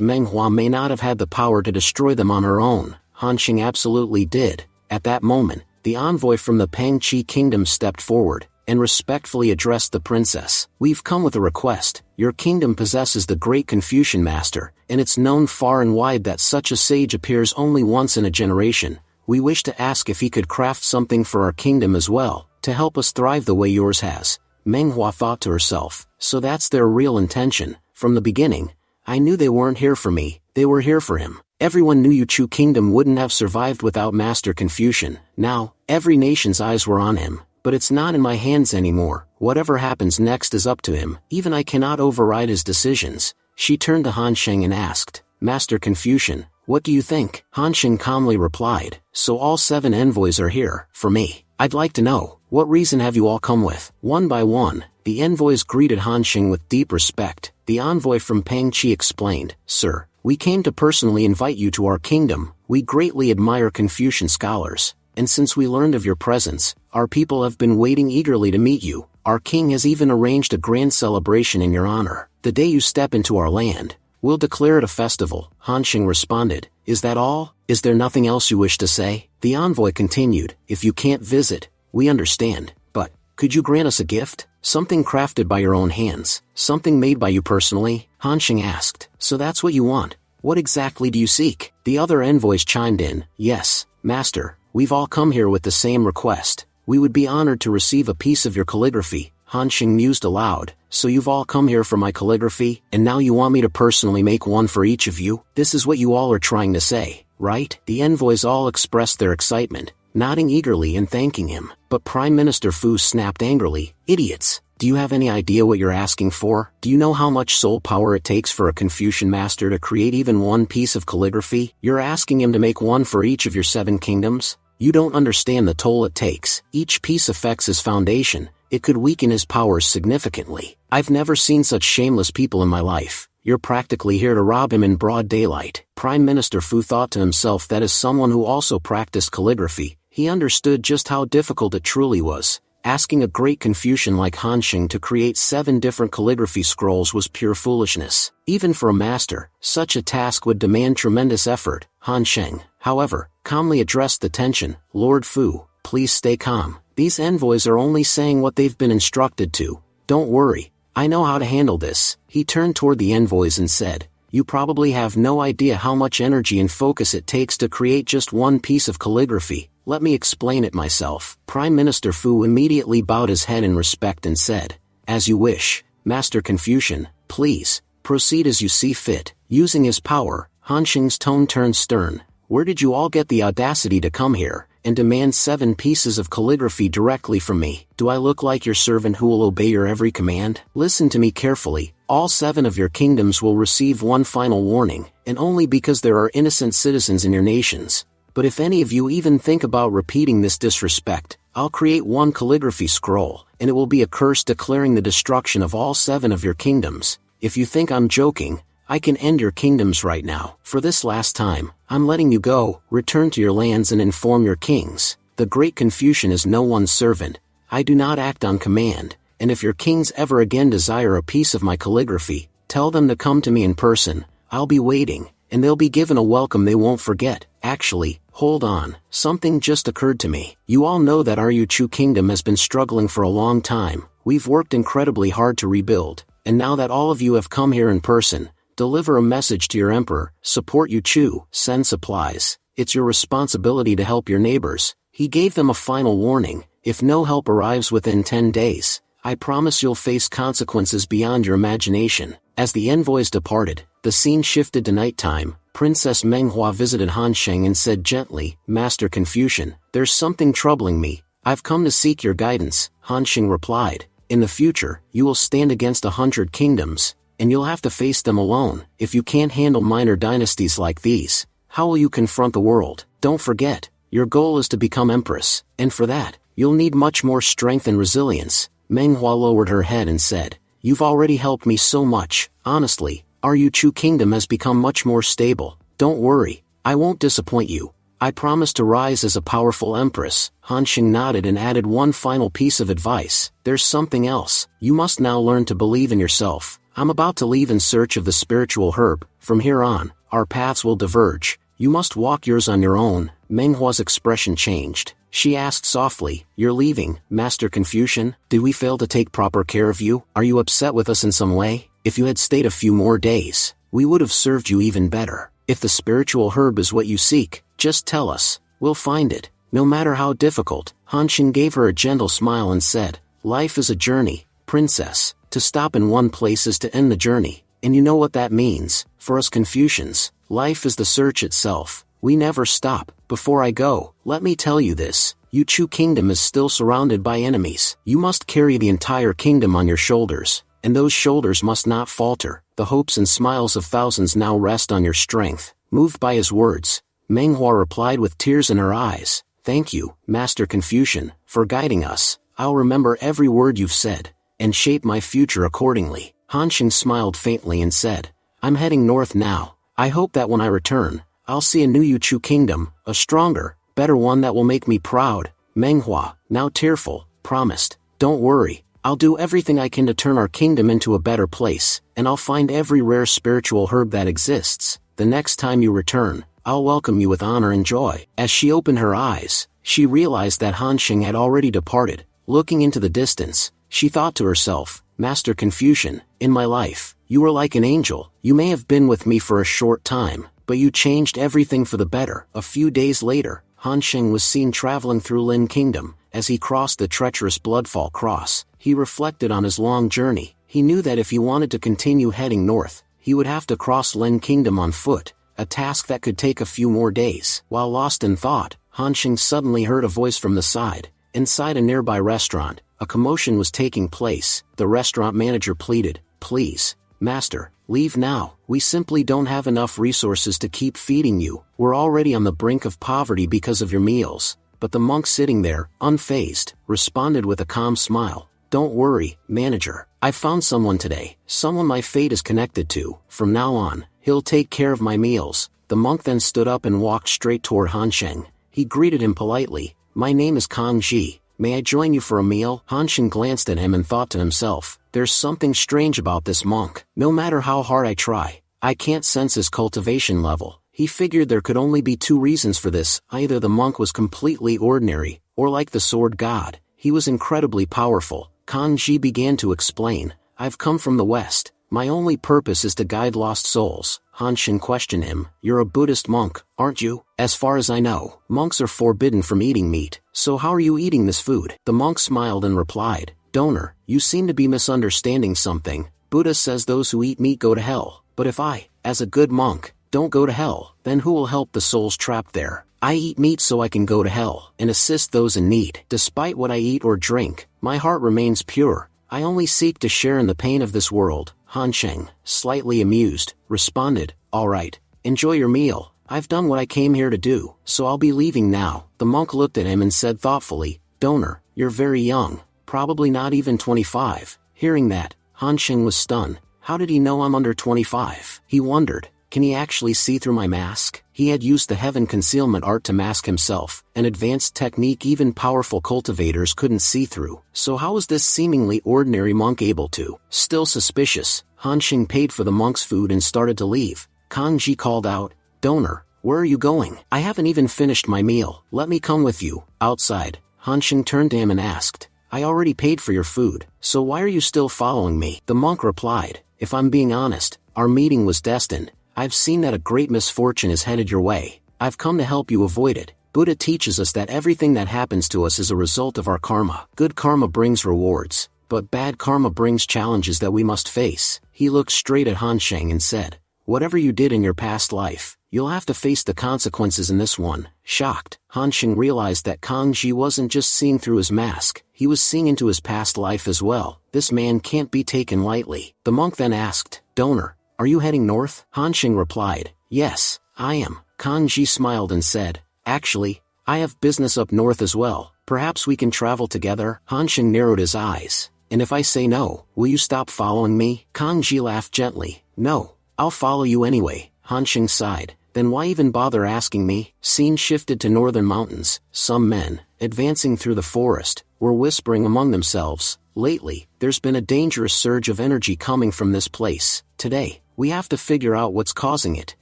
Manhwa may not have had the power to destroy them on her own, Han Xin absolutely did. At that moment, the envoy from the Pangqi kingdom stepped forward, and respectfully addressed the princess. We've come with a request. Your kingdom possesses the great Confucian master, and it's known far and wide that such a sage appears only once in a generation. We wish to ask if he could craft something for our kingdom as well, to help us thrive the way yours has. Manhwa thought to herself, so that's their real intention. From the beginning, I knew they weren't here for me, they were here for him. Everyone knew Yuchu kingdom wouldn't have survived without Master Confucian. Now, every nation's eyes were on him. But it's not in my hands anymore. Whatever happens next is up to him. Even I cannot override his decisions. She turned to Han Sheng and asked, Master Confucian, what do you think? Han Sheng calmly replied, so all 7 envoys are here, for me. I'd like to know, what reason have you all come with? One by one, the envoys greeted Han Sheng with deep respect. The envoy from Pangqi explained, Sir, we came to personally invite you to our kingdom. We greatly admire Confucian scholars. And since we learned of your presence, our people have been waiting eagerly to meet you. Our king has even arranged a grand celebration in your honor. The day you step into our land, we'll declare it a festival. Han Sheng responded, Is that all? Is there nothing else you wish to say? The envoy continued, If you can't visit, we understand, but could you grant us a gift? Something crafted by your own hands, something made by you personally? Han Sheng asked, So that's what you want? What exactly do you seek? The other envoys chimed in, Yes, Master. We've all come here with the same request. We would be honored to receive a piece of your calligraphy, Han Xing mused aloud. So you've all come here for my calligraphy, and now you want me to personally make one for each of you? This is what you all are trying to say, right? The envoys all expressed their excitement, nodding eagerly and thanking him. But Prime Minister Fu snapped angrily, idiots! Do you have any idea what you're asking for? Do you know how much soul power it takes for a Confucian master to create even one piece of calligraphy? You're asking him to make one for each of your 7 kingdoms? You don't understand the toll it takes. Each piece affects his foundation. It could weaken his powers significantly. I've never seen such shameless people in my life. You're practically here to rob him in broad daylight. Prime Minister Fu thought to himself that as someone who also practiced calligraphy, he understood just how difficult it truly was. Asking a great Confucian like Han Xing to create 7 different calligraphy scrolls was pure foolishness. Even for a master, such a task would demand tremendous effort. Han Xing, however, calmly addressed the tension. Lord Fu, please stay calm. These envoys are only saying what they've been instructed to. Don't worry, I know how to handle this. He turned toward the envoys and said, you probably have no idea how much energy and focus it takes to create just one piece of calligraphy. Let me explain it myself. Prime Minister Fu immediately bowed his head in respect and said, as you wish, Master Confucian, please, proceed as you see fit. Using his power, Han Xing's tone turned stern. Where did you all get the audacity to come here and demand 7 pieces of calligraphy directly from me? Do I look like your servant who will obey your every command? Listen to me carefully. All 7 of your kingdoms will receive one final warning, and only because there are innocent citizens in your nations. But if any of you even think about repeating this disrespect, I'll create one calligraphy scroll, and it will be a curse declaring the destruction of all 7 of your kingdoms. If you think I'm joking, I can end your kingdoms right now. For this last time, I'm letting you go. Return to your lands and inform your kings. The great Confucian is no one's servant. I do not act on command, and if your kings ever again desire a piece of my calligraphy, tell them to come to me in person. I'll be waiting, and they'll be given a welcome they won't forget. Actually, hold on, something just occurred to me. You all know that our Yuchu kingdom has been struggling for a long time. We've worked incredibly hard to rebuild, and now that all of you have come here in person, deliver a message to your emperor, support Yuchu, send supplies. It's your responsibility to help your neighbors. He gave them a final warning. If no help arrives within 10 days, I promise you'll face consequences beyond your imagination. As the envoys departed, the scene shifted to nighttime. Princess Manhwa visited Han Xing and said gently, Master Confucian, there's something troubling me. I've come to seek your guidance. Han Xing replied, in the future, you will stand against 100 kingdoms, and you'll have to face them alone. If you can't handle minor dynasties like these, how will you confront the world? Don't forget, your goal is to become empress, and for that, you'll need much more strength and resilience. Manhwa lowered her head and said, you've already helped me so much. Honestly, our Yuchu kingdom has become much more stable. Don't worry, I won't disappoint you. I promise to rise as a powerful empress. Han Xing nodded and added one final piece of advice. There's something else. You must now learn to believe in yourself. I'm about to leave in search of the spiritual herb. From here on, our paths will diverge. You must walk yours on your own. Manhwa's expression changed. She asked softly, you're leaving, Master Confucian? Did we fail to take proper care of you? Are you upset with us in some way? If you had stayed a few more days, we would have served you even better. If the spiritual herb is what you seek, just tell us. We'll find it, no matter how difficult. Han Xing gave her a gentle smile and said, life is a journey, princess. To stop in one place is to end the journey, and you know what that means. For us Confucians, life is the search itself. We never stop. Before I go, let me tell you this. Yuchu kingdom is still surrounded by enemies. You must carry the entire kingdom on your shoulders, and those shoulders must not falter. The hopes and smiles of thousands now rest on your strength. Moved by his words, Manhwa replied with tears in her eyes, thank you, Master Confucian, for guiding us. I'll remember every word you've said, and shape my future accordingly. Han Xing smiled faintly and said, I'm heading north now. I hope that when I return, I'll see a new Yuchu kingdom, a stronger, better one that will make me proud. Manhwa, now tearful, promised, don't worry, I'll do everything I can to turn our kingdom into a better place, and I'll find every rare spiritual herb that exists. The next time you return, I'll welcome you with honor and joy. As she opened her eyes, she realized that Han Xing had already departed. Looking into the distance, she thought to herself, Master Confucian, in my life, you were like an angel. You may have been with me for a short time, but you changed everything for the better. A few days later, Han Sheng was seen traveling through Lin Kingdom. As he crossed the treacherous Bloodfall Cross, he reflected on his long journey. He knew that if he wanted to continue heading north, he would have to cross Lin Kingdom on foot, a task that could take a few more days. While lost in thought, Han Sheng suddenly heard a voice from the side. Inside a nearby restaurant, a commotion was taking place. The restaurant manager pleaded, "Please, Master, leave now. We simply don't have enough resources to keep feeding you. We're already on the brink of poverty because of your meals." But the monk sitting there, unfazed, responded with a calm smile. "Don't worry, manager. I found someone today, someone my fate is connected to. From now on, he'll take care of my meals." The monk then stood up and walked straight toward Han Sheng. He greeted him politely. "My name is Kang Ji. May I join you for a meal?" Han Sheng glanced at him and thought to himself, "There's something strange about this monk. No matter how hard I try, I can't sense his cultivation level." He figured there could only be two reasons for this. Either the monk was completely ordinary, or like the sword god, he was incredibly powerful. Kang Ji began to explain, "I've come from the west. My only purpose is to guide lost souls." Han Sheng questioned him, "You're a Buddhist monk, aren't you?" "As far as I know, monks are forbidden from eating meat. So how are you eating this food?" The monk smiled and replied, "Donor, you seem to be misunderstanding something. Buddha says those who eat meat go to hell. But if I, as a good monk, don't go to hell, then who will help the souls trapped there? I eat meat so I can go to hell and assist those in need. Despite what I eat or drink, my heart remains pure. I only seek to share in the pain of this world." Han Sheng, slightly amused, responded, "All right, enjoy your meal. I've done what I came here to do, so I'll be leaving now." The monk looked at him and said thoughtfully, "Donor, you're very young, probably not even 25. Hearing that, Han Sheng was stunned. How did he know I'm under 25? He wondered, can he actually see through my mask? He had used the heaven concealment art to mask himself, an advanced technique even powerful cultivators couldn't see through. So how was this seemingly ordinary monk able to? Still suspicious, Han Sheng paid for the monk's food and started to leave. Kang Ji called out, "Donor, where are you going? I haven't even finished my meal. Let me come with you." Outside, Han Sheng turned to him and asked, "I already paid for your food, so why are you still following me?" The monk replied, "If I'm being honest, our meeting was destined. I've seen that a great misfortune is headed your way. I've come to help you avoid it. Buddha teaches us that everything that happens to us is a result of our karma. Good karma brings rewards, but bad karma brings challenges that we must face." He looked straight at Han Sheng and said, "Whatever you did in your past life, you'll have to face the consequences in this one." Shocked, Han Sheng realized that Kang Ji wasn't just seeing through his mask, he was seeing into his past life as well. This man can't be taken lightly. The monk then asked, "Donor, are you heading north?" Han Sheng replied, "Yes, I am." Kang Ji smiled and said, "Actually, I have business up north as well. Perhaps we can travel together?" Han Sheng narrowed his eyes. "And if I say no, will you stop following me?" Kang Ji laughed gently. "No, I'll follow you anyway." Han Sheng sighed. "Then why even bother asking me?" Scene shifted to northern mountains. Some men, advancing through the forest, were whispering among themselves, "Lately, there's been a dangerous surge of energy coming from this place. Today, we have to figure out what's causing it."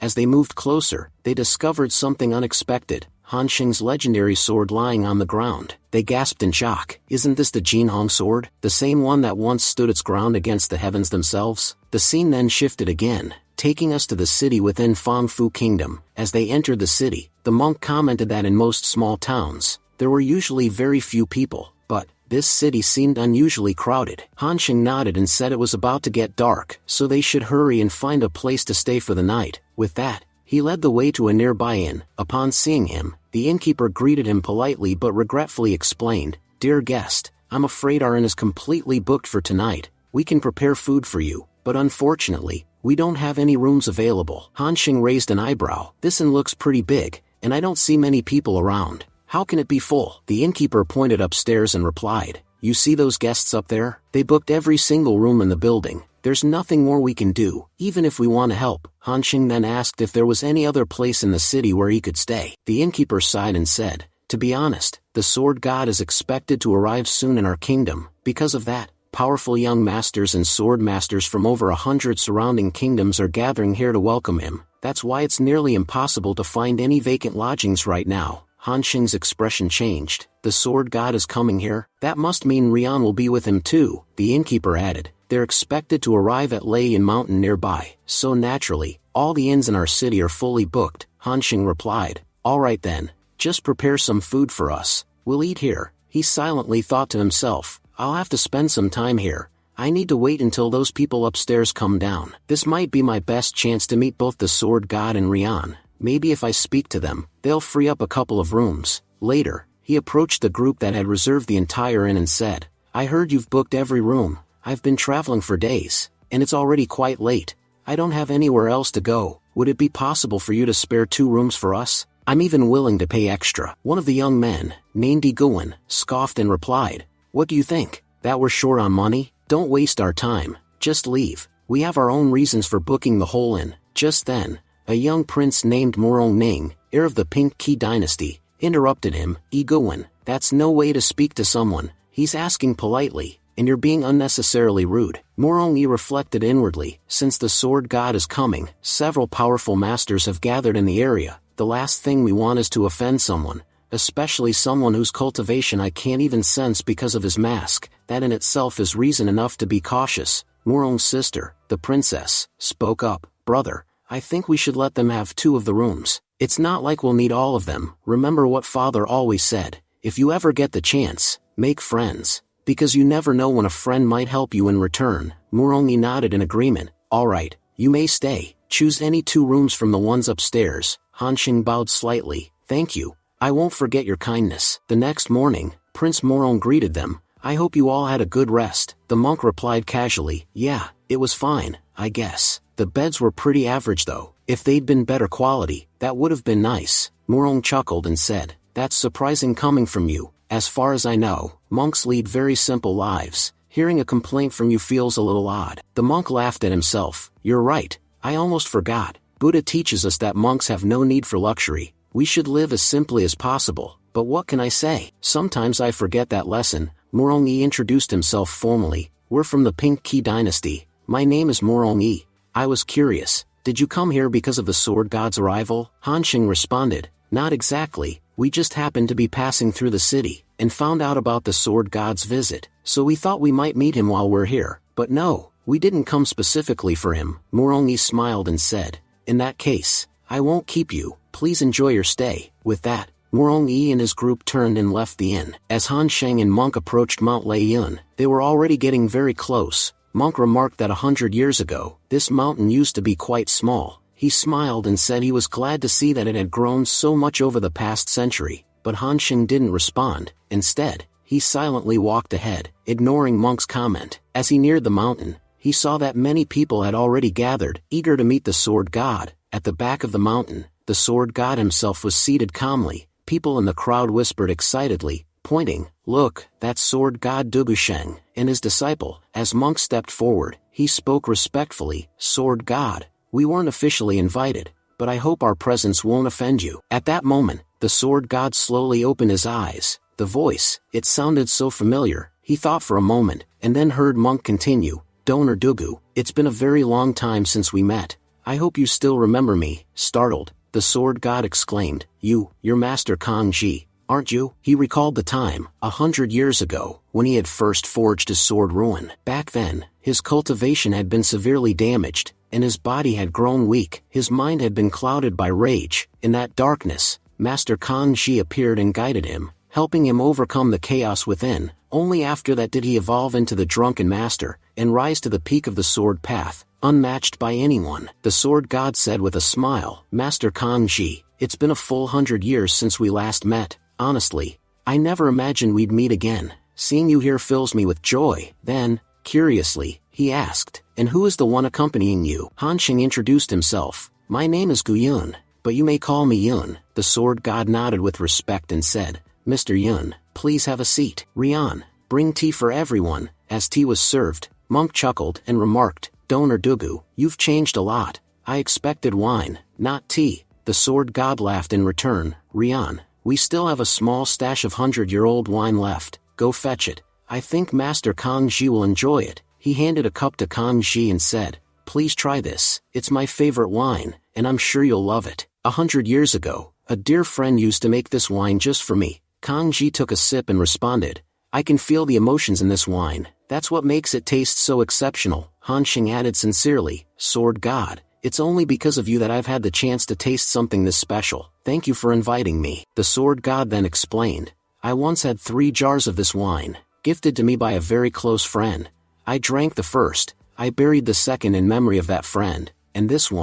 As they moved closer, they discovered something unexpected. Han Sheng's legendary sword lying on the ground. They gasped in shock. "Isn't this the Jinhong sword? The same one that once stood its ground against the heavens themselves?" The scene then shifted again, taking us to the city within Fangfu Kingdom. As they entered the city, the monk commented that in most small towns, there were usually very few people, but this city seemed unusually crowded. Han Sheng nodded and said it was about to get dark, so they should hurry and find a place to stay for the night. With that, he led the way to a nearby inn. Upon seeing him, the innkeeper greeted him politely but regretfully explained, "Dear guest, I'm afraid our inn is completely booked for tonight. We can prepare food for you, but unfortunately, we don't have any rooms available." Han Sheng raised an eyebrow. "This inn looks pretty big, and I don't see many people around. How can it be full?" The innkeeper pointed upstairs and replied, "You see those guests up there? They booked every single room in the building. There's nothing more we can do, even if we want to help." Han Sheng then asked if there was any other place in the city where he could stay. The innkeeper sighed and said, "To be honest, the sword god is expected to arrive soon in our kingdom. Because of that, powerful young masters and sword masters from over 100 surrounding kingdoms are gathering here to welcome him. That's why it's nearly impossible to find any vacant lodgings right now." Han Sheng's expression changed. "The sword god is coming here? That must mean Rian will be with him too." The innkeeper added, "They're expected to arrive at Lei Mountain nearby, so naturally, all the inns in our city are fully booked." Han Sheng replied, "All right then, Just prepare some food for us. We'll eat here. He silently thought to himself, I'll have to spend some time here. I need to wait until those people upstairs come down. This might be my best chance to meet both the sword god and Rian. Maybe if I speak to them, they'll free up a couple of rooms. Later, he approached the group that had reserved the entire inn and said, I heard you've booked every room. I've been traveling for days, and it's already quite late. I don't have anywhere else to go. Would it be possible for you to spare 2 rooms for us? I'm even willing to pay extra. One of the young men, named Iguan, scoffed and replied, What do you think? That we're short on money? Don't waste our time. Just leave. We have our own reasons for booking the whole inn. Just then, a young prince named Morong Ning, heir of the Pink Key dynasty, interrupted him. Iguan, that's no way to speak to someone. He's asking politely, and you're being unnecessarily rude. Morong Yi reflected inwardly. Since the sword god is coming, several powerful masters have gathered in the area. The last thing we want is to offend someone, especially someone whose cultivation I can't even sense because of his mask. That in itself is reason enough to be cautious. Morong's sister, the princess, spoke up. Brother, I think we should let them have 2 of the rooms. It's not like we'll need all of them. Remember what father always said. If you ever get the chance, make friends. Because you never know when a friend might help you in return. Morong Yi nodded in agreement. All right, you may stay. Choose any 2 rooms from the ones upstairs. Han Xing bowed slightly. Thank you. I won't forget your kindness. The next morning, Prince Morong greeted them. I hope you all had a good rest. The monk replied casually. Yeah, it was fine, I guess. The beds were pretty average though. If they'd been better quality, that would have been nice. Morong chuckled and said, That's surprising coming from you. As far as I know, monks lead very simple lives. Hearing a complaint from you feels a little odd. The monk laughed at himself. You're right. I almost forgot. Buddha teaches us that monks have no need for luxury. We should live as simply as possible. But what can I say? Sometimes I forget that lesson. Morong Yi introduced himself formally. We're from the Pink Key dynasty. My name is Morong Yi. I was curious. Did you come here because of the sword god's arrival? Han Xing responded. Not exactly. We just happened to be passing through the city, and found out about the sword god's visit. So we thought we might meet him while we're here. But no, we didn't come specifically for him. Morong Yi smiled and said, In that case, I won't keep you. Please enjoy your stay. With that, Morong Yi and his group turned and left the inn. As Han Sheng and Monk approached Mount Leiyun, they were already getting very close. Monk remarked that 100 years ago, this mountain used to be quite small. He smiled and said he was glad to see that it had grown so much over the past century, but Han Sheng didn't respond. Instead, he silently walked ahead, ignoring Monk's comment. As he neared the mountain, he saw that many people had already gathered, eager to meet the sword god. At the back of the mountain, the sword god himself was seated calmly. People in the crowd whispered excitedly, pointing, Look, that's sword god Dugusheng and his disciple. As Monk stepped forward, he spoke respectfully, Sword god, we weren't officially invited, but I hope our presence won't offend you. At that moment, the sword god slowly opened his eyes. The voice, it sounded so familiar. He thought for a moment, and then heard Monk continue, Donor Dugu, it's been a very long time since we met. I hope you still remember me. Startled, the sword god exclaimed, You're Master Kang Ji, aren't you? He recalled the time, 100 years ago, when he had first forged his sword Ruin. Back then, his cultivation had been severely damaged, and his body had grown weak. His mind had been clouded by rage. In that darkness, Master Kang Ji appeared and guided him, helping him overcome the chaos within. Only after that did he evolve into the Drunken Master, and rise to the peak of the sword path, unmatched by anyone. The sword god said with a smile, Master Kang Ji, it's been a full 100 years since we last met. Honestly, I never imagined we'd meet again. Seeing you here fills me with joy. Then, curiously, he asked, And who is the one accompanying you? Han Xing introduced himself. My name is Gu Yun, but you may call me Yun. The sword god nodded with respect and said, Mr. Yun, please have a seat. Rian, bring tea for everyone. As tea was served, Monk chuckled and remarked, Donor Dugu, you've changed a lot. I expected wine, not tea. The sword god laughed in return. Rian, we still have a small stash of 100-year-old wine left. Go fetch it. I think Master Kang Ji will enjoy it. He handed a cup to Kang Ji and said, Please try this. It's my favorite wine, and I'm sure you'll love it. 100 years ago, a dear friend used to make this wine just for me. Kang Ji took a sip and responded, I can feel the emotions in this wine. That's what makes it taste so exceptional. Han Xing added sincerely, Sword God, it's only because of you that I've had the chance to taste something this special. Thank you for inviting me. The sword god then explained. I once had 3 jars of this wine, gifted to me by a very close friend. I drank the first, I buried the second in memory of that friend, and this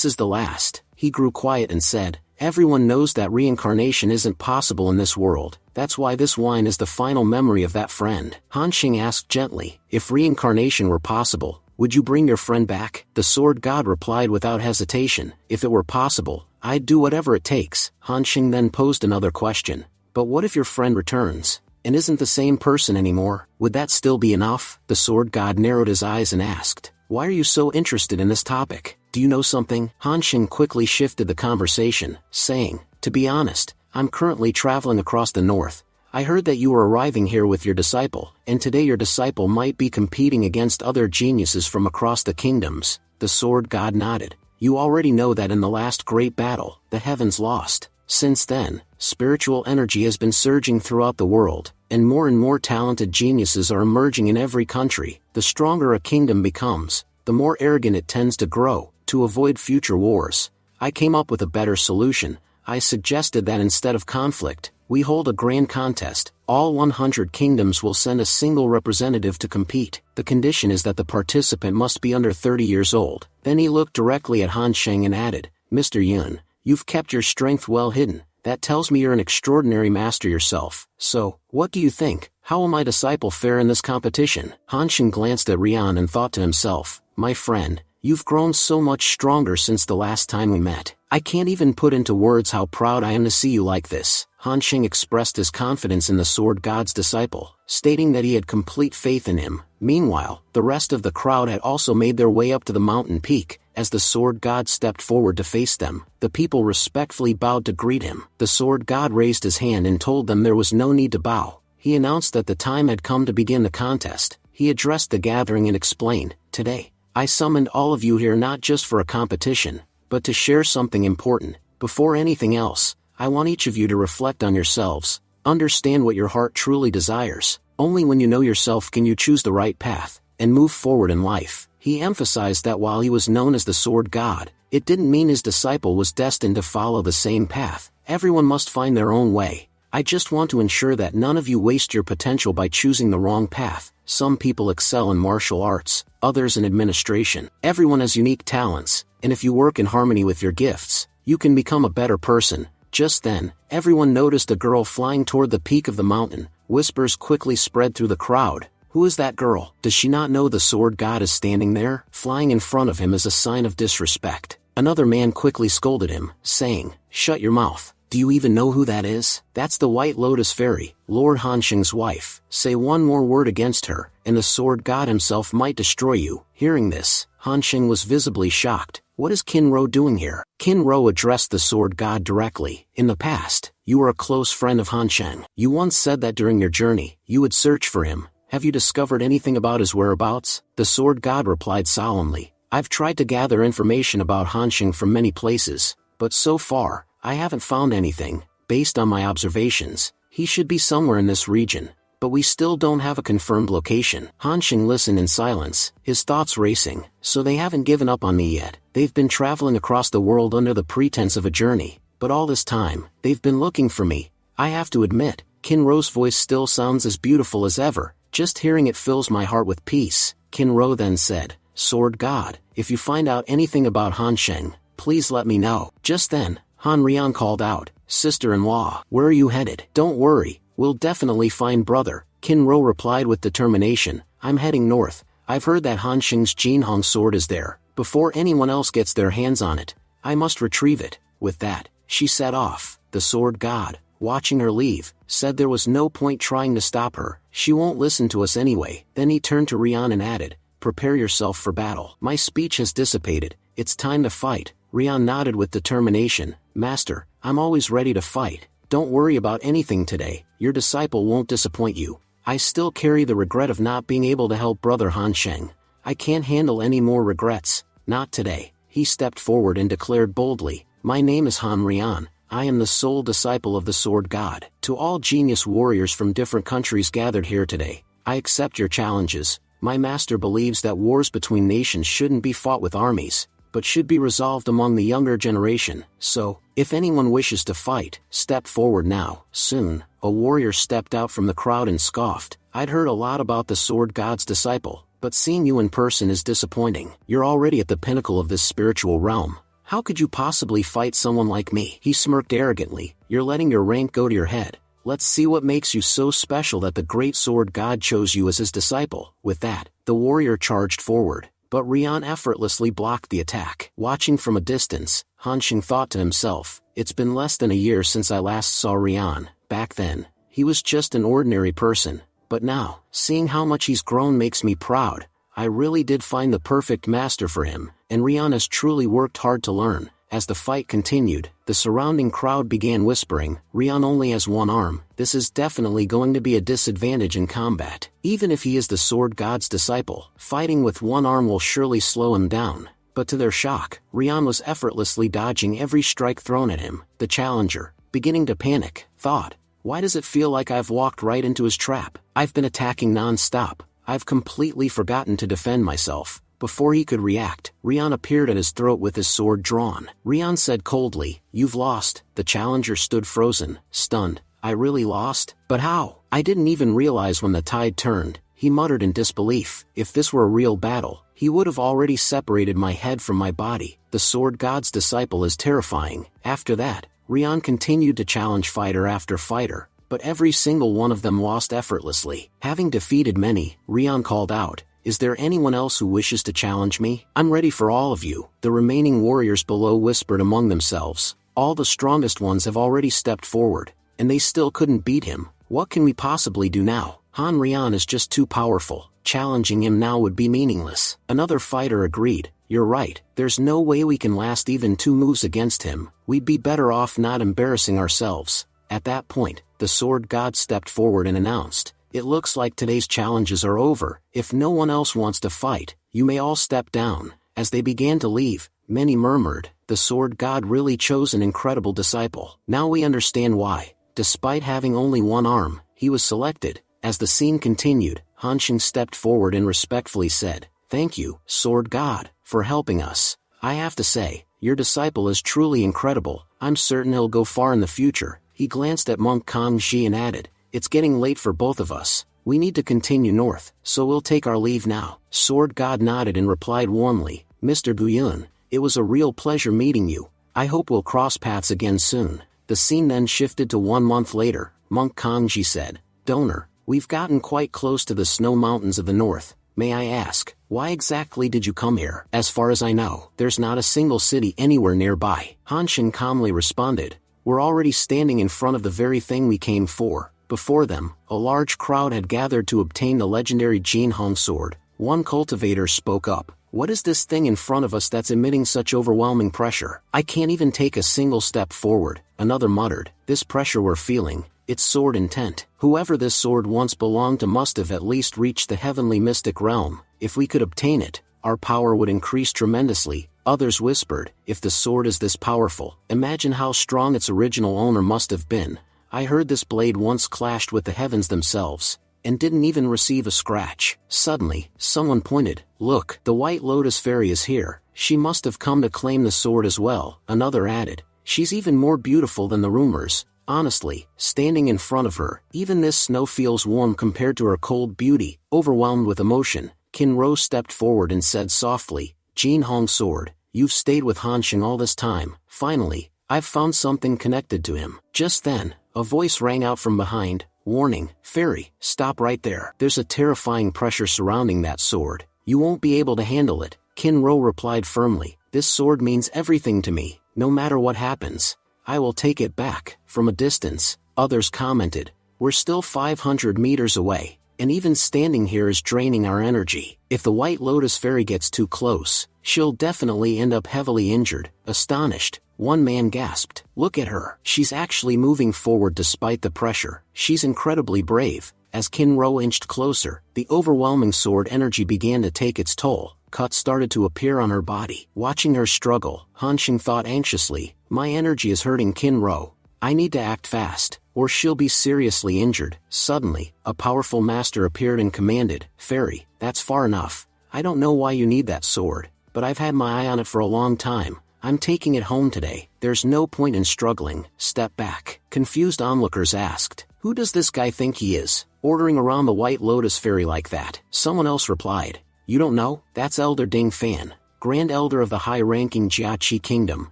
is the last. He grew quiet and said, everyone knows that reincarnation isn't possible in this world, that's why this wine is the final memory of that friend. Han Xing asked gently, if reincarnation were possible, would you bring your friend back? The sword god replied without hesitation, if it were possible, I'd do whatever it takes. Han Xing then posed another question, but what if your friend returns, and isn't the same person anymore? Would that still be enough? The sword god narrowed his eyes and asked, why are you so interested in this topic? Do you know something? Han Xing quickly shifted the conversation, saying, to be honest, I'm currently traveling across the north. I heard that you were arriving here with your disciple, and today your disciple might be competing against other geniuses from across the kingdoms. The sword god nodded. You already know that in the last great battle, the heavens lost. Since then, spiritual energy has been surging throughout the world, and more talented geniuses are emerging in every country. The stronger a kingdom becomes, the more arrogant it tends to grow. To avoid future wars, I came up with a better solution. I suggested that instead of conflict, we hold a grand contest. All 100 kingdoms will send a single representative to compete. The condition is that the participant must be under 30 years old. Then he looked directly at Han Xing and added, Mr. Yun, you've kept your strength well hidden. That tells me you're an extraordinary master yourself. So, what do you think? How will my disciple fare in this competition? Han Xing glanced at Rian and thought to himself, my friend, you've grown so much stronger since the last time we met. I can't even put into words how proud I am to see you like this. Han Xing expressed his confidence in the sword god's disciple, stating that he had complete faith in him. Meanwhile, the rest of the crowd had also made their way up to the mountain peak. As the sword god stepped forward to face them, the people respectfully bowed to greet him. The sword god raised his hand and told them there was no need to bow. He announced that the time had come to begin the contest. He addressed the gathering and explained, today, I summoned all of you here not just for a competition, but to share something important. Before anything else, I want each of you to reflect on yourselves, understand what your heart truly desires. Only when you know yourself can you choose the right path, and move forward in life. He emphasized that while he was known as the sword god, it didn't mean his disciple was destined to follow the same path. Everyone must find their own way. I just want to ensure that none of you waste your potential by choosing the wrong path. Some people excel in martial arts, others in administration. Everyone has unique talents, and if you work in harmony with your gifts, you can become a better person. Just then, everyone noticed a girl flying toward the peak of the mountain. Whispers quickly spread through the crowd. Who is that girl? Does she not know the sword god is standing there? Flying in front of him is a sign of disrespect. Another man quickly scolded him, saying, shut your mouth. Do you even know who that is? That's the White Lotus Fairy, Lord Han Xing's wife. Say one more word against her, and the sword god himself might destroy you. Hearing this, Han Xing was visibly shocked. What is Qin Ro doing here? Qin Ro addressed the sword god directly. In the past, you were a close friend of Han Xing. You once said that during your journey, you would search for him. Have you discovered anything about his whereabouts? The sword god replied solemnly. I've tried to gather information about Han Xing from many places, but so far, I haven't found anything. Based on my observations, he should be somewhere in this region, but we still don't have a confirmed location. Han Xing listened in silence, his thoughts racing. So they haven't given up on me yet. They've been traveling across the world under the pretense of a journey, but all this time, they've been looking for me. I have to admit, Qin Ro's voice still sounds as beautiful as ever. Just hearing it fills my heart with peace. Qin Ro then said, Sword God, if you find out anything about Han Xing, please let me know. Just then, Han Rian called out, Sister-in-law, where are you headed? Don't worry, we'll definitely find brother. Qin Ro replied with determination, I'm heading north. I've heard that Han Xing's Jinhong sword is there. Before anyone else gets their hands on it, I must retrieve it. With that, she set off. The sword god, watching her leave, said there was no point trying to stop her. She won't listen to us anyway. Then he turned to Rian and added, prepare yourself for battle. My speech has dissipated. It's time to fight. Rian nodded with determination. Master, I'm always ready to fight. Don't worry about anything today. Your disciple won't disappoint you. I still carry the regret of not being able to help brother Han Xing. I can't handle any more regrets. Not today. He stepped forward and declared boldly, my name is Han Rian. I am the sole disciple of the sword god. To all genius warriors from different countries gathered here today, I accept your challenges. My master believes that wars between nations shouldn't be fought with armies, but should be resolved among the younger generation, so, if anyone wishes to fight, step forward now. Soon, a warrior stepped out from the crowd and scoffed, "I'd heard a lot about the sword god's disciple, but seeing you in person is disappointing. You're already at the pinnacle of this spiritual realm. How could you possibly fight someone like me?" He smirked arrogantly, "You're letting your rank go to your head. Let's see what makes you so special that the great sword god chose you as his disciple." With that, the warrior charged forward, but Rian effortlessly blocked the attack. Watching from a distance, Han Xing thought to himself, "It's been less than a year since I last saw Rian. Back then, he was just an ordinary person, but now, seeing how much he's grown makes me proud. I really did find the perfect master for him, and Rian has truly worked hard to learn." As the fight continued, the surrounding crowd began whispering, "Rian only has one arm. This is definitely going to be a disadvantage in combat. Even if he is the sword god's disciple, fighting with one arm will surely slow him down." But to their shock, Rian was effortlessly dodging every strike thrown at him. The challenger, beginning to panic, thought, "Why does it feel like I've walked right into his trap? I've been attacking non-stop. I've completely forgotten to defend myself." Before he could react, Rian appeared at his throat with his sword drawn. Rian said coldly, "You've lost." The challenger stood frozen, stunned. "I really lost? But how? I didn't even realize when the tide turned." He muttered in disbelief. "If this were a real battle, he would have already separated my head from my body. The sword god's disciple is terrifying." After that, Rian continued to challenge fighter after fighter, but every single one of them lost effortlessly. Having defeated many, Rian called out, "Is there anyone else who wishes to challenge me? I'm ready for all of you." The remaining warriors below whispered among themselves, "All the strongest ones have already stepped forward, and they still couldn't beat him. What can we possibly do now? Han Rian is just too powerful. Challenging him now would be meaningless." Another fighter agreed, "You're right, there's no way we can last even 2 moves against him. We'd be better off not embarrassing ourselves." At that point, the sword god stepped forward and announced, "It looks like today's challenges are over. If no one else wants to fight, you may all step down." As they began to leave, many murmured, "The sword god really chose an incredible disciple. Now we understand why, despite having only one arm, he was selected." As the scene continued, Han Xing stepped forward and respectfully said, "Thank you, sword god, for helping us. I have to say, your disciple is truly incredible. I'm certain he'll go far in the future." He glanced at Monk Kangxi and added, "It's getting late for both of us. We need to continue north, so we'll take our leave now." Sword God nodded and replied warmly, "Mr. Guyun, it was a real pleasure meeting you. I hope we'll cross paths again soon." The scene then shifted to 1 month later. Monk Kangxi said, "Donor, we've gotten quite close to the snow mountains of the north. May I ask, why exactly did you come here? As far as I know, there's not a single city anywhere nearby." Han Xing calmly responded, "We're already standing in front of the very thing we came for." Before them, a large crowd had gathered to obtain the legendary Jin Hong sword. One cultivator spoke up, "What is this thing in front of us that's emitting such overwhelming pressure? I can't even take a single step forward." Another muttered, "This pressure we're feeling, it's sword intent. Whoever this sword once belonged to must have at least reached the heavenly mystic realm. If we could obtain it, our power would increase tremendously." Others whispered, "If the sword is this powerful, imagine how strong its original owner must have been. I heard this blade once clashed with the heavens themselves, and didn't even receive a scratch." Suddenly, someone pointed, "Look, the White Lotus Fairy is here. She must have come to claim the sword as well." Another added, "She's even more beautiful than the rumors. Honestly, standing in front of her, even this snow feels warm compared to her cold beauty." Overwhelmed with emotion, Qin Ro stepped forward and said softly, "Jin Hong sword, you've stayed with Han Xing all this time. Finally, I've found something connected to him." Just then, a voice rang out from behind, warning, "Fairy, stop right there. There's a terrifying pressure surrounding that sword. You won't be able to handle it." Qin Ro replied firmly, "This sword means everything to me. No matter what happens, I will take it back." From a distance, others commented, "We're still 500 meters away, and even standing here is draining our energy. If the White Lotus Fairy gets too close, she'll definitely end up heavily injured." Astonished, one man gasped, "Look at her. She's actually moving forward despite the pressure. She's incredibly brave." As Qin Ro inched closer, the overwhelming sword energy began to take its toll. Cuts started to appear on her body. Watching her struggle, Han Xing thought anxiously, "My energy is hurting Qin Ro. I need to act fast, or she'll be seriously injured." Suddenly, a powerful master appeared and commanded, "Fairy, that's far enough. I don't know why you need that sword. but I've had my eye on it for a long time. I'm taking it home today. There's no point in struggling. Step back. Confused onlookers asked, who does this guy think he is, ordering around the White Lotus Fairy like that? Someone else replied, you don't know? That's Elder Ding Fan, Grand Elder of the high-ranking Jiachi Kingdom.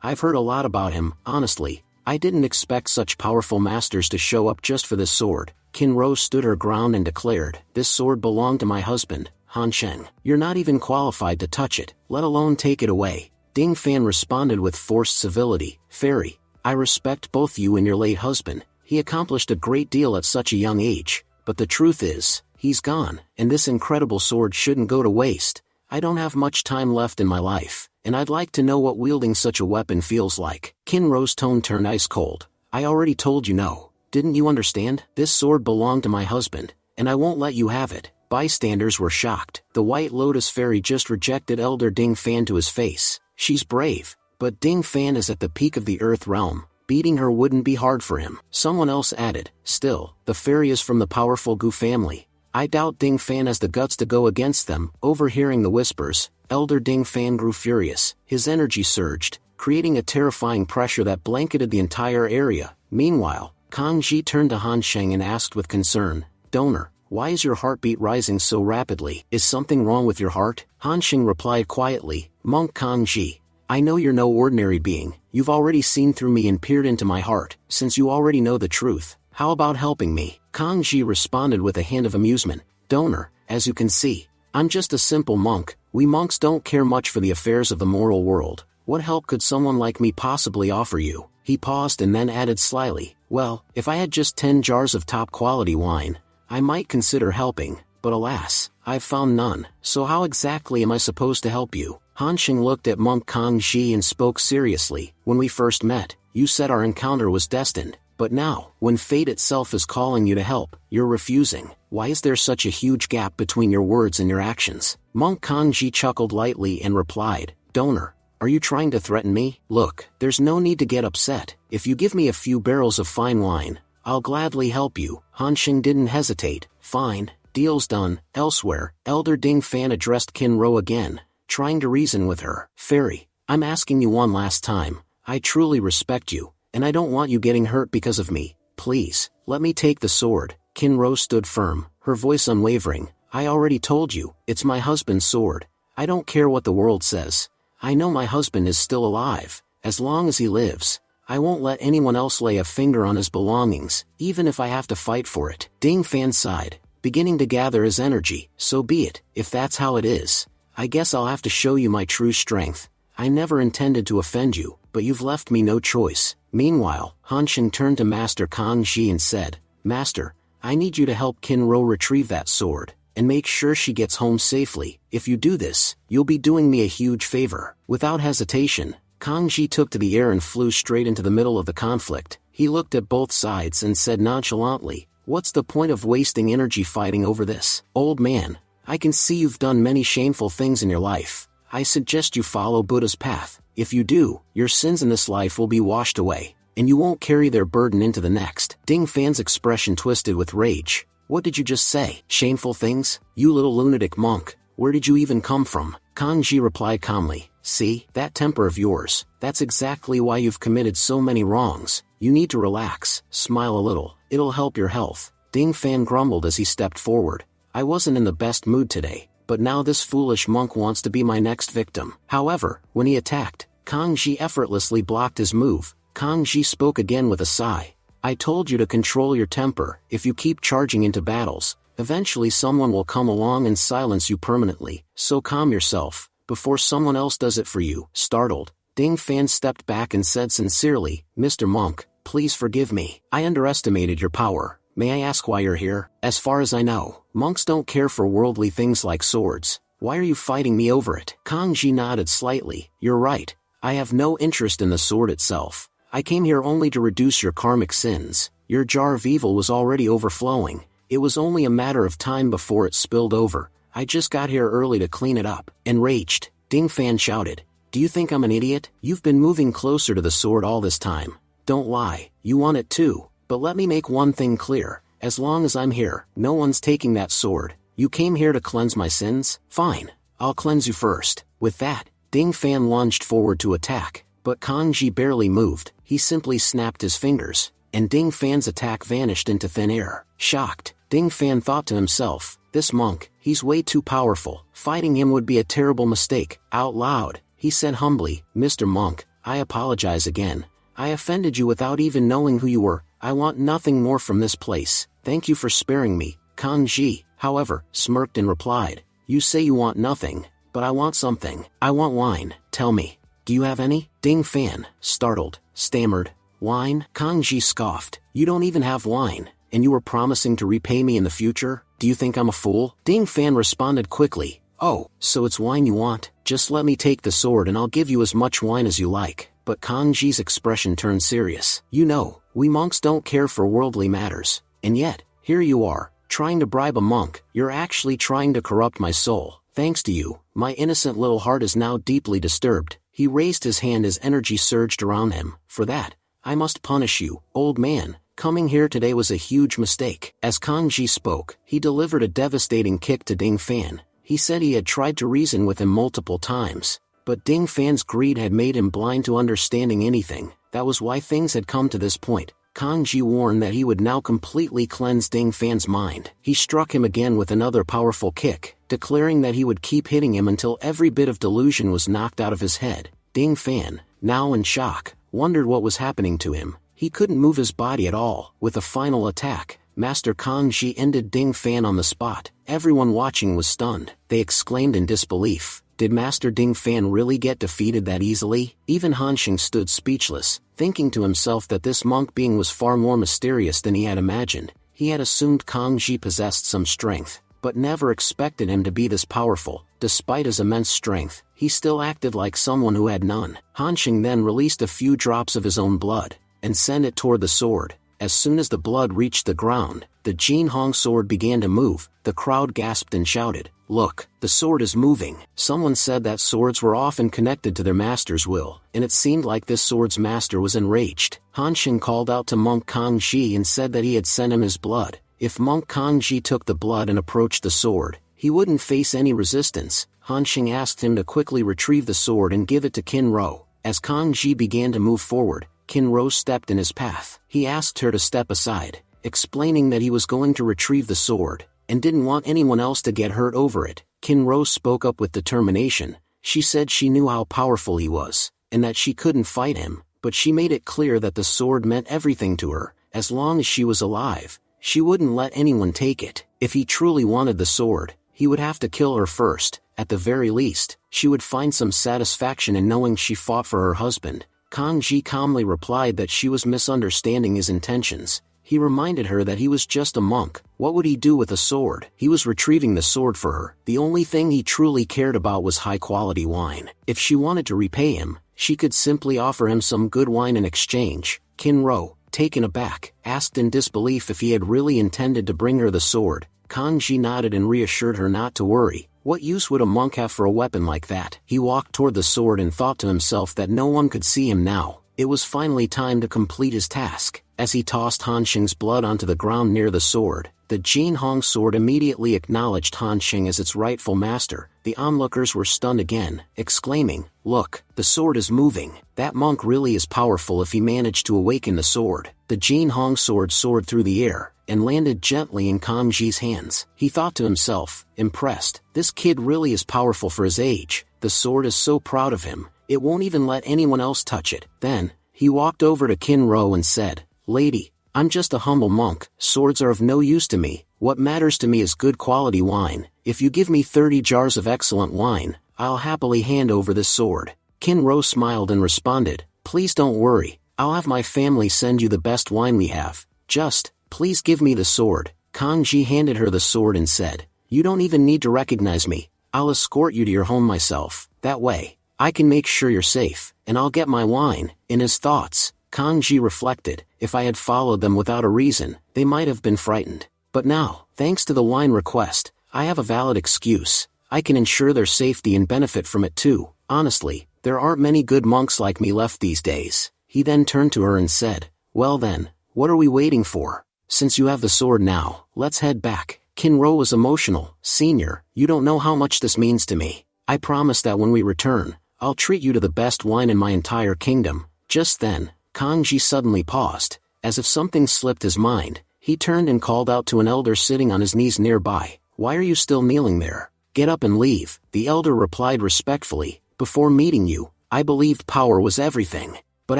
I've heard a lot about him. Honestly, I didn't expect such powerful masters to show up just for this sword. Kinro stood her ground and declared, this sword belonged to my husband, Han Sheng. You're not even qualified to touch it, let alone take it away. Ding Fan responded with forced civility, Fairy, I respect both you and your late husband. He accomplished a great deal at such a young age, but the truth is, he's gone, and this incredible sword shouldn't go to waste. I don't have much time left in my life, and I'd like to know what wielding such a weapon feels like. Kinro's tone turned ice cold. I already told you no. Didn't you understand? This sword belonged to my husband, and I won't let you have it. Bystanders were shocked. The White Lotus Fairy just rejected Elder Ding Fan to his face. She's brave, but Ding Fan is at the peak of the Earth realm. Beating her wouldn't be hard for him. Someone else added, still, the fairy is from the powerful Gu family. I doubt Ding Fan has the guts to go against them. Overhearing the whispers, Elder Ding Fan grew furious. His energy surged, creating a terrifying pressure that blanketed the entire area. Meanwhile, Kang Ji turned to Han Sheng and asked with concern, Donor, why is your heartbeat rising so rapidly? Is something wrong with your heart? Han Sheng replied quietly, Monk Kang Ji, I know you're no ordinary being. You've already seen through me and peered into my heart. Since you already know the truth, how about helping me? Kang Ji responded with a hint of amusement. Donor, as you can see, I'm just a simple monk. We monks don't care much for the affairs of the moral world. What help could someone like me possibly offer you? He paused and then added slyly, well, if I had just 10 jars of top-quality wine, I might consider helping, but alas, I've found none. So how exactly am I supposed to help you? Han Sheng looked at Monk Kang Ji and spoke seriously. When we first met, you said our encounter was destined. But now, when fate itself is calling you to help, you're refusing. Why is there such a huge gap between your words and your actions? Monk Kang Ji chuckled lightly and replied, Donor, are you trying to threaten me? Look, there's no need to get upset. If you give me a few barrels of fine wine, I'll gladly help you. Han Sheng didn't hesitate. Fine, deal's done. Elsewhere, Elder Ding Fan addressed Kinro again, trying to reason with her. Fairy, I'm asking you one last time. I truly respect you, and I don't want you getting hurt because of me. Please, let me take the sword. Kinro stood firm, her voice unwavering. I already told you, it's my husband's sword. I don't care what the world says. I know my husband is still alive. As long as he lives, I won't let anyone else lay a finger on his belongings, even if I have to fight for it. Ding Fan sighed, beginning to gather his energy. So be it, if that's how it is. I guess I'll have to show you my true strength. I never intended to offend you, but you've left me no choice. Meanwhile, Han Sheng turned to Master Kang Ji and said, Master, I need you to help Kinro retrieve that sword, and make sure she gets home safely. If you do this, you'll be doing me a huge favor. Without hesitation, Kang Ji took to the air and flew straight into the middle of the conflict. He looked at both sides and said nonchalantly, what's the point of wasting energy fighting over this? Old man, I can see you've done many shameful things in your life. I suggest you follow Buddha's path. If you do, your sins in this life will be washed away, and you won't carry their burden into the next. Ding Fan's expression twisted with rage. What did you just say? Shameful things? You little lunatic monk, where did you even come from? Kang Ji replied calmly, see, that temper of yours, that's exactly why you've committed so many wrongs. You need to relax, smile a little, it'll help your health. Ding Fan grumbled as he stepped forward. I wasn't in the best mood today, but now this foolish monk wants to be my next victim. However, when he attacked, Kang Ji effortlessly blocked his move. Kang Ji spoke again with a sigh. I told you to control your temper. If you keep charging into battles, eventually someone will come along and silence you permanently. So calm yourself, before someone else does it for you. Startled, Ding Fan stepped back and said sincerely, Mr. Monk, please forgive me. I underestimated your power. May I ask why you're here? As far as I know, monks don't care for worldly things like swords. Why are you fighting me over it? Kang Ji nodded slightly. You're right. I have no interest in the sword itself. I came here only to reduce your karmic sins. Your jar of evil was already overflowing. It was only a matter of time before it spilled over. I just got here early to clean it up. Enraged, Ding Fan shouted. Do you think I'm an idiot? You've been moving closer to the sword all this time. Don't lie, you want it too. But let me make one thing clear. As long as I'm here, no one's taking that sword. You came here to cleanse my sins? Fine. I'll cleanse you first. With that, Ding Fan lunged forward to attack, but Kanji barely moved. He simply snapped his fingers, and Ding Fan's attack vanished into thin air. Shocked, Ding Fan thought to himself, this monk, he's way too powerful. Fighting him would be a terrible mistake. Out loud, he said humbly, Mr. Monk, I apologize again. I offended you without even knowing who you were. I want nothing more from this place. Thank you for sparing me. Kanji, however, smirked and replied, you say you want nothing, but I want something. I want wine. Tell me, do you have any? Ding Fan, startled, stammered, wine? Kanji scoffed, you don't even have wine, and you were promising to repay me in the future? Do you think I'm a fool? Ding Fan responded quickly, oh, so it's wine you want? Just let me take the sword and I'll give you as much wine as you like. But Kanji's expression turned serious. You know, we monks don't care for worldly matters, and yet, here you are, trying to bribe a monk. You're actually trying to corrupt my soul. Thanks to you, my innocent little heart is now deeply disturbed. He raised his hand as energy surged around him. For that, I must punish you, old man. Coming here today was a huge mistake. As Kanji spoke, he delivered a devastating kick to Ding Fan. He said he had tried to reason with him multiple times, but Ding Fan's greed had made him blind to understanding anything. That was why things had come to this point. Kanji warned that he would now completely cleanse Ding Fan's mind. He struck him again with another powerful kick, declaring that he would keep hitting him until every bit of delusion was knocked out of his head. Ding Fan, now in shock, wondered what was happening to him. He couldn't move his body at all. With a final attack, Master Kanji ended Ding Fan on the spot. Everyone watching was stunned. They exclaimed in disbelief. Did Master Ding Fan really get defeated that easily? Even Hanxing stood speechless, thinking to himself that this monk being was far more mysterious than he had imagined. He had assumed Kanji possessed some strength, but never expected him to be this powerful. Despite his immense strength, he still acted like someone who had none. Hanxing then released a few drops of his own blood, and sent it toward the sword. As soon as the blood reached the ground, the Jin Hong sword began to move. The crowd gasped and shouted, look, the sword is moving. Someone said that swords were often connected to their master's will, and it seemed like this sword's master was enraged. Hanxing called out to Monk Kanji and said that he had sent him his blood. If Monk Kanji took the blood and approached the sword, he wouldn't face any resistance. Hanxing asked him to quickly retrieve the sword and give it to Kinro. As Kanji began to move forward, Kinro stepped in his path. He asked her to step aside, explaining that he was going to retrieve the sword, and didn't want anyone else to get hurt over it. Kinro spoke up with determination. She said she knew how powerful he was, and that she couldn't fight him, but she made it clear that the sword meant everything to her. As long as she was alive, she wouldn't let anyone take it. If he truly wanted the sword, he would have to kill her first. At the very least, she would find some satisfaction in knowing she fought for her husband. Kanji calmly replied that she was misunderstanding his intentions. He reminded her that he was just a monk. What would he do with a sword? He was retrieving the sword for her. The only thing he truly cared about was high-quality wine. If she wanted to repay him, she could simply offer him some good wine in exchange. Kinro, taken aback, asked in disbelief if he had really intended to bring her the sword. Kanji nodded and reassured her not to worry. What use would a monk have for a weapon like that? He walked toward the sword and thought to himself that no one could see him now. It was finally time to complete his task. As he tossed Hanxing's blood onto the ground near the sword, the Jin Hong sword immediately acknowledged Hanxing as its rightful master. The onlookers were stunned again, exclaiming, look, the sword is moving. That monk really is powerful if he managed to awaken the sword. The Jin Hong sword soared through the air, and landed gently in Kanji's hands. He thought to himself, impressed, this kid really is powerful for his age. The sword is so proud of him, it won't even let anyone else touch it. Then, he walked over to Kinro and said, lady, I'm just a humble monk. Swords are of no use to me. What matters to me is good quality wine. If you give me 30 jars of excellent wine, I'll happily hand over this sword. Kinro smiled and responded, please don't worry. I'll have my family send you the best wine we have. Just, please give me the sword. Kanji handed her the sword and said, you don't even need to recognize me. I'll escort you to your home myself. That way, I can make sure you're safe, and I'll get my wine. In his thoughts, Kanji reflected, if I had followed them without a reason, they might have been frightened. But now, thanks to the wine request, I have a valid excuse. I can ensure their safety and benefit from it too. Honestly, there aren't many good monks like me left these days. He then turned to her and said, well then, what are we waiting for? Since you have the sword now, let's head back. Kinro was emotional. Senior, you don't know how much this means to me. I promise that when we return, I'll treat you to the best wine in my entire kingdom." Just then, Kanji suddenly paused, as if something slipped his mind. He turned and called out to an elder sitting on his knees nearby, "Why are you still kneeling there? Get up and leave." The elder replied respectfully, "Before meeting you, I believed power was everything. But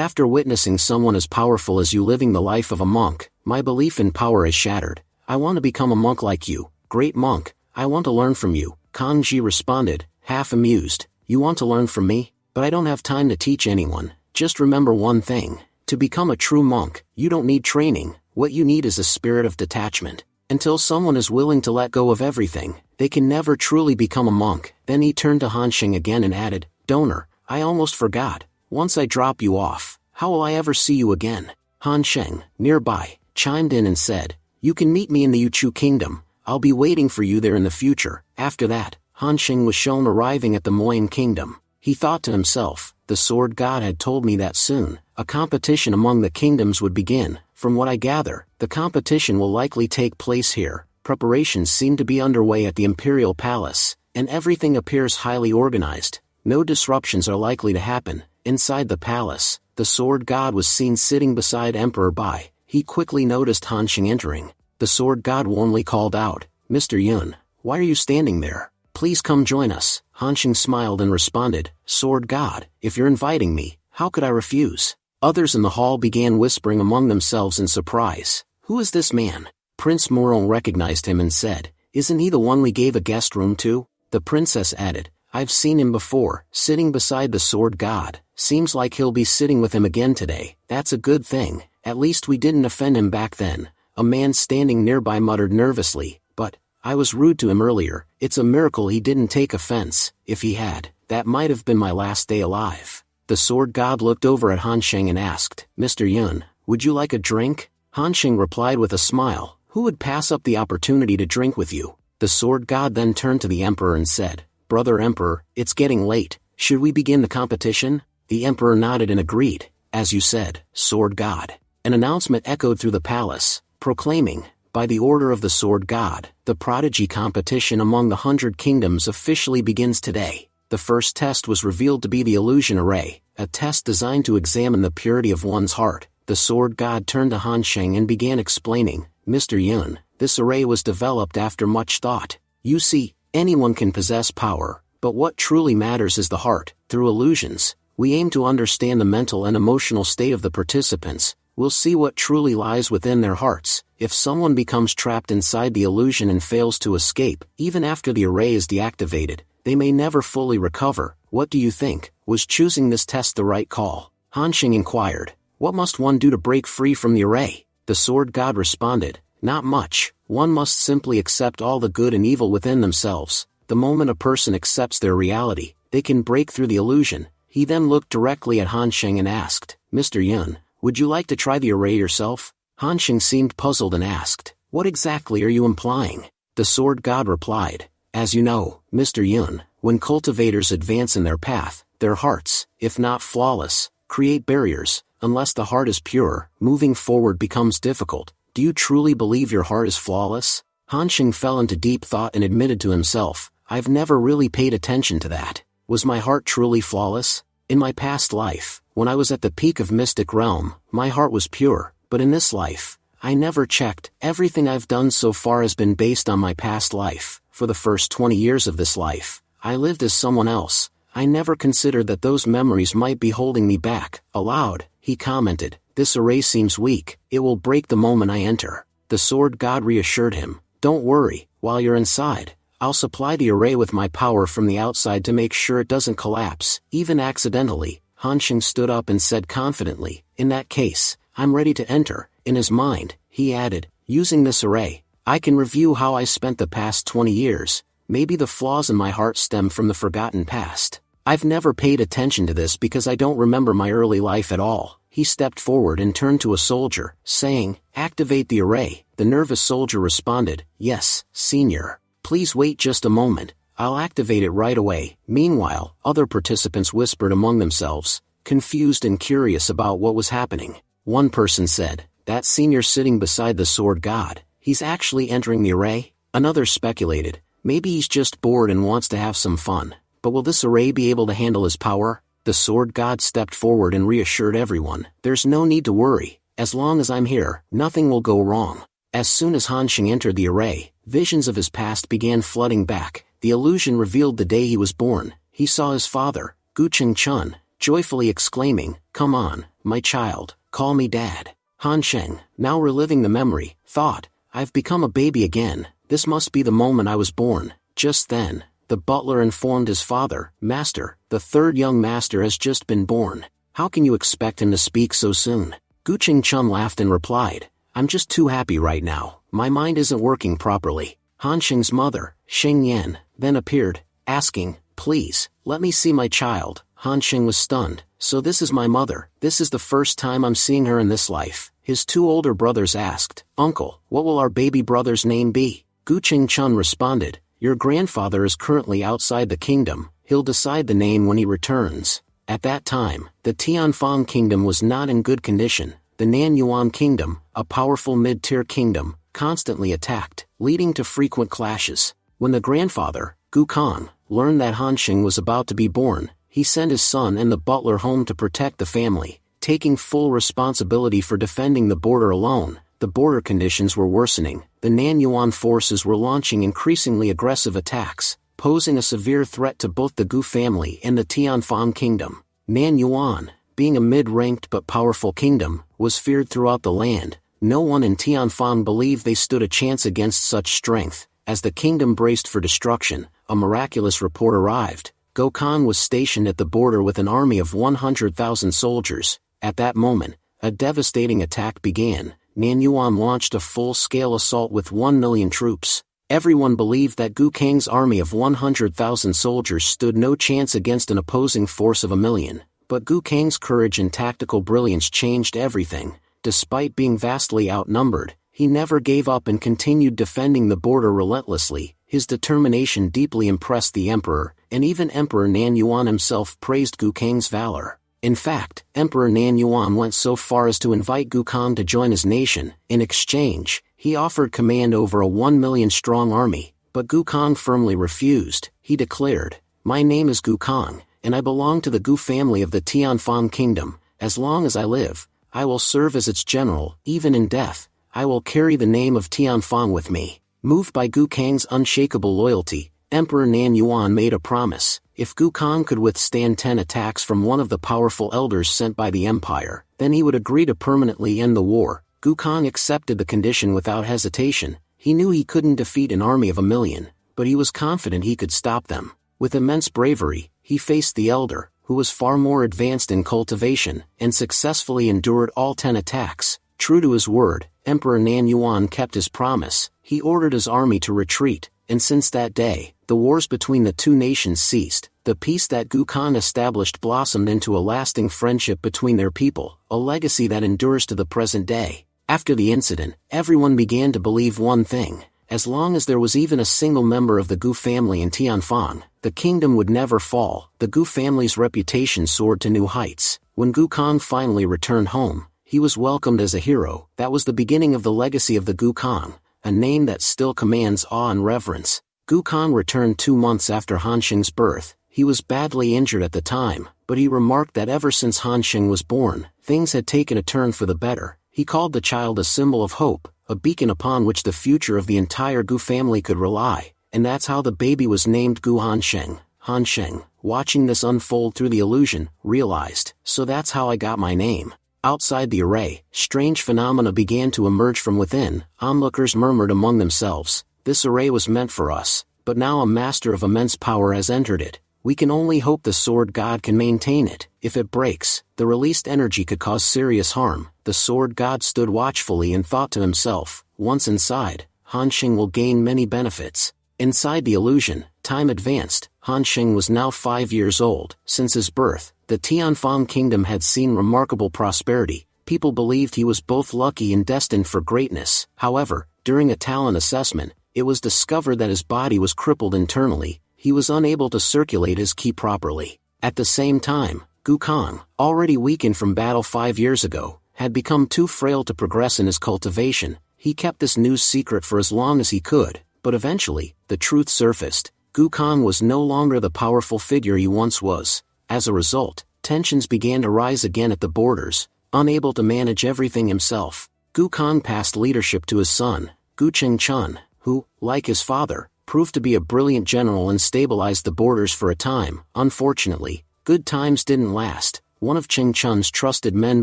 after witnessing someone as powerful as you living the life of a monk, my belief in power is shattered. I want to become a monk like you, great monk. I want to learn from you." Kanji responded, half amused, "You want to learn from me? But I don't have time to teach anyone. Just remember one thing. To become a true monk, you don't need training. What you need is a spirit of detachment. Until someone is willing to let go of everything, they can never truly become a monk." Then he turned to Hansheng again and added, "Donor, I almost forgot. Once I drop you off, how will I ever see you again?" Hansheng, nearby, chimed in and said, "You can meet me in the Yuchu Kingdom. I'll be waiting for you there in the future." After that, Hansheng was shown arriving at the Moyen Kingdom. He thought to himself, "The sword god had told me that soon a competition among the kingdoms would begin. From what I gather, the competition will likely take place here." Preparations seem to be underway at the Imperial Palace, and everything appears highly organized. No disruptions are likely to happen. Inside the palace, the sword god was seen sitting beside Emperor Bai. He quickly noticed Hansheng entering. The sword god warmly called out, "Mr. Yun, why are you standing there? Please come join us." Hansheng smiled and responded, "Sword god, if you're inviting me, how could I refuse?" Others in the hall began whispering among themselves in surprise. "Who is this man?" Prince Morong recognized him and said, "Isn't he the one we gave a guest room to?" The princess added, "I've seen him before, sitting beside the sword god. Seems like he'll be sitting with him again today." "That's a good thing. At least we didn't offend him back then." A man standing nearby muttered nervously, "But I was rude to him earlier. It's a miracle he didn't take offense. If he had, that might have been my last day alive." The sword god looked over at Hansheng and asked, "Mr. Yun, would you like a drink?" Hansheng replied with a smile, "Who would pass up the opportunity to drink with you?" The sword god then turned to the emperor and said, "Brother Emperor, it's getting late. Should we begin the competition?" The emperor nodded and agreed. "As you said, sword god." An announcement echoed through the palace, proclaiming, "By the order of the sword god, the prodigy competition among the 100 kingdoms officially begins today." The first test was revealed to be the illusion array, a test designed to examine the purity of one's heart. The sword god turned to Hansheng and began explaining, "Mr. Yun, this array was developed after much thought. You see, anyone can possess power, but what truly matters is the heart. Through illusions, we aim to understand the mental and emotional state of the participants. We'll see what truly lies within their hearts. If someone becomes trapped inside the illusion and fails to escape, even after the array is deactivated, they may never fully recover. What do you think? Was choosing this test the right call?" Hansheng inquired. "What must one do to break free from the array?" The sword god responded, "Not much. One must simply accept all the good and evil within themselves. The moment a person accepts their reality, they can break through the illusion." He then looked directly at Hansheng and asked, "Mr. Yun, would you like to try the array yourself?" Hansheng seemed puzzled and asked, "What exactly are you implying?" The sword god replied, "As you know, Mr. Yun, when cultivators advance in their path, their hearts, if not flawless, create barriers. Unless the heart is pure, moving forward becomes difficult. Do you truly believe your heart is flawless?" Hansheng fell into deep thought and admitted to himself, "I've never really paid attention to that. Was my heart truly flawless? In my past life, when I was at the peak of mystic realm, my heart was pure, but in this life, I never checked. Everything I've done so far has been based on my past life. For the first 20 years of this life, I lived as someone else. I never considered that those memories might be holding me back." Aloud, he commented, "This array seems weak. It will break the moment I enter." The sword god reassured him, "Don't worry, while you're inside, I'll supply the array with my power from the outside to make sure it doesn't collapse, even accidentally." Hansheng stood up and said confidently, "In that case, I'm ready to enter." In his mind, he added, "Using this array, I can review how I spent the past 20 years. Maybe the flaws in my heart stem from the forgotten past. I've never paid attention to this because I don't remember my early life at all." He stepped forward and turned to a soldier, saying, "Activate the array." The nervous soldier responded, "Yes, senior. Please wait just a moment. I'll activate it right away." Meanwhile, other participants whispered among themselves, confused and curious about what was happening. One person said, "That senior sitting beside the sword god, he's actually entering the array?" Another speculated, "Maybe he's just bored and wants to have some fun." but will this array be able to handle his power? The sword god stepped forward and reassured everyone, there's no need to worry, as long as I'm here, nothing will go wrong. As soon as Han Sheng entered the array, visions of his past began flooding back. The illusion revealed the day he was born. He saw his father, Gu Cheng-chun, joyfully exclaiming, "Come on, my child, call me Dad." Han Sheng, now reliving the memory, thought, "I've become a baby again, this must be the moment I was born." Just then, the butler informed his father, "Master, the third young master has just been born. How can you expect him to speak so soon?" Gu Cheng-chun laughed and replied, "I'm just too happy right now, my mind isn't working properly." Han Sheng's mother, Sheng Yan, then appeared, asking, "Please, let me see my child." Han Sheng was stunned. "So this is my mother, this is the first time I'm seeing her in this life." His two older brothers asked, "Uncle, what will our baby brother's name be?" Gu Cheng-chun responded, "Your grandfather is currently outside the kingdom, he'll decide the name when he returns." At that time, the Tianfang kingdom was not in good condition. The Nanyuan kingdom, a powerful mid-tier kingdom, constantly attacked, leading to frequent clashes. When the grandfather, Gu Kong, learned that Han Sheng was about to be born, he sent his son and the butler home to protect the family, taking full responsibility for defending the border alone. The border conditions were worsening. The Nanyuan forces were launching increasingly aggressive attacks, posing a severe threat to both the Gu family and the Tianfang kingdom. Nanyuan, being a mid-ranked but powerful kingdom, was feared throughout the land. No one in Tianfang believed they stood a chance against such strength. As the kingdom braced for destruction, a miraculous report arrived. Gokhan was stationed at the border with an army of 100,000 soldiers. At that moment, a devastating attack began. Nanyuan launched a full-scale assault with 1 million troops. Everyone believed that Gu Kang's army of 100,000 soldiers stood no chance against an opposing force of 1 million. But Gu Kang's courage and tactical brilliance changed everything. Despite being vastly outnumbered, he never gave up and continued defending the border relentlessly. His determination deeply impressed the emperor, and even Emperor Nanyuan himself praised Gu Kang's valor. In fact, Emperor Nanyuan went so far as to invite Gu Kang to join his nation. In exchange, he offered command over a 1 million strong army, but Gu Kang firmly refused. He declared, "My name is Gu Kang, and I belong to the Gu family of the Tianfang kingdom. As long as I live, I will serve as its general. Even in death, I will carry the name of Tianfang with me." Moved by Gu Kang's unshakable loyalty, Emperor Nanyuan made a promise. If Gu Kang could withstand 10 attacks from one of the powerful elders sent by the empire, then he would agree to permanently end the war. Gu Kang accepted the condition without hesitation. He knew he couldn't defeat an army of 1 million, but he was confident he could stop them. With immense bravery, he faced the elder, who was far more advanced in cultivation, and successfully endured all 10 attacks. True to his word, Emperor Nanyuan kept his promise. He ordered his army to retreat, and since that day, the wars between the two nations ceased. The peace that Gu Kang established blossomed into a lasting friendship between their people, a legacy that endures to the present day. After the incident, everyone began to believe one thing. As long as there was even a single member of the Gu family in Tianfang, the kingdom would never fall. The Gu family's reputation soared to new heights. When Gu Kang finally returned home, he was welcomed as a hero. That was the beginning of the legacy of the Gu Kang, a name that still commands awe and reverence. Gu Kang returned 2 months after Han Sheng's birth. He was badly injured at the time, but he remarked that ever since Han Sheng was born, things had taken a turn for the better. He called the child a symbol of hope, a beacon upon which the future of the entire Gu family could rely, and that's how the baby was named Gu Han Sheng. Han Sheng, watching this unfold through the illusion, realized, "So that's how I got my name." Outside the array, strange phenomena began to emerge from within. Onlookers murmured among themselves, "This array was meant for us, but now a master of immense power has entered it. We can only hope the sword god can maintain it. If it breaks, the released energy could cause serious harm." The sword god stood watchfully and thought to himself, "Once inside, Han Sheng will gain many benefits." Inside the illusion, time advanced. Han Sheng was now 5 years old. Since his birth, the Tianfang kingdom had seen remarkable prosperity. People believed he was both lucky and destined for greatness. However, during a talent assessment, it was discovered that his body was crippled internally. He was unable to circulate his ki properly. At the same time, Gu Kang, already weakened from battle 5 years ago, had become too frail to progress in his cultivation. He kept this news secret for as long as he could, but eventually, the truth surfaced. Gukhan was no longer the powerful figure he once was. As a result, tensions began to rise again at the borders. Unable to manage everything himself, Gukhan passed leadership to his son, Gu Chengchun, who, like his father, proved to be a brilliant general and stabilized the borders for a time. Unfortunately, good times didn't last. One of Chengchun's trusted men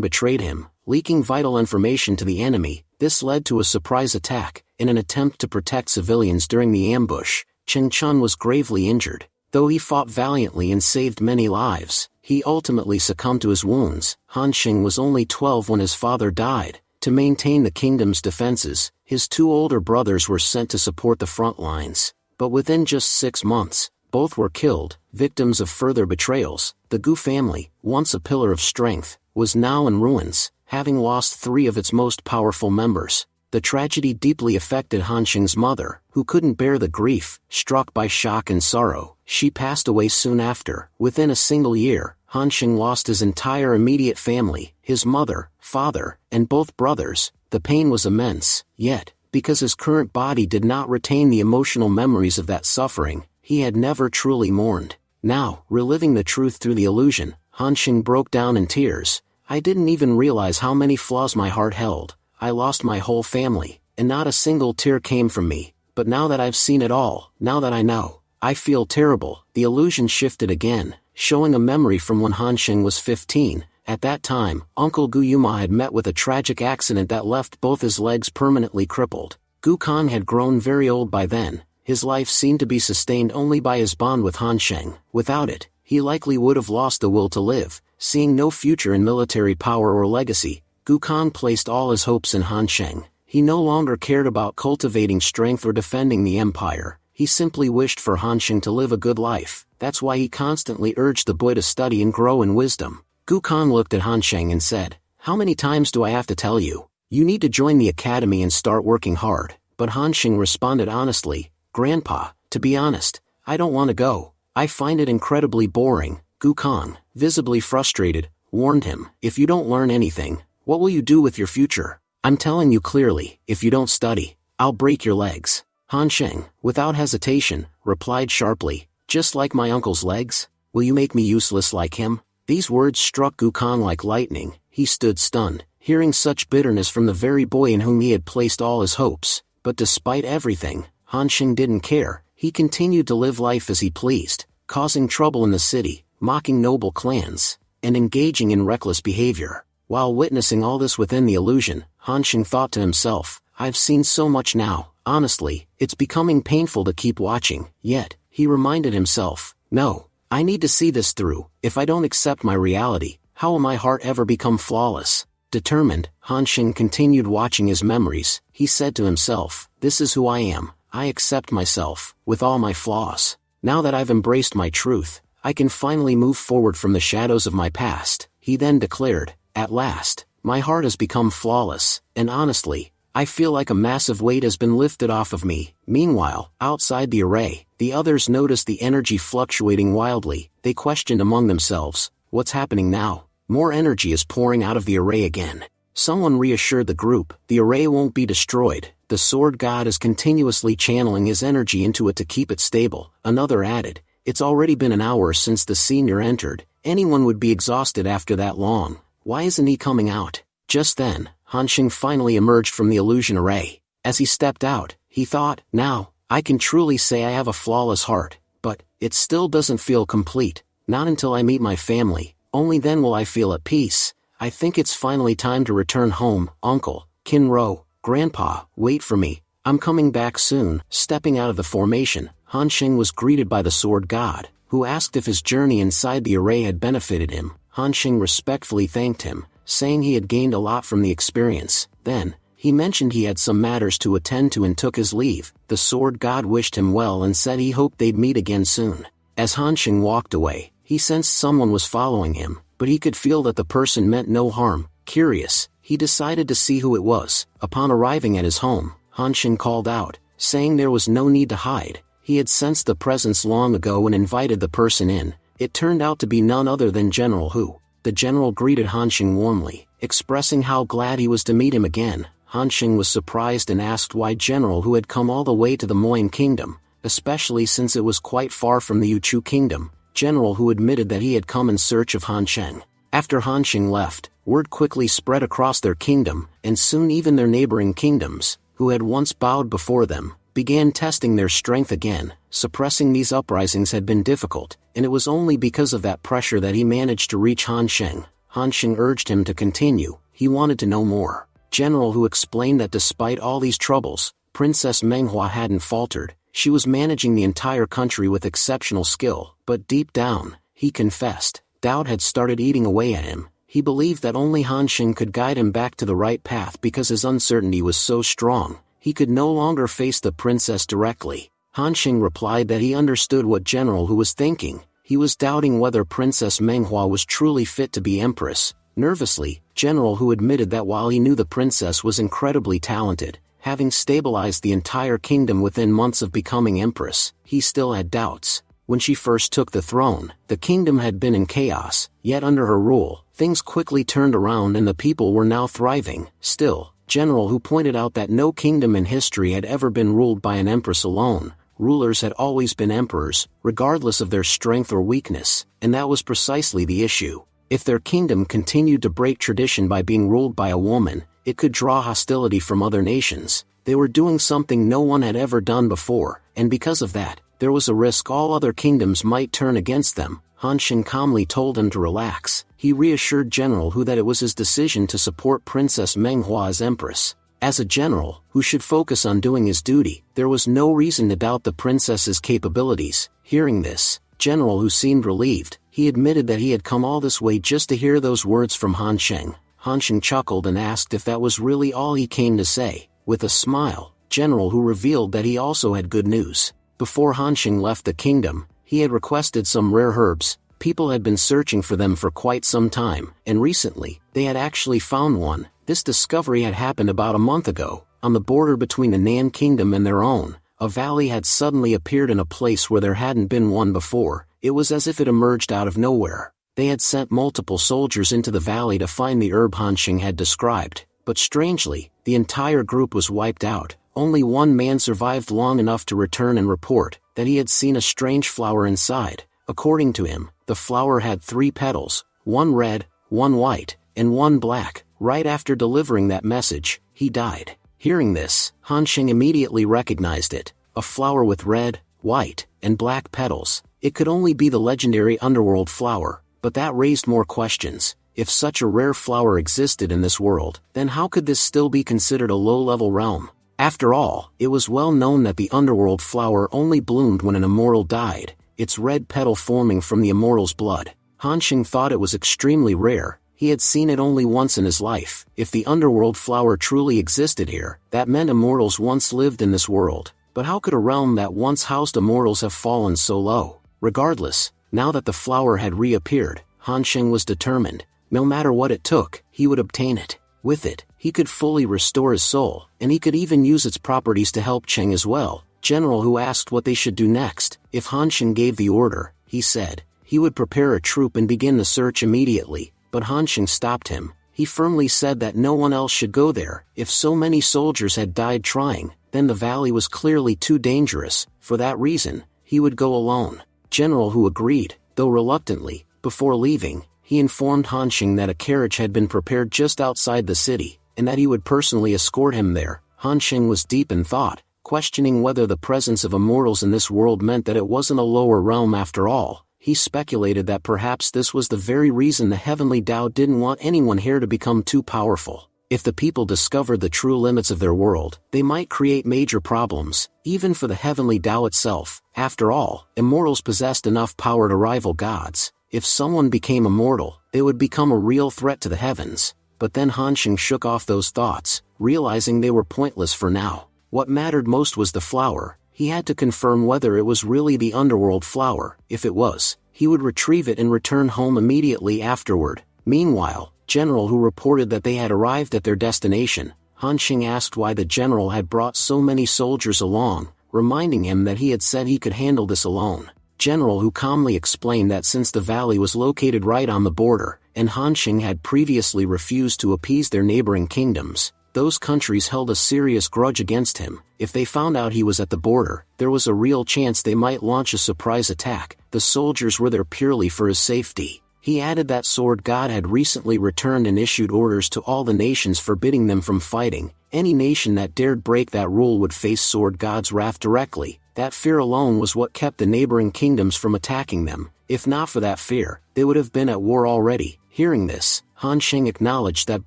betrayed him, leaking vital information to the enemy. This led to a surprise attack. In an attempt to protect civilians during the ambush, Chengchun was gravely injured. Though he fought valiantly and saved many lives, he ultimately succumbed to his wounds. Han Xing was only 12 when his father died. To maintain the kingdom's defenses, his 2 older brothers were sent to support the front lines. But within just 6 months, both were killed, victims of further betrayals. The Gu family, once a pillar of strength, was now in ruins, having lost 3 of its most powerful members. The tragedy deeply affected Han Xing's mother, who couldn't bear the grief. Struck by shock and sorrow, she passed away soon after. Within a single year, Han Xing lost his entire immediate family, his mother, father, and both brothers. The pain was immense, yet, because his current body did not retain the emotional memories of that suffering, he had never truly mourned. Now, reliving the truth through the illusion, Han Xing broke down in tears. I didn't even realize how many flaws my heart held. I lost my whole family, and not a single tear came from me. But now that I've seen it all, now that I know, I feel terrible. The illusion shifted again, showing a memory from when Han Xing was 15. At that time, Uncle Gu Yuma had met with a tragic accident that left both his legs permanently crippled. Gukhan had grown very old by then. His life seemed to be sustained only by his bond with Han Xing. Without it, he likely would have lost the will to live. Seeing no future in military power or legacy, Gukhan placed all his hopes in Han Xing. He no longer cared about cultivating strength or defending the empire. He simply wished for Han Xing to live a good life. That's why he constantly urged the boy to study and grow in wisdom. Gukhan looked at Han Xing and said, "How many times do I have to tell you? You need to join the academy and start working hard." But Han Xing responded honestly, "Grandpa, to be honest, I don't want to go. I find it incredibly boring." Gukhan, visibly frustrated, warned him, "If you don't learn anything, what will you do with your future? I'm telling you clearly, if you don't study, I'll break your legs." Han Xing, without hesitation, replied sharply, "Just like my uncle's legs? Will you make me useless like him?" These words struck Gukhan like lightning. He stood stunned, hearing such bitterness from the very boy in whom he had placed all his hopes. But despite everything, Han Xing didn't care. He continued to live life as he pleased, causing trouble in the city, mocking noble clans, and engaging in reckless behavior. While witnessing all this within the illusion, Han Xing thought to himself, "I've seen so much now. Honestly, it's becoming painful to keep watching." Yet, he reminded himself, "No, I need to see this through. If I don't accept my reality, how will my heart ever become flawless?" Determined, Han Xing continued watching his memories. He said to himself, "This is who I am. I accept myself, with all my flaws. Now that I've embraced my truth, I can finally move forward from the shadows of my past." He then declared, "At last, my heart has become flawless, and honestly, I feel like a massive weight has been lifted off of me." Meanwhile, outside the array, the others noticed the energy fluctuating wildly. They questioned among themselves, "What's happening now? More energy is pouring out of the array again." Someone reassured the group, "The array won't be destroyed. The sword god is continuously channeling his energy into it to keep it stable." Another added, "It's already been an hour since the senior entered. Anyone would be exhausted after that long. Why isn't he coming out?" Just then, Han Xing finally emerged from the illusion array. As he stepped out, he thought, "Now, I can truly say I have a flawless heart, but it still doesn't feel complete. Not until I meet my family, only then will I feel at peace. I think it's finally time to return home. Uncle, Kinro, Grandpa, wait for me. I'm coming back soon." Stepping out of the formation, Han Xing was greeted by the sword god, who asked if his journey inside the array had benefited him. Han Xing respectfully thanked him, saying he had gained a lot from the experience. Then, he mentioned he had some matters to attend to and took his leave. The sword god wished him well and said he hoped they'd meet again soon. As Han Xing walked away, he sensed someone was following him, but he could feel that the person meant no harm. Curious, he decided to see who it was. Upon arriving at his home, Han Xing called out, saying there was no need to hide. He had sensed the presence long ago and invited the person in. It turned out to be none other than General Hu. The general greeted Han Xing warmly, expressing how glad he was to meet him again. Han Xing was surprised and asked why General Hu had come all the way to the Moin Kingdom. especially since it was quite far from the Yuchu kingdom, General Hu admitted that he had come in search of Han Sheng. After Han Sheng left, word quickly spread across their kingdom, and soon even their neighboring kingdoms, who had once bowed before them, began testing their strength again. Suppressing these uprisings had been difficult, and it was only because of that pressure that he managed to reach Han Sheng. Han Sheng urged him to continue. He wanted to know more. General Hu explained that despite all these troubles, Princess Manhwa hadn't faltered. She was managing the entire country with exceptional skill, but deep down, he confessed, doubt had started eating away at him. He believed that only Han Sheng could guide him back to the right path because his uncertainty was so strong. He could no longer face the princess directly. Han Sheng replied that he understood what General Hu was thinking. He was doubting whether Princess Manhwa was truly fit to be empress. Nervously, General Hu admitted that while he knew the princess was incredibly talented, having stabilized the entire kingdom within months of becoming empress, he still had doubts. When she first took the throne, the kingdom had been in chaos, yet under her rule, things quickly turned around and the people were now thriving. Still, General Hu pointed out that no kingdom in history had ever been ruled by an empress alone. Rulers had always been emperors, regardless of their strength or weakness, and that was precisely the issue. If their kingdom continued to break tradition by being ruled by a woman, it could draw hostility from other nations. They were doing something no one had ever done before, and because of that, there was a risk all other kingdoms might turn against them. Han Sheng calmly told him to relax. He reassured General Hu that it was his decision to support Princess Manhwa as empress. As a general, who should focus on doing his duty, there was no reason to doubt the princess's capabilities. Hearing this, General Hu seemed relieved. He admitted that he had come all this way just to hear those words from Han Sheng. Han Sheng chuckled and asked if that was really all he came to say. With a smile, General Hu revealed that he also had good news. Before Han Sheng left the kingdom, he had requested some rare herbs. People had been searching for them for quite some time, and recently, they had actually found one. This discovery had happened about a month ago. On the border between the Nan kingdom and their own, a valley had suddenly appeared in a place where there hadn't been one before. It was as if it emerged out of nowhere. They had sent multiple soldiers into the valley to find the herb Han Sheng had described, but strangely, the entire group was wiped out. Only one man survived long enough to return and report that he had seen a strange flower inside. According to him, the flower had 3 petals, one red, one white, and one black. Right after delivering that message, he died. Hearing this, Han Sheng immediately recognized it, a flower with red, white, and black petals. It could only be the legendary underworld flower, but that raised more questions. If such a rare flower existed in this world, then how could this still be considered a low-level realm? After all, it was well known that the underworld flower only bloomed when an immortal died, its red petal forming from the immortal's blood. Han Sheng thought it was extremely rare. He had seen it only once in his life. If the underworld flower truly existed here, that meant immortals once lived in this world. But how could a realm that once housed immortals have fallen so low? Regardless, now that the flower had reappeared, Han Sheng was determined. No matter what it took, he would obtain it. With it, he could fully restore his soul, and he could even use its properties to help Cheng as well. General Hu asked what they should do next. If Han Sheng gave the order, he said, he would prepare a troop and begin the search immediately. But Han Sheng stopped him. He firmly said that no one else should go there. If so many soldiers had died trying, then the valley was clearly too dangerous. For that reason, he would go alone. General Hu agreed, though reluctantly. Before leaving, he informed Han Sheng that a carriage had been prepared just outside the city, and that he would personally escort him there. Han Sheng was deep in thought, questioning whether the presence of immortals in this world meant that it wasn't a lower realm after all. He speculated that perhaps this was the very reason the heavenly Tao didn't want anyone here to become too powerful. If the people discovered the true limits of their world, they might create major problems, even for the heavenly Tao itself. After all, immortals possessed enough power to rival gods. If someone became immortal, they would become a real threat to the heavens. But then Han Sheng shook off those thoughts, realizing they were pointless for now. What mattered most was the flower. He had to confirm whether it was really the underworld flower. If it was, he would retrieve it and return home immediately afterward. Meanwhile, General Hu reported that they had arrived at their destination. Han Sheng asked why the general had brought so many soldiers along, reminding him that he had said he could handle this alone. General Hu calmly explained that since the valley was located right on the border, and Han Sheng had previously refused to appease their neighboring kingdoms, those countries held a serious grudge against him. If they found out he was at the border, there was a real chance they might launch a surprise attack. The soldiers were there purely for his safety. He added that Sword God had recently returned and issued orders to all the nations forbidding them from fighting. Any nation that dared break that rule would face Sword God's wrath directly. That fear alone was what kept the neighboring kingdoms from attacking them. If not for that fear, they would have been at war already. Hearing this, Han Sheng acknowledged that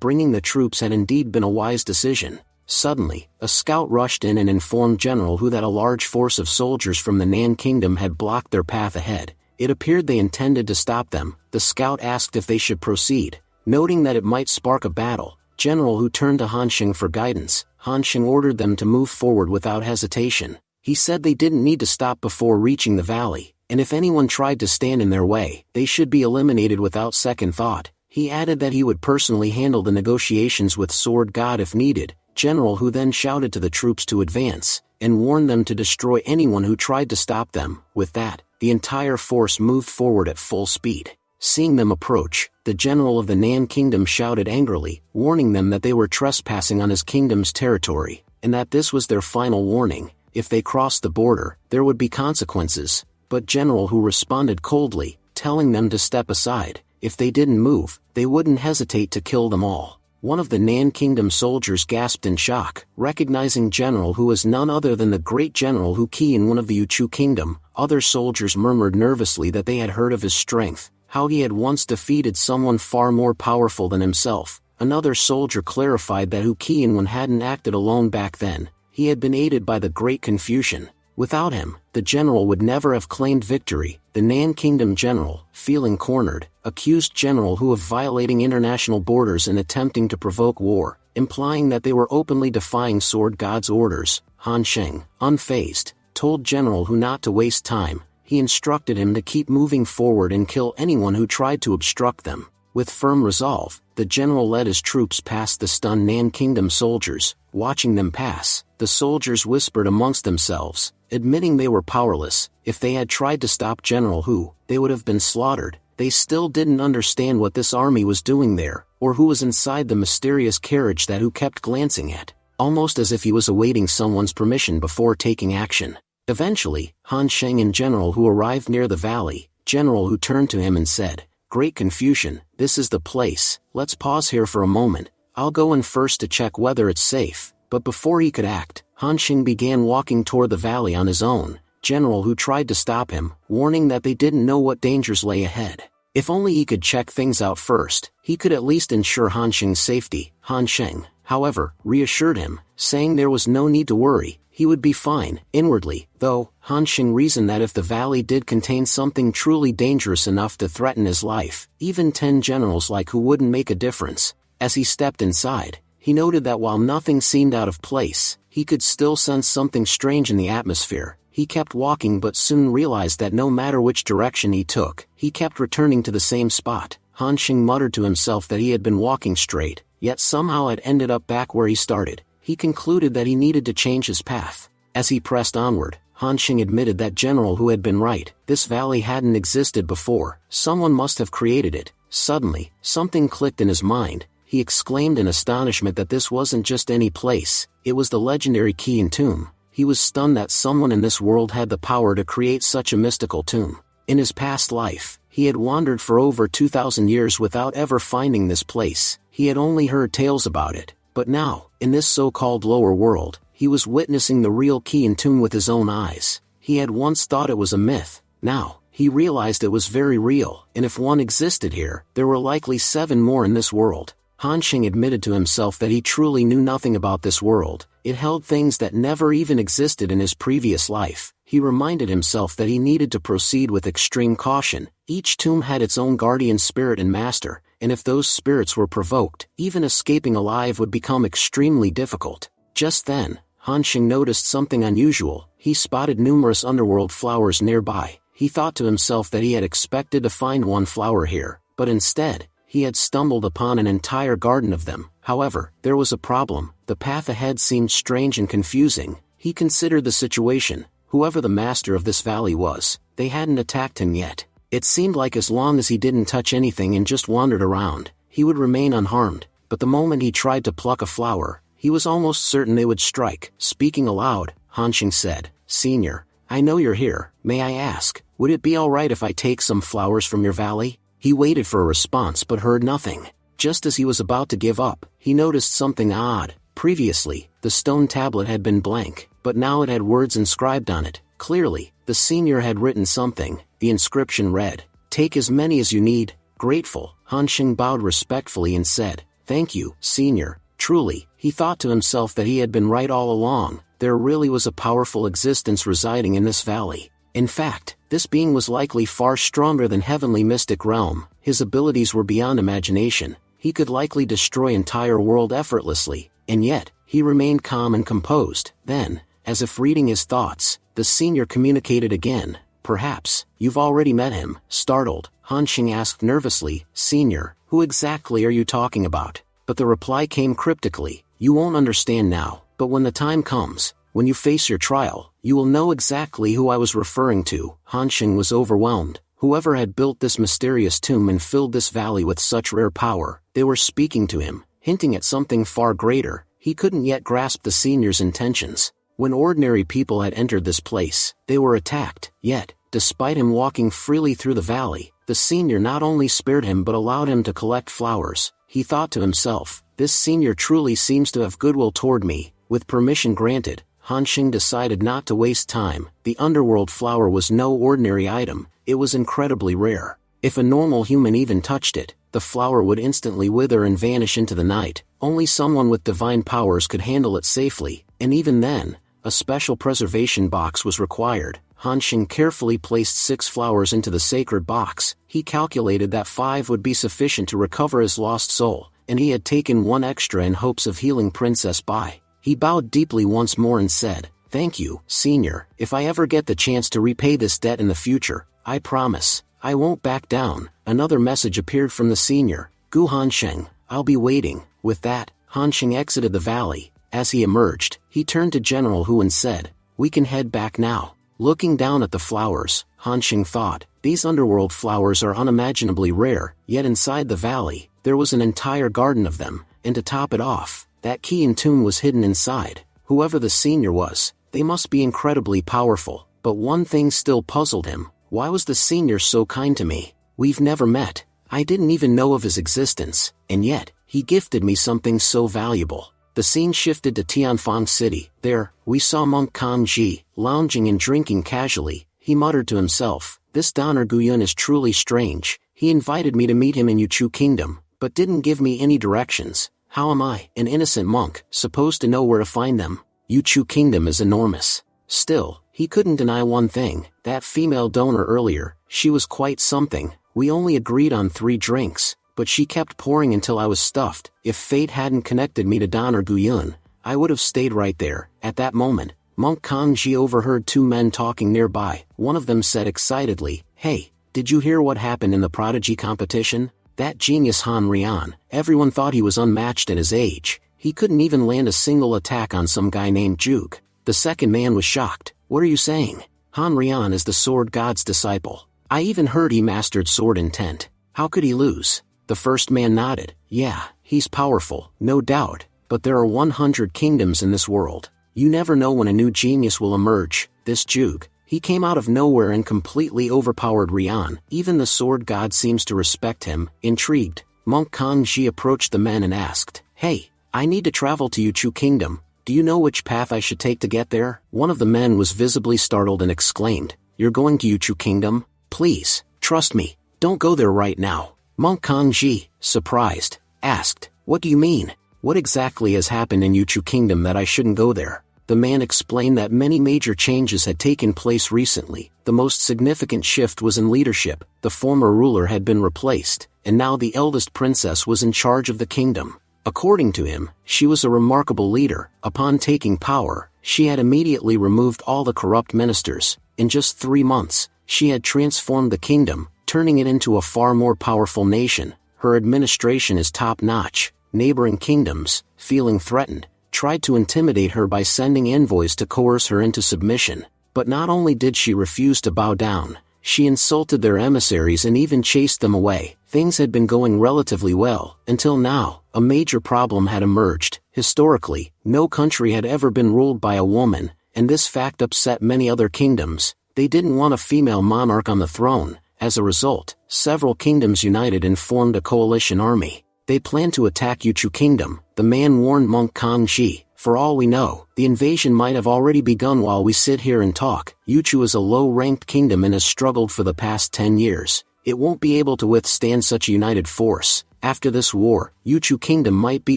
bringing the troops had indeed been a wise decision. Suddenly, a scout rushed in and informed General Hu that a large force of soldiers from the Nan Kingdom had blocked their path ahead. It appeared they intended to stop them. The scout asked if they should proceed. Noting that it might spark a battle, General Hu turned to Han Sheng for guidance. Han Sheng ordered them to move forward without hesitation. He said they didn't need to stop before reaching the valley, and if anyone tried to stand in their way, they should be eliminated without second thought. He added that he would personally handle the negotiations with Sword God if needed. General Hu then shouted to the troops to advance, and warned them to destroy anyone who tried to stop them. With that, the entire force moved forward at full speed. Seeing them approach, the general of the Nan Kingdom shouted angrily, warning them that they were trespassing on his kingdom's territory, and that this was their final warning. If they crossed the border, there would be consequences. But General Hu responded coldly, telling them to step aside. If they didn't move, they wouldn't hesitate to kill them all. One of the Nan Kingdom soldiers gasped in shock, recognizing General Hu as none other than the great General Hu Qian, one of the Yuchu Kingdom. Other soldiers murmured nervously that they had heard of his strength, how he had once defeated someone far more powerful than himself. Another soldier clarified that Hu Qian hadn't acted alone back then. He had been aided by the Great Confucian. Without him, the general would never have claimed victory. The Nan Kingdom general, feeling cornered, accused General Hu of violating international borders and attempting to provoke war, implying that they were openly defying Sword God's orders. Han Sheng, unfazed, told General Hu not to waste time. He instructed him to keep moving forward and kill anyone who tried to obstruct them. With firm resolve, the general led his troops past the stunned Nan Kingdom soldiers. Watching them pass, the soldiers whispered amongst themselves, admitting they were powerless. If they had tried to stop General Hu, they would have been slaughtered. They still didn't understand what this army was doing there, or who was inside the mysterious carriage that Hu kept glancing at, almost as if he was awaiting someone's permission before taking action. Eventually, Han Sheng and General Hu arrived near the valley. General Hu turned to him and said, "Great Confucian, this is the place. Let's pause here for a moment. I'll go in first to check whether it's safe." But before he could act, Han Sheng began walking toward the valley on his own. General Hu tried to stop him, warning that they didn't know what dangers lay ahead. If only he could check things out first, he could at least ensure Han Sheng's safety. Han Sheng, however, reassured him, saying there was no need to worry, he would be fine. Inwardly, though, Han Sheng reasoned that if the valley did contain something truly dangerous enough to threaten his life, even 10 generals like Hu wouldn't make a difference. As he stepped inside, he noted that while nothing seemed out of place, he could still sense something strange in the atmosphere. He kept walking but soon realized that no matter which direction he took, he kept returning to the same spot. Han Sheng muttered to himself that he had been walking straight, yet somehow had ended up back where he started. He concluded that he needed to change his path. As he pressed onward, Han Sheng admitted that General Hu had been right. This valley hadn't existed before. Someone must have created it. Suddenly, something clicked in his mind. He exclaimed in astonishment that this wasn't just any place, it was the legendary Qian tomb. He was stunned that someone in this world had the power to create such a mystical tomb. In his past life, he had wandered for over 2,000 years without ever finding this place. He had only heard tales about it. But now, in this so-called lower world, he was witnessing the real Qian tomb with his own eyes. He had once thought it was a myth. Now, he realized it was very real, and if one existed here, there were likely 7 more in this world. Han Sheng admitted to himself that he truly knew nothing about this world. It held things that never even existed in his previous life. He reminded himself that he needed to proceed with extreme caution. Each tomb had its own guardian spirit and master, and if those spirits were provoked, even escaping alive would become extremely difficult. Just then, Han Sheng noticed something unusual. He spotted numerous underworld flowers nearby. He thought to himself that he had expected to find one flower here, but instead, he had stumbled upon an entire garden of them. However, there was a problem. The path ahead seemed strange and confusing. He considered the situation. Whoever the master of this valley was, they hadn't attacked him yet. It seemed like as long as he didn't touch anything and just wandered around, he would remain unharmed. But the moment he tried to pluck a flower, He was almost certain they would strike. Speaking aloud, Hansheng said, "Senior, I know you're here. May I ask, would it be alright if I take some flowers from your valley?" He waited for a response but heard nothing. Just as he was about to give up, he noticed something odd. Previously, the stone tablet had been blank, but now it had words inscribed on it. Clearly, the senior had written something. The inscription read, "Take as many as you need, grateful." Hansheng bowed respectfully and said, "Thank you, senior." Truly, he thought to himself that he had been right all along. There really was a powerful existence residing in this valley. In fact, this being was likely far stronger than heavenly mystic realm. His abilities were beyond imagination. He could likely destroy entire world effortlessly, and yet, he remained calm and composed. Then, as if reading his thoughts, the senior communicated again, "Perhaps, you've already met him." Startled, Hansheng asked nervously, "Senior, who exactly are you talking about?" But the reply came cryptically, "You won't understand now, but when the time comes, when you face your trial, you will know exactly who I was referring to." Hansheng was overwhelmed. Whoever had built this mysterious tomb and filled this valley with such rare power, they were speaking to him, hinting at something far greater. He couldn't yet grasp the senior's intentions. When ordinary people had entered this place, they were attacked. Yet, despite him walking freely through the valley, the senior not only spared him but allowed him to collect flowers. He thought to himself, "This senior truly seems to have goodwill toward me." With permission granted, Hansheng decided not to waste time. The underworld flower was no ordinary item. It was incredibly rare. If a normal human even touched it, the flower would instantly wither and vanish into the night. Only someone with divine powers could handle it safely, and even then, a special preservation box was required. Hansheng carefully placed 6 flowers into the sacred box. He calculated that 5 would be sufficient to recover his lost soul, and he had taken 1 extra in hopes of healing Princess Bai. He bowed deeply once more and said, "Thank you, senior. If I ever get the chance to repay this debt in the future, I promise, I won't back down." Another message appeared from the senior, "Gu Hansheng, I'll be waiting." With that, Hansheng exited the valley. As he emerged, he turned to General Hu and said, "We can head back now." Looking down at the flowers, Hansheng thought, these underworld flowers are unimaginably rare, yet inside the valley, there was an entire garden of them, and to top it off, that key and tomb was hidden inside. Whoever the senior was, they must be incredibly powerful. But one thing still puzzled him. Why was the senior so kind to me? We've never met. I didn't even know of his existence, and yet, he gifted me something so valuable. The scene shifted to Tianfang City. There, we saw Monk Kang Ji, lounging and drinking casually. He muttered to himself, "This Donner Guyun is truly strange. He invited me to meet him in Yuchu Kingdom, but didn't give me any directions. How am I, an innocent monk, supposed to know where to find them? Yuchu Kingdom is enormous." Still, he couldn't deny one thing, that female donor earlier, she was quite something. We only agreed on 3 drinks, but she kept pouring until I was stuffed. If fate hadn't connected me to Donner Guyun, I would have stayed right there. At that moment, Monk Kang Ji overheard 2 men talking nearby. One of them said excitedly, "Hey, did you hear what happened in the prodigy competition? That genius Han Rian, everyone thought he was unmatched at his age. He couldn't even land a single attack on some guy named Juke." The second man was shocked. "What are you saying? Han Rian is the sword god's disciple. I even heard he mastered sword intent. How could he lose?" The first man nodded. "Yeah, he's powerful, no doubt, but there are 100 kingdoms in this world. You never know when a new genius will emerge. This Juke, he came out of nowhere and completely overpowered Rian. Even the sword god seems to respect him." Intrigued, Monk Kang Ji approached the men and asked, "Hey, I need to travel to Yuchu Kingdom. Do you know which path I should take to get there?" One of the men was visibly startled and exclaimed, "You're going to Yuchu Kingdom? Please, trust me, don't go there right now." Monk Kang Ji, surprised, asked, "What do you mean? What exactly has happened in Yuchu Kingdom that I shouldn't go there?" The man explained that many major changes had taken place recently. The most significant shift was in leadership. The former ruler had been replaced, and now the eldest princess was in charge of the kingdom. According to him, she was a remarkable leader. Upon taking power, she had immediately removed all the corrupt ministers. In just 3 months, she had transformed the kingdom, turning it into a far more powerful nation. Her administration is top-notch. Neighboring kingdoms, feeling threatened, tried to intimidate her by sending envoys to coerce her into submission. But not only did she refuse to bow down, she insulted their emissaries and even chased them away. Things had been going relatively well, until now, a major problem had emerged. Historically, no country had ever been ruled by a woman, and this fact upset many other kingdoms. They didn't want a female monarch on the throne. As a result, several kingdoms united and formed a coalition army. They planned to attack Yuchu Kingdom. The man warned monk Kangji, "For all we know, the invasion might have already begun while we sit here and talk. Yuchu is a low-ranked kingdom and has struggled for the past 10 years. It won't be able to withstand such a united force. After this war, Yuchu Kingdom might be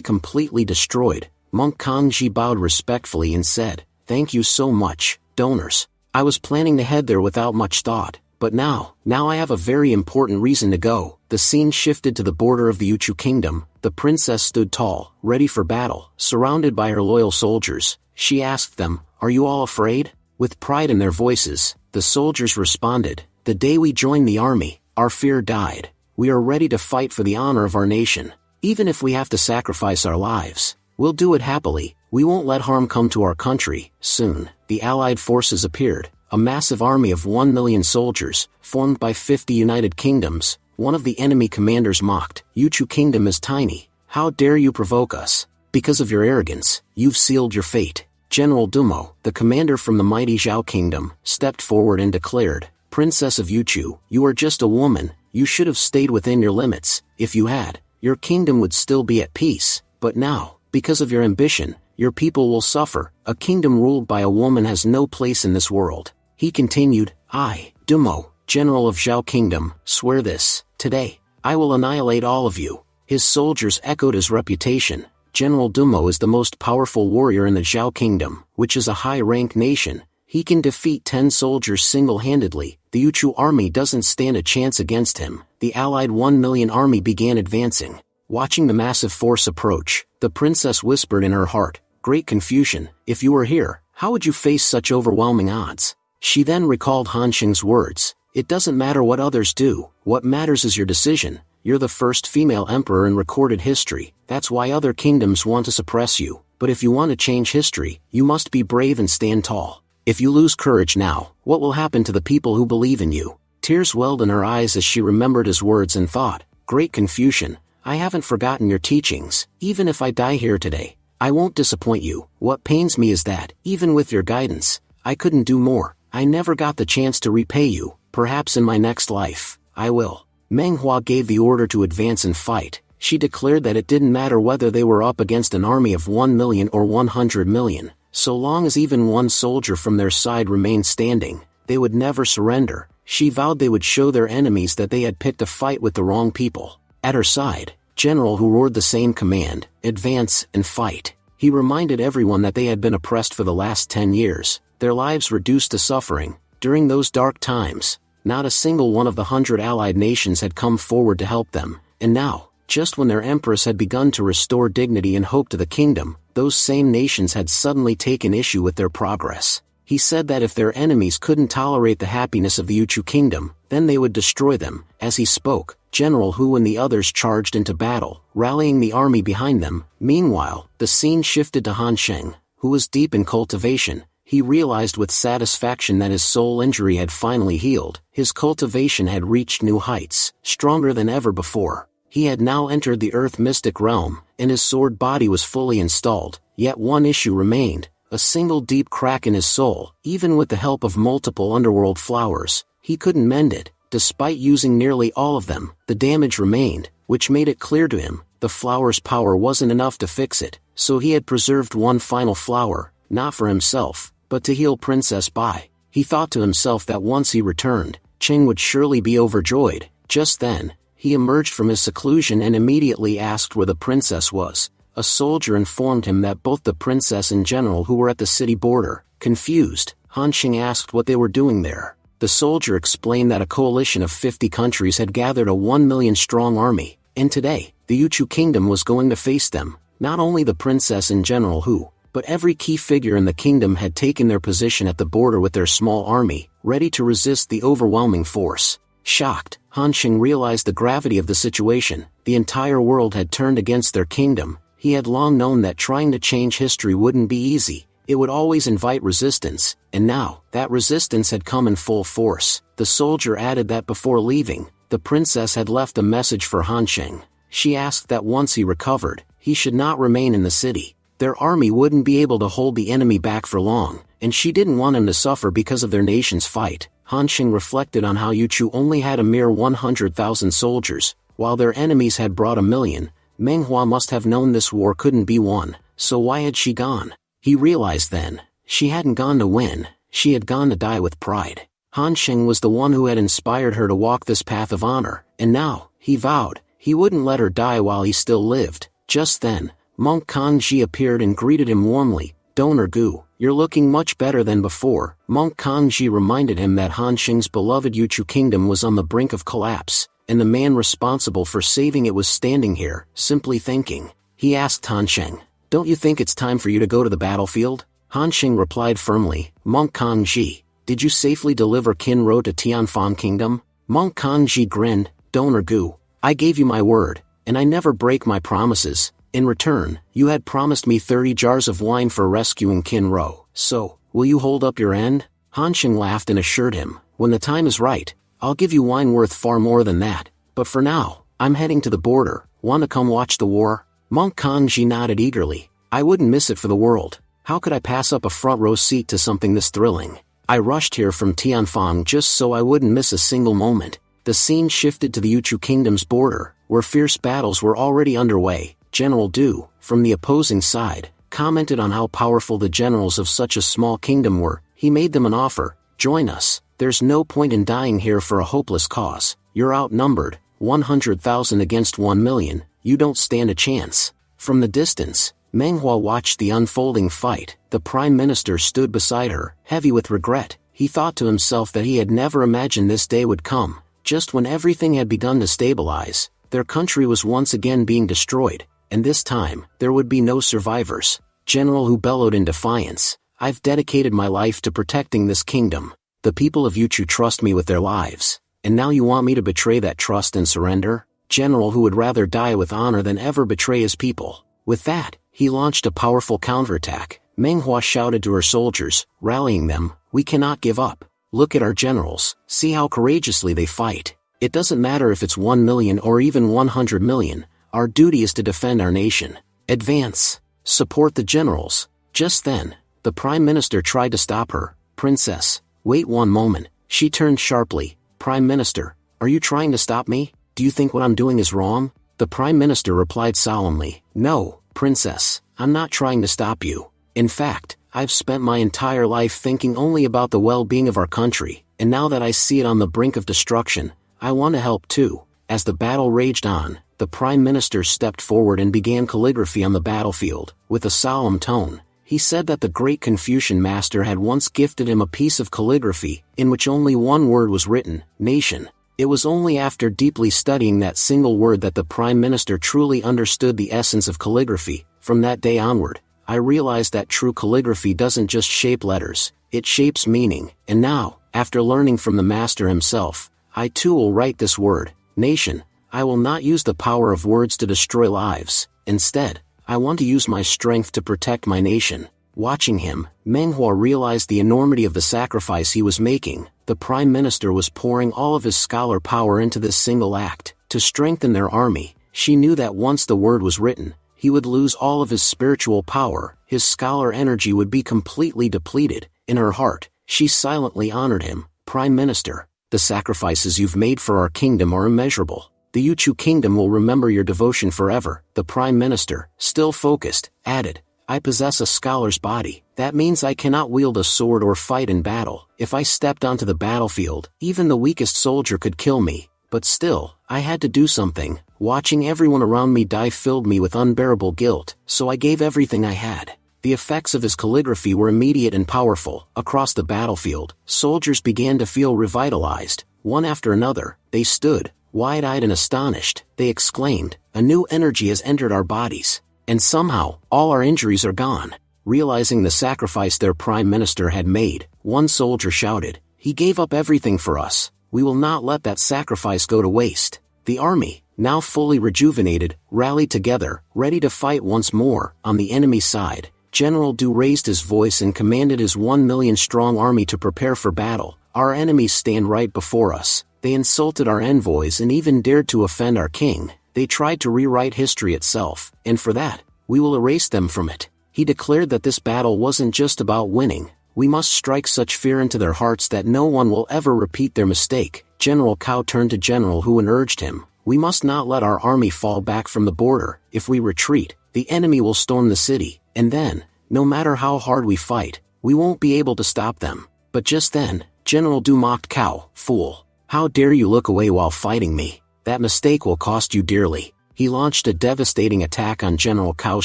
completely destroyed." Monk Kangji bowed respectfully and said, "Thank you so much, donors. I was planning to head there without much thought, but now I have a very important reason to go." The scene shifted to the border of the Yuchu Kingdom. The princess stood tall, ready for battle, surrounded by her loyal soldiers. She asked them, "Are you all afraid?" With pride in their voices, the soldiers responded, "The day we joined the army, our fear died. We are ready to fight for the honor of our nation. Even if we have to sacrifice our lives, we'll do it happily. We won't let harm come to our country." Soon, the Allied forces appeared, a massive army of 1 million soldiers, formed by 50 united kingdoms. One of the enemy commanders mocked, "Yuchu Kingdom is tiny. How dare you provoke us? Because of your arrogance, you've sealed your fate." General Dumo, the commander from the mighty Zhao Kingdom, stepped forward and declared, "Princess of Yuchu, you are just a woman. You should have stayed within your limits. If you had, your kingdom would still be at peace. But now, because of your ambition, your people will suffer. A kingdom ruled by a woman has no place in this world." He continued, "I, Dumo, General of Zhao Kingdom, swear this. Today, I will annihilate all of you." His soldiers echoed his reputation. General Dumo is the most powerful warrior in the Zhao Kingdom, which is a high-ranked nation. He can defeat 10 soldiers single-handedly. The Yuchu army doesn't stand a chance against him. The allied 1 million army began advancing. Watching the massive force approach, the princess whispered in her heart, "Great confusion. If you were here, how would you face such overwhelming odds?" She then recalled Han Xing's words, "It doesn't matter what others do, what matters is your decision. You're the first female emperor in recorded history. That's why other kingdoms want to suppress you. But if you want to change history, you must be brave and stand tall. If you lose courage now, what will happen to the people who believe in you?" Tears welled in her eyes as she remembered his words and thought, "Great Confucian, I haven't forgotten your teachings. Even if I die here today, I won't disappoint you. What pains me is that, even with your guidance, I couldn't do more. I never got the chance to repay you. Perhaps in my next life, I will." Manhwa gave the order to advance and fight. She declared that it didn't matter whether they were up against an army of 1 million or 100 million. So long as even one soldier from their side remained standing, they would never surrender. She vowed they would show their enemies that they had picked a fight with the wrong people. At her side, General Hu roared the same command, "Advance and fight." He reminded everyone that they had been oppressed for the last 10 years, their lives reduced to suffering. During those dark times, not a single one of the 100 allied nations had come forward to help them, and now, just when their empress had begun to restore dignity and hope to the kingdom, those same nations had suddenly taken issue with their progress. He said that if their enemies couldn't tolerate the happiness of the Yuchu kingdom, then they would destroy them. As he spoke, General Hu and the others charged into battle, rallying the army behind them. Meanwhile, the scene shifted to Han Sheng, who was deep in cultivation. He realized with satisfaction that his soul injury had finally healed. His cultivation had reached new heights, stronger than ever before. He had now entered the earth mystic realm, and his sword body was fully installed. Yet one issue remained, a single deep crack in his soul. Even with the help of multiple underworld flowers, he couldn't mend it. Despite using nearly all of them, the damage remained, which made it clear to him, the flower's power wasn't enough to fix it. So he had preserved one final flower, not for himself, but to heal Princess Bai. He thought to himself that once he returned, Cheng would surely be overjoyed. Just then, he emerged from his seclusion and immediately asked where the princess was. A soldier informed him that both the princess and general who were at the city border. Confused, Han Xing asked what they were doing there. The soldier explained that a coalition of 50 countries had gathered a 1 million strong army, and today, the Yuchu kingdom was going to face them. Not only the princess and General Hu, but every key figure in the kingdom had taken their position at the border with their small army, ready to resist the overwhelming force. Shocked, Han Xing realized the gravity of the situation. The entire world had turned against their kingdom. He had long known that trying to change history wouldn't be easy. It would always invite resistance, and now, that resistance had come in full force. The soldier added that before leaving, the princess had left a message for Han Xing. She asked that once he recovered, he should not remain in the city. Their army wouldn't be able to hold the enemy back for long, and she didn't want him to suffer because of their nation's fight. Han Xing reflected on how Yuchu only had a mere 100,000 soldiers, while their enemies had brought 1,000,000. Manhwa must have known this war couldn't be won, so why had she gone? He realized then, she hadn't gone to win, she had gone to die with pride. Han Xing was the one who had inspired her to walk this path of honor, and now, he vowed, he wouldn't let her die while he still lived. Just then, Monk Kanji appeared and greeted him warmly. "Donor Gu, you're looking much better than before." Monk Kanji reminded him that Han Xing's beloved Yuchu kingdom was on the brink of collapse, and the man responsible for saving it was standing here, simply thinking. He asked Han Xing, "Don't you think it's time for you to go to the battlefield?" Han Xing replied firmly, "Monk Kanji, did you safely deliver Qinro to Tianfan Kingdom?" Monk Kanji grinned, "Donor Gu, I gave you my word, and I never break my promises. In return, you had promised me 30 jars of wine for rescuing Qinro, so, will you hold up your end?" Han Xing laughed and assured him, "When the time is right, I'll give you wine worth far more than that, but for now, I'm heading to the border. Want to come watch the war?" Monk Kanji nodded eagerly. "I wouldn't miss it for the world. How could I pass up a front row seat to something this thrilling? I rushed here from Tianfang just so I wouldn't miss a single moment." The scene shifted to the Yuchu Kingdom's border, where fierce battles were already underway. General Du, from the opposing side, commented on how powerful the generals of such a small kingdom were. He made them an offer, "Join us, there's no point in dying here for a hopeless cause. You're outnumbered, 100,000 against 1,000,000, you don't stand a chance." From the distance, Manhwa watched the unfolding fight. The Prime Minister stood beside her, heavy with regret. He thought to himself that he had never imagined this day would come. Just when everything had begun to stabilize, their country was once again being destroyed, and this time, there would be no survivors. General Hu bellowed in defiance, "I've dedicated my life to protecting this kingdom. The people of Yuchu trust me with their lives, and now you want me to betray that trust and surrender?" General Hu would rather die with honor than ever betray his people. With that, he launched a powerful counterattack. Manhwa shouted to her soldiers, rallying them, "We cannot give up. Look at our generals, see how courageously they fight. It doesn't matter if it's 1,000,000 or even 100,000,000, our duty is to defend our nation. Advance. Support the generals." Just then, the Prime Minister tried to stop her. "Princess, wait one moment." She turned sharply. "Prime Minister, are you trying to stop me? Do you think what I'm doing is wrong?" The Prime Minister replied solemnly, "No, Princess, I'm not trying to stop you. In fact, I've spent my entire life thinking only about the well-being of our country, and now that I see it on the brink of destruction, I want to help too." As the battle raged on, the Prime Minister stepped forward and began calligraphy on the battlefield. With a solemn tone, he said that the great Confucian master had once gifted him a piece of calligraphy, in which only one word was written, "nation." It was only after deeply studying that single word that the Prime Minister truly understood the essence of calligraphy. From that day onward, I realized that true calligraphy doesn't just shape letters, it shapes meaning, and now, after learning from the master himself, I too will write this word, "nation." I will not use the power of words to destroy lives. Instead, I want to use my strength to protect my nation. Watching him, Manhwa realized the enormity of the sacrifice he was making. The Prime Minister was pouring all of his scholar power into this single act, to strengthen their army. She knew that once the word was written, he would lose all of his spiritual power, his scholar energy would be completely depleted. In her heart, she silently honored him. "Prime Minister, the sacrifices you've made for our kingdom are immeasurable. The Yuchu kingdom will remember your devotion forever." The Prime Minister, still focused, added, "I possess a scholar's body. That means I cannot wield a sword or fight in battle. If I stepped onto the battlefield, even the weakest soldier could kill me. But still, I had to do something. Watching everyone around me die filled me with unbearable guilt, so I gave everything I had." The effects of his calligraphy were immediate and powerful. Across the battlefield, soldiers began to feel revitalized. One after another, they stood, wide-eyed and astonished. They exclaimed, "A new energy has entered our bodies. And somehow, all our injuries are gone." Realizing the sacrifice their Prime Minister had made, one soldier shouted, "He gave up everything for us. We will not let that sacrifice go to waste." The army, now fully rejuvenated, rallied together, ready to fight once more. On the enemy side, General Du raised his voice and commanded his 1,000,000-strong army to prepare for battle. "Our enemies stand right before us. They insulted our envoys and even dared to offend our king. They tried to rewrite history itself, and for that, we will erase them from it." He declared that this battle wasn't just about winning. We must strike such fear into their hearts that no one will ever repeat their mistake. General Cao turned to General Hu and urged him, "We must not let our army fall back from the border. If we retreat, the enemy will storm the city, and then, no matter how hard we fight, we won't be able to stop them." But just then, General Du mocked Cao. "Fool! How dare you look away while fighting me? That mistake will cost you dearly." He launched a devastating attack on General Cao's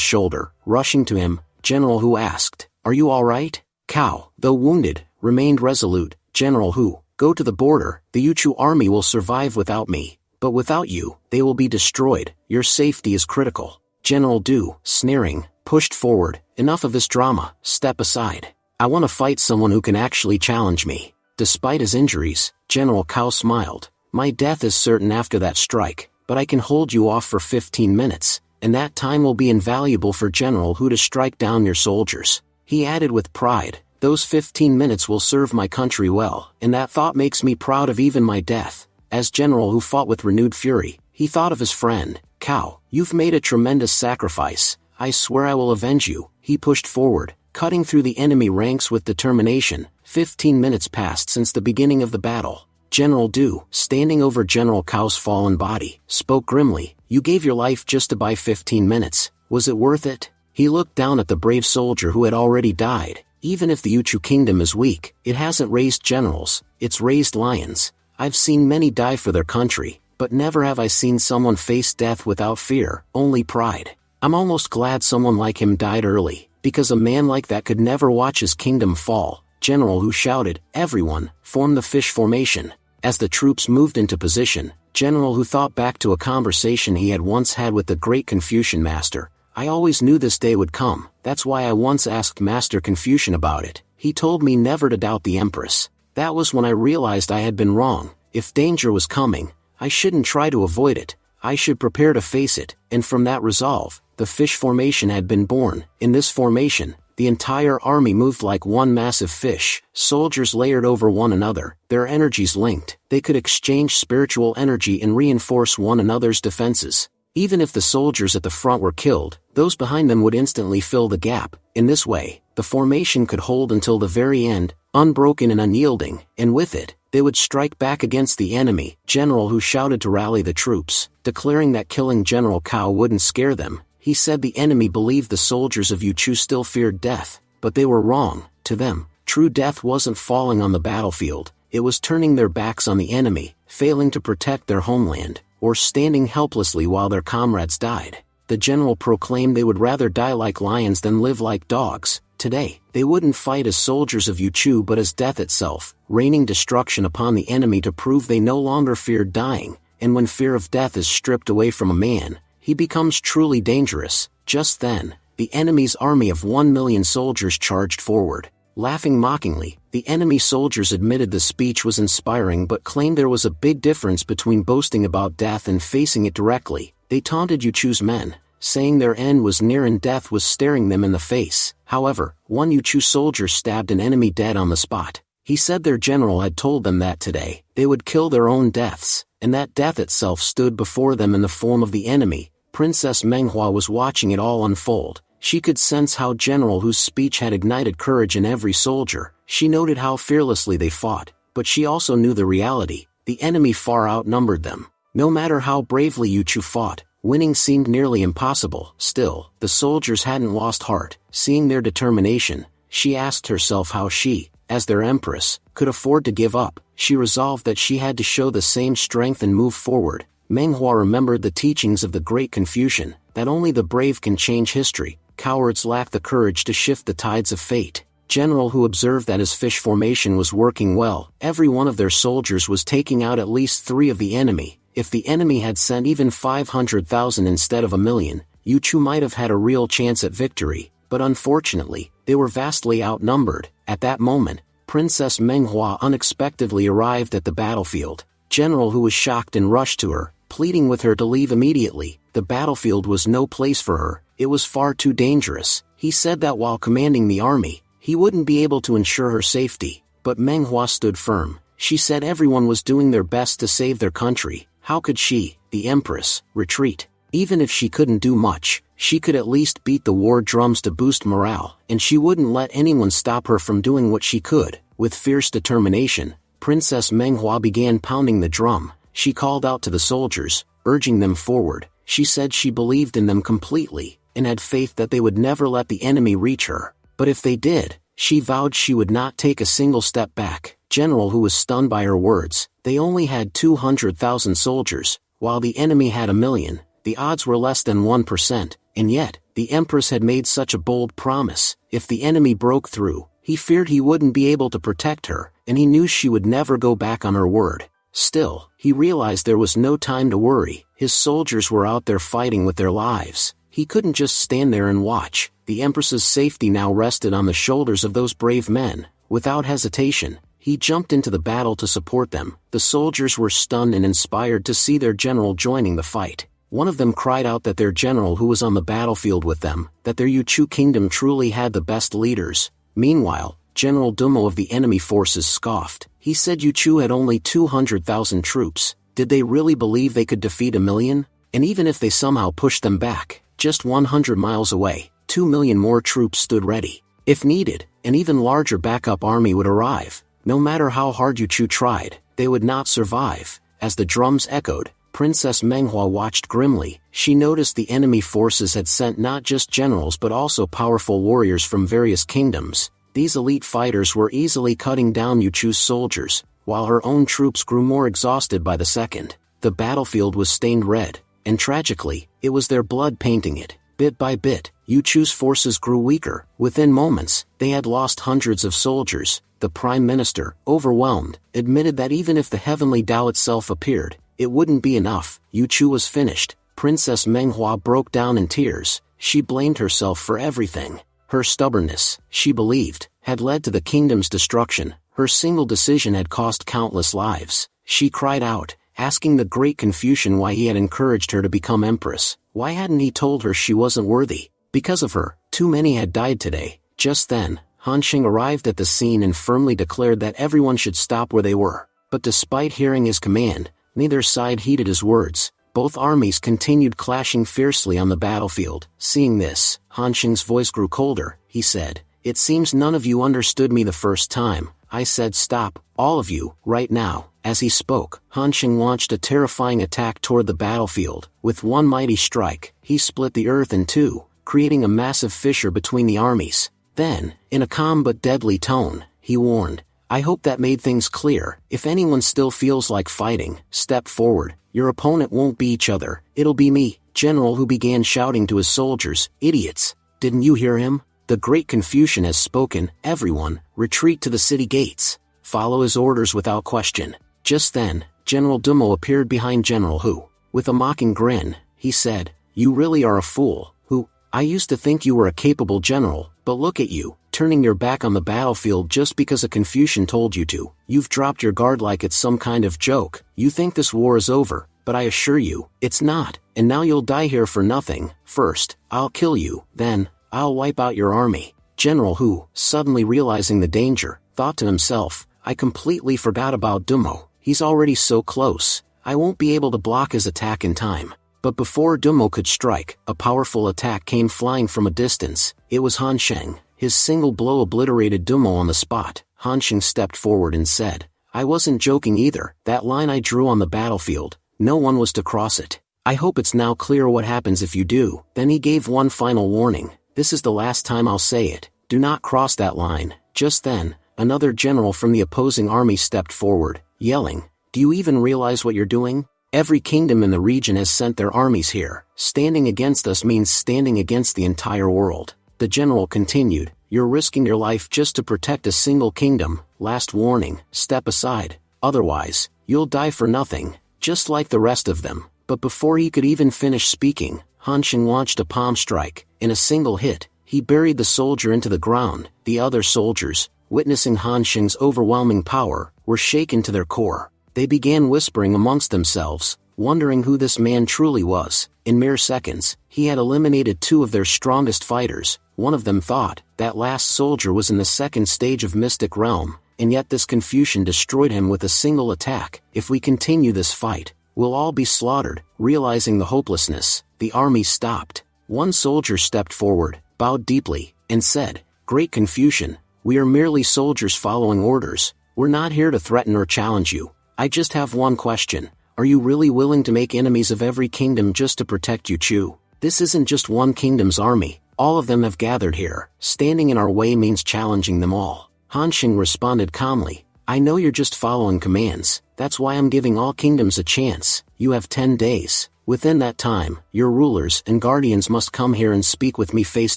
shoulder. Rushing to him, General Hu asked, "Are you all right?" Cao, though wounded, remained resolute. "General Hu, go to the border. The Yuchu army will survive without me, but without you, they will be destroyed. Your safety is critical." General Du, sneering, pushed forward. "Enough of this drama. Step aside. I want to fight someone who can actually challenge me." Despite his injuries, General Cao smiled. "My death is certain after that strike, but I can hold you off for 15 minutes, and that time will be invaluable for General Hu to strike down your soldiers." He added with pride, "Those 15 minutes will serve my country well, and that thought makes me proud of even my death." As General Hu fought with renewed fury, he thought of his friend. "Cao, you've made a tremendous sacrifice. I swear I will avenge you." He pushed forward, cutting through the enemy ranks with determination. 15 minutes passed since the beginning of the battle. General Du, standing over General Cao's fallen body, spoke grimly, "You gave your life just to buy 15 minutes. Was it worth it?" He looked down at the brave soldier who had already died. "Even if the Yuchu kingdom is weak, it hasn't raised generals, it's raised lions. I've seen many die for their country, but never have I seen someone face death without fear, only pride. I'm almost glad someone like him died early, because a man like that could never watch his kingdom fall." General Hu shouted, "Everyone, form the fish formation." As the troops moved into position, General Hu thought back to a conversation he had once had with the great Confucian master. "I always knew this day would come. That's why I once asked Master Confucian about it. He told me never to doubt the Empress. That was when I realized I had been wrong. If danger was coming, I shouldn't try to avoid it. I should prepare to face it." And from that resolve, the fish formation had been born. In this formation, the entire army moved like one massive fish, soldiers layered over one another, their energies linked. They could exchange spiritual energy and reinforce one another's defenses. Even if the soldiers at the front were killed, those behind them would instantly fill the gap. In this way, the formation could hold until the very end, unbroken and unyielding, and with it, they would strike back against the enemy. General Hu shouted to rally the troops, declaring that killing General Cao wouldn't scare them. He said the enemy believed the soldiers of Yuchu still feared death, but they were wrong. To them, true death wasn't falling on the battlefield, it was turning their backs on the enemy, failing to protect their homeland, or standing helplessly while their comrades died. The general proclaimed they would rather die like lions than live like dogs. Today, they wouldn't fight as soldiers of Yuchu but as death itself, raining destruction upon the enemy to prove they no longer feared dying. And when fear of death is stripped away from a man, he becomes truly dangerous. Just then, the enemy's army of 1,000,000 soldiers charged forward. Laughing mockingly, the enemy soldiers admitted the speech was inspiring but claimed there was a big difference between boasting about death and facing it directly. They taunted Yuchu's men, saying their end was near and death was staring them in the face. However, one Yuchu soldier stabbed an enemy dead on the spot. He said their general had told them that today, they would kill their own deaths, and that death itself stood before them in the form of the enemy. Princess Manhwa was watching it all unfold. She could sense how General Hu's speech had ignited courage in every soldier. She noted how fearlessly they fought, but she also knew the reality. The enemy far outnumbered them. No matter how bravely Yuchu fought, winning seemed nearly impossible. Still, the soldiers hadn't lost heart. Seeing their determination, she asked herself how she, as their empress, could afford to give up. She resolved that she had to show the same strength and move forward. Manhwa remembered the teachings of the great Confucian, that only the brave can change history. Cowards lack the courage to shift the tides of fate. General Hu observed that his fish formation was working well. Every one of their soldiers was taking out at least 3 of the enemy. If the enemy had sent even 500,000 instead of 1,000,000, Yuchu might have had a real chance at victory, but unfortunately, they were vastly outnumbered. At that moment, Princess Manhwa unexpectedly arrived at the battlefield. General Hu was shocked and rushed to her, pleading with her to leave immediately. The battlefield was no place for her. It was far too dangerous. He said that while commanding the army, he wouldn't be able to ensure her safety. But Manhwa stood firm. She said everyone was doing their best to save their country. How could she, the empress, retreat? Even if she couldn't do much, she could at least beat the war drums to boost morale, and she wouldn't let anyone stop her from doing what she could. With fierce determination, Princess Manhwa began pounding the drum. She called out to the soldiers, urging them forward. She said she believed in them completely, and had faith that they would never let the enemy reach her. But if they did, she vowed she would not take a single step back. General who was stunned by her words. They only had 200,000 soldiers, while the enemy had 1,000,000. The odds were less than 1%, and yet, the Empress had made such a bold promise. If the enemy broke through, he feared he wouldn't be able to protect her, and he knew she would never go back on her word. Still, he realized there was no time to worry. His soldiers were out there fighting with their lives. He couldn't just stand there and watch. The Empress's safety now rested on the shoulders of those brave men. Without hesitation, he jumped into the battle to support them. The soldiers were stunned and inspired to see their general joining the fight. One of them cried out that their general who was on the battlefield with them, that their Yuchu kingdom truly had the best leaders. Meanwhile, General Dumo of the enemy forces scoffed. He said Yuchu had only 200,000 troops. Did they really believe they could defeat 1,000,000? And even if they somehow pushed them back, just 100 miles away, 2,000,000 more troops stood ready. If needed, an even larger backup army would arrive. No matter how hard Yuchu tried, they would not survive. As the drums echoed, Princess Manhwa watched grimly. She noticed the enemy forces had sent not just generals but also powerful warriors from various kingdoms. These elite fighters were easily cutting down Yuchu's soldiers, while her own troops grew more exhausted by the second. The battlefield was stained red, and tragically, it was their blood painting it. Bit by bit, Yuchu's forces grew weaker. Within moments, they had lost hundreds of soldiers. The Prime Minister, overwhelmed, admitted that even if the heavenly Tao itself appeared, it wouldn't be enough. Yuchu was finished. Princess Manhwa broke down in tears. She blamed herself for everything. Her stubbornness, she believed, had led to the kingdom's destruction. Her single decision had cost countless lives. She cried out, asking the great Confucian why he had encouraged her to become empress. Why hadn't he told her she wasn't worthy? Because of her, too many had died today. Just then, Han Xing arrived at the scene and firmly declared that everyone should stop where they were. But despite hearing his command, neither side heeded his words. Both armies continued clashing fiercely on the battlefield. Seeing this, Han Xing's voice grew colder. He said, "It seems none of you understood me the first time. I said stop, all of you, right now." As he spoke, Han Xing launched a terrifying attack toward the battlefield. With one mighty strike, he split the earth in two, creating a massive fissure between the armies. Then, in a calm but deadly tone, he warned, "I hope that made things clear. If anyone still feels like fighting, step forward. Your opponent won't be each other, it'll be me." General who began shouting to his soldiers, "Idiots! Didn't you hear him? The great Confucian has spoken. Everyone, retreat to the city gates. Follow his orders without question." Just then, General Dumo appeared behind General Hu. With a mocking grin, he said, "You really are a fool, Hu. I used to think you were a capable general, but look at you, turning your back on the battlefield just because a Confucian told you to. You've dropped your guard like it's some kind of joke. You think this war is over, but I assure you, it's not, and now you'll die here for nothing. First, I'll kill you, then, I'll wipe out your army." General Hu, suddenly realizing the danger, thought to himself, "I completely forgot about Dumo. He's already so close. I won't be able to block his attack in time." But before Dumo could strike, a powerful attack came flying from a distance. It was Han Xing. His single blow obliterated Dumo on the spot. Han Xing stepped forward and said, "I wasn't joking either. That line I drew on the battlefield, no one was to cross it. I hope it's now clear what happens if you do." Then he gave one final warning. "This is the last time I'll say it. Do not cross that line." Just then, another general from the opposing army stepped forward, yelling, "Do you even realize what you're doing? Every kingdom in the region has sent their armies here. Standing against us means standing against the entire world." The general continued, "You're risking your life just to protect a single kingdom. Last warning, step aside. Otherwise, you'll die for nothing, just like the rest of them." But before he could even finish speaking, Han Xing launched a palm strike. In a single hit, he buried the soldier into the ground. The other soldiers, witnessing Han Xing's overwhelming power, were shaken to their core. They began whispering amongst themselves, wondering who this man truly was. In mere seconds, he had eliminated two of their strongest fighters. One of them thought that last soldier was in the second stage of Mystic Realm, and yet this Confucian destroyed him with a single attack. "If we continue this fight, we'll all be slaughtered." Realizing the hopelessness, the army stopped. One soldier stepped forward, bowed deeply, and said, "Great Confucian, we are merely soldiers following orders. We're not here to threaten or challenge you. I just have one question. Are you really willing to make enemies of every kingdom just to protect you, Chu? This isn't just one kingdom's army. All of them have gathered here. Standing in our way means challenging them all." Han Xing responded calmly, "I know you're just following commands. That's why I'm giving all kingdoms a chance. You have 10 days. Within that time, your rulers and guardians must come here and speak with me face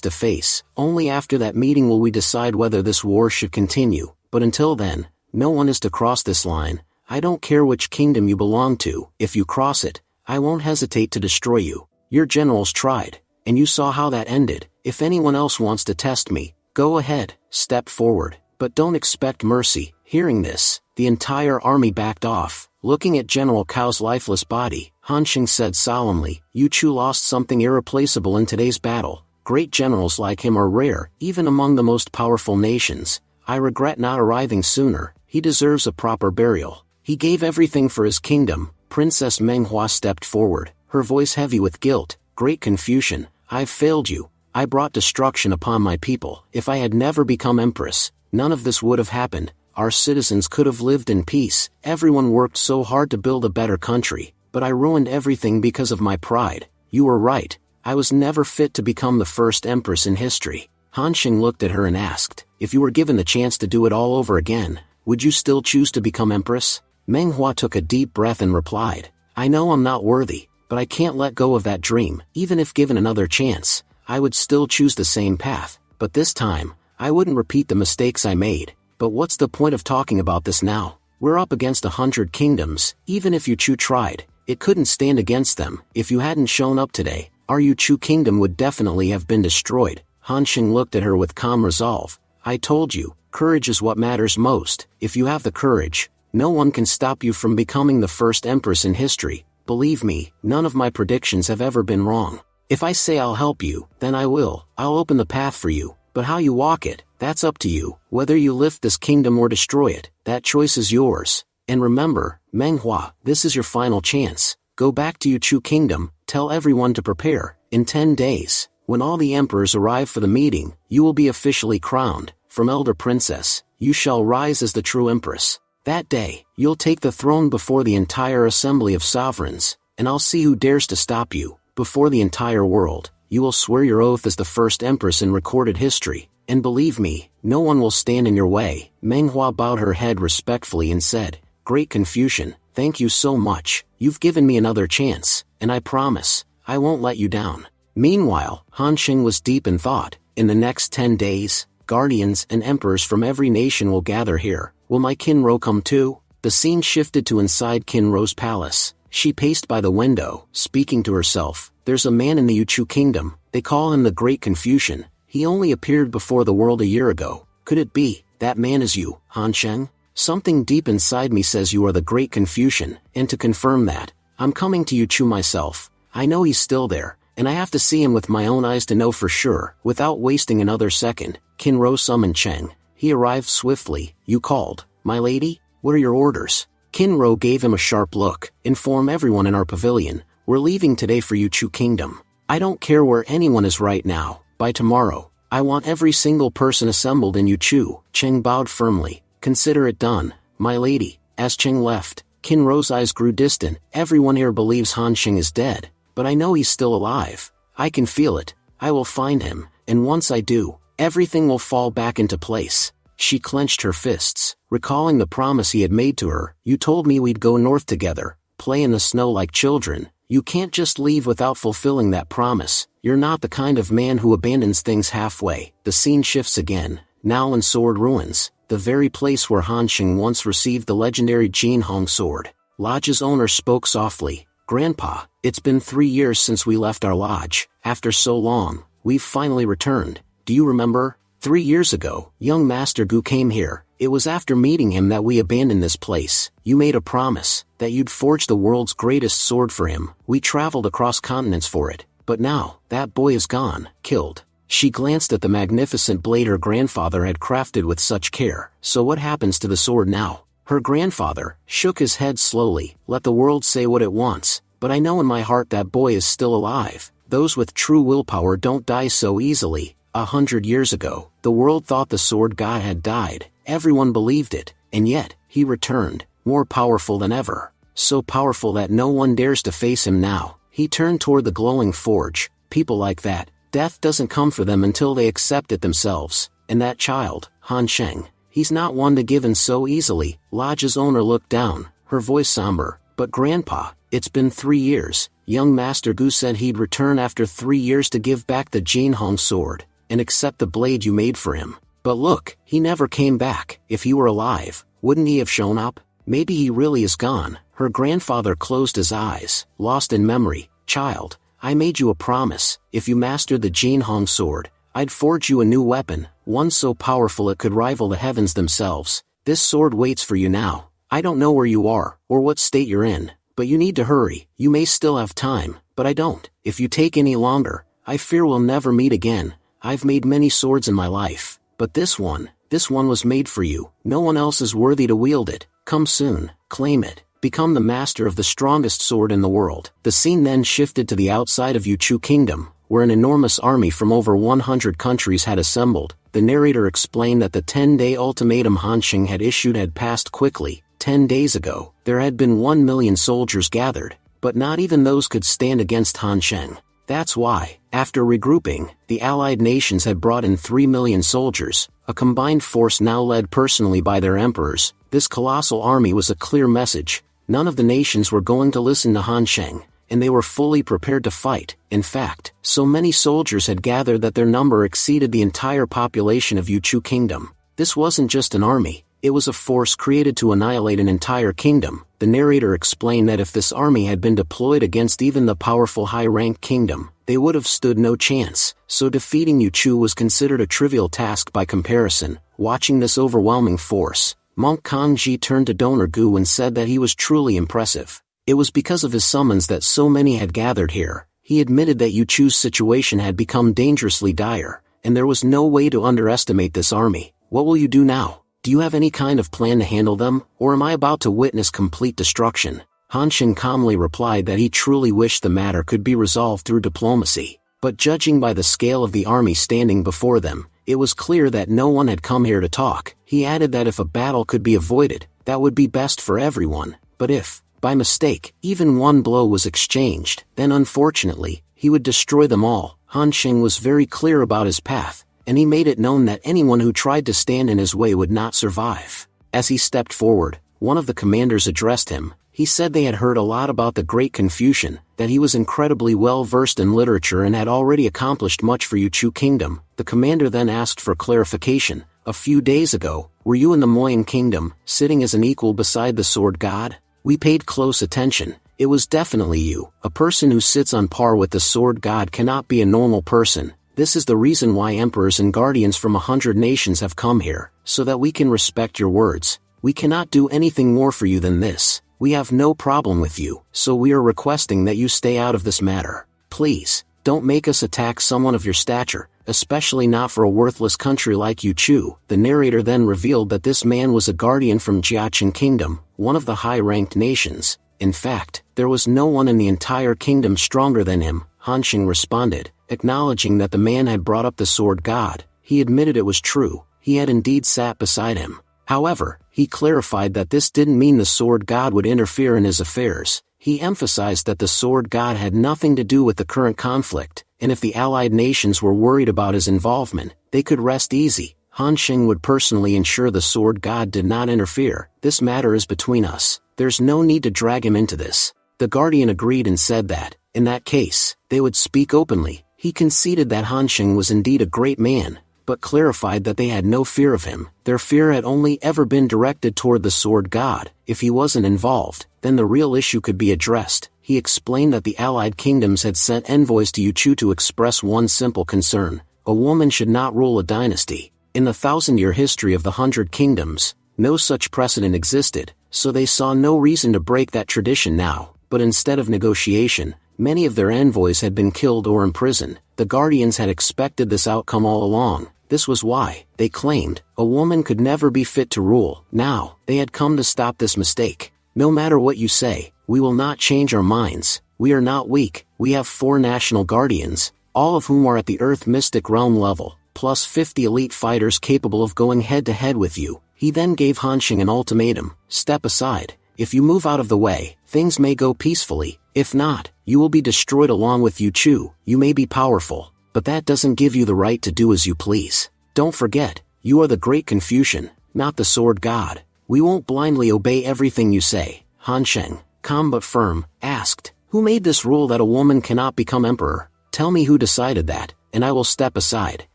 to face. Only after that meeting will we decide whether this war should continue. But until then, no one is to cross this line. I don't care which kingdom you belong to. If you cross it, I won't hesitate to destroy you. Your generals tried, and you saw how that ended. If anyone else wants to test me, go ahead, step forward, but don't expect mercy." Hearing this, the entire army backed off. Looking at General Cao's lifeless body, Han Xing said solemnly, "Yu Chu lost something irreplaceable in today's battle. Great generals like him are rare, even among the most powerful nations. I regret not arriving sooner. He deserves a proper burial. He gave everything for his kingdom." Princess Manhwa stepped forward, her voice heavy with guilt. "Great Confucian, I've failed you. I brought destruction upon my people. If I had never become empress, none of this would have happened. Our citizens could have lived in peace. Everyone worked so hard to build a better country, but I ruined everything because of my pride. You were right. I was never fit to become the first empress in history." Han Xing looked at her and asked, "If you were given the chance to do it all over again, would you still choose to become empress?" Manhwa took a deep breath and replied, "I know I'm not worthy, but I can't let go of that dream. Even if given another chance, I would still choose the same path. But this time, I wouldn't repeat the mistakes I made. But what's the point of talking about this now? We're up against 100 kingdoms. Even if Yu Chu tried, it couldn't stand against them. If you hadn't shown up today, our Yu Chu kingdom would definitely have been destroyed." Han Xing looked at her with calm resolve. "I told you, courage is what matters most. If you have the courage, no one can stop you from becoming the first empress in history. Believe me, none of my predictions have ever been wrong. If I say I'll help you, then I will. I'll open the path for you. But how you walk it, that's up to you. Whether you lift this kingdom or destroy it, that choice is yours. And remember, Manhwa, this is your final chance. Go back to Yu Chu kingdom, tell everyone to prepare. In 10 days, when all the emperors arrive for the meeting, you will be officially crowned. From elder princess, you shall rise as the true empress. That day, you'll take the throne before the entire assembly of sovereigns, and I'll see who dares to stop you. Before the entire world, you will swear your oath as the first empress in recorded history, and believe me, no one will stand in your way." Manhwa bowed her head respectfully and said, "Great Confucian, thank you so much. You've given me another chance, and I promise, I won't let you down." Meanwhile, Han Xing was deep in thought. In the next 10 days, guardians and emperors from every nation will gather here. Will my Kinro come too? The scene shifted to inside Kinro's palace. She paced by the window, speaking to herself. "There's a man in the Yu Chu kingdom. They call him the Great Confucian. He only appeared before the world a year ago. Could it be that man is you, Han Xing? Something deep inside me says you are the Great Confucian, and to confirm that, I'm coming to Yu Chu myself. I know he's still there, and I have to see him with my own eyes to know for sure." Without wasting another second, Kinro summoned Cheng. He arrived swiftly. "You called, my lady? What are your orders?" Kinro gave him a sharp look. "Inform everyone in our pavilion. We're leaving today for Yu Chu kingdom. I don't care where anyone is right now. By tomorrow, I want every single person assembled in Yu Chu." Cheng bowed firmly. "Consider it done, my lady." As Cheng left, Kinro's eyes grew distant. "Everyone here believes Han Xing is dead, but I know he's still alive. I can feel it. I will find him, and once I do, everything will fall back into place." She clenched her fists, recalling the promise he had made to her. "You told me we'd go north together, play in the snow like children. You can't just leave without fulfilling that promise. You're not the kind of man who abandons things halfway." The scene shifts again, now in Sword Ruins, the very place where Han Xing once received the legendary Jin Hong sword. Lodge's owner spoke softly. "Grandpa, it's been 3 years since we left our lodge. After so long, we've finally returned. Do you remember? 3 years ago, young Master Gu came here. It was after meeting him that we abandoned this place. You made a promise that you'd forge the world's greatest sword for him. We traveled across continents for it. But now, that boy is gone, killed." She glanced at the magnificent blade her grandfather had crafted with such care. "So what happens to the sword now?" Her grandfather shook his head slowly. "Let the world say what it wants, but I know in my heart that boy is still alive. those with true willpower don't die so easily. 100 years ago, the world thought the sword god had died, everyone believed it, and yet, he returned, more powerful than ever. So powerful that no one dares to face him now. He turned toward the glowing forge. People like that, death doesn't come for them until they accept it themselves. And that child, Han Sheng, he's not one to give in so easily. Lodge's owner looked down, her voice somber. But Grandpa, it's been 3 years. Young Master Gu said he'd return after 3 years to give back the Jinhong sword, and accept the blade you made for him. But look, he never came back. If he were alive, wouldn't he have shown up? Maybe he really is gone. Her grandfather closed his eyes, lost in memory. Child, I made you a promise. If you mastered the Jinhong sword, I'd forge you a new weapon, one so powerful it could rival the heavens themselves. This sword waits for you now. I don't know where you are, or what state you're in, but you need to hurry. You may still have time, but I don't. If you take any longer, I fear we'll never meet again. I've made many swords in my life, but this one was made for you. No one else is worthy to wield it. Come soon, claim it, become the master of the strongest sword in the world. The scene then shifted to the outside of Yuchu Kingdom, where an enormous army from over 100 countries had assembled. The narrator explained that the 10-day ultimatum Han Sheng had issued had passed quickly. 10 days ago, there had been 1 million soldiers gathered, but not even those could stand against Han Sheng. That's why, after regrouping, the allied nations had brought in 3 million soldiers, a combined force now led personally by their emperors. This colossal army was a clear message. None of the nations were going to listen to Han Sheng, and they were fully prepared to fight. In fact, so many soldiers had gathered that their number exceeded the entire population of Yuchu Kingdom. This wasn't just an army, it was a force created to annihilate an entire kingdom. The narrator explained that if this army had been deployed against even the powerful high-ranked kingdom, they would have stood no chance, so defeating Yuchu was considered a trivial task by comparison. Watching this overwhelming force, Monk Kangji turned to Donor Gu and said that he was truly impressive. It was because of his summons that so many had gathered here. He admitted that Yuchu's situation had become dangerously dire, and there was no way to underestimate this army. What will you do now? Do you have any kind of plan to handle them, or am I about to witness complete destruction? Han Sheng calmly replied that he truly wished the matter could be resolved through diplomacy, but judging by the scale of the army standing before them, it was clear that no one had come here to talk. He added that if a battle could be avoided, that would be best for everyone, but if, by mistake, even one blow was exchanged, then unfortunately, he would destroy them all. Han Sheng was very clear about his path, and he made it known that anyone who tried to stand in his way would not survive. As he stepped forward, one of the commanders addressed him. He said they had heard a lot about the Great Confucian, that he was incredibly well versed in literature and had already accomplished much for Yuchu Kingdom. The commander then asked for clarification. A few days ago, were you in the Moyang Kingdom, sitting as an equal beside the sword god? We paid close attention. It was definitely you. A person who sits on par with the sword god cannot be a normal person. This is the reason why emperors and guardians from 100 nations have come here, so that we can respect your words. We cannot do anything more for you than this. We have no problem with you, so we are requesting that you stay out of this matter. Please, don't make us attack someone of your stature, especially not for a worthless country like Yuchu. The narrator then revealed that this man was a guardian from Jiaqin Kingdom, one of the high-ranked nations. In fact, there was no one in the entire kingdom stronger than him. Han Sheng responded, acknowledging that the man had brought up the sword god. He admitted it was true, he had indeed sat beside him. However, he clarified that this didn't mean the sword god would interfere in his affairs. He emphasized that the sword god had nothing to do with the current conflict, and if the allied nations were worried about his involvement, they could rest easy. Han Sheng would personally ensure the sword god did not interfere. This matter is between us. There's no need to drag him into this. The guardian agreed and said that, in that case, they would speak openly. He conceded that Han Sheng was indeed a great man, but clarified that they had no fear of him. Their fear had only ever been directed toward the sword god. If he wasn't involved, then the real issue could be addressed. He explained that the allied kingdoms had sent envoys to Yuchu to express one simple concern: a woman should not rule a dynasty. In the 1,000-year history of the 100 kingdoms, no such precedent existed, so they saw no reason to break that tradition now. But instead of negotiation, many of their envoys had been killed or imprisoned. The guardians had expected this outcome all along. This was why, they claimed, a woman could never be fit to rule. Now, they had come to stop this mistake. No matter what you say, we will not change our minds. We are not weak, we have 4 national guardians, all of whom are at the Earth Mystic Realm level, plus 50 elite fighters capable of going head-to-head with you. He then gave Han Xing an ultimatum: step aside. If you move out of the way, things may go peacefully. If not, you will be destroyed along with Yu Chu. You may be powerful, but that doesn't give you the right to do as you please. Don't forget, you are the great Confucian, not the sword god. We won't blindly obey everything you say. Han Xing, calm but firm, asked, who made this rule that a woman cannot become emperor? Tell me who decided that, and I will step aside.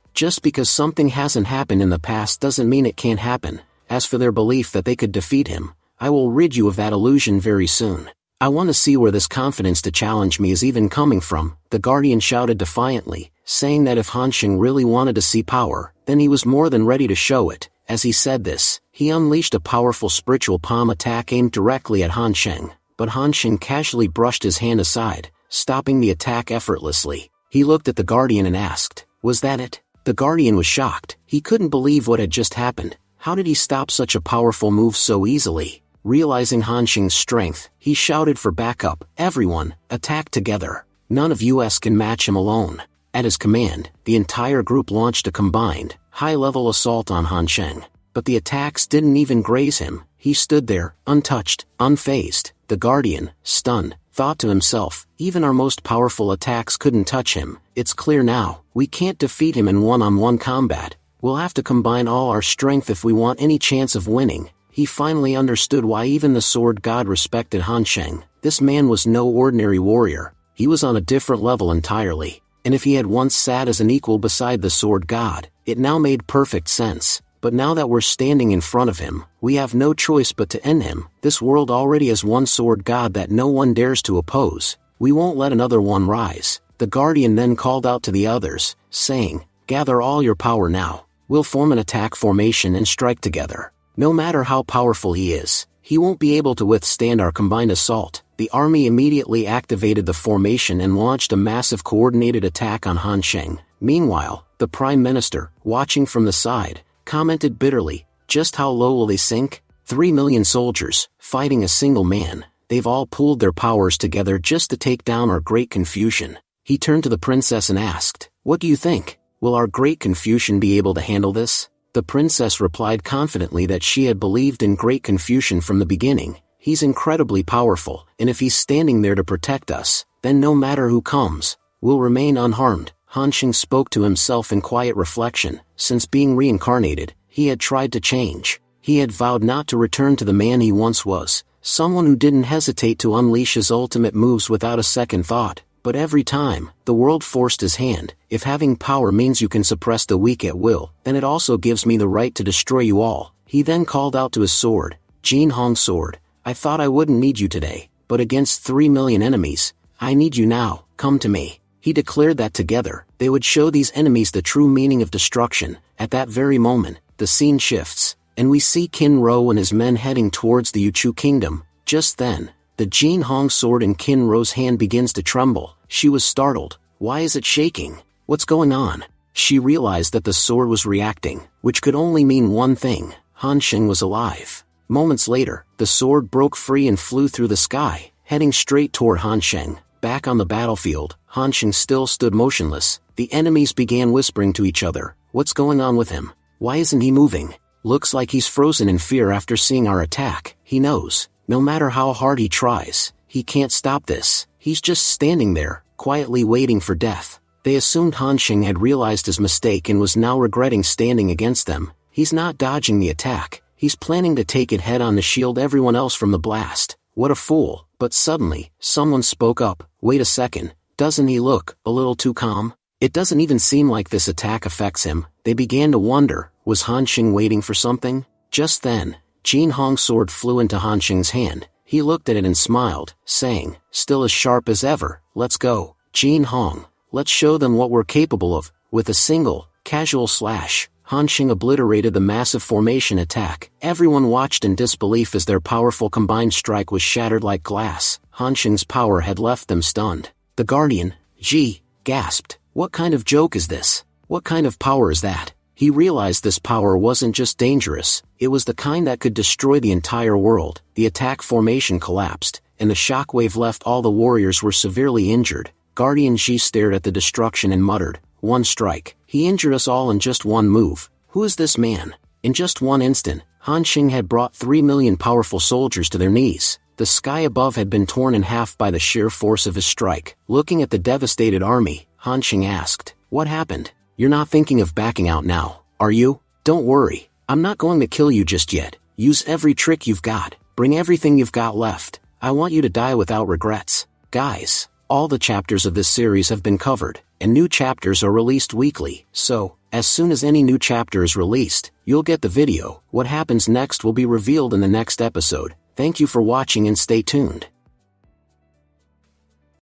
Just because something hasn't happened in the past doesn't mean it can't happen. As for their belief that they could defeat him, I will rid you of that illusion very soon. I want to see where this confidence to challenge me is even coming from, the Guardian shouted defiantly, saying that if Han Xing really wanted to see power, then he was more than ready to show it. As he said this, he unleashed a powerful spiritual palm attack aimed directly at Han Xing, but Han Xing casually brushed his hand aside, stopping the attack effortlessly. He looked at the Guardian and asked, was that it? The Guardian was shocked. He couldn't believe what had just happened. How did he stop such a powerful move so easily? Realizing Han Xing's strength, he shouted for backup. Everyone, attack together. None of us can match him alone. At his command, the entire group launched a combined, high-level assault on Han Xing. But the attacks didn't even graze him. He stood there, untouched, unfazed. The Guardian, stunned, thought to himself, even our most powerful attacks couldn't touch him. It's clear now, we can't defeat him in one-on-one combat. We'll have to combine all our strength if we want any chance of winning. He finally understood why even the sword god respected Han Xing. This man was no ordinary warrior. He was on a different level entirely. And if he had once sat as an equal beside the sword god, it now made perfect sense. But now that we're standing in front of him, we have no choice but to end him. This world already has one sword god that no one dares to oppose. We won't let another one rise. The Guardian then called out to the others, saying, gather all your power now. We'll form an attack formation and strike together. No matter how powerful he is, he won't be able to withstand our combined assault. The army immediately activated the formation and launched a massive coordinated attack on Han Xing. Meanwhile, the Prime Minister, watching from the side, commented bitterly, just how low will they sink? 3 million soldiers, fighting a single man. They've all pooled their powers together just to take down our great Confucian. He turned to the princess and asked, what do you think? Will our great Confucian be able to handle this? The princess replied confidently that she had believed in great Confucian from the beginning. He's incredibly powerful, and if he's standing there to protect us, then no matter who comes, we'll remain unharmed. Han Xing spoke to himself in quiet reflection. Since being reincarnated, he had tried to change. He had vowed not to return to the man he once was, someone who didn't hesitate to unleash his ultimate moves without a second thought. But every time, the world forced his hand. If having power means you can suppress the weak at will, then it also gives me the right to destroy you all. He then called out to his sword, Jin Hong sword. I thought I wouldn't need you today, but against 3 million enemies, I need you now. Come to me. He declared that together, they would show these enemies the true meaning of destruction. At that very moment, the scene shifts, and we see Qin Ro and his men heading towards the Yuchu kingdom. Just then, the Jin Hong sword in Qin Ro's hand begins to tremble. She was startled. Why is it shaking? What's going on? She realized that the sword was reacting, which could only mean one thing. Han Xing was alive. Moments later, the sword broke free and flew through the sky, heading straight toward Han Xing. Back on the battlefield, Han Xing still stood motionless. The enemies began whispering to each other. What's going on with him? Why isn't he moving? Looks like he's frozen in fear after seeing our attack. He knows. No matter how hard he tries, he can't stop this. He's just standing there, quietly waiting for death. They assumed Han Xing had realized his mistake and was now regretting standing against them. He's not dodging the attack. He's planning to take it head on to shield everyone else from the blast. What a fool. But suddenly, someone spoke up. Wait a second. Doesn't he look a little too calm? It doesn't even seem like this attack affects him. They began to wonder, was Han Xing waiting for something? Just then, Jin Hong's sword flew into Han Xing's hand. He looked at it and smiled, saying, still as sharp as ever. Let's go, Jin Hong. Let's show them what we're capable of. With a single, casual slash, Han Xing obliterated the massive formation attack. Everyone watched in disbelief as their powerful combined strike was shattered like glass. Han Xing's power had left them stunned. The Guardian, Ji, gasped. What kind of joke is this? What kind of power is that? He realized this power wasn't just dangerous, it was the kind that could destroy the entire world. The attack formation collapsed, and the shockwave left all the warriors were severely injured. Guardian Ji stared at the destruction and muttered, "One strike. He injured us all in just one move. Who is this man?" In just one instant, Han Xing had brought 3 million powerful soldiers to their knees. The sky above had been torn in half by the sheer force of his strike. Looking at the devastated army, Han Xing asked, "What happened? You're not thinking of backing out now, are you? Don't worry. I'm not going to kill you just yet. Use every trick you've got. Bring everything you've got left. I want you to die without regrets." Guys, all the chapters of this series have been covered, and new chapters are released weekly, so, as soon as any new chapter is released, you'll get the video. What happens next will be revealed in the next episode. Thank you for watching and stay tuned.